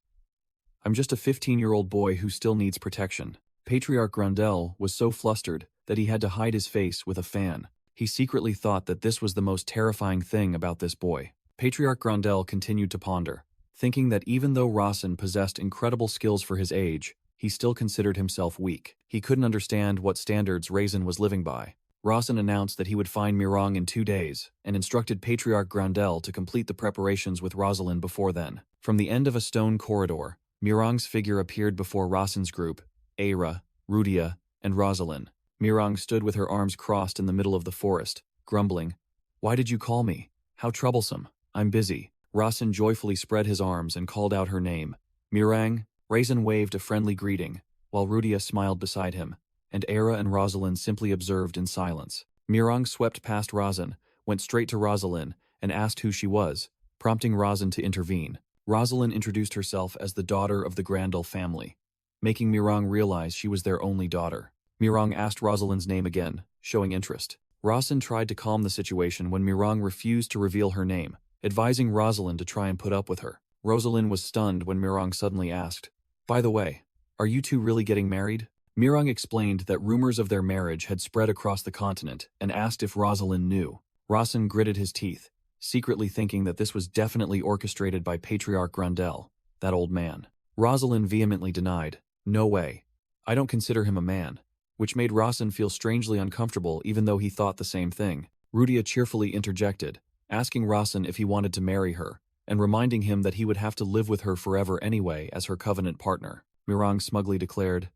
I'm just a 15-year-old boy who still needs protection." Patriarch Grandel was so flustered that he had to hide his face with a fan. He secretly thought that this was the most terrifying thing about this boy. Patriarch Grandel continued to ponder, thinking that even though Rawson possessed incredible skills for his age, he still considered himself weak. He couldn't understand what standards Raisin was living by. Rawson announced that he would find Mirang in 2 days, and instructed Patriarch Grandel to complete the preparations with Rosalind before then. From the end of a stone corridor, Mirang's figure appeared before Rawson's group, Era, Rudia, and Rosalind. Mirang stood with her arms crossed in the middle of the forest, grumbling, "Why did you call me? How troublesome. I'm busy." Rawson joyfully spread his arms and called out her name. "Mirang." Raisin waved a friendly greeting, while Rudia smiled beside him, and Era and Rosalind simply observed in silence. Mirang swept past Rawson, went straight to Rosalind, and asked who she was, prompting Rawson to intervene. Rosalind introduced herself as the daughter of the Grandel family, making Mirang realize she was their only daughter. Mirang asked Rosalind's name again, showing interest. Rawson tried to calm the situation when Mirang refused to reveal her name, advising Rosalind to try and put up with her. Rosalind was stunned when Mirang suddenly asked, "By the way, are you two really getting married?" Mirang explained that rumors of their marriage had spread across the continent and asked if Rosalind knew. Rawson gritted his teeth, secretly thinking that this was definitely orchestrated by Patriarch Grandel, that old man. Rosalind vehemently denied, "No way. I don't consider him a man," which made Rawson feel strangely uncomfortable even though he thought the same thing. Rudia cheerfully interjected, asking Rawson if he wanted to marry her, and reminding him that he would have to live with her forever anyway as her covenant partner. Mirang smugly declared,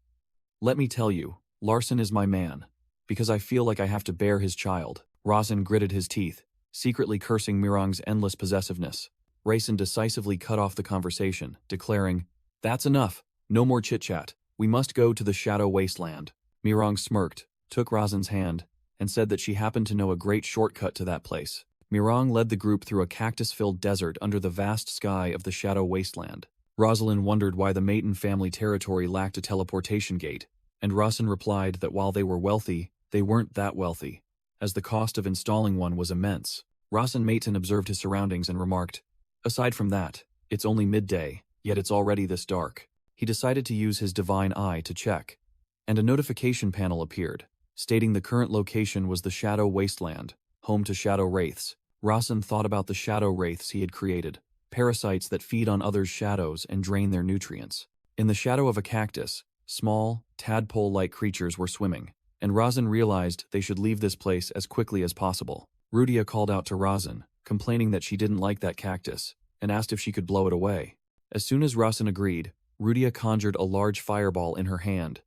"Let me tell you, Larson is my man, because I feel like I have to bear his child." Rawson gritted his teeth, secretly cursing Mirang's endless possessiveness. Raisin decisively cut off the conversation, declaring, "That's enough. No more chit-chat. We must go to the Shadow Wasteland." Mirang smirked, took Rawson's hand, and said that she happened to know a great shortcut to that place. Mirang led the group through a cactus-filled desert under the vast sky of the Shadow Wasteland. Rosalind wondered why the Mayton family territory lacked a teleportation gate, and Rawson replied that while they were wealthy, they weren't that wealthy, as the cost of installing one was immense. Rawson Mayton observed his surroundings and remarked, "Aside from that, it's only midday, yet it's already this dark." He decided to use his divine eye to check, and a notification panel appeared, stating the current location was the Shadow Wasteland, home to shadow wraiths. Rawson thought about the shadow wraiths he had created, parasites that feed on others' shadows and drain their nutrients. In the shadow of a cactus, small, tadpole-like creatures were swimming, and Rawson realized they should leave this place as quickly as possible. Rudia called out to Rawson, complaining that she didn't like that cactus, and asked if she could blow it away. As soon as Rawson agreed, Rudia conjured a large fireball in her hand.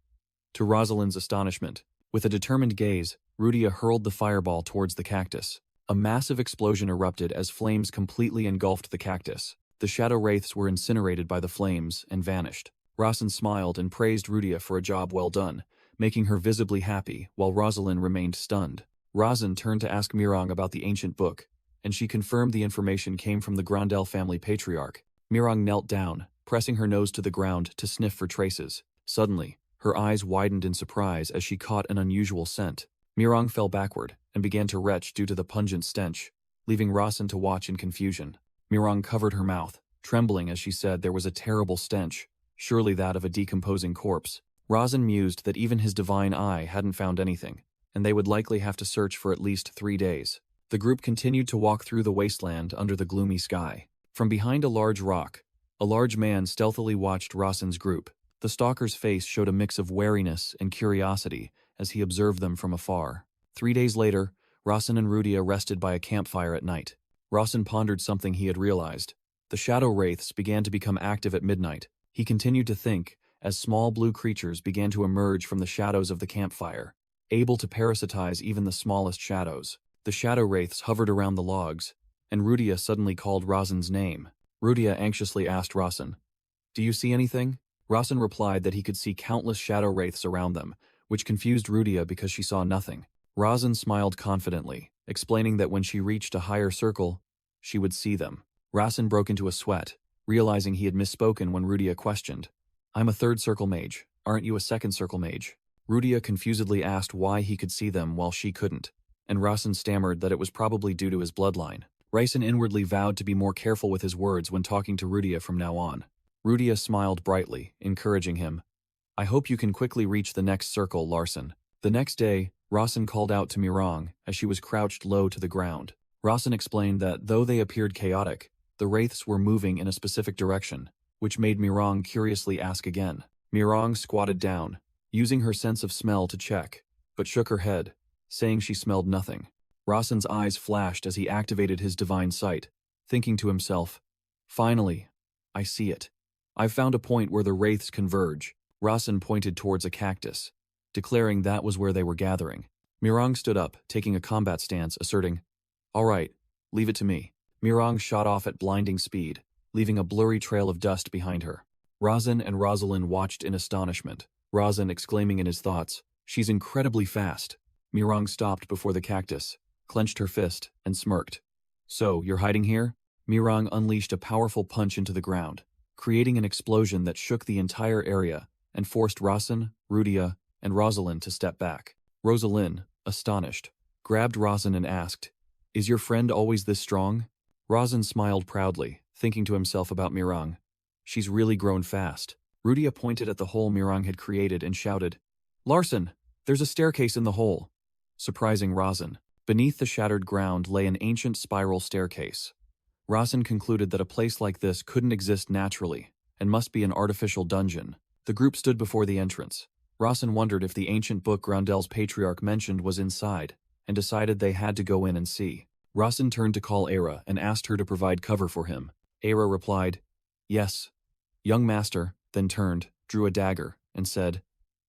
To Rosalind's astonishment, with a determined gaze, Rudia hurled the fireball towards the cactus. A massive explosion erupted as flames completely engulfed the cactus. The shadow wraiths were incinerated by the flames and vanished. Rawson smiled and praised Rudia for a job well done, making her visibly happy, while Rosalind remained stunned. Rawson turned to ask Mirang about the ancient book, and she confirmed the information came from the Grandel family patriarch. Mirang knelt down, pressing her nose to the ground to sniff for traces. Suddenly, her eyes widened in surprise as she caught an unusual scent. Mirang fell backward and began to retch due to the pungent stench, leaving Rawson to watch in confusion. Mirang covered her mouth, trembling as she said there was a terrible stench, surely that of a decomposing corpse. Rawson mused that even his divine eye hadn't found anything, and they would likely have to search for at least 3 days. The group continued to walk through the wasteland under the gloomy sky. From behind a large rock, a large man stealthily watched Rasen's group. The stalker's face showed a mix of wariness and curiosity as he observed them from afar. 3 days later, Rasen and Rudia rested by a campfire at night. Rasen pondered something he had realized. The shadow wraiths began to become active at midnight. He continued to think as small blue creatures began to emerge from the shadows of the campfire, able to parasitize even the smallest shadows. The shadow wraiths hovered around the logs, and Rudia suddenly called Rasen's name. Rudia anxiously asked Rasen, "Do you see anything?" Rasen replied that he could see countless shadow wraiths around them, which confused Rudia because she saw nothing. Rasen smiled confidently, explaining that when she reached a higher circle, she would see them. Rasen broke into a sweat, realizing he had misspoken when Rudia questioned, "I'm a third circle mage, aren't you a second circle mage?" Rudia confusedly asked why he could see them while she couldn't, and Rasen stammered that it was probably due to his bloodline. Rasen inwardly vowed to be more careful with his words when talking to Rudia from now on. Rudia smiled brightly, encouraging him, "I hope you can quickly reach the next circle, Larsen." The next day, Rasen called out to Mirang as she was crouched low to the ground. Rasen explained that though they appeared chaotic, the wraiths were moving in a specific direction, which made Mirang curiously ask again. Mirang squatted down, using her sense of smell to check, but shook her head, saying she smelled nothing. Rasen's eyes flashed as he activated his divine sight, thinking to himself, "Finally, I see it. I've found a point where the wraiths converge." Rasen pointed towards a cactus, declaring that was where they were gathering. Mirang stood up, taking a combat stance, asserting, "All right, leave it to me." Mirang shot off at blinding speed, leaving a blurry trail of dust behind her. Rasen and Rosalind watched in astonishment, Rasen exclaiming in his thoughts, "She's incredibly fast." Mirang stopped before the cactus, clenched her fist, and smirked. "So, you're hiding here?" Mirang unleashed a powerful punch into the ground, creating an explosion that shook the entire area and forced Rasen, Rudia, and Rosalind to step back. Rosalind, astonished, grabbed Rasen and asked, "Is your friend always this strong?" Rasen smiled proudly, thinking to himself about Mirang. "She's really grown fast." Rudia pointed at the hole Mirang had created and shouted, "Larsen, there's a staircase in the hole." Surprising Rasen, beneath the shattered ground lay an ancient spiral staircase. Rasen concluded that a place like this couldn't exist naturally and must be an artificial dungeon. The group stood before the entrance. Rasen wondered if the ancient book Grondel's patriarch mentioned was inside, and decided they had to go in and see. Rasen turned to call Era and asked her to provide cover for him. Era replied, "Yes, young master," then turned, drew a dagger, and said,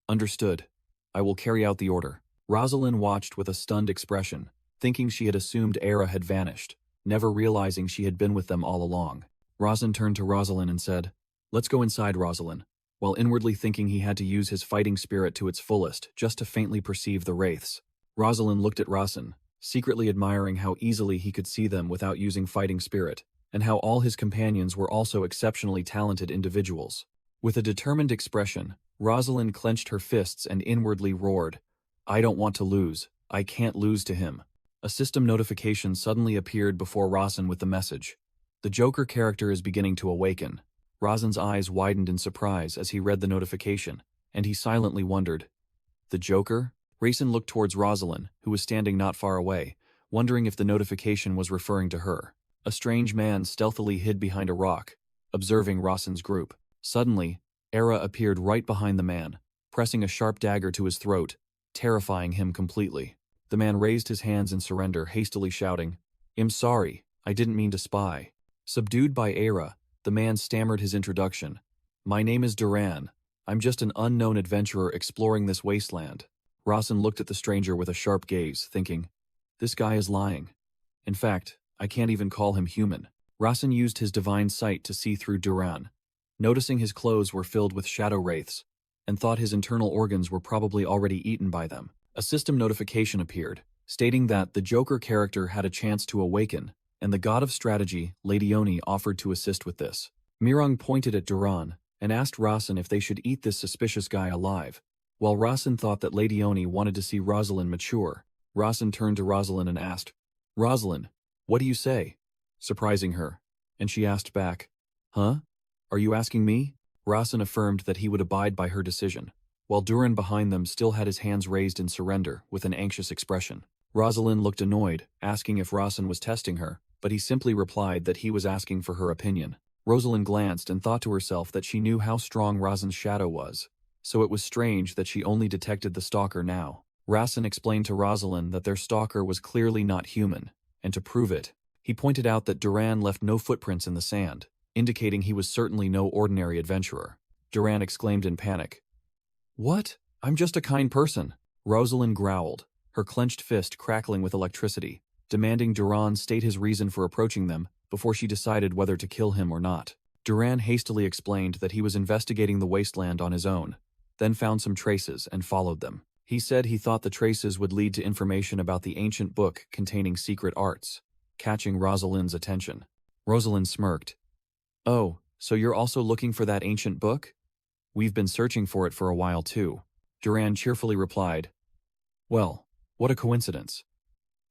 "Understood. I will carry out the order." Rosalind watched with a stunned expression, thinking she had assumed Era had vanished, never realizing she had been with them all along. Rasen turned to Rosalind and said, "Let's go inside, Rosalind," while inwardly thinking he had to use his fighting spirit to its fullest just to faintly perceive the wraiths. Rosalind looked at Rasen, secretly admiring how easily he could see them without using fighting spirit, and how all his companions were also exceptionally talented individuals. With a determined expression, Rosalind clenched her fists and inwardly roared, "I don't want to lose. I can't lose to him." A system notification suddenly appeared before Rasen with the message, "The Joker character is beginning to awaken." Rasen's eyes widened in surprise as he read the notification, and he silently wondered, "The Joker?" Rasen looked towards Rosalind, who was standing not far away, wondering if the notification was referring to her. A strange man stealthily hid behind a rock, observing Rasen's group. Suddenly, Era appeared right behind the man, pressing a sharp dagger to his throat, terrifying him completely. The man raised his hands in surrender, hastily shouting, "I'm sorry, I didn't mean to spy." Subdued by Era, the man stammered his introduction. "My name is Duran. I'm just an unknown adventurer exploring this wasteland." Rasen looked at the stranger with a sharp gaze, thinking, "This guy is lying. In fact, I can't even call him human." Rasen used his divine sight to see through Duran, noticing his clothes were filled with shadow wraiths, and thought his internal organs were probably already eaten by them. A system notification appeared, stating that the Joker character had a chance to awaken, and the god of strategy, Lady Oni, offered to assist with this. Mirang pointed at Duran and asked Rasen if they should eat this suspicious guy alive. While Rasen thought that Lady Oni wanted to see Rosalind mature, Rasen turned to Rosalind and asked, "Rosalind, what do you say?" surprising her, and she asked back, "Huh? Are you asking me?" Rasen affirmed that he would abide by her decision, while Duran behind them still had his hands raised in surrender with an anxious expression. Rosalind looked annoyed, asking if Rasen was testing her, but he simply replied that he was asking for her opinion. Rosalind glanced and thought to herself that she knew how strong Rasen's shadow was, so it was strange that she only detected the stalker now. Rasen explained to Rosalind that their stalker was clearly not human, and to prove it, he pointed out that Duran left no footprints in the sand, indicating he was certainly no ordinary adventurer. Duran exclaimed in panic, "What? I'm just a kind person." Rosalind growled, her clenched fist crackling with electricity, demanding Duran state his reason for approaching them before she decided whether to kill him or not. Duran hastily explained that he was investigating the wasteland on his own, then found some traces and followed them. He said he thought the traces would lead to information about the ancient book containing secret arts, catching Rosalind's attention. Rosalind smirked. "Oh, so you're also looking for that ancient book? We've been searching for it for a while too." Duran cheerfully replied, "Well, what a coincidence."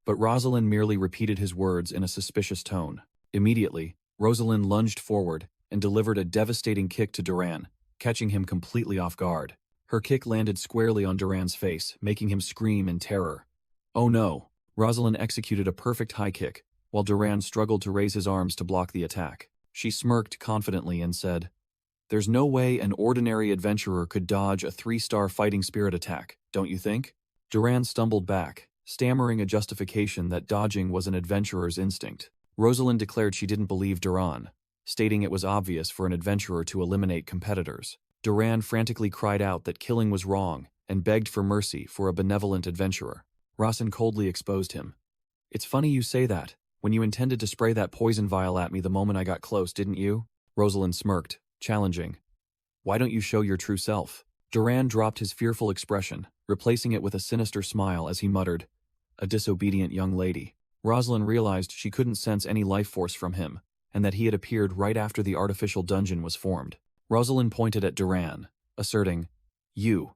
But Rosalind merely repeated his words in a suspicious tone. Immediately, Rosalind lunged forward and delivered a devastating kick to Duran, catching him completely off guard. Her kick landed squarely on Duran's face, making him scream in terror. "Oh no!" Rosalind executed a perfect high kick, while Duran struggled to raise his arms to block the attack. She smirked confidently and said, "There's no way an ordinary adventurer could dodge a 3-star fighting spirit attack, don't you think?" Duran stumbled back, stammering a justification that dodging was an adventurer's instinct. Rosalind declared she didn't believe Duran, stating it was obvious for an adventurer to eliminate competitors. Duran frantically cried out that killing was wrong and begged for mercy for a benevolent adventurer. Rasen coldly exposed him. "It's funny you say that. When you intended to spray that poison vial at me the moment I got close, didn't you?" Rosalind smirked, challenging. "Why don't you show your true self?" Duran dropped his fearful expression, replacing it with a sinister smile as he muttered, "A disobedient young lady." Rosalind realized she couldn't sense any life force from him, and that he had appeared right after the artificial dungeon was formed. Rosalind pointed at Duran, asserting, You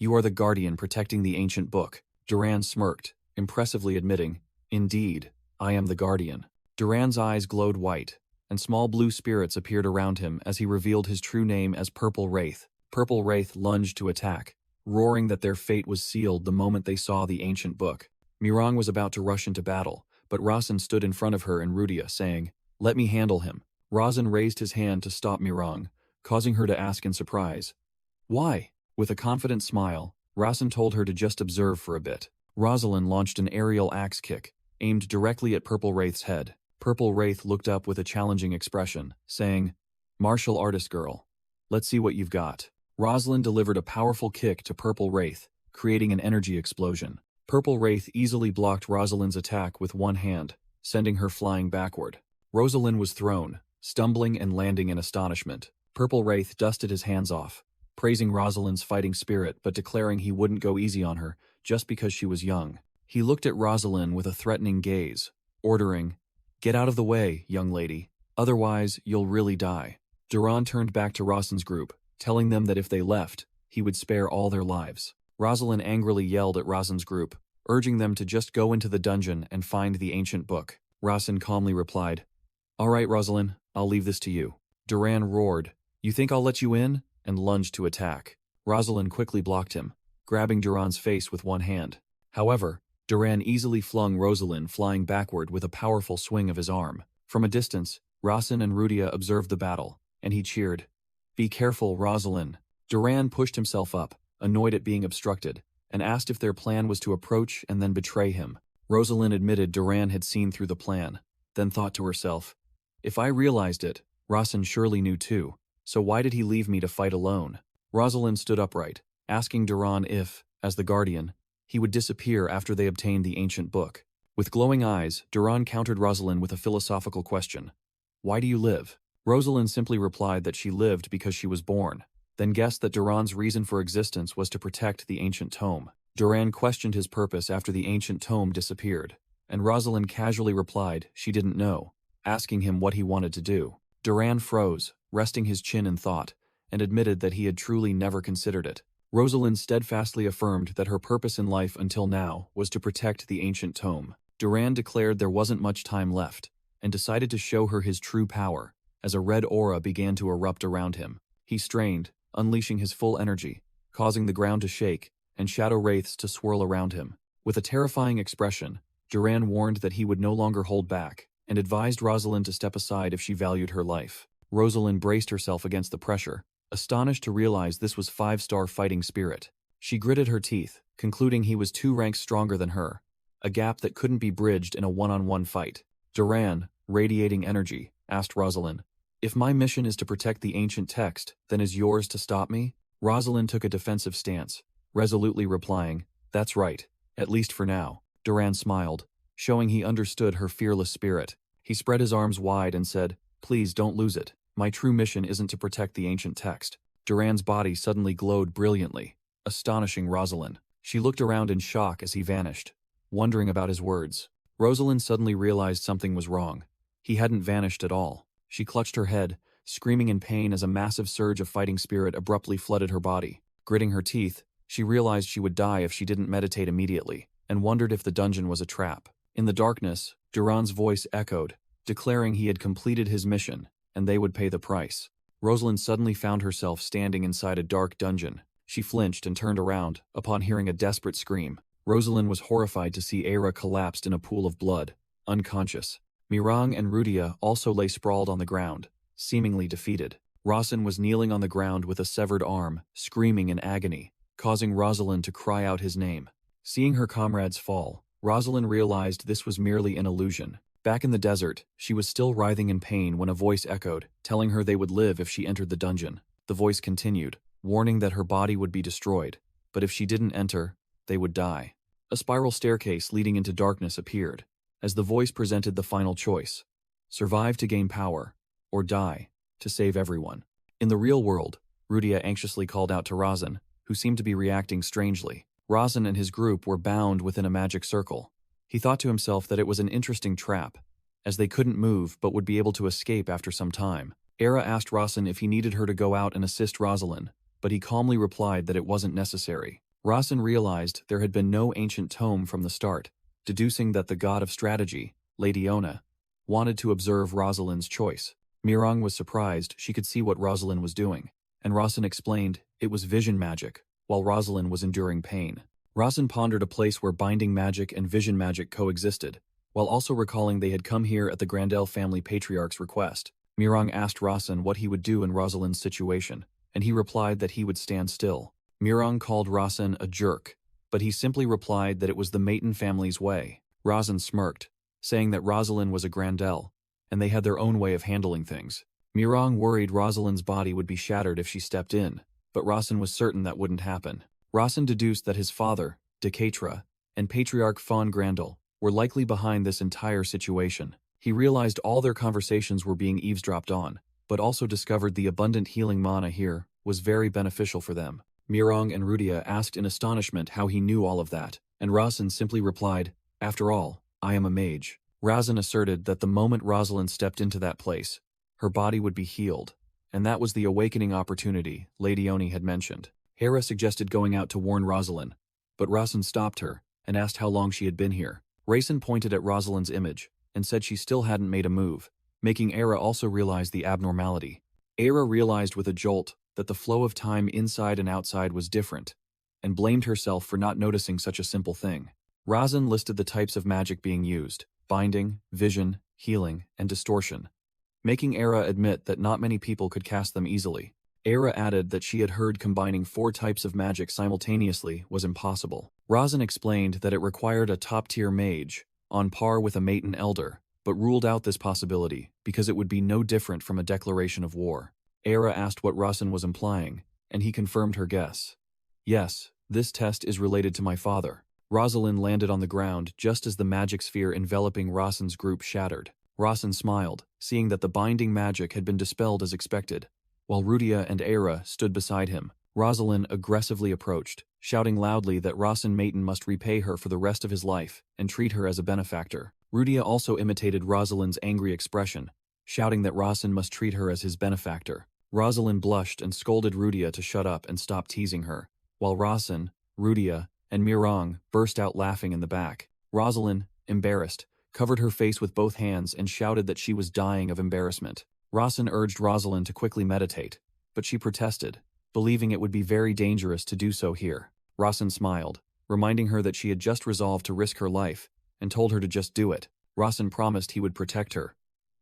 are the guardian protecting the ancient book." Duran smirked, impressively admitting, "Indeed, I am the guardian." Duran's eyes glowed white, and small blue spirits appeared around him as he revealed his true name as Purple Wraith. Purple Wraith lunged to attack, roaring that their fate was sealed the moment they saw the ancient book. Mirang was about to rush into battle, but Rasen stood in front of her and Rudia, saying, "Let me handle him." Rasen raised his hand to stop Mirang, causing her to ask in surprise, "Why?" With a confident smile, Rasen told her to just observe for a bit. Rosalind launched an aerial axe kick, aimed directly at Purple Wraith's head. Purple Wraith looked up with a challenging expression, saying, "Martial artist girl, let's see what you've got." Rosalind delivered a powerful kick to Purple Wraith, creating an energy explosion. Purple Wraith easily blocked Rosalind's attack with one hand, sending her flying backward. Rosalind was thrown, stumbling and landing in astonishment. Purple Wraith dusted his hands off, praising Rosalind's fighting spirit but declaring he wouldn't go easy on her just because she was young. He looked at Rosalind with a threatening gaze, ordering, "Get out of the way, young lady, otherwise you'll really die." Duran turned back to Rosalind's group, telling them that if they left, he would spare all their lives. Rosalind angrily yelled at Rasen's group, urging them to just go into the dungeon and find the ancient book. Rasen calmly replied, "All right, Rosalind, I'll leave this to you." Duran roared, "You think I'll let you in?" and lunged to attack. Rosalind quickly blocked him, grabbing Duran's face with one hand. However, Duran easily flung Rosalind flying backward with a powerful swing of his arm. From a distance, Rasen and Rudia observed the battle, and he cheered, "Be careful, Rosalind." Duran pushed himself up, annoyed at being obstructed, and asked if their plan was to approach and then betray him. Rosalind admitted Duran had seen through the plan, then thought to herself, "If I realized it, Rasen surely knew too, so why did he leave me to fight alone?" Rosalind stood upright, asking Duran if, as the guardian, he would disappear after they obtained the ancient book. With glowing eyes, Duran countered Rosalind with a philosophical question. "Why do you live?" Rosalind simply replied that she lived because she was born, then guessed that Duran's reason for existence was to protect the ancient tome. Duran questioned his purpose after the ancient tome disappeared, and Rosalind casually replied she didn't know, asking him what he wanted to do. Duran froze, resting his chin in thought, and admitted that he had truly never considered it. Rosalind steadfastly affirmed that her purpose in life until now was to protect the ancient tome. Duran declared there wasn't much time left, and decided to show her his true power, as a red aura began to erupt around him. He strained, unleashing his full energy, causing the ground to shake, and shadow wraiths to swirl around him. With a terrifying expression, Duran warned that he would no longer hold back, and advised Rosalind to step aside if she valued her life. Rosalind braced herself against the pressure, astonished to realize this was 5-star fighting spirit. She gritted her teeth, concluding he was 2 ranks stronger than her, a gap that couldn't be bridged in a one-on-one fight. Duran, radiating energy, asked Rosalind, "If my mission is to protect the ancient text, then is yours to stop me?" Rosalind took a defensive stance, resolutely replying, "That's right, at least for now." Duran smiled, showing he understood her fearless spirit. He spread his arms wide and said, "Please don't lose it. My true mission isn't to protect the ancient text." Duran's body suddenly glowed brilliantly, astonishing Rosalind. She looked around in shock as he vanished, wondering about his words. Rosalind suddenly realized something was wrong. He hadn't vanished at all. She clutched her head, screaming in pain as a massive surge of fighting spirit abruptly flooded her body. Gritting her teeth, she realized she would die if she didn't meditate immediately, and wondered if the dungeon was a trap. In the darkness, Duran's voice echoed, declaring he had completed his mission, and they would pay the price. Rosalind suddenly found herself standing inside a dark dungeon. She flinched and turned around, upon hearing a desperate scream. Rosalind was horrified to see Era collapsed in a pool of blood, unconscious. Mirang and Rudia also lay sprawled on the ground, seemingly defeated. Rossin was kneeling on the ground with a severed arm, screaming in agony, causing Rosalind to cry out his name. Seeing her comrades fall, Rosalind realized this was merely an illusion. Back in the desert, she was still writhing in pain when a voice echoed, telling her they would live if she entered the dungeon. The voice continued, warning that her body would be destroyed, but if she didn't enter, they would die. A spiral staircase leading into darkness appeared, as the voice presented the final choice: survive to gain power, or die to save everyone. In the real world, Rudia anxiously called out to Rosin, who seemed to be reacting strangely. Rosin and his group were bound within a magic circle. He thought to himself that it was an interesting trap, as they couldn't move but would be able to escape after some time. Era asked Rosin if he needed her to go out and assist Rosalind, but he calmly replied that it wasn't necessary. Rosin realized there had been no ancient tome from the start, deducing that the god of strategy, Lady Ona, wanted to observe Rosalind's choice. Mirang was surprised she could see what Rosalind was doing, and Rosin explained it was vision magic, while Rosalind was enduring pain. Rosin pondered a place where binding magic and vision magic coexisted, while also recalling they had come here at the Grandel family patriarch's request. Mirang asked Rosin what he would do in Rosalind's situation, and he replied that he would stand still. Mirang called Rosin a jerk, but he simply replied that it was the Maton family's way. Rosin smirked, saying that Rosalind was a Grandel, and they had their own way of handling things. Mirang worried Rosalind's body would be shattered if she stepped in, but Rosin was certain that wouldn't happen. Rosin deduced that his father, Decatra, and Patriarch Fawn Grandel were likely behind this entire situation. He realized all their conversations were being eavesdropped on, but also discovered the abundant healing mana here was very beneficial for them. Mirang and Rudia asked in astonishment how he knew all of that, and Rosin simply replied, "After all, I am a mage." Rosin asserted that the moment Rosalind stepped into that place, her body would be healed, and that was the awakening opportunity Lady Oni had mentioned. Hera suggested going out to warn Rosalind, but Rosin stopped her and asked how long she had been here. Raisin pointed at Rosalind's image and said she still hadn't made a move, making Era also realize the abnormality. Era realized with a jolt that the flow of time inside and outside was different, and blamed herself for not noticing such a simple thing. Rosin listed the types of magic being used: binding, vision, healing, and distortion, making Era admit that not many people could cast them easily. Era added that she had heard combining 4 types of magic simultaneously was impossible. Rosin explained that it required a top-tier mage, on par with a Maton Elder, but ruled out this possibility because it would be no different from a declaration of war. Era asked what Rosin was implying, and he confirmed her guess. "Yes, this test is related to my father." Rosalind landed on the ground just as the magic sphere enveloping Rosin's group shattered. Rosin smiled, seeing that the binding magic had been dispelled as expected. While Rudia and Era stood beside him, Rosalind aggressively approached, shouting loudly that Rosin Maton must repay her for the rest of his life and treat her as a benefactor. Rudia also imitated Rosalind's angry expression, shouting that Rosin must treat her as his benefactor. Rosalind blushed and scolded Rudia to shut up and stop teasing her, while Rosin, Rudia, and Mirang burst out laughing in the back. Rosalind, embarrassed, covered her face with both hands and shouted that she was dying of embarrassment. Rosin urged Rosalind to quickly meditate, but she protested, believing it would be very dangerous to do so here. Rosin smiled, reminding her that she had just resolved to risk her life, and told her to just do it. Rosalind promised he would protect her,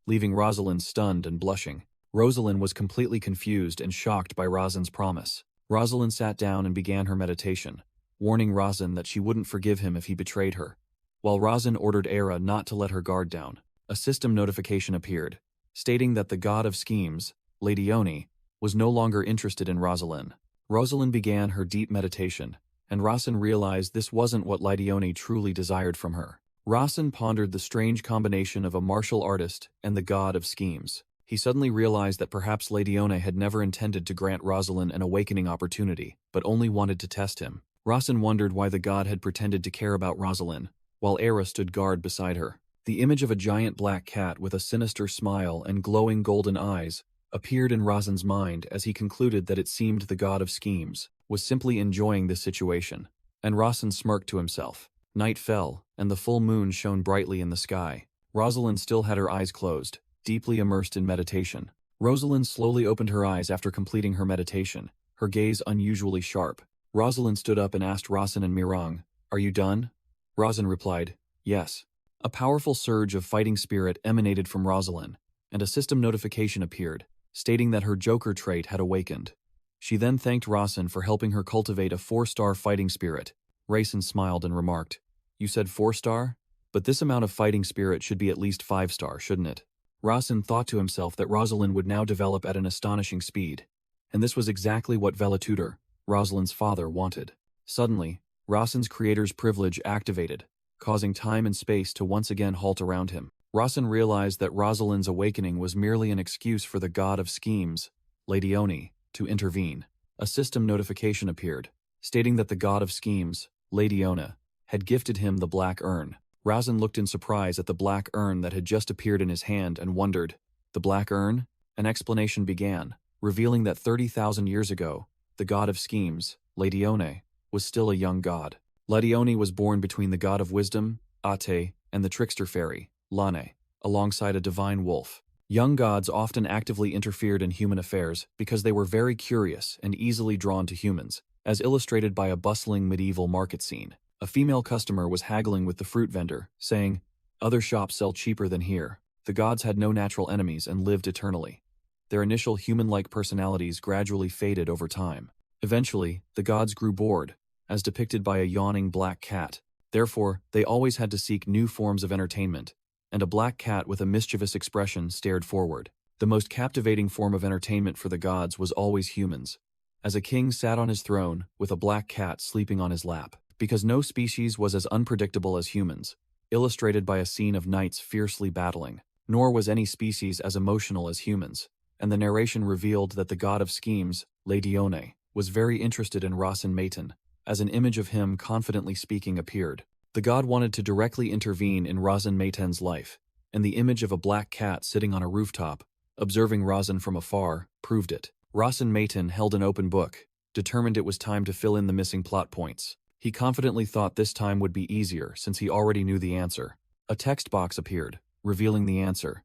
leaving Rosalind stunned and blushing. Rosalind was completely confused and shocked by Rosalind's promise. Rosalind sat down and began her meditation, warning Rosalind that she wouldn't forgive him if he betrayed her. While Rosalind ordered Era not to let her guard down, a system notification appeared, stating that the god of schemes, Lady Oni, was no longer interested in Rosalind. Rosalind began her deep meditation, and Rosalind realized this wasn't what Lady Oni truly desired from her. Rosalind pondered the strange combination of a martial artist and the god of schemes. He suddenly realized that perhaps Lady Oni had never intended to grant Rosalind an awakening opportunity, but only wanted to test him. Rosalind wondered why the god had pretended to care about Rosalind, while Era stood guard beside her. The image of a giant black cat with a sinister smile and glowing golden eyes appeared in Rosalind's mind as he concluded that it seemed the god of schemes was simply enjoying this situation. And Rosalind smirked to himself. Night fell, and the full moon shone brightly in the sky. Rosalind still had her eyes closed, deeply immersed in meditation. Rosalind slowly opened her eyes after completing her meditation, her gaze unusually sharp. Rosalind stood up and asked Rosin and Mirang, "Are you done?" Rosin replied, "Yes." A powerful surge of fighting spirit emanated from Rosalind, and a system notification appeared, stating that her Joker trait had awakened. She then thanked Rosin for helping her cultivate a 4-star fighting spirit. Raisin smiled and remarked, "You said 4-star? But this amount of fighting spirit should be at least 5-star, shouldn't it?" Rosin thought to himself that Rosalind would now develop at an astonishing speed, and this was exactly what Velatutor, Rosalind's father, wanted. Suddenly, Rosin's creator's privilege activated, causing time and space to once again halt around him. Rosin realized that Rosalind's awakening was merely an excuse for the god of schemes, Lady Oni, to intervene. A system notification appeared, stating that the god of schemes, Lady Ona, had gifted him the black urn. Rosin looked in surprise at the black urn that had just appeared in his hand and wondered, "The black urn?" An explanation began, revealing that 30,000 years ago, the god of schemes, Lady One, was still a young god. Lady Oni was born between the god of wisdom, Ate, and the trickster fairy, Lane, alongside a divine wolf. Young gods often actively interfered in human affairs because they were very curious and easily drawn to humans, as illustrated by a bustling medieval market scene. A female customer was haggling with the fruit vendor, saying, "Other shops sell cheaper than here." The gods had no natural enemies and lived eternally. Their initial human-like personalities gradually faded over time. Eventually, the gods grew bored, as depicted by a yawning black cat. Therefore, they always had to seek new forms of entertainment, and a black cat with a mischievous expression stared forward. The most captivating form of entertainment for the gods was always humans, as a king sat on his throne with a black cat sleeping on his lap. Because no species was as unpredictable as humans, illustrated by a scene of knights fiercely battling, nor was any species as emotional as humans, and the narration revealed that the god of schemes, Lady One, was very interested in Rosin Maton, as an image of him confidently speaking appeared. The god wanted to directly intervene in Rosin Maton's life, and the image of a black cat sitting on a rooftop, observing Rosin from afar, proved it. Rosin Maton held an open book, determined it was time to fill in the missing plot points. He confidently thought this time would be easier since he already knew the answer. A text box appeared, revealing the answer.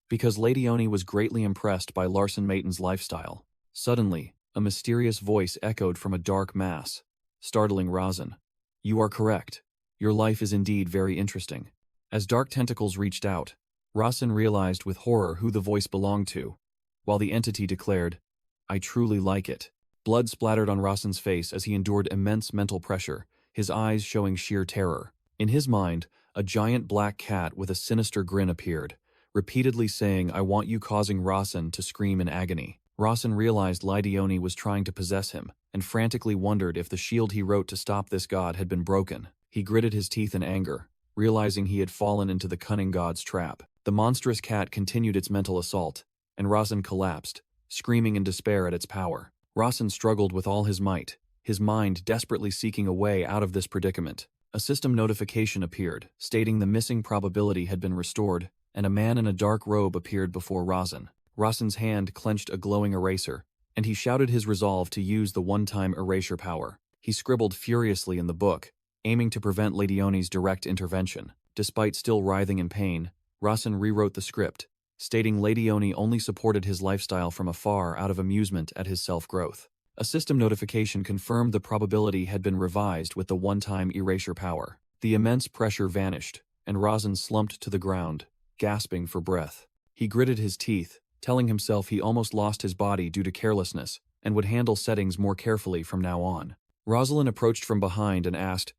Because Lady Oni was greatly impressed by Larson Maton's lifestyle. Suddenly, a mysterious voice echoed from a dark mass, startling Rosin. "You are correct. Your life is indeed very interesting." As dark tentacles reached out, Rosin realized with horror who the voice belonged to, while the entity declared, "I truly like it." Blood splattered on Rosin's face as he endured immense mental pressure, his eyes showing sheer terror. In his mind, a giant black cat with a sinister grin appeared, repeatedly saying, "I want you," causing Rosin to scream in agony. Rosin realized Lady Oni was trying to possess him, and frantically wondered if the shield he wrote to stop this god had been broken. He gritted his teeth in anger, realizing he had fallen into the cunning god's trap. The monstrous cat continued its mental assault, and Rosin collapsed, screaming in despair at its power. Rosin struggled with all his might, his mind desperately seeking a way out of this predicament. A system notification appeared, stating the missing probability had been restored, and a man in a dark robe appeared before Rosin. Rosin's hand clenched a glowing eraser, and he shouted his resolve to use the one-time erasure power. He scribbled furiously in the book, aiming to prevent Lady Oni's direct intervention. Despite still writhing in pain, Rosin rewrote the script, stating Lady Oni only supported his lifestyle from afar out of amusement at his self-growth. A system notification confirmed the probability had been revised with the one-time erasure power. The immense pressure vanished, and Razin slumped to the ground, gasping for breath. He gritted his teeth, telling himself he almost lost his body due to carelessness and would handle settings more carefully from now on. Rosalind approached from behind and asked,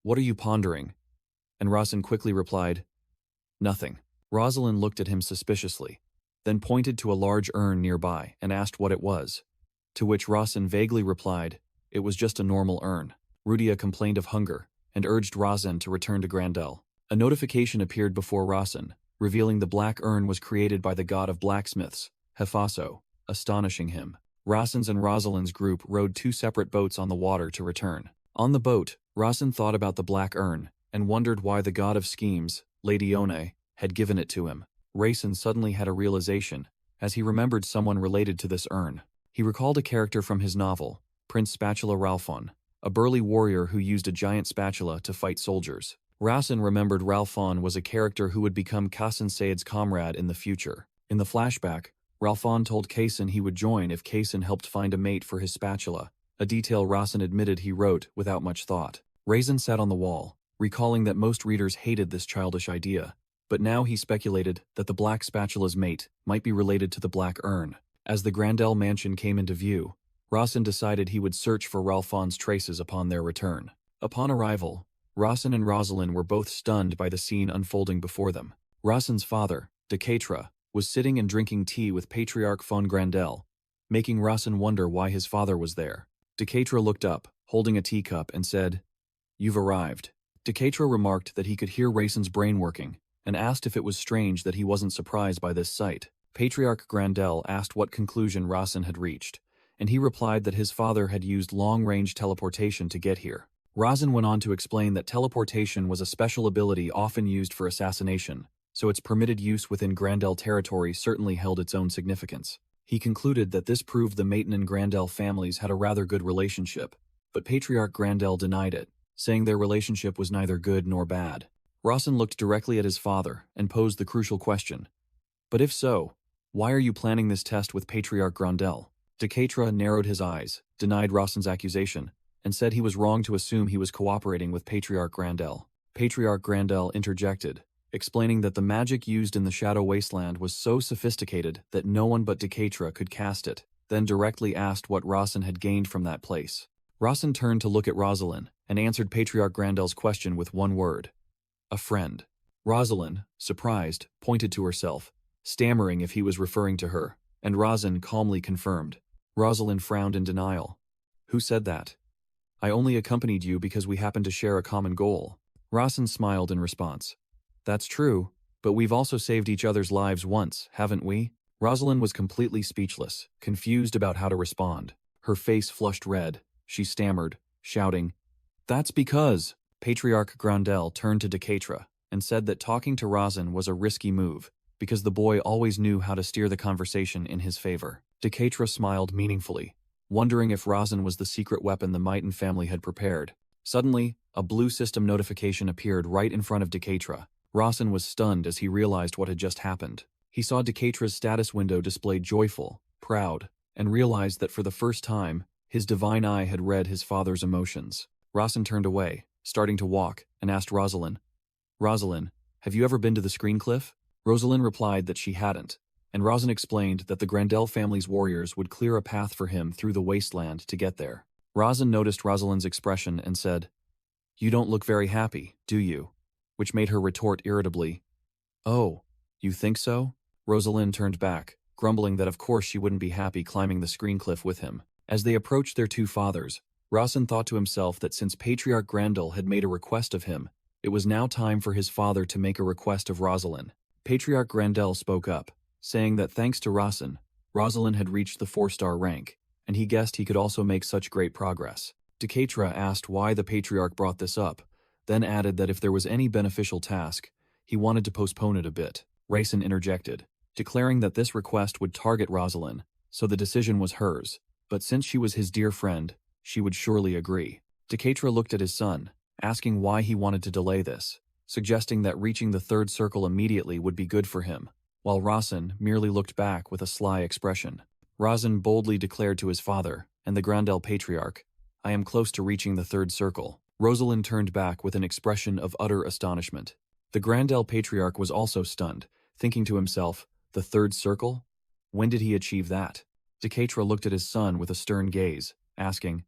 "What are you pondering?" And Razin quickly replied, "Nothing." Rosalind looked at him suspiciously, then pointed to a large urn nearby and asked what it was, to which Razin vaguely replied, "It was just a normal urn." Rudia complained of hunger and urged Razin to return to Grandel. A notification appeared before Razin, revealing the black urn was created by the god of blacksmiths, Hefaso, astonishing him. Razin's and Rosalind's group rowed 2 separate boats on the water to return. On the boat, Razin thought about the black urn and wondered why the god of schemes, Lady One, had given it to him. Razin suddenly had a realization, as he remembered someone related to this urn. He recalled a character from his novel, Prince Spatula Ralphon, a burly warrior who used a giant spatula to fight soldiers. Razin remembered Ralphon was a character who would become Kasin Said's comrade in the future. In the flashback, Ralphon told Kasin he would join if Kasin helped find a mate for his spatula, a detail Razin admitted he wrote without much thought. Razin sat on the wall, recalling that most readers hated this childish idea, but now he speculated that the black spatula's mate might be related to the black urn. As the Grandel mansion came into view, Razin decided he would search for Ralphon's traces upon their return. Upon arrival, Razin and Rosalind were both stunned by the scene unfolding before them. Razin's father, Decatra, was sitting and drinking tea with Patriarch von Grandel, making Razin wonder why his father was there. Decatra looked up, holding a teacup, and said, "You've arrived." Decatra remarked that he could hear Razin's brain working, and asked if it was strange that he wasn't surprised by this sight. Patriarch Grandel asked what conclusion Razin had reached, and he replied that his father had used long-range teleportation to get here. Razin went on to explain that teleportation was a special ability often used for assassination, so its permitted use within Grandel territory certainly held its own significance. He concluded that this proved the Maiden and Grandel families had a rather good relationship, but Patriarch Grandel denied it, saying their relationship was neither good nor bad. Razin looked directly at his father and posed the crucial question, "But if so, why are you planning this test with Patriarch Grandel?" Decatra narrowed his eyes, denied Razin's accusation, and said he was wrong to assume he was cooperating with Patriarch Grandel. Patriarch Grandel interjected, explaining that the magic used in the Shadow Wasteland was so sophisticated that no one but Decatra could cast it, then directly asked what Razin had gained from that place. Razin turned to look at Rosalind and answered Patriarch Grandel's question with one word: "A friend." Rosalind, surprised, pointed to herself, stammering if he was referring to her, and Razin calmly confirmed. Rosalind frowned in denial. "Who said that?" "I only accompanied you because we happen to share a common goal." Razin smiled in response. "That's true, but we've also saved each other's lives once, haven't we?" Rosalind was completely speechless, confused about how to respond. Her face flushed red. She stammered, shouting, "That's because..." Patriarch Grandel turned to Decatra and said that talking to Razin was a risky move, because the boy always knew how to steer the conversation in his favor. Decatra smiled meaningfully, wondering if Razin was the secret weapon the Maiden family had prepared. Suddenly, a blue system notification appeared right in front of Decatra. Razin was stunned as he realized what had just happened. He saw Decatra's status window display joyful, proud, and realized that for the first time, his divine eye had read his father's emotions. Razin turned away, starting to walk, and asked Rosalind, "Rosalind, have you ever been to the Screen Cliff?" Rosalind replied that she hadn't, and Razin explained that the Grandel family's warriors would clear a path for him through the wasteland to get there. Razin noticed Rosalind's expression and said, "You don't look very happy, do you?" Which made her retort irritably, "Oh, you think so?" Rosalind turned back, grumbling that of course she wouldn't be happy climbing the Screen Cliff with him. As they approached their 2 fathers, Razin thought to himself that since Patriarch Grandel had made a request of him, it was now time for his father to make a request of Rosalind. Patriarch Grandel spoke up, saying that thanks to Razin, Rosalind had reached the 4-star rank, and he guessed he could also make such great progress. Decatra asked why the Patriarch brought this up, then added that if there was any beneficial task, he wanted to postpone it a bit. Razin interjected, declaring that this request would target Rosalind, so the decision was hers, but since she was his dear friend, she would surely agree. Decatra looked at his son, asking why he wanted to delay this, suggesting that reaching the 3rd circle immediately would be good for him, while Razin merely looked back with a sly expression. Razin boldly declared to his father, and the Grandel Patriarch, "I am close to reaching the 3rd circle." Rosalind turned back with an expression of utter astonishment. The Grandel Patriarch was also stunned, thinking to himself, the third circle? When did he achieve that? Decatra looked at his son with a stern gaze, asking,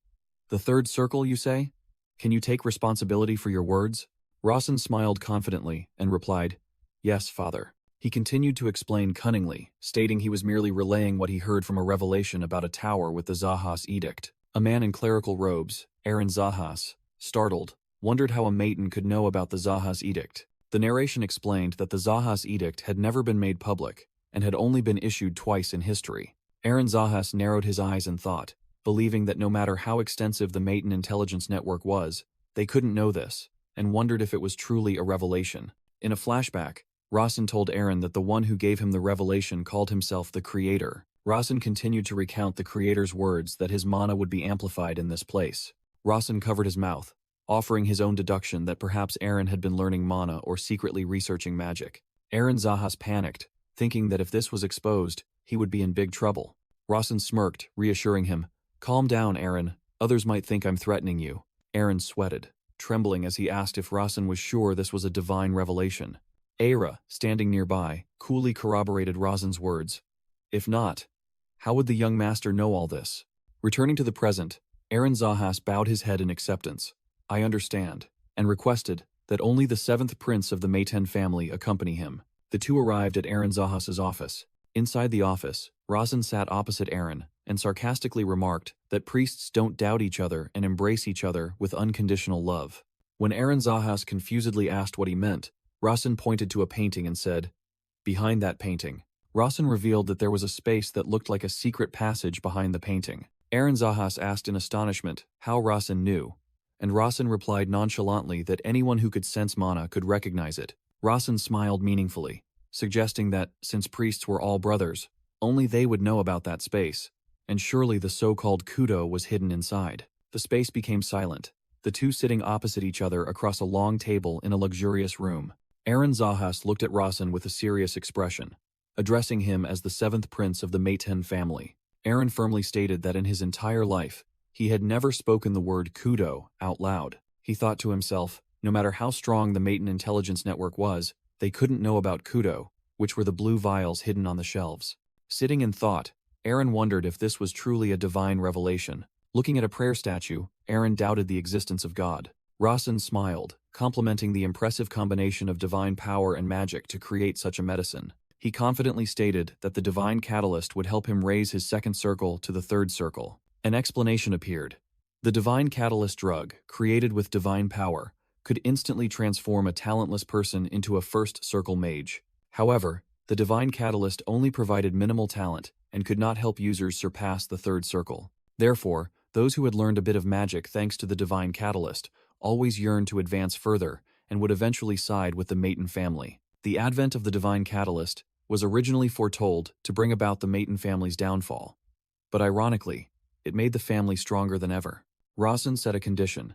the third circle, you say? Can you take responsibility for your words? Rawson smiled confidently and replied, yes, father. He continued to explain cunningly, stating he was merely relaying what he heard from a revelation about a tower with the Zahas Edict. A man in clerical robes, Aaron Zahas, startled, wondered how a maiden could know about the Zahas Edict. The narration explained that the Zahas Edict had never been made public and had only been issued twice in history. Aaron Zahas narrowed his eyes in thought, believing that no matter how extensive the Maiden intelligence network was, they couldn't know this, and wondered if it was truly a revelation. In a flashback, Rawson told Aaron that the one who gave him the revelation called himself the Creator. Rawson continued to recount the Creator's words that his mana would be amplified in this place. Rawson covered his mouth, offering his own deduction that perhaps Aaron had been learning mana or secretly researching magic. Aaron Zahas panicked, thinking that if this was exposed, he would be in big trouble. Rawson smirked, reassuring him, calm down, Aaron. Others might think I'm threatening you. Aaron sweated, trembling as he asked if Rawson was sure this was a divine revelation. Aira, standing nearby, coolly corroborated Rawson's words. If not, how would the young master know all this? Returning to the present, Aaron Zahas bowed his head in acceptance. I understand, and requested that only the seventh prince of the Mayten family accompany him. The two arrived at Aaron Zahas's office. Inside the office, Rawson sat opposite Aaron and sarcastically remarked that priests don't doubt each other and embrace each other with unconditional love. When Aaron Zahas confusedly asked what he meant, Rawson pointed to a painting and said, behind that painting. Rawson revealed that there was a space that looked like a secret passage behind the painting. Aaron Zahas asked in astonishment how Rawson knew, and Rawson replied nonchalantly that anyone who could sense mana could recognize it. Rawson smiled meaningfully, suggesting that, since priests were all brothers, only they would know about that space, and surely the so-called Kudo was hidden inside. The space became silent, the two sitting opposite each other across a long table in a luxurious room. Aaron Zahas looked at Rawson with a serious expression, addressing him as the seventh prince of the Mayten family. Aaron firmly stated that in his entire life, he had never spoken the word Kudo out loud. He thought to himself, no matter how strong the Mayten intelligence network was, they couldn't know about Kudo, which were the blue vials hidden on the shelves. Sitting in thought, Aaron wondered if this was truly a divine revelation. Looking at a prayer statue, Aaron doubted the existence of God. Rawson smiled, complimenting the impressive combination of divine power and magic to create such a medicine. He confidently stated that the divine catalyst would help him raise his second circle to the third circle. An explanation appeared. The divine catalyst drug, created with divine power, could instantly transform a talentless person into a first circle mage. However, the divine catalyst only provided minimal talent and could not help users surpass the third circle. Therefore, those who had learned a bit of magic thanks to the divine catalyst always yearned to advance further and would eventually side with the Mayten family. The advent of the divine catalyst was originally foretold to bring about the Mayten family's downfall. But ironically, it made the family stronger than ever. Rawson set a condition.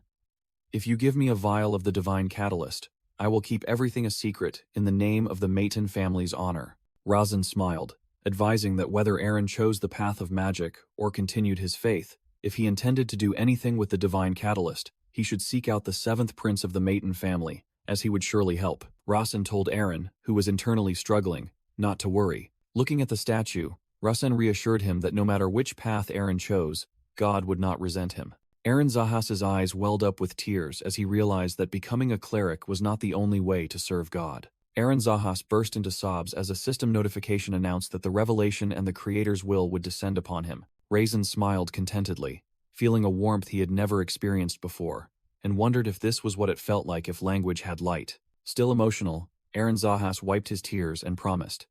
If you give me a vial of the divine catalyst, I will keep everything a secret in the name of the Mayten family's honor. Rawson smiled, advising that whether Aaron chose the path of magic or continued his faith, if he intended to do anything with the divine catalyst, he should seek out the seventh prince of the Mayten family, as he would surely help. Rawson told Aaron, who was internally struggling, not to worry. Looking at the statue, Rawson reassured him that no matter which path Aaron chose, God would not resent him. Aaron Zahas's eyes welled up with tears as he realized that becoming a cleric was not the only way to serve God. Aaron Zahas burst into sobs as a system notification announced that the revelation and the Creator's will would descend upon him. Raisin smiled contentedly, feeling a warmth he had never experienced before, and wondered if this was what it felt like if language had light. Still emotional, Aaron Zahas wiped his tears and promised,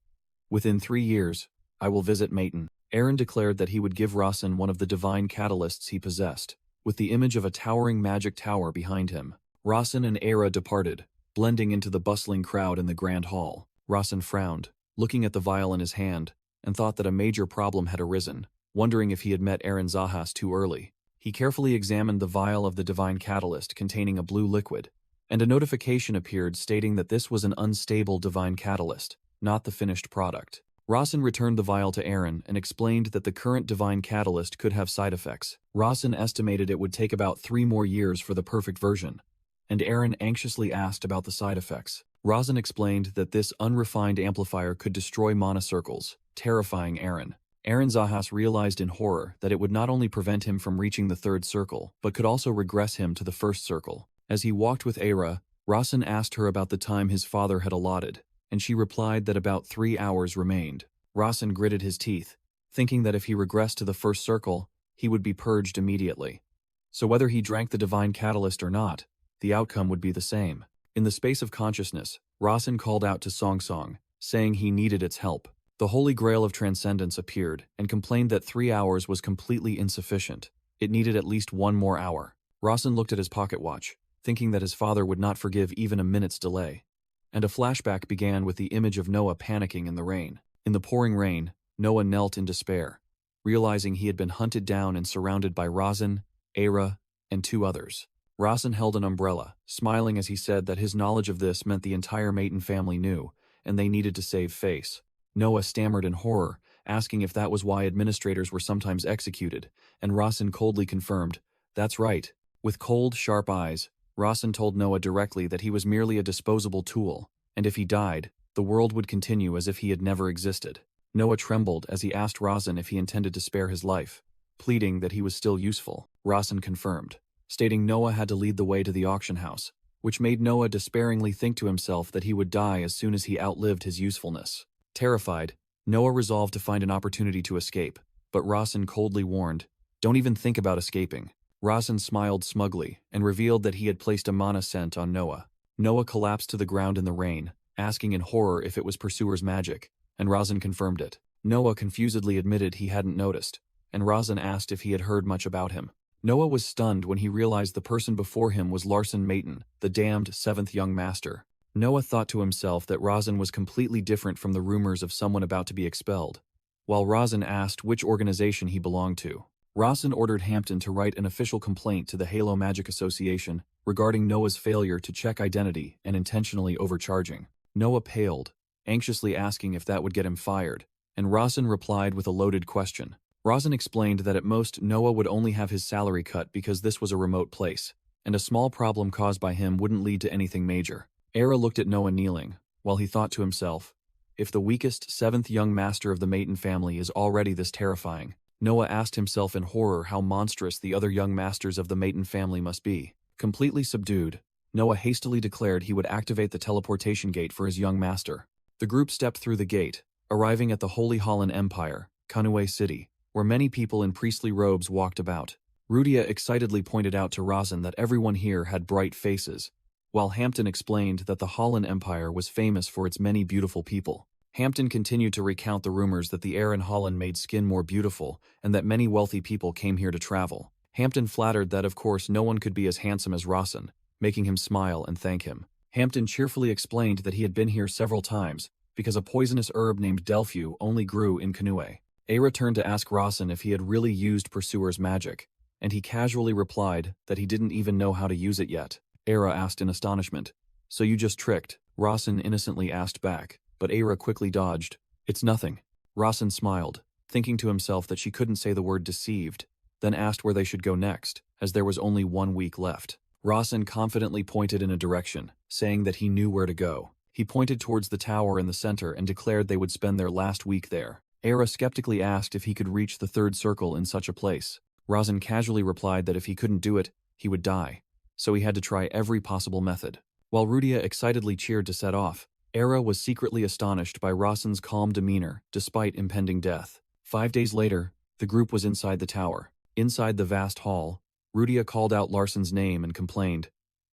within 3 years, I will visit Mayten. Aaron declared that he would give Rawson one of the divine catalysts he possessed, with the image of a towering magic tower behind him. Rawson and Aira departed, blending into the bustling crowd in the grand hall. Rawson frowned, looking at the vial in his hand, and thought that a major problem had arisen, wondering if he had met Aaron Zahas too early. He carefully examined the vial of the divine catalyst containing a blue liquid, and a notification appeared stating that this was an unstable divine catalyst, not the finished product. Rawson returned the vial to Aaron and explained that the current divine catalyst could have side effects. Rawson estimated it would take about 3 more years for the perfect version, and Aaron anxiously asked about the side effects. Razin explained that this unrefined amplifier could destroy mana circles, terrifying Eren. Eren Zahas realized in horror that it would not only prevent him from reaching the third circle, but could also regress him to the first circle. As he walked with Aira, Razin asked her about the time his father had allotted, and she replied that about 3 hours remained. Razin gritted his teeth, thinking that if he regressed to the first circle, he would be purged immediately. So whether he drank the divine catalyst or not, the outcome would be the same. In the space of consciousness, Razin called out to Song Song, saying he needed its help. The Holy Grail of Transcendence appeared and complained that 3 hours was completely insufficient. It needed at least 1 more hour. Razin looked at his pocket watch, thinking that his father would not forgive even a minute's delay. And a flashback began with the image of Noah panicking in the rain. In the pouring rain, Noah knelt in despair, realizing he had been hunted down and surrounded by Razin, Aira, and 2 others. Razin held an umbrella, smiling as he said that his knowledge of this meant the entire Maiden family knew, and they needed to save face. Noah stammered in horror, asking if that was why administrators were sometimes executed, and Razin coldly confirmed, "That's right." With cold, sharp eyes, Razin told Noah directly that he was merely a disposable tool, and if he died, the world would continue as if he had never existed. Noah trembled as he asked Razin if he intended to spare his life, pleading that he was still useful. Razin confirmed, stating Noah had to lead the way to the auction house, which made Noah despairingly think to himself that he would die as soon as he outlived his usefulness. Terrified, Noah resolved to find an opportunity to escape, but Razin coldly warned, "Don't even think about escaping." Razin smiled smugly and revealed that he had placed a mana scent on Noah. Noah collapsed to the ground in the rain, asking in horror if it was Pursuer's magic, and Razin confirmed it. Noah confusedly admitted he hadn't noticed, and Razin asked if he had heard much about him. Noah was stunned when he realized the person before him was Larsen Maton, the damned 7th young master. Noah thought to himself that Razin was completely different from the rumors of someone about to be expelled, while Razin asked which organization he belonged to. Razin ordered Hampton to write an official complaint to the Halo Magic Association regarding Noah's failure to check identity and intentionally overcharging. Noah paled, anxiously asking if that would get him fired, and Razin replied with a loaded question. Razin explained that at most Noah would only have his salary cut because this was a remote place, and a small problem caused by him wouldn't lead to anything major. Aira looked at Noah kneeling, while he thought to himself, if the weakest 7th young master of the Maton family is already this terrifying, Noah asked himself in horror how monstrous the other young masters of the Maton family must be. Completely subdued, Noah hastily declared he would activate the teleportation gate for his young master. The group stepped through the gate, arriving at the Holy Holland Empire, Kanue City, where many people in priestly robes walked about. Rudia excitedly pointed out to Razin that everyone here had bright faces, while Hampton explained that the Holland Empire was famous for its many beautiful people. Hampton continued to recount the rumors that the air in Holland made skin more beautiful and that many wealthy people came here to travel. Hampton flattered that of course no one could be as handsome as Razin, making him smile and thank him. Hampton cheerfully explained that he had been here several times because a poisonous herb named Delphu only grew in Kanue. Aira turned to ask Razin if he had really used Pursuer's magic, and he casually replied that he didn't even know how to use it yet. Aira asked in astonishment, "So you just tricked?" Razin innocently asked back, but Aira quickly dodged. "It's nothing." Razin smiled, thinking to himself that she couldn't say the word deceived, then asked where they should go next, as there was only 1 week left. Razin confidently pointed in a direction, saying that he knew where to go. He pointed towards the tower in the center and declared they would spend their last week there. Aira skeptically asked if he could reach the third circle in such a place. Razin casually replied that if he couldn't do it, he would die, so he had to try every possible method. While Rudia excitedly cheered to set off, Aira was secretly astonished by Razin's calm demeanor despite impending death. 5 days later, the group was inside the tower. Inside the vast hall, Rudia called out Larsen's name and complained,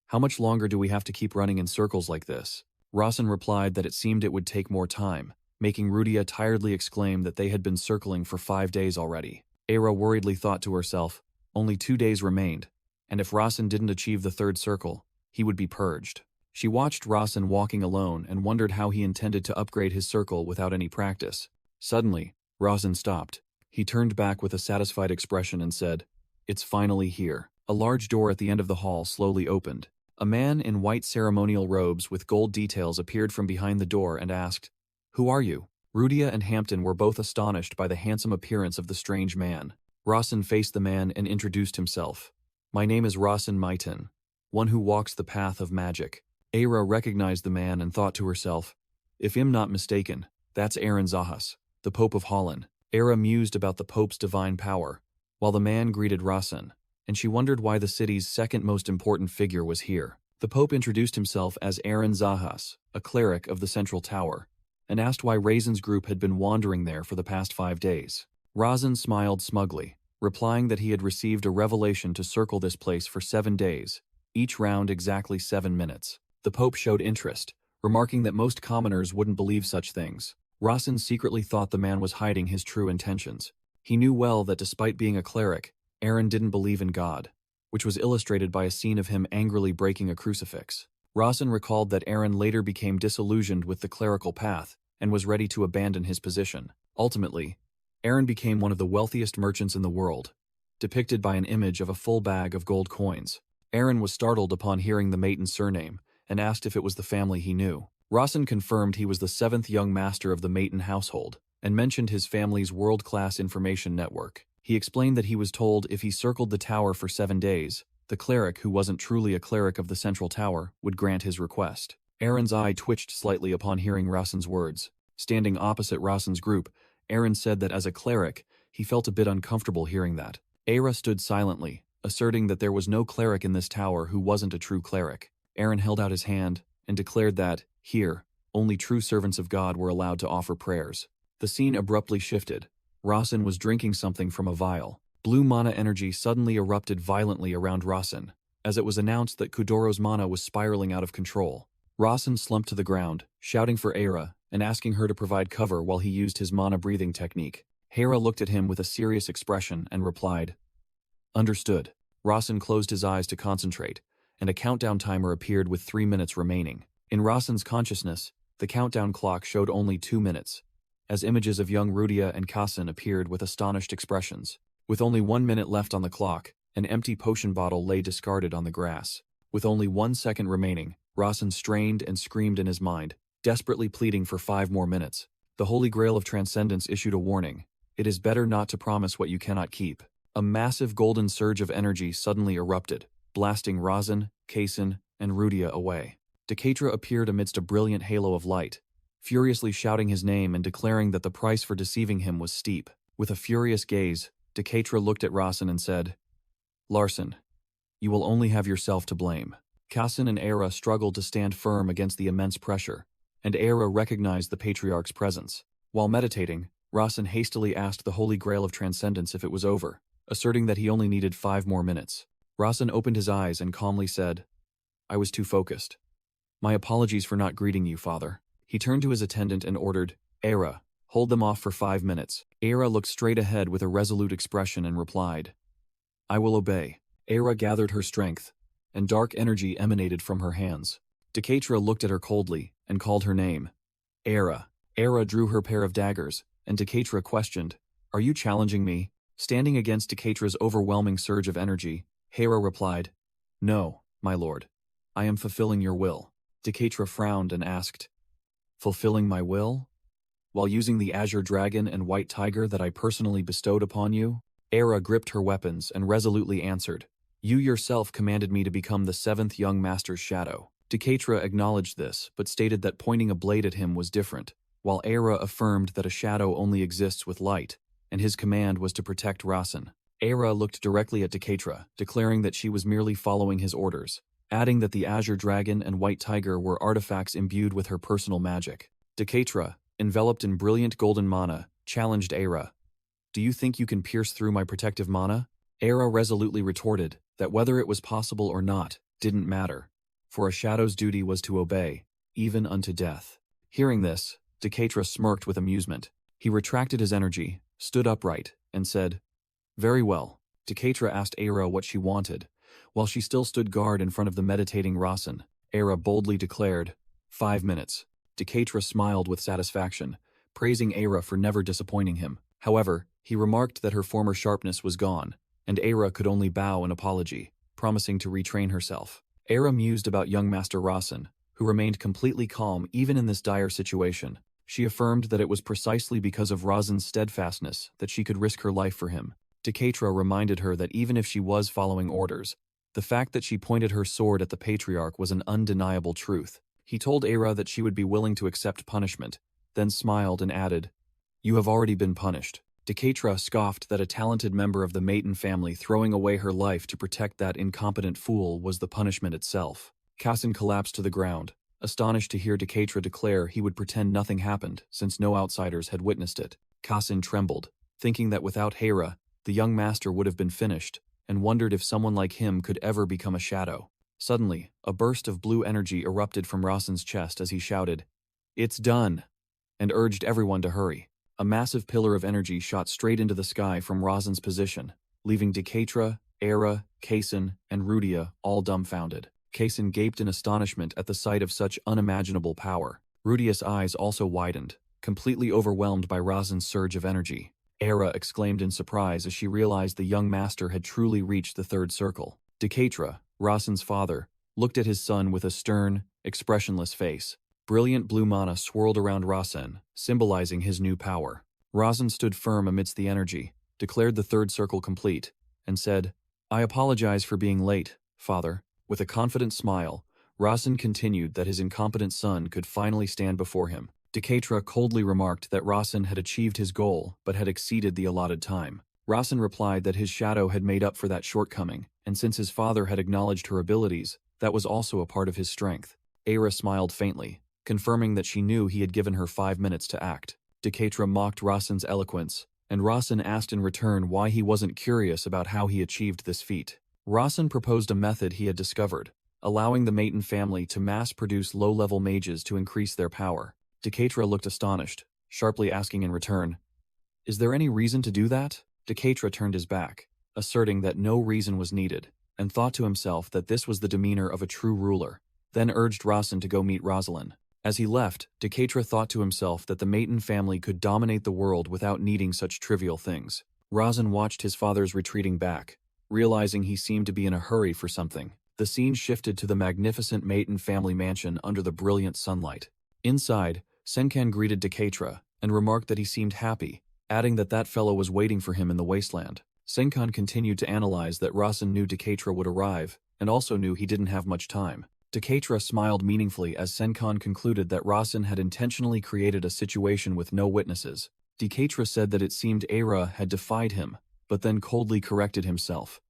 "How much longer do we have to keep running in circles like this?" Razin replied that it seemed it would take more time, making Rudia tiredly exclaim that they had been circling for 5 days already. Aira worriedly thought to herself, only 2 days remained, and if Razin didn't achieve the third circle, he would be purged. She watched Razin walking alone and wondered how he intended to upgrade his circle without any practice. Suddenly, Razin stopped. He turned back with a satisfied expression and said, "It's finally here." A large door at the end of the hall slowly opened. A man in white ceremonial robes with gold details appeared from behind the door and asked, "Who are you?" Rudia and Hampton were both astonished by the handsome appearance of the strange man. Razin faced the man and introduced himself. "My name is Razin Maton, one who walks the path of magic." Era recognized the man and thought to herself, if I'm not mistaken, that's Aaron Zahas, the Pope of Holland. Era mused about the Pope's divine power, while the man greeted Rasen, and she wondered why the city's second most important figure was here. The Pope introduced himself as Aaron Zahas, a cleric of the Central Tower, and asked why Rasen's group had been wandering there for the past 5 days. Rasen smiled smugly, replying that he had received a revelation to circle this place for 7 days, each round exactly 7 minutes. The Pope showed interest, remarking that most commoners wouldn't believe such things. Rasen secretly thought the man was hiding his true intentions. He knew well that despite being a cleric, Aaron didn't believe in God, which was illustrated by a scene of him angrily breaking a crucifix. Rasen recalled that Aaron later became disillusioned with the clerical path and was ready to abandon his position. Ultimately, Aaron became one of the wealthiest merchants in the world, depicted by an image of a full bag of gold coins. Aaron was startled upon hearing the Maiten's surname and asked if it was the family he knew. Rasen confirmed he was the 7th young master of the Maiten household and mentioned his family's world-class information network. He explained that he was told if he circled the tower for 7 days, the cleric who wasn't truly a cleric of the Central Tower would grant his request. Aaron's eye twitched slightly upon hearing Rasen's words. Standing opposite Rasen's group, Aaron said that as a cleric, he felt a bit uncomfortable hearing that. Era stood silently, asserting that there was no cleric in this tower who wasn't a true cleric. Aaron held out his hand and declared that, here, only true servants of God were allowed to offer prayers. The scene abruptly shifted. Rasen was drinking something from a vial. Blue mana energy suddenly erupted violently around Rasen, as it was announced that Kudoro's mana was spiraling out of control. Rasen slumped to the ground, shouting for Era and asking her to provide cover while he used his mana breathing technique. Hera looked at him with a serious expression and replied, "Understood." Rasen closed his eyes to concentrate, and a countdown timer appeared with 3 minutes remaining. In Rasen's consciousness, the countdown clock showed only 2 minutes, as images of young Rudia and Kassen appeared with astonished expressions. With only 1 minute left on the clock, an empty potion bottle lay discarded on the grass. With only 1 second remaining, Rasen strained and screamed in his mind, desperately pleading for 5 more minutes. The Holy Grail of Transcendence issued a warning. It is better not to promise what you cannot keep. A massive golden surge of energy suddenly erupted, blasting Rasen, Kassen, and Rudia away. Decatra appeared amidst a brilliant halo of light, furiously shouting his name and declaring that the price for deceiving him was steep. With a furious gaze, Decatra looked at Rasen and said, "Larson, you will only have yourself to blame." Kassen and Era struggled to stand firm against the immense pressure, and Era recognized the Patriarch's presence. While meditating, Rasen hastily asked the Holy Grail of Transcendence if it was over, asserting that he only needed 5 more minutes. Rasen opened his eyes and calmly said, "I was too focused. My apologies for not greeting you, Father." He turned to his attendant and ordered, "Era, hold them off for 5 minutes." Era looked straight ahead with a resolute expression and replied, "I will obey." Era gathered her strength, and dark energy emanated from her hands. Decatra looked at her coldly and called her name, Era. Era drew her pair of daggers, and Decatra questioned, "Are you challenging me?" Standing against Decatra's overwhelming surge of energy, Hera replied, "No, my lord. I am fulfilling your will." Decatra frowned and asked, "Fulfilling my will? While using the Azure Dragon and White Tiger that I personally bestowed upon you?" Era gripped her weapons and resolutely answered, "You yourself commanded me to become the 7th young master's shadow." Decatra acknowledged this, but stated that pointing a blade at him was different, while Era affirmed that a shadow only exists with light, and his command was to protect Rasen. Era looked directly at Decatra, declaring that she was merely following his orders, adding that the Azure Dragon and White Tiger were artifacts imbued with her personal magic. Decatra, enveloped in brilliant golden mana, challenged Era, "Do you think you can pierce through my protective mana?" Era resolutely retorted that whether it was possible or not didn't matter, for a shadow's duty was to obey, even unto death. Hearing this, Decatra smirked with amusement. He retracted his energy, stood upright, and said, "Very well." Decatra asked Era what she wanted. While she still stood guard in front of the meditating Rasen, Era boldly declared, 5 minutes. Decatra smiled with satisfaction, praising Era for never disappointing him. However, he remarked that her former sharpness was gone, and Era could only bow in apology, promising to retrain herself. Era mused about young Master Rasen, who remained completely calm even in this dire situation. She affirmed that it was precisely because of Rasen's steadfastness that she could risk her life for him. Decatra reminded her that even if she was following orders, The fact that she pointed her sword at the patriarch was an undeniable truth. He told Era that she would be willing to accept punishment, then smiled and added, "You have already been punished." Decatra scoffed that a talented member of the Maiden family throwing away her life to protect that incompetent fool was the punishment itself. Kassan collapsed to the ground, astonished to hear Decatra declare he would pretend nothing happened since no outsiders had witnessed it. Kassan trembled, thinking that without Hera, the young master would have been finished, and wondered if someone like him could ever become a shadow. Suddenly, a burst of blue energy erupted from Rasen's chest as he shouted, "It's done!" and urged everyone to hurry. A massive pillar of energy shot straight into the sky from Rasen's position, leaving Decatra, Era, Kassan, and Rudia all dumbfounded. Kassan gaped in astonishment at the sight of such unimaginable power. Rudia's eyes also widened, completely overwhelmed by Rasen's surge of energy. Era exclaimed in surprise as she realized the young master had truly reached the third circle. Decatra, Rasen's father, looked at his son with a stern, expressionless face. Brilliant blue mana swirled around Rasen, symbolizing his new power. Rasen stood firm amidst the energy, declared the third circle complete, and said, "I apologize for being late, father." With a confident smile, Rasen continued that his incompetent son could finally stand before him. Decatra coldly remarked that Rasen had achieved his goal but had exceeded the allotted time. Rasen replied that his shadow had made up for that shortcoming, and since his father had acknowledged her abilities, that was also a part of his strength. Era smiled faintly, confirming that she knew he had given her 5 minutes to act. Decatra mocked Rasen's eloquence, and Rasen asked in return why he wasn't curious about how he achieved this feat. Rasen proposed a method he had discovered, allowing the Maiden family to mass-produce low-level mages to increase their power. Decatra looked astonished, sharply asking in return, "Is there any reason to do that?" Decatra turned his back, asserting that no reason was needed, and thought to himself that this was the demeanor of a true ruler, then urged Rasen to go meet Rosalind. As he left, Decatra thought to himself that the Maiden family could dominate the world without needing such trivial things. Rasen watched his father's retreating back, realizing he seemed to be in a hurry for something. The scene shifted to the magnificent Maiden family mansion under the brilliant sunlight. Inside, Senkan greeted Decatra and remarked that he seemed happy, adding that that fellow was waiting for him in the wasteland. Senkan continued to analyze that Rasen knew Decatra would arrive, and also knew he didn't have much time. Decatra smiled meaningfully as Senkan concluded that Rasen had intentionally created a situation with no witnesses. Decatra said that it seemed Era had defied him, but then coldly corrected himself.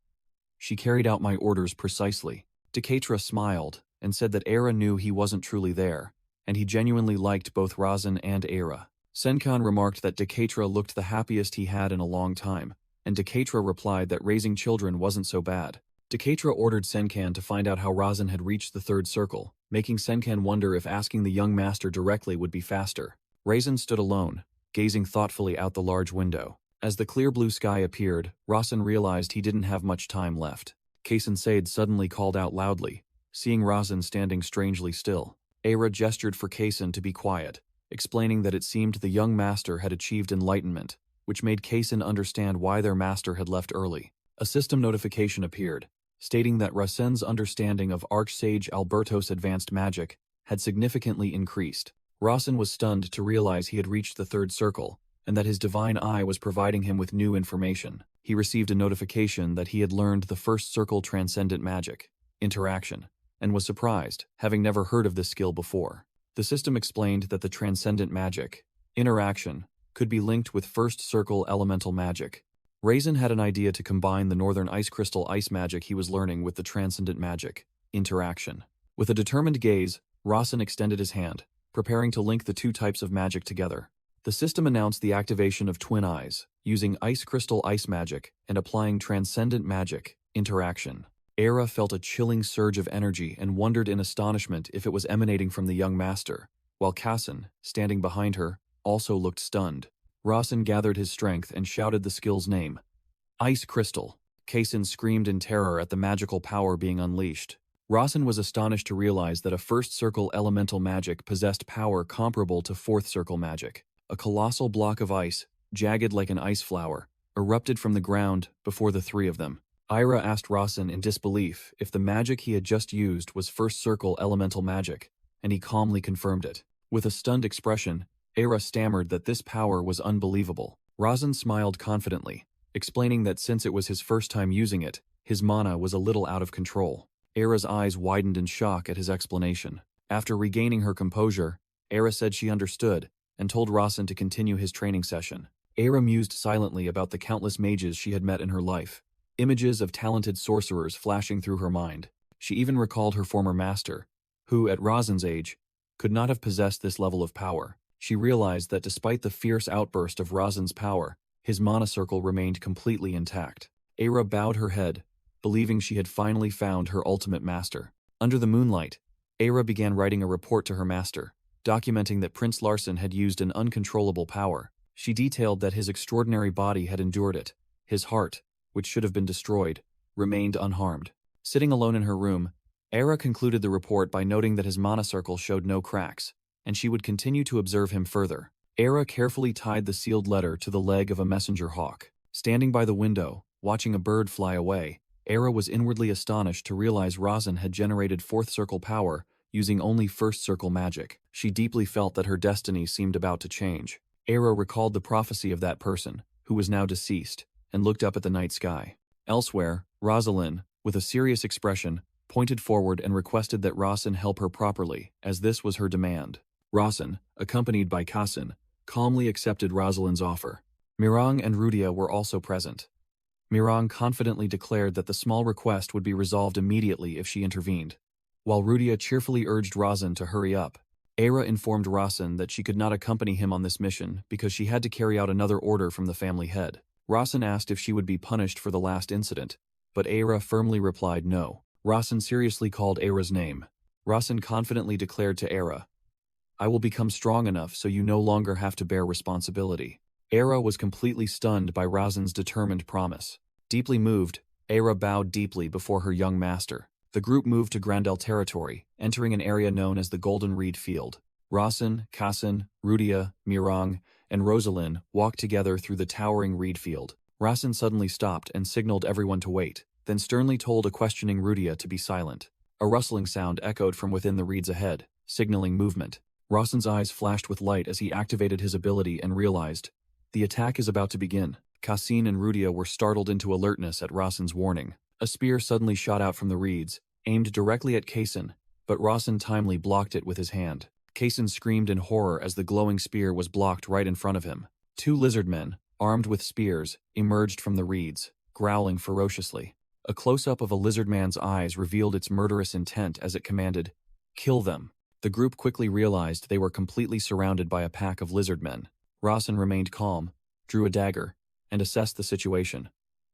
"She carried out my orders precisely." Decatra smiled and said that Era knew he wasn't truly there, and he genuinely liked both Rasen and Era. Senkan remarked that Decatra looked the happiest he had in a long time, and Decatra replied that raising children wasn't so bad. Decatra ordered Senkan to find out how Rasen had reached the third circle, making Senkan wonder if asking the young master directly would be faster. Rasen stood alone, gazing thoughtfully out the large window. As the clear blue sky appeared, Rasen realized he didn't have much time left. Kassan Sade suddenly called out loudly, seeing Rasen standing strangely still. Era gestured for Kassan to be quiet, explaining that it seemed the young master had achieved enlightenment, which made Kassan understand why their master had left early. A system notification appeared, stating that Rasen's understanding of Archsage Alberto's advanced magic had significantly increased. Rasen was stunned to realize he had reached the third circle, and that his divine eye was providing him with new information. He received a notification that he had learned the first circle transcendent magic, interaction, and was surprised, having never heard of this skill before. The system explained that the transcendent magic, interaction, could be linked with first circle elemental magic. Rasen had an idea to combine the northern ice crystal ice magic he was learning with the transcendent magic, interaction. With a determined gaze, Rasen extended his hand, preparing to link the two types of magic together. The system announced the activation of twin eyes, using ice crystal ice magic and applying transcendent magic, interaction. Era felt a chilling surge of energy and wondered in astonishment if it was emanating from the young master, while Kassan, standing behind her, also looked stunned. Rasen gathered his strength and shouted the skill's name. "Ice Crystal!" Kassan screamed in terror at the magical power being unleashed. Rasen was astonished to realize that a first circle elemental magic possessed power comparable to fourth circle magic. A colossal block of ice, jagged like an ice flower, erupted from the ground before the three of them. Ira asked Rasen in disbelief if the magic he had just used was first circle elemental magic, and he calmly confirmed it. With a stunned expression, Era stammered that this power was unbelievable. Rasen smiled confidently, explaining that since it was his first time using it, His mana was a little out of control. Era's eyes widened in shock at his explanation. After regaining her composure, Era said she understood and told Rasen to continue his training session. Era mused silently about the countless mages she had met in her life, images of talented sorcerers flashing through her mind. She even recalled her former master, who, at Rasen's age, could not have possessed this level of power. She realized that despite the fierce outburst of Rasen's power, his mana circle remained completely intact. Era bowed her head, believing she had finally found her ultimate master. Under the moonlight, Era began writing a report to her master, documenting that Prince Larsen had used an uncontrollable power. She detailed that his extraordinary body had endured it. His heart, which should have been destroyed, remained unharmed. Sitting alone in her room, Era concluded the report by noting that his mana circle showed no cracks, and she would continue to observe him further. Era carefully tied the sealed letter to the leg of a messenger hawk. Standing by the window, watching a bird fly away, Era was inwardly astonished to realize Rasen had generated fourth circle power using only first circle magic. She deeply felt that her destiny seemed about to change. Era recalled the prophecy of that person, who was now deceased, and looked up at the night sky. Elsewhere, Rosalind, with a serious expression, pointed forward and requested that Rasen help her properly, as this was her demand. Rasen, accompanied by Kasin, calmly accepted Rosalind's offer. Mirang and Rudia were also present. Mirang confidently declared that the small request would be resolved immediately if she intervened, while Rudia cheerfully urged Rasen to hurry up. Era informed Rasen that she could not accompany him on this mission because she had to carry out another order from the family head. Rasen asked if she would be punished for the last incident, but Era firmly replied no. Rasen seriously called Era's name. Rasen confidently declared to Era, "I will become strong enough so you no longer have to bear responsibility." Era was completely stunned by Rasen's determined promise. Deeply moved, Era bowed deeply before her young master. The group moved to Grandel territory, entering an area known as the Golden Reed Field. Rasen, Kasin, Rudia, Mirang, and Rosalind walked together through the towering reed field. Rasen suddenly stopped and signaled everyone to wait, then sternly told a questioning Rudia to be silent. A rustling sound echoed from within the reeds ahead, signaling movement. Rasen's eyes flashed with light as he activated his ability and realized, the attack is about to begin. Kasin and Rudia were startled into alertness at Rasen's warning. A spear suddenly shot out from the reeds, aimed directly at Kasin, but Rasen timely blocked it with his hand. Kasin screamed in horror as the glowing spear was blocked right in front of him. Two lizard men, armed with spears, emerged from the reeds, growling ferociously. A close-up of a lizard man's eyes revealed its murderous intent as it commanded, "Kill them." The group quickly realized they were completely surrounded by a pack of lizard men. Rasen remained calm, drew a dagger, and assessed the situation.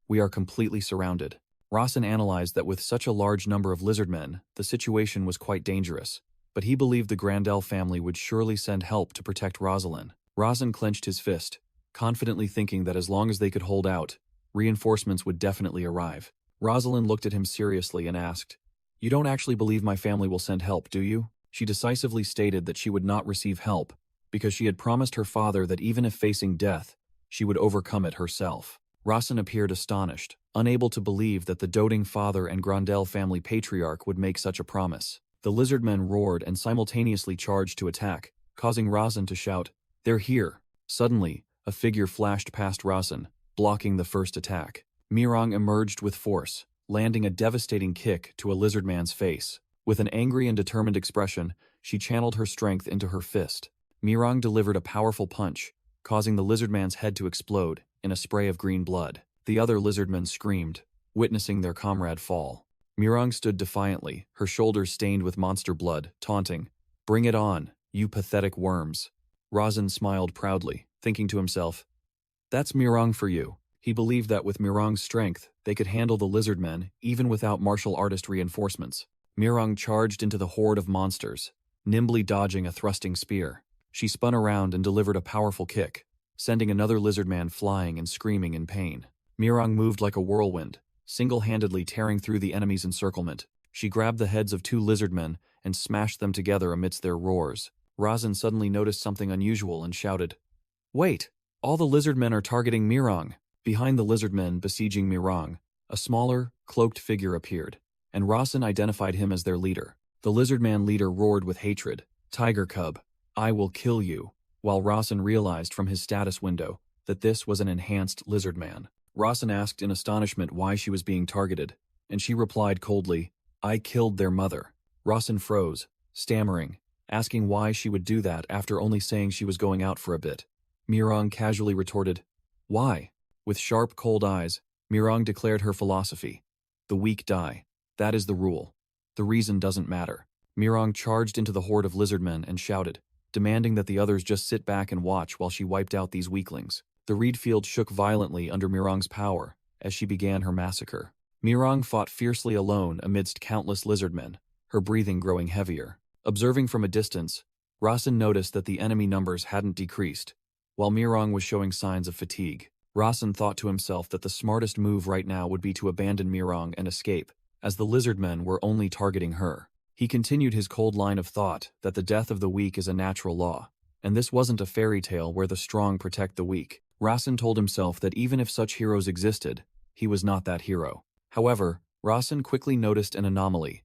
"We are completely surrounded." Rasen analyzed that with such a large number of lizard men, the situation was quite dangerous, but he believed the Grandel family would surely send help to protect Rosalind. Rasen clenched his fist, confidently thinking that as long as they could hold out, reinforcements would definitely arrive. Rosalind looked at him seriously and asked, "You don't actually believe my family will send help, do you?" She decisively stated that she would not receive help, because she had promised her father that even if facing death, she would overcome it herself. Rasen appeared astonished, unable to believe that the doting father and Grandel family patriarch would make such a promise. The lizard men roared and simultaneously charged to attack, causing Rasen to shout, "They're here!" Suddenly, a figure flashed past Rasen, blocking the first attack. Mirang emerged with force, landing a devastating kick to a lizard man's face. With an angry and determined expression, she channeled her strength into her fist. Mirang delivered a powerful punch, causing the lizard man's head to explode in a spray of green blood. The other lizard men screamed, witnessing their comrade fall. Mirang stood defiantly, her shoulders stained with monster blood, taunting, "Bring it on, you pathetic worms." Rasen smiled proudly, thinking to himself, "That's Mirang for you." He believed that with Mirang's strength, they could handle the lizard men even without martial artist reinforcements. Mirang charged into the horde of monsters, nimbly dodging a thrusting spear. She spun around and delivered a powerful kick, sending another lizard man flying and screaming in pain. Mirang moved like a whirlwind, single-handedly tearing through the enemy's encirclement. She grabbed the heads of two lizard men and smashed them together amidst their roars. Rasen suddenly noticed something unusual and shouted, "Wait! All the lizard men are targeting Mirang." Behind the lizard men besieging Mirang, a smaller, cloaked figure appeared, and Rasen identified him as their leader. The lizard man leader roared with hatred, "Tiger Cub, I will kill you," while Rasen realized from his status window that this was an enhanced lizard man. Rasen asked in astonishment why she was being targeted, and she replied coldly, "I killed their mother." Rasen froze, stammering, asking why she would do that after only saying she was going out for a bit. Mirong casually retorted, "Why?" With sharp, cold eyes, Mirong declared her philosophy. The weak die. That is the rule. The reason doesn't matter. Mirong charged into the horde of lizardmen and shouted, demanding that the others just sit back and watch while she wiped out these weaklings. The reed field shook violently under Mirong's power as she began her massacre. Mirong fought fiercely alone amidst countless lizardmen, her breathing growing heavier. Observing from a distance, Rasen noticed that the enemy numbers hadn't decreased, while Mirong was showing signs of fatigue. Rasen thought to himself that the smartest move right now would be to abandon Mirong and escape, as the lizardmen were only targeting her. He continued his cold line of thought that the death of the weak is a natural law, and this wasn't a fairy tale where the strong protect the weak. Rasen told himself that even if such heroes existed, he was not that hero. However, Rasen quickly noticed an anomaly.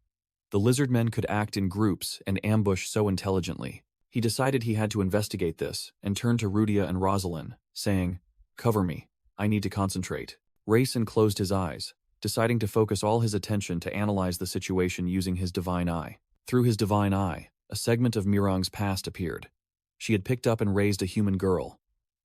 The lizardmen could act in groups and ambush so intelligently. He decided he had to investigate this and turned to Rudia and Rosalind, saying, "Cover me. I need to concentrate." Rasen closed his eyes, deciding to focus all his attention to analyze the situation using his divine eye. Through his divine eye, a segment of Mirong's past appeared. She had picked up and raised a human girl,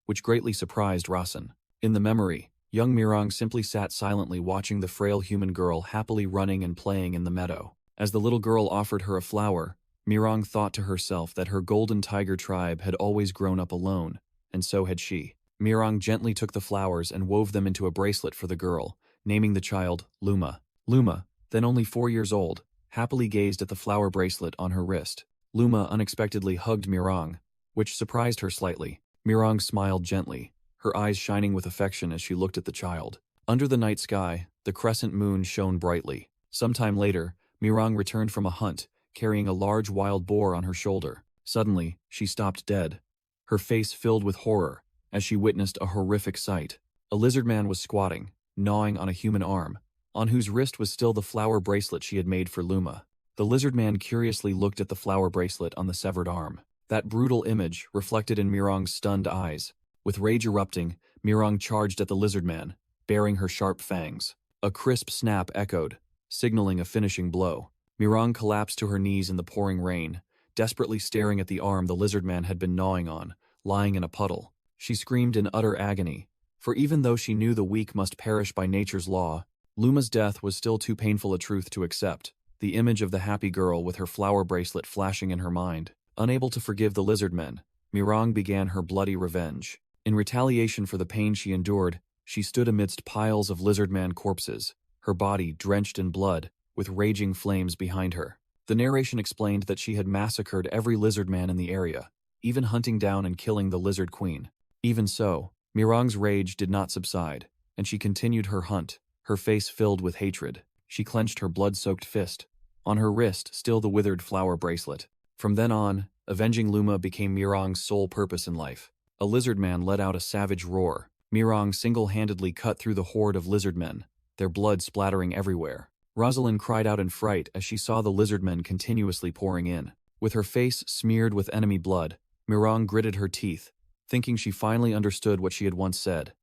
which greatly surprised Rasen. In the memory, young Mirong simply sat silently watching the frail human girl happily running and playing in the meadow. As the little girl offered her a flower, Mirong thought to herself that her golden tiger tribe had always grown up alone, and so had she. Mirong gently took the flowers and wove them into a bracelet for the girl, naming the child Luma. Luma, then only 4 years old, happily gazed at the flower bracelet on her wrist. Luma unexpectedly hugged Mirong, which surprised her slightly. Mirong smiled gently, her eyes shining with affection as she looked at the child. Under the night sky, the crescent moon shone brightly. Sometime later, Mirong returned from a hunt, carrying a large wild boar on her shoulder. Suddenly, she stopped dead, her face filled with horror as she witnessed a horrific sight. A lizard man was squatting, gnawing on a human arm, on whose wrist was still the flower bracelet she had made for Luma. The lizard man curiously looked at the flower bracelet on the severed arm. That brutal image reflected in Mirong's stunned eyes. With rage erupting, Mirong charged at the lizard man, baring her sharp fangs. A crisp snap echoed, signaling a finishing blow. Mirong collapsed to her knees in the pouring rain, desperately staring at the arm the lizard man had been gnawing on, lying in a puddle. She screamed in utter agony, for even though she knew the weak must perish by nature's law, Luma's death was still too painful a truth to accept. The image of the happy girl with her flower bracelet flashing in her mind. Unable to forgive the lizard men, Mirong began her bloody revenge. In retaliation for the pain she endured, she stood amidst piles of lizardman corpses, her body drenched in blood, with raging flames behind her. The narration explained that she had massacred every lizardman in the area, even hunting down and killing the lizard queen. Even so, Mirong's rage did not subside, and she continued her hunt, her face filled with hatred. She clenched her blood-soaked fist, on her wrist still the withered flower bracelet. From then on, avenging Luma became Mirong's sole purpose in life. A lizard man let out a savage roar. Mirong single-handedly cut through the horde of lizardmen, their blood splattering everywhere. Rosalind cried out in fright as she saw the lizardmen continuously pouring in. With her face smeared with enemy blood, Mirong gritted her teeth, thinking she finally understood what she had once said.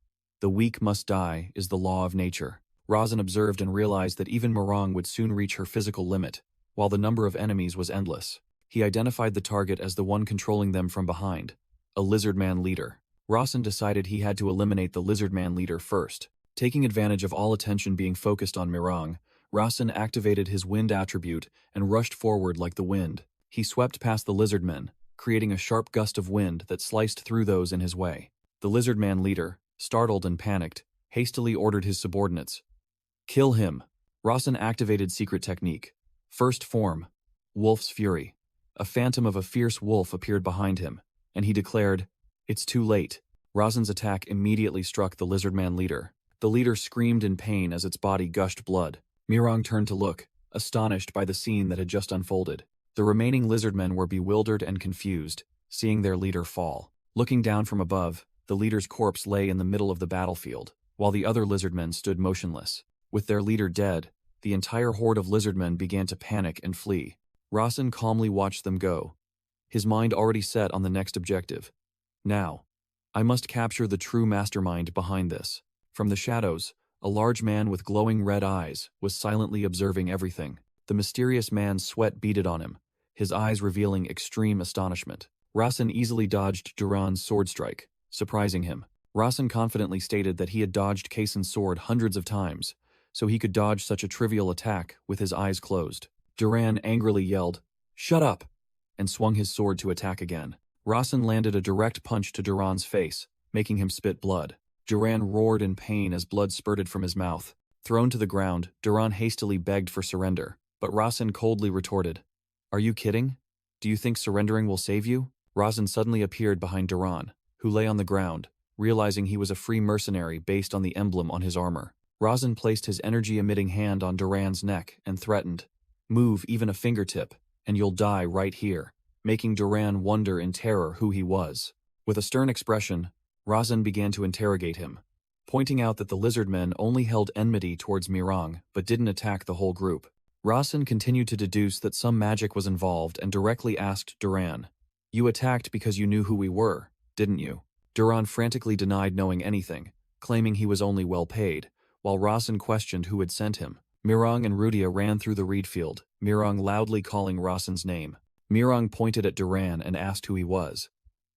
The weak must die is the law of nature. Rosalind observed and realized that even Mirong would soon reach her physical limit, while the number of enemies was endless. He identified the target as the one controlling them from behind, a lizardman leader. Rosalind decided he had to eliminate the lizardman leader first. Taking advantage of all attention being focused on Mirong, Rosalind activated his wind attribute and rushed forward like the wind. He swept past the lizardmen, creating a sharp gust of wind that sliced through those in his way. The lizardman leader, startled and panicked, hastily ordered his subordinates, "Kill him." Rosalind activated secret technique. First form, Wolf's Fury. A phantom of a fierce wolf appeared behind him, and he declared, "It's too late." Rosalind's attack immediately struck the lizardman leader. The leader screamed in pain as its body gushed blood. Mirong turned to look, astonished by the scene that had just unfolded. The remaining lizardmen were bewildered and confused, seeing their leader fall. Looking down from above, the leader's corpse lay in the middle of the battlefield, while the other lizardmen stood motionless. With their leader dead, the entire horde of lizardmen began to panic and flee. Rosalind calmly watched them go, his mind already set on the next objective. Now, I must capture the true mastermind behind this. From the shadows, a large man with glowing red eyes was silently observing everything. The mysterious man's sweat beaded on him, his eyes revealing extreme astonishment. Rasen easily dodged Duran's sword strike, surprising him. Rasen confidently stated that he had dodged Kaysen's sword hundreds of times, so he could dodge such a trivial attack with his eyes closed. Duran angrily yelled, "Shut up!" and swung his sword to attack again. Rasen landed a direct punch to Duran's face, making him spit blood. Duran roared in pain as blood spurted from his mouth. Thrown to the ground, Duran hastily begged for surrender, but Rasen coldly retorted, "Are you kidding? Do you think surrendering will save you?" Rasen suddenly appeared behind Duran, who lay on the ground, realizing he was a free mercenary based on the emblem on his armor. Rasen placed his energy-emitting hand on Duran's neck and threatened, "Move even a fingertip, and you'll die right here," making Duran wonder in terror who he was. With a stern expression, Rasen began to interrogate him, pointing out that the lizardmen only held enmity towards Mirang but didn't attack the whole group. Rasen continued to deduce that some magic was involved and directly asked Duran, "You attacked because you knew who we were, didn't you?" Duran frantically denied knowing anything, claiming he was only well paid, while Rasen questioned who had sent him. Mirang and Rudia ran through the reed field, Mirang loudly calling Rasen's name. Mirang pointed at Duran and asked who he was.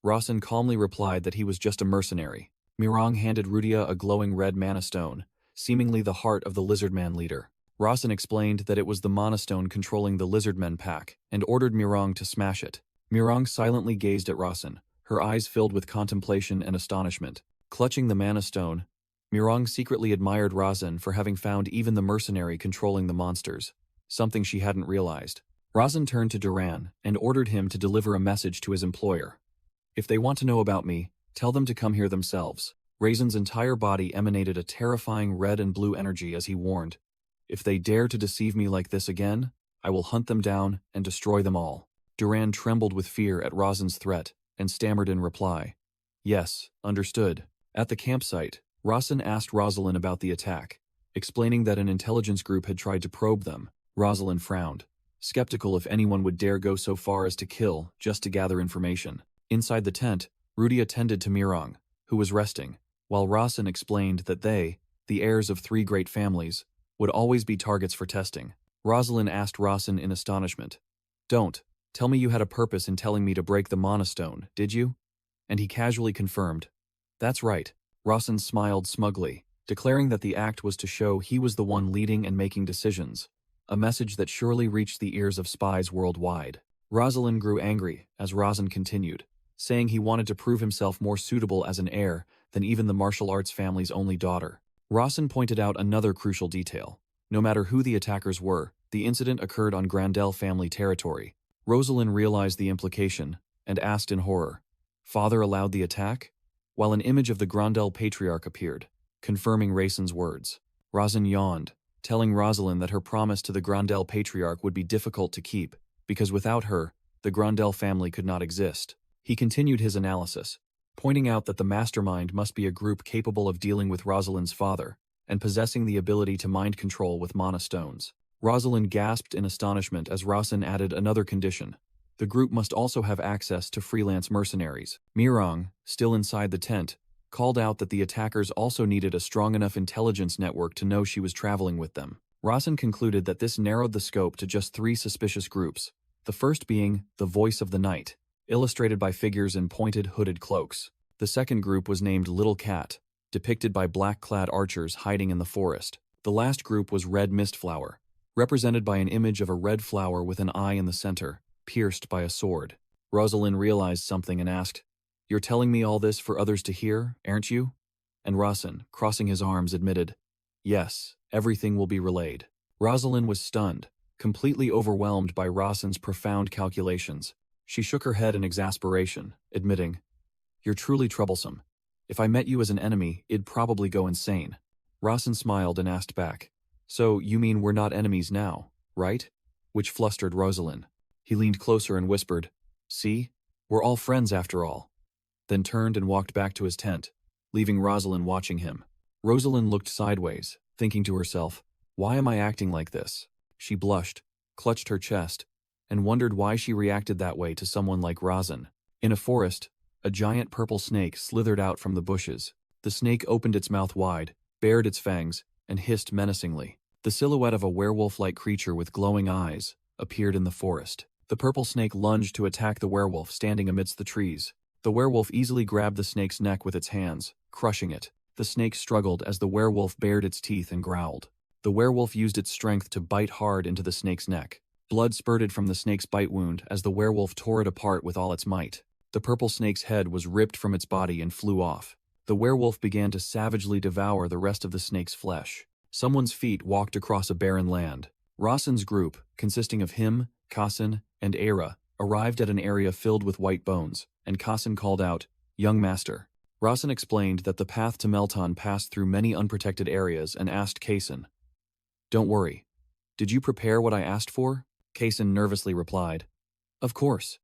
Rasen calmly replied that he was just a mercenary. Mirang handed Rudia a glowing red mana stone, seemingly the heart of the lizardman leader. Rasen explained that it was the mana stone controlling the lizardmen pack, and ordered Mirang to smash it. Mirang silently gazed at Rasen, her eyes filled with contemplation and astonishment. Clutching the mana stone, Mirang secretly admired Rasen for having found even the mercenary controlling the monsters, something she hadn't realized. Rasen turned to Duran and ordered him to deliver a message to his employer. "If they want to know about me, tell them to come here themselves." Rasen's entire body emanated a terrifying red and blue energy as he warned, "If they dare to deceive me like this again, I will hunt them down and destroy them all." Duran trembled with fear at Rasen's threat and stammered in reply, "Yes, understood." At the campsite, Rasen asked Rosalind about the attack, explaining that an intelligence group had tried to probe them. Rosalind frowned, skeptical if anyone would dare go so far as to kill just to gather information. Inside the tent, Rudy attended to Mirang, who was resting, while Rasen explained that they, the heirs of 3 great families, would always be targets for testing. Rosalind asked Rasen in astonishment, "Don't tell me you had a purpose in telling me to break the mana stone, did you?" And he casually confirmed, "That's right." Rasen smiled smugly, declaring that the act was to show he was the one leading and making decisions, a message that surely reached the ears of spies worldwide. Rosalind grew angry as Rasen continued, saying he wanted to prove himself more suitable as an heir than even the martial arts family's only daughter. Rasen pointed out another crucial detail. No matter who the attackers were, the incident occurred on Grandel family territory. Rosalind realized the implication and asked in horror, "Father allowed the attack?" While an image of the Grandel patriarch appeared, confirming Rasen's words. Rasen yawned, telling Rosalind that her promise to the Grandel patriarch would be difficult to keep, because without her, the Grandel family could not exist. He continued his analysis, pointing out that the mastermind must be a group capable of dealing with Rosalind's father, and possessing the ability to mind control with mana stones. Rosalind gasped in astonishment as Rasen added another condition. The group must also have access to freelance mercenaries. Mirang, still inside the tent, called out that the attackers also needed a strong enough intelligence network to know she was traveling with them. Rasen concluded that this narrowed the scope to just 3 suspicious groups, the first being the Voice of the Night, illustrated by figures in pointed hooded cloaks. The second group was named Little Cat, depicted by black-clad archers hiding in the forest. The last group was Red Mistflower, represented by an image of a red flower with an eye in the center, pierced by a sword. Rosalind realized something and asked, "You're telling me all this for others to hear, aren't you?" And Rasen, crossing his arms, admitted, "Yes, everything will be relayed." Rosalind was stunned, completely overwhelmed by Rasen's profound calculations. She shook her head in exasperation, admitting, "You're truly troublesome. If I met you as an enemy, it'd probably go insane." Rasen smiled and asked back, "So you mean we're not enemies now, right?" Which flustered Rosalind. He leaned closer and whispered, "See? We're all friends after all." Then turned and walked back to his tent, leaving Rosalind watching him. Rosalind looked sideways, thinking to herself, "Why am I acting like this?" She blushed, clutched her chest, and wondered why she reacted that way to someone like Rasen. In a forest, a giant purple snake slithered out from the bushes. The snake opened its mouth wide, bared its fangs, and hissed menacingly. The silhouette of a werewolf-like creature with glowing eyes appeared in the forest. The purple snake lunged to attack the werewolf standing amidst the trees. The werewolf easily grabbed the snake's neck with its hands, crushing it. The snake struggled as the werewolf bared its teeth and growled. The werewolf used its strength to bite hard into the snake's neck. Blood spurted from the snake's bite wound as the werewolf tore it apart with all its might. The purple snake's head was ripped from its body and flew off. The werewolf began to savagely devour the rest of the snake's flesh. Someone's feet walked across a barren land. Rasen's group, consisting of him, Kasin, and Era, arrived at an area filled with white bones, and Kasin called out, "Young master." Rasen explained that the path to Melton passed through many unprotected areas and asked Kasin, "Don't worry. Did you prepare what I asked for?" Kasin nervously replied, "Of course,"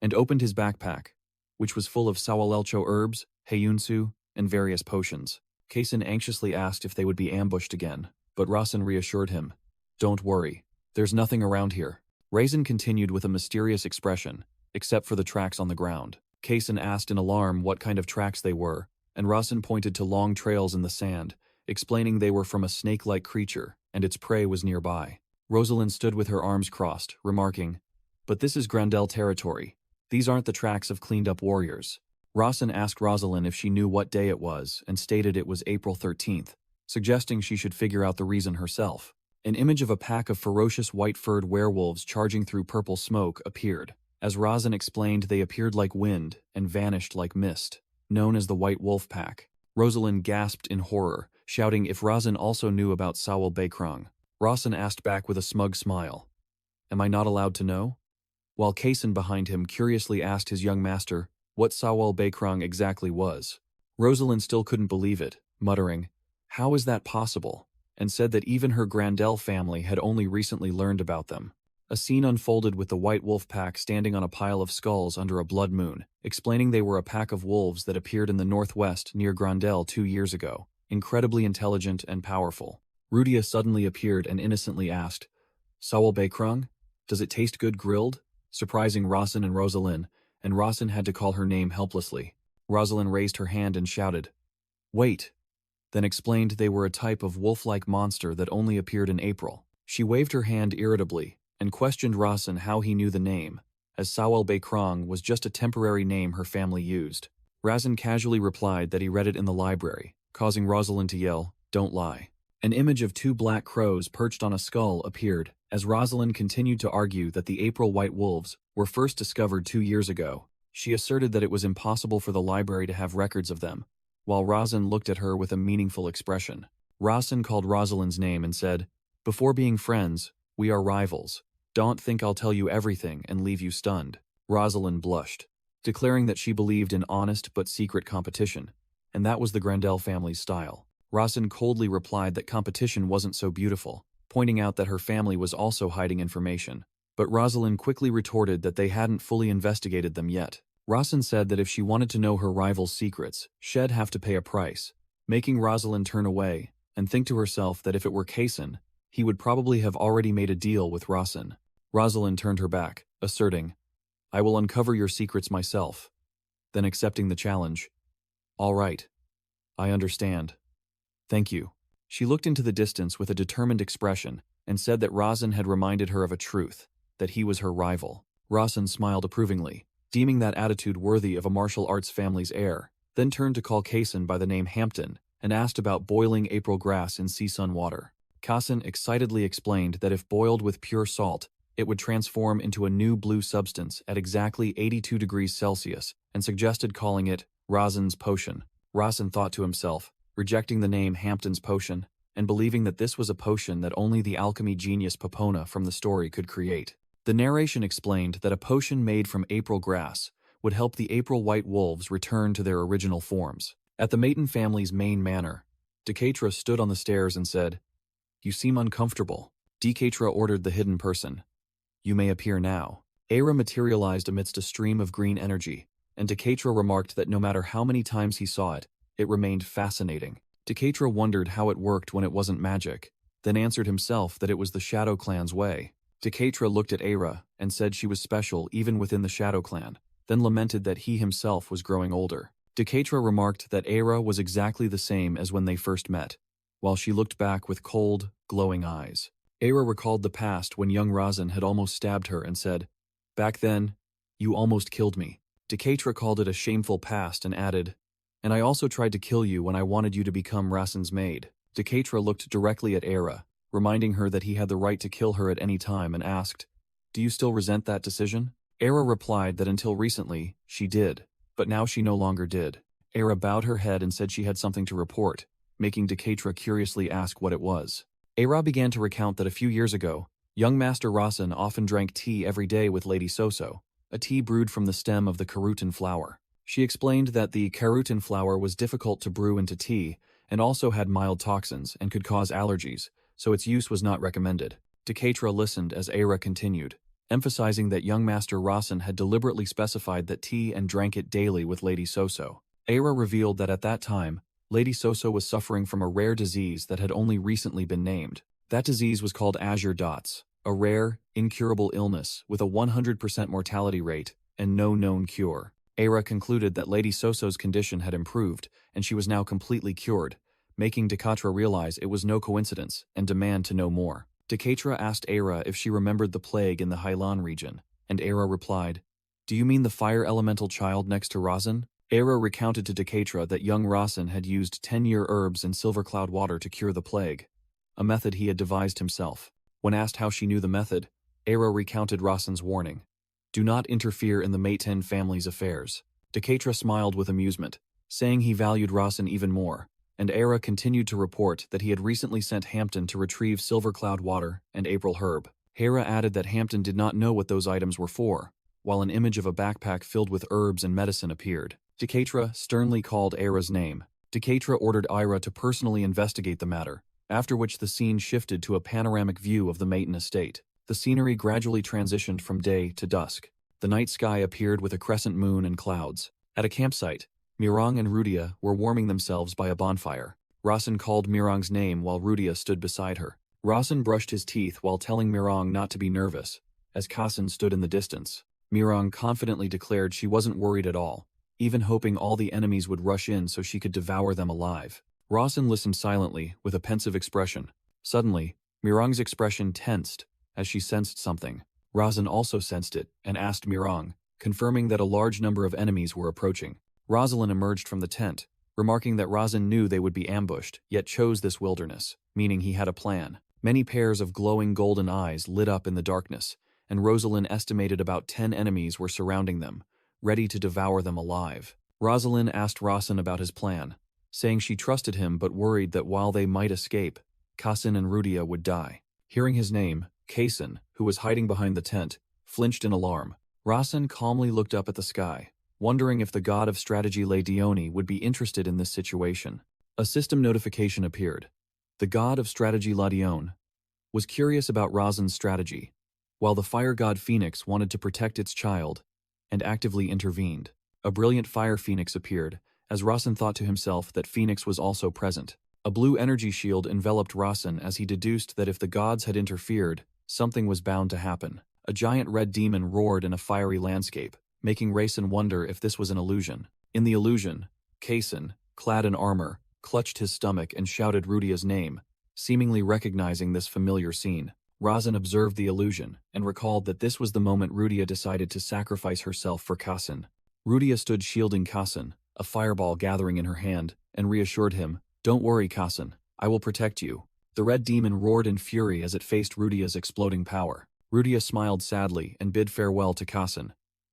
and opened his backpack, which was full of sawalelcho herbs, heyunsu, and various potions. Kasin anxiously asked if they would be ambushed again, but Rasen reassured him, "Don't worry. There's nothing around here." Raisin continued with a mysterious expression, except for the tracks on the ground. Kasin asked in alarm what kind of tracks they were, and Rasen pointed to long trails in the sand, explaining they were from a snake-like creature, and its prey was nearby. Rosalind stood with her arms crossed, remarking, "But this is Grandel territory. These aren't the tracks of cleaned-up warriors." Rasen asked Rosalind if she knew what day it was, and stated it was April 13th, suggesting she should figure out the reason herself. An image of a pack of ferocious white-furred werewolves charging through purple smoke appeared. As Rasen explained, they appeared like wind and vanished like mist, known as the White Wolf Pack. Rosalind gasped in horror, shouting if Rasen also knew about Sawal Bekrong. Rasen asked back with a smug smile, "Am I not allowed to know?" While Kasin behind him curiously asked his young master what Sawal Bekrong exactly was. Rosalind still couldn't believe it, muttering, "How is that possible?" and said that even her Grandel family had only recently learned about them. A scene unfolded with the White Wolf Pack standing on a pile of skulls under a blood moon, explaining they were a pack of wolves that appeared in the northwest near Grandel 2 years ago, incredibly intelligent and powerful. Rudia suddenly appeared and innocently asked, "Sawal Bekrong? Does it taste good grilled?" surprising Rasen and Rosalind, and Rasen had to call her name helplessly. Rosalind raised her hand and shouted, "Wait," then explained they were a type of wolf-like monster that only appeared in April. She waved her hand irritably and questioned Rasen how he knew the name, as Sawal Bekrong was just a temporary name her family used. Rasen casually replied that he read it in the library, causing Rosalind to yell, "Don't lie." An image of 2 black crows perched on a skull appeared, as Rosalind continued to argue that the April White Wolves were first discovered 2 years ago. She asserted that it was impossible for the library to have records of them, while Rasen looked at her with a meaningful expression. Rasen called Rosalind's name and said, "Before being friends, we are rivals. Don't think I'll tell you everything and leave you stunned." Rosalind blushed, declaring that she believed in honest but secret competition, and that was the Grandel family's style. Rasen coldly replied that competition wasn't so beautiful, pointing out that her family was also hiding information. But Rosalind quickly retorted that they hadn't fully investigated them yet. Rasen said that if she wanted to know her rival's secrets, she'd have to pay a price, making Rosalind turn away and think to herself that if it were Kasin, he would probably have already made a deal with Rasen. Rosalind turned her back, asserting, "I will uncover your secrets myself," then accepting the challenge. "All right. I understand. Thank you." She looked into the distance with a determined expression and said that Rasen had reminded her of a truth, that he was her rival. Rasen smiled approvingly, deeming that attitude worthy of a martial arts family's heir, then turned to call Kasin by the name Hampton and asked about boiling April grass in sea sun water. Kasin excitedly explained that if boiled with pure salt, it would transform into a new blue substance at exactly 82 degrees Celsius and suggested calling it Rasen's potion. Rasen thought to himself, rejecting the name Hampton's potion and believing that this was a potion that only the alchemy genius Popona from the story could create. The narration explained that a potion made from April grass would help the April White Wolves return to their original forms. At the Maton family's main manor, Decatra stood on the stairs and said, "You seem uncomfortable." Decatra ordered the hidden person, "You may appear now." Era materialized amidst a stream of green energy, and Decatra remarked that no matter how many times he saw it, it remained fascinating. Decatra wondered how it worked when it wasn't magic, then answered himself that it was the Shadow Clan's way. Decatra looked at Era and said she was special even within the Shadow Clan, then lamented that he himself was growing older. Decatra remarked that Era was exactly the same as when they first met, while she looked back with cold, glowing eyes. Era recalled the past when young Razin had almost stabbed her and said, "Back then, you almost killed me." Decatra called it a shameful past and added, "And I also tried to kill you when I wanted you to become Rasen's maid." Decatra looked directly at Era, reminding her that he had the right to kill her at any time, and asked, "Do you still resent that decision?" Era replied that until recently, she did, but now she no longer did. Era bowed her head and said she had something to report, making Decatra curiously ask what it was. Era began to recount that a few years ago, young Master Rasen often drank tea every day with Lady Soso, a tea brewed from the stem of the carutin flower. She explained that the carutin flower was difficult to brew into tea and also had mild toxins and could cause allergies, so its use was not recommended. Decatra listened as Era continued, emphasizing that young Master Rasen had deliberately specified that tea and drank it daily with Lady Soso. Era revealed that at that time, Lady Soso was suffering from a rare disease that had only recently been named. That disease was called azure dots, a rare, incurable illness with a 100% mortality rate and no known cure. Era concluded that Lady Soso's condition had improved and she was now completely cured, making Decatra realize it was no coincidence and demand to know more. Decatra asked Era if she remembered the plague in the Hailan region, and Era replied, "Do you mean the fire elemental child next to Rasen?" Era recounted to Decatra that young Rasen had used 10-year herbs and silver cloud water to cure the plague, a method he had devised himself. When asked how she knew the method, Era recounted Rasen's warning, "Do not interfere in the Maiten family's affairs." Decatra smiled with amusement, saying he valued Rasen even more, and Era continued to report that he had recently sent Hampton to retrieve silver cloud water and April herb. Hera added that Hampton did not know what those items were for, while an image of a backpack filled with herbs and medicine appeared. Decatra sternly called Era's name. Decatra ordered Ira to personally investigate the matter, after which the scene shifted to a panoramic view of the Maiten estate. The scenery gradually transitioned from day to dusk. The night sky appeared with a crescent moon and clouds. At a campsite, Mirang and Rudia were warming themselves by a bonfire. Rasen called Mirang's name while Rudia stood beside her. Rasen brushed his teeth while telling Mirang not to be nervous, as Kassen stood in the distance. Mirang confidently declared she wasn't worried at all, even hoping all the enemies would rush in so she could devour them alive. Rasen listened silently, with a pensive expression. Suddenly, Mirang's expression tensed as she sensed something. Rasen also sensed it and asked Mirang, confirming that a large number of enemies were approaching. Rosalind emerged from the tent, remarking that Rasen knew they would be ambushed, yet chose this wilderness, meaning he had a plan. Many pairs of glowing golden eyes lit up in the darkness, and Rosalind estimated about 10 enemies were surrounding them, ready to devour them alive. Rosalind asked Rasen about his plan, saying she trusted him but worried that while they might escape, Kassen and Rudia would die. Hearing his name, Kassen, who was hiding behind the tent, flinched in alarm. Rasen calmly looked up at the sky, wondering if the god of strategy Le Dione would be interested in this situation. A system notification appeared. The god of strategy La Dione was curious about Rasen's strategy, while the fire god Phoenix wanted to protect its child and actively intervened. A brilliant fire phoenix appeared, as Rasen thought to himself that Phoenix was also present. A blue energy shield enveloped Rasen as he deduced that if the gods had interfered, something was bound to happen. A giant red demon roared in a fiery landscape, making Rasen wonder if this was an illusion. In the illusion, Kassen, clad in armor, clutched his stomach and shouted Rudia's name, seemingly recognizing this familiar scene. Rasen observed the illusion and recalled that this was the moment Rudia decided to sacrifice herself for Kassen. Rudia stood shielding Kassen, a fireball gathering in her hand, and reassured him, "Don't worry, Kassen, I will protect you." The red demon roared in fury as it faced Rudia's exploding power. Rudia smiled sadly and bid farewell to Kassen,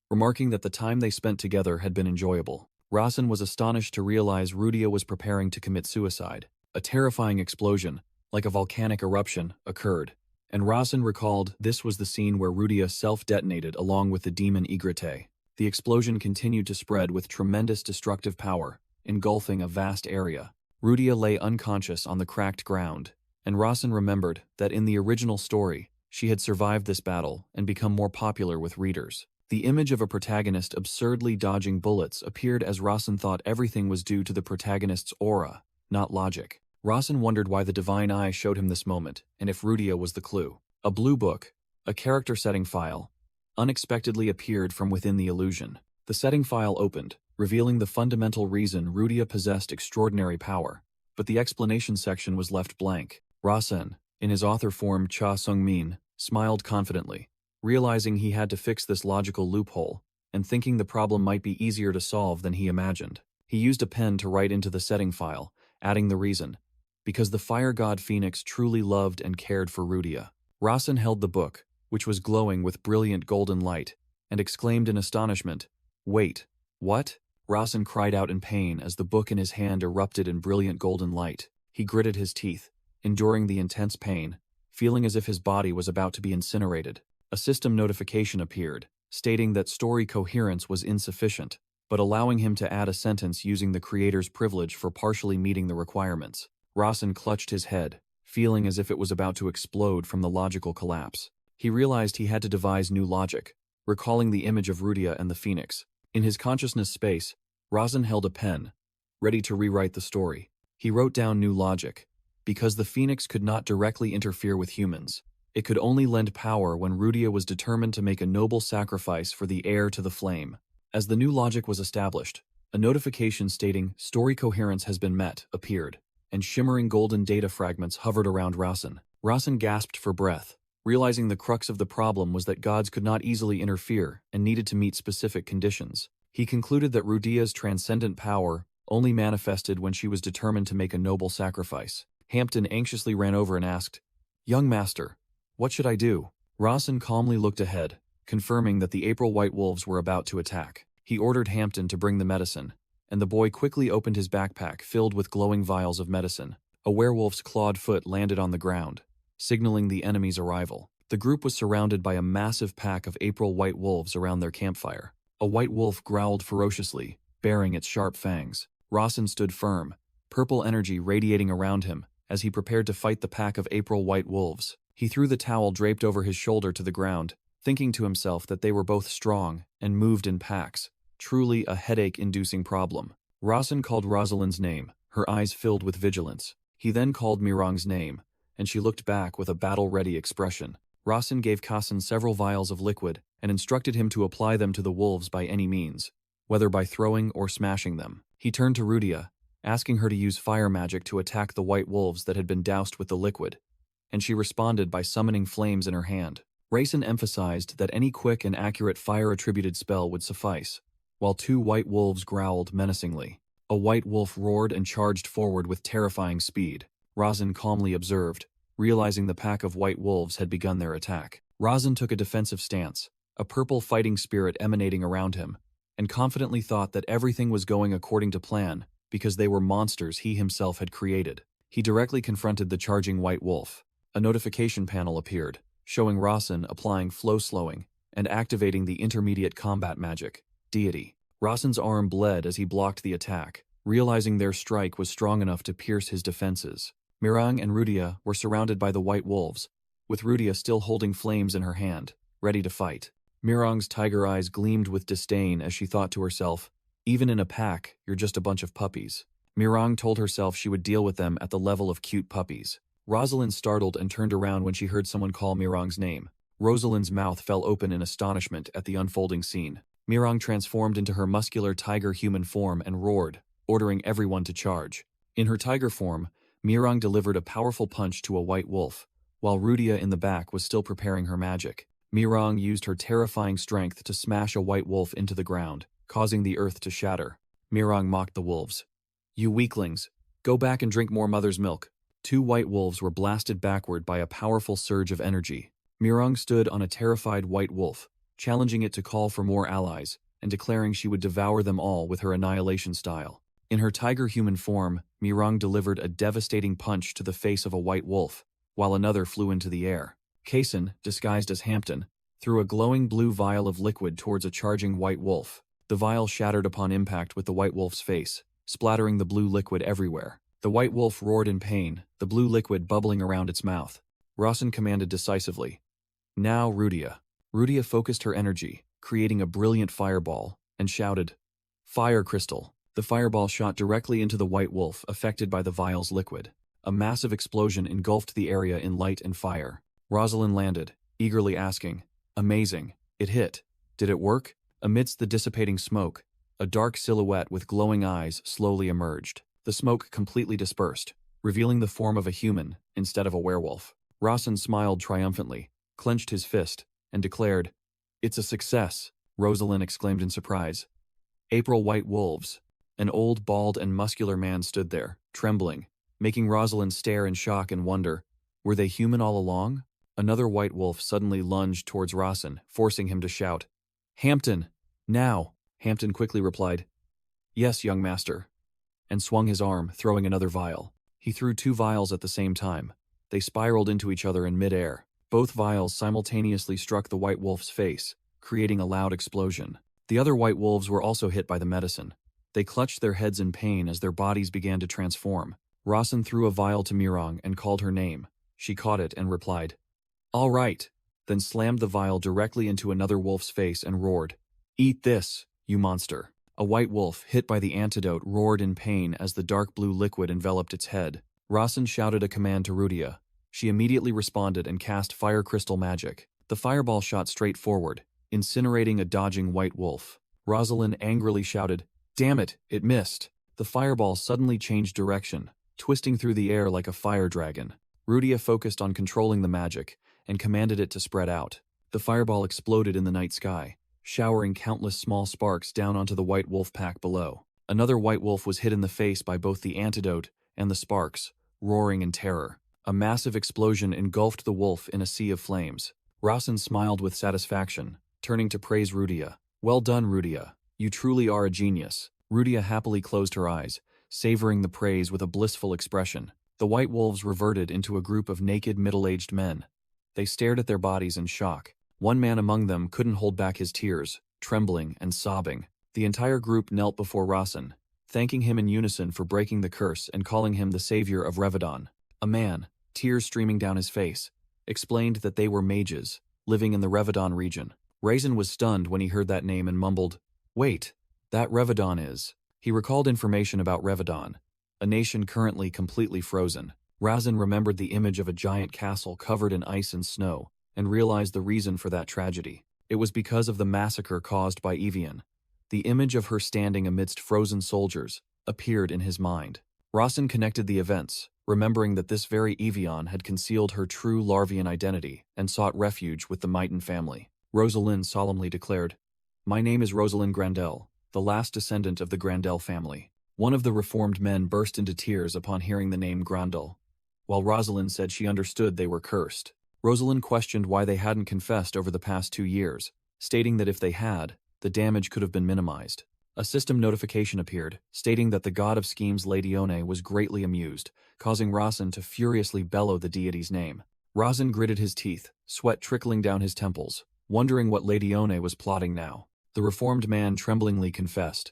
remarking that the time they spent together had been enjoyable. Rasen was astonished to realize Rudia was preparing to commit suicide. A terrifying explosion, like a volcanic eruption, occurred, and Rasen recalled this was the scene where Rudia self-detonated along with the demon Igrate. The explosion continued to spread with tremendous destructive power, engulfing a vast area. Rudia lay unconscious on the cracked ground, and Rasen remembered that in the original story, she had survived this battle and become more popular with readers. The image of a protagonist absurdly dodging bullets appeared as Rasen thought everything was due to the protagonist's aura, not logic. Rasen wondered why the divine eye showed him this moment, and if Rudia was the clue. A blue book, a character setting file, unexpectedly appeared from within the illusion. The setting file opened, revealing the fundamental reason Rudia possessed extraordinary power. but the explanation section was left blank. Rasen, in his author form Cha Sung-min, smiled confidently, realizing he had to fix this logical loophole, and thinking the problem might be easier to solve than he imagined. He used a pen to write into the setting file, adding the reason: because the fire god Phoenix truly loved and cared for Rudia. Rasen held the book, which was glowing with brilliant golden light, and exclaimed in astonishment, "Wait, what?" Rasen cried out in pain as the book in his hand erupted in brilliant golden light. He gritted his teeth, enduring the intense pain, feeling as if his body was about to be incinerated. A system notification appeared, stating that story coherence was insufficient, but allowing him to add a sentence using the creator's privilege for partially meeting the requirements. Rasen clutched his head, feeling as if it was about to explode from the logical collapse. He realized he had to devise new logic, recalling the image of Rudia and the Phoenix. In his consciousness space, Rasen held a pen, ready to rewrite the story. He wrote down new logic. Because the Phoenix could not directly interfere with humans, it could only lend power when Rudia was determined to make a noble sacrifice for the heir to the flame. As the new logic was established, a notification stating "Story coherence has been met" appeared, and shimmering golden data fragments hovered around Rasen. Rasen gasped for breath, realizing the crux of the problem was that gods could not easily interfere and needed to meet specific conditions. He concluded that Rudia's transcendent power only manifested when she was determined to make a noble sacrifice. Hampton anxiously ran over and asked, "Young master, what should I do?" Rasen calmly looked ahead, confirming that the April White Wolves were about to attack. He ordered Hampton to bring the medicine, and the boy quickly opened his backpack filled with glowing vials of medicine. A werewolf's clawed foot landed on the ground, signaling the enemy's arrival. The group was surrounded by a massive pack of April White Wolves around their campfire. A white wolf growled ferociously, baring its sharp fangs. Rasen stood firm, purple energy radiating around him, as he prepared to fight the pack of April White Wolves. He threw the towel draped over his shoulder to the ground, thinking to himself that they were both strong and moved in packs. Truly a headache-inducing problem. Rasen called Rosalind's name, her eyes filled with vigilance. He then called Mirang's name, and she looked back with a battle-ready expression. Rasen gave Kassen several vials of liquid and instructed him to apply them to the wolves by any means, whether by throwing or smashing them. He turned to Rudia, asking her to use fire magic to attack the white wolves that had been doused with the liquid, and she responded by summoning flames in her hand. Rasen emphasized that any quick and accurate fire-attributed spell would suffice, while two white wolves growled menacingly. A white wolf roared and charged forward with terrifying speed. Rasen calmly observed, realizing the pack of white wolves had begun their attack. Rasen took a defensive stance, a purple fighting spirit emanating around him, and confidently thought that everything was going according to plan because they were monsters he himself had created. He directly confronted the charging white wolf. A notification panel appeared, showing Rasen applying flow slowing and activating the intermediate combat magic, Deity. Rasen's arm bled as he blocked the attack, realizing their strike was strong enough to pierce his defenses. Mirang and Rudia were surrounded by the white wolves, with Rudia still holding flames in her hand, ready to fight. Mirang's tiger eyes gleamed with disdain as she thought to herself, "Even in a pack, you're just a bunch of puppies." Mirang told herself she would deal with them at the level of cute puppies. Rosalind startled and turned around when she heard someone call Mirang's name. Rosalind's mouth fell open in astonishment at the unfolding scene. Mirang transformed into her muscular tiger human form and roared, ordering everyone to charge. In her tiger form, Mirang delivered a powerful punch to a white wolf, while Rudia in the back was still preparing her magic. Mirang used her terrifying strength to smash a white wolf into the ground, causing the earth to shatter. Mirang mocked the wolves. "You weaklings, go back and drink more mother's milk." Two white wolves were blasted backward by a powerful surge of energy. Mirang stood on a terrified white wolf, challenging it to call for more allies, and declaring she would devour them all with her annihilation style. In her tiger human form, Mirang delivered a devastating punch to the face of a white wolf, while another flew into the air. Kason, disguised as Hampton, threw a glowing blue vial of liquid towards a charging white wolf. The vial shattered upon impact with the white wolf's face, splattering the blue liquid everywhere. The white wolf roared in pain, the blue liquid bubbling around its mouth. Rasen commanded decisively, "Now, Rudia." Rudia focused her energy, creating a brilliant fireball, and shouted, "Fire crystal." The fireball shot directly into the white wolf affected by the vial's liquid. A massive explosion engulfed the area in light and fire. Rosalind landed, eagerly asking, "Amazing, it hit. Did it work?" Amidst the dissipating smoke, a dark silhouette with glowing eyes slowly emerged. The smoke completely dispersed, revealing the form of a human instead of a werewolf. Rasen smiled triumphantly, clenched his fist, and declared, "It's a success," Rosalind exclaimed in surprise. April White Wolves. An old, bald, and muscular man stood there, trembling, making Rosalind stare in shock and wonder. Were they human all along? Another white wolf suddenly lunged towards Rasen, forcing him to shout, "Hampton! Now!" Hampton quickly replied, "Yes, young master," and swung his arm, throwing another vial. He threw 2 vials at the same time. They spiraled into each other in mid-air. Both vials simultaneously struck the white wolf's face, creating a loud explosion. The other white wolves were also hit by the medicine. They clutched their heads in pain as their bodies began to transform. Rasen threw a vial to Mirong and called her name. She caught it and replied, "All right," then slammed the vial directly into another wolf's face and roared, "Eat this, you monster." A white wolf, hit by the antidote, roared in pain as the dark blue liquid enveloped its head. Rasen shouted a command to Rudia. She immediately responded and cast fire crystal magic. The fireball shot straight forward, incinerating a dodging white wolf. Rosalind angrily shouted, "Damn it, it missed." The fireball suddenly changed direction, twisting through the air like a fire dragon. Rudia focused on controlling the magic and commanded it to spread out. The fireball exploded in the night sky, showering countless small sparks down onto the white wolf pack below. Another white wolf was hit in the face by both the antidote and the sparks, roaring in terror. A massive explosion engulfed the wolf in a sea of flames. Rasen smiled with satisfaction, turning to praise Rudia. "Well done, Rudia. You truly are a genius." Rudia happily closed her eyes, savoring the praise with a blissful expression. The white wolves reverted into a group of naked middle-aged men. They stared at their bodies in shock. One man among them couldn't hold back his tears, trembling and sobbing. The entire group knelt before Rasen, thanking him in unison for breaking the curse and calling him the savior of Revadon. A man, tears streaming down his face, explained that they were mages, living in the Revadon region. Rasen was stunned when he heard that name and mumbled, "Wait, that Revadon is..." He recalled information about Revadon, a nation currently completely frozen. Rasen remembered the image of a giant castle covered in ice and snow, and realized the reason for that tragedy. It was because of the massacre caused by Evian. The image of her standing amidst frozen soldiers appeared in his mind. Rasen connected the events, remembering that this very Evian had concealed her true Larvian identity and sought refuge with the Mighton family. Rosalind solemnly declared, "My name is Rosalind Grandel, the last descendant of the Grandel family." One of the reformed men burst into tears upon hearing the name Grandel, while Rosalind said she understood they were cursed. Rosalind questioned why they hadn't confessed over the past 2 years, stating that if they had, the damage could have been minimized. A system notification appeared, stating that the god of schemes Lady One was greatly amused, causing Rasen to furiously bellow the deity's name. Rasen gritted his teeth, sweat trickling down his temples, wondering what Lady One was plotting now. The reformed man tremblingly confessed,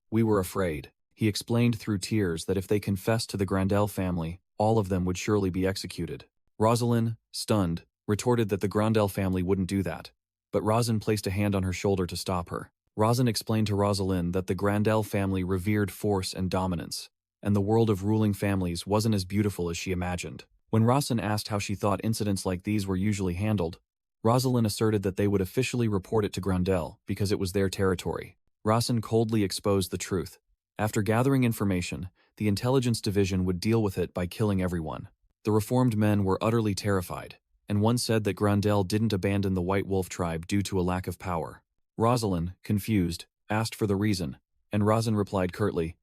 "We were afraid." He explained through tears that if they confessed to the Grandel family, all of them would surely be executed. Rosalind, stunned, retorted that the Grandel family wouldn't do that, but Rasen placed a hand on her shoulder to stop her. Rasen explained to Rosalind that the Grandel family revered force and dominance, and the world of ruling families wasn't as beautiful as she imagined. When Rasen asked how she thought incidents like these were usually handled, Rosalind asserted that they would officially report it to Grandel because it was their territory. Rasen coldly exposed the truth. After gathering information, the intelligence division would deal with it by killing everyone. The reformed men were utterly terrified, and one said that Grandel didn't abandon the White Wolf tribe due to a lack of power. Rosalind, confused, asked for the reason, and Rasen replied curtly,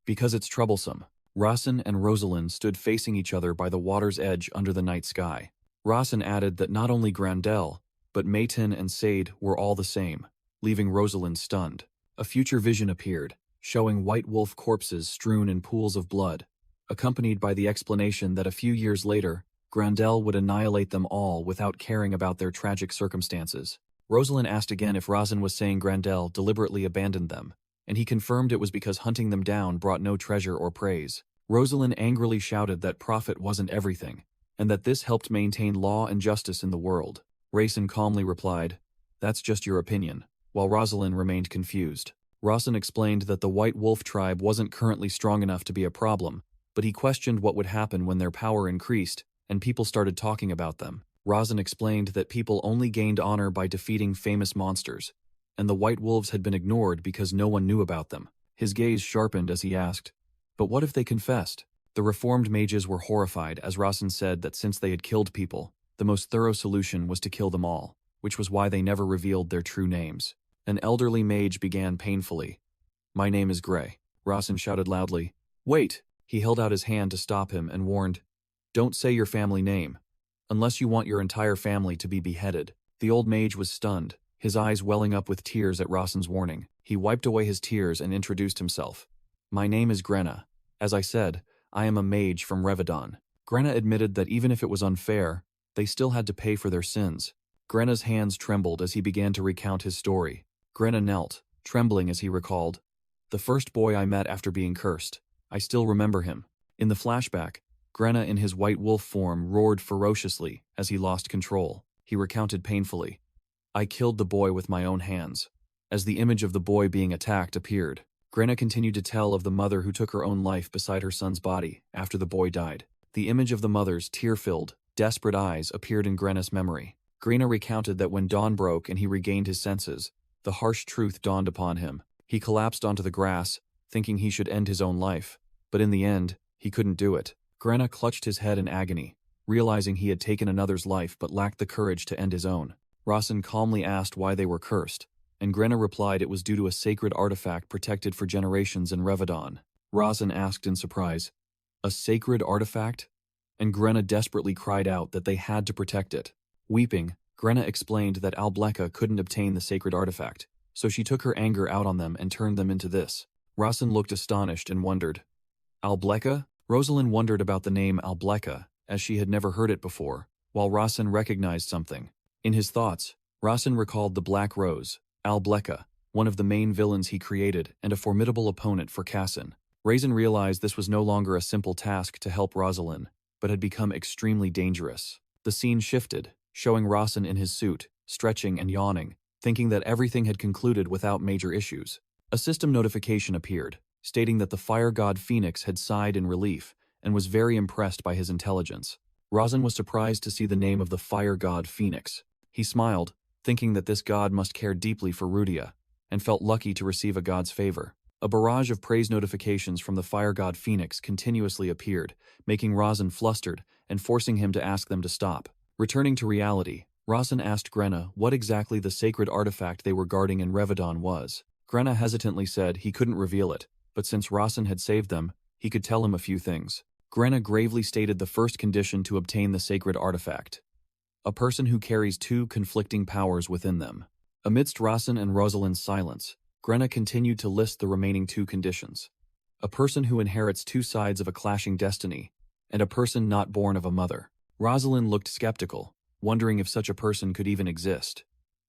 "Because it's troublesome." Rasen and Rosalind stood facing each other by the water's edge under the night sky. Rasen added that not only Grandel, but Mayton and Sade were all the same, leaving Rosalind stunned. A future vision appeared, showing white wolf corpses strewn in pools of blood, accompanied by the explanation that a few years later, Grandel would annihilate them all without caring about their tragic circumstances. Rosalind asked again if Rasen was saying Grandel deliberately abandoned them, and he confirmed it was because hunting them down brought no treasure or praise. Rosalind angrily shouted that profit wasn't everything, and that this helped maintain law and justice in the world. Rasen calmly replied, "That's just your opinion," while Rosalind remained confused. Rasen explained that the White Wolf tribe wasn't currently strong enough to be a problem, but he questioned what would happen when their power increased and people started talking about them. Rasen explained that people only gained honor by defeating famous monsters, and the White Wolves had been ignored because no one knew about them. His gaze sharpened as he asked, But what if they confessed? The reformed mages were horrified as Rasen said that since they had killed people, the most thorough solution was to kill them all, which was why they never revealed their true names. An elderly mage began painfully. "My name is Gray." Rasen shouted loudly. "Wait!" He held out his hand to stop him and warned, "Don't say your family name, unless you want your entire family to be beheaded." The old mage was stunned, his eyes welling up with tears at Rasen's warning. He wiped away his tears and introduced himself. "My name is Grenna. As I said, I am a mage from Revadon." Grenna admitted that even if it was unfair, they still had to pay for their sins. Grenna's hands trembled as he began to recount his story. Grenna knelt, trembling as he recalled, "The first boy I met after being cursed. I still remember him." In the flashback, Grenna in his white wolf form roared ferociously as he lost control. He recounted painfully, "I killed the boy with my own hands." As the image of the boy being attacked appeared, Grenna continued to tell of the mother who took her own life beside her son's body after the boy died. The image of the mother's tear-filled, desperate eyes appeared in Grenna's memory. Grenna recounted that when dawn broke and he regained his senses, the harsh truth dawned upon him. He collapsed onto the grass, thinking he should end his own life, but in the end, he couldn't do it. Grenna clutched his head in agony, realizing he had taken another's life but lacked the courage to end his own. Rasen calmly asked why they were cursed, and Grenna replied it was due to a sacred artifact protected for generations in Revadon. Rasen asked in surprise, "A sacred artifact?" And Grenna desperately cried out that they had to protect it. Weeping, Grenna explained that Alblecca couldn't obtain the sacred artifact, so she took her anger out on them and turned them into this. Rasen looked astonished and wondered, "Alblecca?" Rosalind wondered about the name Alblecca, as she had never heard it before, while Rasen recognized something. In his thoughts, Rasen recalled the Black Rose, Alblecca, one of the main villains he created and a formidable opponent for Cassin. Rasen realized this was no longer a simple task to help Rosalind, but had become extremely dangerous. The scene shifted, showing Rasen in his suit, stretching and yawning, thinking that everything had concluded without major issues. A system notification appeared, stating that the fire god Phoenix had sighed in relief and was very impressed by his intelligence. Rasen was surprised to see the name of the fire god Phoenix. He smiled, thinking that this god must care deeply for Rudia, and felt lucky to receive a god's favor. A barrage of praise notifications from the fire god Phoenix continuously appeared, making Rasen flustered and forcing him to ask them to stop. Returning to reality, Rasen asked Grenna what exactly the sacred artifact they were guarding in Revadon was. Grenna hesitantly said he couldn't reveal it, but since Rasen had saved them, he could tell him a few things. Grenna gravely stated the first condition to obtain the sacred artifact: a person who carries two conflicting powers within them. Amidst Rasen and Rosalind's silence, Grenna continued to list the remaining two conditions: a person who inherits two sides of a clashing destiny, and a person not born of a mother. Rosalind looked skeptical, wondering if such a person could even exist,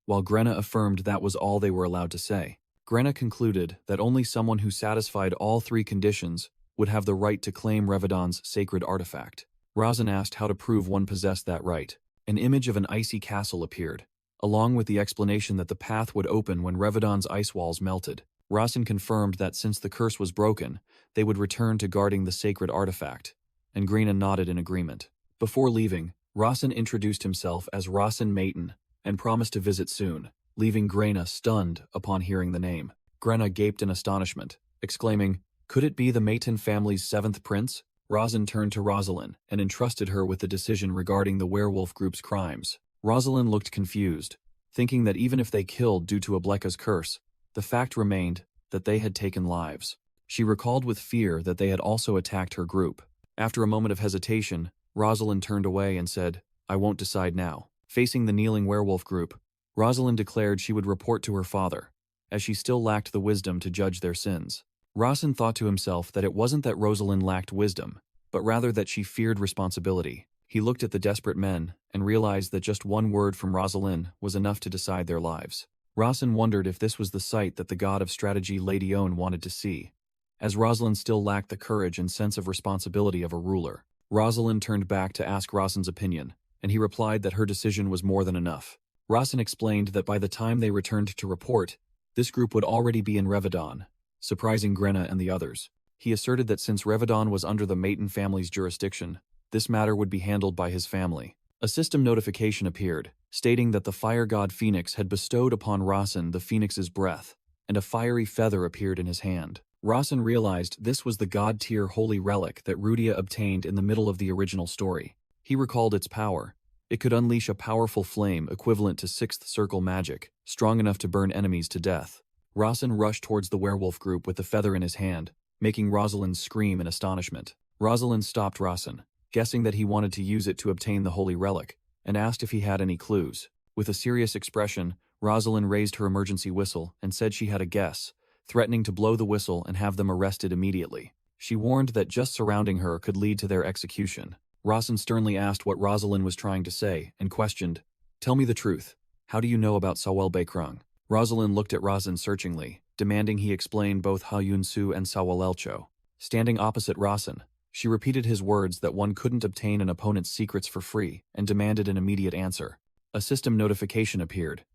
while Grenna affirmed that was all they were allowed to say. Grenna concluded that only someone who satisfied all three conditions would have the right to claim Revadon's sacred artifact. Rasen asked how to prove one possessed that right. An image of an icy castle appeared, along with the explanation that the path would open when Revadon's ice walls melted. Rasen confirmed that since the curse was broken, they would return to guarding the sacred artifact, and Grenna nodded in agreement. Before leaving, Rasen introduced himself as Rasen Maton and promised to visit soon, leaving Grenna stunned upon hearing the name. Grenna gaped in astonishment, exclaiming, "Could it be the Maton family's seventh prince?" Rasen turned to Rosalind and entrusted her with the decision regarding the werewolf group's crimes. Rosalind looked confused, thinking that even if they killed due to Alblecca's curse, the fact remained that they had taken lives. She recalled with fear that they had also attacked her group. After a moment of hesitation, Rosalind turned away and said, "I won't decide now." Facing the kneeling werewolf group, Rosalind declared she would report to her father, as she still lacked the wisdom to judge their sins. Rasen thought to himself that it wasn't that Rosalind lacked wisdom, but rather that she feared responsibility. He looked at the desperate men and realized that just one word from Rosalind was enough to decide their lives. Rasen wondered if this was the sight that the god of strategy Lady Owen wanted to see, as Rosalind still lacked the courage and sense of responsibility of a ruler. Rosalind turned back to ask Rasen's opinion, and he replied that her decision was more than enough. Rasen explained that by the time they returned to report, this group would already be in Revadon, surprising Grenna and the others. He asserted that since Revadon was under the Maton family's jurisdiction, this matter would be handled by his family. A system notification appeared, stating that the fire god Phoenix had bestowed upon Rasen the Phoenix's breath, and a fiery feather appeared in his hand. Rossin realized this was the god-tier holy relic that Rudia obtained in the middle of the original story. He recalled its power. It could unleash a powerful flame equivalent to sixth circle magic, strong enough to burn enemies to death. Rossin rushed towards the werewolf group with the feather in his hand, making Rosalind scream in astonishment. Rosalind stopped Rossin, guessing that he wanted to use it to obtain the holy relic, and asked if he had any clues. With a serious expression, Rosalind raised her emergency whistle and said she had a guess, threatening to blow the whistle and have them arrested immediately. She warned that just surrounding her could lead to their execution. Rossin sternly asked what Rosalind was trying to say and questioned, "Tell me the truth. How do you know about Sawel Beikrung?" Rosalind looked at Rossin searchingly, demanding he explain both Hayunsu and Sawalelcho. Standing opposite Rossin, she repeated his words that one couldn't obtain an opponent's secrets for free and demanded an immediate answer. A system notification appeared.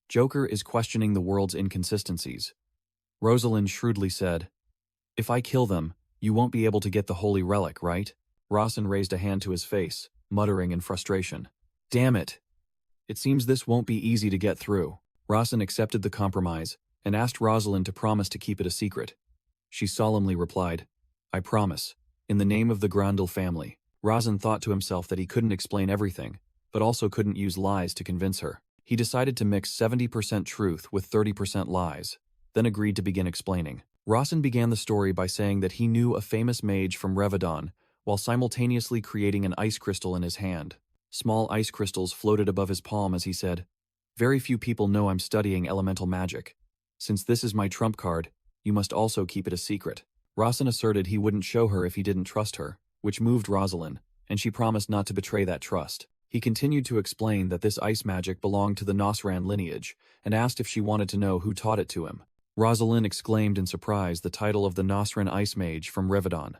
Joker is questioning the world's inconsistencies. Rosalind shrewdly said, "If I kill them, you won't be able to get the holy relic, right?" Rossin raised a hand to his face, muttering in frustration, "Damn it. It seems this won't be easy to get through." Rossin accepted the compromise and asked Rosalind to promise to keep it a secret. She solemnly replied, "I promise, in the name of the Grandel family." Rossin thought to himself that he couldn't explain everything, but also couldn't use lies to convince her. He decided to mix 70% truth with 30% lies, then agreed to begin explaining. Rossin began the story by saying that he knew a famous mage from Revadon, while simultaneously creating an ice crystal in his hand. Small ice crystals floated above his palm as he said, "Very few people know I'm studying elemental magic. Since this is my trump card, you must also keep it a secret." Rossin asserted he wouldn't show her if he didn't trust her, which moved Rosalind, and she promised not to betray that trust. He continued to explain that this ice magic belonged to the Nosran lineage, and asked if she wanted to know who taught it to him. Rosalind exclaimed in surprise the title of the Nosran ice mage from Revadon,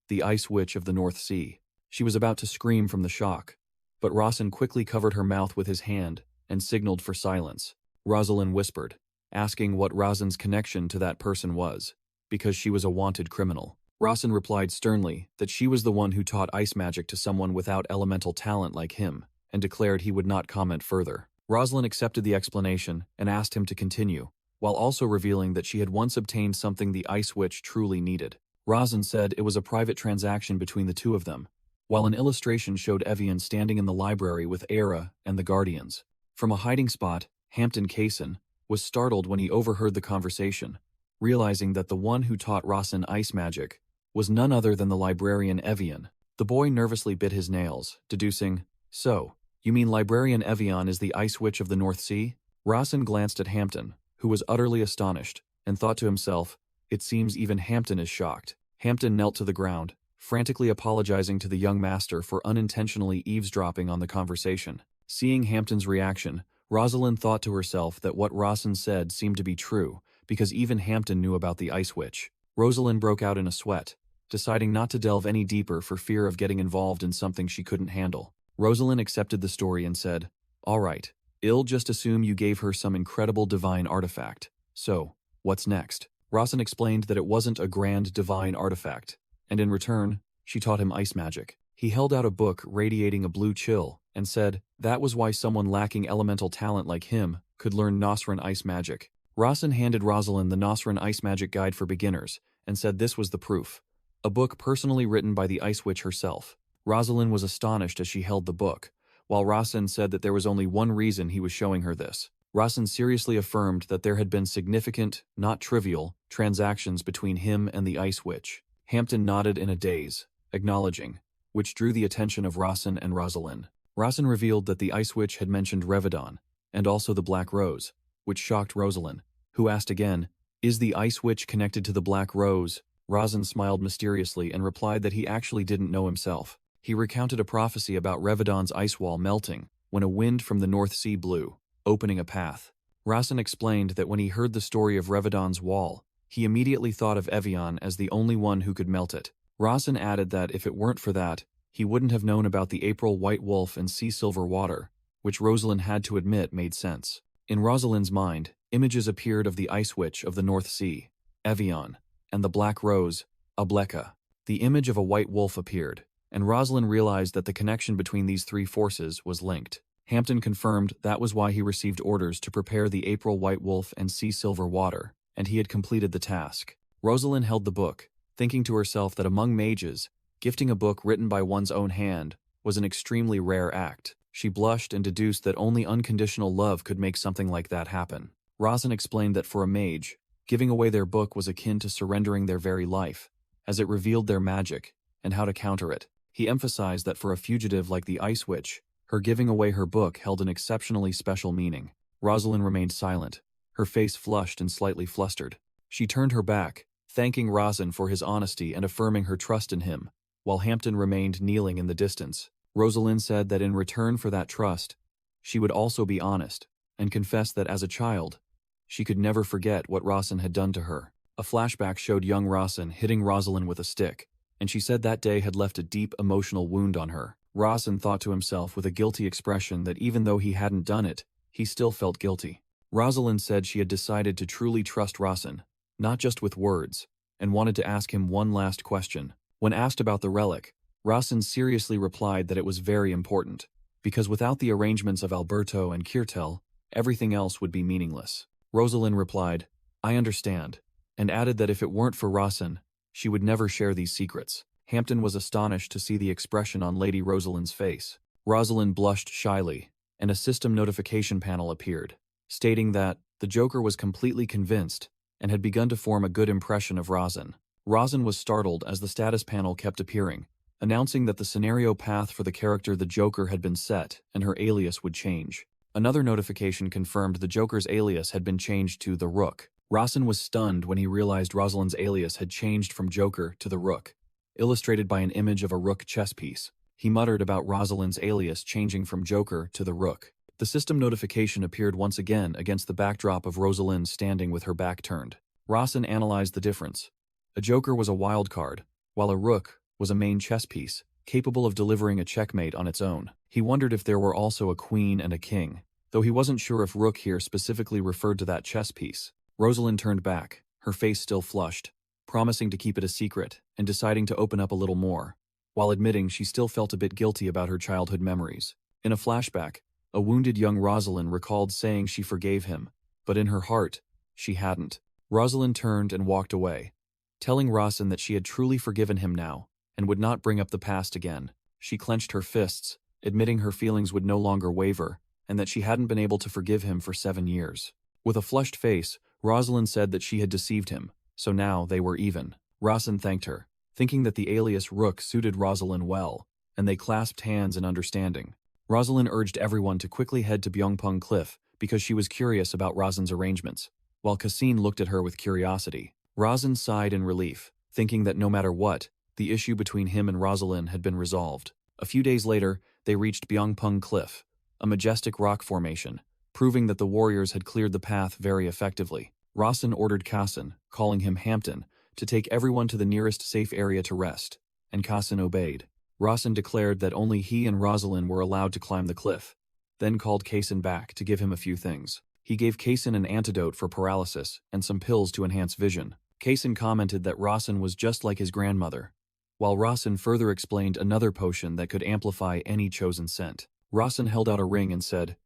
the Ice Witch of the North Sea. She was about to scream from the shock, but Rossin quickly covered her mouth with his hand and signaled for silence. Rosalind whispered, asking what Rosin's connection to that person was, because she was a wanted criminal. Rossin replied sternly that she was the one who taught ice magic to someone without elemental talent like him, and declared he would not comment further. Rosalind accepted the explanation and asked him to continue, while also revealing that she had once obtained something the Ice Witch truly needed. Rosalind said it was a private transaction between the two of them, while an illustration showed Evian standing in the library with Era and the Guardians. From a hiding spot, Hampton Kaysen was startled when he overheard the conversation, realizing that the one who taught Rossin ice magic was none other than the librarian Evian. The boy nervously bit his nails, deducing, "So, you mean Librarian Evian is the Ice Witch of the North Sea?" Rossin glanced at Hampton, who was utterly astonished, and thought to himself, "It seems even Hampton is shocked." Hampton knelt to the ground, frantically apologizing to the young master for unintentionally eavesdropping on the conversation. Seeing Hampton's reaction, Rosalind thought to herself that what Rossin said seemed to be true, because even Hampton knew about the Ice Witch. Rosalind broke out in a sweat, deciding not to delve any deeper for fear of getting involved in something she couldn't handle. Rosalind accepted the story and said, "All right, I'll just assume you gave her some incredible divine artifact. So, what's next?" Rossin explained that it wasn't a grand divine artifact, and in return, she taught him ice magic. He held out a book radiating a blue chill and said that was why someone lacking elemental talent like him could learn Nosran ice magic. Rossin handed Rosalind the Nosran Ice Magic Guide for Beginners and said this was the proof, a book personally written by the Ice Witch herself. Rosalind was astonished as she held the book, while Rossin said that there was only one reason he was showing her this. Rossin seriously affirmed that there had been significant, not trivial, transactions between him and the Ice Witch. Hampton nodded in a daze, acknowledging, which drew the attention of Rossin and Rosalind. Rossin revealed that the Ice Witch had mentioned Revadon, and also the Black Rose, which shocked Rosalind, who asked again, "Is the Ice Witch connected to the Black Rose?" Rossin smiled mysteriously and replied that he actually didn't know himself. He recounted a prophecy about Revadon's ice wall melting when a wind from the North Sea blew, opening a path. Rossin explained that when he heard the story of Revadon's wall, he immediately thought of Evian as the only one who could melt it. Rossin added that if it weren't for that, he wouldn't have known about the April White Wolf and Sea Silver Water, which Rosalind had to admit made sense. In Rosalind's mind, images appeared of the Ice Witch of the North Sea, Evian, and the Black Rose, Ableka. The image of a white wolf appeared, and Rosalind realized that the connection between these three forces was linked. Hampton confirmed that was why he received orders to prepare the April White Wolf and Sea Silver Water, and he had completed the task. Rosalind held the book, thinking to herself that among mages, gifting a book written by one's own hand was an extremely rare act. She blushed and deduced that only unconditional love could make something like that happen. Rosin explained that for a mage, giving away their book was akin to surrendering their very life, as it revealed their magic and how to counter it. He emphasized that for a fugitive like the Ice Witch, her giving away her book held an exceptionally special meaning. Rosalind remained silent, her face flushed and slightly flustered. She turned her back, thanking Rosin for his honesty and affirming her trust in him, while Hampton remained kneeling in the distance. Rosalind said that in return for that trust, she would also be honest, and confessed that as a child, she could never forget what Rosin had done to her. A flashback showed young Rosin hitting Rosalind with a stick, and she said that day had left a deep emotional wound on her. Rosin thought to himself with a guilty expression that even though he hadn't done it, he still felt guilty. Rosalind said she had decided to truly trust Rosin, not just with words, and wanted to ask him one last question. When asked about the relic, Rosin seriously replied that it was very important, because without the arrangements of Alberto and Kirtel, everything else would be meaningless. Rosalind replied, "I understand," and added that if it weren't for Rosin, she would never share these secrets. Hampton was astonished to see the expression on Lady Rosalind's face. Rosalind blushed shyly, and a system notification panel appeared, stating that the Joker was completely convinced and had begun to form a good impression of Rosin. Rosin was startled as the status panel kept appearing, announcing that the scenario path for the character the Joker had been set and her alias would change. Another notification confirmed the Joker's alias had been changed to the Rook. Rosin was stunned when he realized Rosalind's alias had changed from Joker to the Rook, illustrated by an image of a Rook chess piece. He muttered about Rosalind's alias changing from Joker to the Rook. The system notification appeared once again against the backdrop of Rosalind standing with her back turned. Rosin analyzed the difference. A Joker was a wild card, while a Rook was a main chess piece, capable of delivering a checkmate on its own. He wondered if there were also a queen and a king, though he wasn't sure if Rook here specifically referred to that chess piece. Rosalind turned back, her face still flushed, promising to keep it a secret and deciding to open up a little more, while admitting she still felt a bit guilty about her childhood memories. In a flashback, a wounded young Rosalind recalled saying she forgave him, but in her heart, she hadn't. Rosalind turned and walked away, telling Rosin that she had truly forgiven him now and would not bring up the past again. She clenched her fists, admitting her feelings would no longer waver and that she hadn't been able to forgive him for 7 years. With a flushed face, Rosalind said that she had deceived him, so now they were even. Rosin thanked her, thinking that the alias Rook suited Rosalind well, and they clasped hands in understanding. Rosalind urged everyone to quickly head to Byongpung Cliff because she was curious about Rosin's arrangements, while Cassine looked at her with curiosity. Rosin sighed in relief, thinking that no matter what, the issue between him and Rosalind had been resolved. A few days later, they reached Byongpung Cliff, a majestic rock formation, proving that the warriors had cleared the path very effectively. Rosin ordered Cassine, calling him Hampton, to take everyone to the nearest safe area to rest, and Cassine obeyed. Rosin declared that only he and Rosalind were allowed to climb the cliff, then called Cassine back to give him a few things. He gave Cassine an antidote for paralysis and some pills to enhance vision. Cassine commented that Rosin was just like his grandmother, while Rosin further explained another potion that could amplify any chosen scent. Rosin held out a ring and said,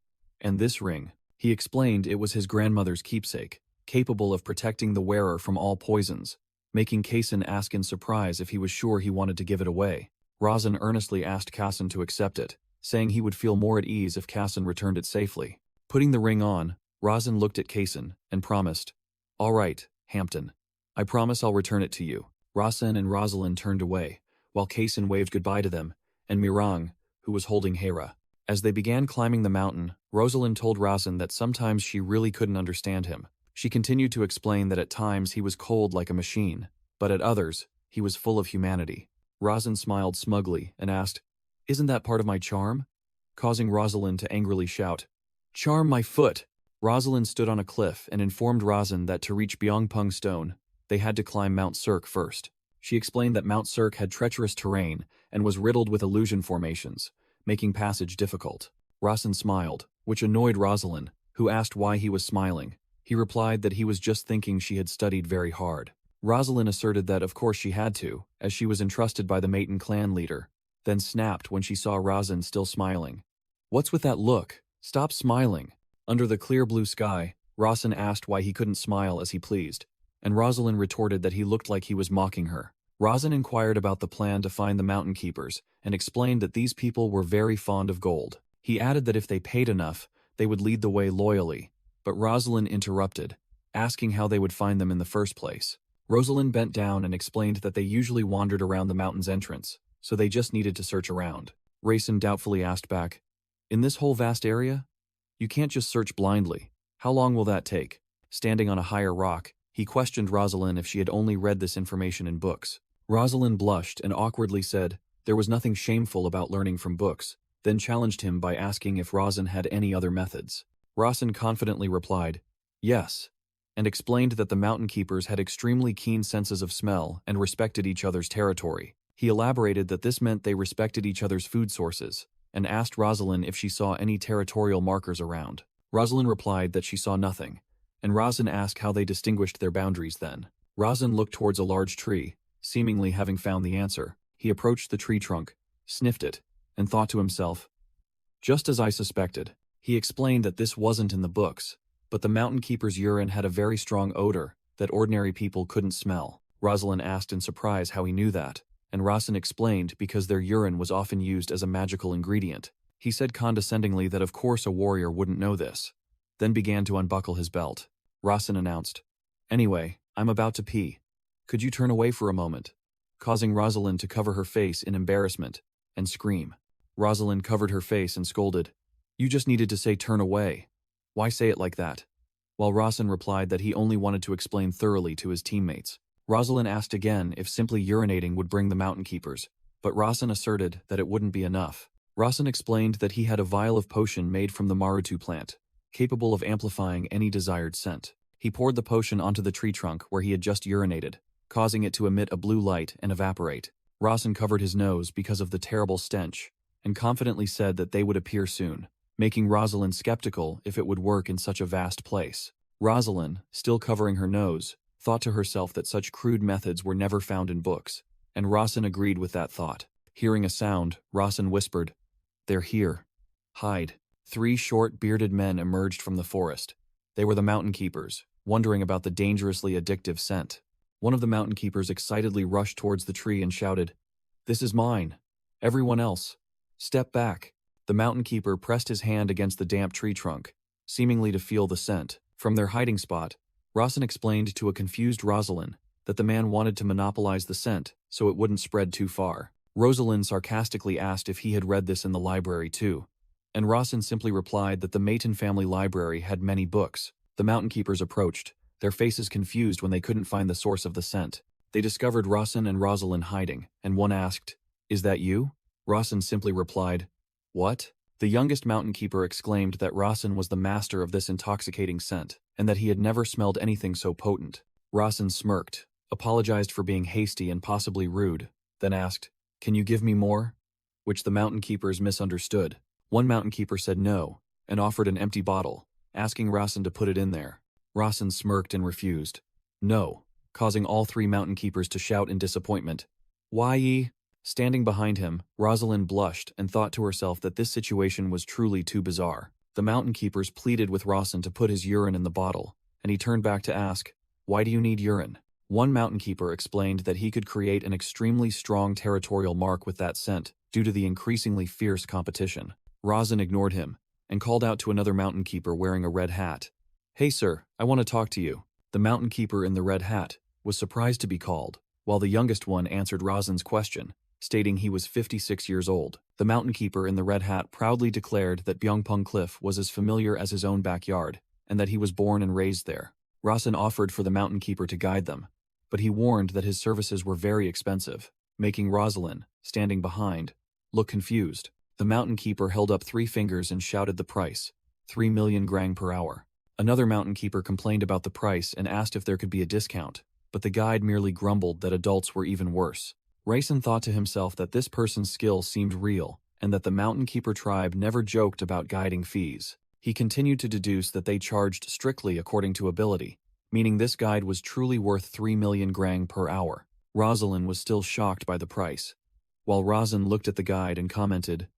"And this ring." He explained it was his grandmother's keepsake, capable of protecting the wearer from all poisons, making Cassine ask in surprise if he was sure he wanted to give it away. Rosin earnestly asked Cassine to accept it, saying he would feel more at ease if Cassine returned it safely. Putting the ring on, Rosin looked at Cassine and promised, "All right, Hampton. I promise I'll return it to you." Rosin and Rosalind turned away, while Cassine waved goodbye to them, and Mirang, who was holding Hera. As they began climbing the mountain, Rosalind told Rosin that sometimes she really couldn't understand him. She continued to explain that at times he was cold like a machine, but at others, he was full of humanity. Rosin smiled smugly and asked, "Isn't that part of my charm?" causing Rosalind to angrily shout, "Charm my foot!" Rosalind stood on a cliff and informed Rosin that to reach Byongpung Stone, they had to climb Mount Cirque first. She explained that Mount Cirque had treacherous terrain and was riddled with illusion formations, making passage difficult. Rosin smiled, which annoyed Rosalind, who asked why he was smiling. He replied that he was just thinking she had studied very hard. Rosalind asserted that of course she had to, as she was entrusted by the Maton clan leader, then snapped when she saw Rosin still smiling. "What's with that look? Stop smiling." Under the clear blue sky, Rosin asked why he couldn't smile as he pleased. and Rosalind retorted that he looked like he was mocking her. Rosin inquired about the plan to find the Mountain Keepers and explained that these people were very fond of gold. He added that if they paid enough, they would lead the way loyally, but Rosalind interrupted, asking how they would find them in the first place. Rosalind bent down and explained that they usually wandered around the mountain's entrance, so they just needed to search around. Raisin doubtfully asked back, "In this whole vast area? You can't just search blindly. How long will that take?" Standing on a higher rock, he questioned Rosalind if she had only read this information in books. Rosalind blushed and awkwardly said there was nothing shameful about learning from books, then challenged him by asking if Rosin had any other methods. Rosin confidently replied, "Yes," and explained that the Mountain Keepers had extremely keen senses of smell and respected each other's territory. He elaborated that this meant they respected each other's food sources, and asked Rosalind if she saw any territorial markers around. Rosalind replied that she saw nothing, and Rosin asked how they distinguished their boundaries then. Rosin looked towards a large tree, seemingly having found the answer. He approached the tree trunk, sniffed it, and thought to himself, "Just as I suspected." He explained that this wasn't in the books, but the Mountain Keeper's urine had a very strong odor that ordinary people couldn't smell. Rosalind asked in surprise how he knew that, and Rosin explained because their urine was often used as a magical ingredient. He said condescendingly that of course a warrior wouldn't know this, then began to unbuckle his belt. Rosin announced, "Anyway, I'm about to pee. Could you turn away for a moment?" causing Rosalind to cover her face in embarrassment and scream. Rosalind covered her face and scolded, "You just needed to say turn away. Why say it like that?" While Rosin replied that he only wanted to explain thoroughly to his teammates. Rosalind asked again if simply urinating would bring the Mountain Keepers, but Rosin asserted that it wouldn't be enough. Rosin explained that he had a vial of potion made from the Marutu plant, capable of amplifying any desired scent. He poured the potion onto the tree trunk where he had just urinated, causing it to emit a blue light and evaporate. Rosin covered his nose because of the terrible stench, and confidently said that they would appear soon, making Rosalind skeptical if it would work in such a vast place. Rosalind, still covering her nose, thought to herself that such crude methods were never found in books, and Rosin agreed with that thought. Hearing a sound, Rosin whispered, "They're here. Hide." 3 short, bearded men emerged from the forest. They were the Mountain Keepers, wondering about the dangerously addictive scent. One of the Mountain Keepers excitedly rushed towards the tree and shouted, "This is mine. Everyone else, step back." The Mountain Keeper pressed his hand against the damp tree trunk, seemingly to feel the scent. From their hiding spot, Rosin explained to a confused Rosalind that the man wanted to monopolize the scent so it wouldn't spread too far. Rosalind sarcastically asked if he had read this in the library too, and Rosin simply replied that the Mayton family library had many books. The Mountain Keepers approached, their faces confused when they couldn't find the source of the scent. They discovered Rosin and Rosalind hiding, and one asked, "Is that you?" Rosin simply replied, "What?" The youngest Mountain Keeper exclaimed that Rosin was the master of this intoxicating scent, and that he had never smelled anything so potent. Rosin smirked, apologized for being hasty and possibly rude, then asked, "Can you give me more?" Which the Mountain Keepers misunderstood. One Mountain Keeper said no, and offered an empty bottle, asking Rosin to put it in there. Rosin smirked and refused. "No," causing all 3 Mountain Keepers to shout in disappointment, "Why ye?" Standing behind him, Rosalind blushed and thought to herself that this situation was truly too bizarre. The Mountain Keepers pleaded with Rosin to put his urine in the bottle, and he turned back to ask, "Why do you need urine?" One Mountain Keeper explained that he could create an extremely strong territorial mark with that scent due to the increasingly fierce competition. Rosin ignored him and called out to another Mountain Keeper wearing a red hat, "Hey sir, I want to talk to you." The Mountain Keeper in the red hat was surprised to be called, while the youngest one answered Rosin's question, stating he was 56 years old. The Mountain Keeper in the red hat proudly declared that Byungpung Cliff was as familiar as his own backyard, and that he was born and raised there. Rosin offered for the Mountain Keeper to guide them, but he warned that his services were very expensive, making Rosalind, standing behind, look confused. The Mountain Keeper held up 3 fingers and shouted the price, 3 million grang per hour. Another Mountain Keeper complained about the price and asked if there could be a discount, but the guide merely grumbled that adults were even worse. Raisin thought to himself that this person's skill seemed real, and that the Mountain Keeper tribe never joked about guiding fees. He continued to deduce that they charged strictly according to ability, meaning this guide was truly worth 3 million grang per hour. Rosalind was still shocked by the price, while Rosin looked at the guide and commented,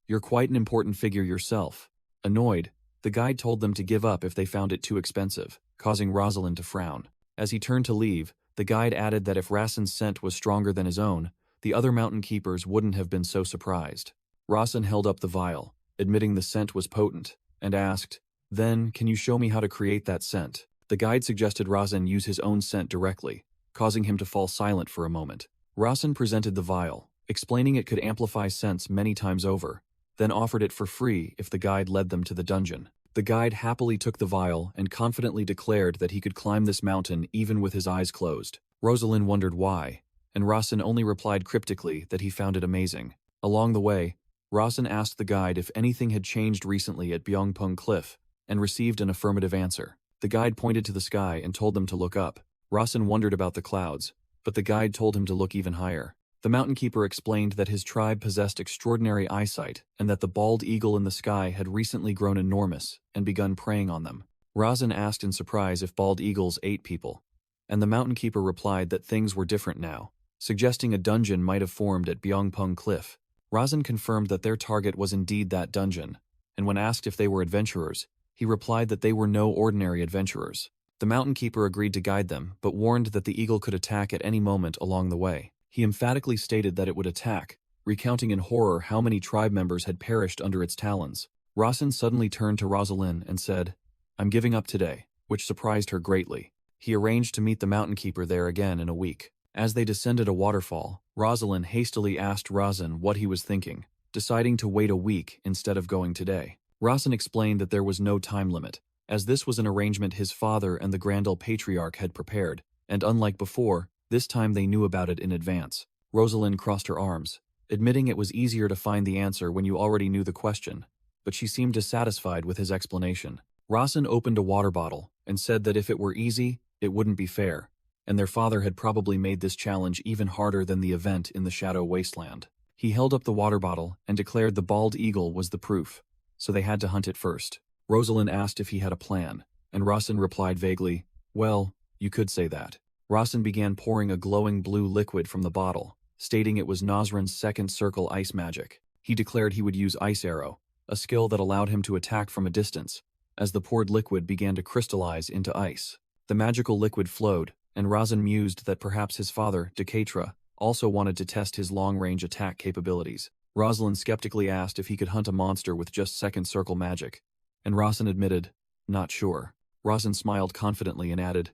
"You're quite an important figure yourself." Annoyed, the guide told them to give up if they found it too expensive, causing Rosalind to frown. As he turned to leave, the guide added that if Rasen's scent was stronger than his own, the other mountain keepers wouldn't have been so surprised. Rasen held up the vial, admitting the scent was potent, and asked, "Then, can you show me how to create that scent?" The guide suggested Rasen use his own scent directly, causing him to fall silent for a moment. Rasen presented the vial, explaining it could amplify scents many times over, then offered it for free if the guide led them to the dungeon. The guide happily took the vial and confidently declared that he could climb this mountain even with his eyes closed. Rosalind wondered why, and Rasen only replied cryptically that he found it amazing. Along the way, Rasen asked the guide if anything had changed recently at Byongpung Cliff, and received an affirmative answer. The guide pointed to the sky and told them to look up. Rasen wondered about the clouds, but the guide told him to look even higher. The mountain keeper explained that his tribe possessed extraordinary eyesight and that the bald eagle in the sky had recently grown enormous and begun preying on them. Rasen asked in surprise if bald eagles ate people, and the mountain keeper replied that things were different now, suggesting a dungeon might have formed at Byongpung Cliff. Rasen confirmed that their target was indeed that dungeon, and when asked if they were adventurers, he replied that they were no ordinary adventurers. The mountain keeper agreed to guide them, but warned that the eagle could attack at any moment along the way. He emphatically stated that it would attack, recounting in horror how many tribe members had perished under its talons. Rasen suddenly turned to Rosalind and said, "I'm giving up today," which surprised her greatly. He arranged to meet the mountain keeper there again in a week. As they descended a waterfall, Rosalind hastily asked Rasen what he was thinking, deciding to wait a week instead of going today. Rasen explained that there was no time limit, as this was an arrangement his father and the Grandel Patriarch had prepared, and unlike before, this time they knew about it in advance. Rosalind crossed her arms, admitting it was easier to find the answer when you already knew the question, but she seemed dissatisfied with his explanation. Rasen opened a water bottle and said that if it were easy, it wouldn't be fair, and their father had probably made this challenge even harder than the event in the Shadow Wasteland. He held up the water bottle and declared the bald eagle was the proof, so they had to hunt it first. Rosalind asked if he had a plan, and Rasen replied vaguely, "Well, you could say that." Rasen began pouring a glowing blue liquid from the bottle, stating it was Nosran's second circle ice magic. He declared he would use Ice Arrow, a skill that allowed him to attack from a distance, as the poured liquid began to crystallize into ice. The magical liquid flowed, and Rasen mused that perhaps his father, Decatra, also wanted to test his long-range attack capabilities. Rosalind skeptically asked if he could hunt a monster with just second circle magic, and Rasen admitted, "Not sure." Rasen smiled confidently and added,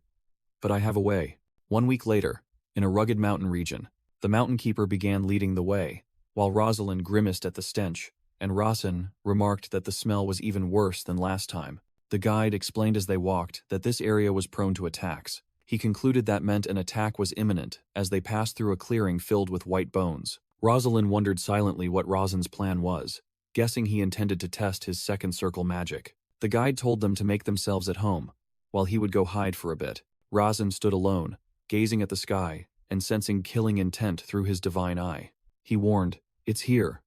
"But I have a way." 1 week later, in a rugged mountain region, the mountain keeper began leading the way, while Rosalind grimaced at the stench, and Rasen remarked that the smell was even worse than last time. The guide explained as they walked that this area was prone to attacks. He concluded that meant an attack was imminent as they passed through a clearing filled with white bones. Rosalind wondered silently what Rasen's plan was, guessing he intended to test his second circle magic. The guide told them to make themselves at home, while he would go hide for a bit. Rasen stood alone, gazing at the sky and sensing killing intent through his divine eye. He warned, "It's here,"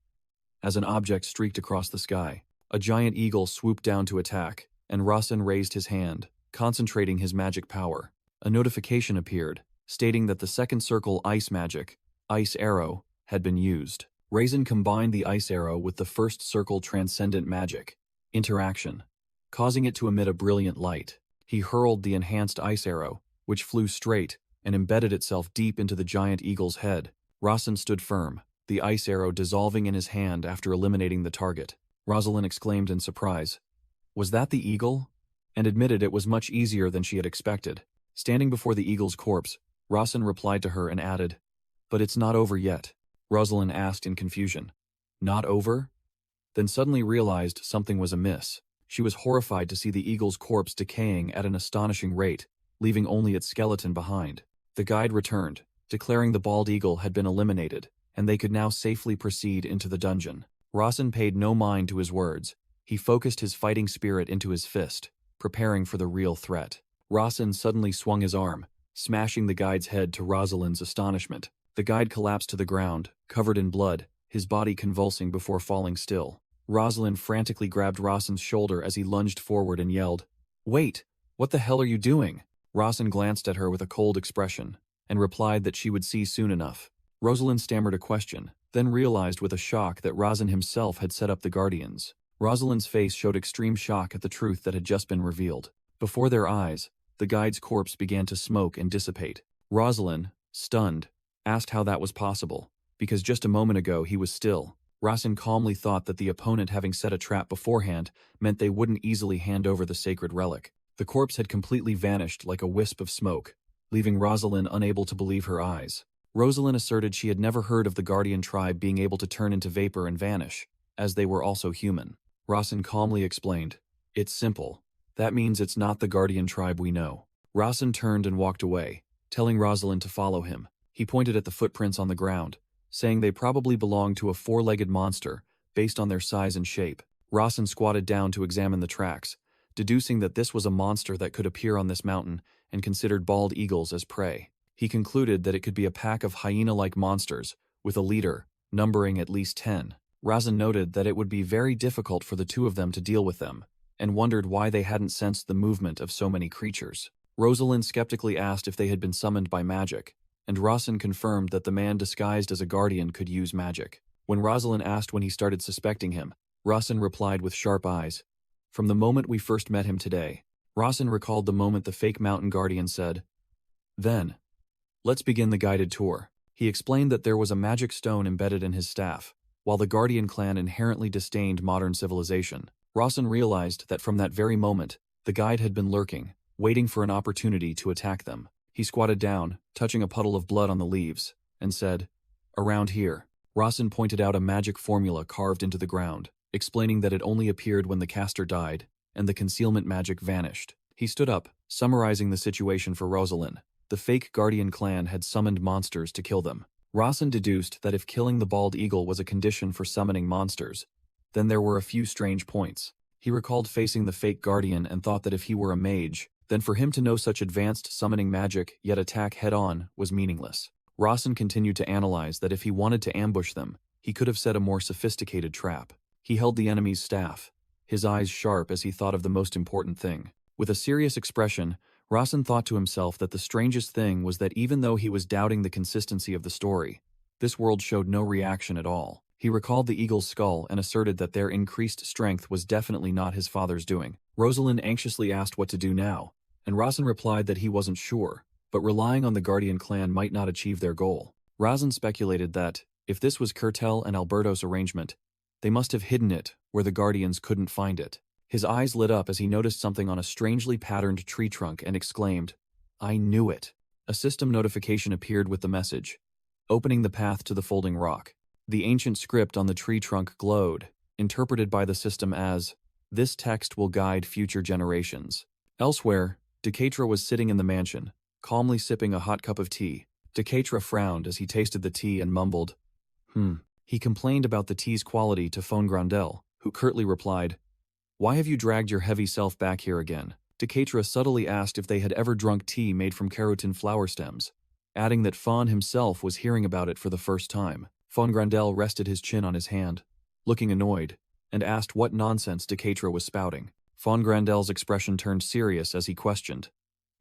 as an object streaked across the sky. A giant eagle swooped down to attack, and Rasen raised his hand, concentrating his magic power. A notification appeared, stating that the second circle ice magic, Ice Arrow, had been used. Rasen combined the Ice Arrow with the first circle transcendent magic, Interaction, causing it to emit a brilliant light. He hurled the enhanced Ice Arrow, which flew straight and embedded itself deep into the giant eagle's head. Rasen stood firm, the Ice Arrow dissolving in his hand after eliminating the target. Rosalind exclaimed in surprise, "Was that the eagle?" and admitted it was much easier than she had expected. Standing before the eagle's corpse, Rasen replied to her and added, "But it's not over yet." Rosalind asked in confusion, "Not over?" Then suddenly realized something was amiss. She was horrified to see the eagle's corpse decaying at an astonishing rate, leaving only its skeleton behind. The guide returned, declaring the bald eagle had been eliminated, and they could now safely proceed into the dungeon. Rasen paid no mind to his words. He focused his fighting spirit into his fist, preparing for the real threat. Rasen suddenly swung his arm, smashing the guide's head to Rosalind's astonishment. The guide collapsed to the ground, covered in blood, his body convulsing before falling still. Rosalind frantically grabbed Rasen's shoulder as he lunged forward and yelled, "Wait! What the hell are you doing?" Rasen glanced at her with a cold expression, and replied that she would see soon enough. Rosalind stammered a question, then realized with a shock that Rasen himself had set up the Guardians. Rosalind's face showed extreme shock at the truth that had just been revealed. Before their eyes, the guide's corpse began to smoke and dissipate. Rosalind, stunned, asked how that was possible, because just a moment ago he was still. Rasen calmly thought that the opponent having set a trap beforehand meant they wouldn't easily hand over the sacred relic. The corpse had completely vanished like a wisp of smoke, leaving Rosalind unable to believe her eyes. Rosalind asserted she had never heard of the Guardian tribe being able to turn into vapor and vanish, as they were also human. Rasen calmly explained, "It's simple. That means it's not the Guardian tribe we know." Rasen turned and walked away, telling Rosalind to follow him. He pointed at the footprints on the ground, saying they probably belonged to a four-legged monster based on their size and shape. Rasen squatted down to examine the tracks, deducing that this was a monster that could appear on this mountain and considered bald eagles as prey. He concluded that it could be a pack of hyena-like monsters, with a leader, numbering at least 10. Rasen noted that it would be very difficult for the two of them to deal with them, and wondered why they hadn't sensed the movement of so many creatures. Rosalind skeptically asked if they had been summoned by magic, and Rasen confirmed that the man disguised as a guardian could use magic. When Rosalind asked when he started suspecting him, Rasen replied with sharp eyes, "From the moment we first met him today." Rasen recalled the moment the fake mountain guardian said, "Then, let's begin the guided tour." He explained that there was a magic stone embedded in his staff. While the Guardian clan inherently disdained modern civilization, Rasen realized that from that very moment, the guide had been lurking, waiting for an opportunity to attack them. He squatted down, touching a puddle of blood on the leaves, and said, "Around here." Rasen pointed out a magic formula carved into the ground, explaining that it only appeared when the caster died, and the concealment magic vanished. He stood up, summarizing the situation for Rosalind. The fake Guardian clan had summoned monsters to kill them. Rasen deduced that if killing the bald eagle was a condition for summoning monsters, then there were a few strange points. He recalled facing the fake Guardian and thought that if he were a mage, then for him to know such advanced summoning magic yet attack head-on was meaningless. Rasen continued to analyze that if he wanted to ambush them, he could have set a more sophisticated trap. He held the enemy's staff, his eyes sharp as he thought of the most important thing. With a serious expression, Rasen thought to himself that the strangest thing was that even though he was doubting the consistency of the story, this world showed no reaction at all. He recalled the eagle's skull and asserted that their increased strength was definitely not his father's doing. Rosalind anxiously asked what to do now, and Rasen replied that he wasn't sure, but relying on the Guardian clan might not achieve their goal. Rasen speculated that, if this was Kurtel and Alberto's arrangement, they must have hidden it where the Guardians couldn't find it. His eyes lit up as he noticed something on a strangely patterned tree trunk and exclaimed, "I knew it." A system notification appeared with the message, "Opening the path to the folding rock." The ancient script on the tree trunk glowed, interpreted by the system as, "This text will guide future generations." Elsewhere, Decatra was sitting in the mansion, calmly sipping a hot cup of tea. Decatra frowned as he tasted the tea and mumbled, He complained about the tea's quality to Phone Grandel, who curtly replied, "Why have you dragged your heavy self back here again?" Decatra subtly asked if they had ever drunk tea made from keratin flower stems, adding that Fawn himself was hearing about it for the first time. Phone Grandel rested his chin on his hand, looking annoyed, and asked what nonsense Decatra was spouting. Phone Grandel's expression turned serious as he questioned,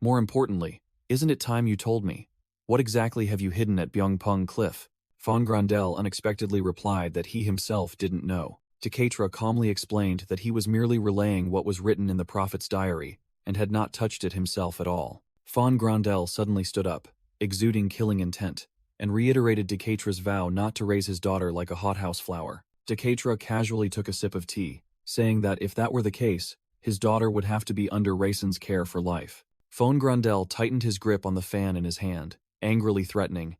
"More importantly, isn't it time you told me? What exactly have you hidden at Byungpung Cliff?" Phone Grandel unexpectedly replied that he himself didn't know. Decatra calmly explained that he was merely relaying what was written in the prophet's diary, and had not touched it himself at all. Phone Grandel suddenly stood up, exuding killing intent, and reiterated Decatra's vow not to raise his daughter like a hothouse flower. Decatra casually took a sip of tea, saying that if that were the case, his daughter would have to be under Rasen's care for life. Phone Grandel tightened his grip on the fan in his hand, angrily threatening,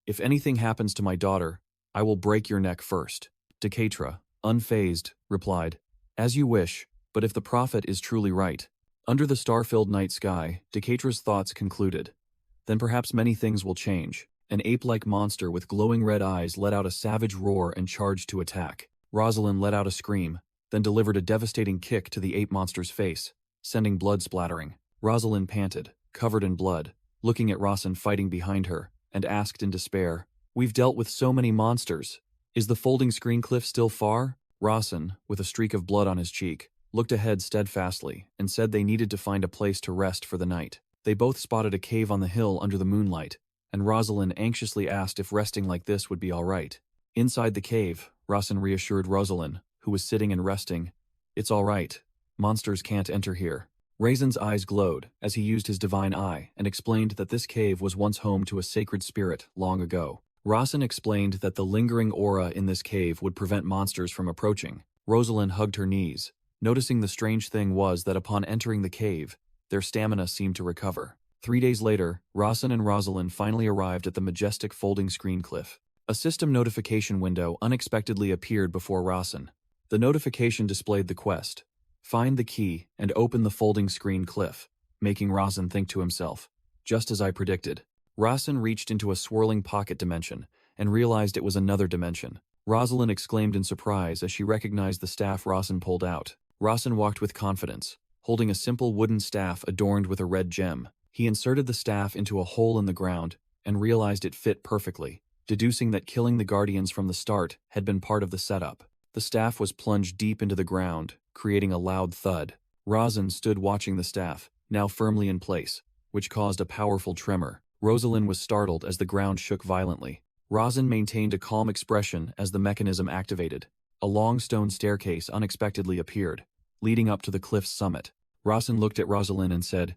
"If anything happens to my daughter, I will break your neck first." Decatra, unfazed, replied, "As you wish, but if the prophet is truly right." Under the star-filled night sky, Decatra's thoughts concluded, "Then perhaps many things will change." An ape-like monster with glowing red eyes let out a savage roar and charged to attack. Rosalind let out a scream, then delivered a devastating kick to the ape monster's face, sending blood splattering. Rosalind panted, covered in blood, looking at Rasen fighting behind her, and asked in despair, "We've dealt with so many monsters. Is the folding screen cliff still far?" Rasen, with a streak of blood on his cheek, looked ahead steadfastly and said they needed to find a place to rest for the night. They both spotted a cave on the hill under the moonlight, and Rosalind anxiously asked if resting like this would be all right. Inside the cave, Rasen reassured Rosalind, who was sitting and resting, "It's all right. Monsters can't enter here." Raisin's eyes glowed as he used his divine eye and explained that this cave was once home to a sacred spirit long ago. Raisin explained that the lingering aura in this cave would prevent monsters from approaching. Rosalind hugged her knees. Noticing the strange thing was that upon entering the cave, their stamina seemed to recover. 3 days later, Raisin and Rosalind finally arrived at the majestic folding screen cliff. A system notification window unexpectedly appeared before Raisin. The notification displayed the quest: find the key and open the folding screen cliff, making Raisin think to himself, just as I predicted. Raisin reached into a swirling pocket dimension and realized it was another dimension. Rosalind exclaimed in surprise as she recognized the staff Raisin pulled out. Raisin walked with confidence, holding a simple wooden staff adorned with a red gem. He inserted the staff into a hole in the ground and realized it fit perfectly, deducing that killing the Guardians from the start had been part of the setup. The staff was plunged deep into the ground, creating a loud thud. Raisin stood watching the staff, now firmly in place, which caused a powerful tremor. Rosalind was startled as the ground shook violently. Raisin maintained a calm expression as the mechanism activated. A long stone staircase unexpectedly appeared, leading up to the cliff's summit. Raisin looked at Rosalind and said,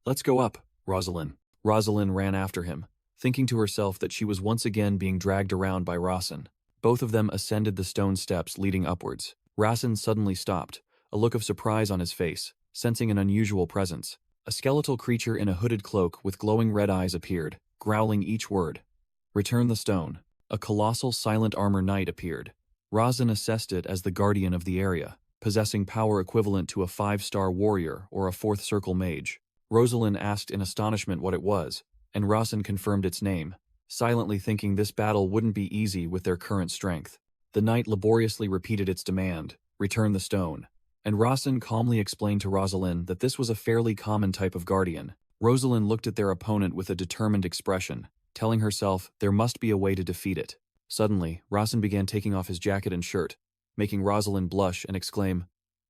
"Let's go up, Rosalind." Rosalind ran after him, thinking to herself that she was once again being dragged around by Raisin. Both of them ascended the stone steps leading upwards. Raisin suddenly stopped, a look of surprise on his face, sensing an unusual presence. A skeletal creature in a hooded cloak with glowing red eyes appeared, growling each word. "Return the stone." A colossal silent armor knight appeared. Raisin assessed it as the guardian of the area, possessing power equivalent to a 5-star warrior or a 4th circle mage. Rosalind asked in astonishment what it was, and Raisin confirmed its name, silently thinking this battle wouldn't be easy with their current strength. The knight laboriously repeated its demand, "Return the stone," and Raisin calmly explained to Rosalind that this was a fairly common type of guardian. Rosalind looked at their opponent with a determined expression, telling herself there must be a way to defeat it. Suddenly, Raisin began taking off his jacket and shirt, making Rosalind blush and exclaim,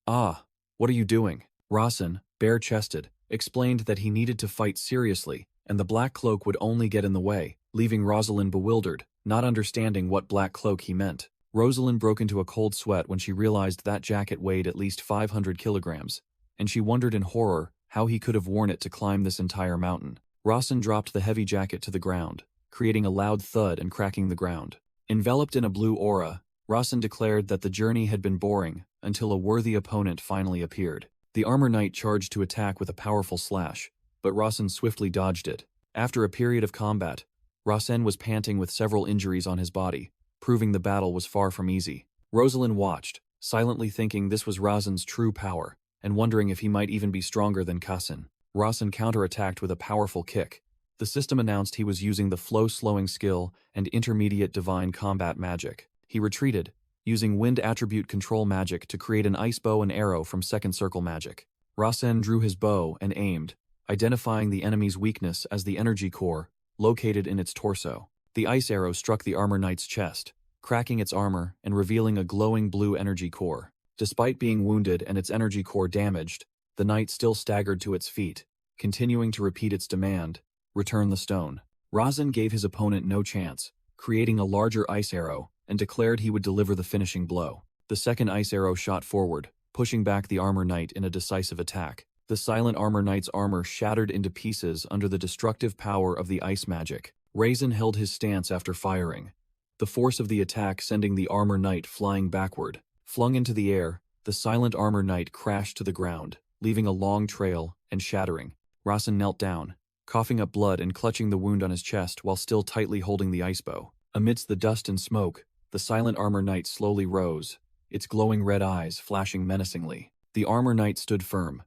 "Ah, what are you doing?" Raisin, bare-chested, explained that he needed to fight seriously, and the black cloak would only get in the way, leaving Rosalind bewildered, not understanding what black cloak he meant. Rosalind broke into a cold sweat when she realized that jacket weighed at least 500 kilograms, and she wondered in horror how he could have worn it to climb this entire mountain. Raisin dropped the heavy jacket to the ground, creating a loud thud and cracking the ground. Enveloped in a blue aura, Raisin declared that the journey had been boring until a worthy opponent finally appeared. The armor knight charged to attack with a powerful slash, but Raisin swiftly dodged it. After a period of combat, Raisin was panting with several injuries on his body, proving the battle was far from easy. Rosalind watched, silently thinking this was Raisin's true power, and wondering if he might even be stronger than Raisin. Raisin counterattacked with a powerful kick. The system announced he was using the flow-slowing skill and intermediate divine combat magic. He retreated, using wind attribute control magic to create an ice bow and arrow from second circle magic. Raisin drew his bow and aimed, identifying the enemy's weakness as the energy core, located in its torso. The ice arrow struck the armor knight's chest, cracking its armor and revealing a glowing blue energy core. Despite being wounded and its energy core damaged, the knight still staggered to its feet, continuing to repeat its demand, "Return the stone." Raisin gave his opponent no chance, creating a larger ice arrow, and declared he would deliver the finishing blow. The second ice arrow shot forward, pushing back the armor knight in a decisive attack. The silent armor knight's armor shattered into pieces under the destructive power of the ice magic. Raisin held his stance after firing, the force of the attack sending the armor knight flying backward. Flung into the air, the silent armor knight crashed to the ground, leaving a long trail and shattering. Raisin knelt down, coughing up blood and clutching the wound on his chest while still tightly holding the ice bow. Amidst the dust and smoke, the silent armor knight slowly rose, its glowing red eyes flashing menacingly. The armor knight stood firm,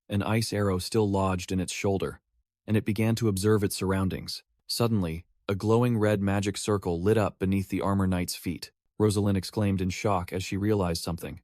an ice arrow still lodged in its shoulder, and it began to observe its surroundings. Suddenly, a glowing red magic circle lit up beneath the armor knight's feet. Rosalind exclaimed in shock as she realized something.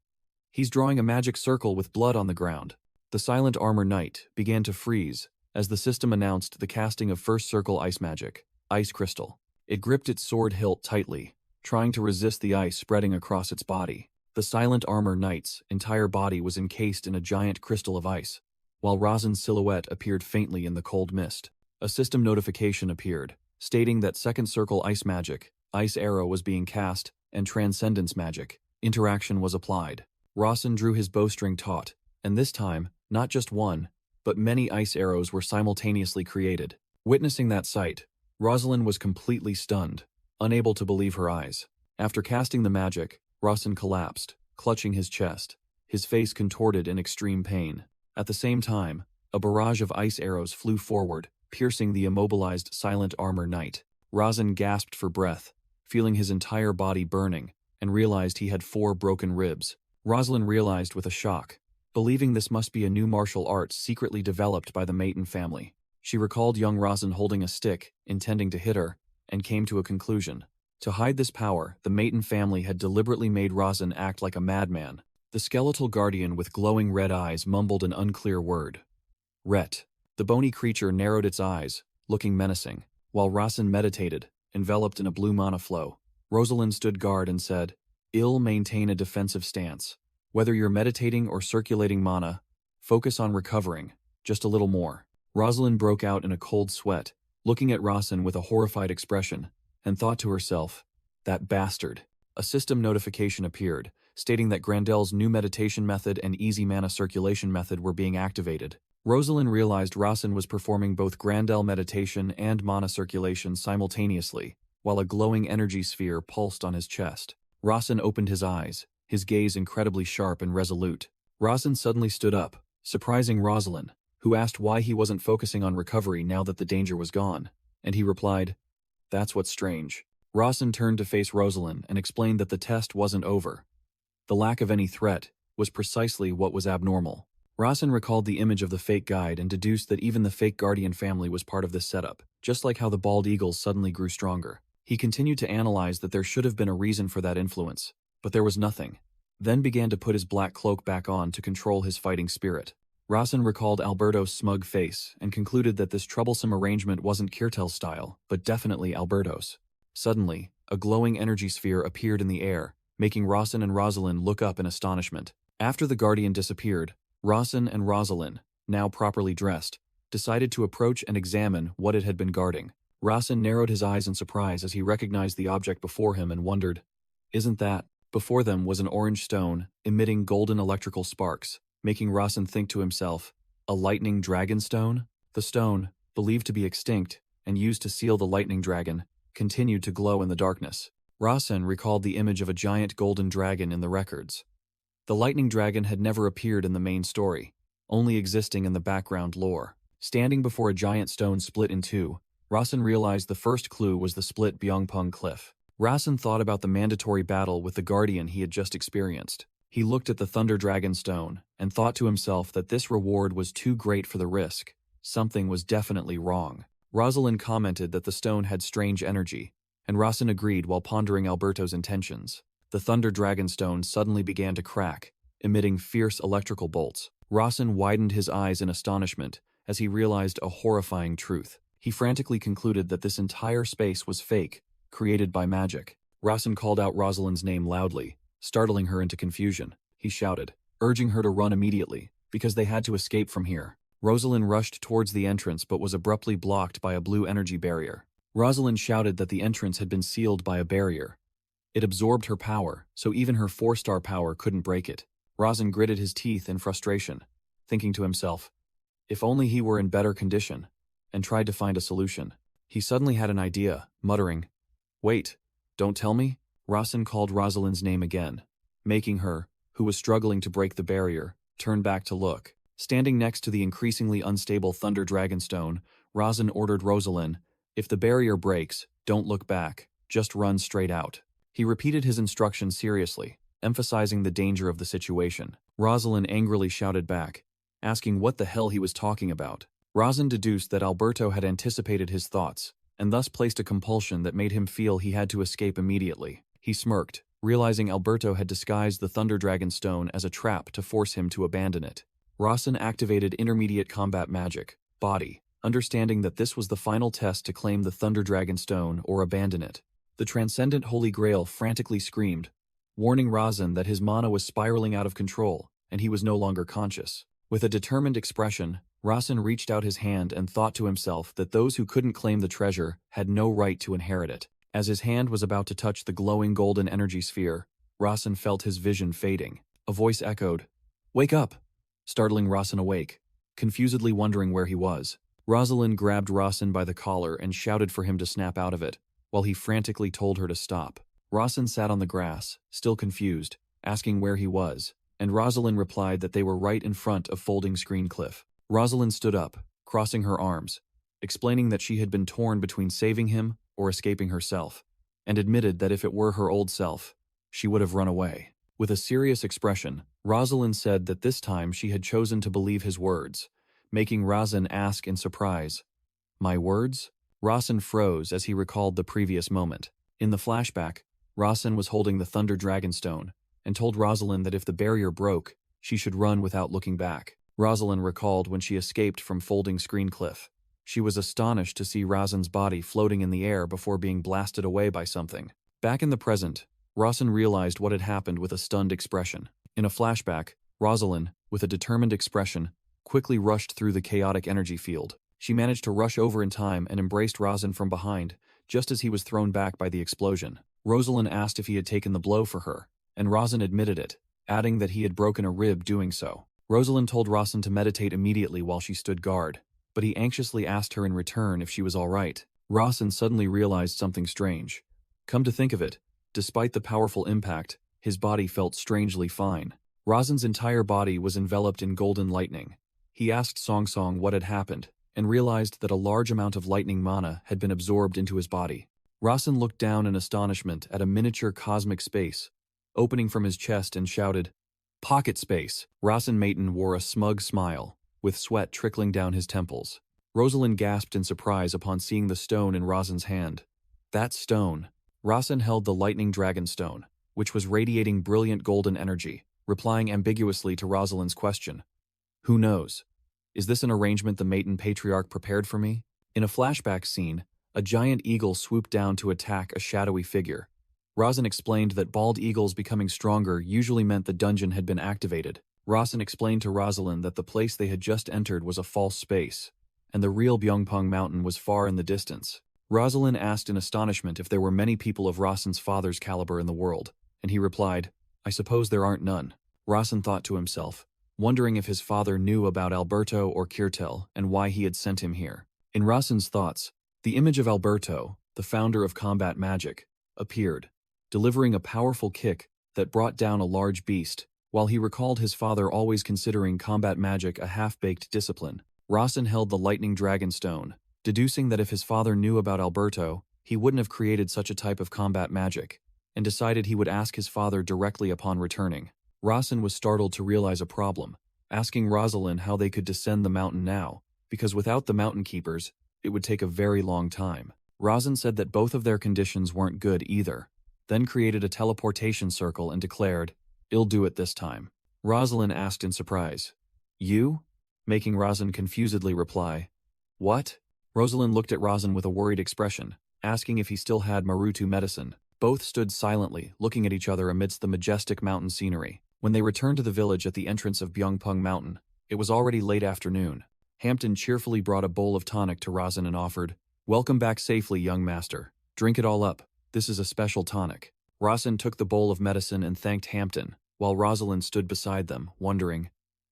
"He's drawing a magic circle with blood on the ground." The silent armor knight began to freeze as the system announced the casting of first circle ice magic, Ice Crystal. It gripped its sword hilt tightly, trying to resist the ice spreading across its body. The silent armor knight's entire body was encased in a giant crystal of ice, while Raisin's silhouette appeared faintly in the cold mist. A system notification appeared, stating that second circle ice magic, Ice Arrow, was being cast, and Transcendence magic, interaction was applied. Raisin drew his bowstring taut, and this time, not just one, but many ice arrows were simultaneously created. Witnessing that sight, Rosalind was completely stunned, unable to believe her eyes. After casting the magic, Rasen collapsed, clutching his chest, his face contorted in extreme pain. At the same time, a barrage of ice arrows flew forward, piercing the immobilized silent armor knight. Rasen gasped for breath, feeling his entire body burning, and realized he had 4 broken ribs. Rosalind realized with a shock, believing this must be a new martial art secretly developed by the Maiden family. She recalled young Rasen holding a stick, intending to hit her, and came to a conclusion. To hide this power, the Maiden family had deliberately made Rasen act like a madman. The skeletal guardian with glowing red eyes mumbled an unclear word. Ret. The bony creature narrowed its eyes, looking menacing, while Rasen meditated, enveloped in a blue mana flow. Rosalind stood guard and said, maintain a defensive stance. Whether you're meditating or circulating mana, focus on recovering, just a little more. Rosalind broke out in a cold sweat, looking at Rasen with a horrified expression, and thought to herself, that bastard. A system notification appeared, stating that Grandel's new meditation method and easy mana circulation method were being activated. Rosalind realized Rasen was performing both Grandel meditation and mana circulation simultaneously, while a glowing energy sphere pulsed on his chest. Rasen opened his eyes, his gaze incredibly sharp and resolute. Rasen suddenly stood up, surprising Rosalind, who asked why he wasn't focusing on recovery now that the danger was gone, and he replied, "That's what's strange." Rasen turned to face Rosalind and explained that the test wasn't over. The lack of any threat was precisely what was abnormal. Rasen recalled the image of the fake guide and deduced that even the fake guardian family was part of this setup, just like how the bald eagles suddenly grew stronger. He continued to analyze that there should have been a reason for that influence, but there was nothing. Then began to put his black cloak back on to control his fighting spirit. Rasen recalled Alberto's smug face and concluded that this troublesome arrangement wasn't Kirtel's style, but definitely Alberto's. Suddenly, a glowing energy sphere appeared in the air, making Rasen and Rosalind look up in astonishment. After the guardian disappeared, Rasen and Rosalind, now properly dressed, decided to approach and examine what it had been guarding. Rasen narrowed his eyes in surprise as he recognized the object before him and wondered, "Isn't that?" Before them was an orange stone, emitting golden electrical sparks, making Rasen think to himself, a lightning dragon stone? The stone, believed to be extinct and used to seal the lightning dragon, continued to glow in the darkness. Rasen recalled the image of a giant golden dragon in the records. The lightning dragon had never appeared in the main story, only existing in the background lore. Standing before a giant stone split in two, Rasen realized the first clue was the split Byongpung Cliff. Rasen thought about the mandatory battle with the guardian he had just experienced. He looked at the Thunder Dragon Stone and thought to himself that this reward was too great for the risk. Something was definitely wrong. Rosalind commented that the stone had strange energy, and Rasen agreed while pondering Alberto's intentions. The Thunder Dragon Stone suddenly began to crack, emitting fierce electrical bolts. Rasen widened his eyes in astonishment as he realized a horrifying truth. He frantically concluded that this entire space was fake, created by magic. Rasen called out Rosalind's name loudly, startling her into confusion. He shouted, urging her to run immediately, because they had to escape from here. Rosalind rushed towards the entrance but was abruptly blocked by a blue energy barrier. Rosalind shouted that the entrance had been sealed by a barrier. It absorbed her power, so even her 4-star power couldn't break it. Rasen gritted his teeth in frustration, thinking to himself, if only he were in better condition, and tried to find a solution. He suddenly had an idea, muttering, "Wait, don't tell me?" Rasen called Rosalind's name again, making her, who was struggling to break the barrier, turn back to look. Standing next to the increasingly unstable Thunder Dragon Stone, Rasen ordered Rosalind, if the barrier breaks, don't look back, just run straight out. He repeated his instructions seriously, emphasizing the danger of the situation. Rosalind angrily shouted back, asking what the hell he was talking about. Rasen deduced that Alberto had anticipated his thoughts, and thus placed a compulsion that made him feel he had to escape immediately. He smirked, realizing Alberto had disguised the Thunder Dragon Stone as a trap to force him to abandon it. Rasen activated intermediate combat magic, Body, understanding that this was the final test to claim the Thunder Dragon Stone or abandon it. The transcendent Holy Grail frantically screamed, warning Rasen that his mana was spiraling out of control, and he was no longer conscious. With a determined expression, Rasen reached out his hand and thought to himself that those who couldn't claim the treasure had no right to inherit it. As his hand was about to touch the glowing golden energy sphere, Rasen felt his vision fading. A voice echoed, "Wake up!" startling Rasen awake. confusedly wondering where he was. Rosalind grabbed Rasen by the collar and shouted for him to snap out of it, while he frantically told her to stop. Rasen sat on the grass, still confused, asking where he was, and Rosalind replied that they were right in front of Folding Screen Cliff. Rosalind stood up, crossing her arms, explaining that she had been torn between saving him or escaping herself, and admitted that if it were her old self, she would have run away. With a serious expression, Rosalind said that this time she had chosen to believe his words, making Rasen ask in surprise, "My words?" Rasen froze as he recalled the previous moment. In the flashback, Rasen was holding the Thunder Dragon Stone and told Rosalind that if the barrier broke, she should run without looking back. Rosalind recalled when she escaped from Folding Screen Cliff. She was astonished to see Rasen's body floating in the air before being blasted away by something. Back in the present, Rasen realized what had happened with a stunned expression. In a flashback, Rosalind, with a determined expression, quickly rushed through the chaotic energy field. She managed to rush over in time and embraced Rasen from behind, just as he was thrown back by the explosion. Rosalind asked if he had taken the blow for her, and Rasen admitted it, adding that he had broken a rib doing so. Rosalind told Rasen to meditate immediately while she stood guard, but he anxiously asked her in return if she was all right. Rasen suddenly realized something strange. Come to think of it, despite the powerful impact, his body felt strangely fine. Rasen's entire body was enveloped in golden lightning. He asked Song Song what had happened, and realized that a large amount of lightning mana had been absorbed into his body. Rasen looked down in astonishment at a miniature cosmic space, opening from his chest and shouted, "Pocket space!" Rasen Maton wore a smug smile, with sweat trickling down his temples. Rosalind gasped in surprise upon seeing the stone in Rasen's hand. That stone. Rasen held the Lightning Dragon Stone, which was radiating brilliant golden energy, replying ambiguously to Rosalind's question. Who knows? Is this an arrangement the Maton Patriarch prepared for me? In a flashback scene, a giant eagle swooped down to attack a shadowy figure. Rasen explained that bald eagles becoming stronger usually meant the dungeon had been activated. Rasen explained to Rosalind that the place they had just entered was a false space, and the real Byungpung Mountain was far in the distance. Rosalind asked in astonishment if there were many people of Rasen's father's caliber in the world, and he replied, "I suppose there aren't none." Rasen thought to himself, wondering if his father knew about Alberto or Kirtel and why he had sent him here. In Rasen's thoughts, the image of Alberto, the founder of combat magic, appeared, delivering a powerful kick that brought down a large beast. While he recalled his father always considering combat magic a half-baked discipline, Rasen held the Lightning Dragon Stone, deducing that if his father knew about Alberto, he wouldn't have created such a type of combat magic, and decided he would ask his father directly upon returning. Rasen was startled to realize a problem, asking Rosalind how they could descend the mountain now, because without the mountain keepers, it would take a very long time. Rasen said that both of their conditions weren't good either, then created a teleportation circle and declared, "I'll do it this time." Rosalind asked in surprise, "You?" making Rasen confusedly reply, "What?" Rosalind looked at Rasen with a worried expression, asking if he still had Marutu medicine. Both stood silently, looking at each other amidst the majestic mountain scenery. When they returned to the village at the entrance of Byungpung Mountain, it was already late afternoon. Hampton cheerfully brought a bowl of tonic to Rasen and offered, "Welcome back safely, young master. Drink it all up. This is a special tonic." Rasen took the bowl of medicine and thanked Hampton, while Rosalind stood beside them, wondering,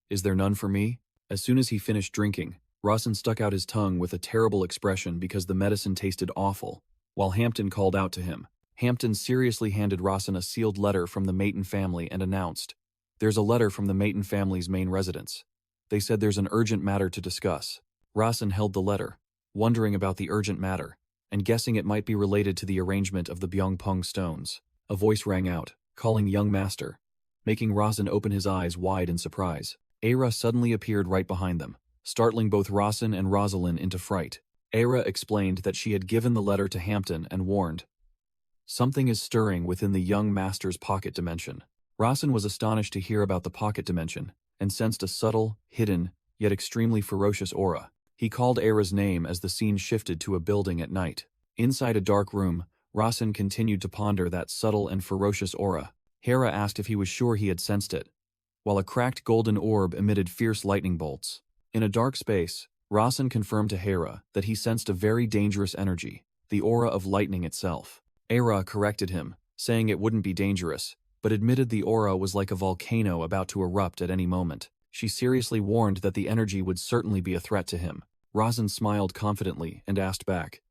"Is there none for me?" As soon as he finished drinking, Rasen stuck out his tongue with a terrible expression because the medicine tasted awful, while Hampton called out to him. Hampton seriously handed Rasen a sealed letter from the Maton family and announced, "There's a letter from the Maton family's main residence. They said there's an urgent matter to discuss." Rasen held the letter, wondering about the urgent matter, and guessing it might be related to the arrangement of the Byungpung stones. A voice rang out, calling young master, making Rasen open his eyes wide in surprise. Aira suddenly appeared right behind them, startling both Rasen and Rosalind into fright. Aira explained that she had given the letter to Hampton and warned, "Something is stirring within the young master's pocket dimension." Rasen was astonished to hear about the pocket dimension, and sensed a subtle, hidden, yet extremely ferocious aura. He called Aira's name as the scene shifted to a building at night. Inside a dark room, Rasen continued to ponder that subtle and ferocious aura. Hera asked if he was sure he had sensed it, while a cracked golden orb emitted fierce lightning bolts. In a dark space, Rasen confirmed to Hera that he sensed a very dangerous energy, the aura of lightning itself. Hera corrected him, saying it wouldn't be dangerous, but admitted the aura was like a volcano about to erupt at any moment. She seriously warned that the energy would certainly be a threat to him. Razan smiled confidently and asked back,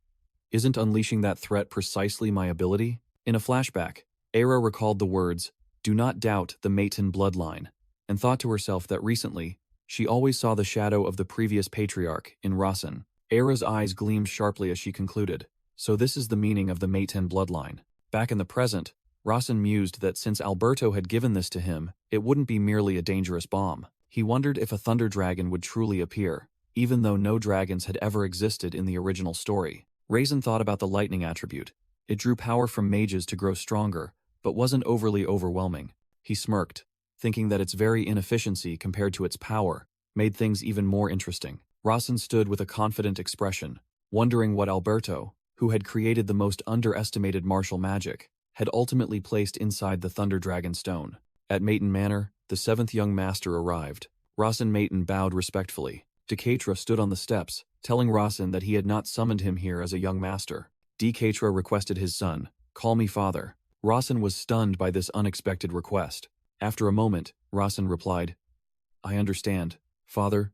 "Isn't unleashing that threat precisely my ability?" In a flashback, Era recalled the words, "Do not doubt the Maton bloodline," and thought to herself that recently, she always saw the shadow of the previous patriarch in Rasen. Era's eyes gleamed sharply as she concluded, "So this is the meaning of the Maton bloodline." Back in the present, Rasen mused that since Alberto had given this to him, it wouldn't be merely a dangerous bomb. He wondered if a thunder dragon would truly appear, even though no dragons had ever existed in the original story. Raisin thought about the lightning attribute. It drew power from mages to grow stronger, but wasn't overly overwhelming. He smirked, thinking that its very inefficiency compared to its power made things even more interesting. Rasen stood with a confident expression, wondering what Alberto, who had created the most underestimated martial magic, had ultimately placed inside the Thunder Dragon Stone. At Maton Manor, the seventh young master arrived. Rasen Maton bowed respectfully. Decatra stood on the steps, telling Rasen that he had not summoned him here as a young master. Decatra requested his son, "Call me father." Rasen was stunned by this unexpected request. After a moment, Rasen replied, "I understand, father,"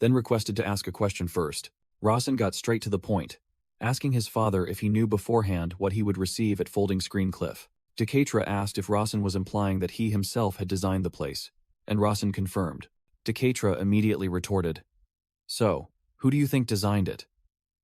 then requested to ask a question first. Rasen got straight to the point, asking his father if he knew beforehand what he would receive at Folding Screen Cliff. Decatra asked if Rasen was implying that he himself had designed the place, and Rasen confirmed. Decatra immediately retorted, "So, who do you think designed it?"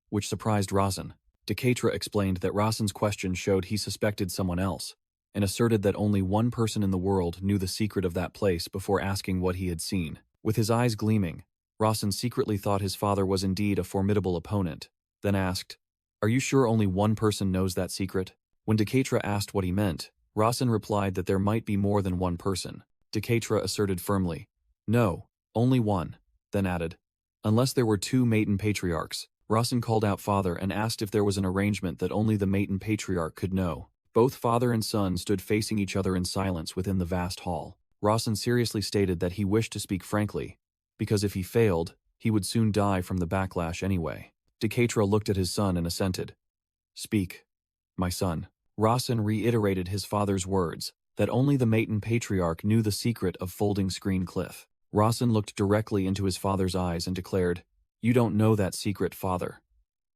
Which surprised Rasen. Decatra explained that Rasen's question showed he suspected someone else, and asserted that only one person in the world knew the secret of that place before asking what he had seen. With his eyes gleaming, Rasen secretly thought his father was indeed a formidable opponent, then asked, "Are you sure only one person knows that secret?" When Decatra asked what he meant, Rasen replied that there might be more than one person. Decatra asserted firmly, "No, only one," then added, "Unless there were two Maton patriarchs." Rasen called out father and asked if there was an arrangement that only the Maton patriarch could know. Both father and son stood facing each other in silence within the vast hall. Rasen seriously stated that he wished to speak frankly, because if he failed, he would soon die from the backlash anyway. Decatra looked at his son and assented. "Speak, my son." Rasen reiterated his father's words, that only the Maton patriarch knew the secret of Folding Screen Cliff. Rasen looked directly into his father's eyes and declared, "You don't know that secret, father."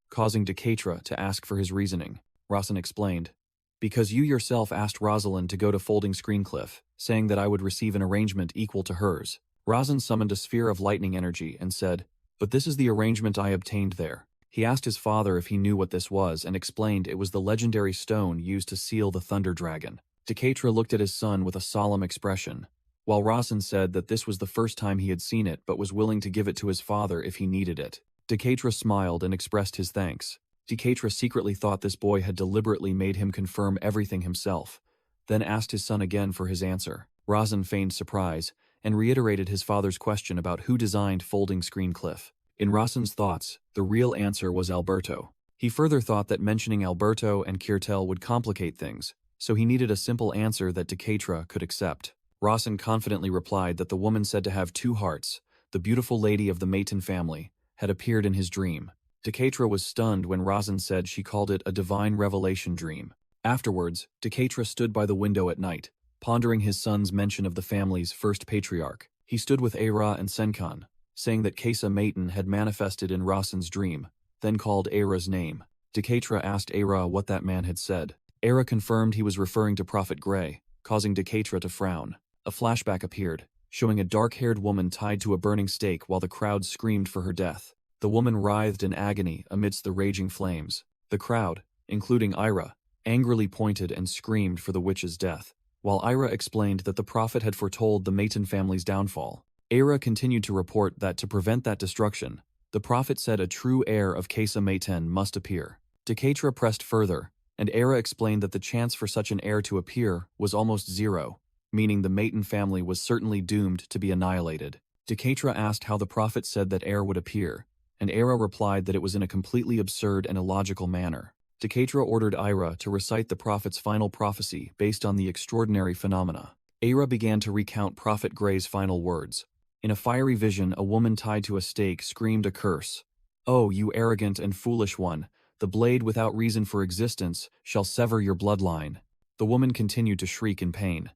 Causing Decatra to ask for his reasoning, Rasen explained, "Because you yourself asked Rosalind to go to Folding Screen Cliff, saying that I would receive an arrangement equal to hers." Rasen summoned a sphere of lightning energy and said, "But this is the arrangement I obtained there." He asked his father if he knew what this was and explained it was the legendary stone used to seal the Thunder Dragon. Decatra looked at his son with a solemn expression, while Rasen said that this was the first time he had seen it but was willing to give it to his father if he needed it. Decatra smiled and expressed his thanks. Decatra secretly thought this boy had deliberately made him confirm everything himself, then asked his son again for his answer. Rasen feigned surprise and reiterated his father's question about who designed Folding Screen Cliff. In Rasen's thoughts, the real answer was Alberto. He further thought that mentioning Alberto and Kirtel would complicate things, so he needed a simple answer that Decatra could accept. Rasen confidently replied that the woman said to have two hearts, the beautiful lady of the Maton family, had appeared in his dream. Decatra was stunned when Rasen said she called it a divine revelation dream. Afterwards, Decatra stood by the window at night, pondering his son's mention of the family's first patriarch. He stood with Era and Senkan, saying that Kesa Maton had manifested in Rasen's dream, then called Era's name. Decatra asked Era what that man had said. Era confirmed he was referring to Prophet Grey, causing Decatra to frown. A flashback appeared, showing a dark-haired woman tied to a burning stake while the crowd screamed for her death. The woman writhed in agony amidst the raging flames. The crowd, including Ira, angrily pointed and screamed for the witch's death, while Ira explained that the prophet had foretold the Maton family's downfall. Era continued to report that to prevent that destruction, the prophet said a true heir of Kesa Maton must appear. Decatra pressed further, and Era explained that the chance for such an heir to appear was almost zero, meaning the Maton family was certainly doomed to be annihilated. Decatra asked how the prophet said that heir would appear, and Era replied that it was in a completely absurd and illogical manner. Decatra ordered Ira to recite the prophet's final prophecy based on the extraordinary phenomena. Era began to recount Prophet Grey's final words. In a fiery vision, a woman tied to a stake screamed a curse. "Oh, you arrogant and foolish one, the blade without reason for existence shall sever your bloodline." The woman continued to shriek in pain.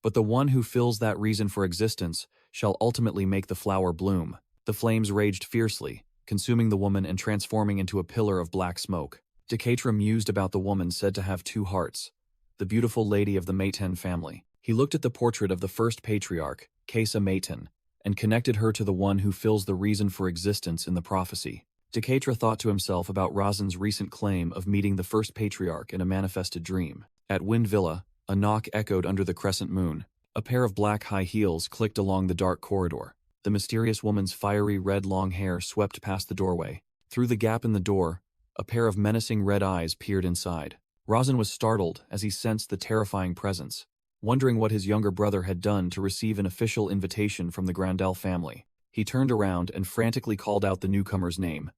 "But the one who fills that reason for existence shall ultimately make the flower bloom. The flames raged fiercely, consuming the woman and transforming into a pillar of black smoke. Decatra mused about the woman said to have two hearts, the beautiful lady of the Maiten family. He looked at the portrait of the first patriarch, Kesa Maiten, and connected her to the one who fills the reason for existence in the prophecy. Decatra thought to himself about Razan's recent claim of meeting the first patriarch in a manifested dream. At Wind Villa, a knock echoed under the crescent moon. A pair of black high heels clicked along the dark corridor. The mysterious woman's fiery red long hair swept past the doorway. Through the gap in the door, a pair of menacing red eyes peered inside. Razan was startled as he sensed the terrifying presence, wondering what his younger brother had done to receive an official invitation from the Grandel family. He turned around and frantically called out the newcomer's name.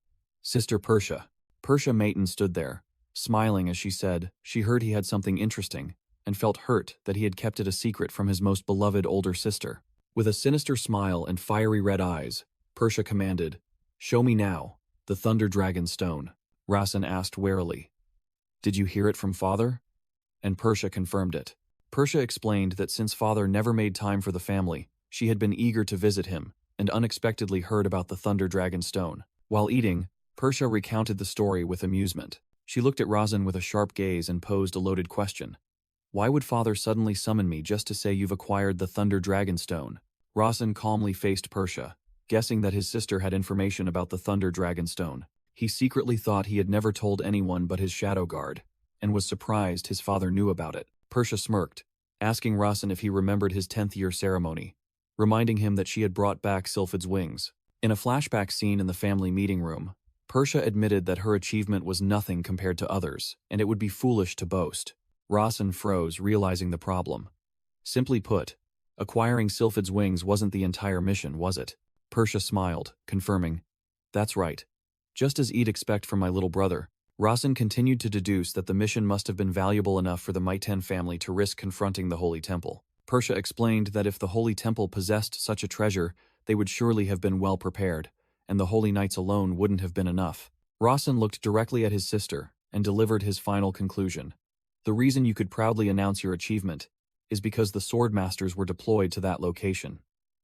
Sister Persia. Persia Maiten stood there, smiling as she said she heard he had something interesting, and felt hurt that he had kept it a secret from his most beloved older sister. With a sinister smile and fiery red eyes, Persia commanded, "Show me now, the Thunder Dragon Stone." Razan asked warily, "Did you hear it from father?" And Persia confirmed it. Persia explained that since father never made time for the family, she had been eager to visit him, and unexpectedly heard about the Thunder Dragon Stone. While eating, Persia recounted the story with amusement. She looked at Razan with a sharp gaze and posed a loaded question. "Why would father suddenly summon me just to say you've acquired the Thunder Dragon Stone?" Razan calmly faced Persia, guessing that his sister had information about the Thunder Dragon Stone. He secretly thought he had never told anyone but his shadow guard, and was surprised his father knew about it. Persia smirked, asking Razan if he remembered his 10th-year ceremony, reminding him that she had brought back Sylphid's wings. In a flashback scene in the family meeting room, Persia admitted that her achievement was nothing compared to others, and it would be foolish to boast. Razan froze, realizing the problem. Simply put, acquiring Sylphid's wings wasn't the entire mission, was it? Persia smiled, confirming, "That's right. Just as I'd expect from my little brother." Razan continued to deduce that the mission must have been valuable enough for the Maiten family to risk confronting the Holy Temple. Persia explained that if the Holy Temple possessed such a treasure, they would surely have been well prepared, and the Holy Knights alone wouldn't have been enough. Razan looked directly at his sister and delivered his final conclusion. "The reason you could proudly announce your achievement is because the sword masters were deployed to that location.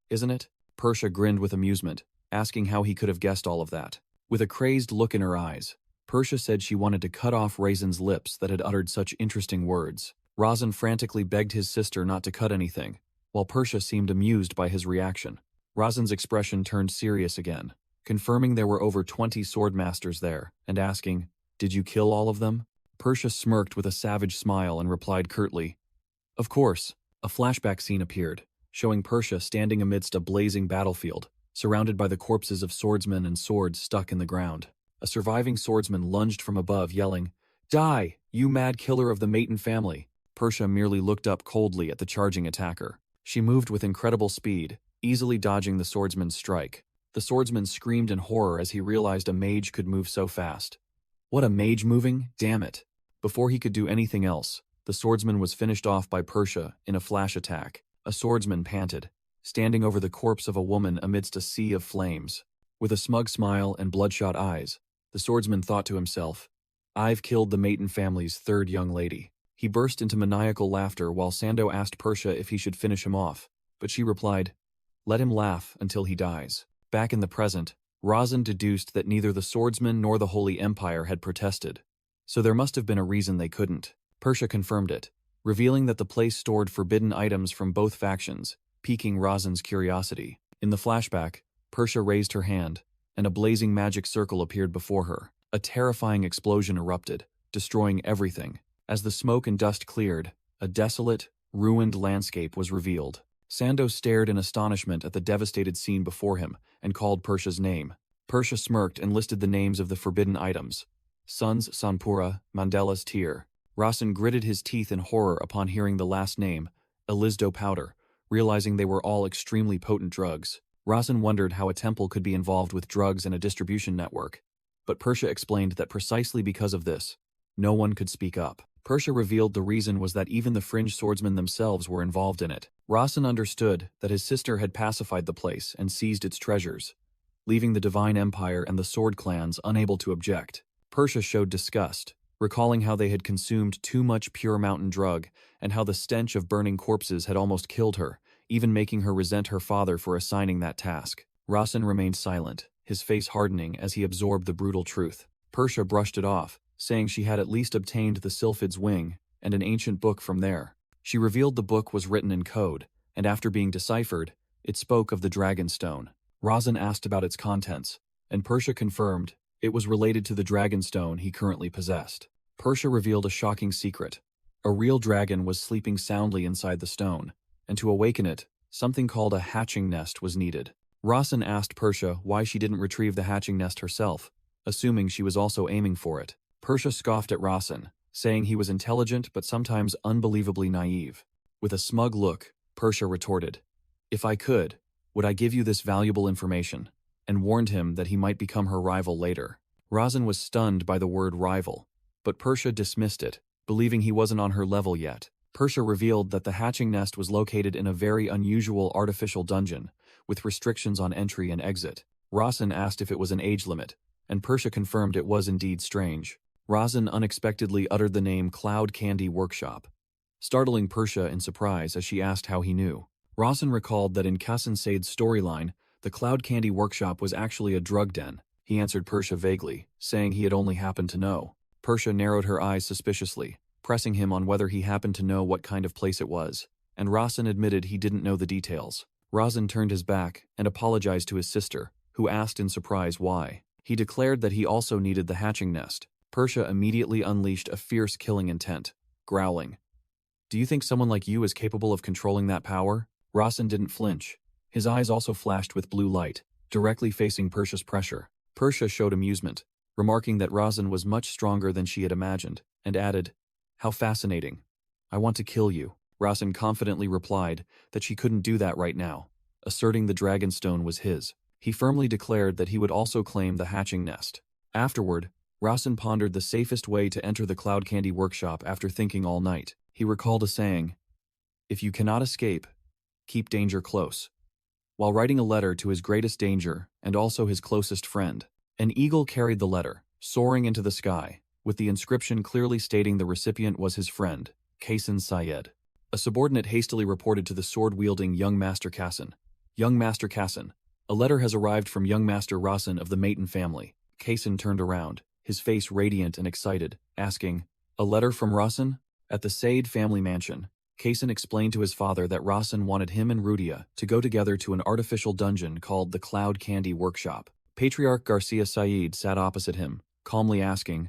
Isn't it?" Persia grinned with amusement, asking how he could have guessed all of that. With a crazed look in her eyes, Persia said she wanted to cut off Razan's lips that had uttered such interesting words. Razan frantically begged his sister not to cut anything, while Persia seemed amused by his reaction. Razan's expression turned serious again, confirming there were over 20 sword masters there, and asking, "Did you kill all of them?" Persia smirked with a savage smile and replied curtly, "Of course." A flashback scene appeared, showing Persia standing amidst a blazing battlefield, surrounded by the corpses of swordsmen and swords stuck in the ground. A surviving swordsman lunged from above, yelling, "Die, you mad killer of the Maiten family!" Persia merely looked up coldly at the charging attacker. She moved with incredible speed, easily dodging the swordsman's strike. The swordsman screamed in horror as he realized a mage could move so fast. What a mage moving? Damn it. Before he could do anything else, the swordsman was finished off by Persia in a flash attack. A swordsman panted, standing over the corpse of a woman amidst a sea of flames. With a smug smile and bloodshot eyes, the swordsman thought to himself, "I've killed the Maiten family's third young lady." He burst into maniacal laughter while Sando asked Persia if he should finish him off, but she replied, "Let him laugh until he dies." Back in the present, Razan deduced that neither the swordsman nor the Holy Empire had protested, so there must have been a reason they couldn't. Persia confirmed it, revealing that the place stored forbidden items from both factions, piquing Razan's curiosity. In the flashback, Persia raised her hand, and a blazing magic circle appeared before her. A terrifying explosion erupted, destroying everything. As the smoke and dust cleared, a desolate, ruined landscape was revealed. Sando stared in astonishment at the devastated scene before him and called Persia's name. Persia smirked and listed the names of the forbidden items. Sun's Sanpura, Mandela's Tear. Razan gritted his teeth in horror upon hearing the last name, Elizdo Powder, realizing they were all extremely potent drugs. Razan wondered how a temple could be involved with drugs and a distribution network, but Persia explained that precisely because of this, no one could speak up. Persia revealed the reason was that even the fringe swordsmen themselves were involved in it. Razan understood that his sister had pacified the place and seized its treasures, leaving the Divine Empire and the sword clans unable to object. Persia showed disgust, recalling how they had consumed too much pure mountain drug and how the stench of burning corpses had almost killed her, even making her resent her father for assigning that task. Rasen remained silent, his face hardening as he absorbed the brutal truth. Persia brushed it off, saying she had at least obtained the Sylphid's wing and an ancient book from there. She revealed the book was written in code, and after being deciphered, it spoke of the Dragon Stone. Rasen asked about its contents, and Persia confirmed it was related to the Dragon Stone he currently possessed. Persia revealed a shocking secret. A real dragon was sleeping soundly inside the stone, and to awaken it, something called a hatching nest was needed. Rasen asked Persia why she didn't retrieve the hatching nest herself, assuming she was also aiming for it. Persia scoffed at Rasen, saying he was intelligent but sometimes unbelievably naive. With a smug look, Persia retorted, "If I could, would I give you this valuable information?" and warned him that he might become her rival later. Rasen was stunned by the word rival, but Persia dismissed it, believing he wasn't on her level yet. Persia revealed that the hatching nest was located in a very unusual artificial dungeon, with restrictions on entry and exit. Rasen asked if it was an age limit, and Persia confirmed it was indeed strange. Rasen unexpectedly uttered the name Cloud Candy Workshop, startling Persia in surprise as she asked how he knew. Rasen recalled that in Kasen Said's storyline, the Cloud Candy Workshop was actually a drug den. He answered Persia vaguely, saying he had only happened to know. Persia narrowed her eyes suspiciously, pressing him on whether he happened to know what kind of place it was, and Rasen admitted he didn't know the details. Rasen turned his back and apologized to his sister, who asked in surprise why. He declared that he also needed the hatching nest. Persia immediately unleashed a fierce killing intent, growling, "Do you think someone like you is capable of controlling that power?" Rasen didn't flinch. His eyes also flashed with blue light, directly facing Persia's pressure. Persia showed amusement, remarking that Rasen was much stronger than she had imagined, and added, "How fascinating. I want to kill you." Rasen confidently replied that she couldn't do that right now, asserting the Dragonstone was his. He firmly declared that he would also claim the hatching nest. Afterward, Rasen pondered the safest way to enter the Cloud Candy Workshop after thinking all night. He recalled a saying, "If you cannot escape, keep danger close." While writing a letter to his greatest danger and also his closest friend, an eagle carried the letter, soaring into the sky, with the inscription clearly stating the recipient was his friend, Kasen Sayed. A subordinate hastily reported to the sword-wielding young Master Kasen, "Young Master Kasen, a letter has arrived from young Master Rasen of the Maton family." Kasen turned around, his face radiant and excited, asking, "A letter from Rasen?" At the Said family mansion, Kasen explained to his father that Rasen wanted him and Rudia to go together to an artificial dungeon called the Cloud Candy Workshop. Patriarch Garcia Said sat opposite him, calmly asking,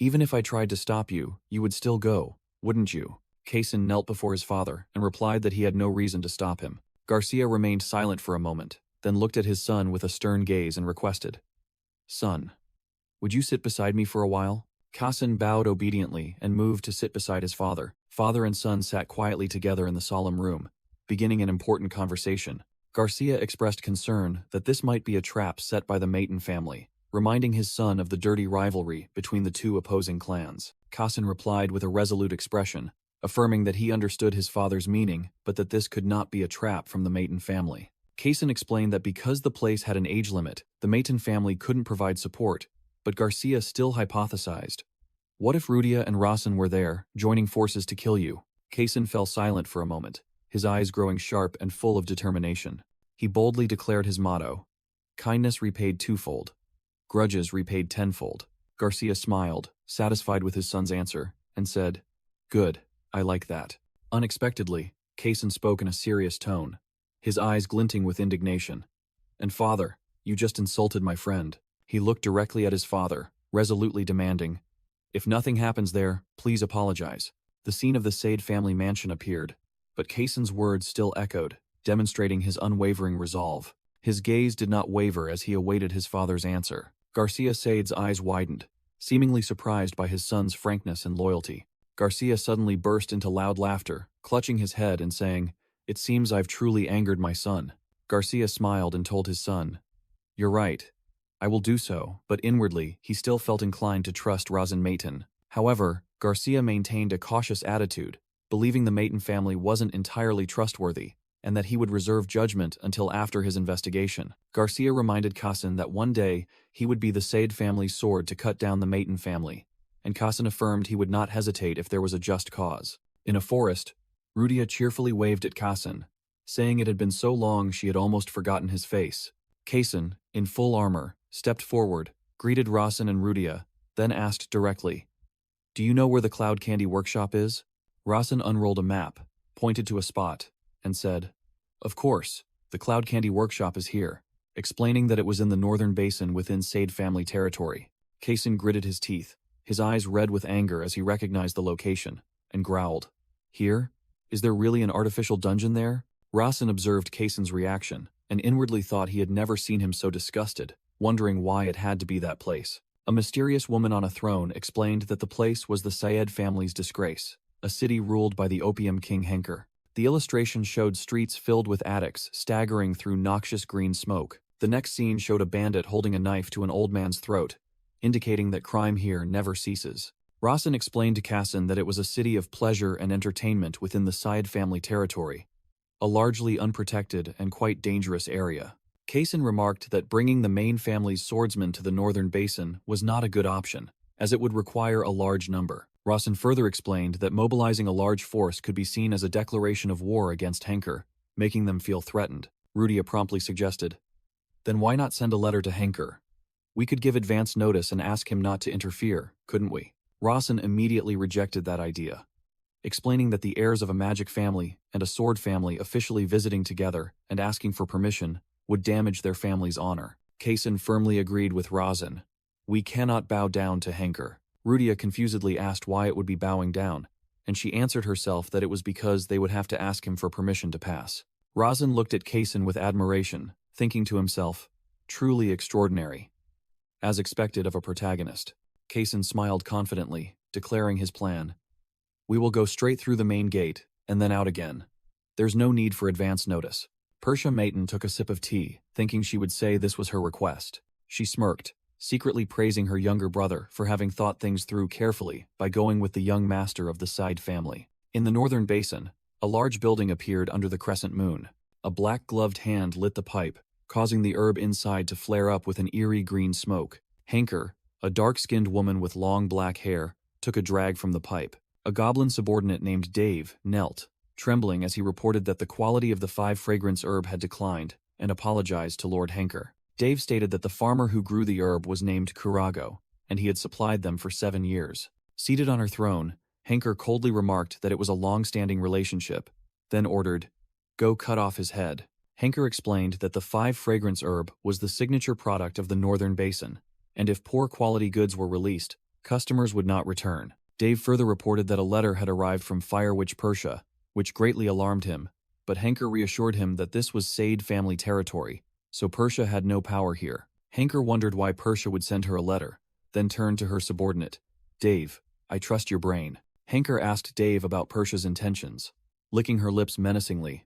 "Even if I tried to stop you, you would still go, wouldn't you?" Kasen knelt before his father and replied that he had no reason to stop him. Garcia remained silent for a moment, then looked at his son with a stern gaze and requested, "Son, would you sit beside me for a while?" Kasen bowed obediently and moved to sit beside his father. Father and son sat quietly together in the solemn room, beginning an important conversation. Garcia expressed concern that this might be a trap set by the Maton family, reminding his son of the dirty rivalry between the two opposing clans. Kasen replied with a resolute expression, affirming that he understood his father's meaning, but that this could not be a trap from the Maton family. Kasen explained that because the place had an age limit, the Maton family couldn't provide support, but Garcia still hypothesized, "What if Rudia and Rasen were there, joining forces to kill you?" Kasen fell silent for a moment, his eyes growing sharp and full of determination. He boldly declared his motto, "Kindness repaid twofold, grudges repaid tenfold." Garcia smiled, satisfied with his son's answer, and said, "Good, I like that." Unexpectedly, Kasen spoke in a serious tone, his eyes glinting with indignation. "And father, you just insulted my friend." He looked directly at his father, resolutely demanding, "If nothing happens there, please apologize." The scene of the Said family mansion appeared, but Kasen's words still echoed, demonstrating his unwavering resolve. His gaze did not waver as he awaited his father's answer. Garcia Said's eyes widened, seemingly surprised by his son's frankness and loyalty. Garcia suddenly burst into loud laughter, clutching his head and saying, "It seems I've truly angered my son." Garcia smiled and told his son, "You're right. I will do so," but inwardly, he still felt inclined to trust Rasen Maton. However, Garcia maintained a cautious attitude, believing the Maton family wasn't entirely trustworthy, and that he would reserve judgment until after his investigation. Garcia reminded Kasen that one day he would be the Said family's sword to cut down the Maton family, and Kasen affirmed he would not hesitate if there was a just cause. In a forest, Rudia cheerfully waved at Kasen, saying it had been so long she had almost forgotten his face. Kason, in full armor, stepped forward, greeted Rasen and Rudia, then asked directly, "Do you know where the Cloud Candy Workshop is?" Rasen unrolled a map, pointed to a spot, and said, "Of course, the Cloud Candy Workshop is here," explaining that it was in the northern basin within Sade family territory. Kason gritted his teeth, his eyes red with anger as he recognized the location, and growled, "Here? Is there really an artificial dungeon there?" Rasen observed Kason's reaction, and inwardly thought he had never seen him so disgusted, wondering why it had to be that place. A mysterious woman on a throne explained that the place was the Syed family's disgrace, a city ruled by the Opium King Henker. The illustration showed streets filled with addicts staggering through noxious green smoke. The next scene showed a bandit holding a knife to an old man's throat, indicating that crime here never ceases. Rasen explained to Kason that it was a city of pleasure and entertainment within the Syed family territory, a largely unprotected and quite dangerous area. Kason remarked that bringing the main family's swordsmen to the northern basin was not a good option, as it would require a large number. Rasen further explained that mobilizing a large force could be seen as a declaration of war against Henker, making them feel threatened. Rudia promptly suggested, "Then why not send a letter to Henker? We could give advance notice and ask him not to interfere, couldn't we?" Rasen immediately rejected that idea, explaining that the heirs of a magic family and a sword family officially visiting together and asking for permission would damage their family's honor. Kason firmly agreed with Rasen. "We cannot bow down to Henker." Rudia confusedly asked why it would be bowing down, and she answered herself that it was because they would have to ask him for permission to pass. Rasen looked at Kason with admiration, thinking to himself, "Truly extraordinary." As expected of a protagonist, Kason smiled confidently, declaring his plan. "We will go straight through the main gate, and then out again. There's no need for advance notice." Persia Maiden took a sip of tea, thinking she would say this was her request. She smirked, secretly praising her younger brother for having thought things through carefully by going with the young master of the Side family. In the northern basin, a large building appeared under the crescent moon. A black-gloved hand lit the pipe, causing the herb inside to flare up with an eerie green smoke. Henker, a dark-skinned woman with long black hair, took a drag from the pipe. A goblin subordinate named Dave knelt, trembling as he reported that the quality of the 5-fragrance herb had declined, and apologized to Lord Henker. Dave stated that the farmer who grew the herb was named Kurago, and he had supplied them for 7 years. Seated on her throne, Henker coldly remarked that it was a long-standing relationship, then ordered, "Go cut off his head." Henker explained that the 5-fragrance herb was the signature product of the northern basin, and if poor quality goods were released, customers would not return. Dave further reported that a letter had arrived from Fire Witch Persia, which greatly alarmed him, but Henker reassured him that this was Sade family territory, so Persia had no power here. Henker wondered why Persia would send her a letter, then turned to her subordinate. "Dave, I trust your brain." Henker asked Dave about Persia's intentions, licking her lips menacingly.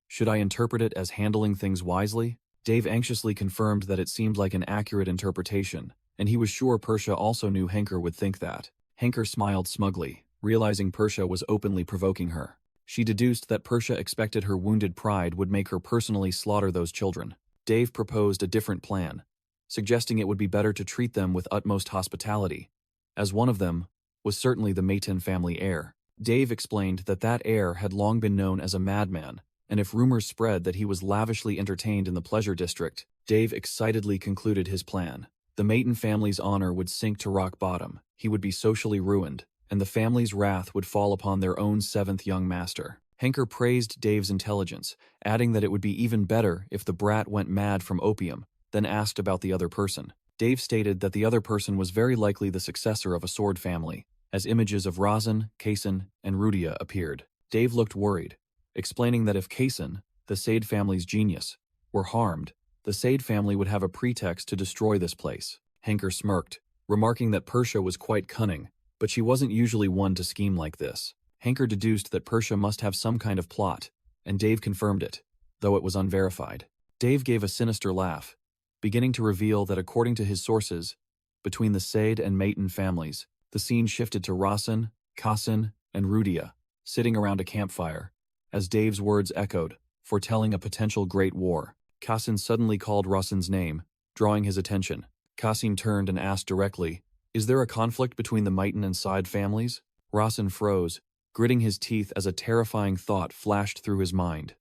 "Should I interpret it as handling things wisely?" Dave anxiously confirmed that it seemed like an accurate interpretation, and he was sure Persia also knew Henker would think that. Henker smiled smugly, realizing Persia was openly provoking her. She deduced that Persia expected her wounded pride would make her personally slaughter those children. Dave proposed a different plan, suggesting it would be better to treat them with utmost hospitality, as one of them was certainly the Maiten family heir. Dave explained that that heir had long been known as a madman, and if rumors spread that he was lavishly entertained in the pleasure district, Dave excitedly concluded his plan. The Maiten family's honor would sink to rock bottom, he would be socially ruined, and the family's wrath would fall upon their own 7th young master. Henker praised Dave's intelligence, adding that it would be even better if the brat went mad from opium, then asked about the other person. Dave stated that the other person was very likely the successor of a sword family, as images of Rasen, Kason, and Rudia appeared. Dave looked worried, explaining that if Kason, the Sade family's genius, were harmed, the Sade family would have a pretext to destroy this place. Henker smirked, remarking that Persia was quite cunning, but she wasn't usually one to scheme like this. Henker deduced that Persia must have some kind of plot, and Dave confirmed it, though it was unverified. Dave gave a sinister laugh, beginning to reveal that according to his sources, between the Sade and Maiten families, the scene shifted to Rasen, Kason, and Rudia, sitting around a campfire, as Dave's words echoed, foretelling a potential great war. Kason suddenly called Rasen's name, drawing his attention. Kasim turned and asked directly, "Is there a conflict between the Maiten and Side families?" Rasen froze, gritting his teeth as a terrifying thought flashed through his mind.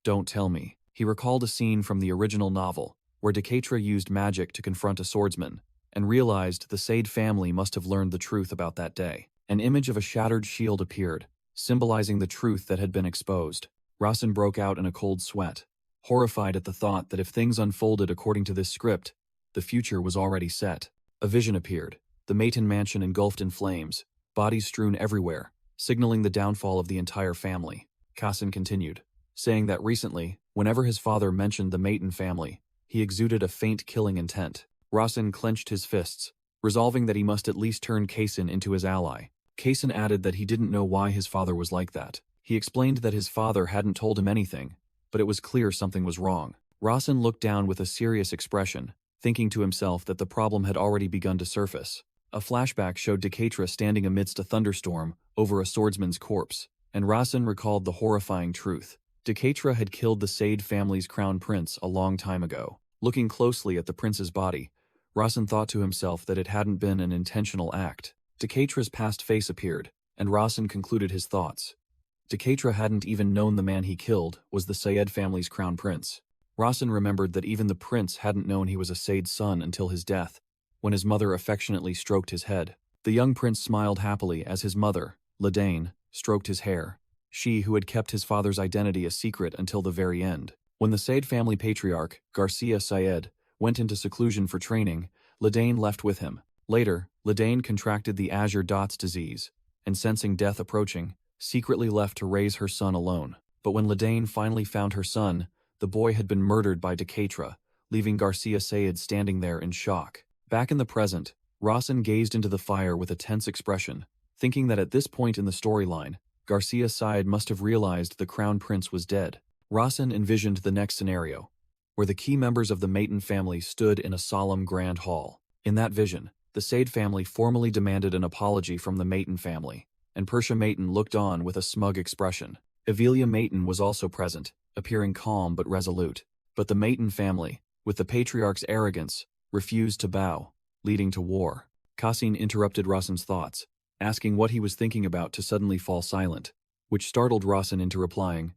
Don't tell me. He recalled a scene from the original novel, where Decatra used magic to confront a swordsman, and realized the Sade family must have learned the truth about that day. An image of a shattered shield appeared, symbolizing the truth that had been exposed. Rasen broke out in a cold sweat, horrified at the thought that if things unfolded according to this script, the future was already set. A vision appeared, the Maton mansion engulfed in flames, bodies strewn everywhere, signaling the downfall of the entire family. Kassen continued, saying that recently, whenever his father mentioned the Maton family, he exuded a faint killing intent. Rasen clenched his fists, resolving that he must at least turn Kassen into his ally. Kassen added that he didn't know why his father was like that. He explained that his father hadn't told him anything, but it was clear something was wrong. Rasen looked down with a serious expression, thinking to himself that the problem had already begun to surface. A flashback showed Decatra standing amidst a thunderstorm over a swordsman's corpse, and Rasen recalled the horrifying truth. Decatra had killed the Sade family's crown prince a long time ago. Looking closely at the prince's body, Rasen thought to himself that it hadn't been an intentional act. Decatra's past face appeared, and Rasen concluded his thoughts. Decatra hadn't even known the man he killed was the Sayed family's crown prince. Rasen remembered that even the prince hadn't known he was a Sade's son until his death, when his mother affectionately stroked his head. The young prince smiled happily as his mother, Ladane, stroked his hair, she who had kept his father's identity a secret until the very end. When the Sade family patriarch, Garcia Sayed, went into seclusion for training, Ladane left with him. Later, Ladane contracted the Azure Dots disease, and sensing death approaching, secretly left to raise her son alone. But when Ladane finally found her son, the boy had been murdered by Decatra, leaving Garcia Sayed standing there in shock. Back in the present, Rasen gazed into the fire with a tense expression, thinking that at this point in the storyline, Garcia Sayed must have realized the crown prince was dead. Rasen envisioned the next scenario, where the key members of the Maton family stood in a solemn grand hall. In that vision, the Sade family formally demanded an apology from the Maton family, and Persia Maton looked on with a smug expression. Evelia Maton was also present, appearing calm but resolute. But the Maton family, with the patriarch's arrogance, refused to bow, leading to war. Kassin interrupted Rasen's thoughts, asking what he was thinking about to suddenly fall silent, which startled Rasen into replying,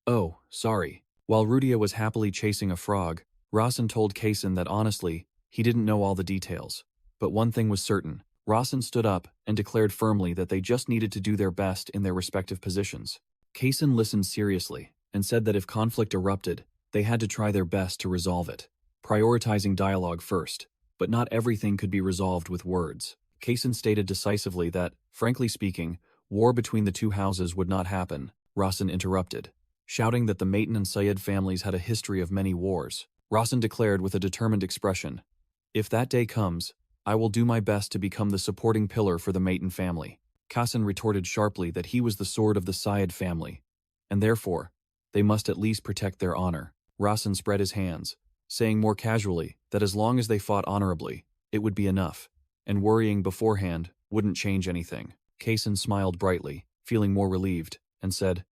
"Oh, sorry." While Rudia was happily chasing a frog, Rasen told Kassen that honestly, he didn't know all the details. But one thing was certain. Rasen stood up and declared firmly that they just needed to do their best in their respective positions. Kassen listened seriously, and said that if conflict erupted, they had to try their best to resolve it, prioritizing dialogue first. But not everything could be resolved with words. Kassen stated decisively that, frankly speaking, war between the two houses would not happen. Rasen interrupted, shouting that the Maton and Sayed families had a history of many wars. Rasen declared with a determined expression, "If that day comes, I will do my best to become the supporting pillar for the Maton family." Kassen retorted sharply that he was the sword of the Sayed family, and therefore, they must at least protect their honor. Rasen spread his hands, saying more casually that as long as they fought honorably, it would be enough, and worrying beforehand wouldn't change anything. Kassen smiled brightly, feeling more relieved, and said,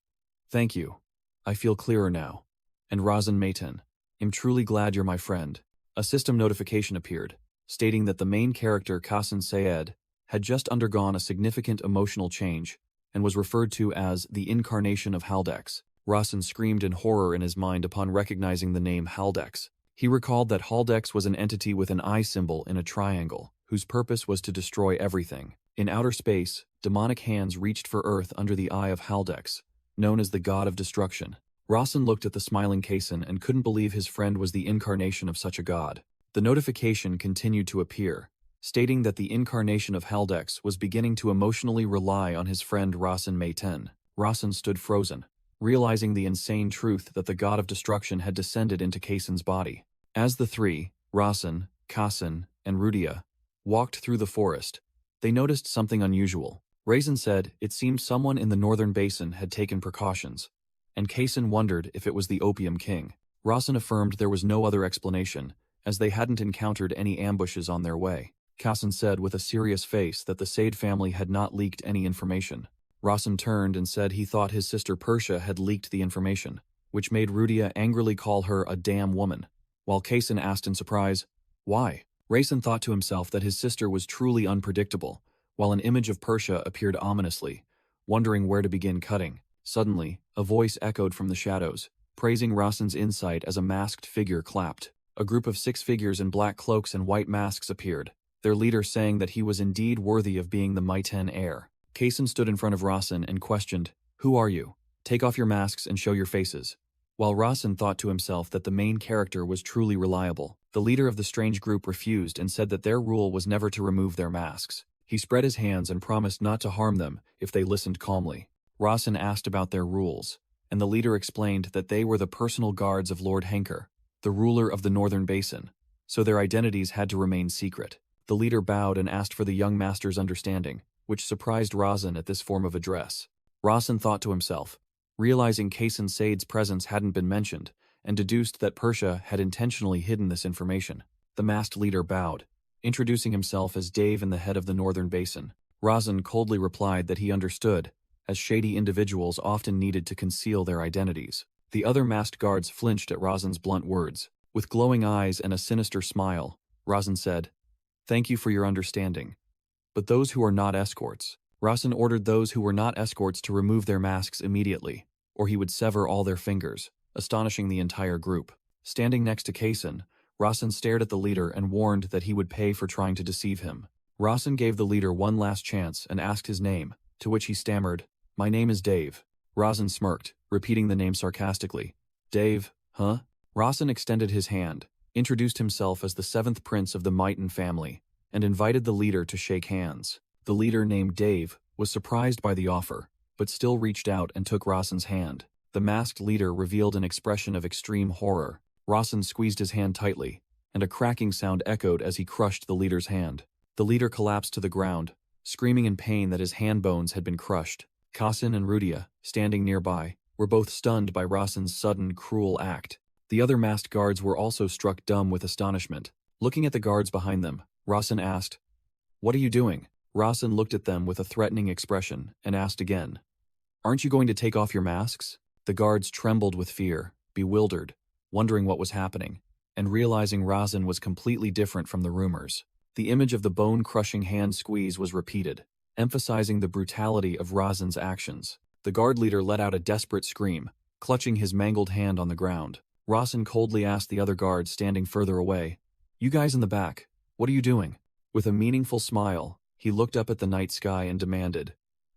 "Thank you. I feel clearer now." And Rasen Maton, "I'm truly glad you're my friend." A system notification appeared, stating that the main character Kassen Sayed had just undergone a significant emotional change and was referred to as the incarnation of Haldex. Rasen screamed in horror in his mind upon recognizing the name Haldex. He recalled that Haldex was an entity with an eye symbol in a triangle, whose purpose was to destroy everything. In outer space, demonic hands reached for Earth under the eye of Haldex, known as the God of Destruction. Rasen looked at the smiling Kassen and couldn't believe his friend was the incarnation of such a god. The notification continued to appear, stating that the incarnation of Haldex was beginning to emotionally rely on his friend Rasen Maten. Rasen stood frozen, realizing the insane truth that the god of destruction had descended into Kassen's body. As the three, Rasen, Kassen, and Rudia, walked through the forest, they noticed something unusual. Rasen said it seemed someone in the northern basin had taken precautions, and Kassen wondered if it was the Opium King. Rasen affirmed there was no other explanation, as they hadn't encountered any ambushes on their way. Kassen said with a serious face that the Sade family had not leaked any information. Rasen turned and said he thought his sister Persia had leaked the information, which made Rudia angrily call her a damn woman, while Kassen asked in surprise, "Why?" Rasen thought to himself that his sister was truly unpredictable, while an image of Persia appeared ominously, wondering where to begin cutting. Suddenly, a voice echoed from the shadows, praising Rasen's insight as a masked figure clapped. A group of 6 figures in black cloaks and white masks appeared, their leader saying that he was indeed worthy of being the Maiten heir. Kason stood in front of Rasen and questioned, "Who are you? Take off your masks and show your faces." While Rasen thought to himself that the main character was truly reliable, the leader of the strange group refused and said that their rule was never to remove their masks. He spread his hands and promised not to harm them if they listened calmly. Rasen asked about their rules, and the leader explained that they were the personal guards of Lord Henker, the ruler of the Northern Basin, so their identities had to remain secret. The leader bowed and asked for the young master's understanding, which surprised Rasen at this form of address. Rasen thought to himself, realizing Kason Said's presence hadn't been mentioned, and deduced that Persia had intentionally hidden this information. The masked leader bowed, introducing himself as Dave and the head of the Northern Basin. Rasen coldly replied that he understood, as shady individuals often needed to conceal their identities. The other masked guards flinched at Rasen's blunt words. With glowing eyes and a sinister smile, Rasen said, "Thank you for your understanding. But those who are not escorts." Rasen ordered those who were not escorts to remove their masks immediately, or he would sever all their fingers, astonishing the entire group. Standing next to Kason, Rasen stared at the leader and warned that he would pay for trying to deceive him. Rasen gave the leader one last chance and asked his name, to which he stammered, "My name is Dave." Rasen smirked, repeating the name sarcastically. "Dave, huh?" Rasen extended his hand, introduced himself as the 7th prince of the Maiten family, and invited the leader to shake hands. The leader, named Dave, was surprised by the offer, but still reached out and took Rasen's hand. The masked leader revealed an expression of extreme horror. Rasen squeezed his hand tightly, and a cracking sound echoed as he crushed the leader's hand. The leader collapsed to the ground, screaming in pain that his hand bones had been crushed. Kason and Rudia, standing nearby, were both stunned by Rasen's sudden, cruel act. The other masked guards were also struck dumb with astonishment. Looking at the guards behind them, Rasen asked, "What are you doing?" Rasen looked at them with a threatening expression and asked again, "Aren't you going to take off your masks?" The guards trembled with fear, bewildered, wondering what was happening, and realizing Rasen was completely different from the rumors. The image of the bone-crushing hand squeeze was repeated, emphasizing the brutality of Rasen's actions. The guard leader let out a desperate scream, clutching his mangled hand on the ground. Rasen coldly asked the other guards standing further away, "You guys in the back, what are you doing?" With a meaningful smile, he looked up at the night sky and demanded,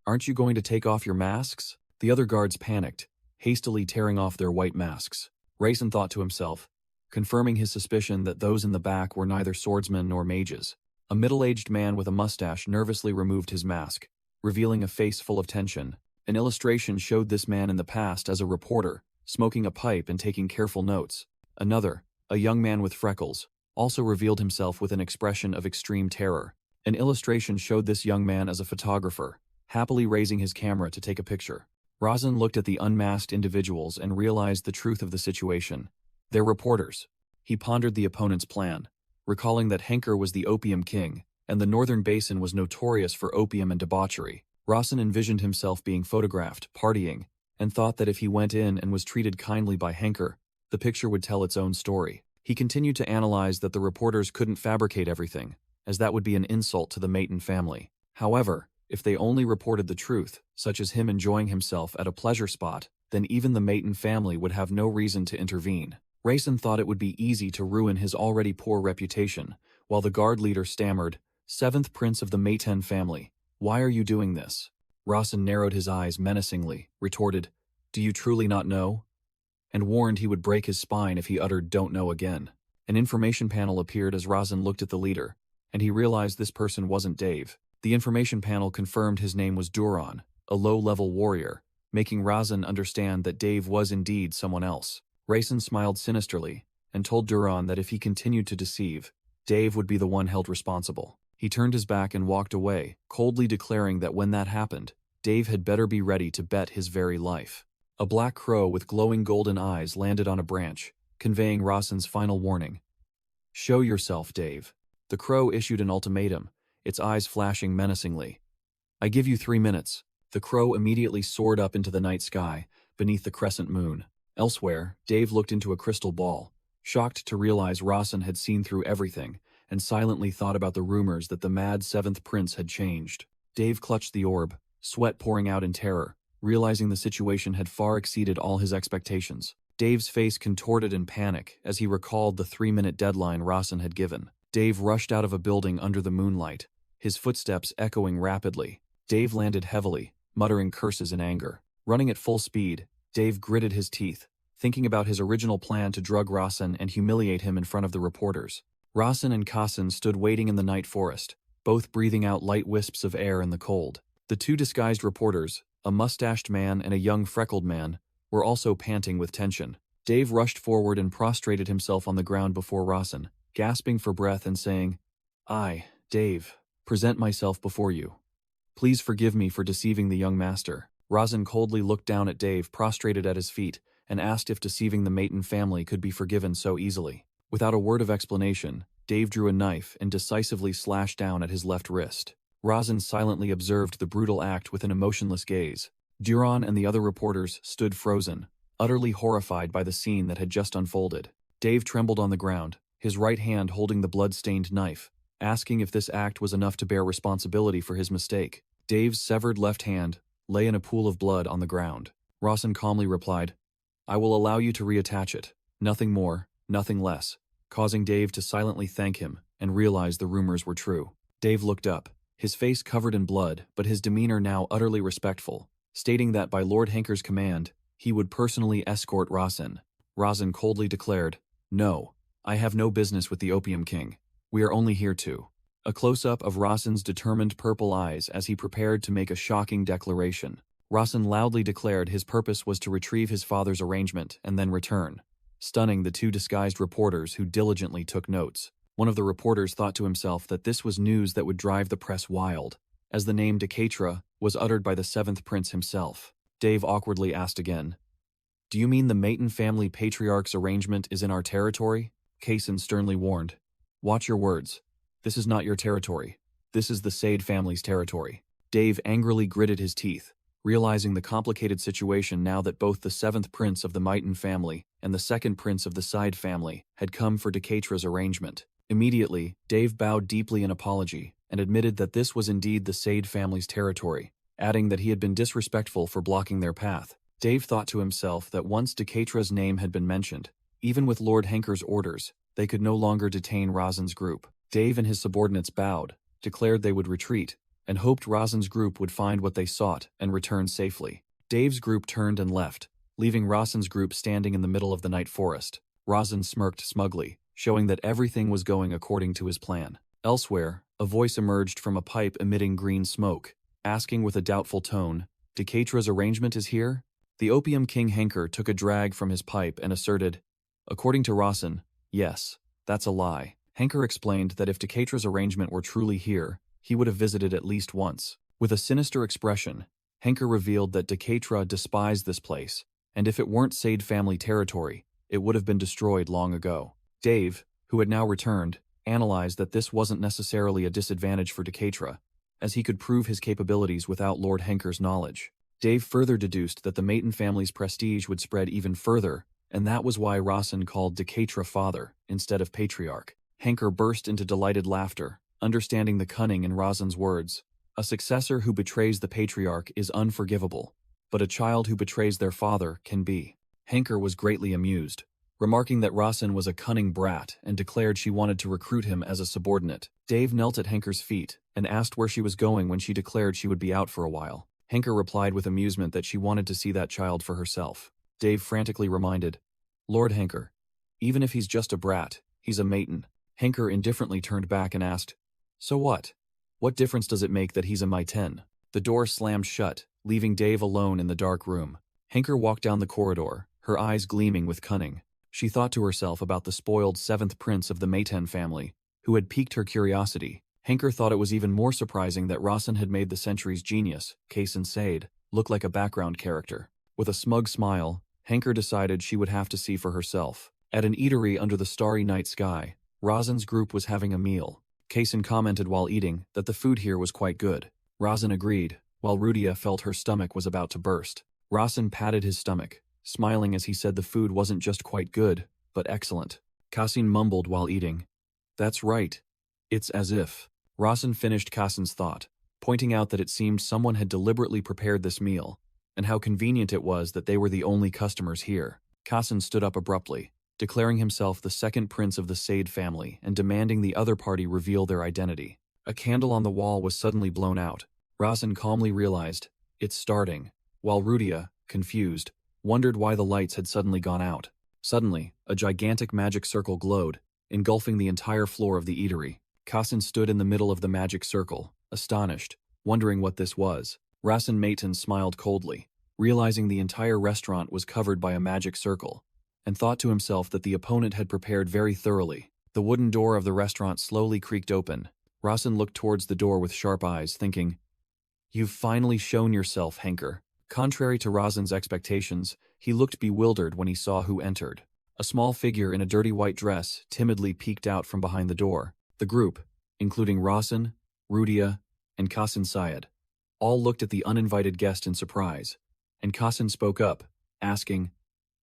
"Aren't you going to take off your masks?" The other guards panicked, hastily tearing off their white masks. Rasen thought to himself, confirming his suspicion that those in the back were neither swordsmen nor mages. A middle-aged man with a mustache nervously removed his mask, revealing a face full of tension. An illustration showed this man in the past as a reporter, smoking a pipe and taking careful notes. Another, a young man with freckles, also revealed himself with an expression of extreme terror. An illustration showed this young man as a photographer, happily raising his camera to take a picture. Rasen looked at the unmasked individuals and realized the truth of the situation. They're reporters. He pondered the opponent's plan, recalling that Henker was the opium king, and the Northern Basin was notorious for opium and debauchery. Rasen envisioned himself being photographed, partying, and thought that if he went in and was treated kindly by Henker, the picture would tell its own story. He continued to analyze that the reporters couldn't fabricate everything, as that would be an insult to the Maiten family. However, if they only reported the truth, such as him enjoying himself at a pleasure spot, then even the Maiten family would have no reason to intervene. Rasen thought it would be easy to ruin his already poor reputation, while the guard leader stammered, "7th prince of the Maiten family, why are you doing this?" Rasen narrowed his eyes menacingly, retorted, "Do you truly not know?" and warned he would break his spine if he uttered "don't know" again. An information panel appeared as Rasen looked at the leader, and he realized this person wasn't Dave. The information panel confirmed his name was Duran, a low-level warrior, making Rasen understand that Dave was indeed someone else. Rasen smiled sinisterly and told Duran that if he continued to deceive, Dave would be the one held responsible. He turned his back and walked away, coldly declaring that when that happened, Dave had better be ready to bet his very life. A black crow with glowing golden eyes landed on a branch, conveying Rasen's final warning. "Show yourself, Dave." The crow issued an ultimatum, its eyes flashing menacingly. "I give you 3 minutes." The crow immediately soared up into the night sky, beneath the crescent moon. Elsewhere, Dave looked into a crystal ball, shocked to realize Rasen had seen through everything, and silently thought about the rumors that the mad 7th prince had changed. Dave clutched the orb, sweat pouring out in terror, realizing the situation had far exceeded all his expectations. Dave's face contorted in panic as he recalled the 3-minute deadline Rasen had given. Dave rushed out of a building under the moonlight, his footsteps echoing rapidly. Dave landed heavily, muttering curses in anger. Running at full speed, Dave gritted his teeth, thinking about his original plan to drug Rasen and humiliate him in front of the reporters. Rasen and Kassen stood waiting in the night forest, both breathing out light wisps of air in the cold. The two disguised reporters, a mustached man and a young freckled man, were also panting with tension. Dave rushed forward and prostrated himself on the ground before Rasen, gasping for breath and saying, "I, Dave, present myself before you. Please forgive me for deceiving the young master." Rasen coldly looked down at Dave prostrated at his feet and asked if deceiving the Maton family could be forgiven so easily. Without a word of explanation, Dave drew a knife and decisively slashed down at his left wrist. Rasen silently observed the brutal act with an emotionless gaze. Duran and the other reporters stood frozen, utterly horrified by the scene that had just unfolded. Dave trembled on the ground, his right hand holding the blood-stained knife, asking if this act was enough to bear responsibility for his mistake. Dave's severed left hand lay in a pool of blood on the ground. Rasen calmly replied, "I will allow you to reattach it. Nothing more, nothing less," causing Dave to silently thank him and realize the rumors were true. Dave looked up, his face covered in blood but his demeanor now utterly respectful, stating that by Lord Henker's command, he would personally escort Rasen. Rasen coldly declared, "No, I have no business with the Opium King. We are only here to..." A close-up of Rasen's determined purple eyes as he prepared to make a shocking declaration. Rasen loudly declared his purpose was to retrieve his father's arrangement and then return, stunning the two disguised reporters who diligently took notes. One of the reporters thought to himself that this was news that would drive the press wild, as the name Decatra was uttered by the 7th Prince himself. Dave awkwardly asked again, "Do you mean the Maton family patriarch's arrangement is in our territory?" Kaysen sternly warned, "Watch your words. This is not your territory. This is the Sade family's territory." Dave angrily gritted his teeth, realizing the complicated situation now that both the 7th Prince of the Maton family and the 2nd Prince of the Side family had come for Decatra's arrangement. Immediately, Dave bowed deeply in apology and admitted that this was indeed the Sade family's territory, adding that he had been disrespectful for blocking their path. Dave thought to himself that once Decatra's name had been mentioned, even with Lord Henker's orders, they could no longer detain Rasen's group. Dave and his subordinates bowed, declared they would retreat, and hoped Rasen's group would find what they sought and return safely. Dave's group turned and left, leaving Rasen's group standing in the middle of the night forest. Rasen smirked smugly, showing that everything was going according to his plan. Elsewhere, a voice emerged from a pipe emitting green smoke, asking with a doubtful tone, "Decatra's arrangement is here?" The Opium King Henker took a drag from his pipe and asserted, "According to Rasen, yes, that's a lie." Henker explained that if Decatra's arrangement were truly here, he would have visited at least once. With a sinister expression, Henker revealed that Decatra despised this place, and if it weren't Sade family territory, it would have been destroyed long ago. Dave, who had now returned, analyzed that this wasn't necessarily a disadvantage for Decatra, as he could prove his capabilities without Lord Henker's knowledge. Dave further deduced that the Maton family's prestige would spread even further, and that was why Rasen called Decatra father instead of patriarch. Henker burst into delighted laughter, understanding the cunning in Rasen's words. A successor who betrays the patriarch is unforgivable, but a child who betrays their father can be. Henker was greatly amused, remarking that Rasen was a cunning brat and declared she wanted to recruit him as a subordinate. Dave knelt at Henker's feet and asked where she was going when she declared she would be out for a while. Henker replied with amusement that she wanted to see that child for herself. Dave frantically reminded, "Lord Henker, even if he's just a brat, he's a Maton." Henker indifferently turned back and asked, "So what? What difference does it make that he's a Maiten?" The door slammed shut, leaving Dave alone in the dark room. Henker walked down the corridor, her eyes gleaming with cunning. She thought to herself about the spoiled 7th Prince of the Maiten family, who had piqued her curiosity. Henker thought it was even more surprising that Rasen had made the century's genius, Kaysen Sade, look like a background character. With a smug smile, Henker decided she would have to see for herself. At an eatery under the starry night sky, Rasen's group was having a meal. Kaysen commented while eating that the food here was quite good. Rasen agreed, while Rudia felt her stomach was about to burst. Rasen patted his stomach, smiling as he said the food wasn't just quite good, but excellent. Kassin mumbled while eating, "That's right. It's as if." Rasen finished Kassin's thought, pointing out that it seemed someone had deliberately prepared this meal, and how convenient it was that they were the only customers here. Kassen stood up abruptly, declaring himself the second prince of the Sade family and demanding the other party reveal their identity. A candle on the wall was suddenly blown out. Rasen calmly realized, "It's starting," while Rudia, confused, wondered why the lights had suddenly gone out. Suddenly, a gigantic magic circle glowed, engulfing the entire floor of the eatery. Kassen stood in the middle of the magic circle, astonished, wondering what this was. Rasen Maton smiled coldly, realizing the entire restaurant was covered by a magic circle, and thought to himself that the opponent had prepared very thoroughly. The wooden door of the restaurant slowly creaked open. Rasen looked towards the door with sharp eyes, thinking, "You've finally shown yourself, Henker." Contrary to Rasen's expectations, he looked bewildered when he saw who entered. A small figure in a dirty white dress timidly peeked out from behind the door. The group, including Rasen, Rudia, and Kassen Syed, all looked at the uninvited guest in surprise, and Kassen spoke up, asking,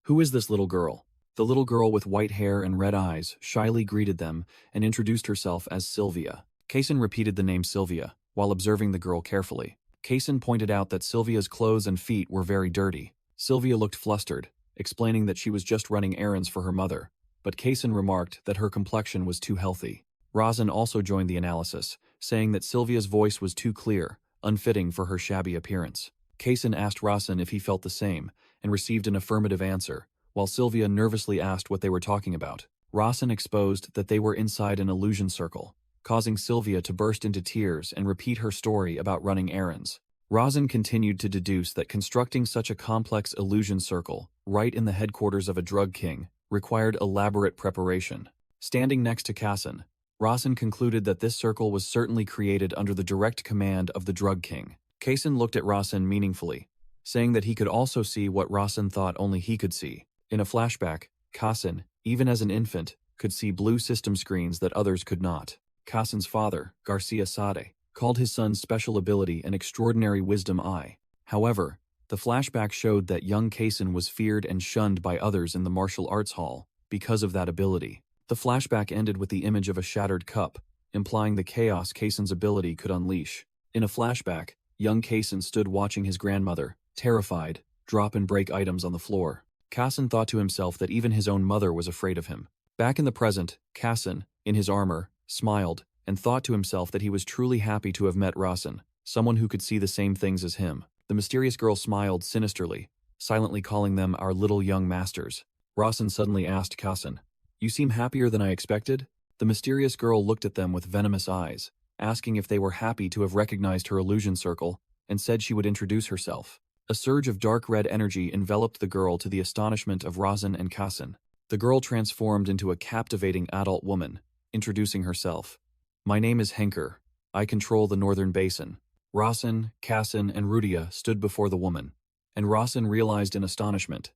"Who is this little girl?" The little girl with white hair and red eyes shyly greeted them and introduced herself as Sylvia. Kassen repeated the name Sylvia, while observing the girl carefully. Kassen pointed out that Sylvia's clothes and feet were very dirty. Sylvia looked flustered, explaining that she was just running errands for her mother, but Kassen remarked that her complexion was too healthy. Rasen also joined the analysis, saying that Sylvia's voice was too clear, unfitting for her shabby appearance. Kassen asked Rasen if he felt the same, and received an affirmative answer, while Sylvia nervously asked what they were talking about. Rasen exposed that they were inside an illusion circle, causing Sylvia to burst into tears and repeat her story about running errands. Rasen continued to deduce that constructing such a complex illusion circle, right in the headquarters of a drug king, required elaborate preparation. Standing next to Kassen, Rasen concluded that this circle was certainly created under the direct command of the drug king. Kassen looked at Rasen meaningfully, saying that he could also see what Rasen thought only he could see. In a flashback, Kassen, even as an infant, could see blue system screens that others could not. Kassen's father, Garcia Sade, called his son's special ability an extraordinary wisdom eye. However, the flashback showed that young Kassen was feared and shunned by others in the martial arts hall because of that ability. The flashback ended with the image of a shattered cup, implying the chaos Kassen's ability could unleash. In a flashback, young Kassen stood watching his grandmother, terrified, drop and break items on the floor. Kassen thought to himself that even his own mother was afraid of him. Back in the present, Kassen, in his armor, smiled, and thought to himself that he was truly happy to have met Rasen, someone who could see the same things as him. The mysterious girl smiled sinisterly, silently calling them our little young masters. Rasen suddenly asked Kassen, "You seem happier than I expected?" The mysterious girl looked at them with venomous eyes, asking if they were happy to have recognized her illusion circle, and said she would introduce herself. A surge of dark red energy enveloped the girl to the astonishment of Rasen and Kassen. The girl transformed into a captivating adult woman, introducing herself. "My name is Henker. I control the northern basin." Rasen, Kassen, and Rudia stood before the woman, and Rasen realized in astonishment,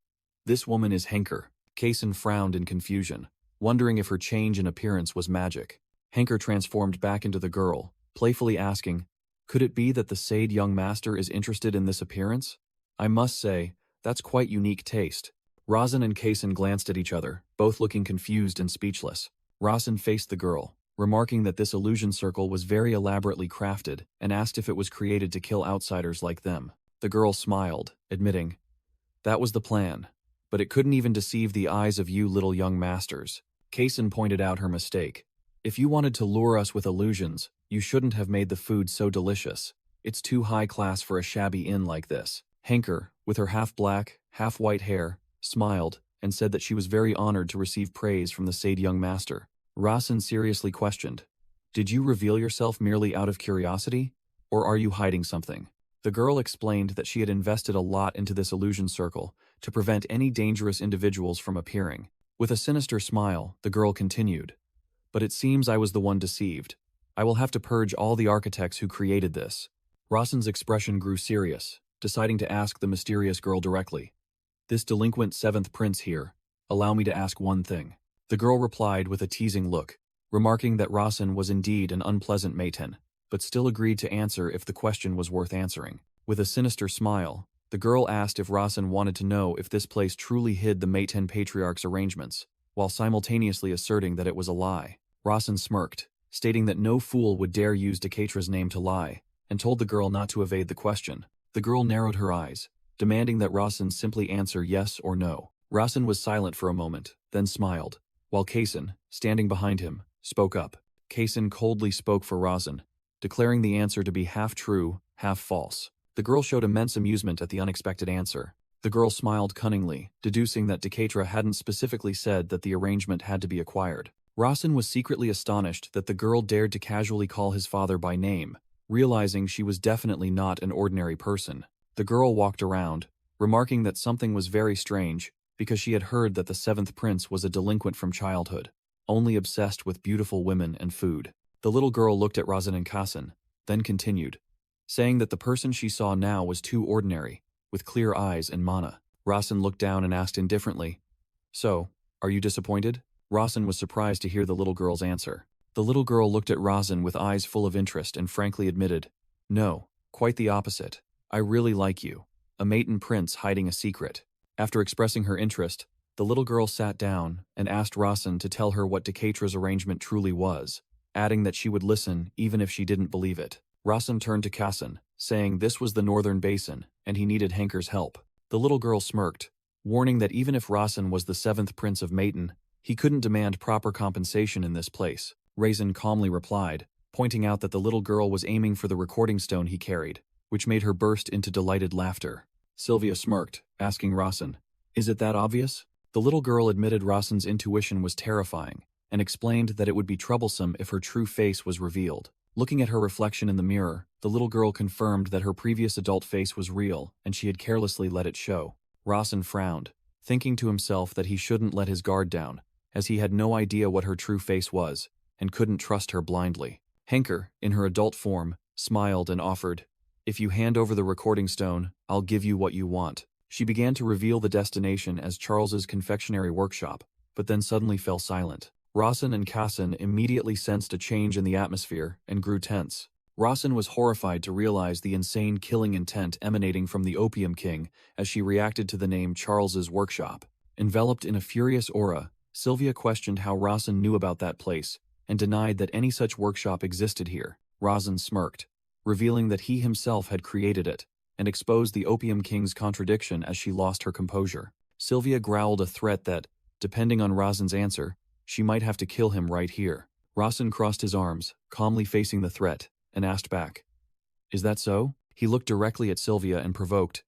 "This woman is Henker." Kassen frowned in confusion, wondering if her change in appearance was magic. Henker transformed back into the girl, playfully asking, "Could it be that the Sade young master is interested in this appearance? I must say, that's quite unique taste." Rasen and Kassen glanced at each other, both looking confused and speechless. Rasen faced the girl, remarking that this illusion circle was very elaborately crafted, and asked if it was created to kill outsiders like them. The girl smiled, admitting, "That was the plan, but it couldn't even deceive the eyes of you little young masters." Kassen pointed out her mistake. "If you wanted to lure us with illusions, you shouldn't have made the food so delicious. It's too high class for a shabby inn like this." Henker, with her half-black, half-white hair, smiled and said that she was very honored to receive praise from the Sade young master. Rasen seriously questioned, "Did you reveal yourself merely out of curiosity, or are you hiding something?" The girl explained that she had invested a lot into this illusion circle to prevent any dangerous individuals from appearing. With a sinister smile, the girl continued, "But it seems I was the one deceived. I will have to purge all the architects who created this." Rasen's expression grew serious, deciding to ask the mysterious girl directly, "This delinquent seventh prince here, allow me to ask one thing." The girl replied with a teasing look, remarking that Rasen was indeed an unpleasant maiden, but still agreed to answer if the question was worth answering. With a sinister smile, the girl asked if Rasen wanted to know if this place truly hid the Maten Patriarch's arrangements, while simultaneously asserting that it was a lie. Rasen smirked, stating that no fool would dare use Decatra's name to lie, and told the girl not to evade the question. The girl narrowed her eyes, demanding that Rasen simply answer yes or no. Rasen was silent for a moment, then smiled, while Kaysen, standing behind him, spoke up. Kaysen coldly spoke for Rasen, declaring the answer to be half true, half false. The girl showed immense amusement at the unexpected answer. The girl smiled cunningly, deducing that Decatra hadn't specifically said that the arrangement had to be acquired. Rasen was secretly astonished that the girl dared to casually call his father by name, realizing she was definitely not an ordinary person. The girl walked around, remarking that something was very strange, because she had heard that the seventh prince was a delinquent from childhood, only obsessed with beautiful women and food. The little girl looked at Rasen and Kassen, then continued, saying that the person she saw now was too ordinary, with clear eyes and mana. Rasen looked down and asked indifferently, "So, are you disappointed?" Rasen was surprised to hear the little girl's answer. The little girl looked at Rasen with eyes full of interest and frankly admitted, "No, quite the opposite. I really like you. A maiden prince hiding a secret." After expressing her interest, the little girl sat down and asked Rasen to tell her what Decatra's arrangement truly was, adding that she would listen even if she didn't believe it. Rasen turned to Kassen, saying this was the northern basin, and he needed Henker's help. The little girl smirked, warning that even if Rasen was the seventh prince of Maiden, he couldn't demand proper compensation in this place. Rasen calmly replied, pointing out that the little girl was aiming for the recording stone he carried, which made her burst into delighted laughter. Sylvia smirked, asking Rasen, "Is it that obvious?" The little girl admitted Rasen's intuition was terrifying, and explained that it would be troublesome if her true face was revealed. Looking at her reflection in the mirror, the little girl confirmed that her previous adult face was real, and she had carelessly let it show. Rasen frowned, thinking to himself that he shouldn't let his guard down, as he had no idea what her true face was, and couldn't trust her blindly. Henker, in her adult form, smiled and offered, "If you hand over the recording stone, I'll give you what you want." She began to reveal the destination as Charles's confectionery workshop, but then suddenly fell silent. Rasen and Kassen immediately sensed a change in the atmosphere and grew tense. Rasen was horrified to realize the insane killing intent emanating from the Opium King as she reacted to the name Charles's workshop. Enveloped in a furious aura, Sylvia questioned how Rasen knew about that place, and denied that any such workshop existed here. Rasen smirked, revealing that he himself had created it, and exposed the Opium King's contradiction as she lost her composure. Sylvia growled a threat that, depending on Rasen's answer, she might have to kill him right here. Rasen crossed his arms, calmly facing the threat, and asked back, "Is that so?" He looked directly at Sylvia and provoked,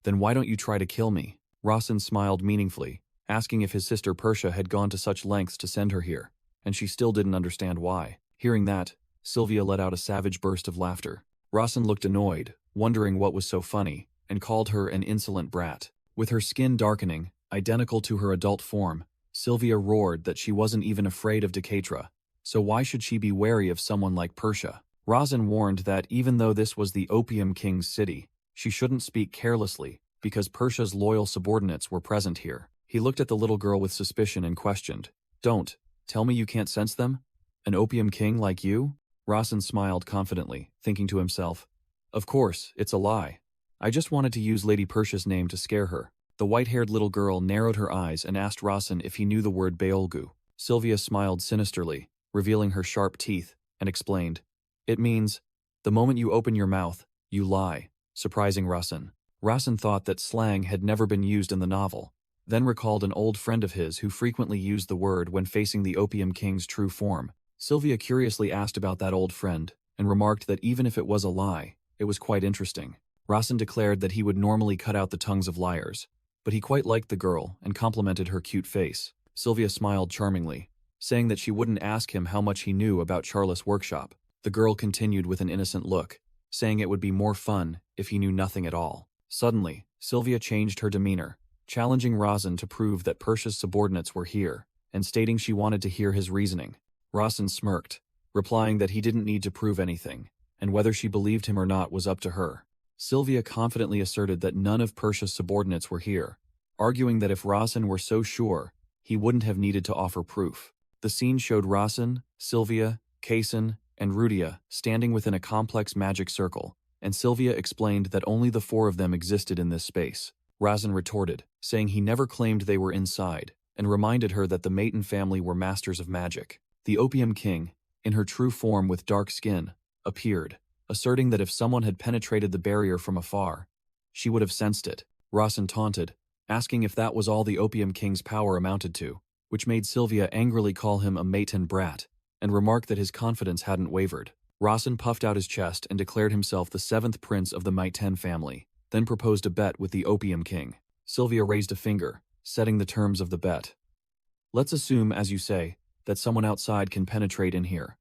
"Then why don't you try to kill me?" Rasen smiled meaningfully, asking if his sister Persia had gone to such lengths to send her here, and she still didn't understand why. Hearing that, Sylvia let out a savage burst of laughter. Rasen looked annoyed, wondering what was so funny, and called her an insolent brat. With her skin darkening, identical to her adult form, Sylvia roared that she wasn't even afraid of Decatra, so why should she be wary of someone like Persia? Rasen warned that even though this was the Opium King's city, she shouldn't speak carelessly, because Persia's loyal subordinates were present here. He looked at the little girl with suspicion and questioned, "Don't tell me you can't sense them? An Opium King like you?" Rasen smiled confidently, thinking to himself, "Of course, it's a lie. I just wanted to use Lady Persia's name to scare her." The white-haired little girl narrowed her eyes and asked Rasen if he knew the word Beolgu. Sylvia smiled sinisterly, revealing her sharp teeth, and explained, "It means, the moment you open your mouth, you lie," surprising Rasen. Rasen thought that slang had never been used in the novel, then recalled an old friend of his who frequently used the word when facing the Opium King's true form. Sylvia curiously asked about that old friend, and remarked that even if it was a lie, it was quite interesting. Rasen declared that he would normally cut out the tongues of liars, but he quite liked the girl and complimented her cute face. Sylvia smiled charmingly, saying that she wouldn't ask him how much he knew about Charles' workshop. The girl continued with an innocent look, saying it would be more fun if he knew nothing at all. Suddenly, Sylvia changed her demeanor, challenging Rasen to prove that Persia's subordinates were here, and stating she wanted to hear his reasoning. Rasen smirked, replying that he didn't need to prove anything, and whether she believed him or not was up to her. Sylvia confidently asserted that none of Persia's subordinates were here, arguing that if Rasen were so sure, he wouldn't have needed to offer proof. The scene showed Rasen, Sylvia, Kaysen, and Rudia standing within a complex magic circle, and Sylvia explained that only the four of them existed in this space. Rasen retorted, saying he never claimed they were inside, and reminded her that the Maiden family were masters of magic. The Opium King, in her true form with dark skin, appeared, asserting that if someone had penetrated the barrier from afar, she would have sensed it. Rasen taunted, asking if that was all the Opium King's power amounted to, which made Sylvia angrily call him a Maton brat, and remark that his confidence hadn't wavered. Rasen puffed out his chest and declared himself the 7th prince of the Maiten family, then proposed a bet with the Opium King. Sylvia raised a finger, setting the terms of the bet. Let's assume, as you say, that someone outside can penetrate in here.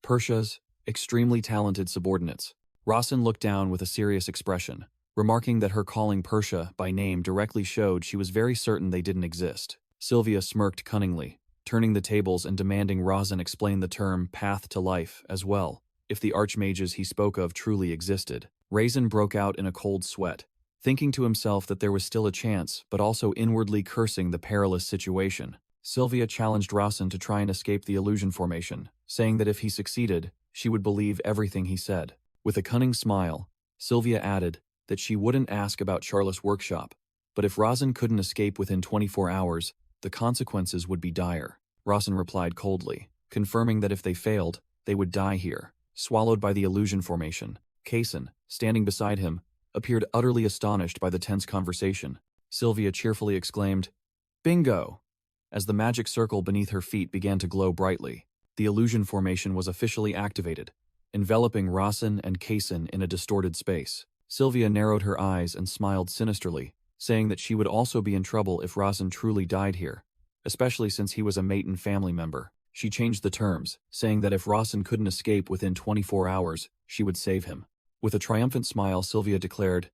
Persia's extremely talented subordinates. Rasen looked down with a serious expression, remarking that her calling Persia by name directly showed she was very certain they didn't exist. Sylvia smirked cunningly, turning the tables and demanding Rasen explain the term path to life as well, if the archmages he spoke of truly existed. Rasen broke out in a cold sweat, thinking to himself that there was still a chance, but also inwardly cursing the perilous situation. Sylvia challenged Rasen to try and escape the illusion formation, saying that if he succeeded, she would believe everything he said. With a cunning smile, Sylvia added that she wouldn't ask about Charlotte's workshop, but if Rasen couldn't escape within 24 hours, the consequences would be dire. Rasen replied coldly, confirming that if they failed, they would die here. Swallowed by the illusion formation, Kaysen, standing beside him, appeared utterly astonished by the tense conversation. Sylvia cheerfully exclaimed, "Bingo!" as the magic circle beneath her feet began to glow brightly. The illusion formation was officially activated, enveloping Rasen and Kaysen in a distorted space. Sylvia narrowed her eyes and smiled sinisterly, saying that she would also be in trouble if Rasen truly died here, especially since he was a Maton family member. She changed the terms, saying that if Rasen couldn't escape within 24 hours, she would save him. With a triumphant smile, Sylvia declared,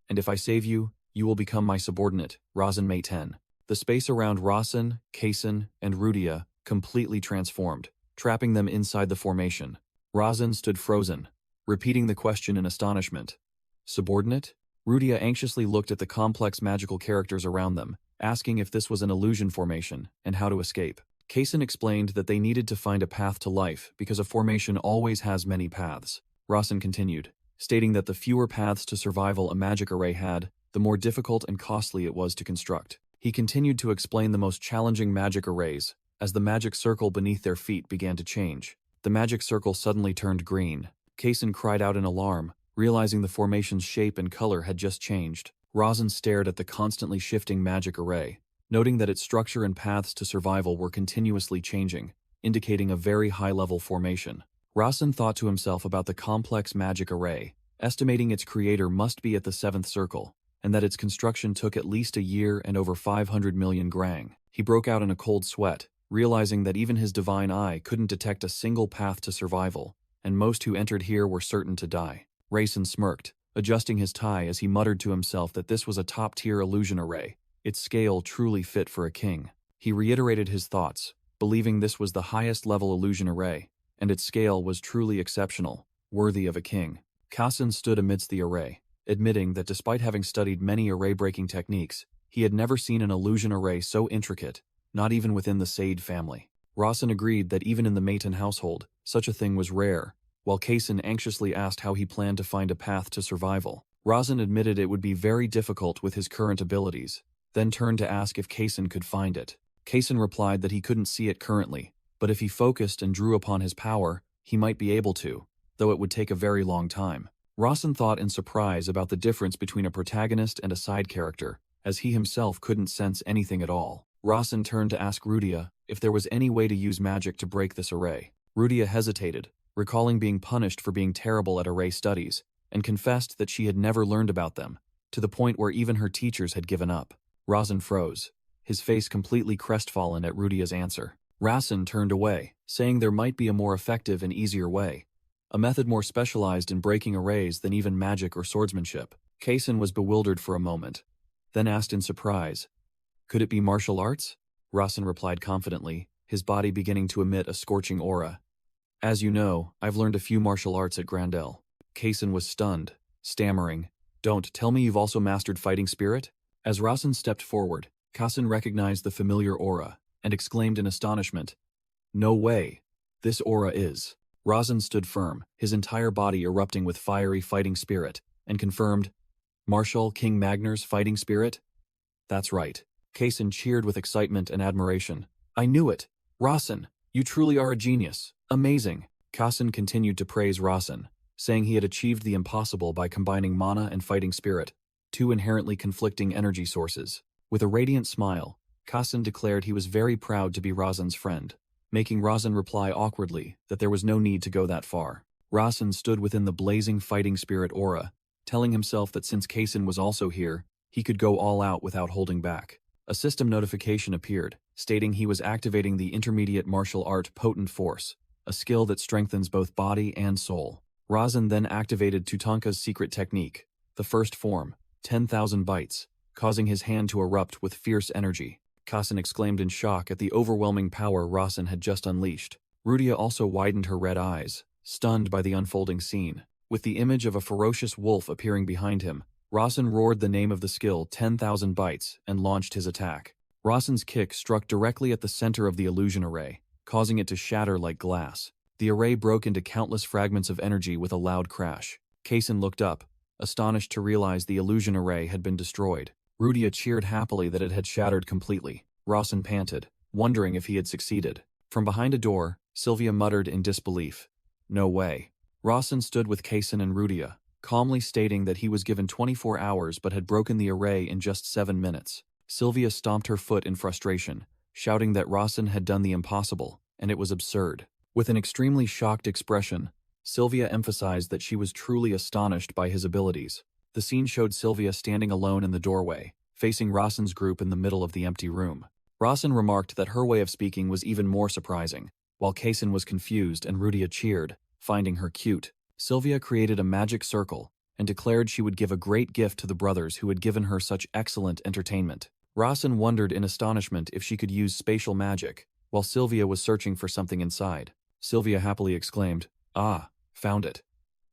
"And if I save you, you will become my subordinate, Rasen Maten." The space around Rasen, Kaysen, and Rudia completely transformed, trapping them inside the formation. Rasen stood frozen, repeating the question in astonishment. Subordinate? Rudia anxiously looked at the complex magical characters around them, asking if this was an illusion formation and how to escape. Kaysen explained that they needed to find a path to life because a formation always has many paths. Rasen continued, stating that the fewer paths to survival a magic array had, the more difficult and costly it was to construct. He continued to explain the most challenging magic arrays, as the magic circle beneath their feet began to change. The magic circle suddenly turned green. Kaysen cried out in alarm, realizing the formation's shape and color had just changed. Rasen stared at the constantly shifting magic array, noting that its structure and paths to survival were continuously changing, indicating a very high-level formation. Rasen thought to himself about the complex magic array, estimating its creator must be at the 7th circle, and that its construction took at least a year and over 500 million grang. He broke out in a cold sweat, realizing that even his divine eye couldn't detect a single path to survival, and most who entered here were certain to die. Rasen smirked, adjusting his tie as he muttered to himself that this was a top-tier illusion array, its scale truly fit for a king. He reiterated his thoughts, believing this was the highest-level illusion array, and its scale was truly exceptional, worthy of a king. Kaysen stood amidst the array, admitting that despite having studied many array-breaking techniques, he had never seen an illusion array so intricate, not even within the Sade family. Rasen agreed that even in the Maton household, such a thing was rare, while Kaysen anxiously asked how he planned to find a path to survival. Rasen admitted it would be very difficult with his current abilities, then turned to ask if Kaysen could find it. Kaysen replied that he couldn't see it currently, but if he focused and drew upon his power, he might be able to, though it would take a very long time. Rasen thought in surprise about the difference between a protagonist and a side character, as he himself couldn't sense anything at all. Rasen turned to ask Rudia if there was any way to use magic to break this array. Rudia hesitated, recalling being punished for being terrible at array studies, and confessed that she had never learned about them, to the point where even her teachers had given up. Rasen froze, his face completely crestfallen at Rudia's answer. Rasen turned away, saying there might be a more effective and easier way, a method more specialized in breaking arrays than even magic or swordsmanship. Kaysen was bewildered for a moment, then asked in surprise, "Could it be martial arts?" Rasen replied confidently, his body beginning to emit a scorching aura. "As you know, I've learned a few martial arts at Grandel." Kaysen was stunned, stammering, "Don't tell me you've also mastered fighting spirit?" As Rasen stepped forward, Kaysen recognized the familiar aura, and exclaimed in astonishment, "No way! This aura is..." Rasen stood firm, his entire body erupting with fiery fighting spirit, and confirmed, "Marshal King Magnar's fighting spirit?" "That's right." Kaysen cheered with excitement and admiration. "I knew it! Rasen, you truly are a genius. Amazing." Kaysen continued to praise Rasen, saying he had achieved the impossible by combining mana and fighting spirit, two inherently conflicting energy sources. With a radiant smile, Kasin declared he was very proud to be Razan's friend, making Razan reply awkwardly that there was no need to go that far. Razan stood within the blazing fighting spirit aura, telling himself that since Kasin was also here, he could go all out without holding back. A system notification appeared, stating he was activating the intermediate martial art Potent Force, a skill that strengthens both body and soul. Razan then activated Tutanka's secret technique, the first form, 10,000 bites, causing his hand to erupt with fierce energy. Kasin exclaimed in shock at the overwhelming power Razan had just unleashed. Rudia also widened her red eyes, stunned by the unfolding scene. With the image of a ferocious wolf appearing behind him, Razan roared the name of the skill 10,000 bites and launched his attack. Razan's kick struck directly at the center of the illusion array, causing it to shatter like glass. The array broke into countless fragments of energy with a loud crash. Kasin looked up, astonished to realize the illusion array had been destroyed. Rudia cheered happily that it had shattered completely. Razan panted, wondering if he had succeeded. From behind a door, Sylvia muttered in disbelief. No way. Razan stood with Kasin and Rudia, calmly stating that he was given 24 hours but had broken the array in just 7 minutes. Sylvia stomped her foot in frustration, shouting that Razan had done the impossible, and it was absurd. With an extremely shocked expression, Sylvia emphasized that she was truly astonished by his abilities. The scene showed Sylvia standing alone in the doorway, facing Razan's group in the middle of the empty room. Razan remarked that her way of speaking was even more surprising, while Kasin was confused and Rudia cheered, finding her cute. Sylvia created a magic circle and declared she would give a great gift to the brothers who had given her such excellent entertainment. Razan wondered in astonishment if she could use spatial magic, while Sylvia was searching for something inside. Sylvia happily exclaimed, "Ah, found it,"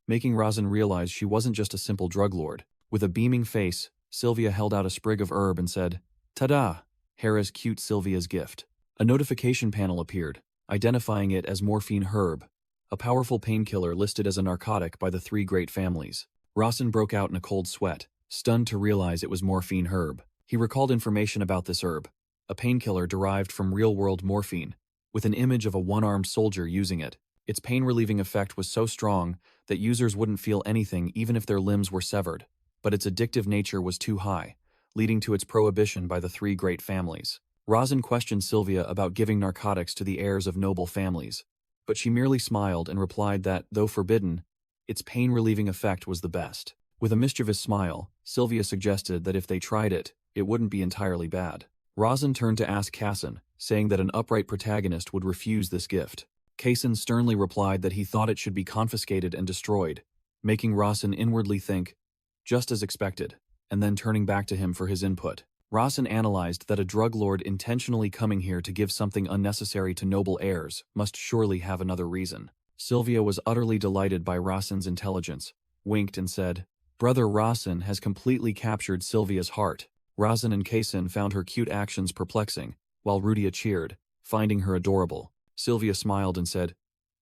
making Razan realize she wasn't just a simple drug lord. With a beaming face, Sylvia held out a sprig of herb and said, "Ta-da! Hera's cute Sylvia's gift." A notification panel appeared, identifying it as morphine herb, a powerful painkiller listed as a narcotic by the 3 great families. Razan broke out in a cold sweat, stunned to realize it was morphine herb. He recalled information about this herb, a painkiller derived from real-world morphine, with an image of a one-armed soldier using it. Its pain-relieving effect was so strong that users wouldn't feel anything even if their limbs were severed, but its addictive nature was too high, leading to its prohibition by the 3 great families. Razan questioned Sylvia about giving narcotics to the heirs of noble families, but she merely smiled and replied that, though forbidden, its pain-relieving effect was the best. With a mischievous smile, Sylvia suggested that if they tried it, it wouldn't be entirely bad. Razan turned to ask Kasin, saying that an upright protagonist would refuse this gift. Kasin sternly replied that he thought it should be confiscated and destroyed, making Razan inwardly think, just as expected, and then turning back to him for his input. Razan analyzed that a drug lord intentionally coming here to give something unnecessary to noble heirs must surely have another reason. Sylvia was utterly delighted by Razan's intelligence, winked and said, "Brother Razan has completely captured Sylvia's heart." Razan and Kasin found her cute actions perplexing, while Rudia cheered, finding her adorable. Sylvia smiled and said,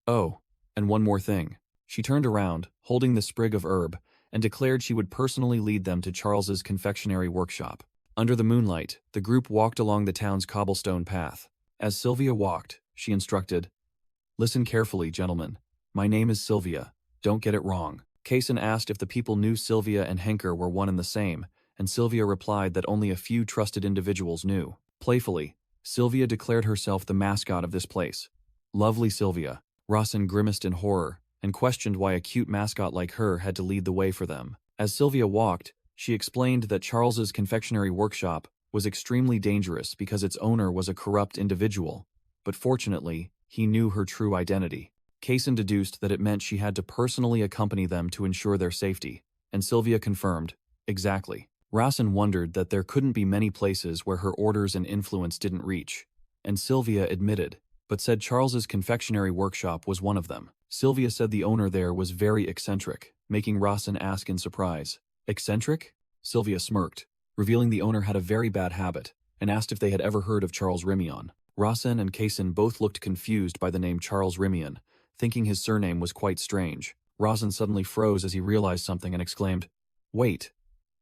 "Oh, and one more thing." She turned around, holding the sprig of herb, and declared she would personally lead them to Charles's confectionery workshop. Under the moonlight, the group walked along the town's cobblestone path. As Sylvia walked, she instructed, "Listen carefully, gentlemen. My name is Sylvia. Don't get it wrong." Kasin asked if the people knew Sylvia and Henker were one and the same, and Sylvia replied that only a few trusted individuals knew. Playfully, Sylvia declared herself the mascot of this place. Lovely Sylvia. Razan grimaced in horror and questioned why a cute mascot like her had to lead the way for them. As Sylvia walked, she explained that Charles's confectionery workshop was extremely dangerous because its owner was a corrupt individual, but fortunately, he knew her true identity. Kasin deduced that it meant she had to personally accompany them to ensure their safety, and Sylvia confirmed, exactly. Razan wondered that there couldn't be many places where her orders and influence didn't reach, and Sylvia admitted, but said Charles's confectionery workshop was one of them. Sylvia said the owner there was very eccentric, making Razan ask in surprise, "Eccentric?" Sylvia smirked, revealing the owner had a very bad habit, and asked if they had ever heard of Charles Rimion. Razan and Kasin both looked confused by the name Charles Rimion, thinking his surname was quite strange. Razan suddenly froze as he realized something and exclaimed, "Wait,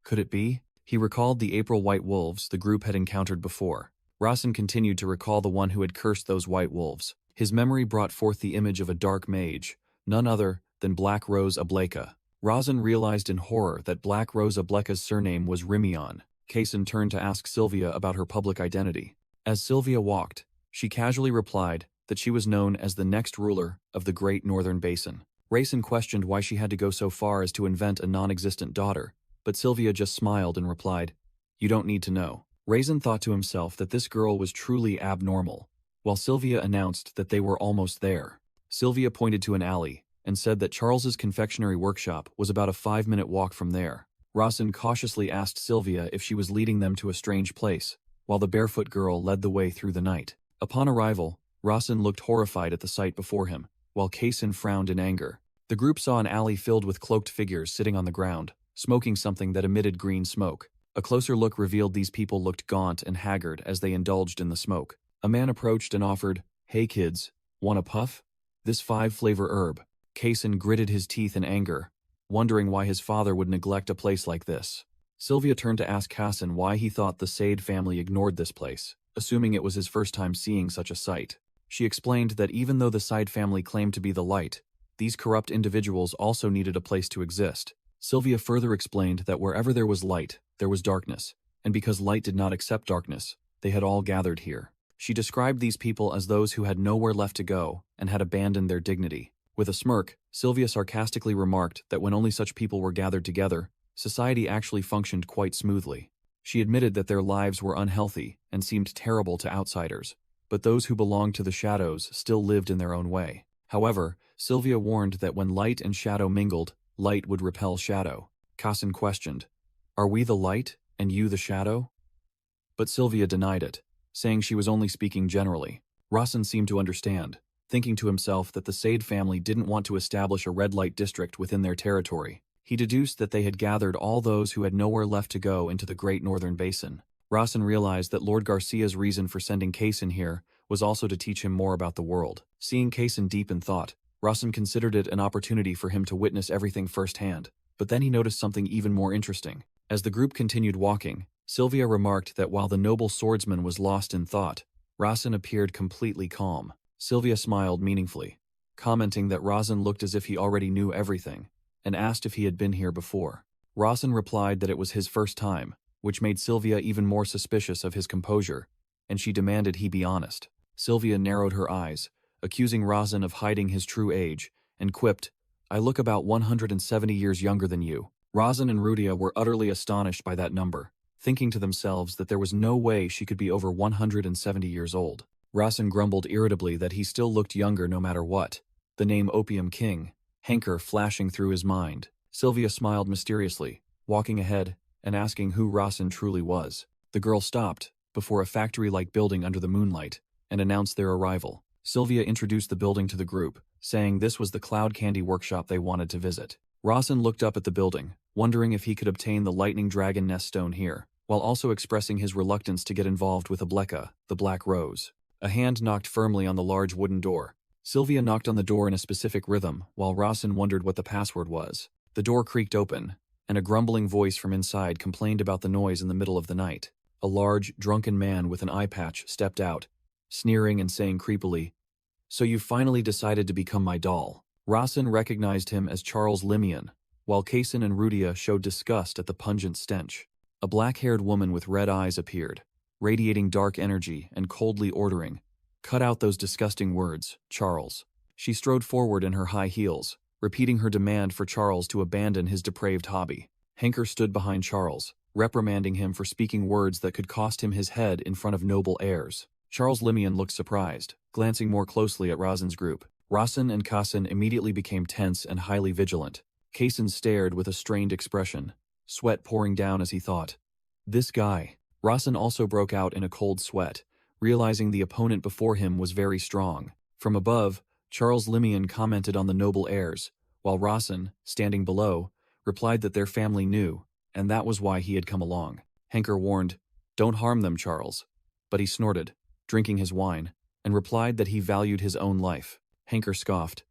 could it be?" He recalled the April white wolves the group had encountered before. Razan continued to recall the one who had cursed those white wolves. His memory brought forth the image of a dark mage, none other than Black Rose Ableka. Razan realized in horror that Black Rose Ableka's surname was Rimion, Kaysen turned to ask Sylvia about her public identity. As Sylvia walked, she casually replied that she was known as the next ruler of the Great Northern Basin. Raisin questioned why she had to go so far as to invent a non-existent daughter, but Sylvia just smiled and replied, "You don't need to know." Raisin thought to himself that this girl was truly abnormal, while Sylvia announced that they were almost there. Sylvia pointed to an alley and said that Charles's confectionery workshop was about a 5-minute walk from there. Raisin cautiously asked Sylvia if she was leading them to a strange place, while the barefoot girl led the way through the night. Upon arrival, Raisin looked horrified at the sight before him, while Kaysen frowned in anger. The group saw an alley filled with cloaked figures sitting on the ground, smoking something that emitted green smoke. A closer look revealed these people looked gaunt and haggard as they indulged in the smoke. A man approached and offered, "Hey kids, want a puff? This 5-flavor herb." Kaysen gritted his teeth in anger, wondering why his father would neglect a place like this. Sylvia turned to ask Kaysen why he thought the Sade family ignored this place, assuming it was his first time seeing such a sight. She explained that even though the Sade family claimed to be the light, these corrupt individuals also needed a place to exist. Sylvia further explained that wherever there was light, there was darkness, and because light did not accept darkness, they had all gathered here. She described these people as those who had nowhere left to go and had abandoned their dignity. With a smirk, Sylvia sarcastically remarked that when only such people were gathered together, society actually functioned quite smoothly. She admitted that their lives were unhealthy and seemed terrible to outsiders, but those who belonged to the shadows still lived in their own way. However, Sylvia warned that when light and shadow mingled, light would repel shadow. Kaysen questioned, "Are we the light and you the shadow?" But Sylvia denied it, saying she was only speaking generally. Raisin seemed to understand, thinking to himself that the Sade family didn't want to establish a red light district within their territory. He deduced that they had gathered all those who had nowhere left to go into the Great Northern Basin. Raisin realized that Lord Garcia's reason for sending Kaysen here was also to teach him more about the world. Seeing Kaysen deep in thought, Raisin considered it an opportunity for him to witness everything firsthand. But then he noticed something even more interesting. As the group continued walking, Sylvia remarked that while the noble swordsman was lost in thought, Raisin appeared completely calm. Sylvia smiled meaningfully, commenting that Raisin looked as if he already knew everything, and asked if he had been here before. Raisin replied that it was his first time, which made Sylvia even more suspicious of his composure, and she demanded he be honest. Sylvia narrowed her eyes, accusing Raisin of hiding his true age, and quipped, "I look about 170 years younger than you." Raisin and Rudia were utterly astonished by that number, thinking to themselves that there was no way she could be over 170 years old. Raisin grumbled irritably that he still looked younger no matter what. The name Opium King, Henker, flashing through his mind. Sylvia smiled mysteriously, walking ahead and asking who Raisin truly was. The girl stopped before a factory-like building under the moonlight and announced their arrival. Sylvia introduced the building to the group, saying this was the Cloud Candy workshop they wanted to visit. Raisin looked up at the building, wondering if he could obtain the Lightning Dragon Nest Stone here, while also expressing his reluctance to get involved with Ableka, the Black Rose. A hand knocked firmly on the large wooden door. Sylvia knocked on the door in a specific rhythm, while Raisin wondered what the password was. The door creaked open, and a grumbling voice from inside complained about the noise in the middle of the night. A large, drunken man with an eye patch stepped out, sneering and saying creepily, "So you finally decided to become my doll." Raisin recognized him as Charles Limian, while Kaysen and Rudia showed disgust at the pungent stench. A black-haired woman with red eyes appeared, radiating dark energy and coldly ordering, "Cut out those disgusting words, Charles." She strode forward in her high heels, repeating her demand for Charles to abandon his depraved hobby. Henker stood behind Charles, reprimanding him for speaking words that could cost him his head in front of noble heirs. Charles Limian looked surprised, glancing more closely at Raisin's group. Raisin and Kaysen immediately became tense and highly vigilant. Kaysen stared with a strained expression, sweat pouring down as he thought, "This guy." Raisin also broke out in a cold sweat, realizing the opponent before him was very strong. From above, Charles Limian commented on the noble heirs, while Raisin, standing below, replied that their family knew, and that was why he had come along. Henker warned, "Don't harm them, Charles." But he snorted, drinking his wine, and replied that he valued his own life. Henker scoffed,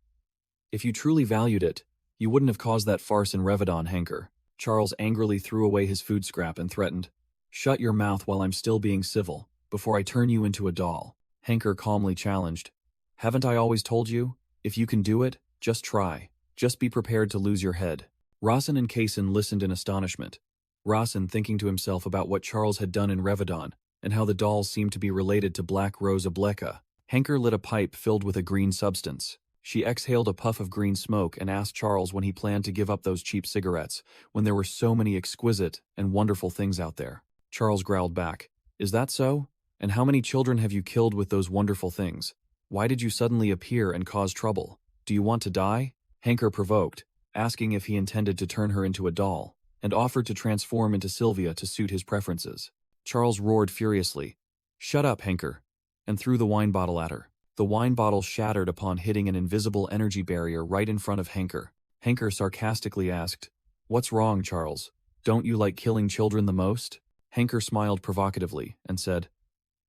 "If you truly valued it, you wouldn't have caused that farce in Revedon, Henker." Charles angrily threw away his food scrap and threatened, "Shut your mouth while I'm still being civil, before I turn you into a doll." Henker calmly challenged, "Haven't I always told you? If you can do it, just try. Just be prepared to lose your head." Raisin and Kaysen listened in astonishment. Rasen thinking to himself about what Charles had done in Revadon, and how the dolls seemed to be related to Black Rose Obleka. Henker lit a pipe filled with a green substance. She exhaled a puff of green smoke and asked Charles when he planned to give up those cheap cigarettes, when there were so many exquisite and wonderful things out there. Charles growled back, "Is that so? And how many children have you killed with those wonderful things? Why did you suddenly appear and cause trouble? Do you want to die?" Henker provoked, asking if he intended to turn her into a doll, and offered to transform into Sylvia to suit his preferences. Charles roared furiously, "Shut up, Henker," and threw the wine bottle at her. The wine bottle shattered upon hitting an invisible energy barrier right in front of Henker. Henker sarcastically asked, "What's wrong, Charles? Don't you like killing children the most?" Henker smiled provocatively and said,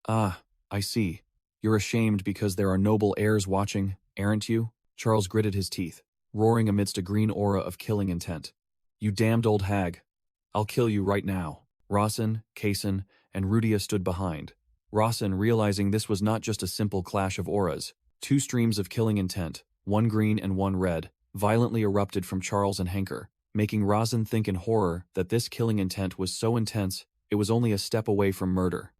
"Ah, I see. You're ashamed because there are noble heirs watching, aren't you?" Charles gritted his teeth, roaring amidst a green aura of killing intent. "You damned old hag. I'll kill you right now." Rasen, Kaysen, and Rudia stood behind. Rasen, realizing this was not just a simple clash of auras, two streams of killing intent, one green and one red, violently erupted from Charles and Henker, making Rasen think in horror that this killing intent was so intense it was only a step away from murder.